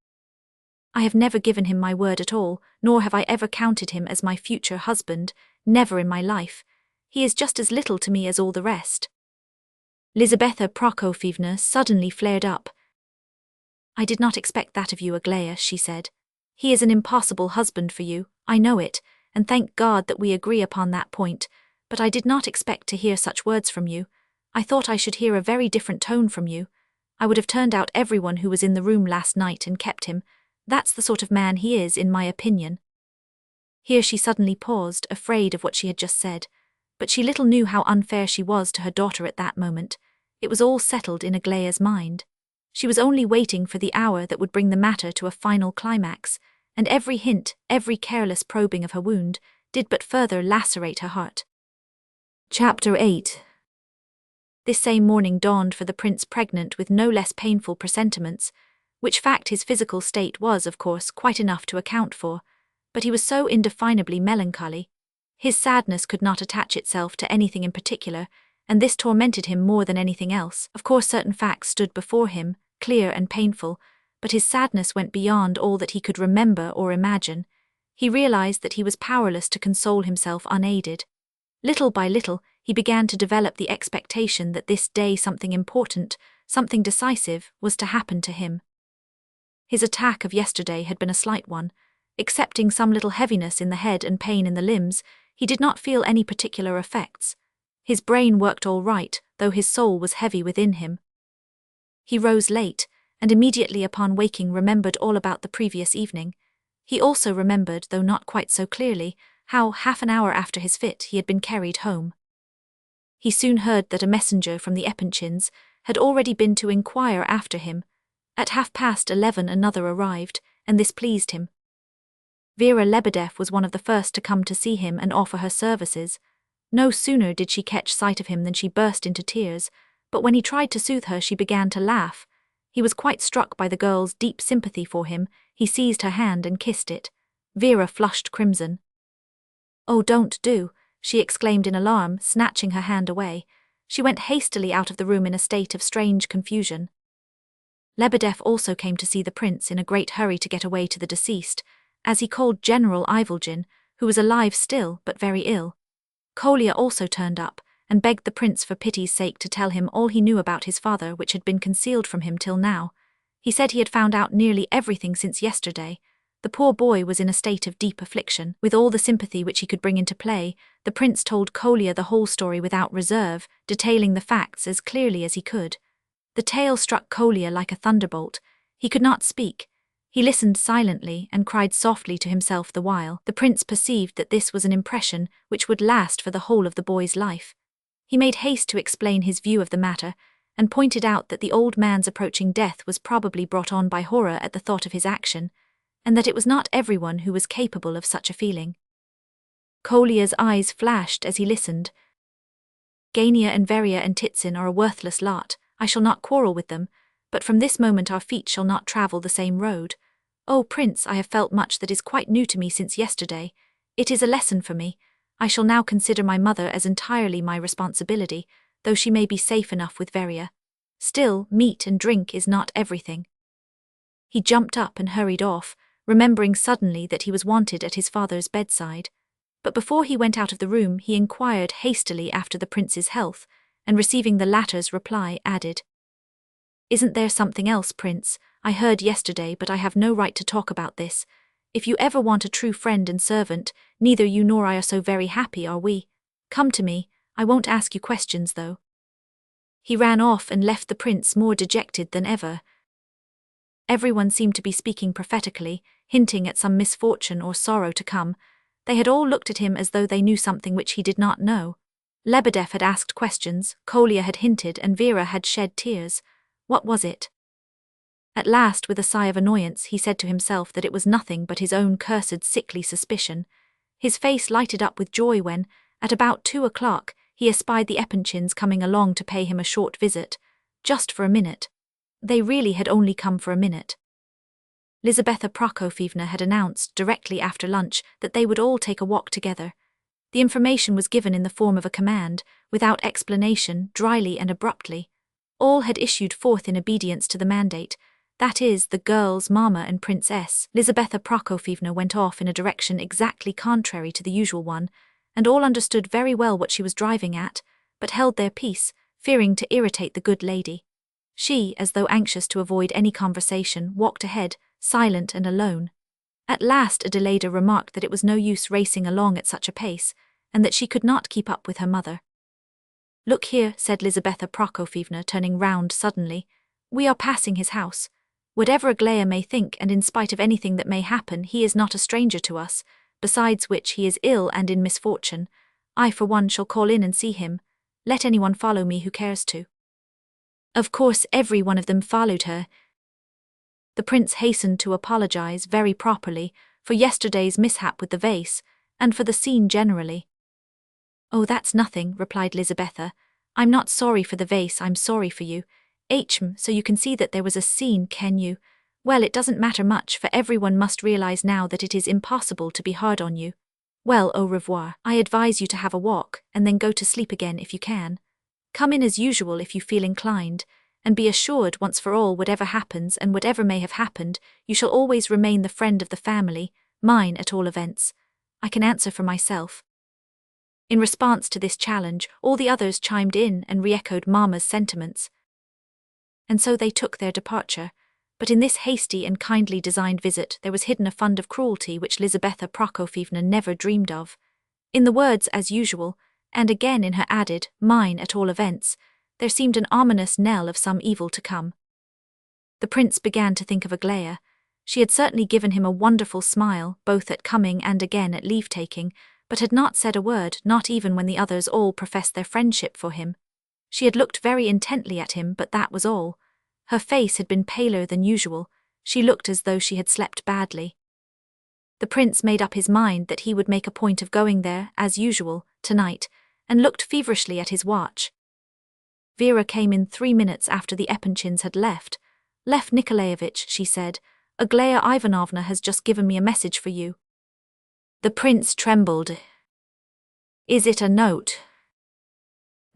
"I have never given him my word at all, nor have I ever counted him as my future husband, never in my life. He is just as little to me as all the rest." Lizaveta Prokofyevna suddenly flared up. "I did not expect that of you, Aglaya," she said. "He is an impossible husband for you, I know it, and thank God that we agree upon that point, but I did not expect to hear such words from you. I thought I should hear a very different tone from you. I would have turned out everyone who was in the room last night and kept him. That's the sort of man he is, in my opinion." Here she suddenly paused, afraid of what she had just said, but she little knew how unfair she was to her daughter at that moment. It was all settled in Aglaya's mind. She was only waiting for the hour that would bring the matter to a final climax, and every hint, every careless probing of her wound, did but further lacerate her heart. Chapter 8. This same morning dawned for the prince pregnant with no less painful presentiments, which fact his physical state was, of course, quite enough to account for, but he was so indefinably melancholy. His sadness could not attach itself to anything in particular, and this tormented him more than anything else. Of course certain facts stood before him, clear and painful, but his sadness went beyond all that he could remember or imagine. He realized that he was powerless to console himself unaided. Little by little, he began to develop the expectation that this day something important, something decisive, was to happen to him. His attack of yesterday had been a slight one. Excepting some little heaviness in the head and pain in the limbs, he did not feel any particular effects. His brain worked all right, though his soul was heavy within him. He rose late, and immediately upon waking remembered all about the previous evening. He also remembered, though not quite so clearly, how, half an hour after his fit, he had been carried home. He soon heard that a messenger from the Epanchins had already been to inquire after him. At 11:30 another arrived, and this pleased him. Vera Lebedev was one of the first to come to see him and offer her services. No sooner did she catch sight of him than she burst into tears, but when he tried to soothe her she began to laugh. He was quite struck by the girl's deep sympathy for him. He seized her hand and kissed it. Vera flushed crimson. "Oh, don't do," she exclaimed in alarm, snatching her hand away. She went hastily out of the room in a state of strange confusion. Lebedev also came to see the prince in a great hurry to get away to the deceased, as he called General Ivolgin, who was alive still but very ill. Kolya also turned up, and begged the prince for pity's sake to tell him all he knew about his father, which had been concealed from him till now. He said he had found out nearly everything since yesterday. The poor boy was in a state of deep affliction. With all the sympathy which he could bring into play, the prince told Kolya the whole story without reserve, detailing the facts as clearly as he could. The tale struck Kolya like a thunderbolt. He could not speak. He listened silently and cried softly to himself the while. The prince perceived that this was an impression which would last for the whole of the boy's life. He made haste to explain his view of the matter, and pointed out that the old man's approaching death was probably brought on by horror at the thought of his action, and that it was not everyone who was capable of such a feeling. Kolya's eyes flashed as he listened. "Gania and Veria and Titsin are a worthless lot. I shall not quarrel with them, but from this moment our feet shall not travel the same road. Oh, Prince, I have felt much that is quite new to me since yesterday. It is a lesson for me. I shall now consider my mother as entirely my responsibility, though she may be safe enough with Veria. Still, meat and drink is not everything." He jumped up and hurried off, remembering suddenly that he was wanted at his father's bedside. But before he went out of the room he inquired hastily after the prince's health, and receiving the latter's reply, added, "Isn't there something else, Prince? I heard yesterday, but I have no right to talk about this. If you ever want a true friend and servant, neither you nor I are so very happy, are we? Come to me. I won't ask you questions, though." He ran off and left the prince more dejected than ever. Everyone seemed to be speaking prophetically. hinting at some misfortune or sorrow to come. They had all looked at him as though they knew something which he did not know. Lebedev had asked questions, Kolya had hinted, and Vera had shed tears. What was it? At last, with a sigh of annoyance, he said to himself that it was nothing but his own cursed sickly suspicion. His face lighted up with joy when, at about 2 o'clock, he espied the Epanchins coming along to pay him a short visit. Just for a minute. They really had only come for a minute. Lizaveta Prokofyevna had announced directly after lunch that they would all take a walk together. The information was given in the form of a command, without explanation, dryly and abruptly. All had issued forth in obedience to the mandate. That is, the girls, Mama and Princess Lizaveta Prokofyevna went off in a direction exactly contrary to the usual one, and all understood very well what she was driving at, but held their peace, fearing to irritate the good lady. She, as though anxious to avoid any conversation, walked ahead, silent and alone. At last Adelaida remarked that it was no use racing along at such a pace, and that she could not keep up with her mother. "Look here," said Lizaveta Prokofyevna, turning round suddenly. "We are passing his house. Whatever Aglaya may think, and in spite of anything that may happen, he is not a stranger to us, besides which he is ill and in misfortune. I for one shall call in and see him. Let anyone follow me who cares to." Of course every one of them followed her. The prince hastened to apologize very properly for yesterday's mishap with the vase, and for the scene generally. "Oh, that's nothing," replied Lizaveta. "I'm not sorry for the vase, I'm sorry for you. So you can see that there was a scene, can you? Well, it doesn't matter much, for everyone must realize now that it is impossible to be hard on you. Well, au revoir. I advise you to have a walk, and then go to sleep again if you can. Come in as usual if you feel inclined, and be assured once for all, whatever happens and whatever may have happened, you shall always remain the friend of the family, mine at all events. I can answer for myself." In response to this challenge, all the others chimed in and re-echoed Mama's sentiments. And so they took their departure. But in this hasty and kindly designed visit there was hidden a fund of cruelty which Lizaveta Prokofyevna never dreamed of. In the words "as usual," and again in her added "mine at all events," there seemed an ominous knell of some evil to come. The prince began to think of Aglaya. She had certainly given him a wonderful smile, both at coming and again at leave-taking, but had not said a word, not even when the others all professed their friendship for him. She had looked very intently at him, but that was all. Her face had been paler than usual. She looked as though she had slept badly. The prince made up his mind that he would make a point of going there, as usual, tonight, and looked feverishly at his watch. Vera came in 3 minutes after the Epanchins had left. "Lev Nikolaevich," she said, "Aglaya Ivanovna has just given me a message for you." The prince trembled. "Is it a note?"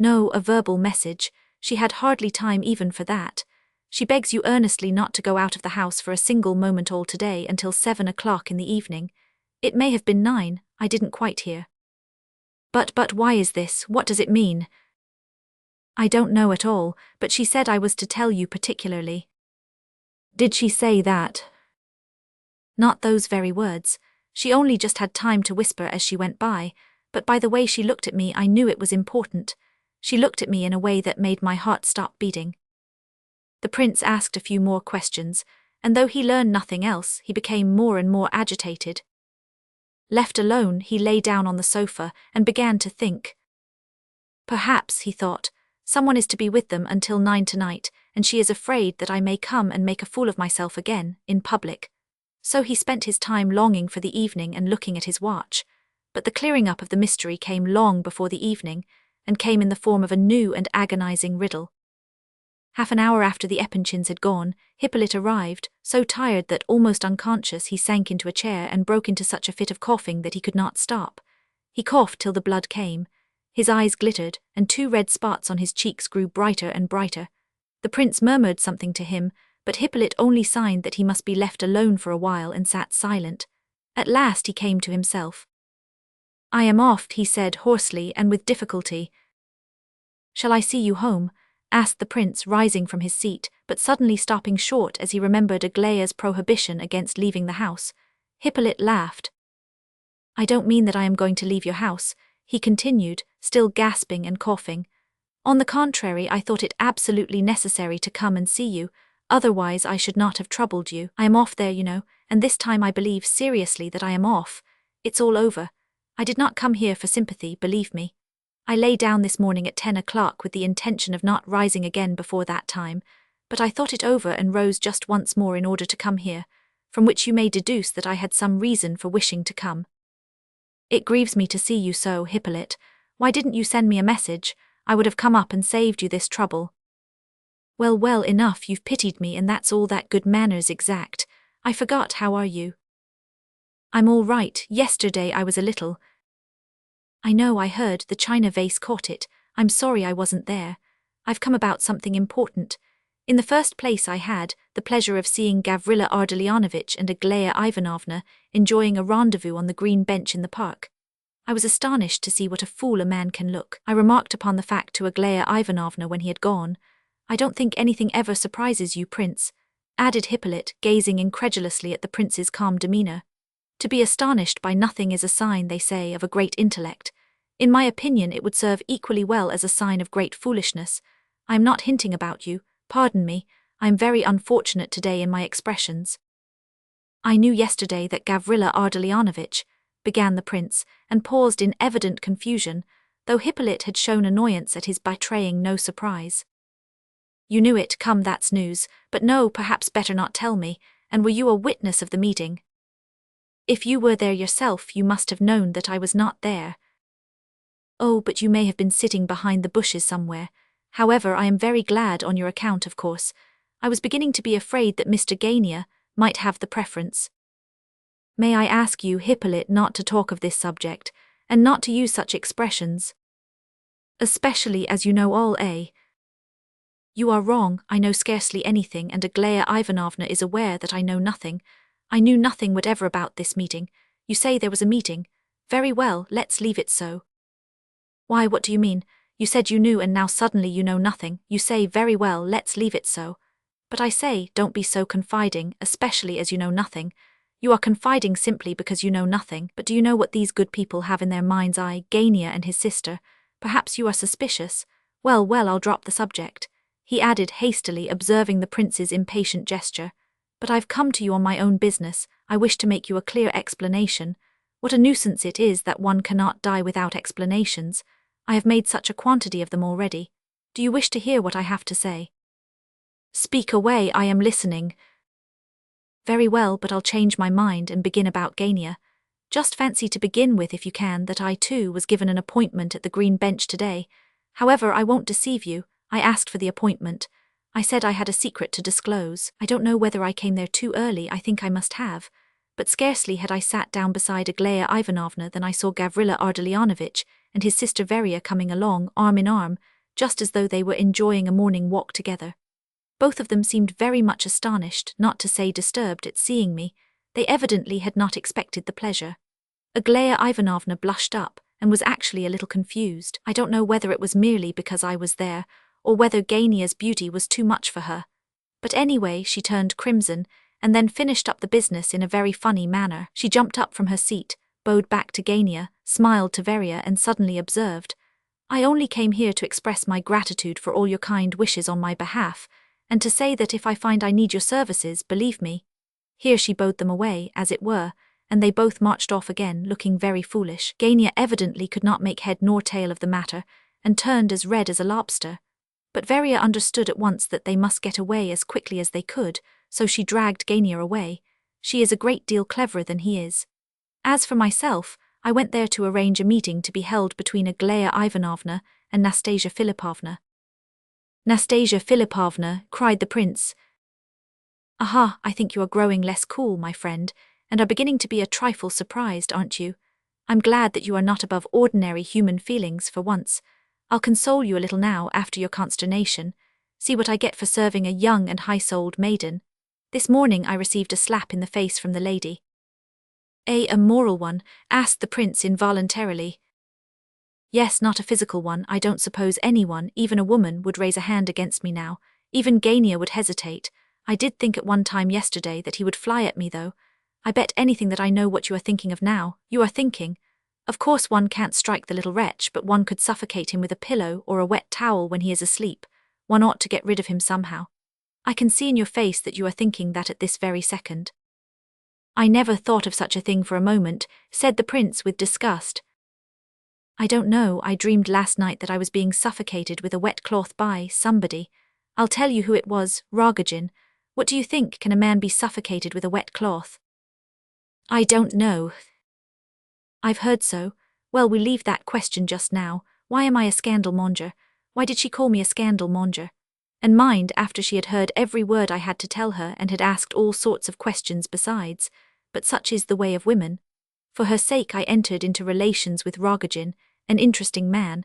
"No, a verbal message. She had hardly time even for that. She begs you earnestly not to go out of the house for a single moment all today until 7 o'clock in the evening. It may have been 9, I didn't quite hear." But why is this? What does it mean?" "I don't know at all, but she said I was to tell you particularly." "Did she say that?" "Not those very words. She only just had time to whisper as she went by, but by the way she looked at me I knew it was important. She looked at me in a way that made my heart stop beating." The prince asked a few more questions, and though he learned nothing else, he became more and more agitated. Left alone, he lay down on the sofa and began to think. "Perhaps," he thought, "someone is to be with them until 9 tonight, and she is afraid that I may come and make a fool of myself again, in public." So he spent his time longing for the evening and looking at his watch. But the clearing up of the mystery came long before the evening, and came in the form of a new and agonizing riddle. Half an hour after the Epanchins had gone, Hippolyte arrived, so tired that, almost unconscious, he sank into a chair and broke into such a fit of coughing that he could not stop. He coughed till the blood came. His eyes glittered, and 2 red spots on his cheeks grew brighter and brighter. The prince murmured something to him, but Hippolyte only signed that he must be left alone for a while and sat silent. At last he came to himself. "I am off," he said hoarsely and with difficulty. "Shall I see you home?" asked the prince, rising from his seat, but suddenly stopping short as he remembered Aglaya's prohibition against leaving the house. Hippolyte laughed. "I don't mean that I am going to leave your house," he continued, still gasping and coughing. "On the contrary, I thought it absolutely necessary to come and see you. Otherwise I should not have troubled you. I am off there, you know, and this time I believe seriously that I am off. It's all over. I did not come here for sympathy, believe me. I lay down this morning at 10 o'clock with the intention of not rising again before that time, but I thought it over and rose just once more in order to come here, from which you may deduce that I had some reason for wishing to come. It grieves me to see you so, Hippolyte. Why didn't you send me a message? I would have come up and saved you this trouble. Well, enough, you've pitied me, and that's all that good manners exact. I forgot, how are you? I'm all right. Yesterday I was a little. I know, I heard, the china vase caught it. I'm sorry I wasn't there. I've come about something important. In the first place, I had the pleasure of seeing Gavrila Ardalionovitch and Aglaya Ivanovna enjoying a rendezvous on the green bench in the park. I was astonished to see what a fool a man can look. I remarked upon the fact to Aglaya Ivanovna when he had gone. I don't think anything ever surprises you, Prince, added Hippolyte, gazing incredulously at the prince's calm demeanour. To be astonished by nothing is a sign, they say, of a great intellect. In my opinion, it would serve equally well as a sign of great foolishness. I am not hinting about you. Pardon me, I am very unfortunate today in my expressions. I knew yesterday that Gavrila Ardalionovitch, began the prince, and paused in evident confusion, though Hippolyte had shown annoyance at his betraying no surprise. You knew it, come, that's news, but no, perhaps better not tell me, and were you a witness of the meeting? If you were there yourself, you must have known that I was not there. Oh, but you may have been sitting behind the bushes somewhere. However, I am very glad on your account, of course. I was beginning to be afraid that Mr. Gania might have the preference. May I ask you, Hippolyte, not to talk of this subject, and not to use such expressions? Especially as you know all, eh? You are wrong, I know scarcely anything, and Aglaya Ivanovna is aware that I know nothing. I knew nothing whatever about this meeting. You say there was a meeting. Very well, let's leave it so. Why, what do you mean? You said you knew and now suddenly you know nothing. You say, very well, let's leave it so. But I say, don't be so confiding, especially as you know nothing. You are confiding simply because you know nothing, but do you know what these good people have in their mind's eye, Gania and his sister? Perhaps you are suspicious. Well, I'll drop the subject, he added hastily, observing the prince's impatient gesture. But I've come to you on my own business. I wish to make you a clear explanation. What a nuisance it is that one cannot die without explanations. I have made such a quantity of them already. Do you wish to hear what I have to say? Speak away, I am listening. Very well, but I'll change my mind and begin about Gania. Just fancy, to begin with, if you can, that I too was given an appointment at the green bench today. However, I won't deceive you. I asked for the appointment. I said I had a secret to disclose. I don't know whether I came there too early, I think I must have. But scarcely had I sat down beside Aglaya Ivanovna than I saw Gavrila Ardalionovitch and his sister Veria coming along, arm in arm, just as though they were enjoying a morning walk together. Both of them seemed very much astonished, not to say disturbed, at seeing me. They evidently had not expected the pleasure. Aglaya Ivanovna blushed up, and was actually a little confused. I don't know whether it was merely because I was there, or whether Gania's beauty was too much for her. But anyway, she turned crimson, and then finished up the business in a very funny manner. She jumped up from her seat, bowed back to Gania, smiled to Veria, and suddenly observed, I only came here to express my gratitude for all your kind wishes on my behalf, and to say that if I find I need your services, believe me. Here she bowed them away, as it were, and they both marched off again, looking very foolish. Gania evidently could not make head nor tail of the matter, and turned as red as a lobster. But Veria understood at once that they must get away as quickly as they could, so she dragged Gania away. She is a great deal cleverer than he is. As for myself, I went there to arrange a meeting to be held between Aglaya Ivanovna and Nastasya Filippovna. Nastasya Filippovna, cried the prince. Aha, I think you are growing less cool, my friend, and are beginning to be a trifle surprised, aren't you? I'm glad that you are not above ordinary human feelings for once. I'll console you a little now after your consternation. See what I get for serving a young and high-souled maiden. This morning I received a slap in the face from the lady. A moral one? Asked the prince involuntarily. Yes, not a physical one. I don't suppose anyone, even a woman, would raise a hand against me now. Even Gania would hesitate. I did think at one time yesterday that he would fly at me, though. I bet anything that I know what you are thinking of now. You are thinking, of course one can't strike the little wretch, but one could suffocate him with a pillow or a wet towel when he is asleep. One ought to get rid of him somehow. I can see in your face that you are thinking that at this very second." "I never thought of such a thing for a moment," said the prince with disgust. "I don't know, I dreamed last night that I was being suffocated with a wet cloth by somebody. I'll tell you who it was, Rogozhin. What do you think, can a man be suffocated with a wet cloth?" "I don't know." "I've heard so. Well, we leave that question just now. Why am I a scandal monger? Why did she call me a scandal monger? And mind, after she had heard every word I had to tell her and had asked all sorts of questions besides. But such is the way of women. For her sake I entered into relations with Rogozhin, an interesting man.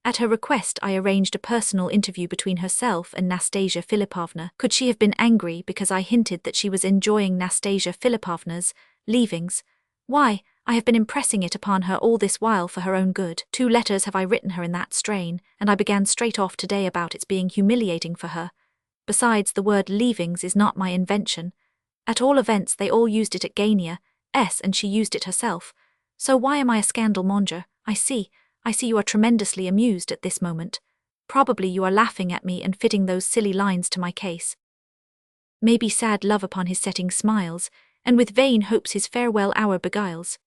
At her request I arranged a personal interview between herself and Nastasya Filippovna. Could she have been angry because I hinted that she was enjoying Nastasya Filippovna's leavings? Why, I have been impressing it upon her all this while for her own good. 2 letters have I written her in that strain, and I began straight off today about its being humiliating for her. Besides, the word leavings is not my invention. At all events, they all used it at Gania, and she used it herself. So why am I a scandal monger? I see you are tremendously amused at this moment. Probably you are laughing at me and fitting those silly lines to my case. Maybe sad love upon his setting smiles, and with vain hopes his farewell hour beguiles.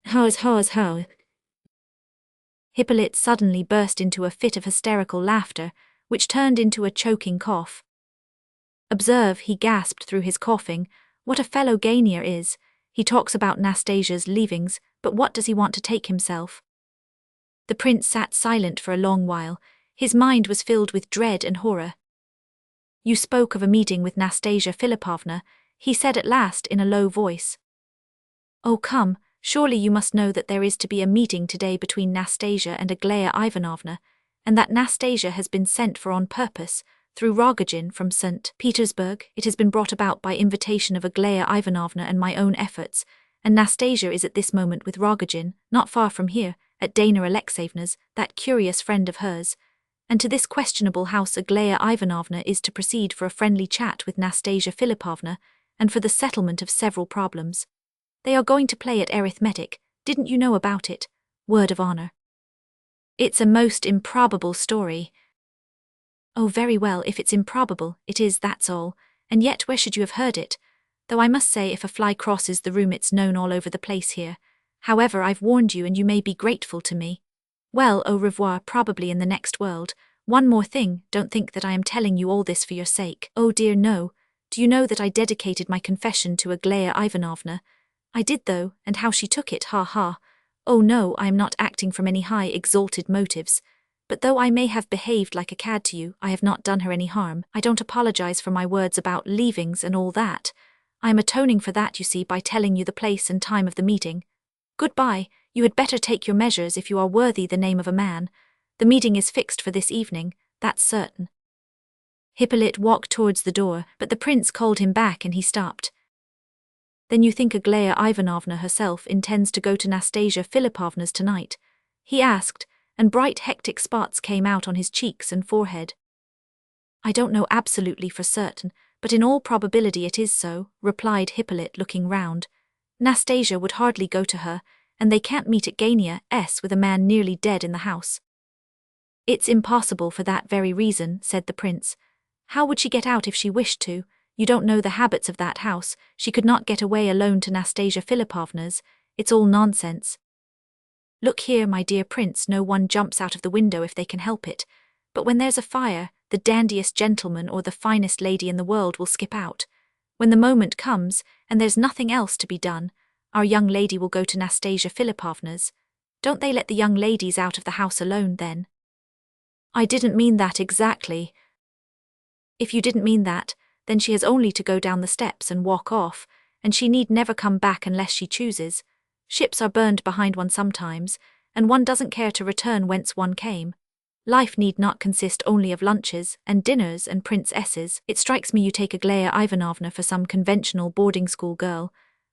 How. Hippolyte suddenly burst into a fit of hysterical laughter, which turned into a choking cough. "Observe," he gasped through his coughing, "what a fellow Gania is. He talks about Nastasya's leavings, but what does he want to take himself?" The prince sat silent for a long while. His mind was filled with dread and horror. "You spoke of a meeting with Nastasya Filippovna," he said at last in a low voice. "Oh, come, surely you must know that there is to be a meeting today between Nastasya and Aglaya Ivanovna, and that Nastasya has been sent for on purpose, through Rogozhin from St. Petersburg. It has been brought about by invitation of Aglaya Ivanovna and my own efforts, and Nastasya is at this moment with Rogozhin, not far from here, at Dana Alexeyevna's, that curious friend of hers. And to this questionable house Aglaya Ivanovna is to proceed for a friendly chat with Nastasya Filippovna, and for the settlement of several problems. They are going to play at arithmetic. Didn't you know about it? Word of honor." "It's a most improbable story." "Oh, very well, if it's improbable, it is, that's all. And yet where should you have heard it? Though I must say, if a fly crosses the room, it's known all over the place here. However, I've warned you and you may be grateful to me. Well, au revoir, probably in the next world. One more thing, don't think that I am telling you all this for your sake. Oh dear, no. Do you know that I dedicated my confession to Aglaya Ivanovna? I did though, and how she took it, ha ha. Oh no, I am not acting from any high, exalted motives. But though I may have behaved like a cad to you, I have not done her any harm. I don't apologize for my words about leavings and all that. I am atoning for that, you see, by telling you the place and time of the meeting. Goodbye, you had better take your measures if you are worthy the name of a man. The meeting is fixed for this evening, that's certain." Hippolyte walked towards the door, but the prince called him back and he stopped. "Then you think Aglaya Ivanovna herself intends to go to Nastasya Filippovna's tonight?" he asked, and bright hectic spots came out on his cheeks and forehead. "I don't know absolutely for certain, but in all probability it is so," replied Hippolyte, looking round. "Nastasya would hardly go to her, and they can't meet at Gania with a man nearly dead in the house." "It's impossible for that very reason," said the prince. "How would she get out if she wished to? You don't know the habits of that house. She could not get away alone to Nastasya Filippovna's. It's all nonsense." "Look here, my dear prince, no one jumps out of the window if they can help it. But when there's a fire, the dandiest gentleman or the finest lady in the world will skip out. When the moment comes, and there's nothing else to be done, our young lady will go to Nastasya Filippovna's. Don't they let the young ladies out of the house alone, then?" "I didn't mean that exactly." "If you didn't mean that, then she has only to go down the steps and walk off, and she need never come back unless she chooses. Ships are burned behind one sometimes, and one doesn't care to return whence one came. Life need not consist only of lunches and dinners and princesses. It strikes me you take Aglaya Ivanovna for some conventional boarding school girl.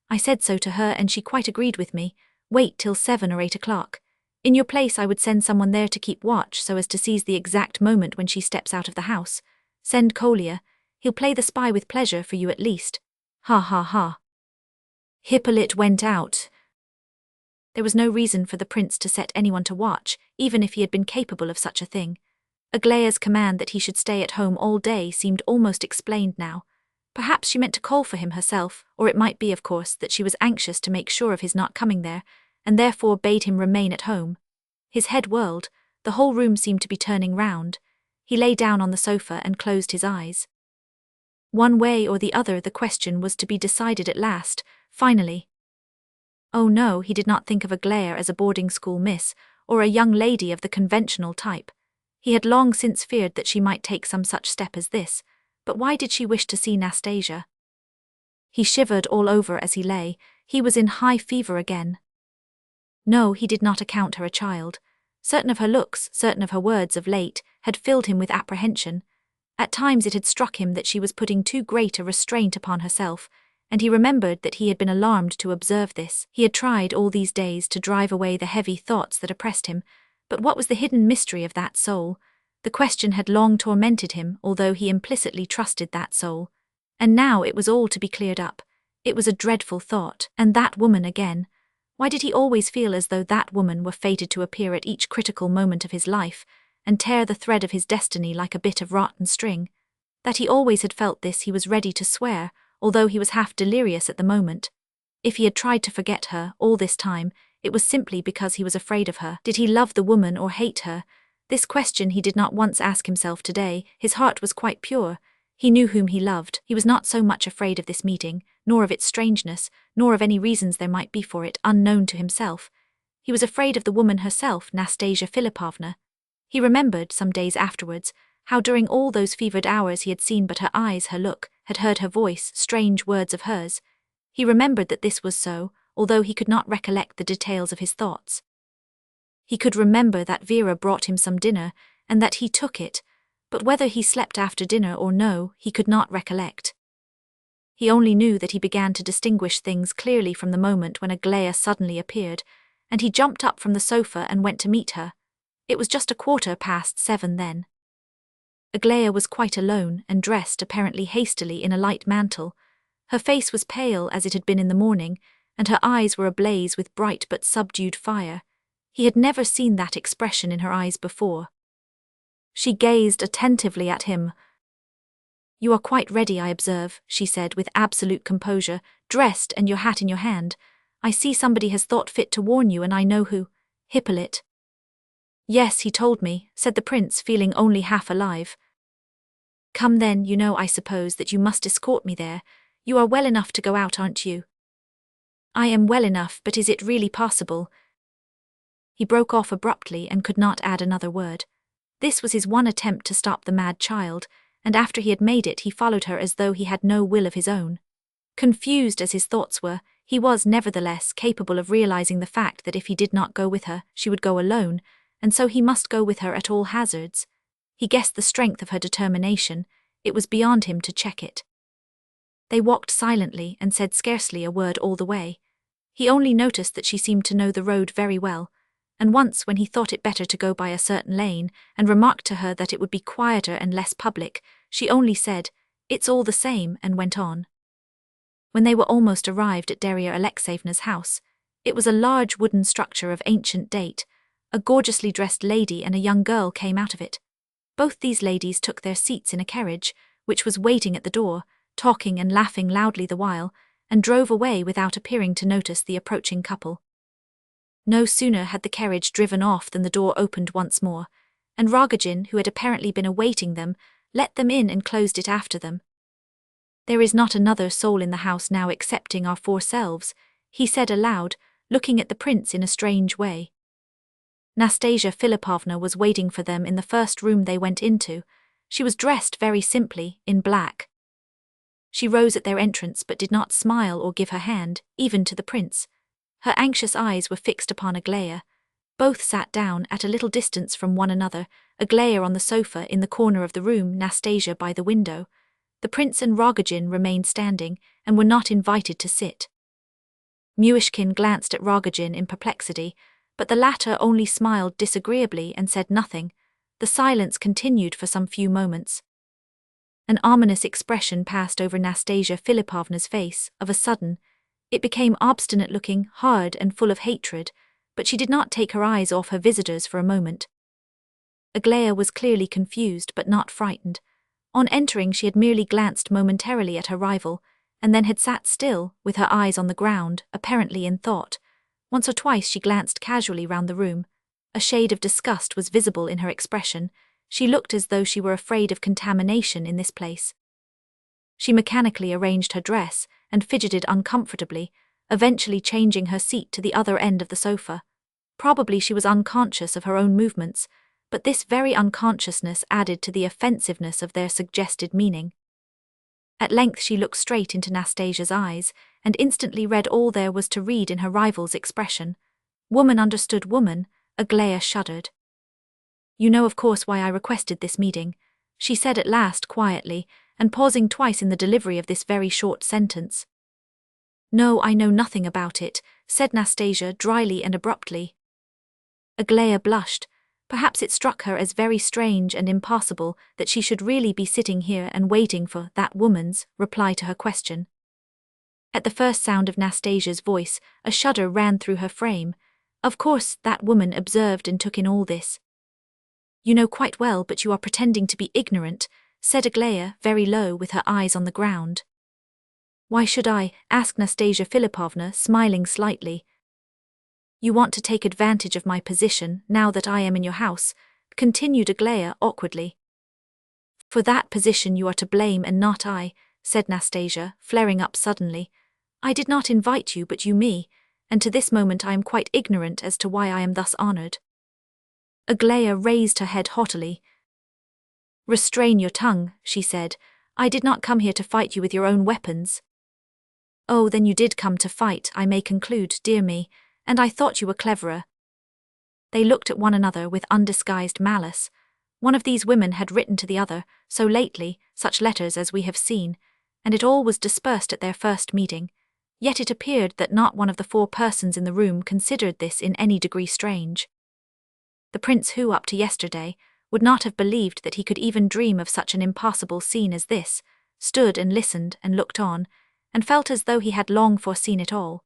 I said so to her and she quite agreed with me. Wait till 7 or 8 o'clock. In your place I would send someone there to keep watch so as to seize the exact moment when she steps out of the house. Send Kolya. He'll play the spy with pleasure for you at least. Ha ha ha." Hippolyte went out. There was no reason for the prince to set anyone to watch, even if he had been capable of such a thing. Aglaya's command that he should stay at home all day seemed almost explained now. Perhaps she meant to call for him herself, or it might be, of course, that she was anxious to make sure of his not coming there, and therefore bade him remain at home. His head whirled, the whole room seemed to be turning round. He lay down on the sofa and closed his eyes. One way or the other the question was to be decided at last, finally. Oh no, he did not think of Aglaya as a boarding school miss, or a young lady of the conventional type. He had long since feared that she might take some such step as this, but why did she wish to see Nastasya? He shivered all over as he lay. He was in high fever again. No, he did not account her a child. Certain of her looks, certain of her words of late, had filled him with apprehension. At times it had struck him that she was putting too great a restraint upon herself, and he remembered that he had been alarmed to observe this. He had tried all these days to drive away the heavy thoughts that oppressed him, but what was the hidden mystery of that soul? The question had long tormented him, although he implicitly trusted that soul. And now it was all to be cleared up. It was a dreadful thought, and that woman again. Why did he always feel as though that woman were fated to appear at each critical moment of his life, and tear the thread of his destiny like a bit of rotten string? That he always had felt this he was ready to swear, although he was half delirious at the moment. If he had tried to forget her all this time, it was simply because he was afraid of her. Did he love the woman or hate her? This question he did not once ask himself today. His heart was quite pure. He knew whom he loved. He was not so much afraid of this meeting, nor of its strangeness, nor of any reasons there might be for it unknown to himself. He was afraid of the woman herself, Nastasya Filippovna. He remembered, some days afterwards, how during all those fevered hours he had seen but her eyes, her look, had heard her voice, strange words of hers. He remembered that this was so, although he could not recollect the details of his thoughts. He could remember that Vera brought him some dinner, and that he took it, but whether he slept after dinner or no, he could not recollect. He only knew that he began to distinguish things clearly from the moment when Aglaya suddenly appeared, and he jumped up from the sofa and went to meet her. It was just 7:15 then. Aglaya was quite alone and dressed apparently hastily in a light mantle. Her face was pale as it had been in the morning, and her eyes were ablaze with bright but subdued fire. He had never seen that expression in her eyes before. She gazed attentively at him. "You are quite ready, I observe," she said with absolute composure, "dressed and your hat in your hand. I see somebody has thought fit to warn you, and I know who. Hippolyte." "Yes, he told me," said the prince, feeling only half alive. "Come then, you know, I suppose, that you must escort me there. You are well enough to go out, aren't you?" "I am well enough, but is it really possible?" He broke off abruptly and could not add another word. This was his one attempt to stop the mad child, and after he had made it he followed her as though he had no will of his own. Confused as his thoughts were, he was nevertheless capable of realizing the fact that if he did not go with her, she would go alone, and so he must go with her at all hazards. He guessed the strength of her determination. It was beyond him to check it. They walked silently and said scarcely a word all the way. He only noticed that she seemed to know the road very well, and once when he thought it better to go by a certain lane, and remarked to her that it would be quieter and less public, she only said, "It's all the same," and went on. When they were almost arrived at Darya Alexeyevna's house, it was a large wooden structure of ancient date. A gorgeously dressed lady and a young girl came out of it. Both these ladies took their seats in a carriage, which was waiting at the door, talking and laughing loudly the while, and drove away without appearing to notice the approaching couple. No sooner had the carriage driven off than the door opened once more, and Rogozhin, who had apparently been awaiting them, let them in and closed it after them. "There is not another soul in the house now excepting our 4 selves," he said aloud, looking at the prince in a strange way. Nastasya Filippovna was waiting for them in the first room they went into. She was dressed very simply, in black. She rose at their entrance but did not smile or give her hand, even to the prince. Her anxious eyes were fixed upon Aglaya. Both sat down at a little distance from one another, Aglaya on the sofa in the corner of the room, Nastasya by the window. The prince and Rogozhin remained standing, and were not invited to sit. Myshkin glanced at Rogozhin in perplexity, but the latter only smiled disagreeably and said nothing. The silence continued for some few moments. An ominous expression passed over Nastasya Filippovna's face. Of a sudden, it became obstinate-looking, hard and full of hatred, but she did not take her eyes off her visitors for a moment. Aglaya was clearly confused but not frightened. On entering, she had merely glanced momentarily at her rival, and then had sat still, with her eyes on the ground, apparently in thought. Once or twice she glanced casually round the room. A shade of disgust was visible in her expression. She looked as though she were afraid of contamination in this place. She mechanically arranged her dress and fidgeted uncomfortably, eventually changing her seat to the other end of the sofa. Probably she was unconscious of her own movements, but this very unconsciousness added to the offensiveness of their suggested meaning. At length she looked straight into Nastasya's eyes, and instantly read all there was to read in her rival's expression. Woman understood woman. Aglaya shuddered. "You know of course why I requested this meeting," she said at last quietly, and pausing twice in the delivery of this very short sentence. "No, I know nothing about it," said Nastasya dryly and abruptly. Aglaya blushed. Perhaps it struck her as very strange and impossible that she should really be sitting here and waiting for that woman's reply to her question. At the first sound of Nastasya's voice, a shudder ran through her frame. Of course, that woman observed and took in all this. "You know quite well, but you are pretending to be ignorant," said Aglaya, very low, with her eyes on the ground. "Why should I?" asked Nastasya Filippovna, smiling slightly. "You want to take advantage of my position, now that I am in your house," continued Aglaya awkwardly. "For that position you are to blame and not I," said Nastasya, flaring up suddenly. "I did not invite you but you me, and to this moment I am quite ignorant as to why I am thus honored." Aglaya raised her head haughtily. "Restrain your tongue," she said. "I did not come here to fight you with your own weapons." "Oh, then you did come to fight, I may conclude, dear me, and I thought you were cleverer." They looked at one another with undisguised malice. One of these women had written to the other, so lately, such letters as we have seen, and it all was dispersed at their first meeting. Yet it appeared that not one of the 4 persons in the room considered this in any degree strange. The prince who, up to yesterday, would not have believed that he could even dream of such an impossible scene as this, stood and listened and looked on, and felt as though he had long foreseen it all.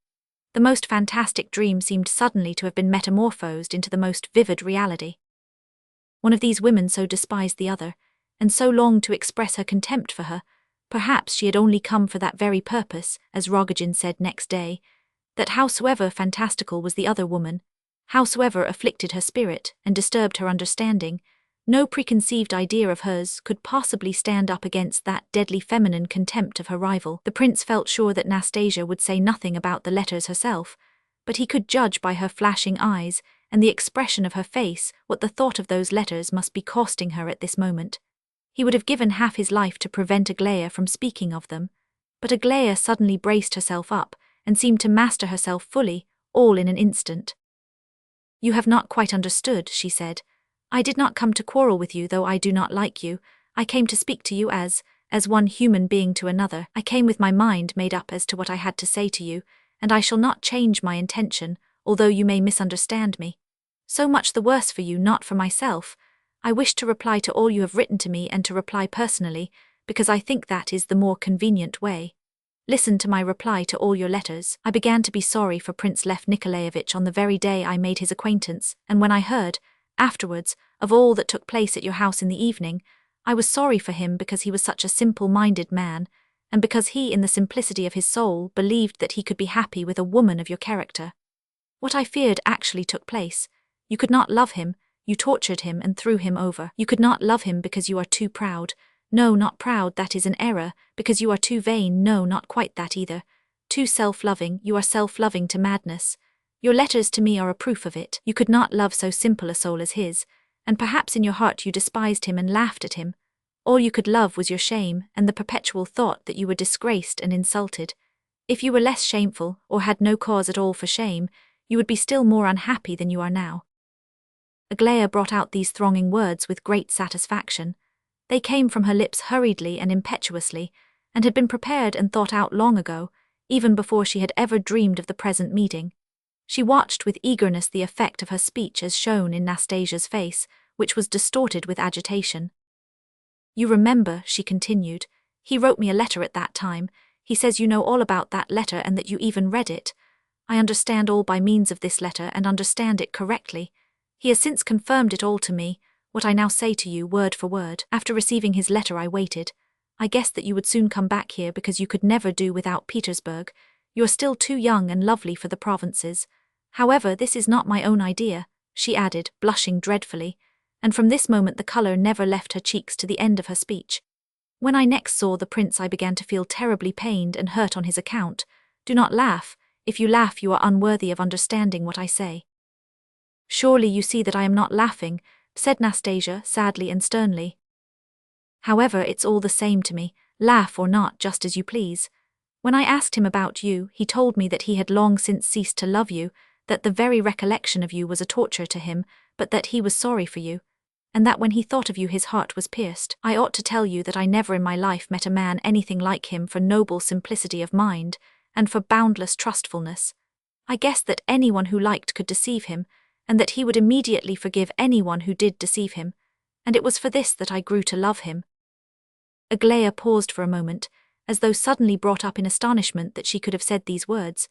The most fantastic dream seemed suddenly to have been metamorphosed into the most vivid reality. One of these women so despised the other, and so longed to express her contempt for her. Perhaps she had only come for that very purpose, as Rogozhin said next day, that howsoever fantastical was the other woman, howsoever afflicted her spirit and disturbed her understanding, no preconceived idea of hers could possibly stand up against that deadly feminine contempt of her rival. The prince felt sure that Nastasya would say nothing about the letters herself, but he could judge by her flashing eyes and the expression of her face what the thought of those letters must be costing her at this moment. He would have given half his life to prevent Aglaya from speaking of them, but Aglaya suddenly braced herself up and seemed to master herself fully, all in an instant. "You have not quite understood," she said. "I did not come to quarrel with you, though I do not like you. I came to speak to you as one human being to another. I came with my mind made up as to what I had to say to you, and I shall not change my intention, although you may misunderstand me. So much the worse for you, not for myself. I wish to reply to all you have written to me and to reply personally, because I think that is the more convenient way. Listen to my reply to all your letters. I began to be sorry for Prince Lev Nikolaevich on the very day I made his acquaintance, and when I heard, afterwards, of all that took place at your house in the evening, I was sorry for him because he was such a simple-minded man, and because he, in the simplicity of his soul, believed that he could be happy with a woman of your character. What I feared actually took place. You could not love him. You tortured him and threw him over. You could not love him because you are too proud. No, not proud, that is an error. Because you are too vain. No, not quite that either. Too self-loving. You are self-loving to madness. Your letters to me are a proof of it. You could not love so simple a soul as his, and perhaps in your heart you despised him and laughed at him. All you could love was your shame and the perpetual thought that you were disgraced and insulted. If you were less shameful, or had no cause at all for shame, you would be still more unhappy than you are now." Aglaya brought out these thronging words with great satisfaction. They came from her lips hurriedly and impetuously, and had been prepared and thought out long ago, even before she had ever dreamed of the present meeting. She watched with eagerness the effect of her speech as shown in Nastasya's face, which was distorted with agitation. "You remember," she continued, "he wrote me a letter at that time. He says you know all about that letter and that you even read it. I understand all by means of this letter and understand it correctly. He has since confirmed it all to me. What I now say to you, word for word. After receiving his letter I waited. I guessed that you would soon come back here because you could never do without Petersburg. You are still too young and lovely for the provinces. However, this is not my own idea," she added, blushing dreadfully, and from this moment the colour never left her cheeks to the end of her speech. "When I next saw the prince I began to feel terribly pained and hurt on his account. Do not laugh. If you laugh you are unworthy of understanding what I say." "Surely you see that I am not laughing," said Nastasya sadly and sternly. "However, it's all the same to me, laugh or not, just as you please. When I asked him about you, he told me that he had long since ceased to love you, that the very recollection of you was a torture to him, but that he was sorry for you, and that when he thought of you his heart was pierced. I ought to tell you that I never in my life met a man anything like him for noble simplicity of mind, and for boundless trustfulness. I guessed that anyone who liked could deceive him, and that he would immediately forgive anyone who did deceive him, and it was for this that I grew to love him." Aglaya paused for a moment, as though suddenly brought up in astonishment that she could have said these words,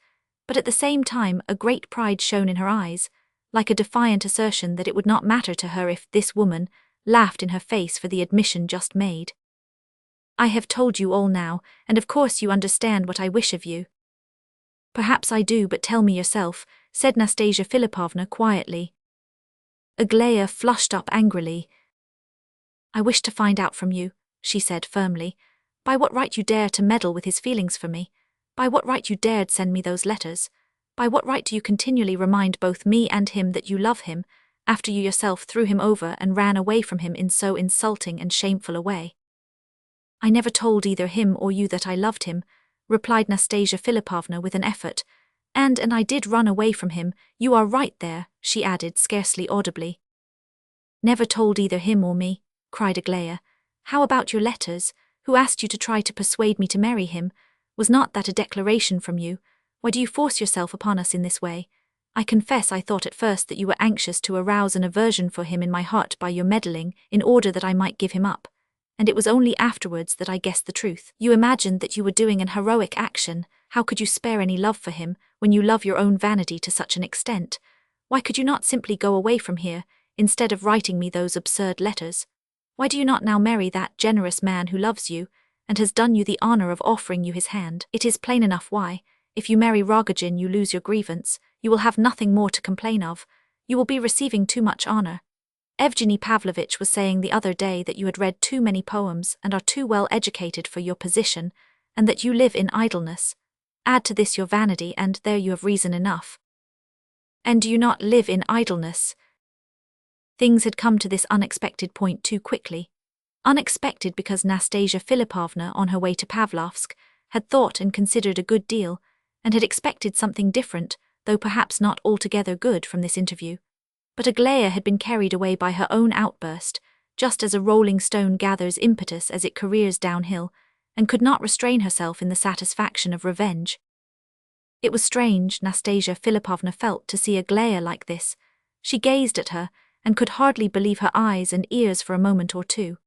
but at the same time a great pride shone in her eyes, like a defiant assertion that it would not matter to her if this woman laughed in her face for the admission just made. "I have told you all now, and of course you understand what I wish of you." "Perhaps I do, but tell me yourself," said Nastasya Filippovna quietly. Aglaya flushed up angrily. "I wish to find out from you," she said firmly, "by what right you dare to meddle with his feelings for me? By what right you dared send me those letters? By what right do you continually remind both me and him that you love him, after you yourself threw him over and ran away from him in so insulting and shameful a way?" "I never told either him or you that I loved him," replied Nastasya Filippovna with an effort, and I did run away from him, you are right there," she added scarcely audibly. "Never told either him or me," cried Aglaya. "How about your letters? Who asked you to try to persuade me to marry him? Was not that a declaration from you? Why do you force yourself upon us in this way? I confess I thought at first that you were anxious to arouse an aversion for him in my heart by your meddling, in order that I might give him up. And it was only afterwards that I guessed the truth. You imagined that you were doing an heroic action. How could you spare any love for him, when you love your own vanity to such an extent? Why could you not simply go away from here, instead of writing me those absurd letters? Why do you not now marry that generous man who loves you, and has done you the honor of offering you his hand? It is plain enough why. If you marry Rogozhin you lose your grievance, you will have nothing more to complain of, you will be receiving too much honor. Evgeny Pavlovitch was saying the other day that you had read too many poems and are too well educated for your position, and that you live in idleness. Add to this your vanity and there you have reason enough. And do you not live in idleness? Things had come to this unexpected point too quickly. Unexpected because Nastasya Filippovna, on her way to Pavlovsk, had thought and considered a good deal, and had expected something different, though perhaps not altogether good, from this interview. But Aglaya had been carried away by her own outburst, just as a rolling stone gathers impetus as it careers downhill, and could not restrain herself in the satisfaction of revenge. It was strange, Nastasya Filippovna felt, to see Aglaya like this. She gazed at her, and could hardly believe her eyes and ears for a moment or two.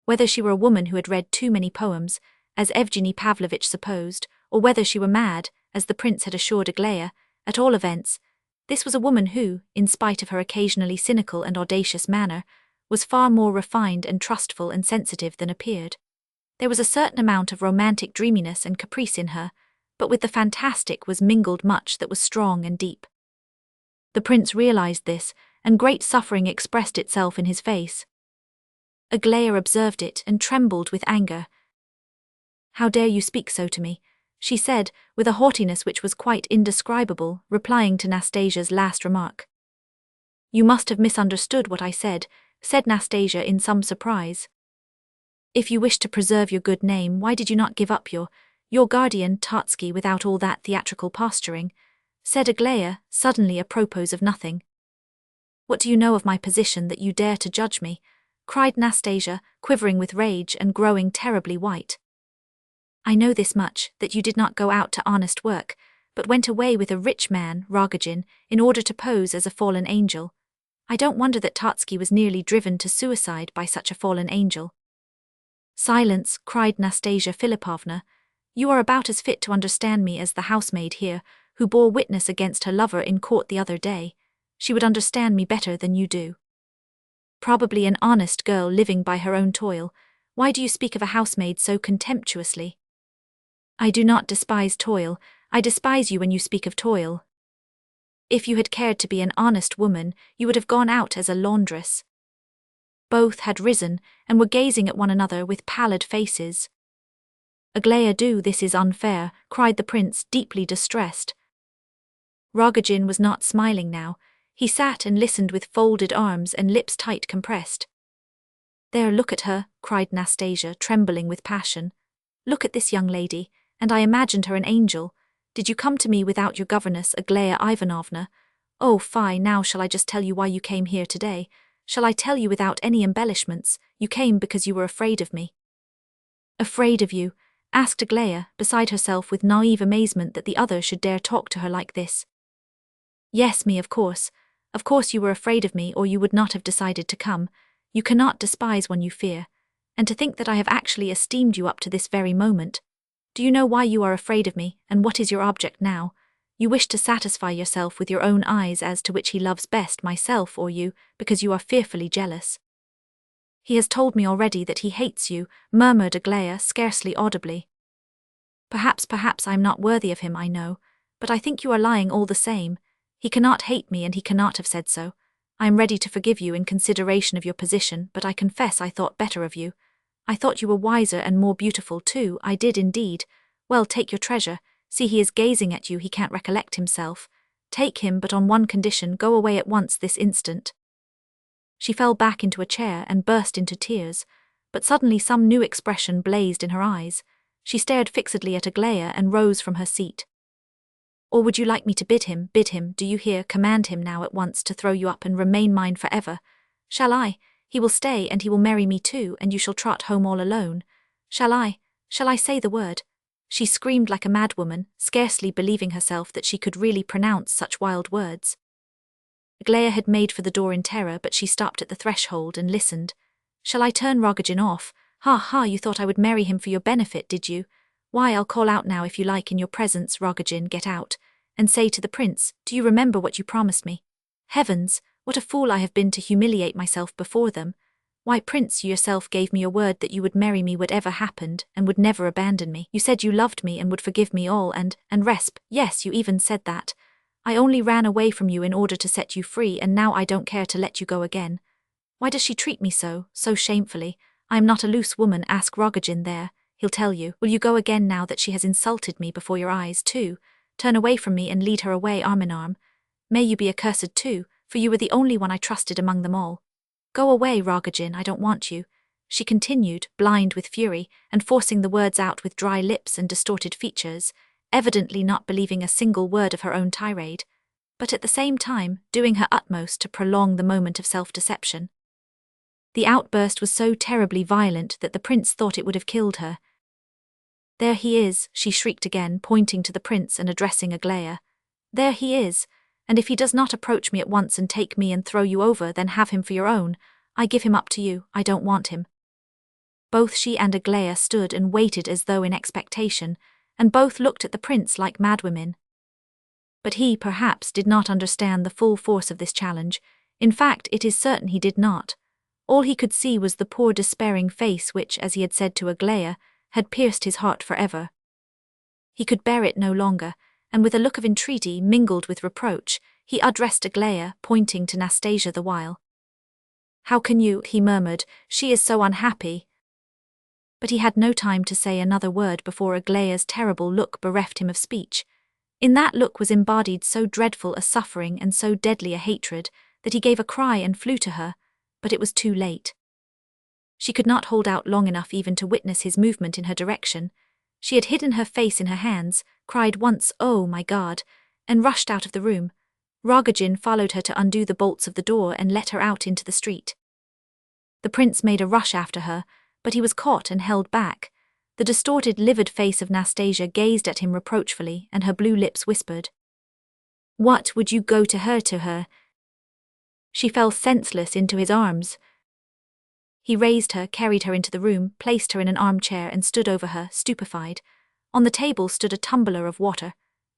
Whether she were a woman who had read too many poems, as Evgeny Pavlovitch supposed, or whether she were mad, as the prince had assured Aglaya, at all events, this was a woman who, in spite of her occasionally cynical and audacious manner, was far more refined and trustful and sensitive than appeared. There was a certain amount of romantic dreaminess and caprice in her, but with the fantastic was mingled much that was strong and deep. The prince realized this, and great suffering expressed itself in his face. Aglaya observed it and trembled with anger. "How dare you speak so to me?" she said, with a haughtiness which was quite indescribable, replying to Nastasya's last remark. "You must have misunderstood what I said," said Nastasya in some surprise. "If you wished to preserve your good name, why did you not give up your guardian, Tartsky, without all that theatrical posturing?" said Aglaya, suddenly apropos of nothing. "What do you know of my position that you dare to judge me?" cried Nastasya, quivering with rage and growing terribly white. "I know this much, that you did not go out to honest work, but went away with a rich man, Rogozhin, in order to pose as a fallen angel. I don't wonder that Tartsky was nearly driven to suicide by such a fallen angel." "Silence," cried Nastasya Filippovna. "You are about as fit to understand me as the housemaid here, who bore witness against her lover in court the other day. She would understand me better than you do." probably an honest girl living by her own toil. Why do you speak of a housemaid so contemptuously? I do not despise toil, I despise you when you speak of toil. If you had cared to be an honest woman, you would have gone out as a laundress. Both had risen, and were gazing at one another with pallid faces. Aglaya, this is unfair, cried the prince, deeply distressed. Rogozhin was not smiling now. He sat and listened with folded arms and lips tight compressed. There, look at her, cried Nastasya, trembling with passion. Look at this young lady, and I imagined her an angel. Did you come to me without your governess, Aglaya Ivanovna? Oh, fie, now shall I just tell you why you came here today? Shall I tell you without any embellishments? You came because you were afraid of me. Afraid of you? Asked Aglaya, beside herself with naive amazement that the other should dare talk to her like this. Yes, me, of course. Of course you were afraid of me, or you would not have decided to come. You cannot despise one you fear. And to think that I have actually esteemed you up to this very moment. Do you know why you are afraid of me, and what is your object now? You wish to satisfy yourself with your own eyes as to which he loves best, myself or you, because you are fearfully jealous. He has told me already that he hates you, murmured Aglaya, scarcely audibly. Perhaps I am not worthy of him, I know, but I think you are lying all the same. He cannot hate me, and he cannot have said so. I am ready to forgive you in consideration of your position, but I confess I thought better of you. I thought you were wiser and more beautiful too, I did indeed. Well, take your treasure. See, he is gazing at you, he can't recollect himself. Take him, but on one condition, go away at once this instant. She fell back into a chair and burst into tears, but suddenly some new expression blazed in her eyes. She stared fixedly at Aglaya and rose from her seat. Or would you like me to bid him, do you hear, command him now at once to throw you up and remain mine forever? Shall I? He will stay, and he will marry me too, and you shall trot home all alone. Shall I say the word? She screamed like a madwoman, scarcely believing herself that she could really pronounce such wild words. Aglaya had made for the door in terror, but she stopped at the threshold and listened. Shall I turn Rogozhin off? Ha ha, you thought I would marry him for your benefit, did you? Why, I'll call out now if you like in your presence, Rogozhin, get out, and say to the prince, do you remember what you promised me? Heavens, what a fool I have been to humiliate myself before them. Why, prince, you yourself gave me your word that you would marry me whatever happened, and would never abandon me. You said you loved me and would forgive me all, and resp, yes, you even said that. I only ran away from you in order to set you free, and now I don't care to let you go again. Why does she treat me so shamefully? I am not a loose woman, ask Rogozhin there, he'll tell you. Will you go again now that she has insulted me before your eyes too? Turn away from me and lead her away arm in arm. May you be accursed too, for you were the only one I trusted among them all. Go away, Rogozhin, I don't want you, she continued, blind with fury, and forcing the words out with dry lips and distorted features, evidently not believing a single word of her own tirade, but at the same time doing her utmost to prolong the moment of self-deception. The outburst was so terribly violent that the prince thought it would have killed her. There he is, she shrieked again, pointing to the prince and addressing Aglaya. There he is, and if he does not approach me at once and take me and throw you over, then have him for your own. I give him up to you, I don't want him. Both she and Aglaya stood and waited as though in expectation, and both looked at the prince like madwomen. But he, perhaps, did not understand the full force of this challenge. In fact, it is certain he did not. All he could see was the poor despairing face which, as he had said to Aglaya, had pierced his heart forever. He could bear it no longer, and with a look of entreaty mingled with reproach, he addressed Aglaya, pointing to Nastasya the while. How can you, he murmured, she is so unhappy. But he had no time to say another word before Aglaya's terrible look bereft him of speech. In that look was embodied so dreadful a suffering and so deadly a hatred that he gave a cry and flew to her, but it was too late. She could not hold out long enough even to witness his movement in her direction. She had hidden her face in her hands, cried once, "Oh, my God," and rushed out of the room. Rogozhin followed her to undo the bolts of the door and let her out into the street. The prince made a rush after her, but he was caught and held back. The distorted, livid face of Nastasya gazed at him reproachfully, and her blue lips whispered, "What would you go to her?" She fell senseless into his arms. He raised her, carried her into the room, placed her in an armchair and stood over her, stupefied. On the table stood a tumbler of water.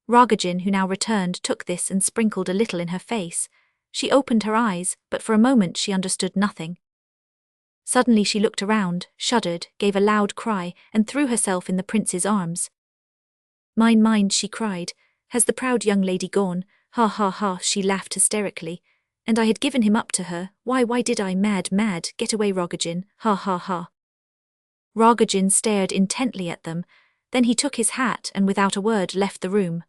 Rogozhin, who now returned, took this and sprinkled a little in her face. She opened her eyes, but for a moment she understood nothing. Suddenly she looked around, shuddered, gave a loud cry, and threw herself in the prince's arms. Mine, she cried. Has the proud young lady gone? Ha ha ha, she laughed hysterically. And I had given him up to her. Why did I? Mad, get away, Rogozhin, ha ha ha. Rogozhin stared intently at them, then he took his hat and without a word left the room.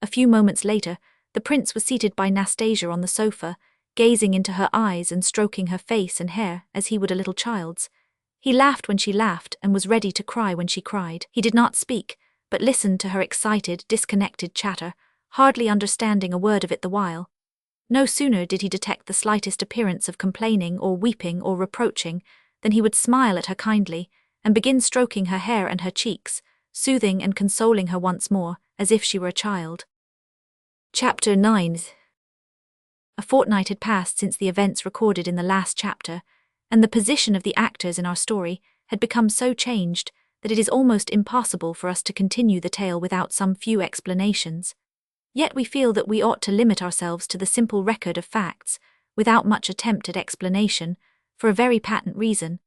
A few moments later, the prince was seated by Nastasya on the sofa, gazing into her eyes and stroking her face and hair as he would a little child's. He laughed when she laughed and was ready to cry when she cried. He did not speak, but listened to her excited, disconnected chatter, hardly understanding a word of it the while. No sooner did he detect the slightest appearance of complaining or weeping or reproaching than he would smile at her kindly and begin stroking her hair and her cheeks, soothing and consoling her once more, as if she were a child. Chapter 9. A fortnight had passed since the events recorded in the last chapter, and the position of the actors in our story had become so changed that it is almost impossible for us to continue the tale without some few explanations. Yet we feel that we ought to limit ourselves to the simple record of facts, without much attempt at explanation, for a very patent reason,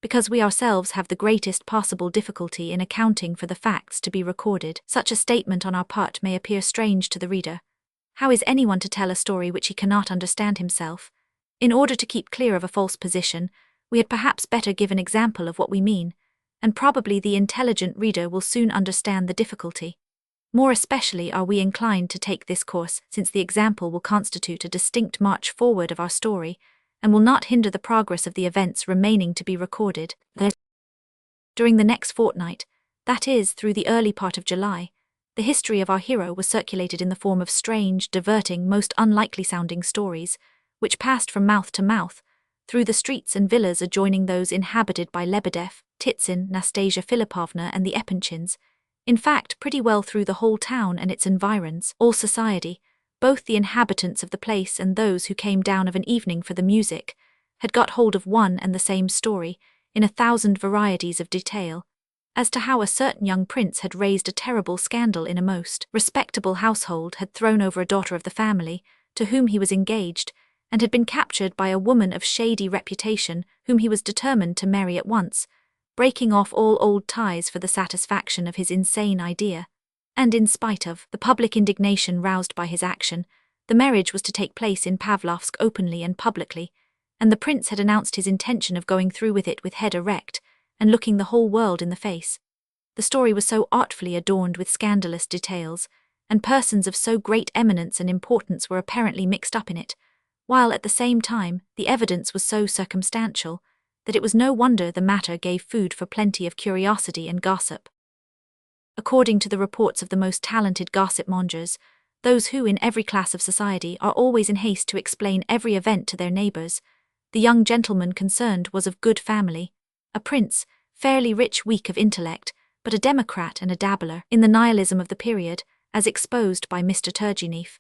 because we ourselves have the greatest possible difficulty in accounting for the facts to be recorded. Such a statement on our part may appear strange to the reader. How is anyone to tell a story which he cannot understand himself? In order to keep clear of a false position, we had perhaps better give an example of what we mean, and probably the intelligent reader will soon understand the difficulty. More especially are we inclined to take this course, since the example will constitute a distinct march forward of our story, and will not hinder the progress of the events remaining to be recorded. During the next fortnight, that is, through the early part of July, the history of our hero was circulated in the form of strange, diverting, most unlikely-sounding stories, which passed from mouth to mouth, through the streets and villas adjoining those inhabited by Lebedev, Titsin, Nastasya Filippovna and the Epanchins, in fact pretty well through the whole town and its environs. All society, both the inhabitants of the place and those who came down of an evening for the music, had got hold of one and the same story, in 1,000 varieties of detail, as to how a certain young prince had raised a terrible scandal in a most respectable household, had thrown over a daughter of the family, to whom he was engaged, and had been captured by a woman of shady reputation whom he was determined to marry at once, breaking off all old ties for the satisfaction of his insane idea. And in spite of the public indignation roused by his action, the marriage was to take place in Pavlovsk openly and publicly, and the prince had announced his intention of going through with it with head erect, and looking the whole world in the face. The story was so artfully adorned with scandalous details, and persons of so great eminence and importance were apparently mixed up in it, while at the same time the evidence was so circumstantial, that it was no wonder the matter gave food for plenty of curiosity and gossip. According to the reports of the most talented gossip-mongers, those who in every class of society are always in haste to explain every event to their neighbours, the young gentleman concerned was of good family, a prince, fairly rich, weak of intellect, but a democrat and a dabbler in the nihilism of the period, as exposed by Mr. Turgenev.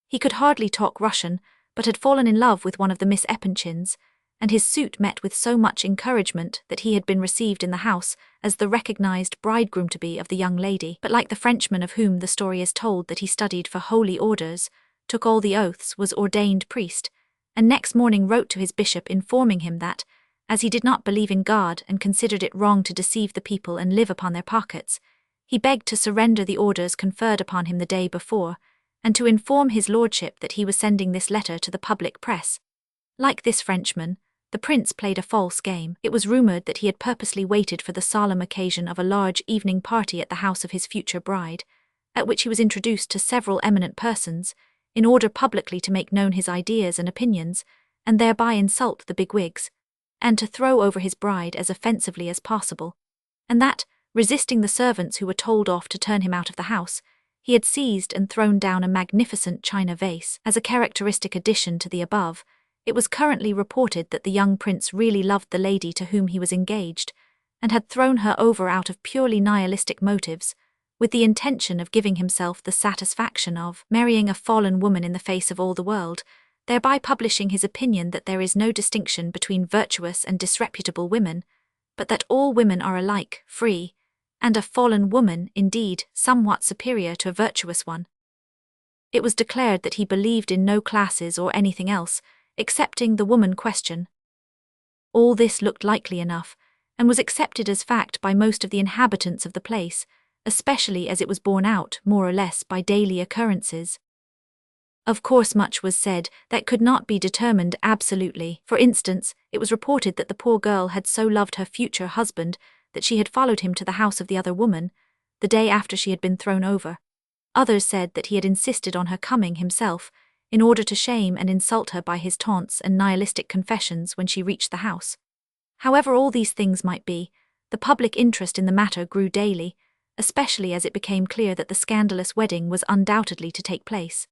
He could hardly talk Russian, but had fallen in love with one of the Miss Epanchins, and his suit met with so much encouragement that he had been received in the house as the recognized bridegroom-to-be of the young lady. But like the Frenchman of whom the story is told that he studied for holy orders, took all the oaths, was ordained priest, and next morning wrote to his bishop informing him that, as he did not believe in God and considered it wrong to deceive the people and live upon their pockets, he begged to surrender the orders conferred upon him the day before, and to inform his lordship that he was sending this letter to the public press. Like this Frenchman, the prince played a false game. It was rumoured that he had purposely waited for the solemn occasion of a large evening party at the house of his future bride, at which he was introduced to several eminent persons, in order publicly to make known his ideas and opinions, and thereby insult the bigwigs, and to throw over his bride as offensively as possible, and that, resisting the servants who were told off to turn him out of the house, he had seized and thrown down a magnificent china vase. As a characteristic addition to the above, it was currently reported that the young prince really loved the lady to whom he was engaged, and had thrown her over out of purely nihilistic motives, with the intention of giving himself the satisfaction of marrying a fallen woman in the face of all the world, thereby publishing his opinion that there is no distinction between virtuous and disreputable women, but that all women are alike, free, and a fallen woman, indeed, somewhat superior to a virtuous one. It was declared that he believed in no classes or anything else, excepting the woman question. All this looked likely enough, and was accepted as fact by most of the inhabitants of the place, especially as it was borne out, more or less, by daily occurrences. Of course, much was said that could not be determined absolutely. For instance, it was reported that the poor girl had so loved her future husband that she had followed him to the house of the other woman, the day after she had been thrown over. Others said that he had insisted on her coming himself, in order to shame and insult her by his taunts and nihilistic confessions when she reached the house. However all these things might be, the public interest in the matter grew daily, especially as it became clear that the scandalous wedding was undoubtedly to take place.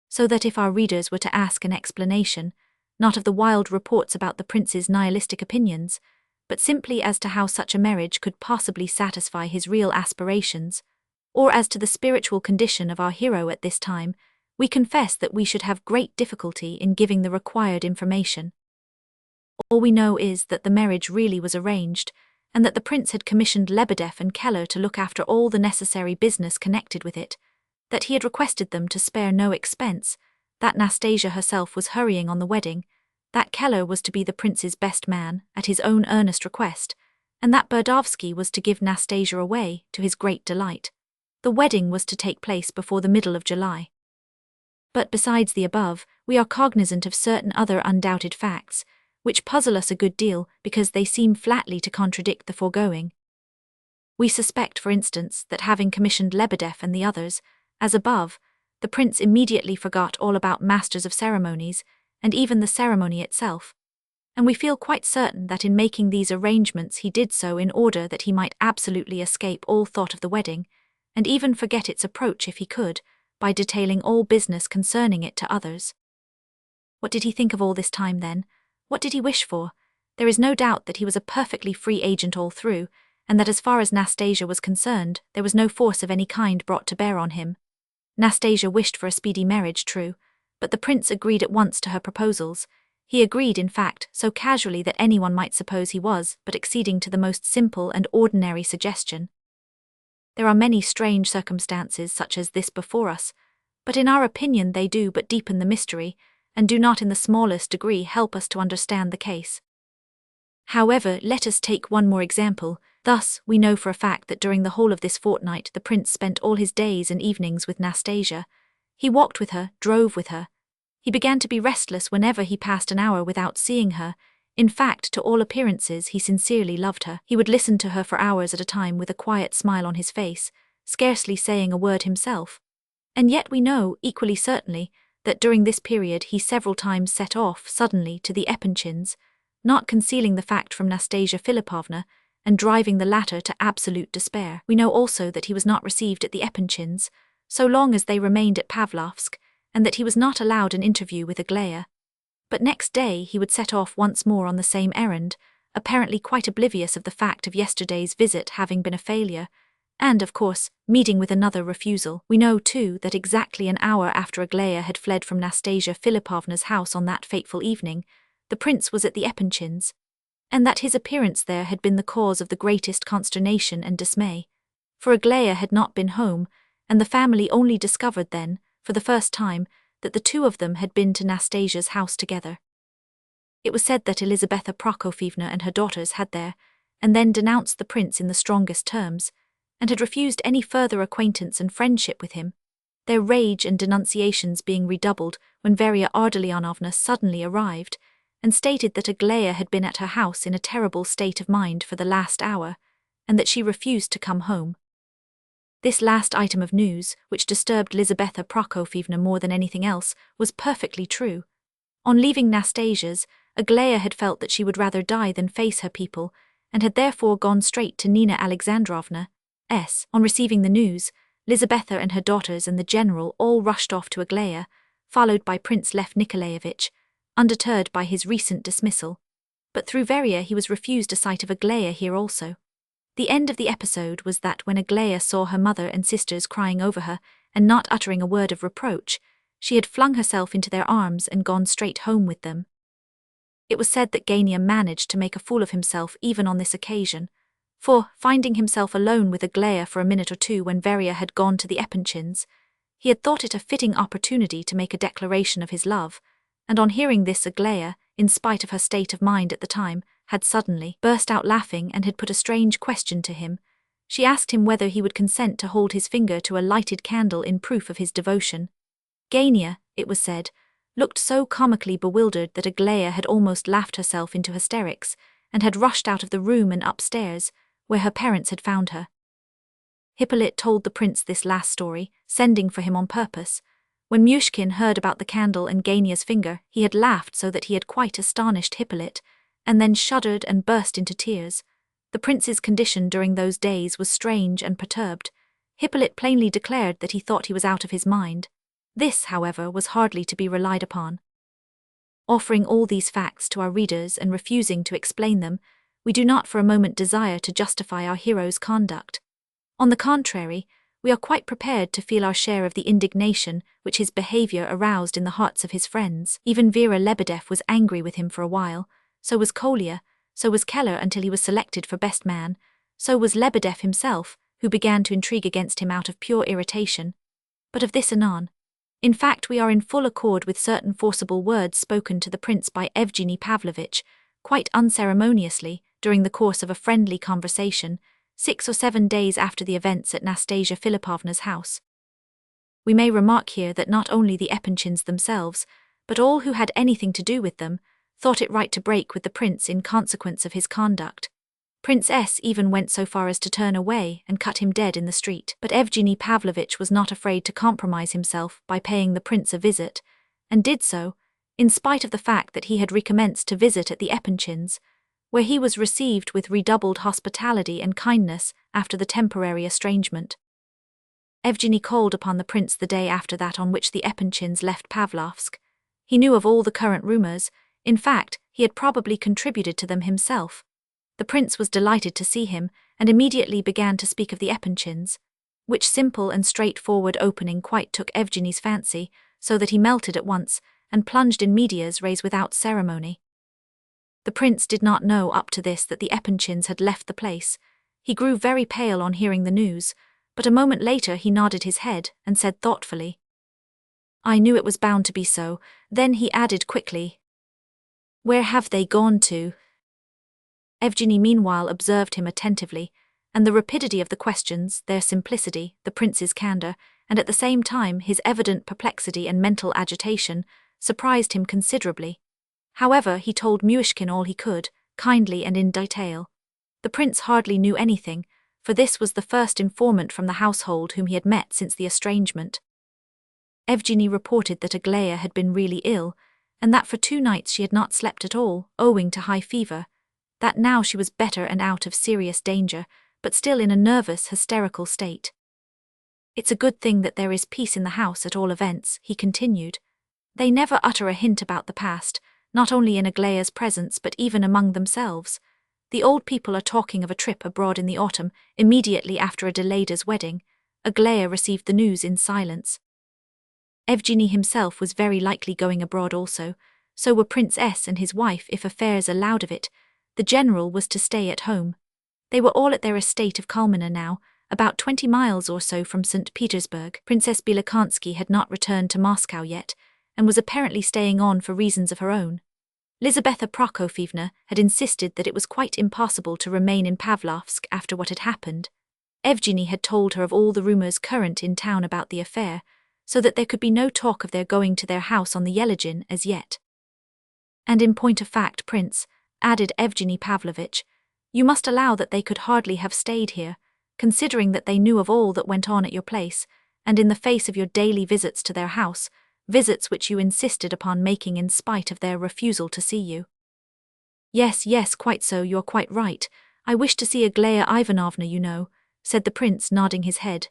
So that if our readers were to ask an explanation, not of the wild reports about the prince's nihilistic opinions, but simply as to how such a marriage could possibly satisfy his real aspirations, or as to the spiritual condition of our hero at this time, we confess that we should have great difficulty in giving the required information. All we know is that the marriage really was arranged, and that the prince had commissioned Lebedev and Keller to look after all the necessary business connected with it, that he had requested them to spare no expense, that Nastasya herself was hurrying on the wedding, that Keller was to be the prince's best man, at his own earnest request, and that Burdovsky was to give Nastasya away, to his great delight. The wedding was to take place before the middle of July. But besides the above, we are cognizant of certain other undoubted facts, which puzzle us a good deal because they seem flatly to contradict the foregoing. We suspect, for instance, that having commissioned Lebedev and the others, as above, the prince immediately forgot all about masters of ceremonies, and even the ceremony itself, and we feel quite certain that in making these arrangements he did so in order that he might absolutely escape all thought of the wedding, and even forget its approach if he could, by detailing all business concerning it to others. What did he think of all this time then? What did he wish for? There is no doubt that he was a perfectly free agent all through, and that as far as Nastasya was concerned, there was no force of any kind brought to bear on him. Nastasya wished for a speedy marriage, true, but the prince agreed at once to her proposals. He agreed, in fact, so casually that anyone might suppose he was but acceding to the most simple and ordinary suggestion. There are many strange circumstances such as this before us, but in our opinion they do but deepen the mystery, and do not in the smallest degree help us to understand the case. However, let us take one more example. Thus, we know for a fact that during the whole of this fortnight the prince spent all his days and evenings with Nastasya. He walked with her, drove with her. He began to be restless whenever he passed an hour without seeing her. In fact, to all appearances, he sincerely loved her. He would listen to her for hours at a time with a quiet smile on his face, scarcely saying a word himself. And yet we know, equally certainly, that during this period he several times set off suddenly to the Epanchins, not concealing the fact from Nastasya Filippovna, and driving the latter to absolute despair. We know also that he was not received at the Epanchins, so long as they remained at Pavlovsk, and that he was not allowed an interview with Aglaya. But next day he would set off once more on the same errand, apparently quite oblivious of the fact of yesterday's visit having been a failure, and, of course, meeting with another refusal. We know, too, that exactly an hour after Aglaya had fled from Nastasya Filippovna's house on that fateful evening, the prince was at the Epanchins, and that his appearance there had been the cause of the greatest consternation and dismay. For Aglaya had not been home, and the family only discovered then, for the first time, that the two of them had been to Nastasya's house together. It was said that Elizabetha Prokofievna and her daughters had there, and then denounced the prince in the strongest terms, and had refused any further acquaintance and friendship with him, their rage and denunciations being redoubled when Varya Ardalionovna suddenly arrived, and stated that Aglaya had been at her house in a terrible state of mind for the last hour, and that she refused to come home. This last item of news, which disturbed Lizabetha Prokofievna more than anything else, was perfectly true. On leaving Nastasya's, Aglaya had felt that she would rather die than face her people, and had therefore gone straight to Nina Alexandrovna's. On receiving the news, Lizabetha and her daughters and the general all rushed off to Aglaya, followed by Prince Lev Nikolaevich, undeterred by his recent dismissal. But through Varya he was refused a sight of Aglaya here also. The end of the episode was that when Aglaya saw her mother and sisters crying over her, and not uttering a word of reproach, she had flung herself into their arms and gone straight home with them. It was said that Gania managed to make a fool of himself even on this occasion, for, finding himself alone with Aglaya for a minute or two when Varya had gone to the Epanchins, He had thought it a fitting opportunity to make a declaration of his love, and on hearing this Aglaya, in spite of her state of mind at the time, had suddenly burst out laughing and had put a strange question to him. She asked him whether he would consent to hold his finger to a lighted candle in proof of his devotion. Gania, it was said, looked so comically bewildered that Aglaya had almost laughed herself into hysterics, and had rushed out of the room and upstairs, where her parents had found her. Hippolyte told the prince this last story, sending for him on purpose. When Myshkin heard about the candle and Gania's finger, he had laughed so that he had quite astonished Hippolyte, and then shuddered and burst into tears. The prince's condition during those days was strange and perturbed. Hippolyte plainly declared that he thought he was out of his mind. This, however, was hardly to be relied upon. Offering all these facts to our readers and refusing to explain them, we do not for a moment desire to justify our hero's conduct. On the contrary, we are quite prepared to feel our share of the indignation which his behavior aroused in the hearts of his friends. Even Vera Lebedev was angry with him for a while, so was Kolya, so was Keller until he was selected for best man, so was Lebedev himself, who began to intrigue against him out of pure irritation. But of this anon. In fact, we are in full accord with certain forcible words spoken to the prince by Evgeny Pavlovitch, quite unceremoniously, during the course of a friendly conversation, 6 or 7 days after the events at Nastasya Filippovna's house. We may remark here that not only the Epanchins themselves, but all who had anything to do with them, thought it right to break with the prince in consequence of his conduct. Prince S. even went so far as to turn away and cut him dead in the street. But Evgeny Pavlovitch was not afraid to compromise himself by paying the prince a visit, and did so, in spite of the fact that he had recommenced to visit at the Epanchins, where he was received with redoubled hospitality and kindness after the temporary estrangement. Evgeny called upon the prince the day after that on which the Epanchins left Pavlovsk. He knew of all the current rumors. In fact, he had probably contributed to them himself. The prince was delighted to see him, and immediately began to speak of the Epanchins, which simple and straightforward opening quite took Evgeny's fancy, so that he melted at once, and plunged in medias res without ceremony. The prince did not know up to this that the Epanchins had left the place. He grew very pale on hearing the news, but a moment later he nodded his head and said thoughtfully, "I knew it was bound to be so." Then he added quickly, "Where have they gone to?" Evgeny meanwhile observed him attentively, and the rapidity of the questions, their simplicity, the prince's candour, and at the same time his evident perplexity and mental agitation, surprised him considerably. However, he told Myshkin all he could, kindly and in detail. The prince hardly knew anything, for this was the first informant from the household whom he had met since the estrangement. Evgeny reported that Aglaya had been really ill, and that for 2 nights she had not slept at all, owing to high fever, that now she was better and out of serious danger, but still in a nervous, hysterical state. "It's a good thing that there is peace in the house at all events," he continued. "They never utter a hint about the past, not only in Aglaya's presence but even among themselves. The old people are talking of a trip abroad in the autumn, immediately after Adelaida's wedding. Aglaya received the news in silence. Evgeny himself was very likely going abroad also, so were Prince S. and his wife if affairs allowed of it. The general was to stay at home. They were all at their estate of Kulmina now, about 20 miles or so from St. Petersburg. Princess Bilokansky had not returned to Moscow yet, and was apparently staying on for reasons of her own. Lizaveta Prokofyevna had insisted that it was quite impossible to remain in Pavlovsk after what had happened. Evgeny had told her of all the rumors current in town about the affair, so that there could be no talk of their going to their house on the Yelagin as yet. "And in point of fact, Prince," added Evgeny Pavlovitch, "you must allow that they could hardly have stayed here, considering that they knew of all that went on at your place, and in the face of your daily visits to their house, visits which you insisted upon making in spite of their refusal to see you." Yes, quite so, you're quite right. I wish to see Aglaya Ivanovna, you know," said the prince, nodding his head.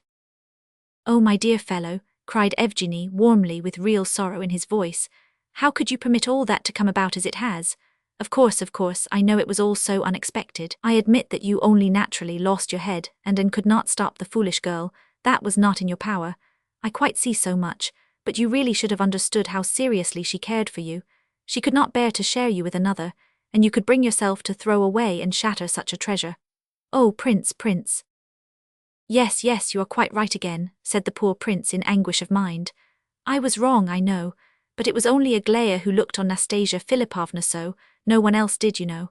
"Oh, my dear fellow," cried Evgeny warmly with real sorrow in his voice, "how could you permit all that to come about as it has? Of course, I know it was all so unexpected. I admit that you only naturally lost your head and could not stop the foolish girl. That was not in your power. I quite see so much. But you really should have understood how seriously she cared for you. She could not bear to share you with another, and you could bring yourself to throw away and shatter such a treasure. Oh, Prince. Yes, yes, you are quite right again, said the poor prince in anguish of mind. I was wrong, I know, but it was only Aglaya who looked on Nastasya Filippovna so, no one else did, you know.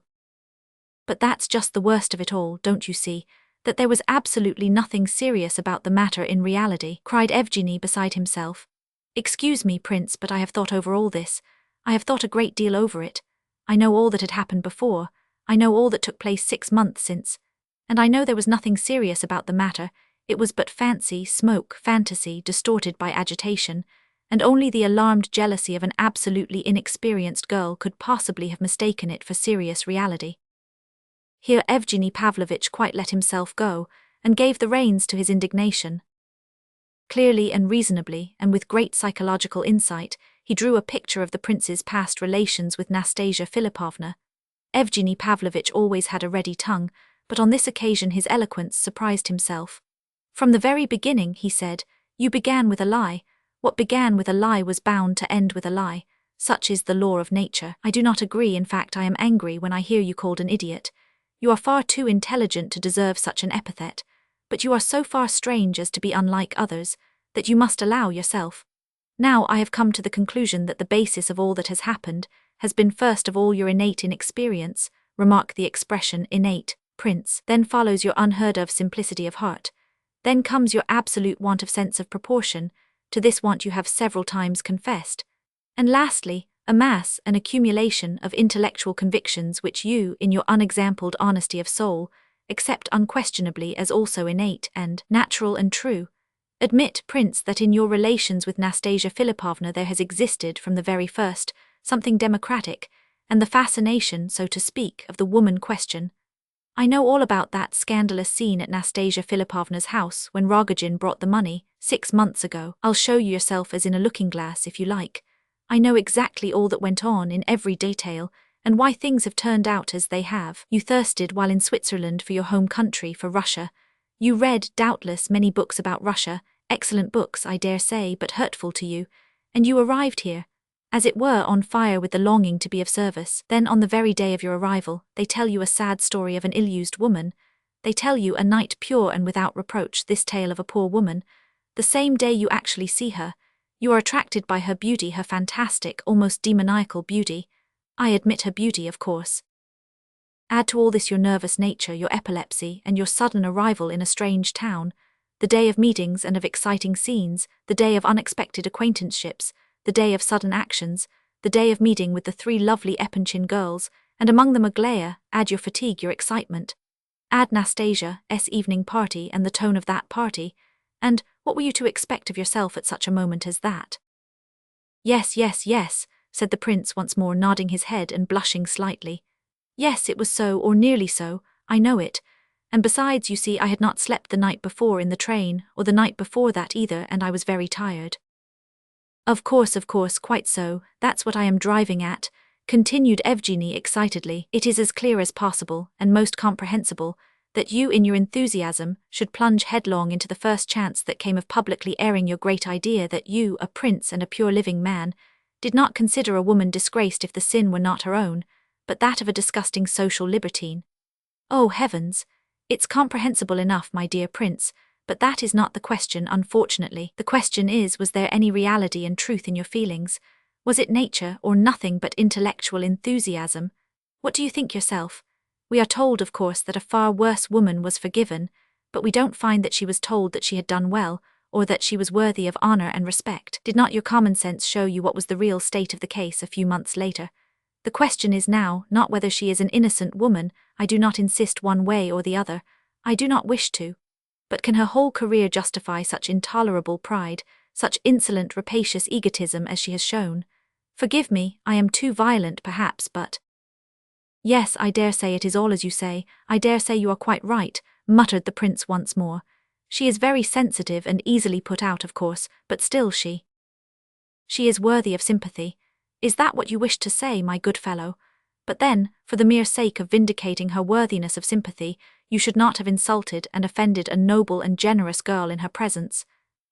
But that's just the worst of it all, don't you see, that there was absolutely nothing serious about the matter in reality, cried Evgeny beside himself. Excuse me, Prince, but I have thought over all this. I have thought a great deal over it. I know all that had happened before. I know all that took place 6 months since. And I know there was nothing serious about the matter. It was but fancy, smoke, fantasy, distorted by agitation, and only the alarmed jealousy of an absolutely inexperienced girl could possibly have mistaken it for serious reality. Here Evgeny Pavlovitch quite let himself go, and gave the reins to his indignation. Clearly and reasonably, and with great psychological insight, he drew a picture of the prince's past relations with Nastasya Filippovna. Evgeny Pavlovitch always had a ready tongue, but on this occasion his eloquence surprised himself. From the very beginning, he said, you began with a lie. What began with a lie was bound to end with a lie. Such is the law of nature. I do not agree, in fact I am angry when I hear you called an idiot. You are far too intelligent to deserve such an epithet, but you are so far strange as to be unlike others, that you must allow yourself. Now I have come to the conclusion that the basis of all that has happened has been first of all your innate inexperience, remark the expression innate, Prince, then follows your unheard-of simplicity of heart. Then comes your absolute want of sense of proportion, to this want you have several times confessed. And lastly, an accumulation of intellectual convictions which you, in your unexampled honesty of soul, accept unquestionably as also innate and natural and true. Admit, Prince, that in your relations with Nastasya Filippovna there has existed from the very first something democratic, and the fascination, so to speak, of the woman question. I know all about that scandalous scene at Nastasya Filippovna's house when Rogozhin brought the money, 6 months ago. I'll show you yourself as in a looking-glass if you like. I know exactly all that went on in every detail, and why things have turned out as they have. You thirsted while in Switzerland for your home country, for Russia. You read, doubtless, many books about Russia, excellent books, I dare say, but hurtful to you, and you arrived here, as it were, on fire with the longing to be of service. Then on the very day of your arrival, they tell you a sad story of an ill-used woman. They tell you, a night pure and without reproach, this tale of a poor woman. The same day you actually see her, you are attracted by her beauty, her fantastic, almost demoniacal beauty. I admit her beauty, of course. Add to all this your nervous nature, your epilepsy, and your sudden arrival in a strange town, the day of meetings and of exciting scenes, the day of unexpected acquaintanceships, the day of sudden actions, the day of meeting with the 3 lovely Epanchin girls, and among them Aglaya. Add your fatigue, your excitement. Add Nastasya's evening party and the tone of that party, and what were you to expect of yourself at such a moment as that? Yes, yes, yes, said the prince once more, nodding his head and blushing slightly. Yes, it was so, or nearly so, I know it. And besides, you see, I had not slept the night before in the train, or the night before that either, and I was very tired. Of course, quite so, that's what I am driving at, continued Evgeny excitedly. It is as clear as possible, and most comprehensible, that you, in your enthusiasm, should plunge headlong into the first chance that came of publicly airing your great idea that you, a prince and a pure living man, did not consider a woman disgraced if the sin were not her own, but that of a disgusting social libertine. Oh, heavens! It's comprehensible enough, my dear prince, but that is not the question, unfortunately. The question is, was there any reality and truth in your feelings? Was it nature, or nothing but intellectual enthusiasm? What do you think yourself? We are told, of course, that a far worse woman was forgiven, but we don't find that she was told that she had done well, or that she was worthy of honor and respect. Did not your common sense show you what was the real state of the case a few months later? The question is now, not whether she is an innocent woman. I do not insist one way or the other. I do not wish to. But can her whole career justify such intolerable pride, such insolent, rapacious egotism as she has shown? Forgive me, I am too violent perhaps, but— Yes, I dare say it is all as you say, I dare say you are quite right, muttered the prince once more. She is very sensitive and easily put out, of course, but still she is worthy of sympathy. Is that what you wished to say, my good fellow? But then, for the mere sake of vindicating her worthiness of sympathy, you should not have insulted and offended a noble and generous girl in her presence.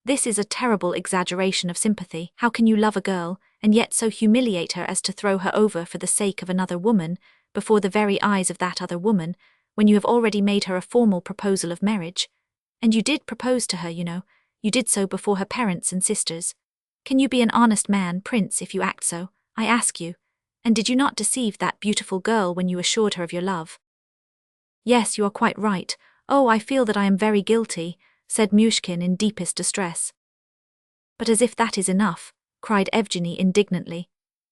This is a terrible exaggeration of sympathy. How can you love a girl, and yet so humiliate her as to throw her over for the sake of another woman, before the very eyes of that other woman, when you have already made her a formal proposal of marriage? And you did propose to her, you know. You did so before her parents and sisters. Can you be an honest man, Prince, if you act so? I ask you. And did you not deceive that beautiful girl when you assured her of your love? Yes, you are quite right. Oh, I feel that I am very guilty, said Myshkin in deepest distress. But as if that is enough, cried Evgeny indignantly.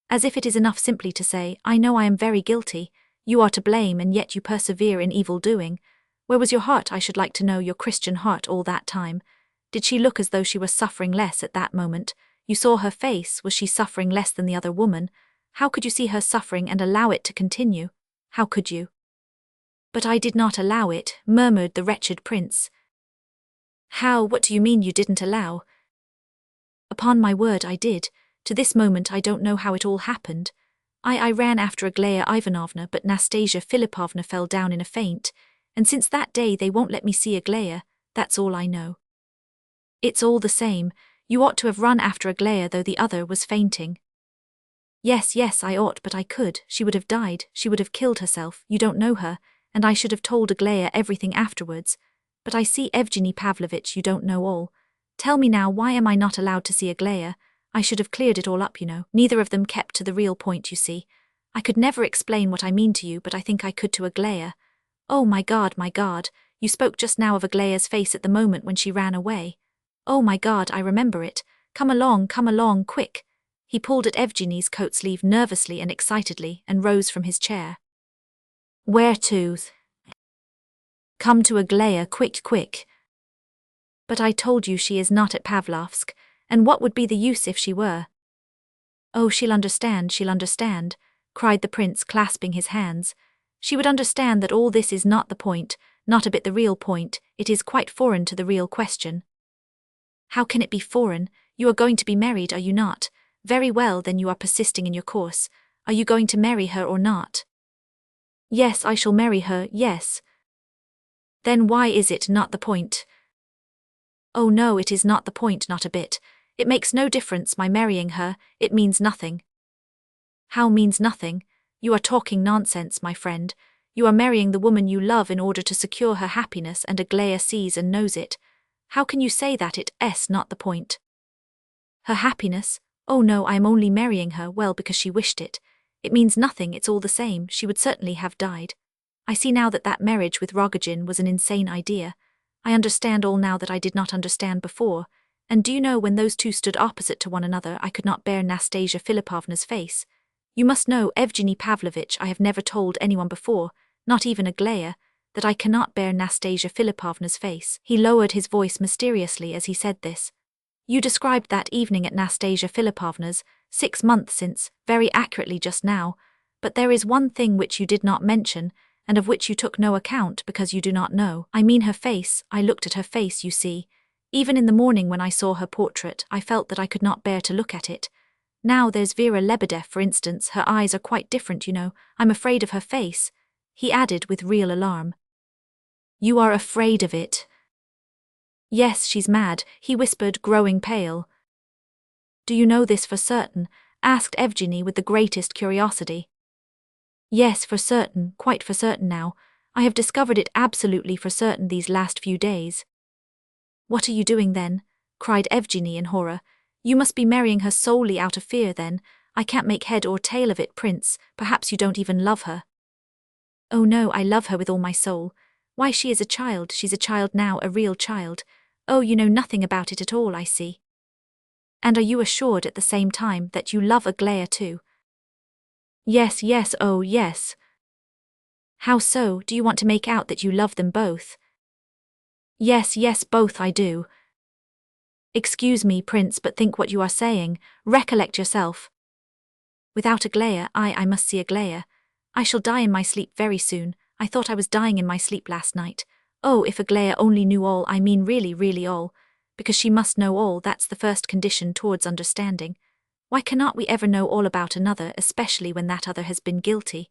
As if it is enough simply to say, I know I am very guilty, you are to blame and yet you persevere in evil doing. Where was your heart, I should like to know, your Christian heart all that time? Did she look as though she was suffering less at that moment? You saw her face, was she suffering less than the other woman? How could you see her suffering and allow it to continue? How could you? But I did not allow it, murmured the wretched prince. How, what do you mean you didn't allow? Upon my word I did. To this moment I don't know how it all happened. I ran after Aglaya Ivanovna, but Nastasya Filippovna fell down in a faint, and since that day they won't let me see Aglaya, that's all I know. It's all the same, you ought to have run after Aglaya though the other was fainting. Yes, I ought, but I could, she would have died, she would have killed herself, you don't know her, and I should have told Aglaya everything afterwards. But I see, Evgeny Pavlovitch, you don't know all. Tell me now, why am I not allowed to see Aglaya? I should have cleared it all up, you know. Neither of them kept to the real point, you see. I could never explain what I mean to you, but I think I could to Aglaya. Oh my God, you spoke just now of Aglaya's face at the moment when she ran away. Oh my God, I remember it. Come along, quick. He pulled at Evgeny's coat sleeve nervously and excitedly and rose from his chair. Where to? Come to Aglaya, quick. But I told you she is not at Pavlovsk, and what would be the use if she were? Oh, she'll understand, cried the prince, clasping his hands. She would understand that all this is not the point, not a bit the real point, it is quite foreign to the real question. How can it be foreign? You are going to be married, are you not? Very well, then you are persisting in your course. Are you going to marry her or not? Yes, I shall marry her, yes. Then why is it not the point? Oh no, it is not the point, not a bit. It makes no difference my marrying her, it means nothing. How means nothing? You are talking nonsense, my friend. You are marrying the woman you love in order to secure her happiness, and Aglaya sees and knows it. How can you say that it's not the point? Her happiness? Oh no, I am only marrying her, well, because she wished it. It means nothing, it's all the same, she would certainly have died. I see now that marriage with Rogozhin was an insane idea. I understand all now that I did not understand before, and do you know, when those two stood opposite to one another I could not bear Nastasya Filippovna's face. You must know, Evgeny Pavlovitch, I have never told anyone before, not even Aglaya, that I cannot bear Nastasya Filippovna's face. He lowered his voice mysteriously as he said this. You described that evening at Nastasya Filippovna's, 6 months since, very accurately just now, but there is one thing which you did not mention, and of which you took no account because you do not know. I mean her face. I looked at her face, you see. Even in the morning when I saw her portrait, I felt that I could not bear to look at it. Now there's Vera Lebedev, for instance, her eyes are quite different, you know. I'm afraid of her face, he added with real alarm. You are afraid of it? Yes, she's mad, he whispered, growing pale. Do you know this for certain? Asked Evgeny with the greatest curiosity. Yes, for certain, quite for certain now. I have discovered it absolutely for certain these last few days. What are you doing then? Cried Evgeny in horror. You must be marrying her solely out of fear then. I can't make head or tail of it, Prince. Perhaps you don't even love her. Oh no, I love her with all my soul. Why, she is a child, she's a child now, a real child. Oh, you know nothing about it at all, I see. And are you assured at the same time that you love Aglaya too? Yes, oh yes. How so? Do you want to make out that you love them both? Yes, both I do. Excuse me, Prince, but think what you are saying. Recollect yourself. Without Aglaya, I must see Aglaya. I shall die in my sleep very soon. I thought I was dying in my sleep last night. Oh, if Aglaya only knew all, I mean really all. Because she must know all, that's the first condition towards understanding. Why cannot we ever know all about another, especially when that other has been guilty?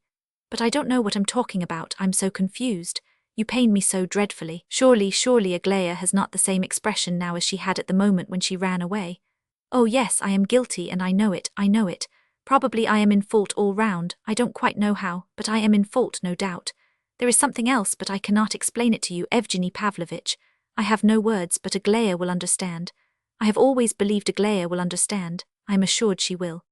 But I don't know what I'm talking about, I'm so confused. You pain me so dreadfully. Surely Aglaya has not the same expression now as she had at the moment when she ran away. Oh yes, I am guilty and I know it. Probably I am in fault all round, I don't quite know how, but I am in fault, no doubt. There is something else, but I cannot explain it to you, Evgeny Pavlovitch. I have no words, but Aglaya will understand. I have always believed Aglaya will understand. I am assured she will.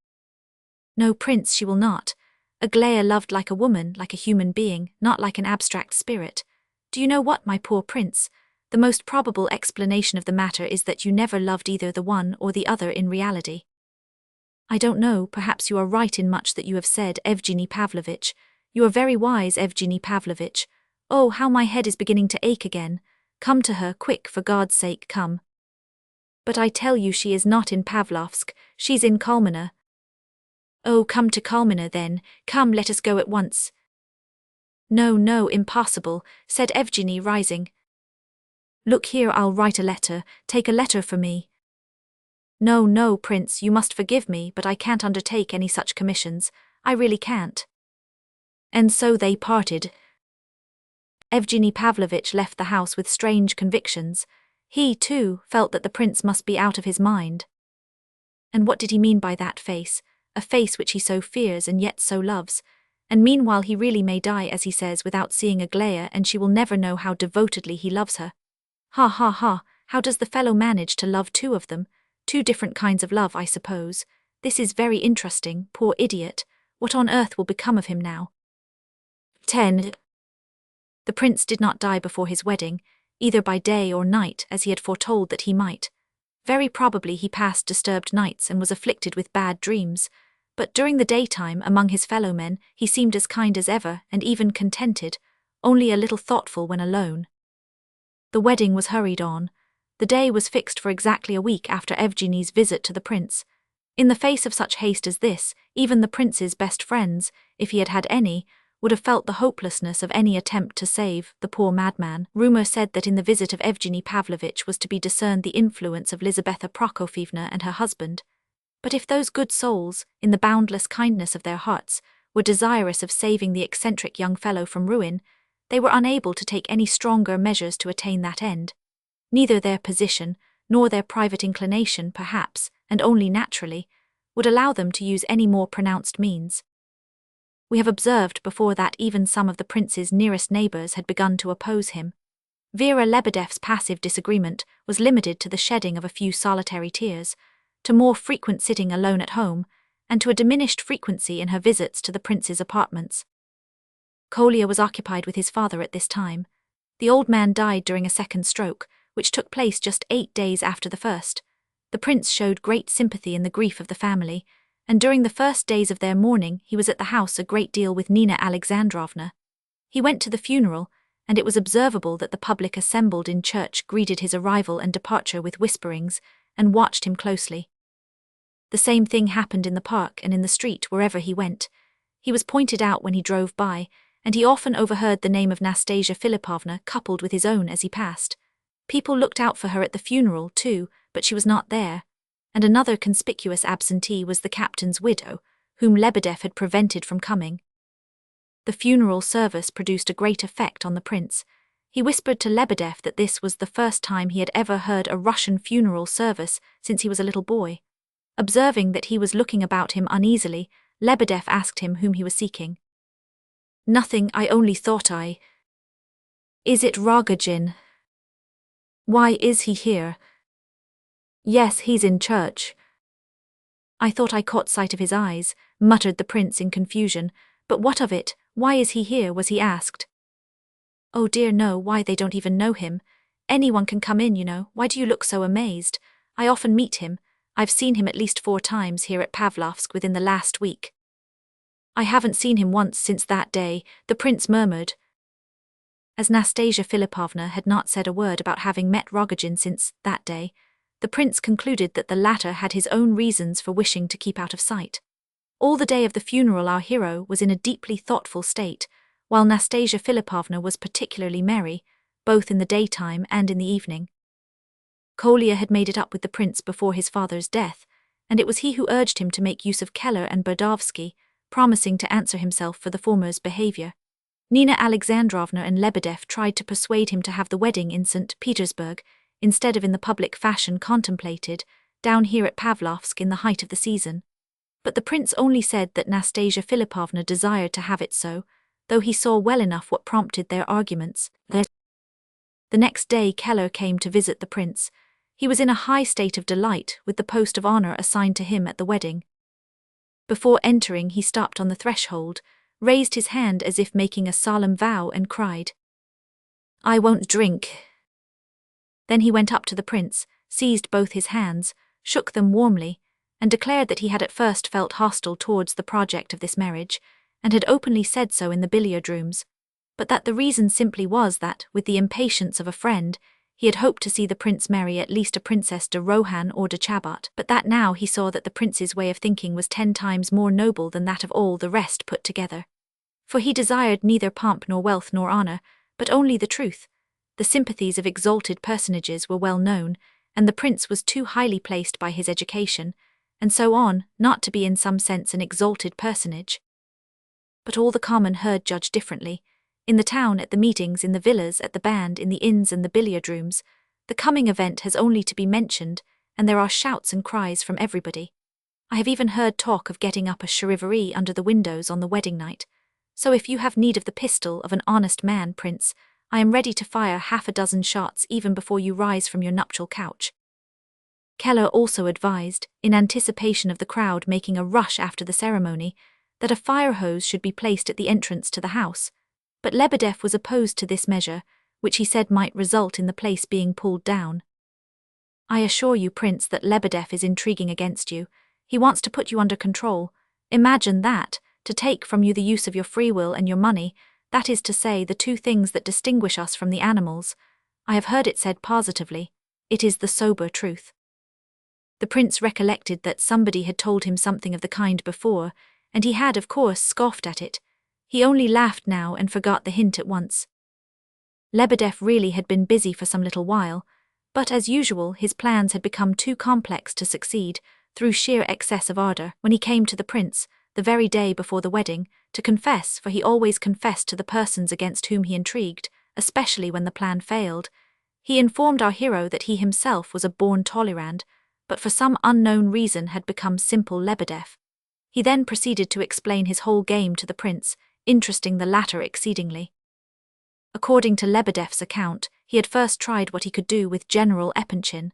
No, Prince, she will not. Aglaya loved like a woman, like a human being, not like an abstract spirit. Do you know what, my poor Prince? The most probable explanation of the matter is that you never loved either the one or the other in reality. I don't know, perhaps you are right in much that you have said, Evgeny Pavlovitch. You are very wise, Evgeny Pavlovitch. Oh, how my head is beginning to ache again. Come to her, quick, for God's sake, come. But I tell you she is not in Pavlovsk, she's in Kalmina. Oh, come to Kalmina then, come, let us go at once. No, no, impossible, said Evgeny, rising. Look here, I'll write a letter, take a letter for me. No, no, Prince, you must forgive me, but I can't undertake any such commissions, I really can't. And so they parted. Evgeny Pavlovitch left the house with strange convictions. He, too, felt that the prince must be out of his mind. And what did he mean by that face, a face which he so fears and yet so loves? And meanwhile he really may die, as he says, without seeing Aglaya, and she will never know how devotedly he loves her. Ha ha ha, how does the fellow manage to love two of them? Two different kinds of love, I suppose. This is very interesting, poor idiot. What on earth will become of him now? 10. The prince did not die before his wedding, either by day or night, as he had foretold that he might. Very probably he passed disturbed nights and was afflicted with bad dreams, but during the daytime, among his fellow men, he seemed as kind as ever, and even contented, only a little thoughtful when alone. The wedding was hurried on. The day was fixed for exactly a week after Evgeny's visit to the prince. In the face of such haste as this, even the prince's best friends, if he had had any, would have felt the hopelessness of any attempt to save the poor madman. Rumour said that in the visit of Evgeny Pavlovitch was to be discerned the influence of Lizaveta Prokofievna and her husband. But if those good souls, in the boundless kindness of their hearts, were desirous of saving the eccentric young fellow from ruin, they were unable to take any stronger measures to attain that end. Neither their position, nor their private inclination, perhaps, and only naturally, would allow them to use any more pronounced means. We have observed before that even some of the prince's nearest neighbours had begun to oppose him. Vera Lebedev's passive disagreement was limited to the shedding of a few solitary tears, to more frequent sitting alone at home, and to a diminished frequency in her visits to the prince's apartments. Kolya was occupied with his father at this time. The old man died during a second stroke, which took place just 8 days after the first. The prince showed great sympathy in the grief of the family, and during the first days of their mourning he was at the house a great deal with Nina Alexandrovna. He went to the funeral, and it was observable that the public assembled in church greeted his arrival and departure with whisperings, and watched him closely. The same thing happened in the park and in the street wherever he went. He was pointed out when he drove by, and he often overheard the name of Nastasya Filippovna coupled with his own as he passed. People looked out for her at the funeral, too, but she was not there. And another conspicuous absentee was the captain's widow, whom Lebedev had prevented from coming. The funeral service produced a great effect on the prince. He whispered to Lebedev that this was the first time he had ever heard a Russian funeral service since he was a little boy. Observing that he was looking about him uneasily, Lebedev asked him whom he was seeking. Nothing, I only thought I... Is it Rogozhin? Why is he here? Yes, he's in church. I thought I caught sight of his eyes, muttered the prince in confusion. But what of it? Why is he here, was he asked. Oh dear no, why they don't even know him. Anyone can come in, you know, why do you look so amazed? I often meet him. I've seen him at least 4 times here at Pavlovsk within the last week. I haven't seen him once since that day, the prince murmured. As Nastasya Filippovna had not said a word about having met Rogozhin since that day, the prince concluded that the latter had his own reasons for wishing to keep out of sight. All the day of the funeral our hero was in a deeply thoughtful state, while Nastasya Filippovna was particularly merry, both in the daytime and in the evening. Kolya had made it up with the prince before his father's death, and it was he who urged him to make use of Keller and Berdovsky, promising to answer himself for the former's behaviour. Nina Alexandrovna and Lebedev tried to persuade him to have the wedding in St. Petersburg, instead of in the public fashion contemplated, down here at Pavlovsk in the height of the season. But the prince only said that Nastasya Filippovna desired to have it so, though he saw well enough what prompted their arguments. The next day Keller came to visit the prince. He was in a high state of delight with the post of honor assigned to him at the wedding. Before entering, he stopped on the threshold, raised his hand as if making a solemn vow, and cried, "I won't drink." Then he went up to the prince, seized both his hands, shook them warmly, and declared that he had at first felt hostile towards the project of this marriage, and had openly said so in the billiard rooms, but that the reason simply was that, with the impatience of a friend, he had hoped to see the prince marry at least a Princess de Rohan or de Chabot, but that now he saw that the prince's way of thinking was 10 times more noble than that of all the rest put together. For he desired neither pomp nor wealth nor honor, but only the truth. The sympathies of exalted personages were well known, and the prince was too highly placed by his education, and so on, not to be in some sense an exalted personage. But all the common herd judged differently. In the town, at the meetings, in the villas, at the band, in the inns and the billiard rooms, the coming event has only to be mentioned, and there are shouts and cries from everybody. I have even heard talk of getting up a charivari under the windows on the wedding night. So if you have need of the pistol of an honest man, Prince, I am ready to fire 6 shots even before you rise from your nuptial couch. Keller also advised, in anticipation of the crowd making a rush after the ceremony, that a fire hose should be placed at the entrance to the house, but Lebedeff was opposed to this measure, which he said might result in the place being pulled down. "I assure you, Prince, that Lebedeff is intriguing against you. He wants to put you under control. Imagine that, to take from you the use of your free will and your money, that is to say, the 2 things that distinguish us from the animals. I have heard it said positively. It is the sober truth." The prince recollected that somebody had told him something of the kind before, and he had, of course, scoffed at it. He only laughed now and forgot the hint at once. Lebedeff really had been busy for some little while, but as usual his plans had become too complex to succeed, through sheer excess of ardor, when he came to the prince, the very day before the wedding, to confess, for he always confessed to the persons against whom he intrigued, especially when the plan failed. He informed our hero that he himself was a born Talleyrand, but for some unknown reason had become simple Lebedeff. He then proceeded to explain his whole game to the prince, interesting the latter exceedingly. According to Lebedeff's account, he had first tried what he could do with General Epanchin.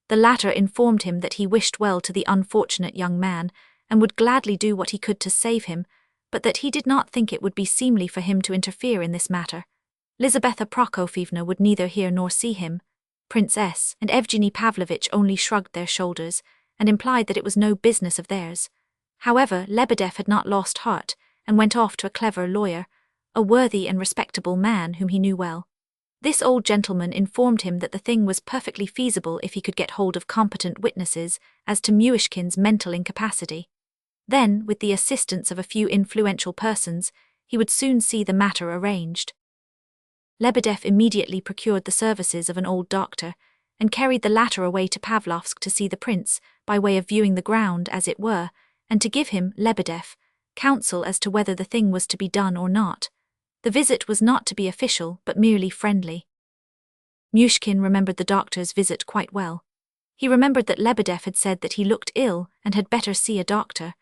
The latter informed him that he wished well to the unfortunate young man, and would gladly do what he could to save him, but that he did not think it would be seemly for him to interfere in this matter. Lizaveta Prokofievna would neither hear nor see him. Prince S. and Evgeny Pavlovitch only shrugged their shoulders, and implied that it was no business of theirs. However, Lebedeff had not lost heart, and went off to a clever lawyer, a worthy and respectable man whom he knew well. This old gentleman informed him that the thing was perfectly feasible if he could get hold of competent witnesses as to Myshkin's mental incapacity. Then, with the assistance of a few influential persons, he would soon see the matter arranged. Lebedeff immediately procured the services of an old doctor, and carried the latter away to Pavlovsk to see the prince, by way of viewing the ground, as it were, and to give him, Lebedeff, counsel as to whether the thing was to be done or not. The visit was not to be official, but merely friendly. Myshkin remembered the doctor's visit quite well. He remembered that Lebedeff had said that he looked ill and had better see a doctor,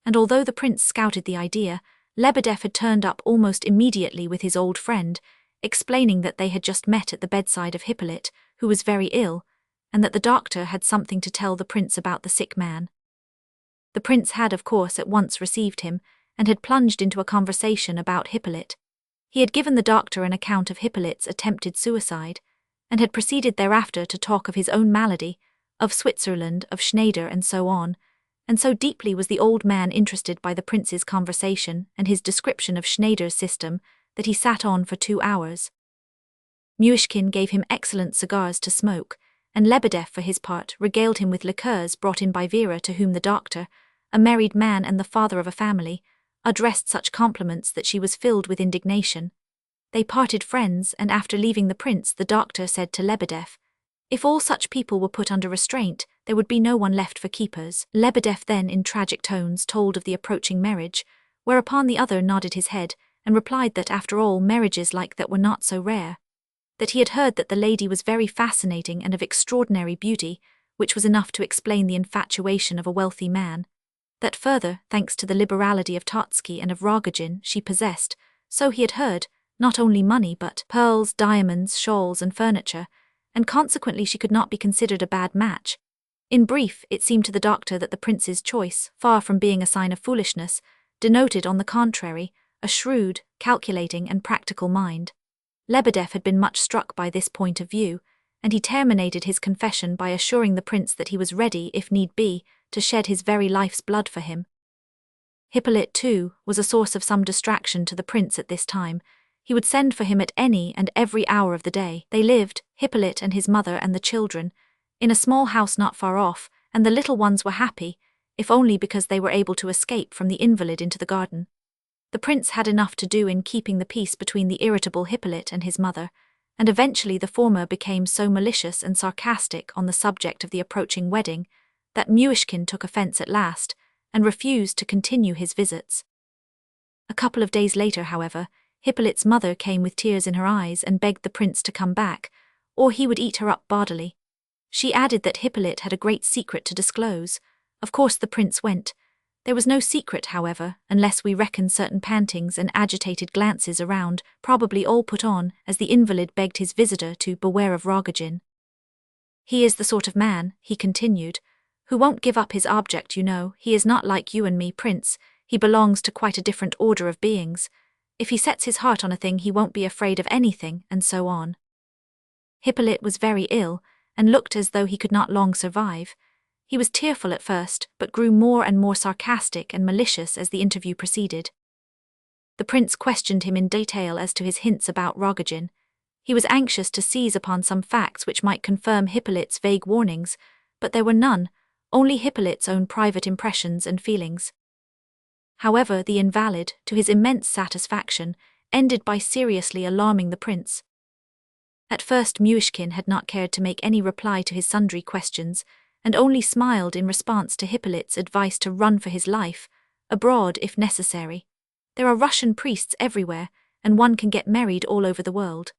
and although the prince scouted the idea, Lebedeff had turned up almost immediately with his old friend, explaining that they had just met at the bedside of Hippolyte, who was very ill, and that the doctor had something to tell the prince about the sick man. The prince had, of course, at once received him, and had plunged into a conversation about Hippolyte. He had given the doctor an account of Hippolyte's attempted suicide, and had proceeded thereafter to talk of his own malady, of Switzerland, of Schneider, and so on, and so deeply was the old man interested by the prince's conversation and his description of Schneider's system that he sat on for 2 hours. Myshkin gave him excellent cigars to smoke, and Lebedeff, for his part, regaled him with liqueurs brought in by Vera, to whom the doctor, a married man and the father of a family, addressed such compliments that she was filled with indignation. They parted friends, and after leaving the prince, the doctor said to Lebedeff, "If all such people were put under restraint, there would be no one left for keepers." Lebedeff then, in tragic tones, told of the approaching marriage, whereupon the other nodded his head, and replied that after all, marriages like that were not so rare. That he had heard that the lady was very fascinating and of extraordinary beauty, which was enough to explain the infatuation of a wealthy man. That further, thanks to the liberality of Totsky and of Rogozhin, she possessed, so he had heard, not only money but pearls, diamonds, shawls and furniture, and consequently she could not be considered a bad match. In brief, it seemed to the doctor that the prince's choice, far from being a sign of foolishness, denoted, on the contrary, a shrewd, calculating and practical mind. Lebedev had been much struck by this point of view, and he terminated his confession by assuring the prince that he was ready, if need be, to shed his very life's blood for him. Hippolyte, too, was a source of some distraction to the prince at this time. He would send for him at any and every hour of the day. They lived, Hippolyte and his mother and the children, in a small house not far off, and the little ones were happy, if only because they were able to escape from the invalid into the garden. The prince had enough to do in keeping the peace between the irritable Hippolyte and his mother, and eventually the former became so malicious and sarcastic on the subject of the approaching wedding that Myshkin took offense at last and refused to continue his visits. A couple of days later, however, Hippolyte's mother came with tears in her eyes and begged the prince to come back, or he would eat her up bodily. She added that Hippolyte had a great secret to disclose. Of course the prince went. There was no secret, however, unless we reckon certain pantings and agitated glances around, probably all put on, as the invalid begged his visitor to beware of Rogozhin. "He is the sort of man," he continued, "who won't give up his object, you know. He is not like you and me, Prince. He belongs to quite a different order of beings. If he sets his heart on a thing he won't be afraid of anything," and so on. Hippolyte was very ill, and looked as though he could not long survive. He was tearful at first, but grew more and more sarcastic and malicious as the interview proceeded. The prince questioned him in detail as to his hints about Rogozhin. He was anxious to seize upon some facts which might confirm Hippolyte's vague warnings, but there were none, only Hippolyte's own private impressions and feelings. However, the invalid, to his immense satisfaction, ended by seriously alarming the prince. At first Myshkin had not cared to make any reply to his sundry questions, and only smiled in response to Hippolyte's advice to run for his life, abroad if necessary. There are Russian priests everywhere, and one can get married all over the world.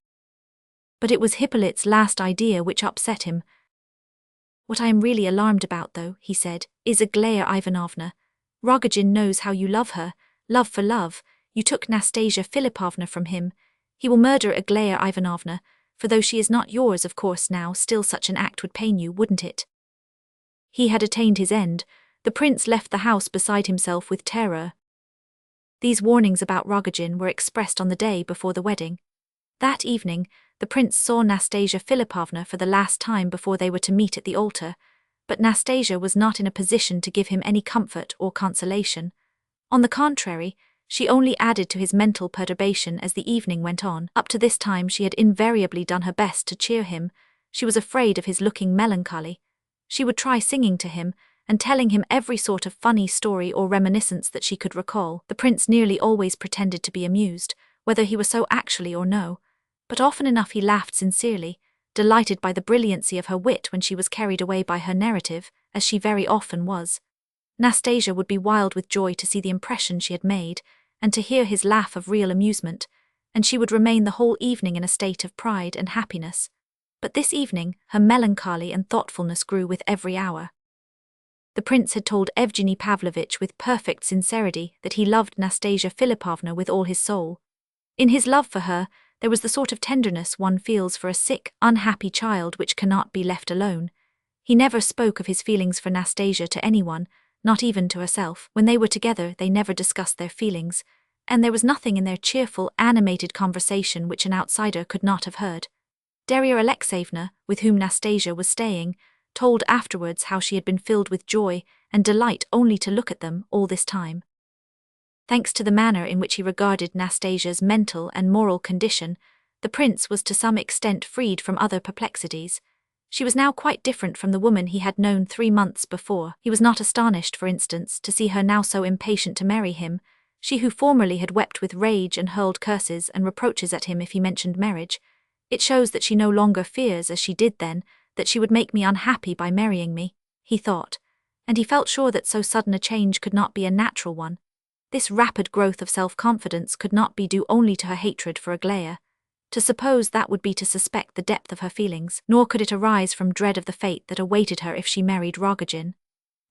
But it was Hippolyte's last idea which upset him. "What I am really alarmed about, though," he said, "is Aglaya Ivanovna. Rogozhin knows how you love her, love for love. You took Nastasya Filippovna from him. He will murder Aglaya Ivanovna, for though she is not yours, of course, now, still such an act would pain you, wouldn't it?" He had attained his end. The prince left the house beside himself with terror. These warnings about Rogozhin were expressed on the day before the wedding. That evening, the prince saw Nastasya Filippovna for the last time before they were to meet at the altar, but Nastasya was not in a position to give him any comfort or consolation. On the contrary, she only added to his mental perturbation as the evening went on. Up to this time she had invariably done her best to cheer him. She was afraid of his looking melancholy. She would try singing to him, and telling him every sort of funny story or reminiscence that she could recall. The prince nearly always pretended to be amused, whether he were so actually or no, but often enough he laughed sincerely, delighted by the brilliancy of her wit when she was carried away by her narrative, as she very often was. Nastasya would be wild with joy to see the impression she had made, and to hear his laugh of real amusement, and she would remain the whole evening in a state of pride and happiness. But this evening her melancholy and thoughtfulness grew with every hour. The prince had told Evgeny Pavlovitch with perfect sincerity that he loved Nastasya Filippovna with all his soul. In his love for her, there was the sort of tenderness one feels for a sick, unhappy child which cannot be left alone. He never spoke of his feelings for Nastasya to anyone, not even to herself. When they were together, they never discussed their feelings, and there was nothing in their cheerful, animated conversation which an outsider could not have heard. Darya Alexeyevna, with whom Nastasya was staying, told afterwards how she had been filled with joy and delight only to look at them all this time. Thanks to the manner in which he regarded Nastasya's mental and moral condition, the prince was to some extent freed from other perplexities. She was now quite different from the woman he had known 3 months before. He was not astonished, for instance, to see her now so impatient to marry him, she who formerly had wept with rage and hurled curses and reproaches at him if he mentioned marriage. "It shows that she no longer fears, as she did then, that she would make me unhappy by marrying me," he thought, and he felt sure that so sudden a change could not be a natural one. This rapid growth of self-confidence could not be due only to her hatred for Aglaya. To suppose that would be to suspect the depth of her feelings, nor could it arise from dread of the fate that awaited her if she married Rogozhin.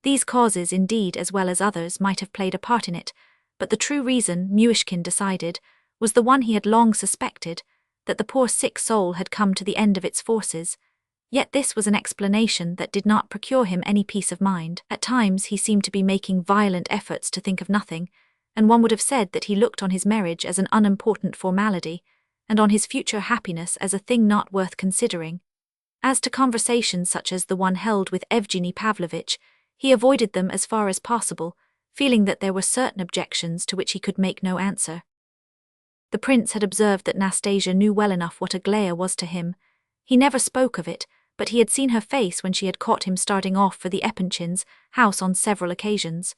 These causes, indeed, as well as others, might have played a part in it, but the true reason, Myshkin decided, was the one he had long suspected, that the poor sick soul had come to the end of its forces. Yet this was an explanation that did not procure him any peace of mind. At times he seemed to be making violent efforts to think of nothing, and one would have said that he looked on his marriage as an unimportant formality, and on his future happiness as a thing not worth considering. As to conversations such as the one held with Evgeny Pavlovitch, he avoided them as far as possible, feeling that there were certain objections to which he could make no answer. The prince had observed that Nastasya knew well enough what Aglaya was to him. He never spoke of it, but he had seen her face when she had caught him starting off for the Epanchins' house on several occasions.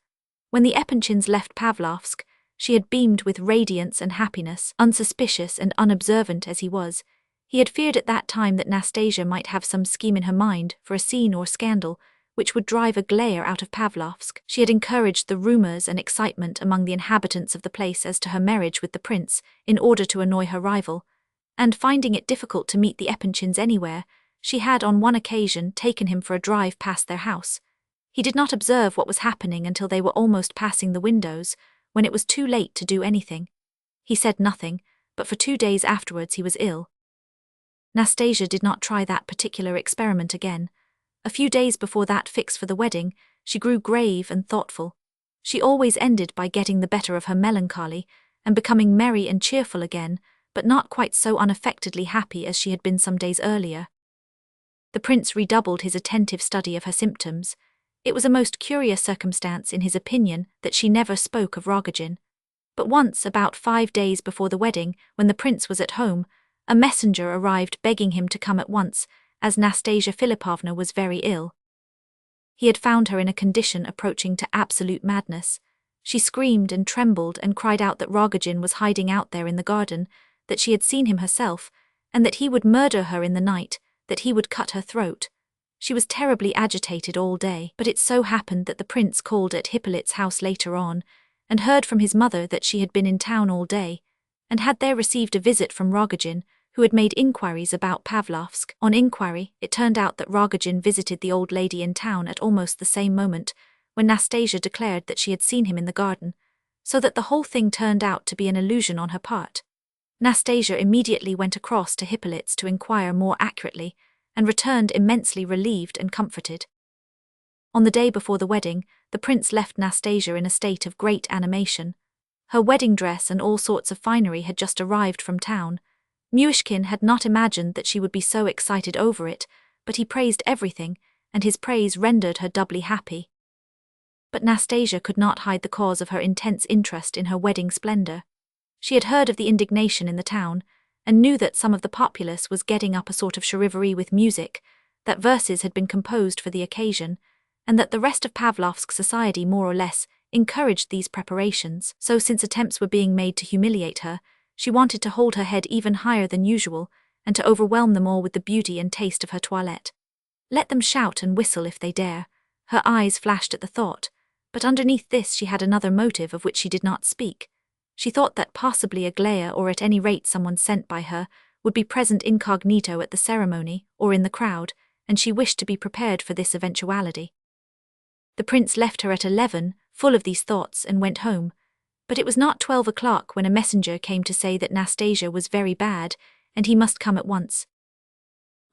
When the Epanchins left Pavlovsk, she had beamed with radiance and happiness. Unsuspicious and unobservant as he was, he had feared at that time that Nastasya might have some scheme in her mind for a scene or scandal which would drive Aglaya out of Pavlovsk. She had encouraged the rumors and excitement among the inhabitants of the place as to her marriage with the prince in order to annoy her rival, and finding it difficult to meet the Epanchins anywhere, she had on one occasion taken him for a drive past their house. He did not observe what was happening until they were almost passing the windows, when it was too late to do anything. He said nothing, but for 2 days afterwards he was ill. Nastasya did not try that particular experiment again. A few days before that fix for the wedding, she grew grave and thoughtful. She always ended by getting the better of her melancholy and becoming merry and cheerful again, but not quite so unaffectedly happy as she had been some days earlier. The prince redoubled his attentive study of her symptoms. It was a most curious circumstance in his opinion that she never spoke of Rogozhin. But once, about 5 days before the wedding, when the prince was at home, a messenger arrived begging him to come at once, as Nastasya Filippovna was very ill. He had found her in a condition approaching to absolute madness. She screamed and trembled and cried out that Rogozhin was hiding out there in the garden, that she had seen him herself, and that he would murder her in the night, that he would cut her throat. She was terribly agitated all day, but it so happened that the prince called at Hippolyte's house later on, and heard from his mother that she had been in town all day, and had there received a visit from Rogozhin, who had made inquiries about Pavlovsk. On inquiry, it turned out that Rogozhin visited the old lady in town at almost the same moment, when Nastasya declared that she had seen him in the garden, so that the whole thing turned out to be an illusion on her part. Nastasya immediately went across to Hippolyte's to inquire more accurately, and returned immensely relieved and comforted. On the day before the wedding, the prince left Nastasya in a state of great animation. Her wedding dress and all sorts of finery had just arrived from town. Myshkin had not imagined that she would be so excited over it, but he praised everything, and his praise rendered her doubly happy. But Nastasya could not hide the cause of her intense interest in her wedding splendor. She had heard of the indignation in the town, and knew that some of the populace was getting up a sort of charivari with music, that verses had been composed for the occasion, and that the rest of Pavlovsk society more or less encouraged these preparations. So since attempts were being made to humiliate her, she wanted to hold her head even higher than usual, and to overwhelm them all with the beauty and taste of her toilette. Let them shout and whistle if they dare. Her eyes flashed at the thought, but underneath this she had another motive of which she did not speak. She thought that possibly Aglaya, or at any rate someone sent by her, would be present incognito at the ceremony, or in the crowd, and she wished to be prepared for this eventuality. The prince left her at 11, full of these thoughts, and went home. But it was not 12 o'clock when a messenger came to say that Nastasya was very bad, and he must come at once.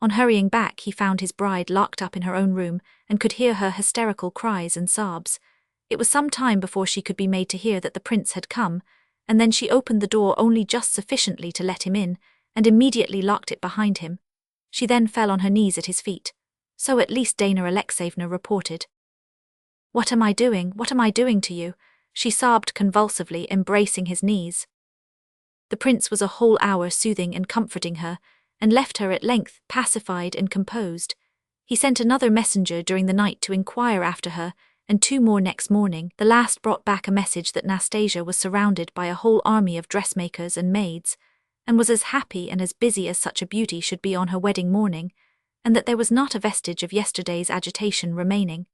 On hurrying back, he found his bride locked up in her own room, and could hear her hysterical cries and sobs. It was some time before she could be made to hear that the prince had come, and then she opened the door only just sufficiently to let him in, and immediately locked it behind him. She then fell on her knees at his feet. So at least Dana Alexeyevna reported. "What am I doing? What am I doing to you?" she sobbed convulsively, embracing his knees. The prince was a whole hour soothing and comforting her, and left her at length pacified and composed. He sent another messenger during the night to inquire after her, and 2 more next morning. The last brought back a message that Nastasya was surrounded by a whole army of dressmakers and maids, and was as happy and as busy as such a beauty should be on her wedding morning, and that there was not a vestige of yesterday's agitation remaining.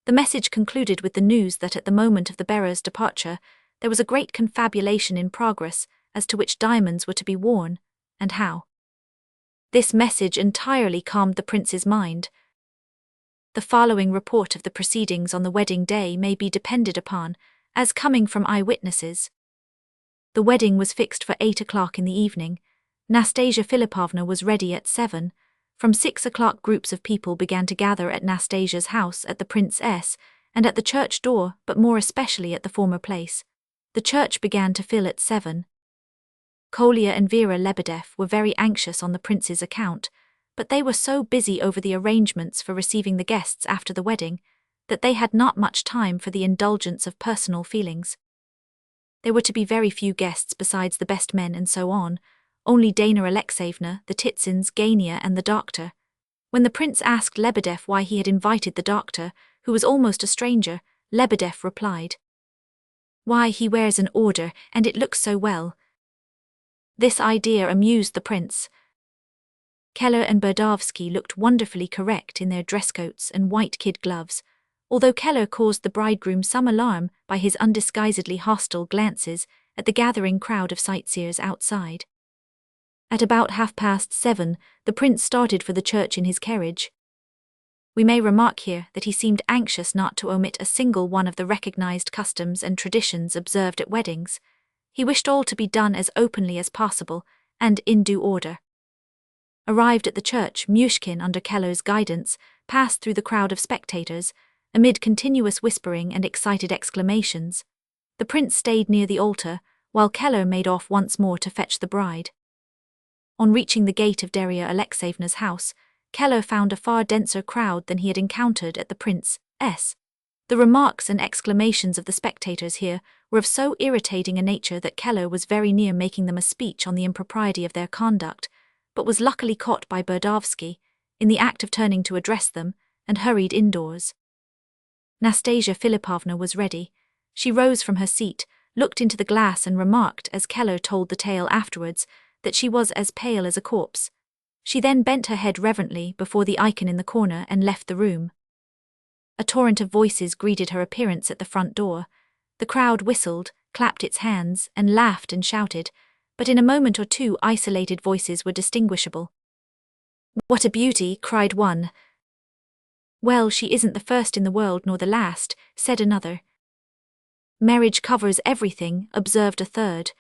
The message concluded with the news that at the moment of the bearer's departure, there was a great confabulation in progress as to which diamonds were to be worn, and how. This message entirely calmed the prince's mind. The following report of the proceedings on the wedding day may be depended upon as coming from eyewitnesses. The wedding was fixed for 8 o'clock in the evening. Nastasya Filippovna was ready at 7. From 6 o'clock groups of people began to gather at Nastasya's house at the Princess and at the church door, but more especially at the former place. The church began to fill at 7. Kolya and Vera Lebedev were very anxious on the prince's account, but they were so busy over the arrangements for receiving the guests after the wedding that they had not much time for the indulgence of personal feelings. There were to be very few guests besides the best men and so on, only Dana Alexeyevna, the Titsins, Gania and the doctor. When the prince asked Lebedev why he had invited the doctor, who was almost a stranger, Lebedev replied, "Why, he wears an order, and it looks so well." This idea amused the prince. Keller and Berdovsky looked wonderfully correct in their dress coats and white kid gloves, although Keller caused the bridegroom some alarm by his undisguisedly hostile glances at the gathering crowd of sightseers outside. At about 7:30, the prince started for the church in his carriage. We may remark here that he seemed anxious not to omit a single one of the recognized customs and traditions observed at weddings. He wished all to be done as openly as possible and in due order. Arrived at the church, Myshkin, under Keller's guidance, passed through the crowd of spectators, amid continuous whispering and excited exclamations. The prince stayed near the altar, while Keller made off once more to fetch the bride. On reaching the gate of Darya Alexeyevna's house, Keller found a far denser crowd than he had encountered at the prince's. The remarks and exclamations of the spectators here were of so irritating a nature that Keller was very near making them a speech on the impropriety of their conduct, but was luckily caught by Berdovsky, in the act of turning to address them, and hurried indoors. Nastasya Filippovna was ready. She rose from her seat, looked into the glass and remarked, as Keller told the tale afterwards, that she was as pale as a corpse. She then bent her head reverently before the icon in the corner and left the room. A torrent of voices greeted her appearance at the front door. The crowd whistled, clapped its hands, and laughed and shouted, but in a moment or two isolated voices were distinguishable. "What a beauty!" cried one. "Well, she isn't the first in the world nor the last," said another. "Marriage covers everything," observed a third.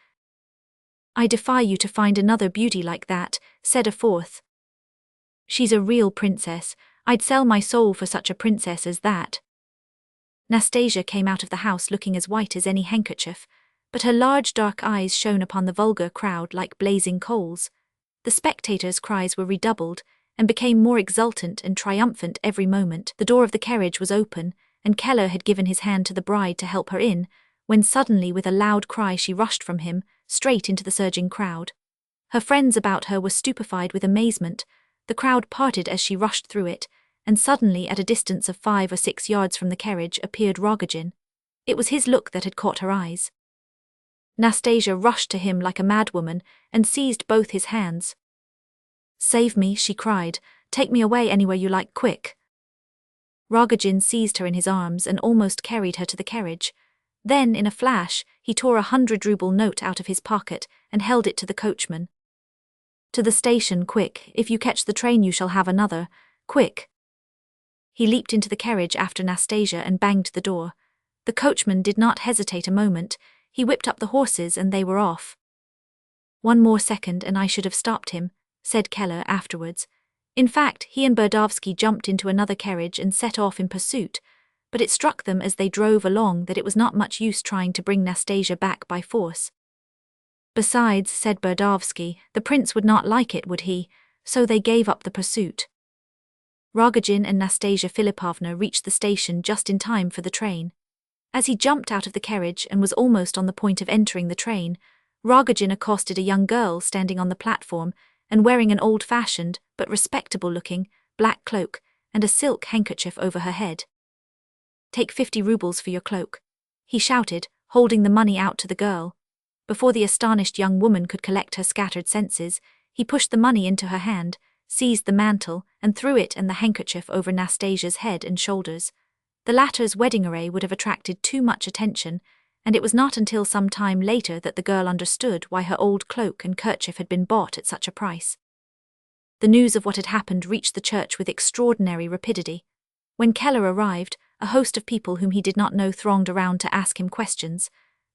"I defy you to find another beauty like that," said a fourth. "She's a real princess. I'd sell my soul for such a princess as that." Nastasya came out of the house looking as white as any handkerchief, but her large dark eyes shone upon the vulgar crowd like blazing coals. The spectators' cries were redoubled, and became more exultant and triumphant every moment. The door of the carriage was open, and Keller had given his hand to the bride to help her in, when suddenly with a loud cry she rushed from him, straight into the surging crowd. Her friends about her were stupefied with amazement. The crowd parted as she rushed through it, and suddenly at a distance of 5 or 6 yards from the carriage appeared Rogozhin. It was his look that had caught her eyes. Nastasya rushed to him like a madwoman and seized both his hands. "Save me," she cried. "Take me away anywhere you like, quick." Rogozhin seized her in his arms and almost carried her to the carriage. Then, in a flash, he tore a 100-ruble note out of his pocket and held it to the coachman. "To the station, quick. If you catch the train you shall have another. Quick." He leaped into the carriage after Nastasya and banged the door. The coachman did not hesitate a moment. He whipped up the horses and they were off. "One more second and I should have stopped him," said Keller afterwards. In fact, he and Berdovsky jumped into another carriage and set off in pursuit, but it struck them as they drove along that it was not much use trying to bring Nastasya back by force. "Besides," said Berdovsky, "the prince would not like it, would he? So they gave up the pursuit." Rogozhin and Nastasya Filippovna reached the station just in time for the train. As he jumped out of the carriage and was almost on the point of entering the train, Rogozhin accosted a young girl standing on the platform and wearing an old-fashioned, but respectable-looking, black cloak and a silk handkerchief over her head. "Take 50 rubles for your cloak," he shouted, holding the money out to the girl. Before the astonished young woman could collect her scattered senses, he pushed the money into her hand, seized the mantle, and threw it and the handkerchief over Nastasya's head and shoulders. The latter's wedding array would have attracted too much attention, and it was not until some time later that the girl understood why her old cloak and kerchief had been bought at such a price. The news of what had happened reached the church with extraordinary rapidity. When Keller arrived, a host of people whom he did not know thronged around to ask him questions.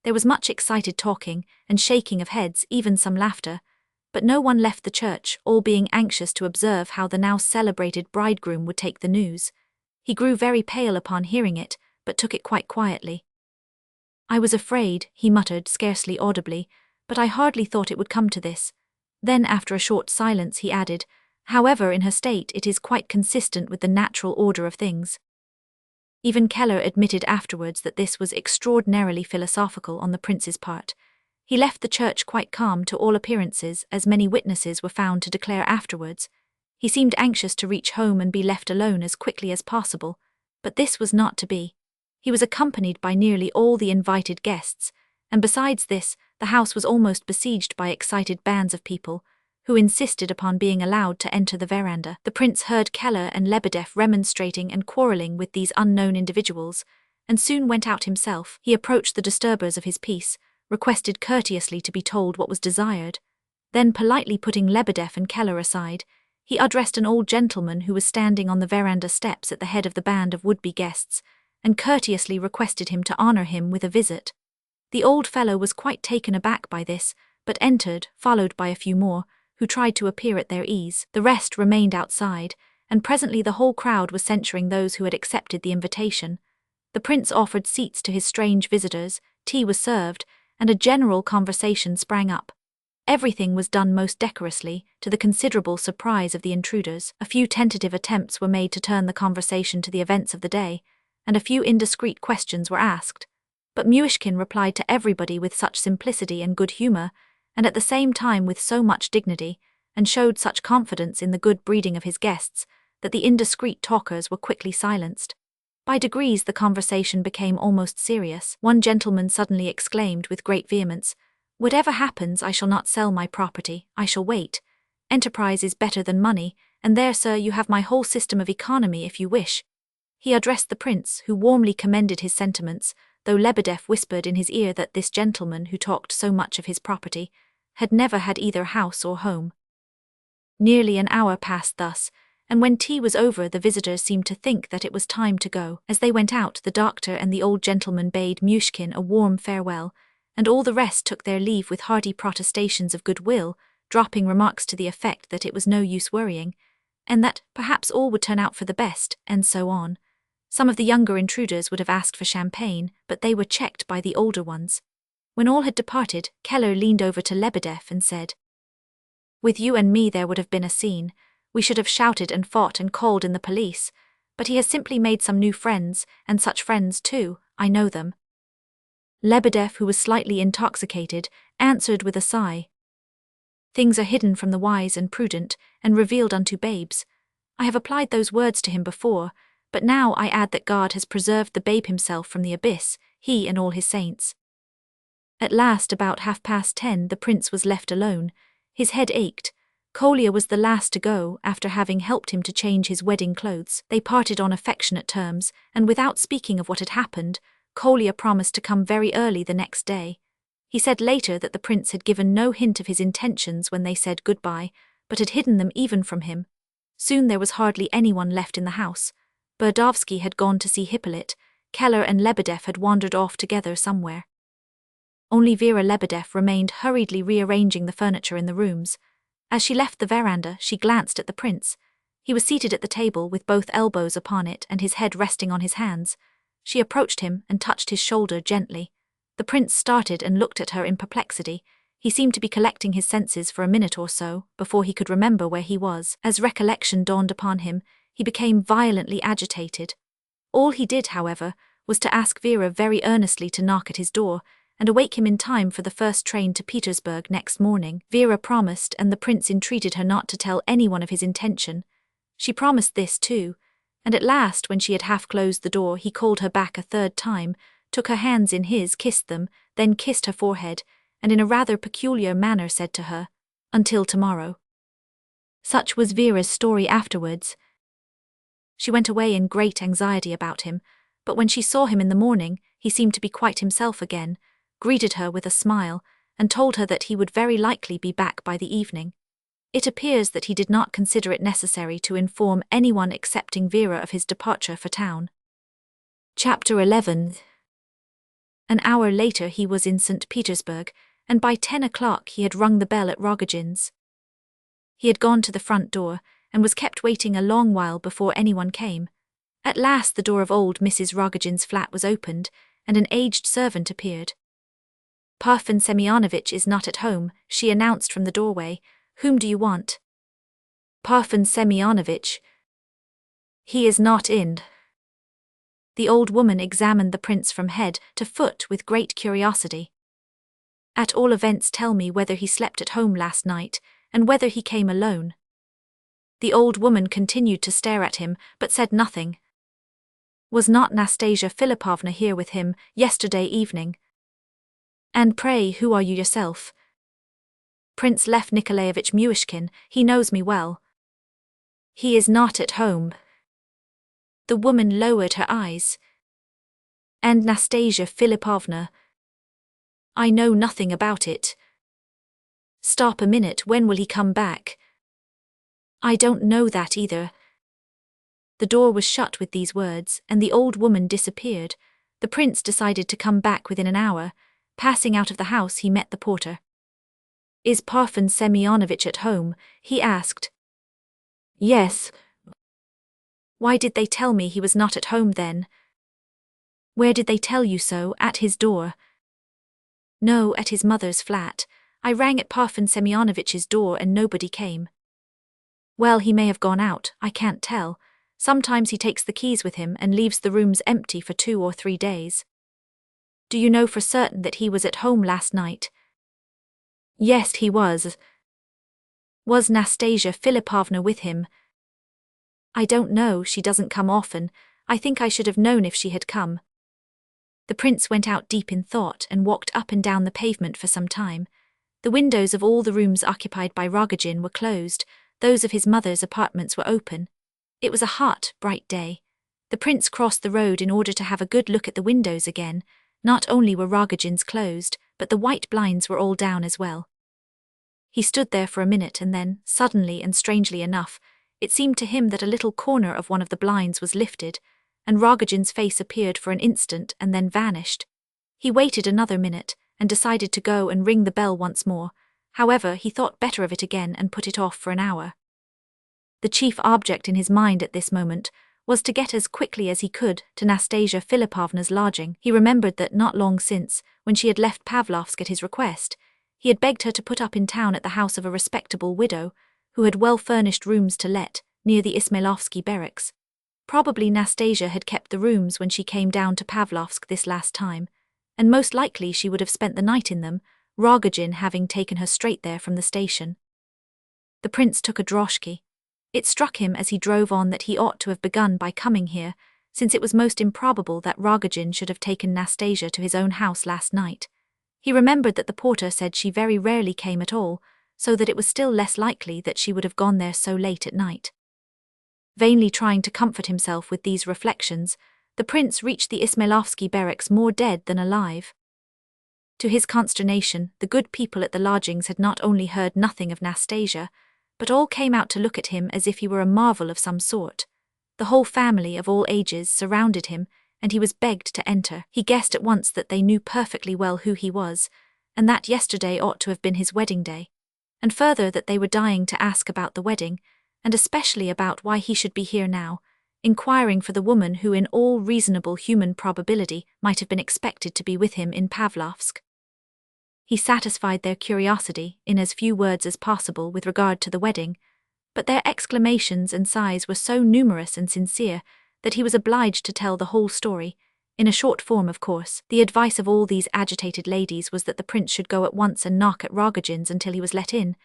There was much excited talking and shaking of heads, even some laughter, but no one left the church, all being anxious to observe how the now celebrated bridegroom would take the news. He grew very pale upon hearing it, but took it quite quietly. "I was afraid," he muttered scarcely audibly, "but I hardly thought it would come to this." Then after a short silence he added, "However, in her state it is quite consistent with the natural order of things." Even Keller admitted afterwards that this was extraordinarily philosophical on the prince's part. He left the church quite calm to all appearances, as many witnesses were found to declare afterwards. He seemed anxious to reach home and be left alone as quickly as possible, but this was not to be. He was accompanied by nearly all the invited guests, and besides this, the house was almost besieged by excited bands of people, who insisted upon being allowed to enter the veranda. The prince heard Keller and Lebedeff remonstrating and quarrelling with these unknown individuals, and soon went out himself. He approached the disturbers of his peace, requested courteously to be told what was desired. Then, politely putting Lebedeff and Keller aside, he addressed an old gentleman who was standing on the veranda steps at the head of the band of would-be guests, and courteously requested him to honour him with a visit. The old fellow was quite taken aback by this, but entered, followed by a few more, who tried to appear at their ease. The rest remained outside, and presently the whole crowd was censuring those who had accepted the invitation. The prince offered seats to his strange visitors, tea was served, and a general conversation sprang up. Everything was done most decorously, to the considerable surprise of the intruders. A few tentative attempts were made to turn the conversation to the events of the day, and a few indiscreet questions were asked. But Myshkin replied to everybody with such simplicity and good humour, and at the same time with so much dignity, and showed such confidence in the good breeding of his guests, that the indiscreet talkers were quickly silenced. By degrees the conversation became almost serious. One gentleman suddenly exclaimed with great vehemence, "Whatever happens, I shall not sell my property, I shall wait. Enterprise is better than money, and there, sir, you have my whole system of economy if you wish." He addressed the prince, who warmly commended his sentiments, though Lebedeff whispered in his ear that this gentleman who talked so much of his property had never had either house or home. Nearly an hour passed thus, and when tea was over the visitors seemed to think that it was time to go. As they went out, the doctor and the old gentleman bade Myshkin a warm farewell, and all the rest took their leave with hearty protestations of goodwill, dropping remarks to the effect that it was no use worrying, and that perhaps all would turn out for the best, and so on. Some of the younger intruders would have asked for champagne, but they were checked by the older ones. When all had departed, Keller leaned over to Lebedeff and said, "With you and me there would have been a scene. We should have shouted and fought and called in the police, but he has simply made some new friends, and such friends too, I know them." Lebedeff, who was slightly intoxicated, answered with a sigh, "Things are hidden from the wise and prudent, and revealed unto babes. I have applied those words to him before, but now I add that God has preserved the babe himself from the abyss, he and all his saints." At last, about 10:30, the prince was left alone. His head ached. Kolya was the last to go, after having helped him to change his wedding clothes. They parted on affectionate terms, and without speaking of what had happened, Kolya promised to come very early the next day. He said later that the prince had given no hint of his intentions when they said goodbye, but had hidden them even from him. Soon there was hardly anyone left in the house. Burdovsky had gone to see Hippolyte. Keller and Lebedeff had wandered off together somewhere. Only Vera Lebedeff remained hurriedly rearranging the furniture in the rooms. As she left the veranda, she glanced at the prince. He was seated at the table with both elbows upon it and his head resting on his hands. She approached him and touched his shoulder gently. The prince started and looked at her in perplexity. He seemed to be collecting his senses for a minute or so, before he could remember where he was. As recollection dawned upon him, he became violently agitated. All he did, however, was to ask Vera very earnestly to knock at his door, and awake him in time for the first train to Petersburg next morning. Vera promised, and the prince entreated her not to tell anyone of his intention. She promised this too, and at last, when she had half closed the door, he called her back a third time, took her hands in his, kissed them, then kissed her forehead, and in a rather peculiar manner said to her, "Until tomorrow." Such was Vera's story afterwards. She went away in great anxiety about him, but when she saw him in the morning, he seemed to be quite himself again, greeted her with a smile, and told her that he would very likely be back by the evening. It appears that he did not consider it necessary to inform anyone excepting Vera of his departure for town. Chapter 11. An hour later he was in St. Petersburg, and by 10 o'clock he had rung the bell at Rogozhin's. He had gone to the front door, and was kept waiting a long while before anyone came. At last the door of old Mrs. Rogozhin's flat was opened, and an aged servant appeared. "Parfen Semyonovitch is not at home," she announced from the doorway. "Whom do you want?" "Parfen Semyonovitch. He is not in." The old woman examined the prince from head to foot with great curiosity. "At all events tell me whether he slept at home last night, and whether he came alone." The old woman continued to stare at him, but said nothing. "Was not Nastasya Filippovna here with him yesterday evening?" "And pray, who are you yourself?" "Prince Lev Nikolaevich Myshkin, he knows me well." "He is not at home." The woman lowered her eyes. "And Nastasya Filippovna?" "I know nothing about it." "Stop a minute, when will he come back?" "I don't know that either." The door was shut with these words, and the old woman disappeared. The prince decided to come back within an hour. Passing out of the house he met the porter. "Is Parfen Semyonovitch at home?" he asked. "Yes." "Why did they tell me he was not at home then?" "Where did they tell you so, at his door?" "No, at his mother's flat. I rang at Parfen Semyonovitch's door and nobody came." "Well, he may have gone out, I can't tell. Sometimes he takes the keys with him and leaves the rooms empty for 2 or 3 days." "Do you know for certain that he was at home last night?" "Yes, he was." "Was Nastasya Filippovna with him?" "I don't know, she doesn't come often. I think I should have known if she had come." The prince went out deep in thought and walked up and down the pavement for some time. The windows of all the rooms occupied by Rogozhin were closed, those of his mother's apartments were open. It was a hot, bright day. The prince crossed the road in order to have a good look at the windows again. Not only were Rogozhin's closed, but the white blinds were all down as well. He stood there for a minute and then, suddenly and strangely enough, it seemed to him that a little corner of one of the blinds was lifted, and Rogozhin's face appeared for an instant and then vanished. He waited another minute, and decided to go and ring the bell once more. However, he thought better of it again and put it off for an hour. The chief object in his mind at this moment was to get as quickly as he could to Nastasya Filippovna's lodging. He remembered that not long since, when she had left Pavlovsk at his request, he had begged her to put up in town at the house of a respectable widow, who had well-furnished rooms to let, near the Ismailovsky barracks. Probably Nastasya had kept the rooms when she came down to Pavlovsk this last time, and most likely she would have spent the night in them, Rogozhin having taken her straight there from the station. The prince took a droshky. It struck him as he drove on that he ought to have begun by coming here, since it was most improbable that Rogozhin should have taken Nastasya to his own house last night. He remembered that the porter said she very rarely came at all, so that it was still less likely that she would have gone there so late at night. Vainly trying to comfort himself with these reflections, the prince reached the Ismailovsky barracks more dead than alive. To his consternation, the good people at the lodgings had not only heard nothing of Nastasya, but all came out to look at him as if he were a marvel of some sort. The whole family of all ages surrounded him, and he was begged to enter. He guessed at once that they knew perfectly well who he was, and that yesterday ought to have been his wedding day, and further that they were dying to ask about the wedding, and especially about why he should be here now, inquiring for the woman who in all reasonable human probability might have been expected to be with him in Pavlovsk. He satisfied their curiosity in as few words as possible with regard to the wedding, but their exclamations and sighs were so numerous and sincere that he was obliged to tell the whole story, in a short form of course. The advice of all these agitated ladies was that the prince should go at once and knock at Rogozhin's until he was let in,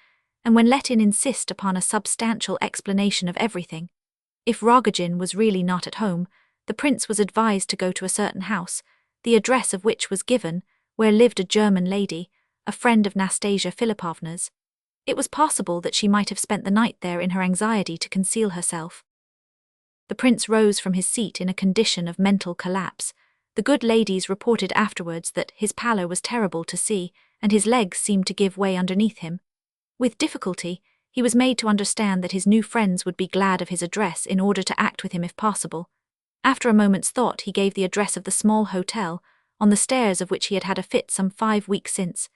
and when let in insist upon a substantial explanation of everything. If Rogozhin was really not at home, the prince was advised to go to a certain house, the address of which was given, where lived a German lady, a friend of Nastasya Filippovna's. It was possible that she might have spent the night there in her anxiety to conceal herself. The prince rose from his seat in a condition of mental collapse. The good ladies reported afterwards that his pallor was terrible to see, and his legs seemed to give way underneath him. With difficulty, he was made to understand that his new friends would be glad of his address in order to act with him if possible. After a moment's thought, he gave the address of the small hotel, on the stairs of which he had had a fit some 5 weeks since.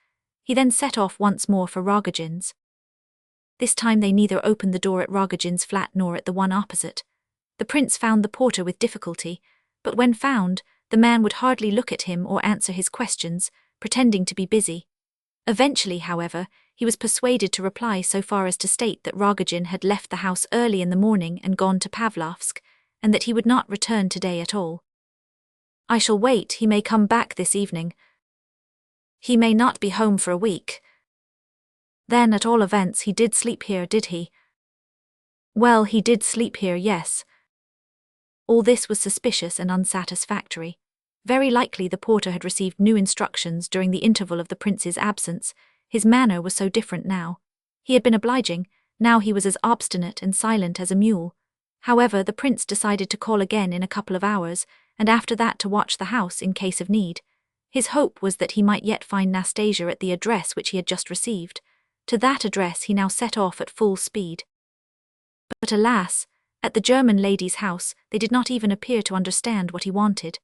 He then set off once more for Rogozhin's. This time they neither opened the door at Rogozhin's flat nor at the one opposite. The prince found the porter with difficulty, but when found, the man would hardly look at him or answer his questions, pretending to be busy. Eventually, however, he was persuaded to reply so far as to state that Rogozhin had left the house early in the morning and gone to Pavlovsk, and that he would not return today at all. "I shall wait, he may come back this evening. He may not be home for a week." "Then, at all events, he did sleep here, did he?" "Well, he did sleep here, yes." All this was suspicious and unsatisfactory. Very likely the porter had received new instructions during the interval of the prince's absence. His manner was so different now. He had been obliging, now he was as obstinate and silent as a mule. However, the prince decided to call again in a couple of hours, and after that to watch the house in case of need. His hope was that he might yet find Nastasya at the address which he had just received. To that address he now set off at full speed. But alas, at the German lady's house they did not even appear to understand what he wanted.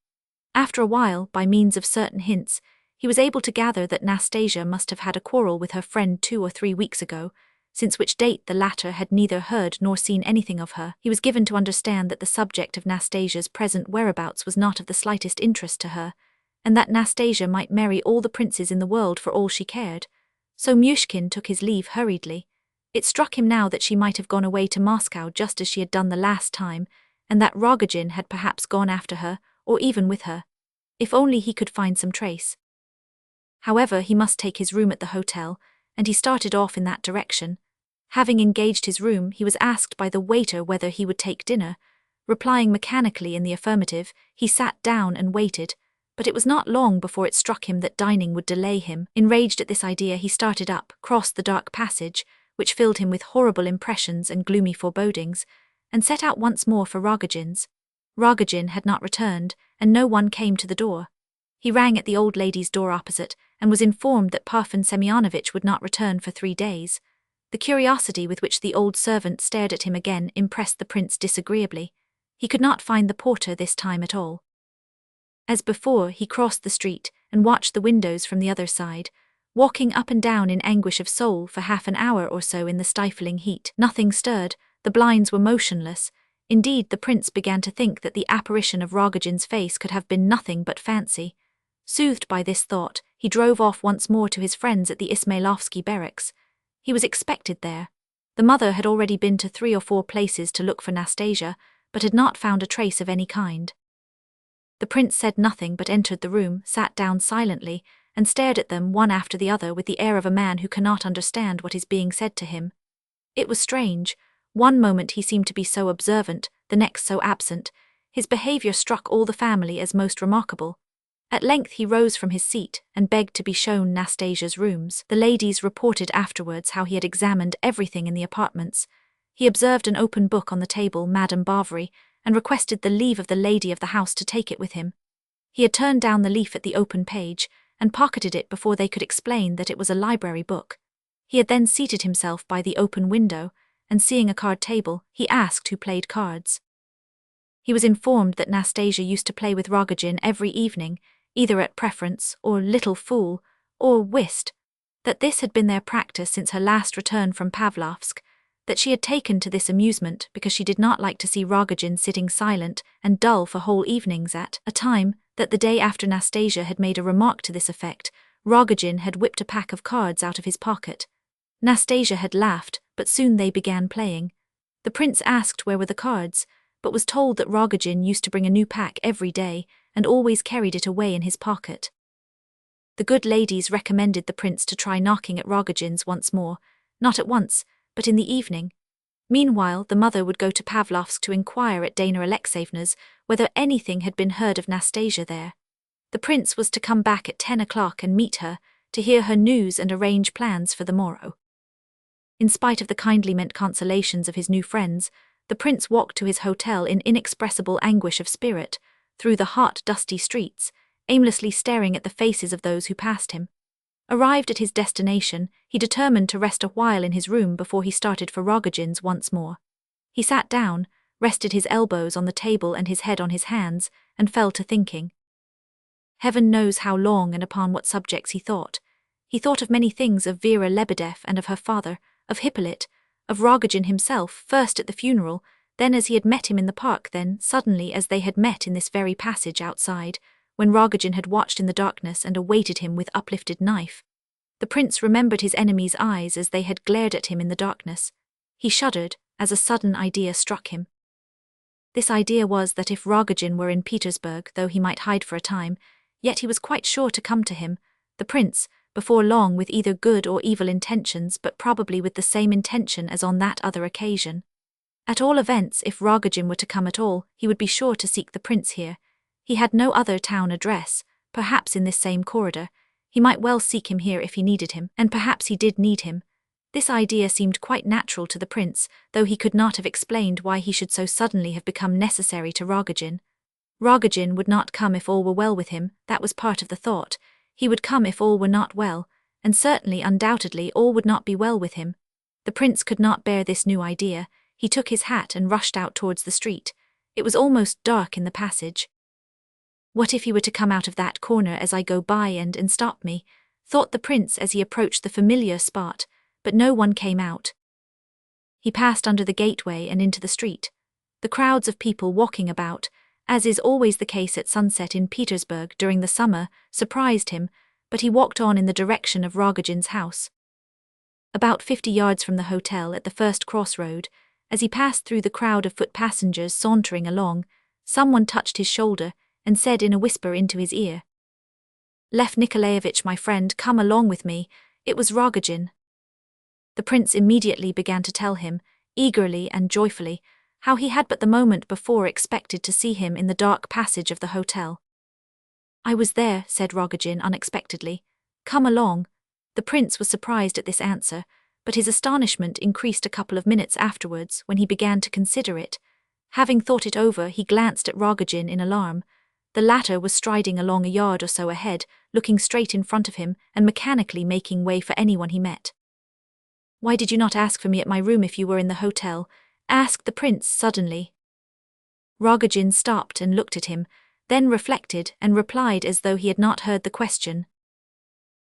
After a while, by means of certain hints, he was able to gather that Nastasya must have had a quarrel with her friend 2 or 3 weeks ago, since which date the latter had neither heard nor seen anything of her. He was given to understand that the subject of Nastasya's present whereabouts was not of the slightest interest to her, and that Nastasya might marry all the princes in the world for all she cared. So Myshkin took his leave hurriedly. It struck him now that she might have gone away to Moscow just as she had done the last time, and that Rogozhin had perhaps gone after her, or even with her. If only he could find some trace. However, he must take his room at the hotel, and he started off in that direction. Having engaged his room, he was asked by the waiter whether he would take dinner. Replying mechanically in the affirmative, he sat down and waited, but it was not long before it struck him that dining would delay him. Enraged at this idea, he started up, crossed the dark passage, which filled him with horrible impressions and gloomy forebodings, and set out once more for Rogozhin's. Rogozhin had not returned, and no one came to the door. He rang at the old lady's door opposite, and was informed that Parfen Semyonovitch would not return for 3 days. The curiosity with which the old servant stared at him again impressed the prince disagreeably. He could not find the porter this time at all. As before, he crossed the street and watched the windows from the other side, walking up and down in anguish of soul for half an hour or so in the stifling heat. Nothing stirred, the blinds were motionless. Indeed, the prince began to think that the apparition of Rogozhin's face could have been nothing but fancy. Soothed by this thought, he drove off once more to his friends at the Ismailovsky barracks. He was expected there. The mother had already been to 3 or 4 places to look for Nastasya, but had not found a trace of any kind. The prince said nothing but entered the room, sat down silently, and stared at them one after the other with the air of a man who cannot understand what is being said to him. It was strange. One moment he seemed to be so observant, the next so absent. His behavior struck all the family as most remarkable. At length he rose from his seat and begged to be shown Nastasya's rooms. The ladies reported afterwards how he had examined everything in the apartments. He observed an open book on the table, Madame Bovary, and requested the leave of the lady of the house to take it with him. He had turned down the leaf at the open page, and pocketed it before they could explain that it was a library book. He had then seated himself by the open window, and seeing a card table, he asked who played cards. He was informed that Nastasya used to play with Rogozhin every evening, either at preference, or little fool, or whist, that this had been their practice since her last return from Pavlovsk, that she had taken to this amusement because she did not like to see Rogozhin sitting silent and dull for whole evenings at a time, that the day after Nastasya had made a remark to this effect, Rogozhin had whipped a pack of cards out of his pocket. Nastasya had laughed, but soon they began playing. The prince asked where were the cards, but was told that Rogozhin used to bring a new pack every day, and always carried it away in his pocket. The good ladies recommended the prince to try knocking at Rogozhin's once more, not at once, but in the evening. Meanwhile, the mother would go to Pavlovsk to inquire at Dana Alexeyevna's whether anything had been heard of Nastasya there. The prince was to come back at 10 o'clock and meet her, to hear her news and arrange plans for the morrow. In spite of the kindly meant consolations of his new friends, the prince walked to his hotel in inexpressible anguish of spirit, through the hot, dusty streets, aimlessly staring at the faces of those who passed him. Arrived at his destination, he determined to rest a while in his room before he started for Rogozhin's once more. He sat down, rested his elbows on the table and his head on his hands, and fell to thinking. Heaven knows how long and upon what subjects he thought. He thought of many things, of Vera Lebedev and of her father, of Hippolyte, of Rogozhin himself, first at the funeral, then as he had met him in the park, then, suddenly, as they had met in this very passage outside, when Rogozhin had watched in the darkness and awaited him with uplifted knife. The prince remembered his enemy's eyes as they had glared at him in the darkness. He shuddered, as a sudden idea struck him. This idea was that if Rogozhin were in Petersburg, though he might hide for a time, yet he was quite sure to come to him, the prince, before long, with either good or evil intentions, but probably with the same intention as on that other occasion. At all events, if Rogozhin were to come at all, he would be sure to seek the prince here. He had no other town address, perhaps in this same corridor. He might well seek him here if he needed him, and perhaps he did need him. This idea seemed quite natural to the prince, though he could not have explained why he should so suddenly have become necessary to Rogozhin. Rogozhin would not come if all were well with him, that was part of the thought. He would come if all were not well, and certainly, undoubtedly, all would not be well with him. The prince could not bear this new idea. He took his hat and rushed out towards the street. It was almost dark in the passage. What if he were to come out of that corner as I go by and stop me, thought the prince as he approached the familiar spot, but no one came out. He passed under the gateway and into the street. The crowds of people walking about, as is always the case at sunset in Petersburg during the summer, surprised him, but he walked on in the direction of Rogozhin's house. About 50 yards from the hotel at the first crossroad, as he passed through the crowd of foot passengers sauntering along, someone touched his shoulder and said in a whisper into his ear, "Lev Nikolaevich, my friend, come along with me." It was Rogozhin. The prince immediately began to tell him, eagerly and joyfully, how he had but the moment before expected to see him in the dark passage of the hotel. "I was there," said Rogozhin unexpectedly. "Come along." The prince was surprised at this answer, but his astonishment increased a couple of minutes afterwards when he began to consider it. Having thought it over, he glanced at Rogozhin in alarm. The latter was striding along a yard or so ahead, looking straight in front of him and mechanically making way for anyone he met. "Why did you not ask for me at my room if you were in the hotel?" asked the prince suddenly. Rogozhin stopped and looked at him, then reflected and replied as though he had not heard the question.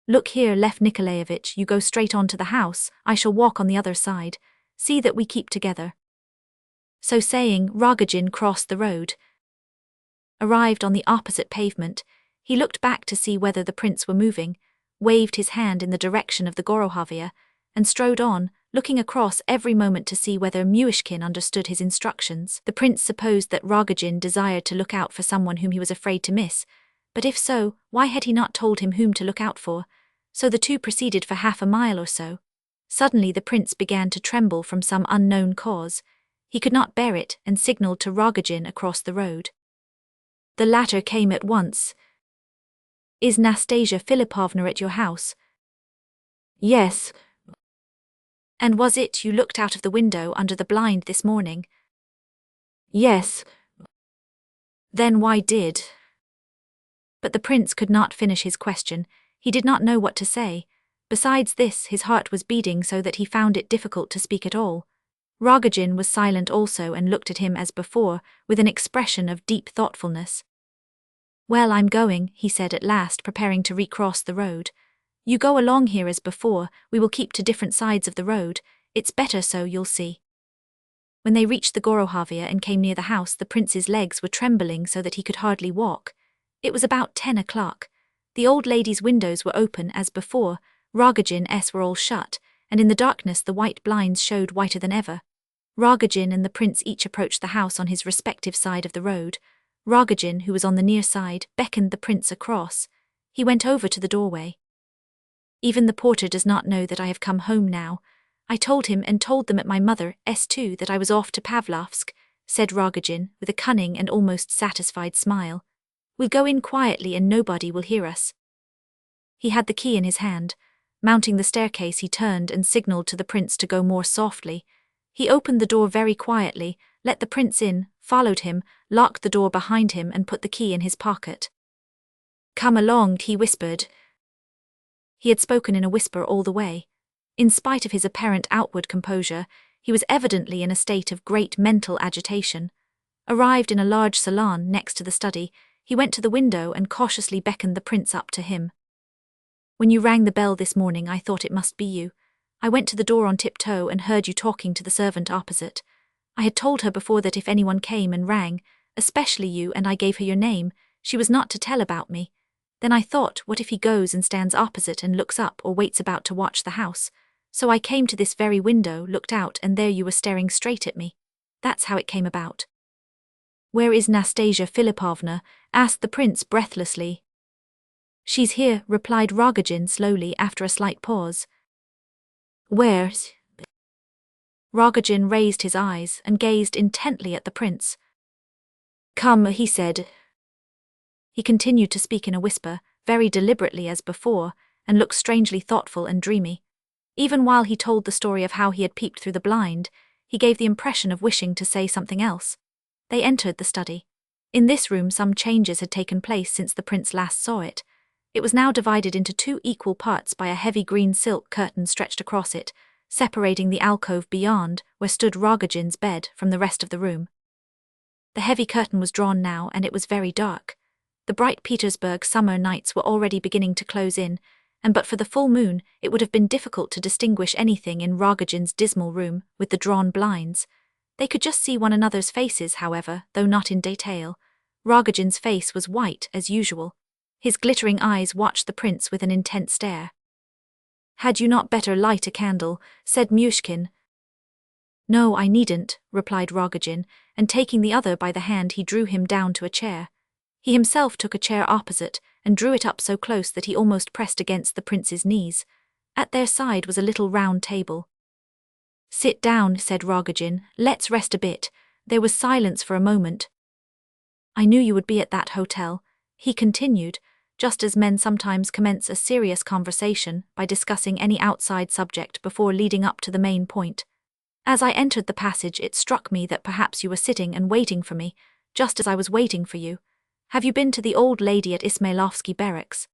"Look here, Lev Nikolaevich, you go straight on to the house, I shall walk on the other side. See that we keep together." So saying, Rogozhin crossed the road. Arrived on the opposite pavement, he looked back to see whether the prince were moving, waved his hand in the direction of the Gorohovia, and strode on, looking across every moment to see whether Myshkin understood his instructions. The prince supposed that Rogozhin desired to look out for someone whom he was afraid to miss, but if so, why had he not told him whom to look out for? So the two proceeded for half a mile or so. Suddenly the prince began to tremble from some unknown cause. He could not bear it and signalled to Rogozhin across the road. The latter came at once. "Is Nastasya Filippovna at your house?" "Yes." "And was it you looked out of the window under the blind this morning?" "Yes." "Then why did—" But the prince could not finish his question. He did not know what to say. Besides this, his heart was beating so that he found it difficult to speak at all. Rogozhin was silent also and looked at him as before, with an expression of deep thoughtfulness. "Well, I'm going," he said at last, preparing to recross the road. "You go along here as before, we will keep to different sides of the road. It's better so, you'll see." When they reached the Gorohovia and came near the house, the prince's legs were trembling so that he could hardly walk. It was about 10 o'clock. The old lady's windows were open as before, Rogozhin's were all shut, and in the darkness the white blinds showed whiter than ever. Rogozhin and the prince each approached the house on his respective side of the road. Rogozhin, who was on the near side, beckoned the prince across. He went over to the doorway. "Even the porter does not know that I have come home now. I told him and told them at my mother's too that I was off to Pavlovsk," said Rogozhin with a cunning and almost satisfied smile. "We'll go in quietly and nobody will hear us." He had the key in his hand. Mounting the staircase, he turned and signalled to the prince to go more softly. He opened the door very quietly, let the prince in, followed him, locked the door behind him and put the key in his pocket. "Come along," he whispered. He had spoken in a whisper all the way. In spite of his apparent outward composure, he was evidently in a state of great mental agitation. Arrived in a large salon next to the study, He went to the window and cautiously beckoned the prince up to him. When you rang the bell this morning, I thought it must be you. I went to the door on tiptoe and heard you talking to the servant opposite. I had told her before that if anyone came and rang, especially you, and I gave her your name, she was not to tell about me. Then I thought, what if he goes and stands opposite and looks up or waits about to watch the house? So I came to this very window, looked out, and there you were staring straight at me. That's how it came about. Where is Nastasya Filippovna? Asked the prince breathlessly. She's here, replied Rogozhin slowly after a slight pause. Where's? Rogozhin raised his eyes and gazed intently at the prince. Come, he said. He continued to speak in a whisper, very deliberately as before, and looked strangely thoughtful and dreamy. Even while he told the story of how he had peeped through the blind, he gave the impression of wishing to say something else. They entered the study. In this room some changes had taken place since the prince last saw it. It was now divided into two equal parts by a heavy green silk curtain stretched across it, separating the alcove beyond, where stood Rogozhin's bed, from the rest of the room. The heavy curtain was drawn now, and it was very dark. The bright Petersburg summer nights were already beginning to close in, and but for the full moon, it would have been difficult to distinguish anything in Rogozhin's dismal room, with the drawn blinds. They could just see one another's faces, however, though not in detail. Rogozhin's face was white, as usual. His glittering eyes watched the prince with an intent stare. Had you not better light a candle? Said Myshkin. No, I needn't, replied Rogozhin, and taking the other by the hand he drew him down to a chair. He himself took a chair opposite, and drew it up so close that he almost pressed against the prince's knees. At their side was a little round table. Sit down, said Rogozhin, let's rest a bit. There was silence for a moment. I knew you would be at that hotel, he continued, just as men sometimes commence a serious conversation by discussing any outside subject before leading up to the main point. As I entered the passage, it struck me that perhaps you were sitting and waiting for me, just as I was waiting for you. Have you been to the old lady at Ismailovsky barracks?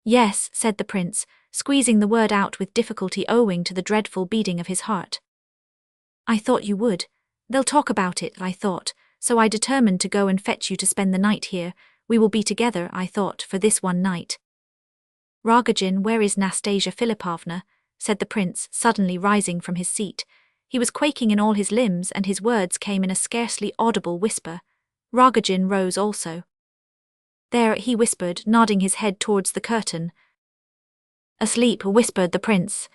Yes, said the prince, squeezing the word out with difficulty owing to the dreadful beating of his heart. I thought you would. They'll talk about it, I thought, so I determined to go and fetch you to spend the night here. We will be together, I thought, for this one night. Rogozhin, where is Nastasya Filippovna? Said the prince, suddenly rising from his seat. He was quaking in all his limbs, and his words came in a scarcely audible whisper. Rogozhin rose also. There, he whispered, nodding his head towards the curtain. Asleep, whispered the prince.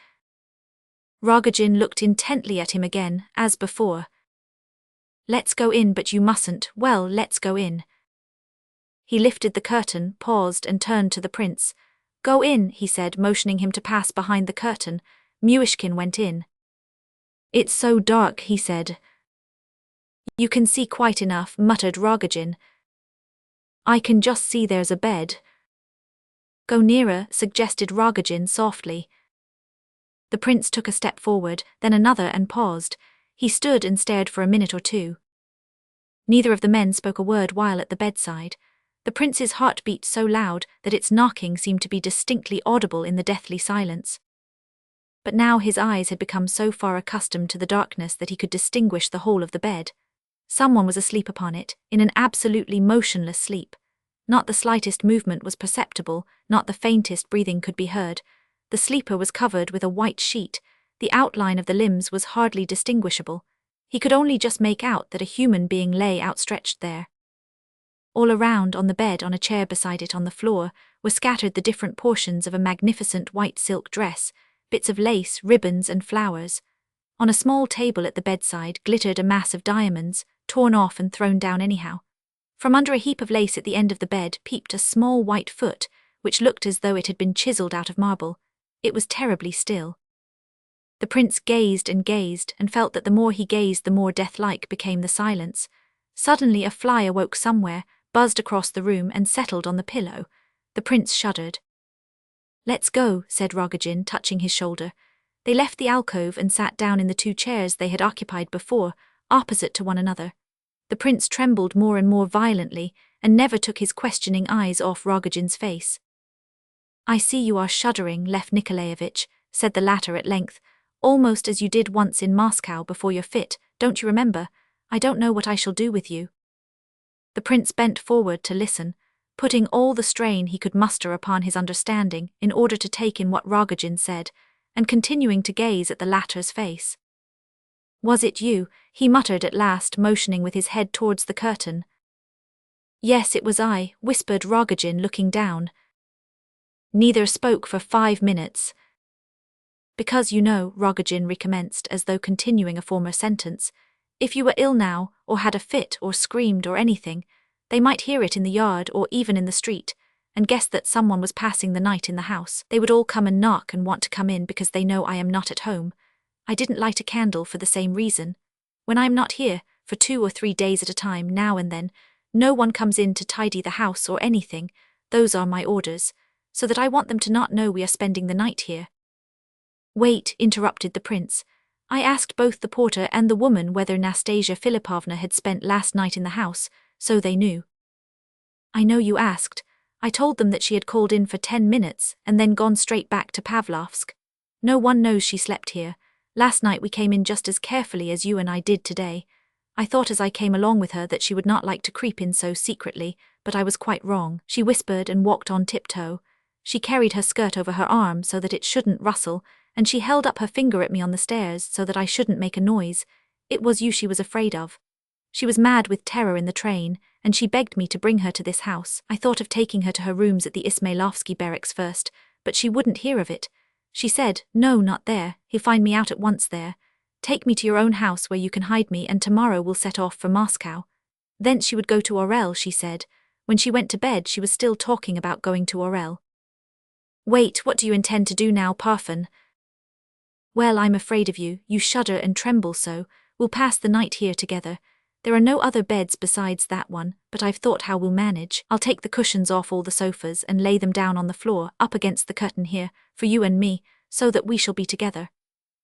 Rogozhin looked intently at him again, as before. Let's go in, but you mustn't. Well, let's go in. He lifted the curtain, paused, and turned to the prince. Go in, he said, motioning him to pass behind the curtain. Myshkin went in. It's so dark, he said. You can see quite enough, muttered Rogozhin. I can just see there's a bed. Go nearer, suggested Rogozhin softly. The prince took a step forward, then another, and paused. He stood and stared for a minute or two. Neither of the men spoke a word while at the bedside. The prince's heart beat so loud that its knocking seemed to be distinctly audible in the deathly silence. But now his eyes had become so far accustomed to the darkness that he could distinguish the whole of the bed. Someone was asleep upon it, in an absolutely motionless sleep. Not the slightest movement was perceptible, not the faintest breathing could be heard. The sleeper was covered with a white sheet. The outline of the limbs was hardly distinguishable. He could only just make out that a human being lay outstretched there. All around, on the bed, on a chair beside it, on the floor, were scattered the different portions of a magnificent white silk dress, bits of lace, ribbons, and flowers. On a small table at the bedside glittered a mass of diamonds, torn off and thrown down anyhow. From under a heap of lace at the end of the bed peeped a small white foot, which looked as though it had been chiseled out of marble. It was terribly still. The prince gazed and felt that the more he gazed the more death-like became the silence. Suddenly a fly awoke somewhere, buzzed across the room, and settled on the pillow. The prince shuddered. Let's go, said Rogozhin, touching his shoulder. They left the alcove and sat down in the two chairs they had occupied before, opposite to one another. The prince trembled more and more violently, and never took his questioning eyes off Rogozhin's face. I see you are shuddering, Lev Nikolaevich, said the latter at length, almost as you did once in Moscow before your fit, don't you remember? I don't know what I shall do with you. The prince bent forward to listen, putting all the strain he could muster upon his understanding in order to take in what Rogozhin said, and continuing to gaze at the latter's face. "Was it you?" he muttered at last, motioning with his head towards the curtain. "Yes, it was I," whispered Rogozhin, looking down. Neither spoke for 5 minutes. "Because you know," Rogozhin recommenced as though continuing a former sentence, "if you were ill now, or had a fit, or screamed, or anything, they might hear it in the yard or even in the street, and guess that someone was passing the night in the house. They would all come and knock and want to come in because they know I am not at home. I didn't light a candle for the same reason. When I am not here, for 2 or 3 days at a time, now and then, no one comes in to tidy the house or anything. Those are my orders, so that I want them to not know we are spending the night here." "Wait," interrupted the prince. "I asked both the porter and the woman whether Nastasya Filippovna had spent last night in the house, so they knew." "I know you asked. I told them that she had called in for 10 minutes and then gone straight back to Pavlovsk. No one knows she slept here. Last night we came in just as carefully as you and I did today. I thought as I came along with her that she would not like to creep in so secretly, but I was quite wrong." She whispered and walked on tiptoe. She carried her skirt over her arm so that it shouldn't rustle, and she held up her finger at me on the stairs so that I shouldn't make a noise. It was you she was afraid of. She was mad with terror in the train, and she begged me to bring her to this house. I thought of taking her to her rooms at the Ismailovsky barracks first, but she wouldn't hear of it. She said, "No, not there, he'll find me out at once there. Take me to your own house where you can hide me, and tomorrow we'll set off for Moscow." Thence she would go to Orel, she said. When she went to bed she was still talking about going to Orel. "Wait, what do you intend to do now, Parfen?" "Well, I'm afraid of you, you shudder and tremble so. We'll pass the night here together. There are no other beds besides that one, but I've thought how we'll manage. I'll take the cushions off all the sofas and lay them down on the floor, up against the curtain here, for you and me, so that we shall be together.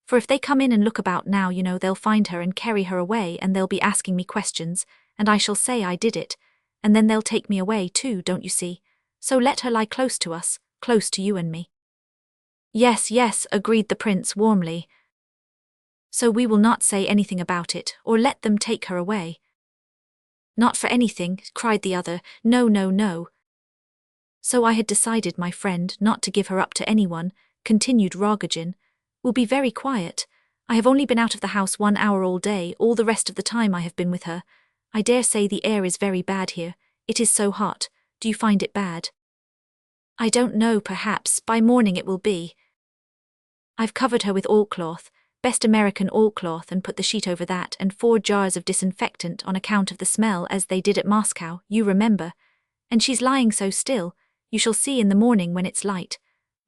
For if they come in and look about now, you know, they'll find her and carry her away, and they'll be asking me questions, and I shall say I did it, and then they'll take me away too, don't you see? So let her lie close to us, close to you and me." "Yes, yes," agreed the prince warmly. "So we will not say anything about it, or let them take her away." "Not for anything," cried the other. "No, no, no." "So I had decided, my friend, not to give her up to anyone," continued Rogozhin. "We'll be very quiet. I have only been out of the house 1 hour all day, all the rest of the time I have been with her. I dare say the air is very bad here. It is so hot. Do you find it bad?" "I don't know, perhaps, by morning it will be." "I've covered her with oilcloth, best American oilcloth, and put the sheet over that, and 4 jars of disinfectant on account of the smell, as they did at Moscow, you remember. And she's lying so still, you shall see in the morning when it's light."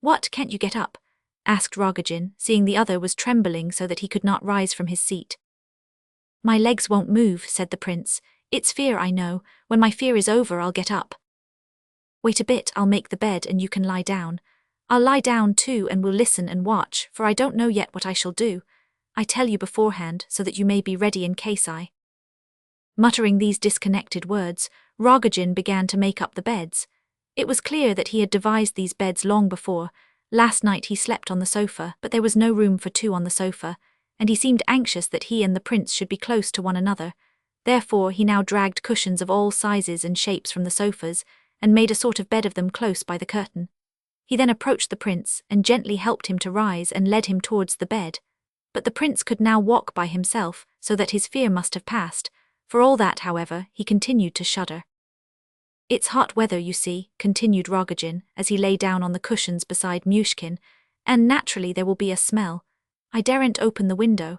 "What, can't you get up?" asked Rogozhin, seeing the other was trembling so that he could not rise from his seat. "My legs won't move," said the prince. "It's fear, I know. When my fear is over I'll get up." "Wait a bit, I'll make the bed and you can lie down. I'll lie down too and will listen and watch, for I don't know yet what I shall do. I tell you beforehand so that you may be ready in case I—" Muttering these disconnected words, Rogozhin began to make up the beds. It was clear that he had devised these beds long before. Last night he slept on the sofa, but there was no room for 2 on the sofa, and he seemed anxious that he and the prince should be close to one another. Therefore he now dragged cushions of all sizes and shapes from the sofas, and made a sort of bed of them close by the curtain. He then approached the prince and gently helped him to rise and led him towards the bed. But the prince could now walk by himself, so that his fear must have passed. For all that, however, he continued to shudder. "It's hot weather, you see," continued Rogozhin, as he lay down on the cushions beside Myshkin, "and naturally there will be a smell. I daren't open the window.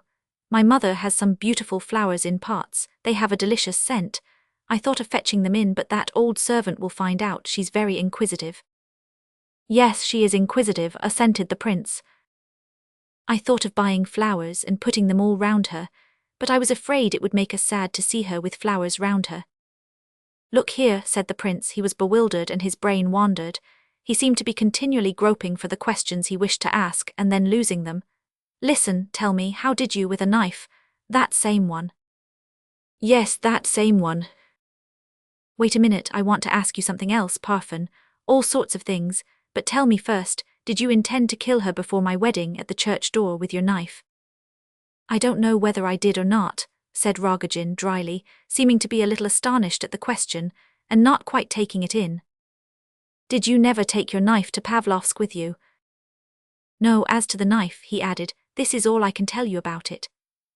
My mother has some beautiful flowers in pots, they have a delicious scent. I thought of fetching them in, but that old servant will find out. She's very inquisitive." "Yes, she is inquisitive," assented the prince. "I thought of buying flowers and putting them all round her, but I was afraid it would make us sad to see her with flowers round her." "Look here," said the prince. He was bewildered and his brain wandered. He seemed to be continually groping for the questions he wished to ask and then losing them. "Listen, tell me, how did you with a knife? That same one." "Yes, that same one." "Wait a minute, I want to ask you something else, Parfen. All sorts of things, but tell me first, did you intend to kill her before my wedding at the church door with your knife?" "I don't know whether I did or not," said Rogozhin dryly, seeming to be a little astonished at the question, and not quite taking it in. Did you never take your knife to Pavlovsk with you? No, as to the knife, he added, this is all I can tell you about it.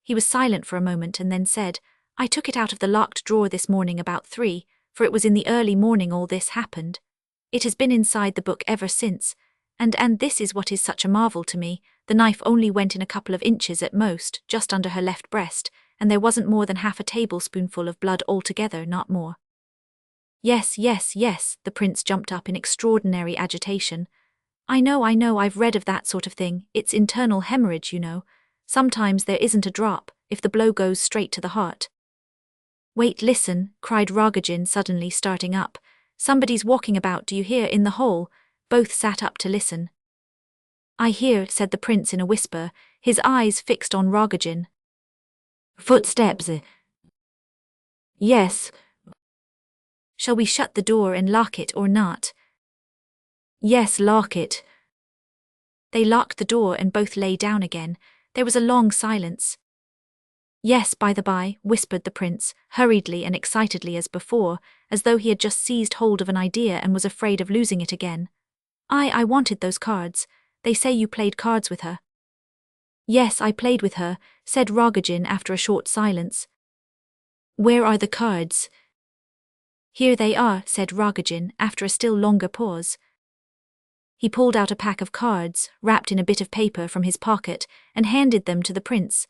He was silent for a moment and then said, I took it out of the locked drawer this morning about 3, for it was in the early morning all this happened. It has been inside the book ever since, and this is what is such a marvel to me, the knife only went in a couple of inches at most, just under her left breast, and there wasn't more than half a tablespoonful of blood altogether, not more. Yes, yes, yes, the prince jumped up in extraordinary agitation. I know, I've read of that sort of thing, it's internal hemorrhage, you know. Sometimes there isn't a drop, if the blow goes straight to the heart. Wait, listen, cried Rogozhin suddenly starting up. Somebody's walking about, do you hear, in the hall? Both sat up to listen. I hear, said the prince in a whisper, his eyes fixed on Rogozhin. Footsteps. Yes. Shall we shut the door and lock it or not? Yes, lock it. They locked the door and both lay down again. There was a long silence. Yes, by the by, whispered the prince, hurriedly and excitedly as before, as though he had just seized hold of an idea and was afraid of losing it again. I wanted those cards. They say you played cards with her. Yes, I played with her, said Rogozhin after a short silence. Where are the cards? Here they are, said Rogozhin after a still longer pause. He pulled out a pack of cards, wrapped in a bit of paper from his pocket, and handed them to the prince.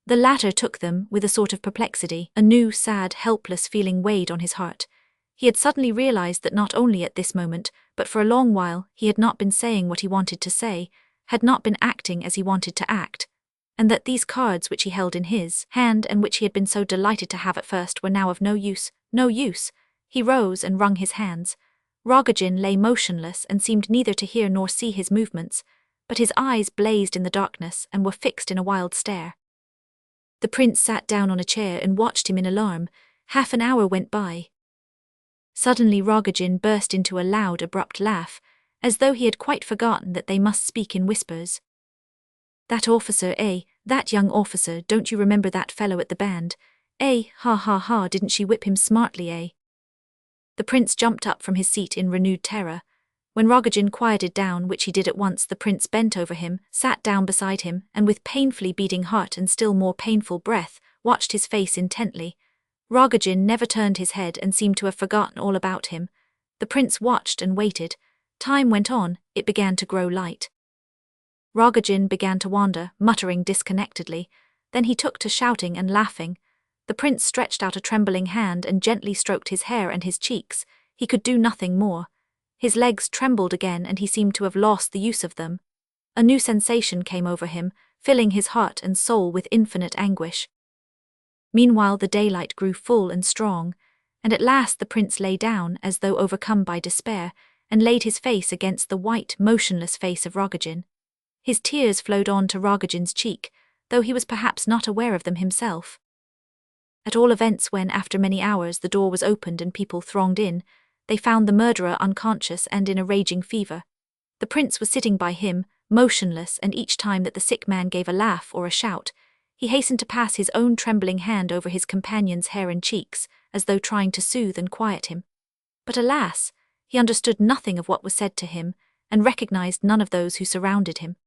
The latter took them with a sort of perplexity. A new, sad, helpless feeling weighed on his heart. He had suddenly realized that not only at this moment, but for a long while, he had not been saying what he wanted to say, had not been acting as he wanted to act, and that these cards which he held in his hand and which he had been so delighted to have at first were now of no use, no use. He rose and wrung his hands. Rogozhin lay motionless and seemed neither to hear nor see his movements, but his eyes blazed in the darkness and were fixed in a wild stare. The prince sat down on a chair and watched him in alarm. Half an hour went by. Suddenly Rogozhin burst into a loud, abrupt laugh, as though he had quite forgotten that they must speak in whispers. That officer, that young officer, don't you remember that fellow at the band? Ha ha ha, didn't she whip him smartly, The prince jumped up from his seat in renewed terror. When Rogozhin quieted down, which he did at once, the prince bent over him, sat down beside him, and with painfully beating heart and still more painful breath, watched his face intently. Rogozhin never turned his head and seemed to have forgotten all about him. The prince watched and waited. Time went on, it began to grow light. Rogozhin began to wander, muttering disconnectedly. Then he took to shouting and laughing. The prince stretched out a trembling hand and gently stroked his hair and his cheeks. He could do nothing more. His legs trembled again and he seemed to have lost the use of them. A new sensation came over him, filling his heart and soul with infinite anguish. Meanwhile the daylight grew full and strong, and at last the prince lay down as though overcome by despair, and laid his face against the white, motionless face of Rogozhin. His tears flowed on to Rogozhin's cheek, though he was perhaps not aware of them himself. At all events, when, after many hours, the door was opened and people thronged in, they found the murderer unconscious and in a raging fever. The prince was sitting by him, motionless, and each time that the sick man gave a laugh or a shout, he hastened to pass his own trembling hand over his companion's hair and cheeks, as though trying to soothe and quiet him. But alas, he understood nothing of what was said to him, and recognized none of those who surrounded him.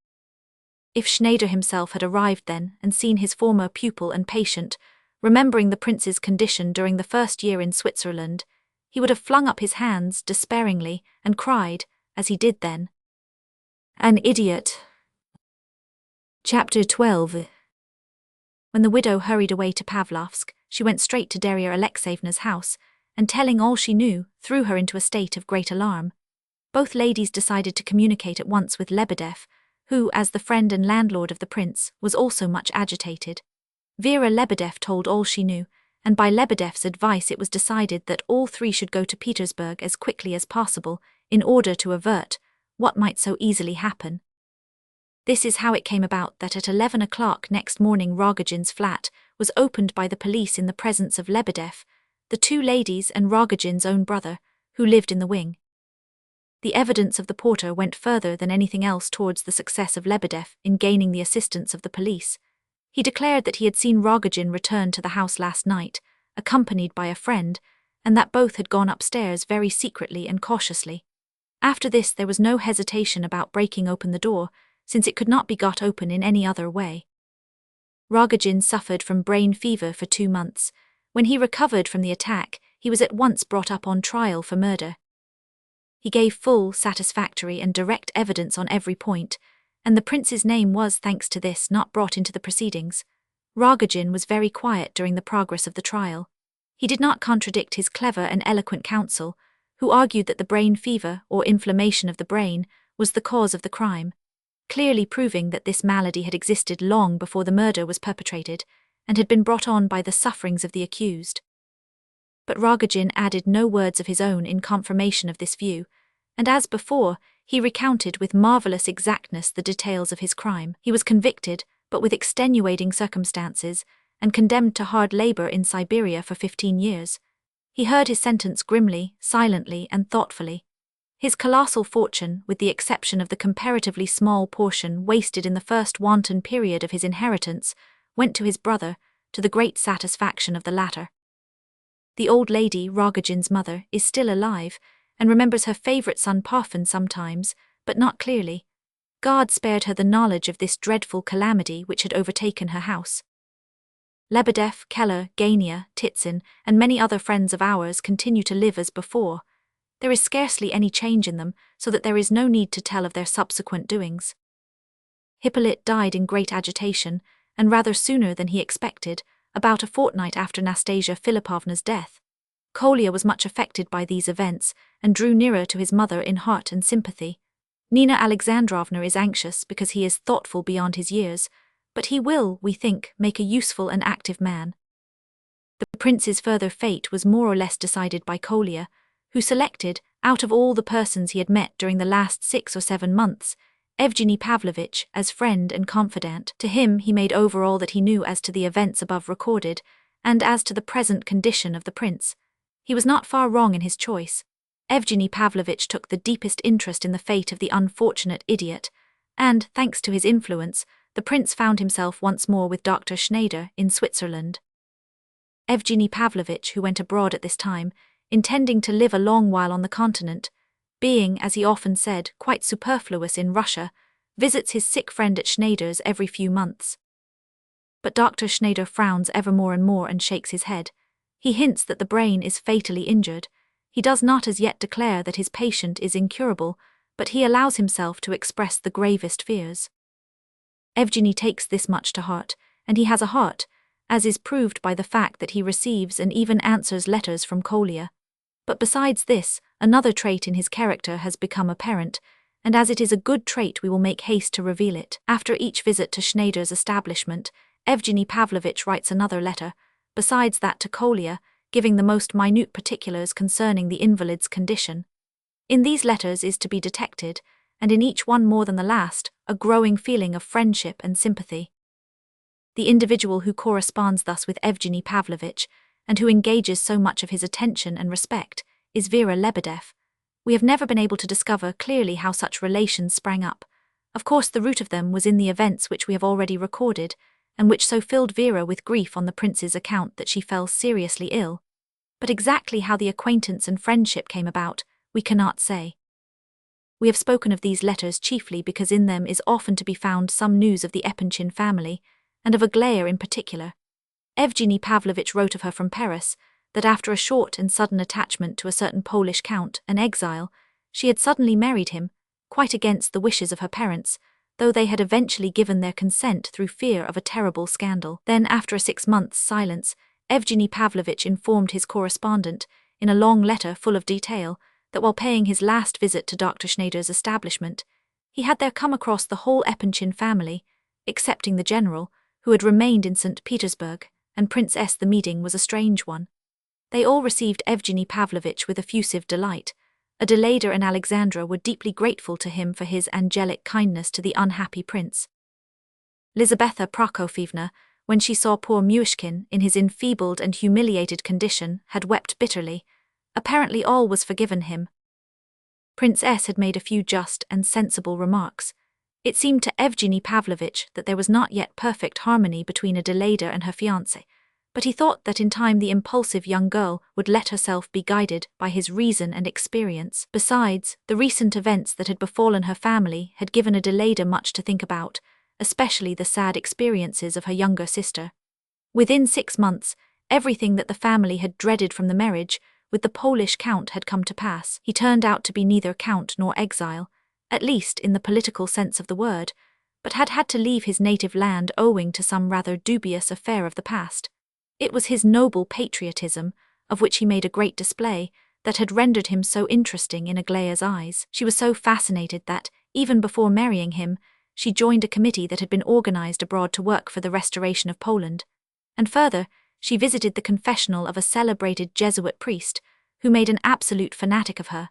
If Schneider himself had arrived then and seen his former pupil and patient, remembering the prince's condition during the first year in Switzerland, he would have flung up his hands despairingly and cried, as he did then, "An idiot!" Chapter 12. When the widow hurried away to Pavlovsk, she went straight to Darya Alexeyevna's house, and telling all she knew, threw her into a state of great alarm. Both ladies decided to communicate at once with Lebedeff, who, as the friend and landlord of the prince, was also much agitated. Vera Lebedeff told all she knew, and by Lebedeff's advice it was decided that all three should go to Petersburg as quickly as possible, in order to avert what might so easily happen. This is how it came about that at 11 o'clock next morning Rogozhin's flat was opened by the police in the presence of Lebedeff, the two ladies and Rogozhin's own brother, who lived in the wing. The evidence of the porter went further than anything else towards the success of Lebedeff in gaining the assistance of the police. He declared that he had seen Rogozhin return to the house last night, accompanied by a friend, and that both had gone upstairs very secretly and cautiously. After this there was no hesitation about breaking open the door, since it could not be got open in any other way. Rogozhin suffered from brain fever for 2 months. When he recovered from the attack, he was at once brought up on trial for murder. He gave full, satisfactory and direct evidence on every point, and the prince's name was, thanks to this, not brought into the proceedings. Rogozhin was very quiet during the progress of the trial. He did not contradict his clever and eloquent counsel, who argued that the brain fever, or inflammation of the brain, was the cause of the crime, clearly proving that this malady had existed long before the murder was perpetrated, and had been brought on by the sufferings of the accused. But Rogozhin added no words of his own in confirmation of this view, and as before, he recounted with marvelous exactness the details of his crime. He was convicted, but with extenuating circumstances, and condemned to hard labor in Siberia for 15 years. He heard his sentence grimly, silently, and thoughtfully. His colossal fortune, with the exception of the comparatively small portion wasted in the first wanton period of his inheritance, went to his brother, to the great satisfaction of the latter. The old lady, Rogozhin's mother, is still alive, and remembers her favorite son Parfen sometimes, but not clearly. God spared her the knowledge of this dreadful calamity which had overtaken her house. Lebedev, Keller, Gania, Titsin, and many other friends of ours continue to live as before. There is scarcely any change in them, so that there is no need to tell of their subsequent doings. Hippolyte died in great agitation, and rather sooner than he expected, about a fortnight after Nastasya Filippovna's death. Kolya was much affected by these events, and drew nearer to his mother in heart and sympathy. Nina Alexandrovna is anxious because he is thoughtful beyond his years, but he will, we think, make a useful and active man. The prince's further fate was more or less decided by Kolya, who selected, out of all the persons he had met during the last 6 or 7 months, Evgeny Pavlovitch as friend and confidant. To him he made over all that he knew as to the events above recorded, and as to the present condition of the prince. He was not far wrong in his choice. Evgeny Pavlovitch took the deepest interest in the fate of the unfortunate idiot, and, thanks to his influence, the prince found himself once more with Dr. Schneider in Switzerland. Evgeny Pavlovitch, who went abroad at this time, intending to live a long while on the continent, being, as he often said, quite superfluous in Russia, visits his sick friend at Schneider's every few months. But Dr. Schneider frowns ever more and more and shakes his head. He hints that the brain is fatally injured. He does not as yet declare that his patient is incurable, but he allows himself to express the gravest fears. Evgeny takes this much to heart, and he has a heart, as is proved by the fact that he receives and even answers letters from Kolya. But besides this, another trait in his character has become apparent, and as it is a good trait we will make haste to reveal it. After each visit to Schneider's establishment, Evgeny Pavlovitch writes another letter, besides that to Kolya, giving the most minute particulars concerning the invalid's condition. In these letters is to be detected, and in each one more than the last, a growing feeling of friendship and sympathy. The individual who corresponds thus with Evgeny Pavlovitch, and who engages so much of his attention and respect, is Vera Lebedev. We have never been able to discover clearly how such relations sprang up. Of course the root of them was in the events which we have already recorded, and which so filled Vera with grief on the prince's account that she fell seriously ill. But exactly how the acquaintance and friendship came about, we cannot say. We have spoken of these letters chiefly because in them is often to be found some news of the Epanchin family, and of Aglaya in particular. Evgeny Pavlovitch wrote of her from Paris, that after a short and sudden attachment to a certain Polish count, an exile, she had suddenly married him, quite against the wishes of her parents, though they had eventually given their consent through fear of a terrible scandal. Then, after a 6 months' silence, Evgeny Pavlovitch informed his correspondent, in a long letter full of detail, that while paying his last visit to Dr. Schneider's establishment, he had there come across the whole Epanchin family, excepting the general, who had remained in St. Petersburg, and Prince S. The meeting was a strange one. They all received Evgeny Pavlovitch with effusive delight. Adelaida and Alexandra were deeply grateful to him for his angelic kindness to the unhappy prince. Lizaveta Prokofievna, when she saw poor Myshkin in his enfeebled and humiliated condition, had wept bitterly. Apparently all was forgiven him. Prince S. had made a few just and sensible remarks. It seemed to Evgeny Pavlovich that there was not yet perfect harmony between Adelaida and her fiancé, but he thought that in time the impulsive young girl would let herself be guided by his reason and experience. Besides, the recent events that had befallen her family had given Adelaida much to think about, especially the sad experiences of her younger sister. Within 6 months, everything that the family had dreaded from the marriage with the Polish count had come to pass. He turned out to be neither count nor exile, at least in the political sense of the word, but had had to leave his native land owing to some rather dubious affair of the past. It was his noble patriotism, of which he made a great display, that had rendered him so interesting in Aglaya's eyes. She was so fascinated that, even before marrying him, she joined a committee that had been organized abroad to work for the restoration of Poland. And further, she visited the confessional of a celebrated Jesuit priest, who made an absolute fanatic of her.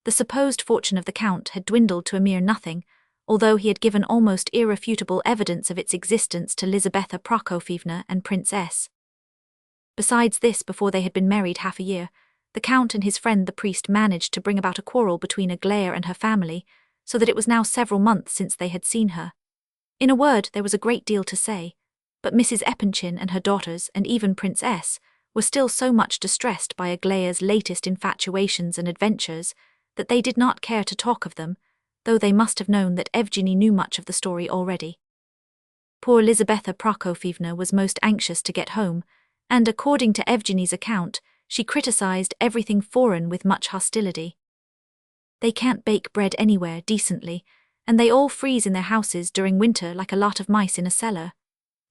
The supposed fortune of the Count had dwindled to a mere nothing, although he had given almost irrefutable evidence of its existence to Lizaveta Prokofievna and Prince S. Besides this, before they had been married half a year, the Count and his friend the priest managed to bring about a quarrel between Aglaya and her family, so that it was now several months since they had seen her. In a word, there was a great deal to say, but Mrs. Epanchin and her daughters, and even Prince S., were still so much distressed by Aglaya's latest infatuations and adventures that they did not care to talk of them, though they must have known that Evgeny knew much of the story already. Poor Lizaveta Prokofievna was most anxious to get home, and according to Evgeny's account, she criticized everything foreign with much hostility. They can't bake bread anywhere decently, and they all freeze in their houses during winter like a lot of mice in a cellar.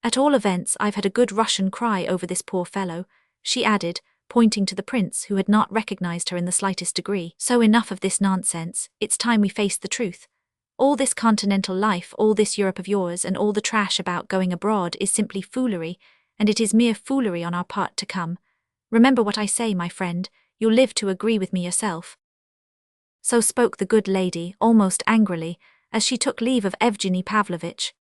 At all events, I've had a good Russian cry over this poor fellow, she added, pointing to the prince who had not recognized her in the slightest degree. So enough of this nonsense, it's time we faced the truth. All this continental life, all this Europe of yours, and all the trash about going abroad is simply foolery, and it is mere foolery on our part to come. Remember what I say, my friend, you'll live to agree with me yourself. So spoke the good lady, almost angrily, as she took leave of Evgeny Pavlovich.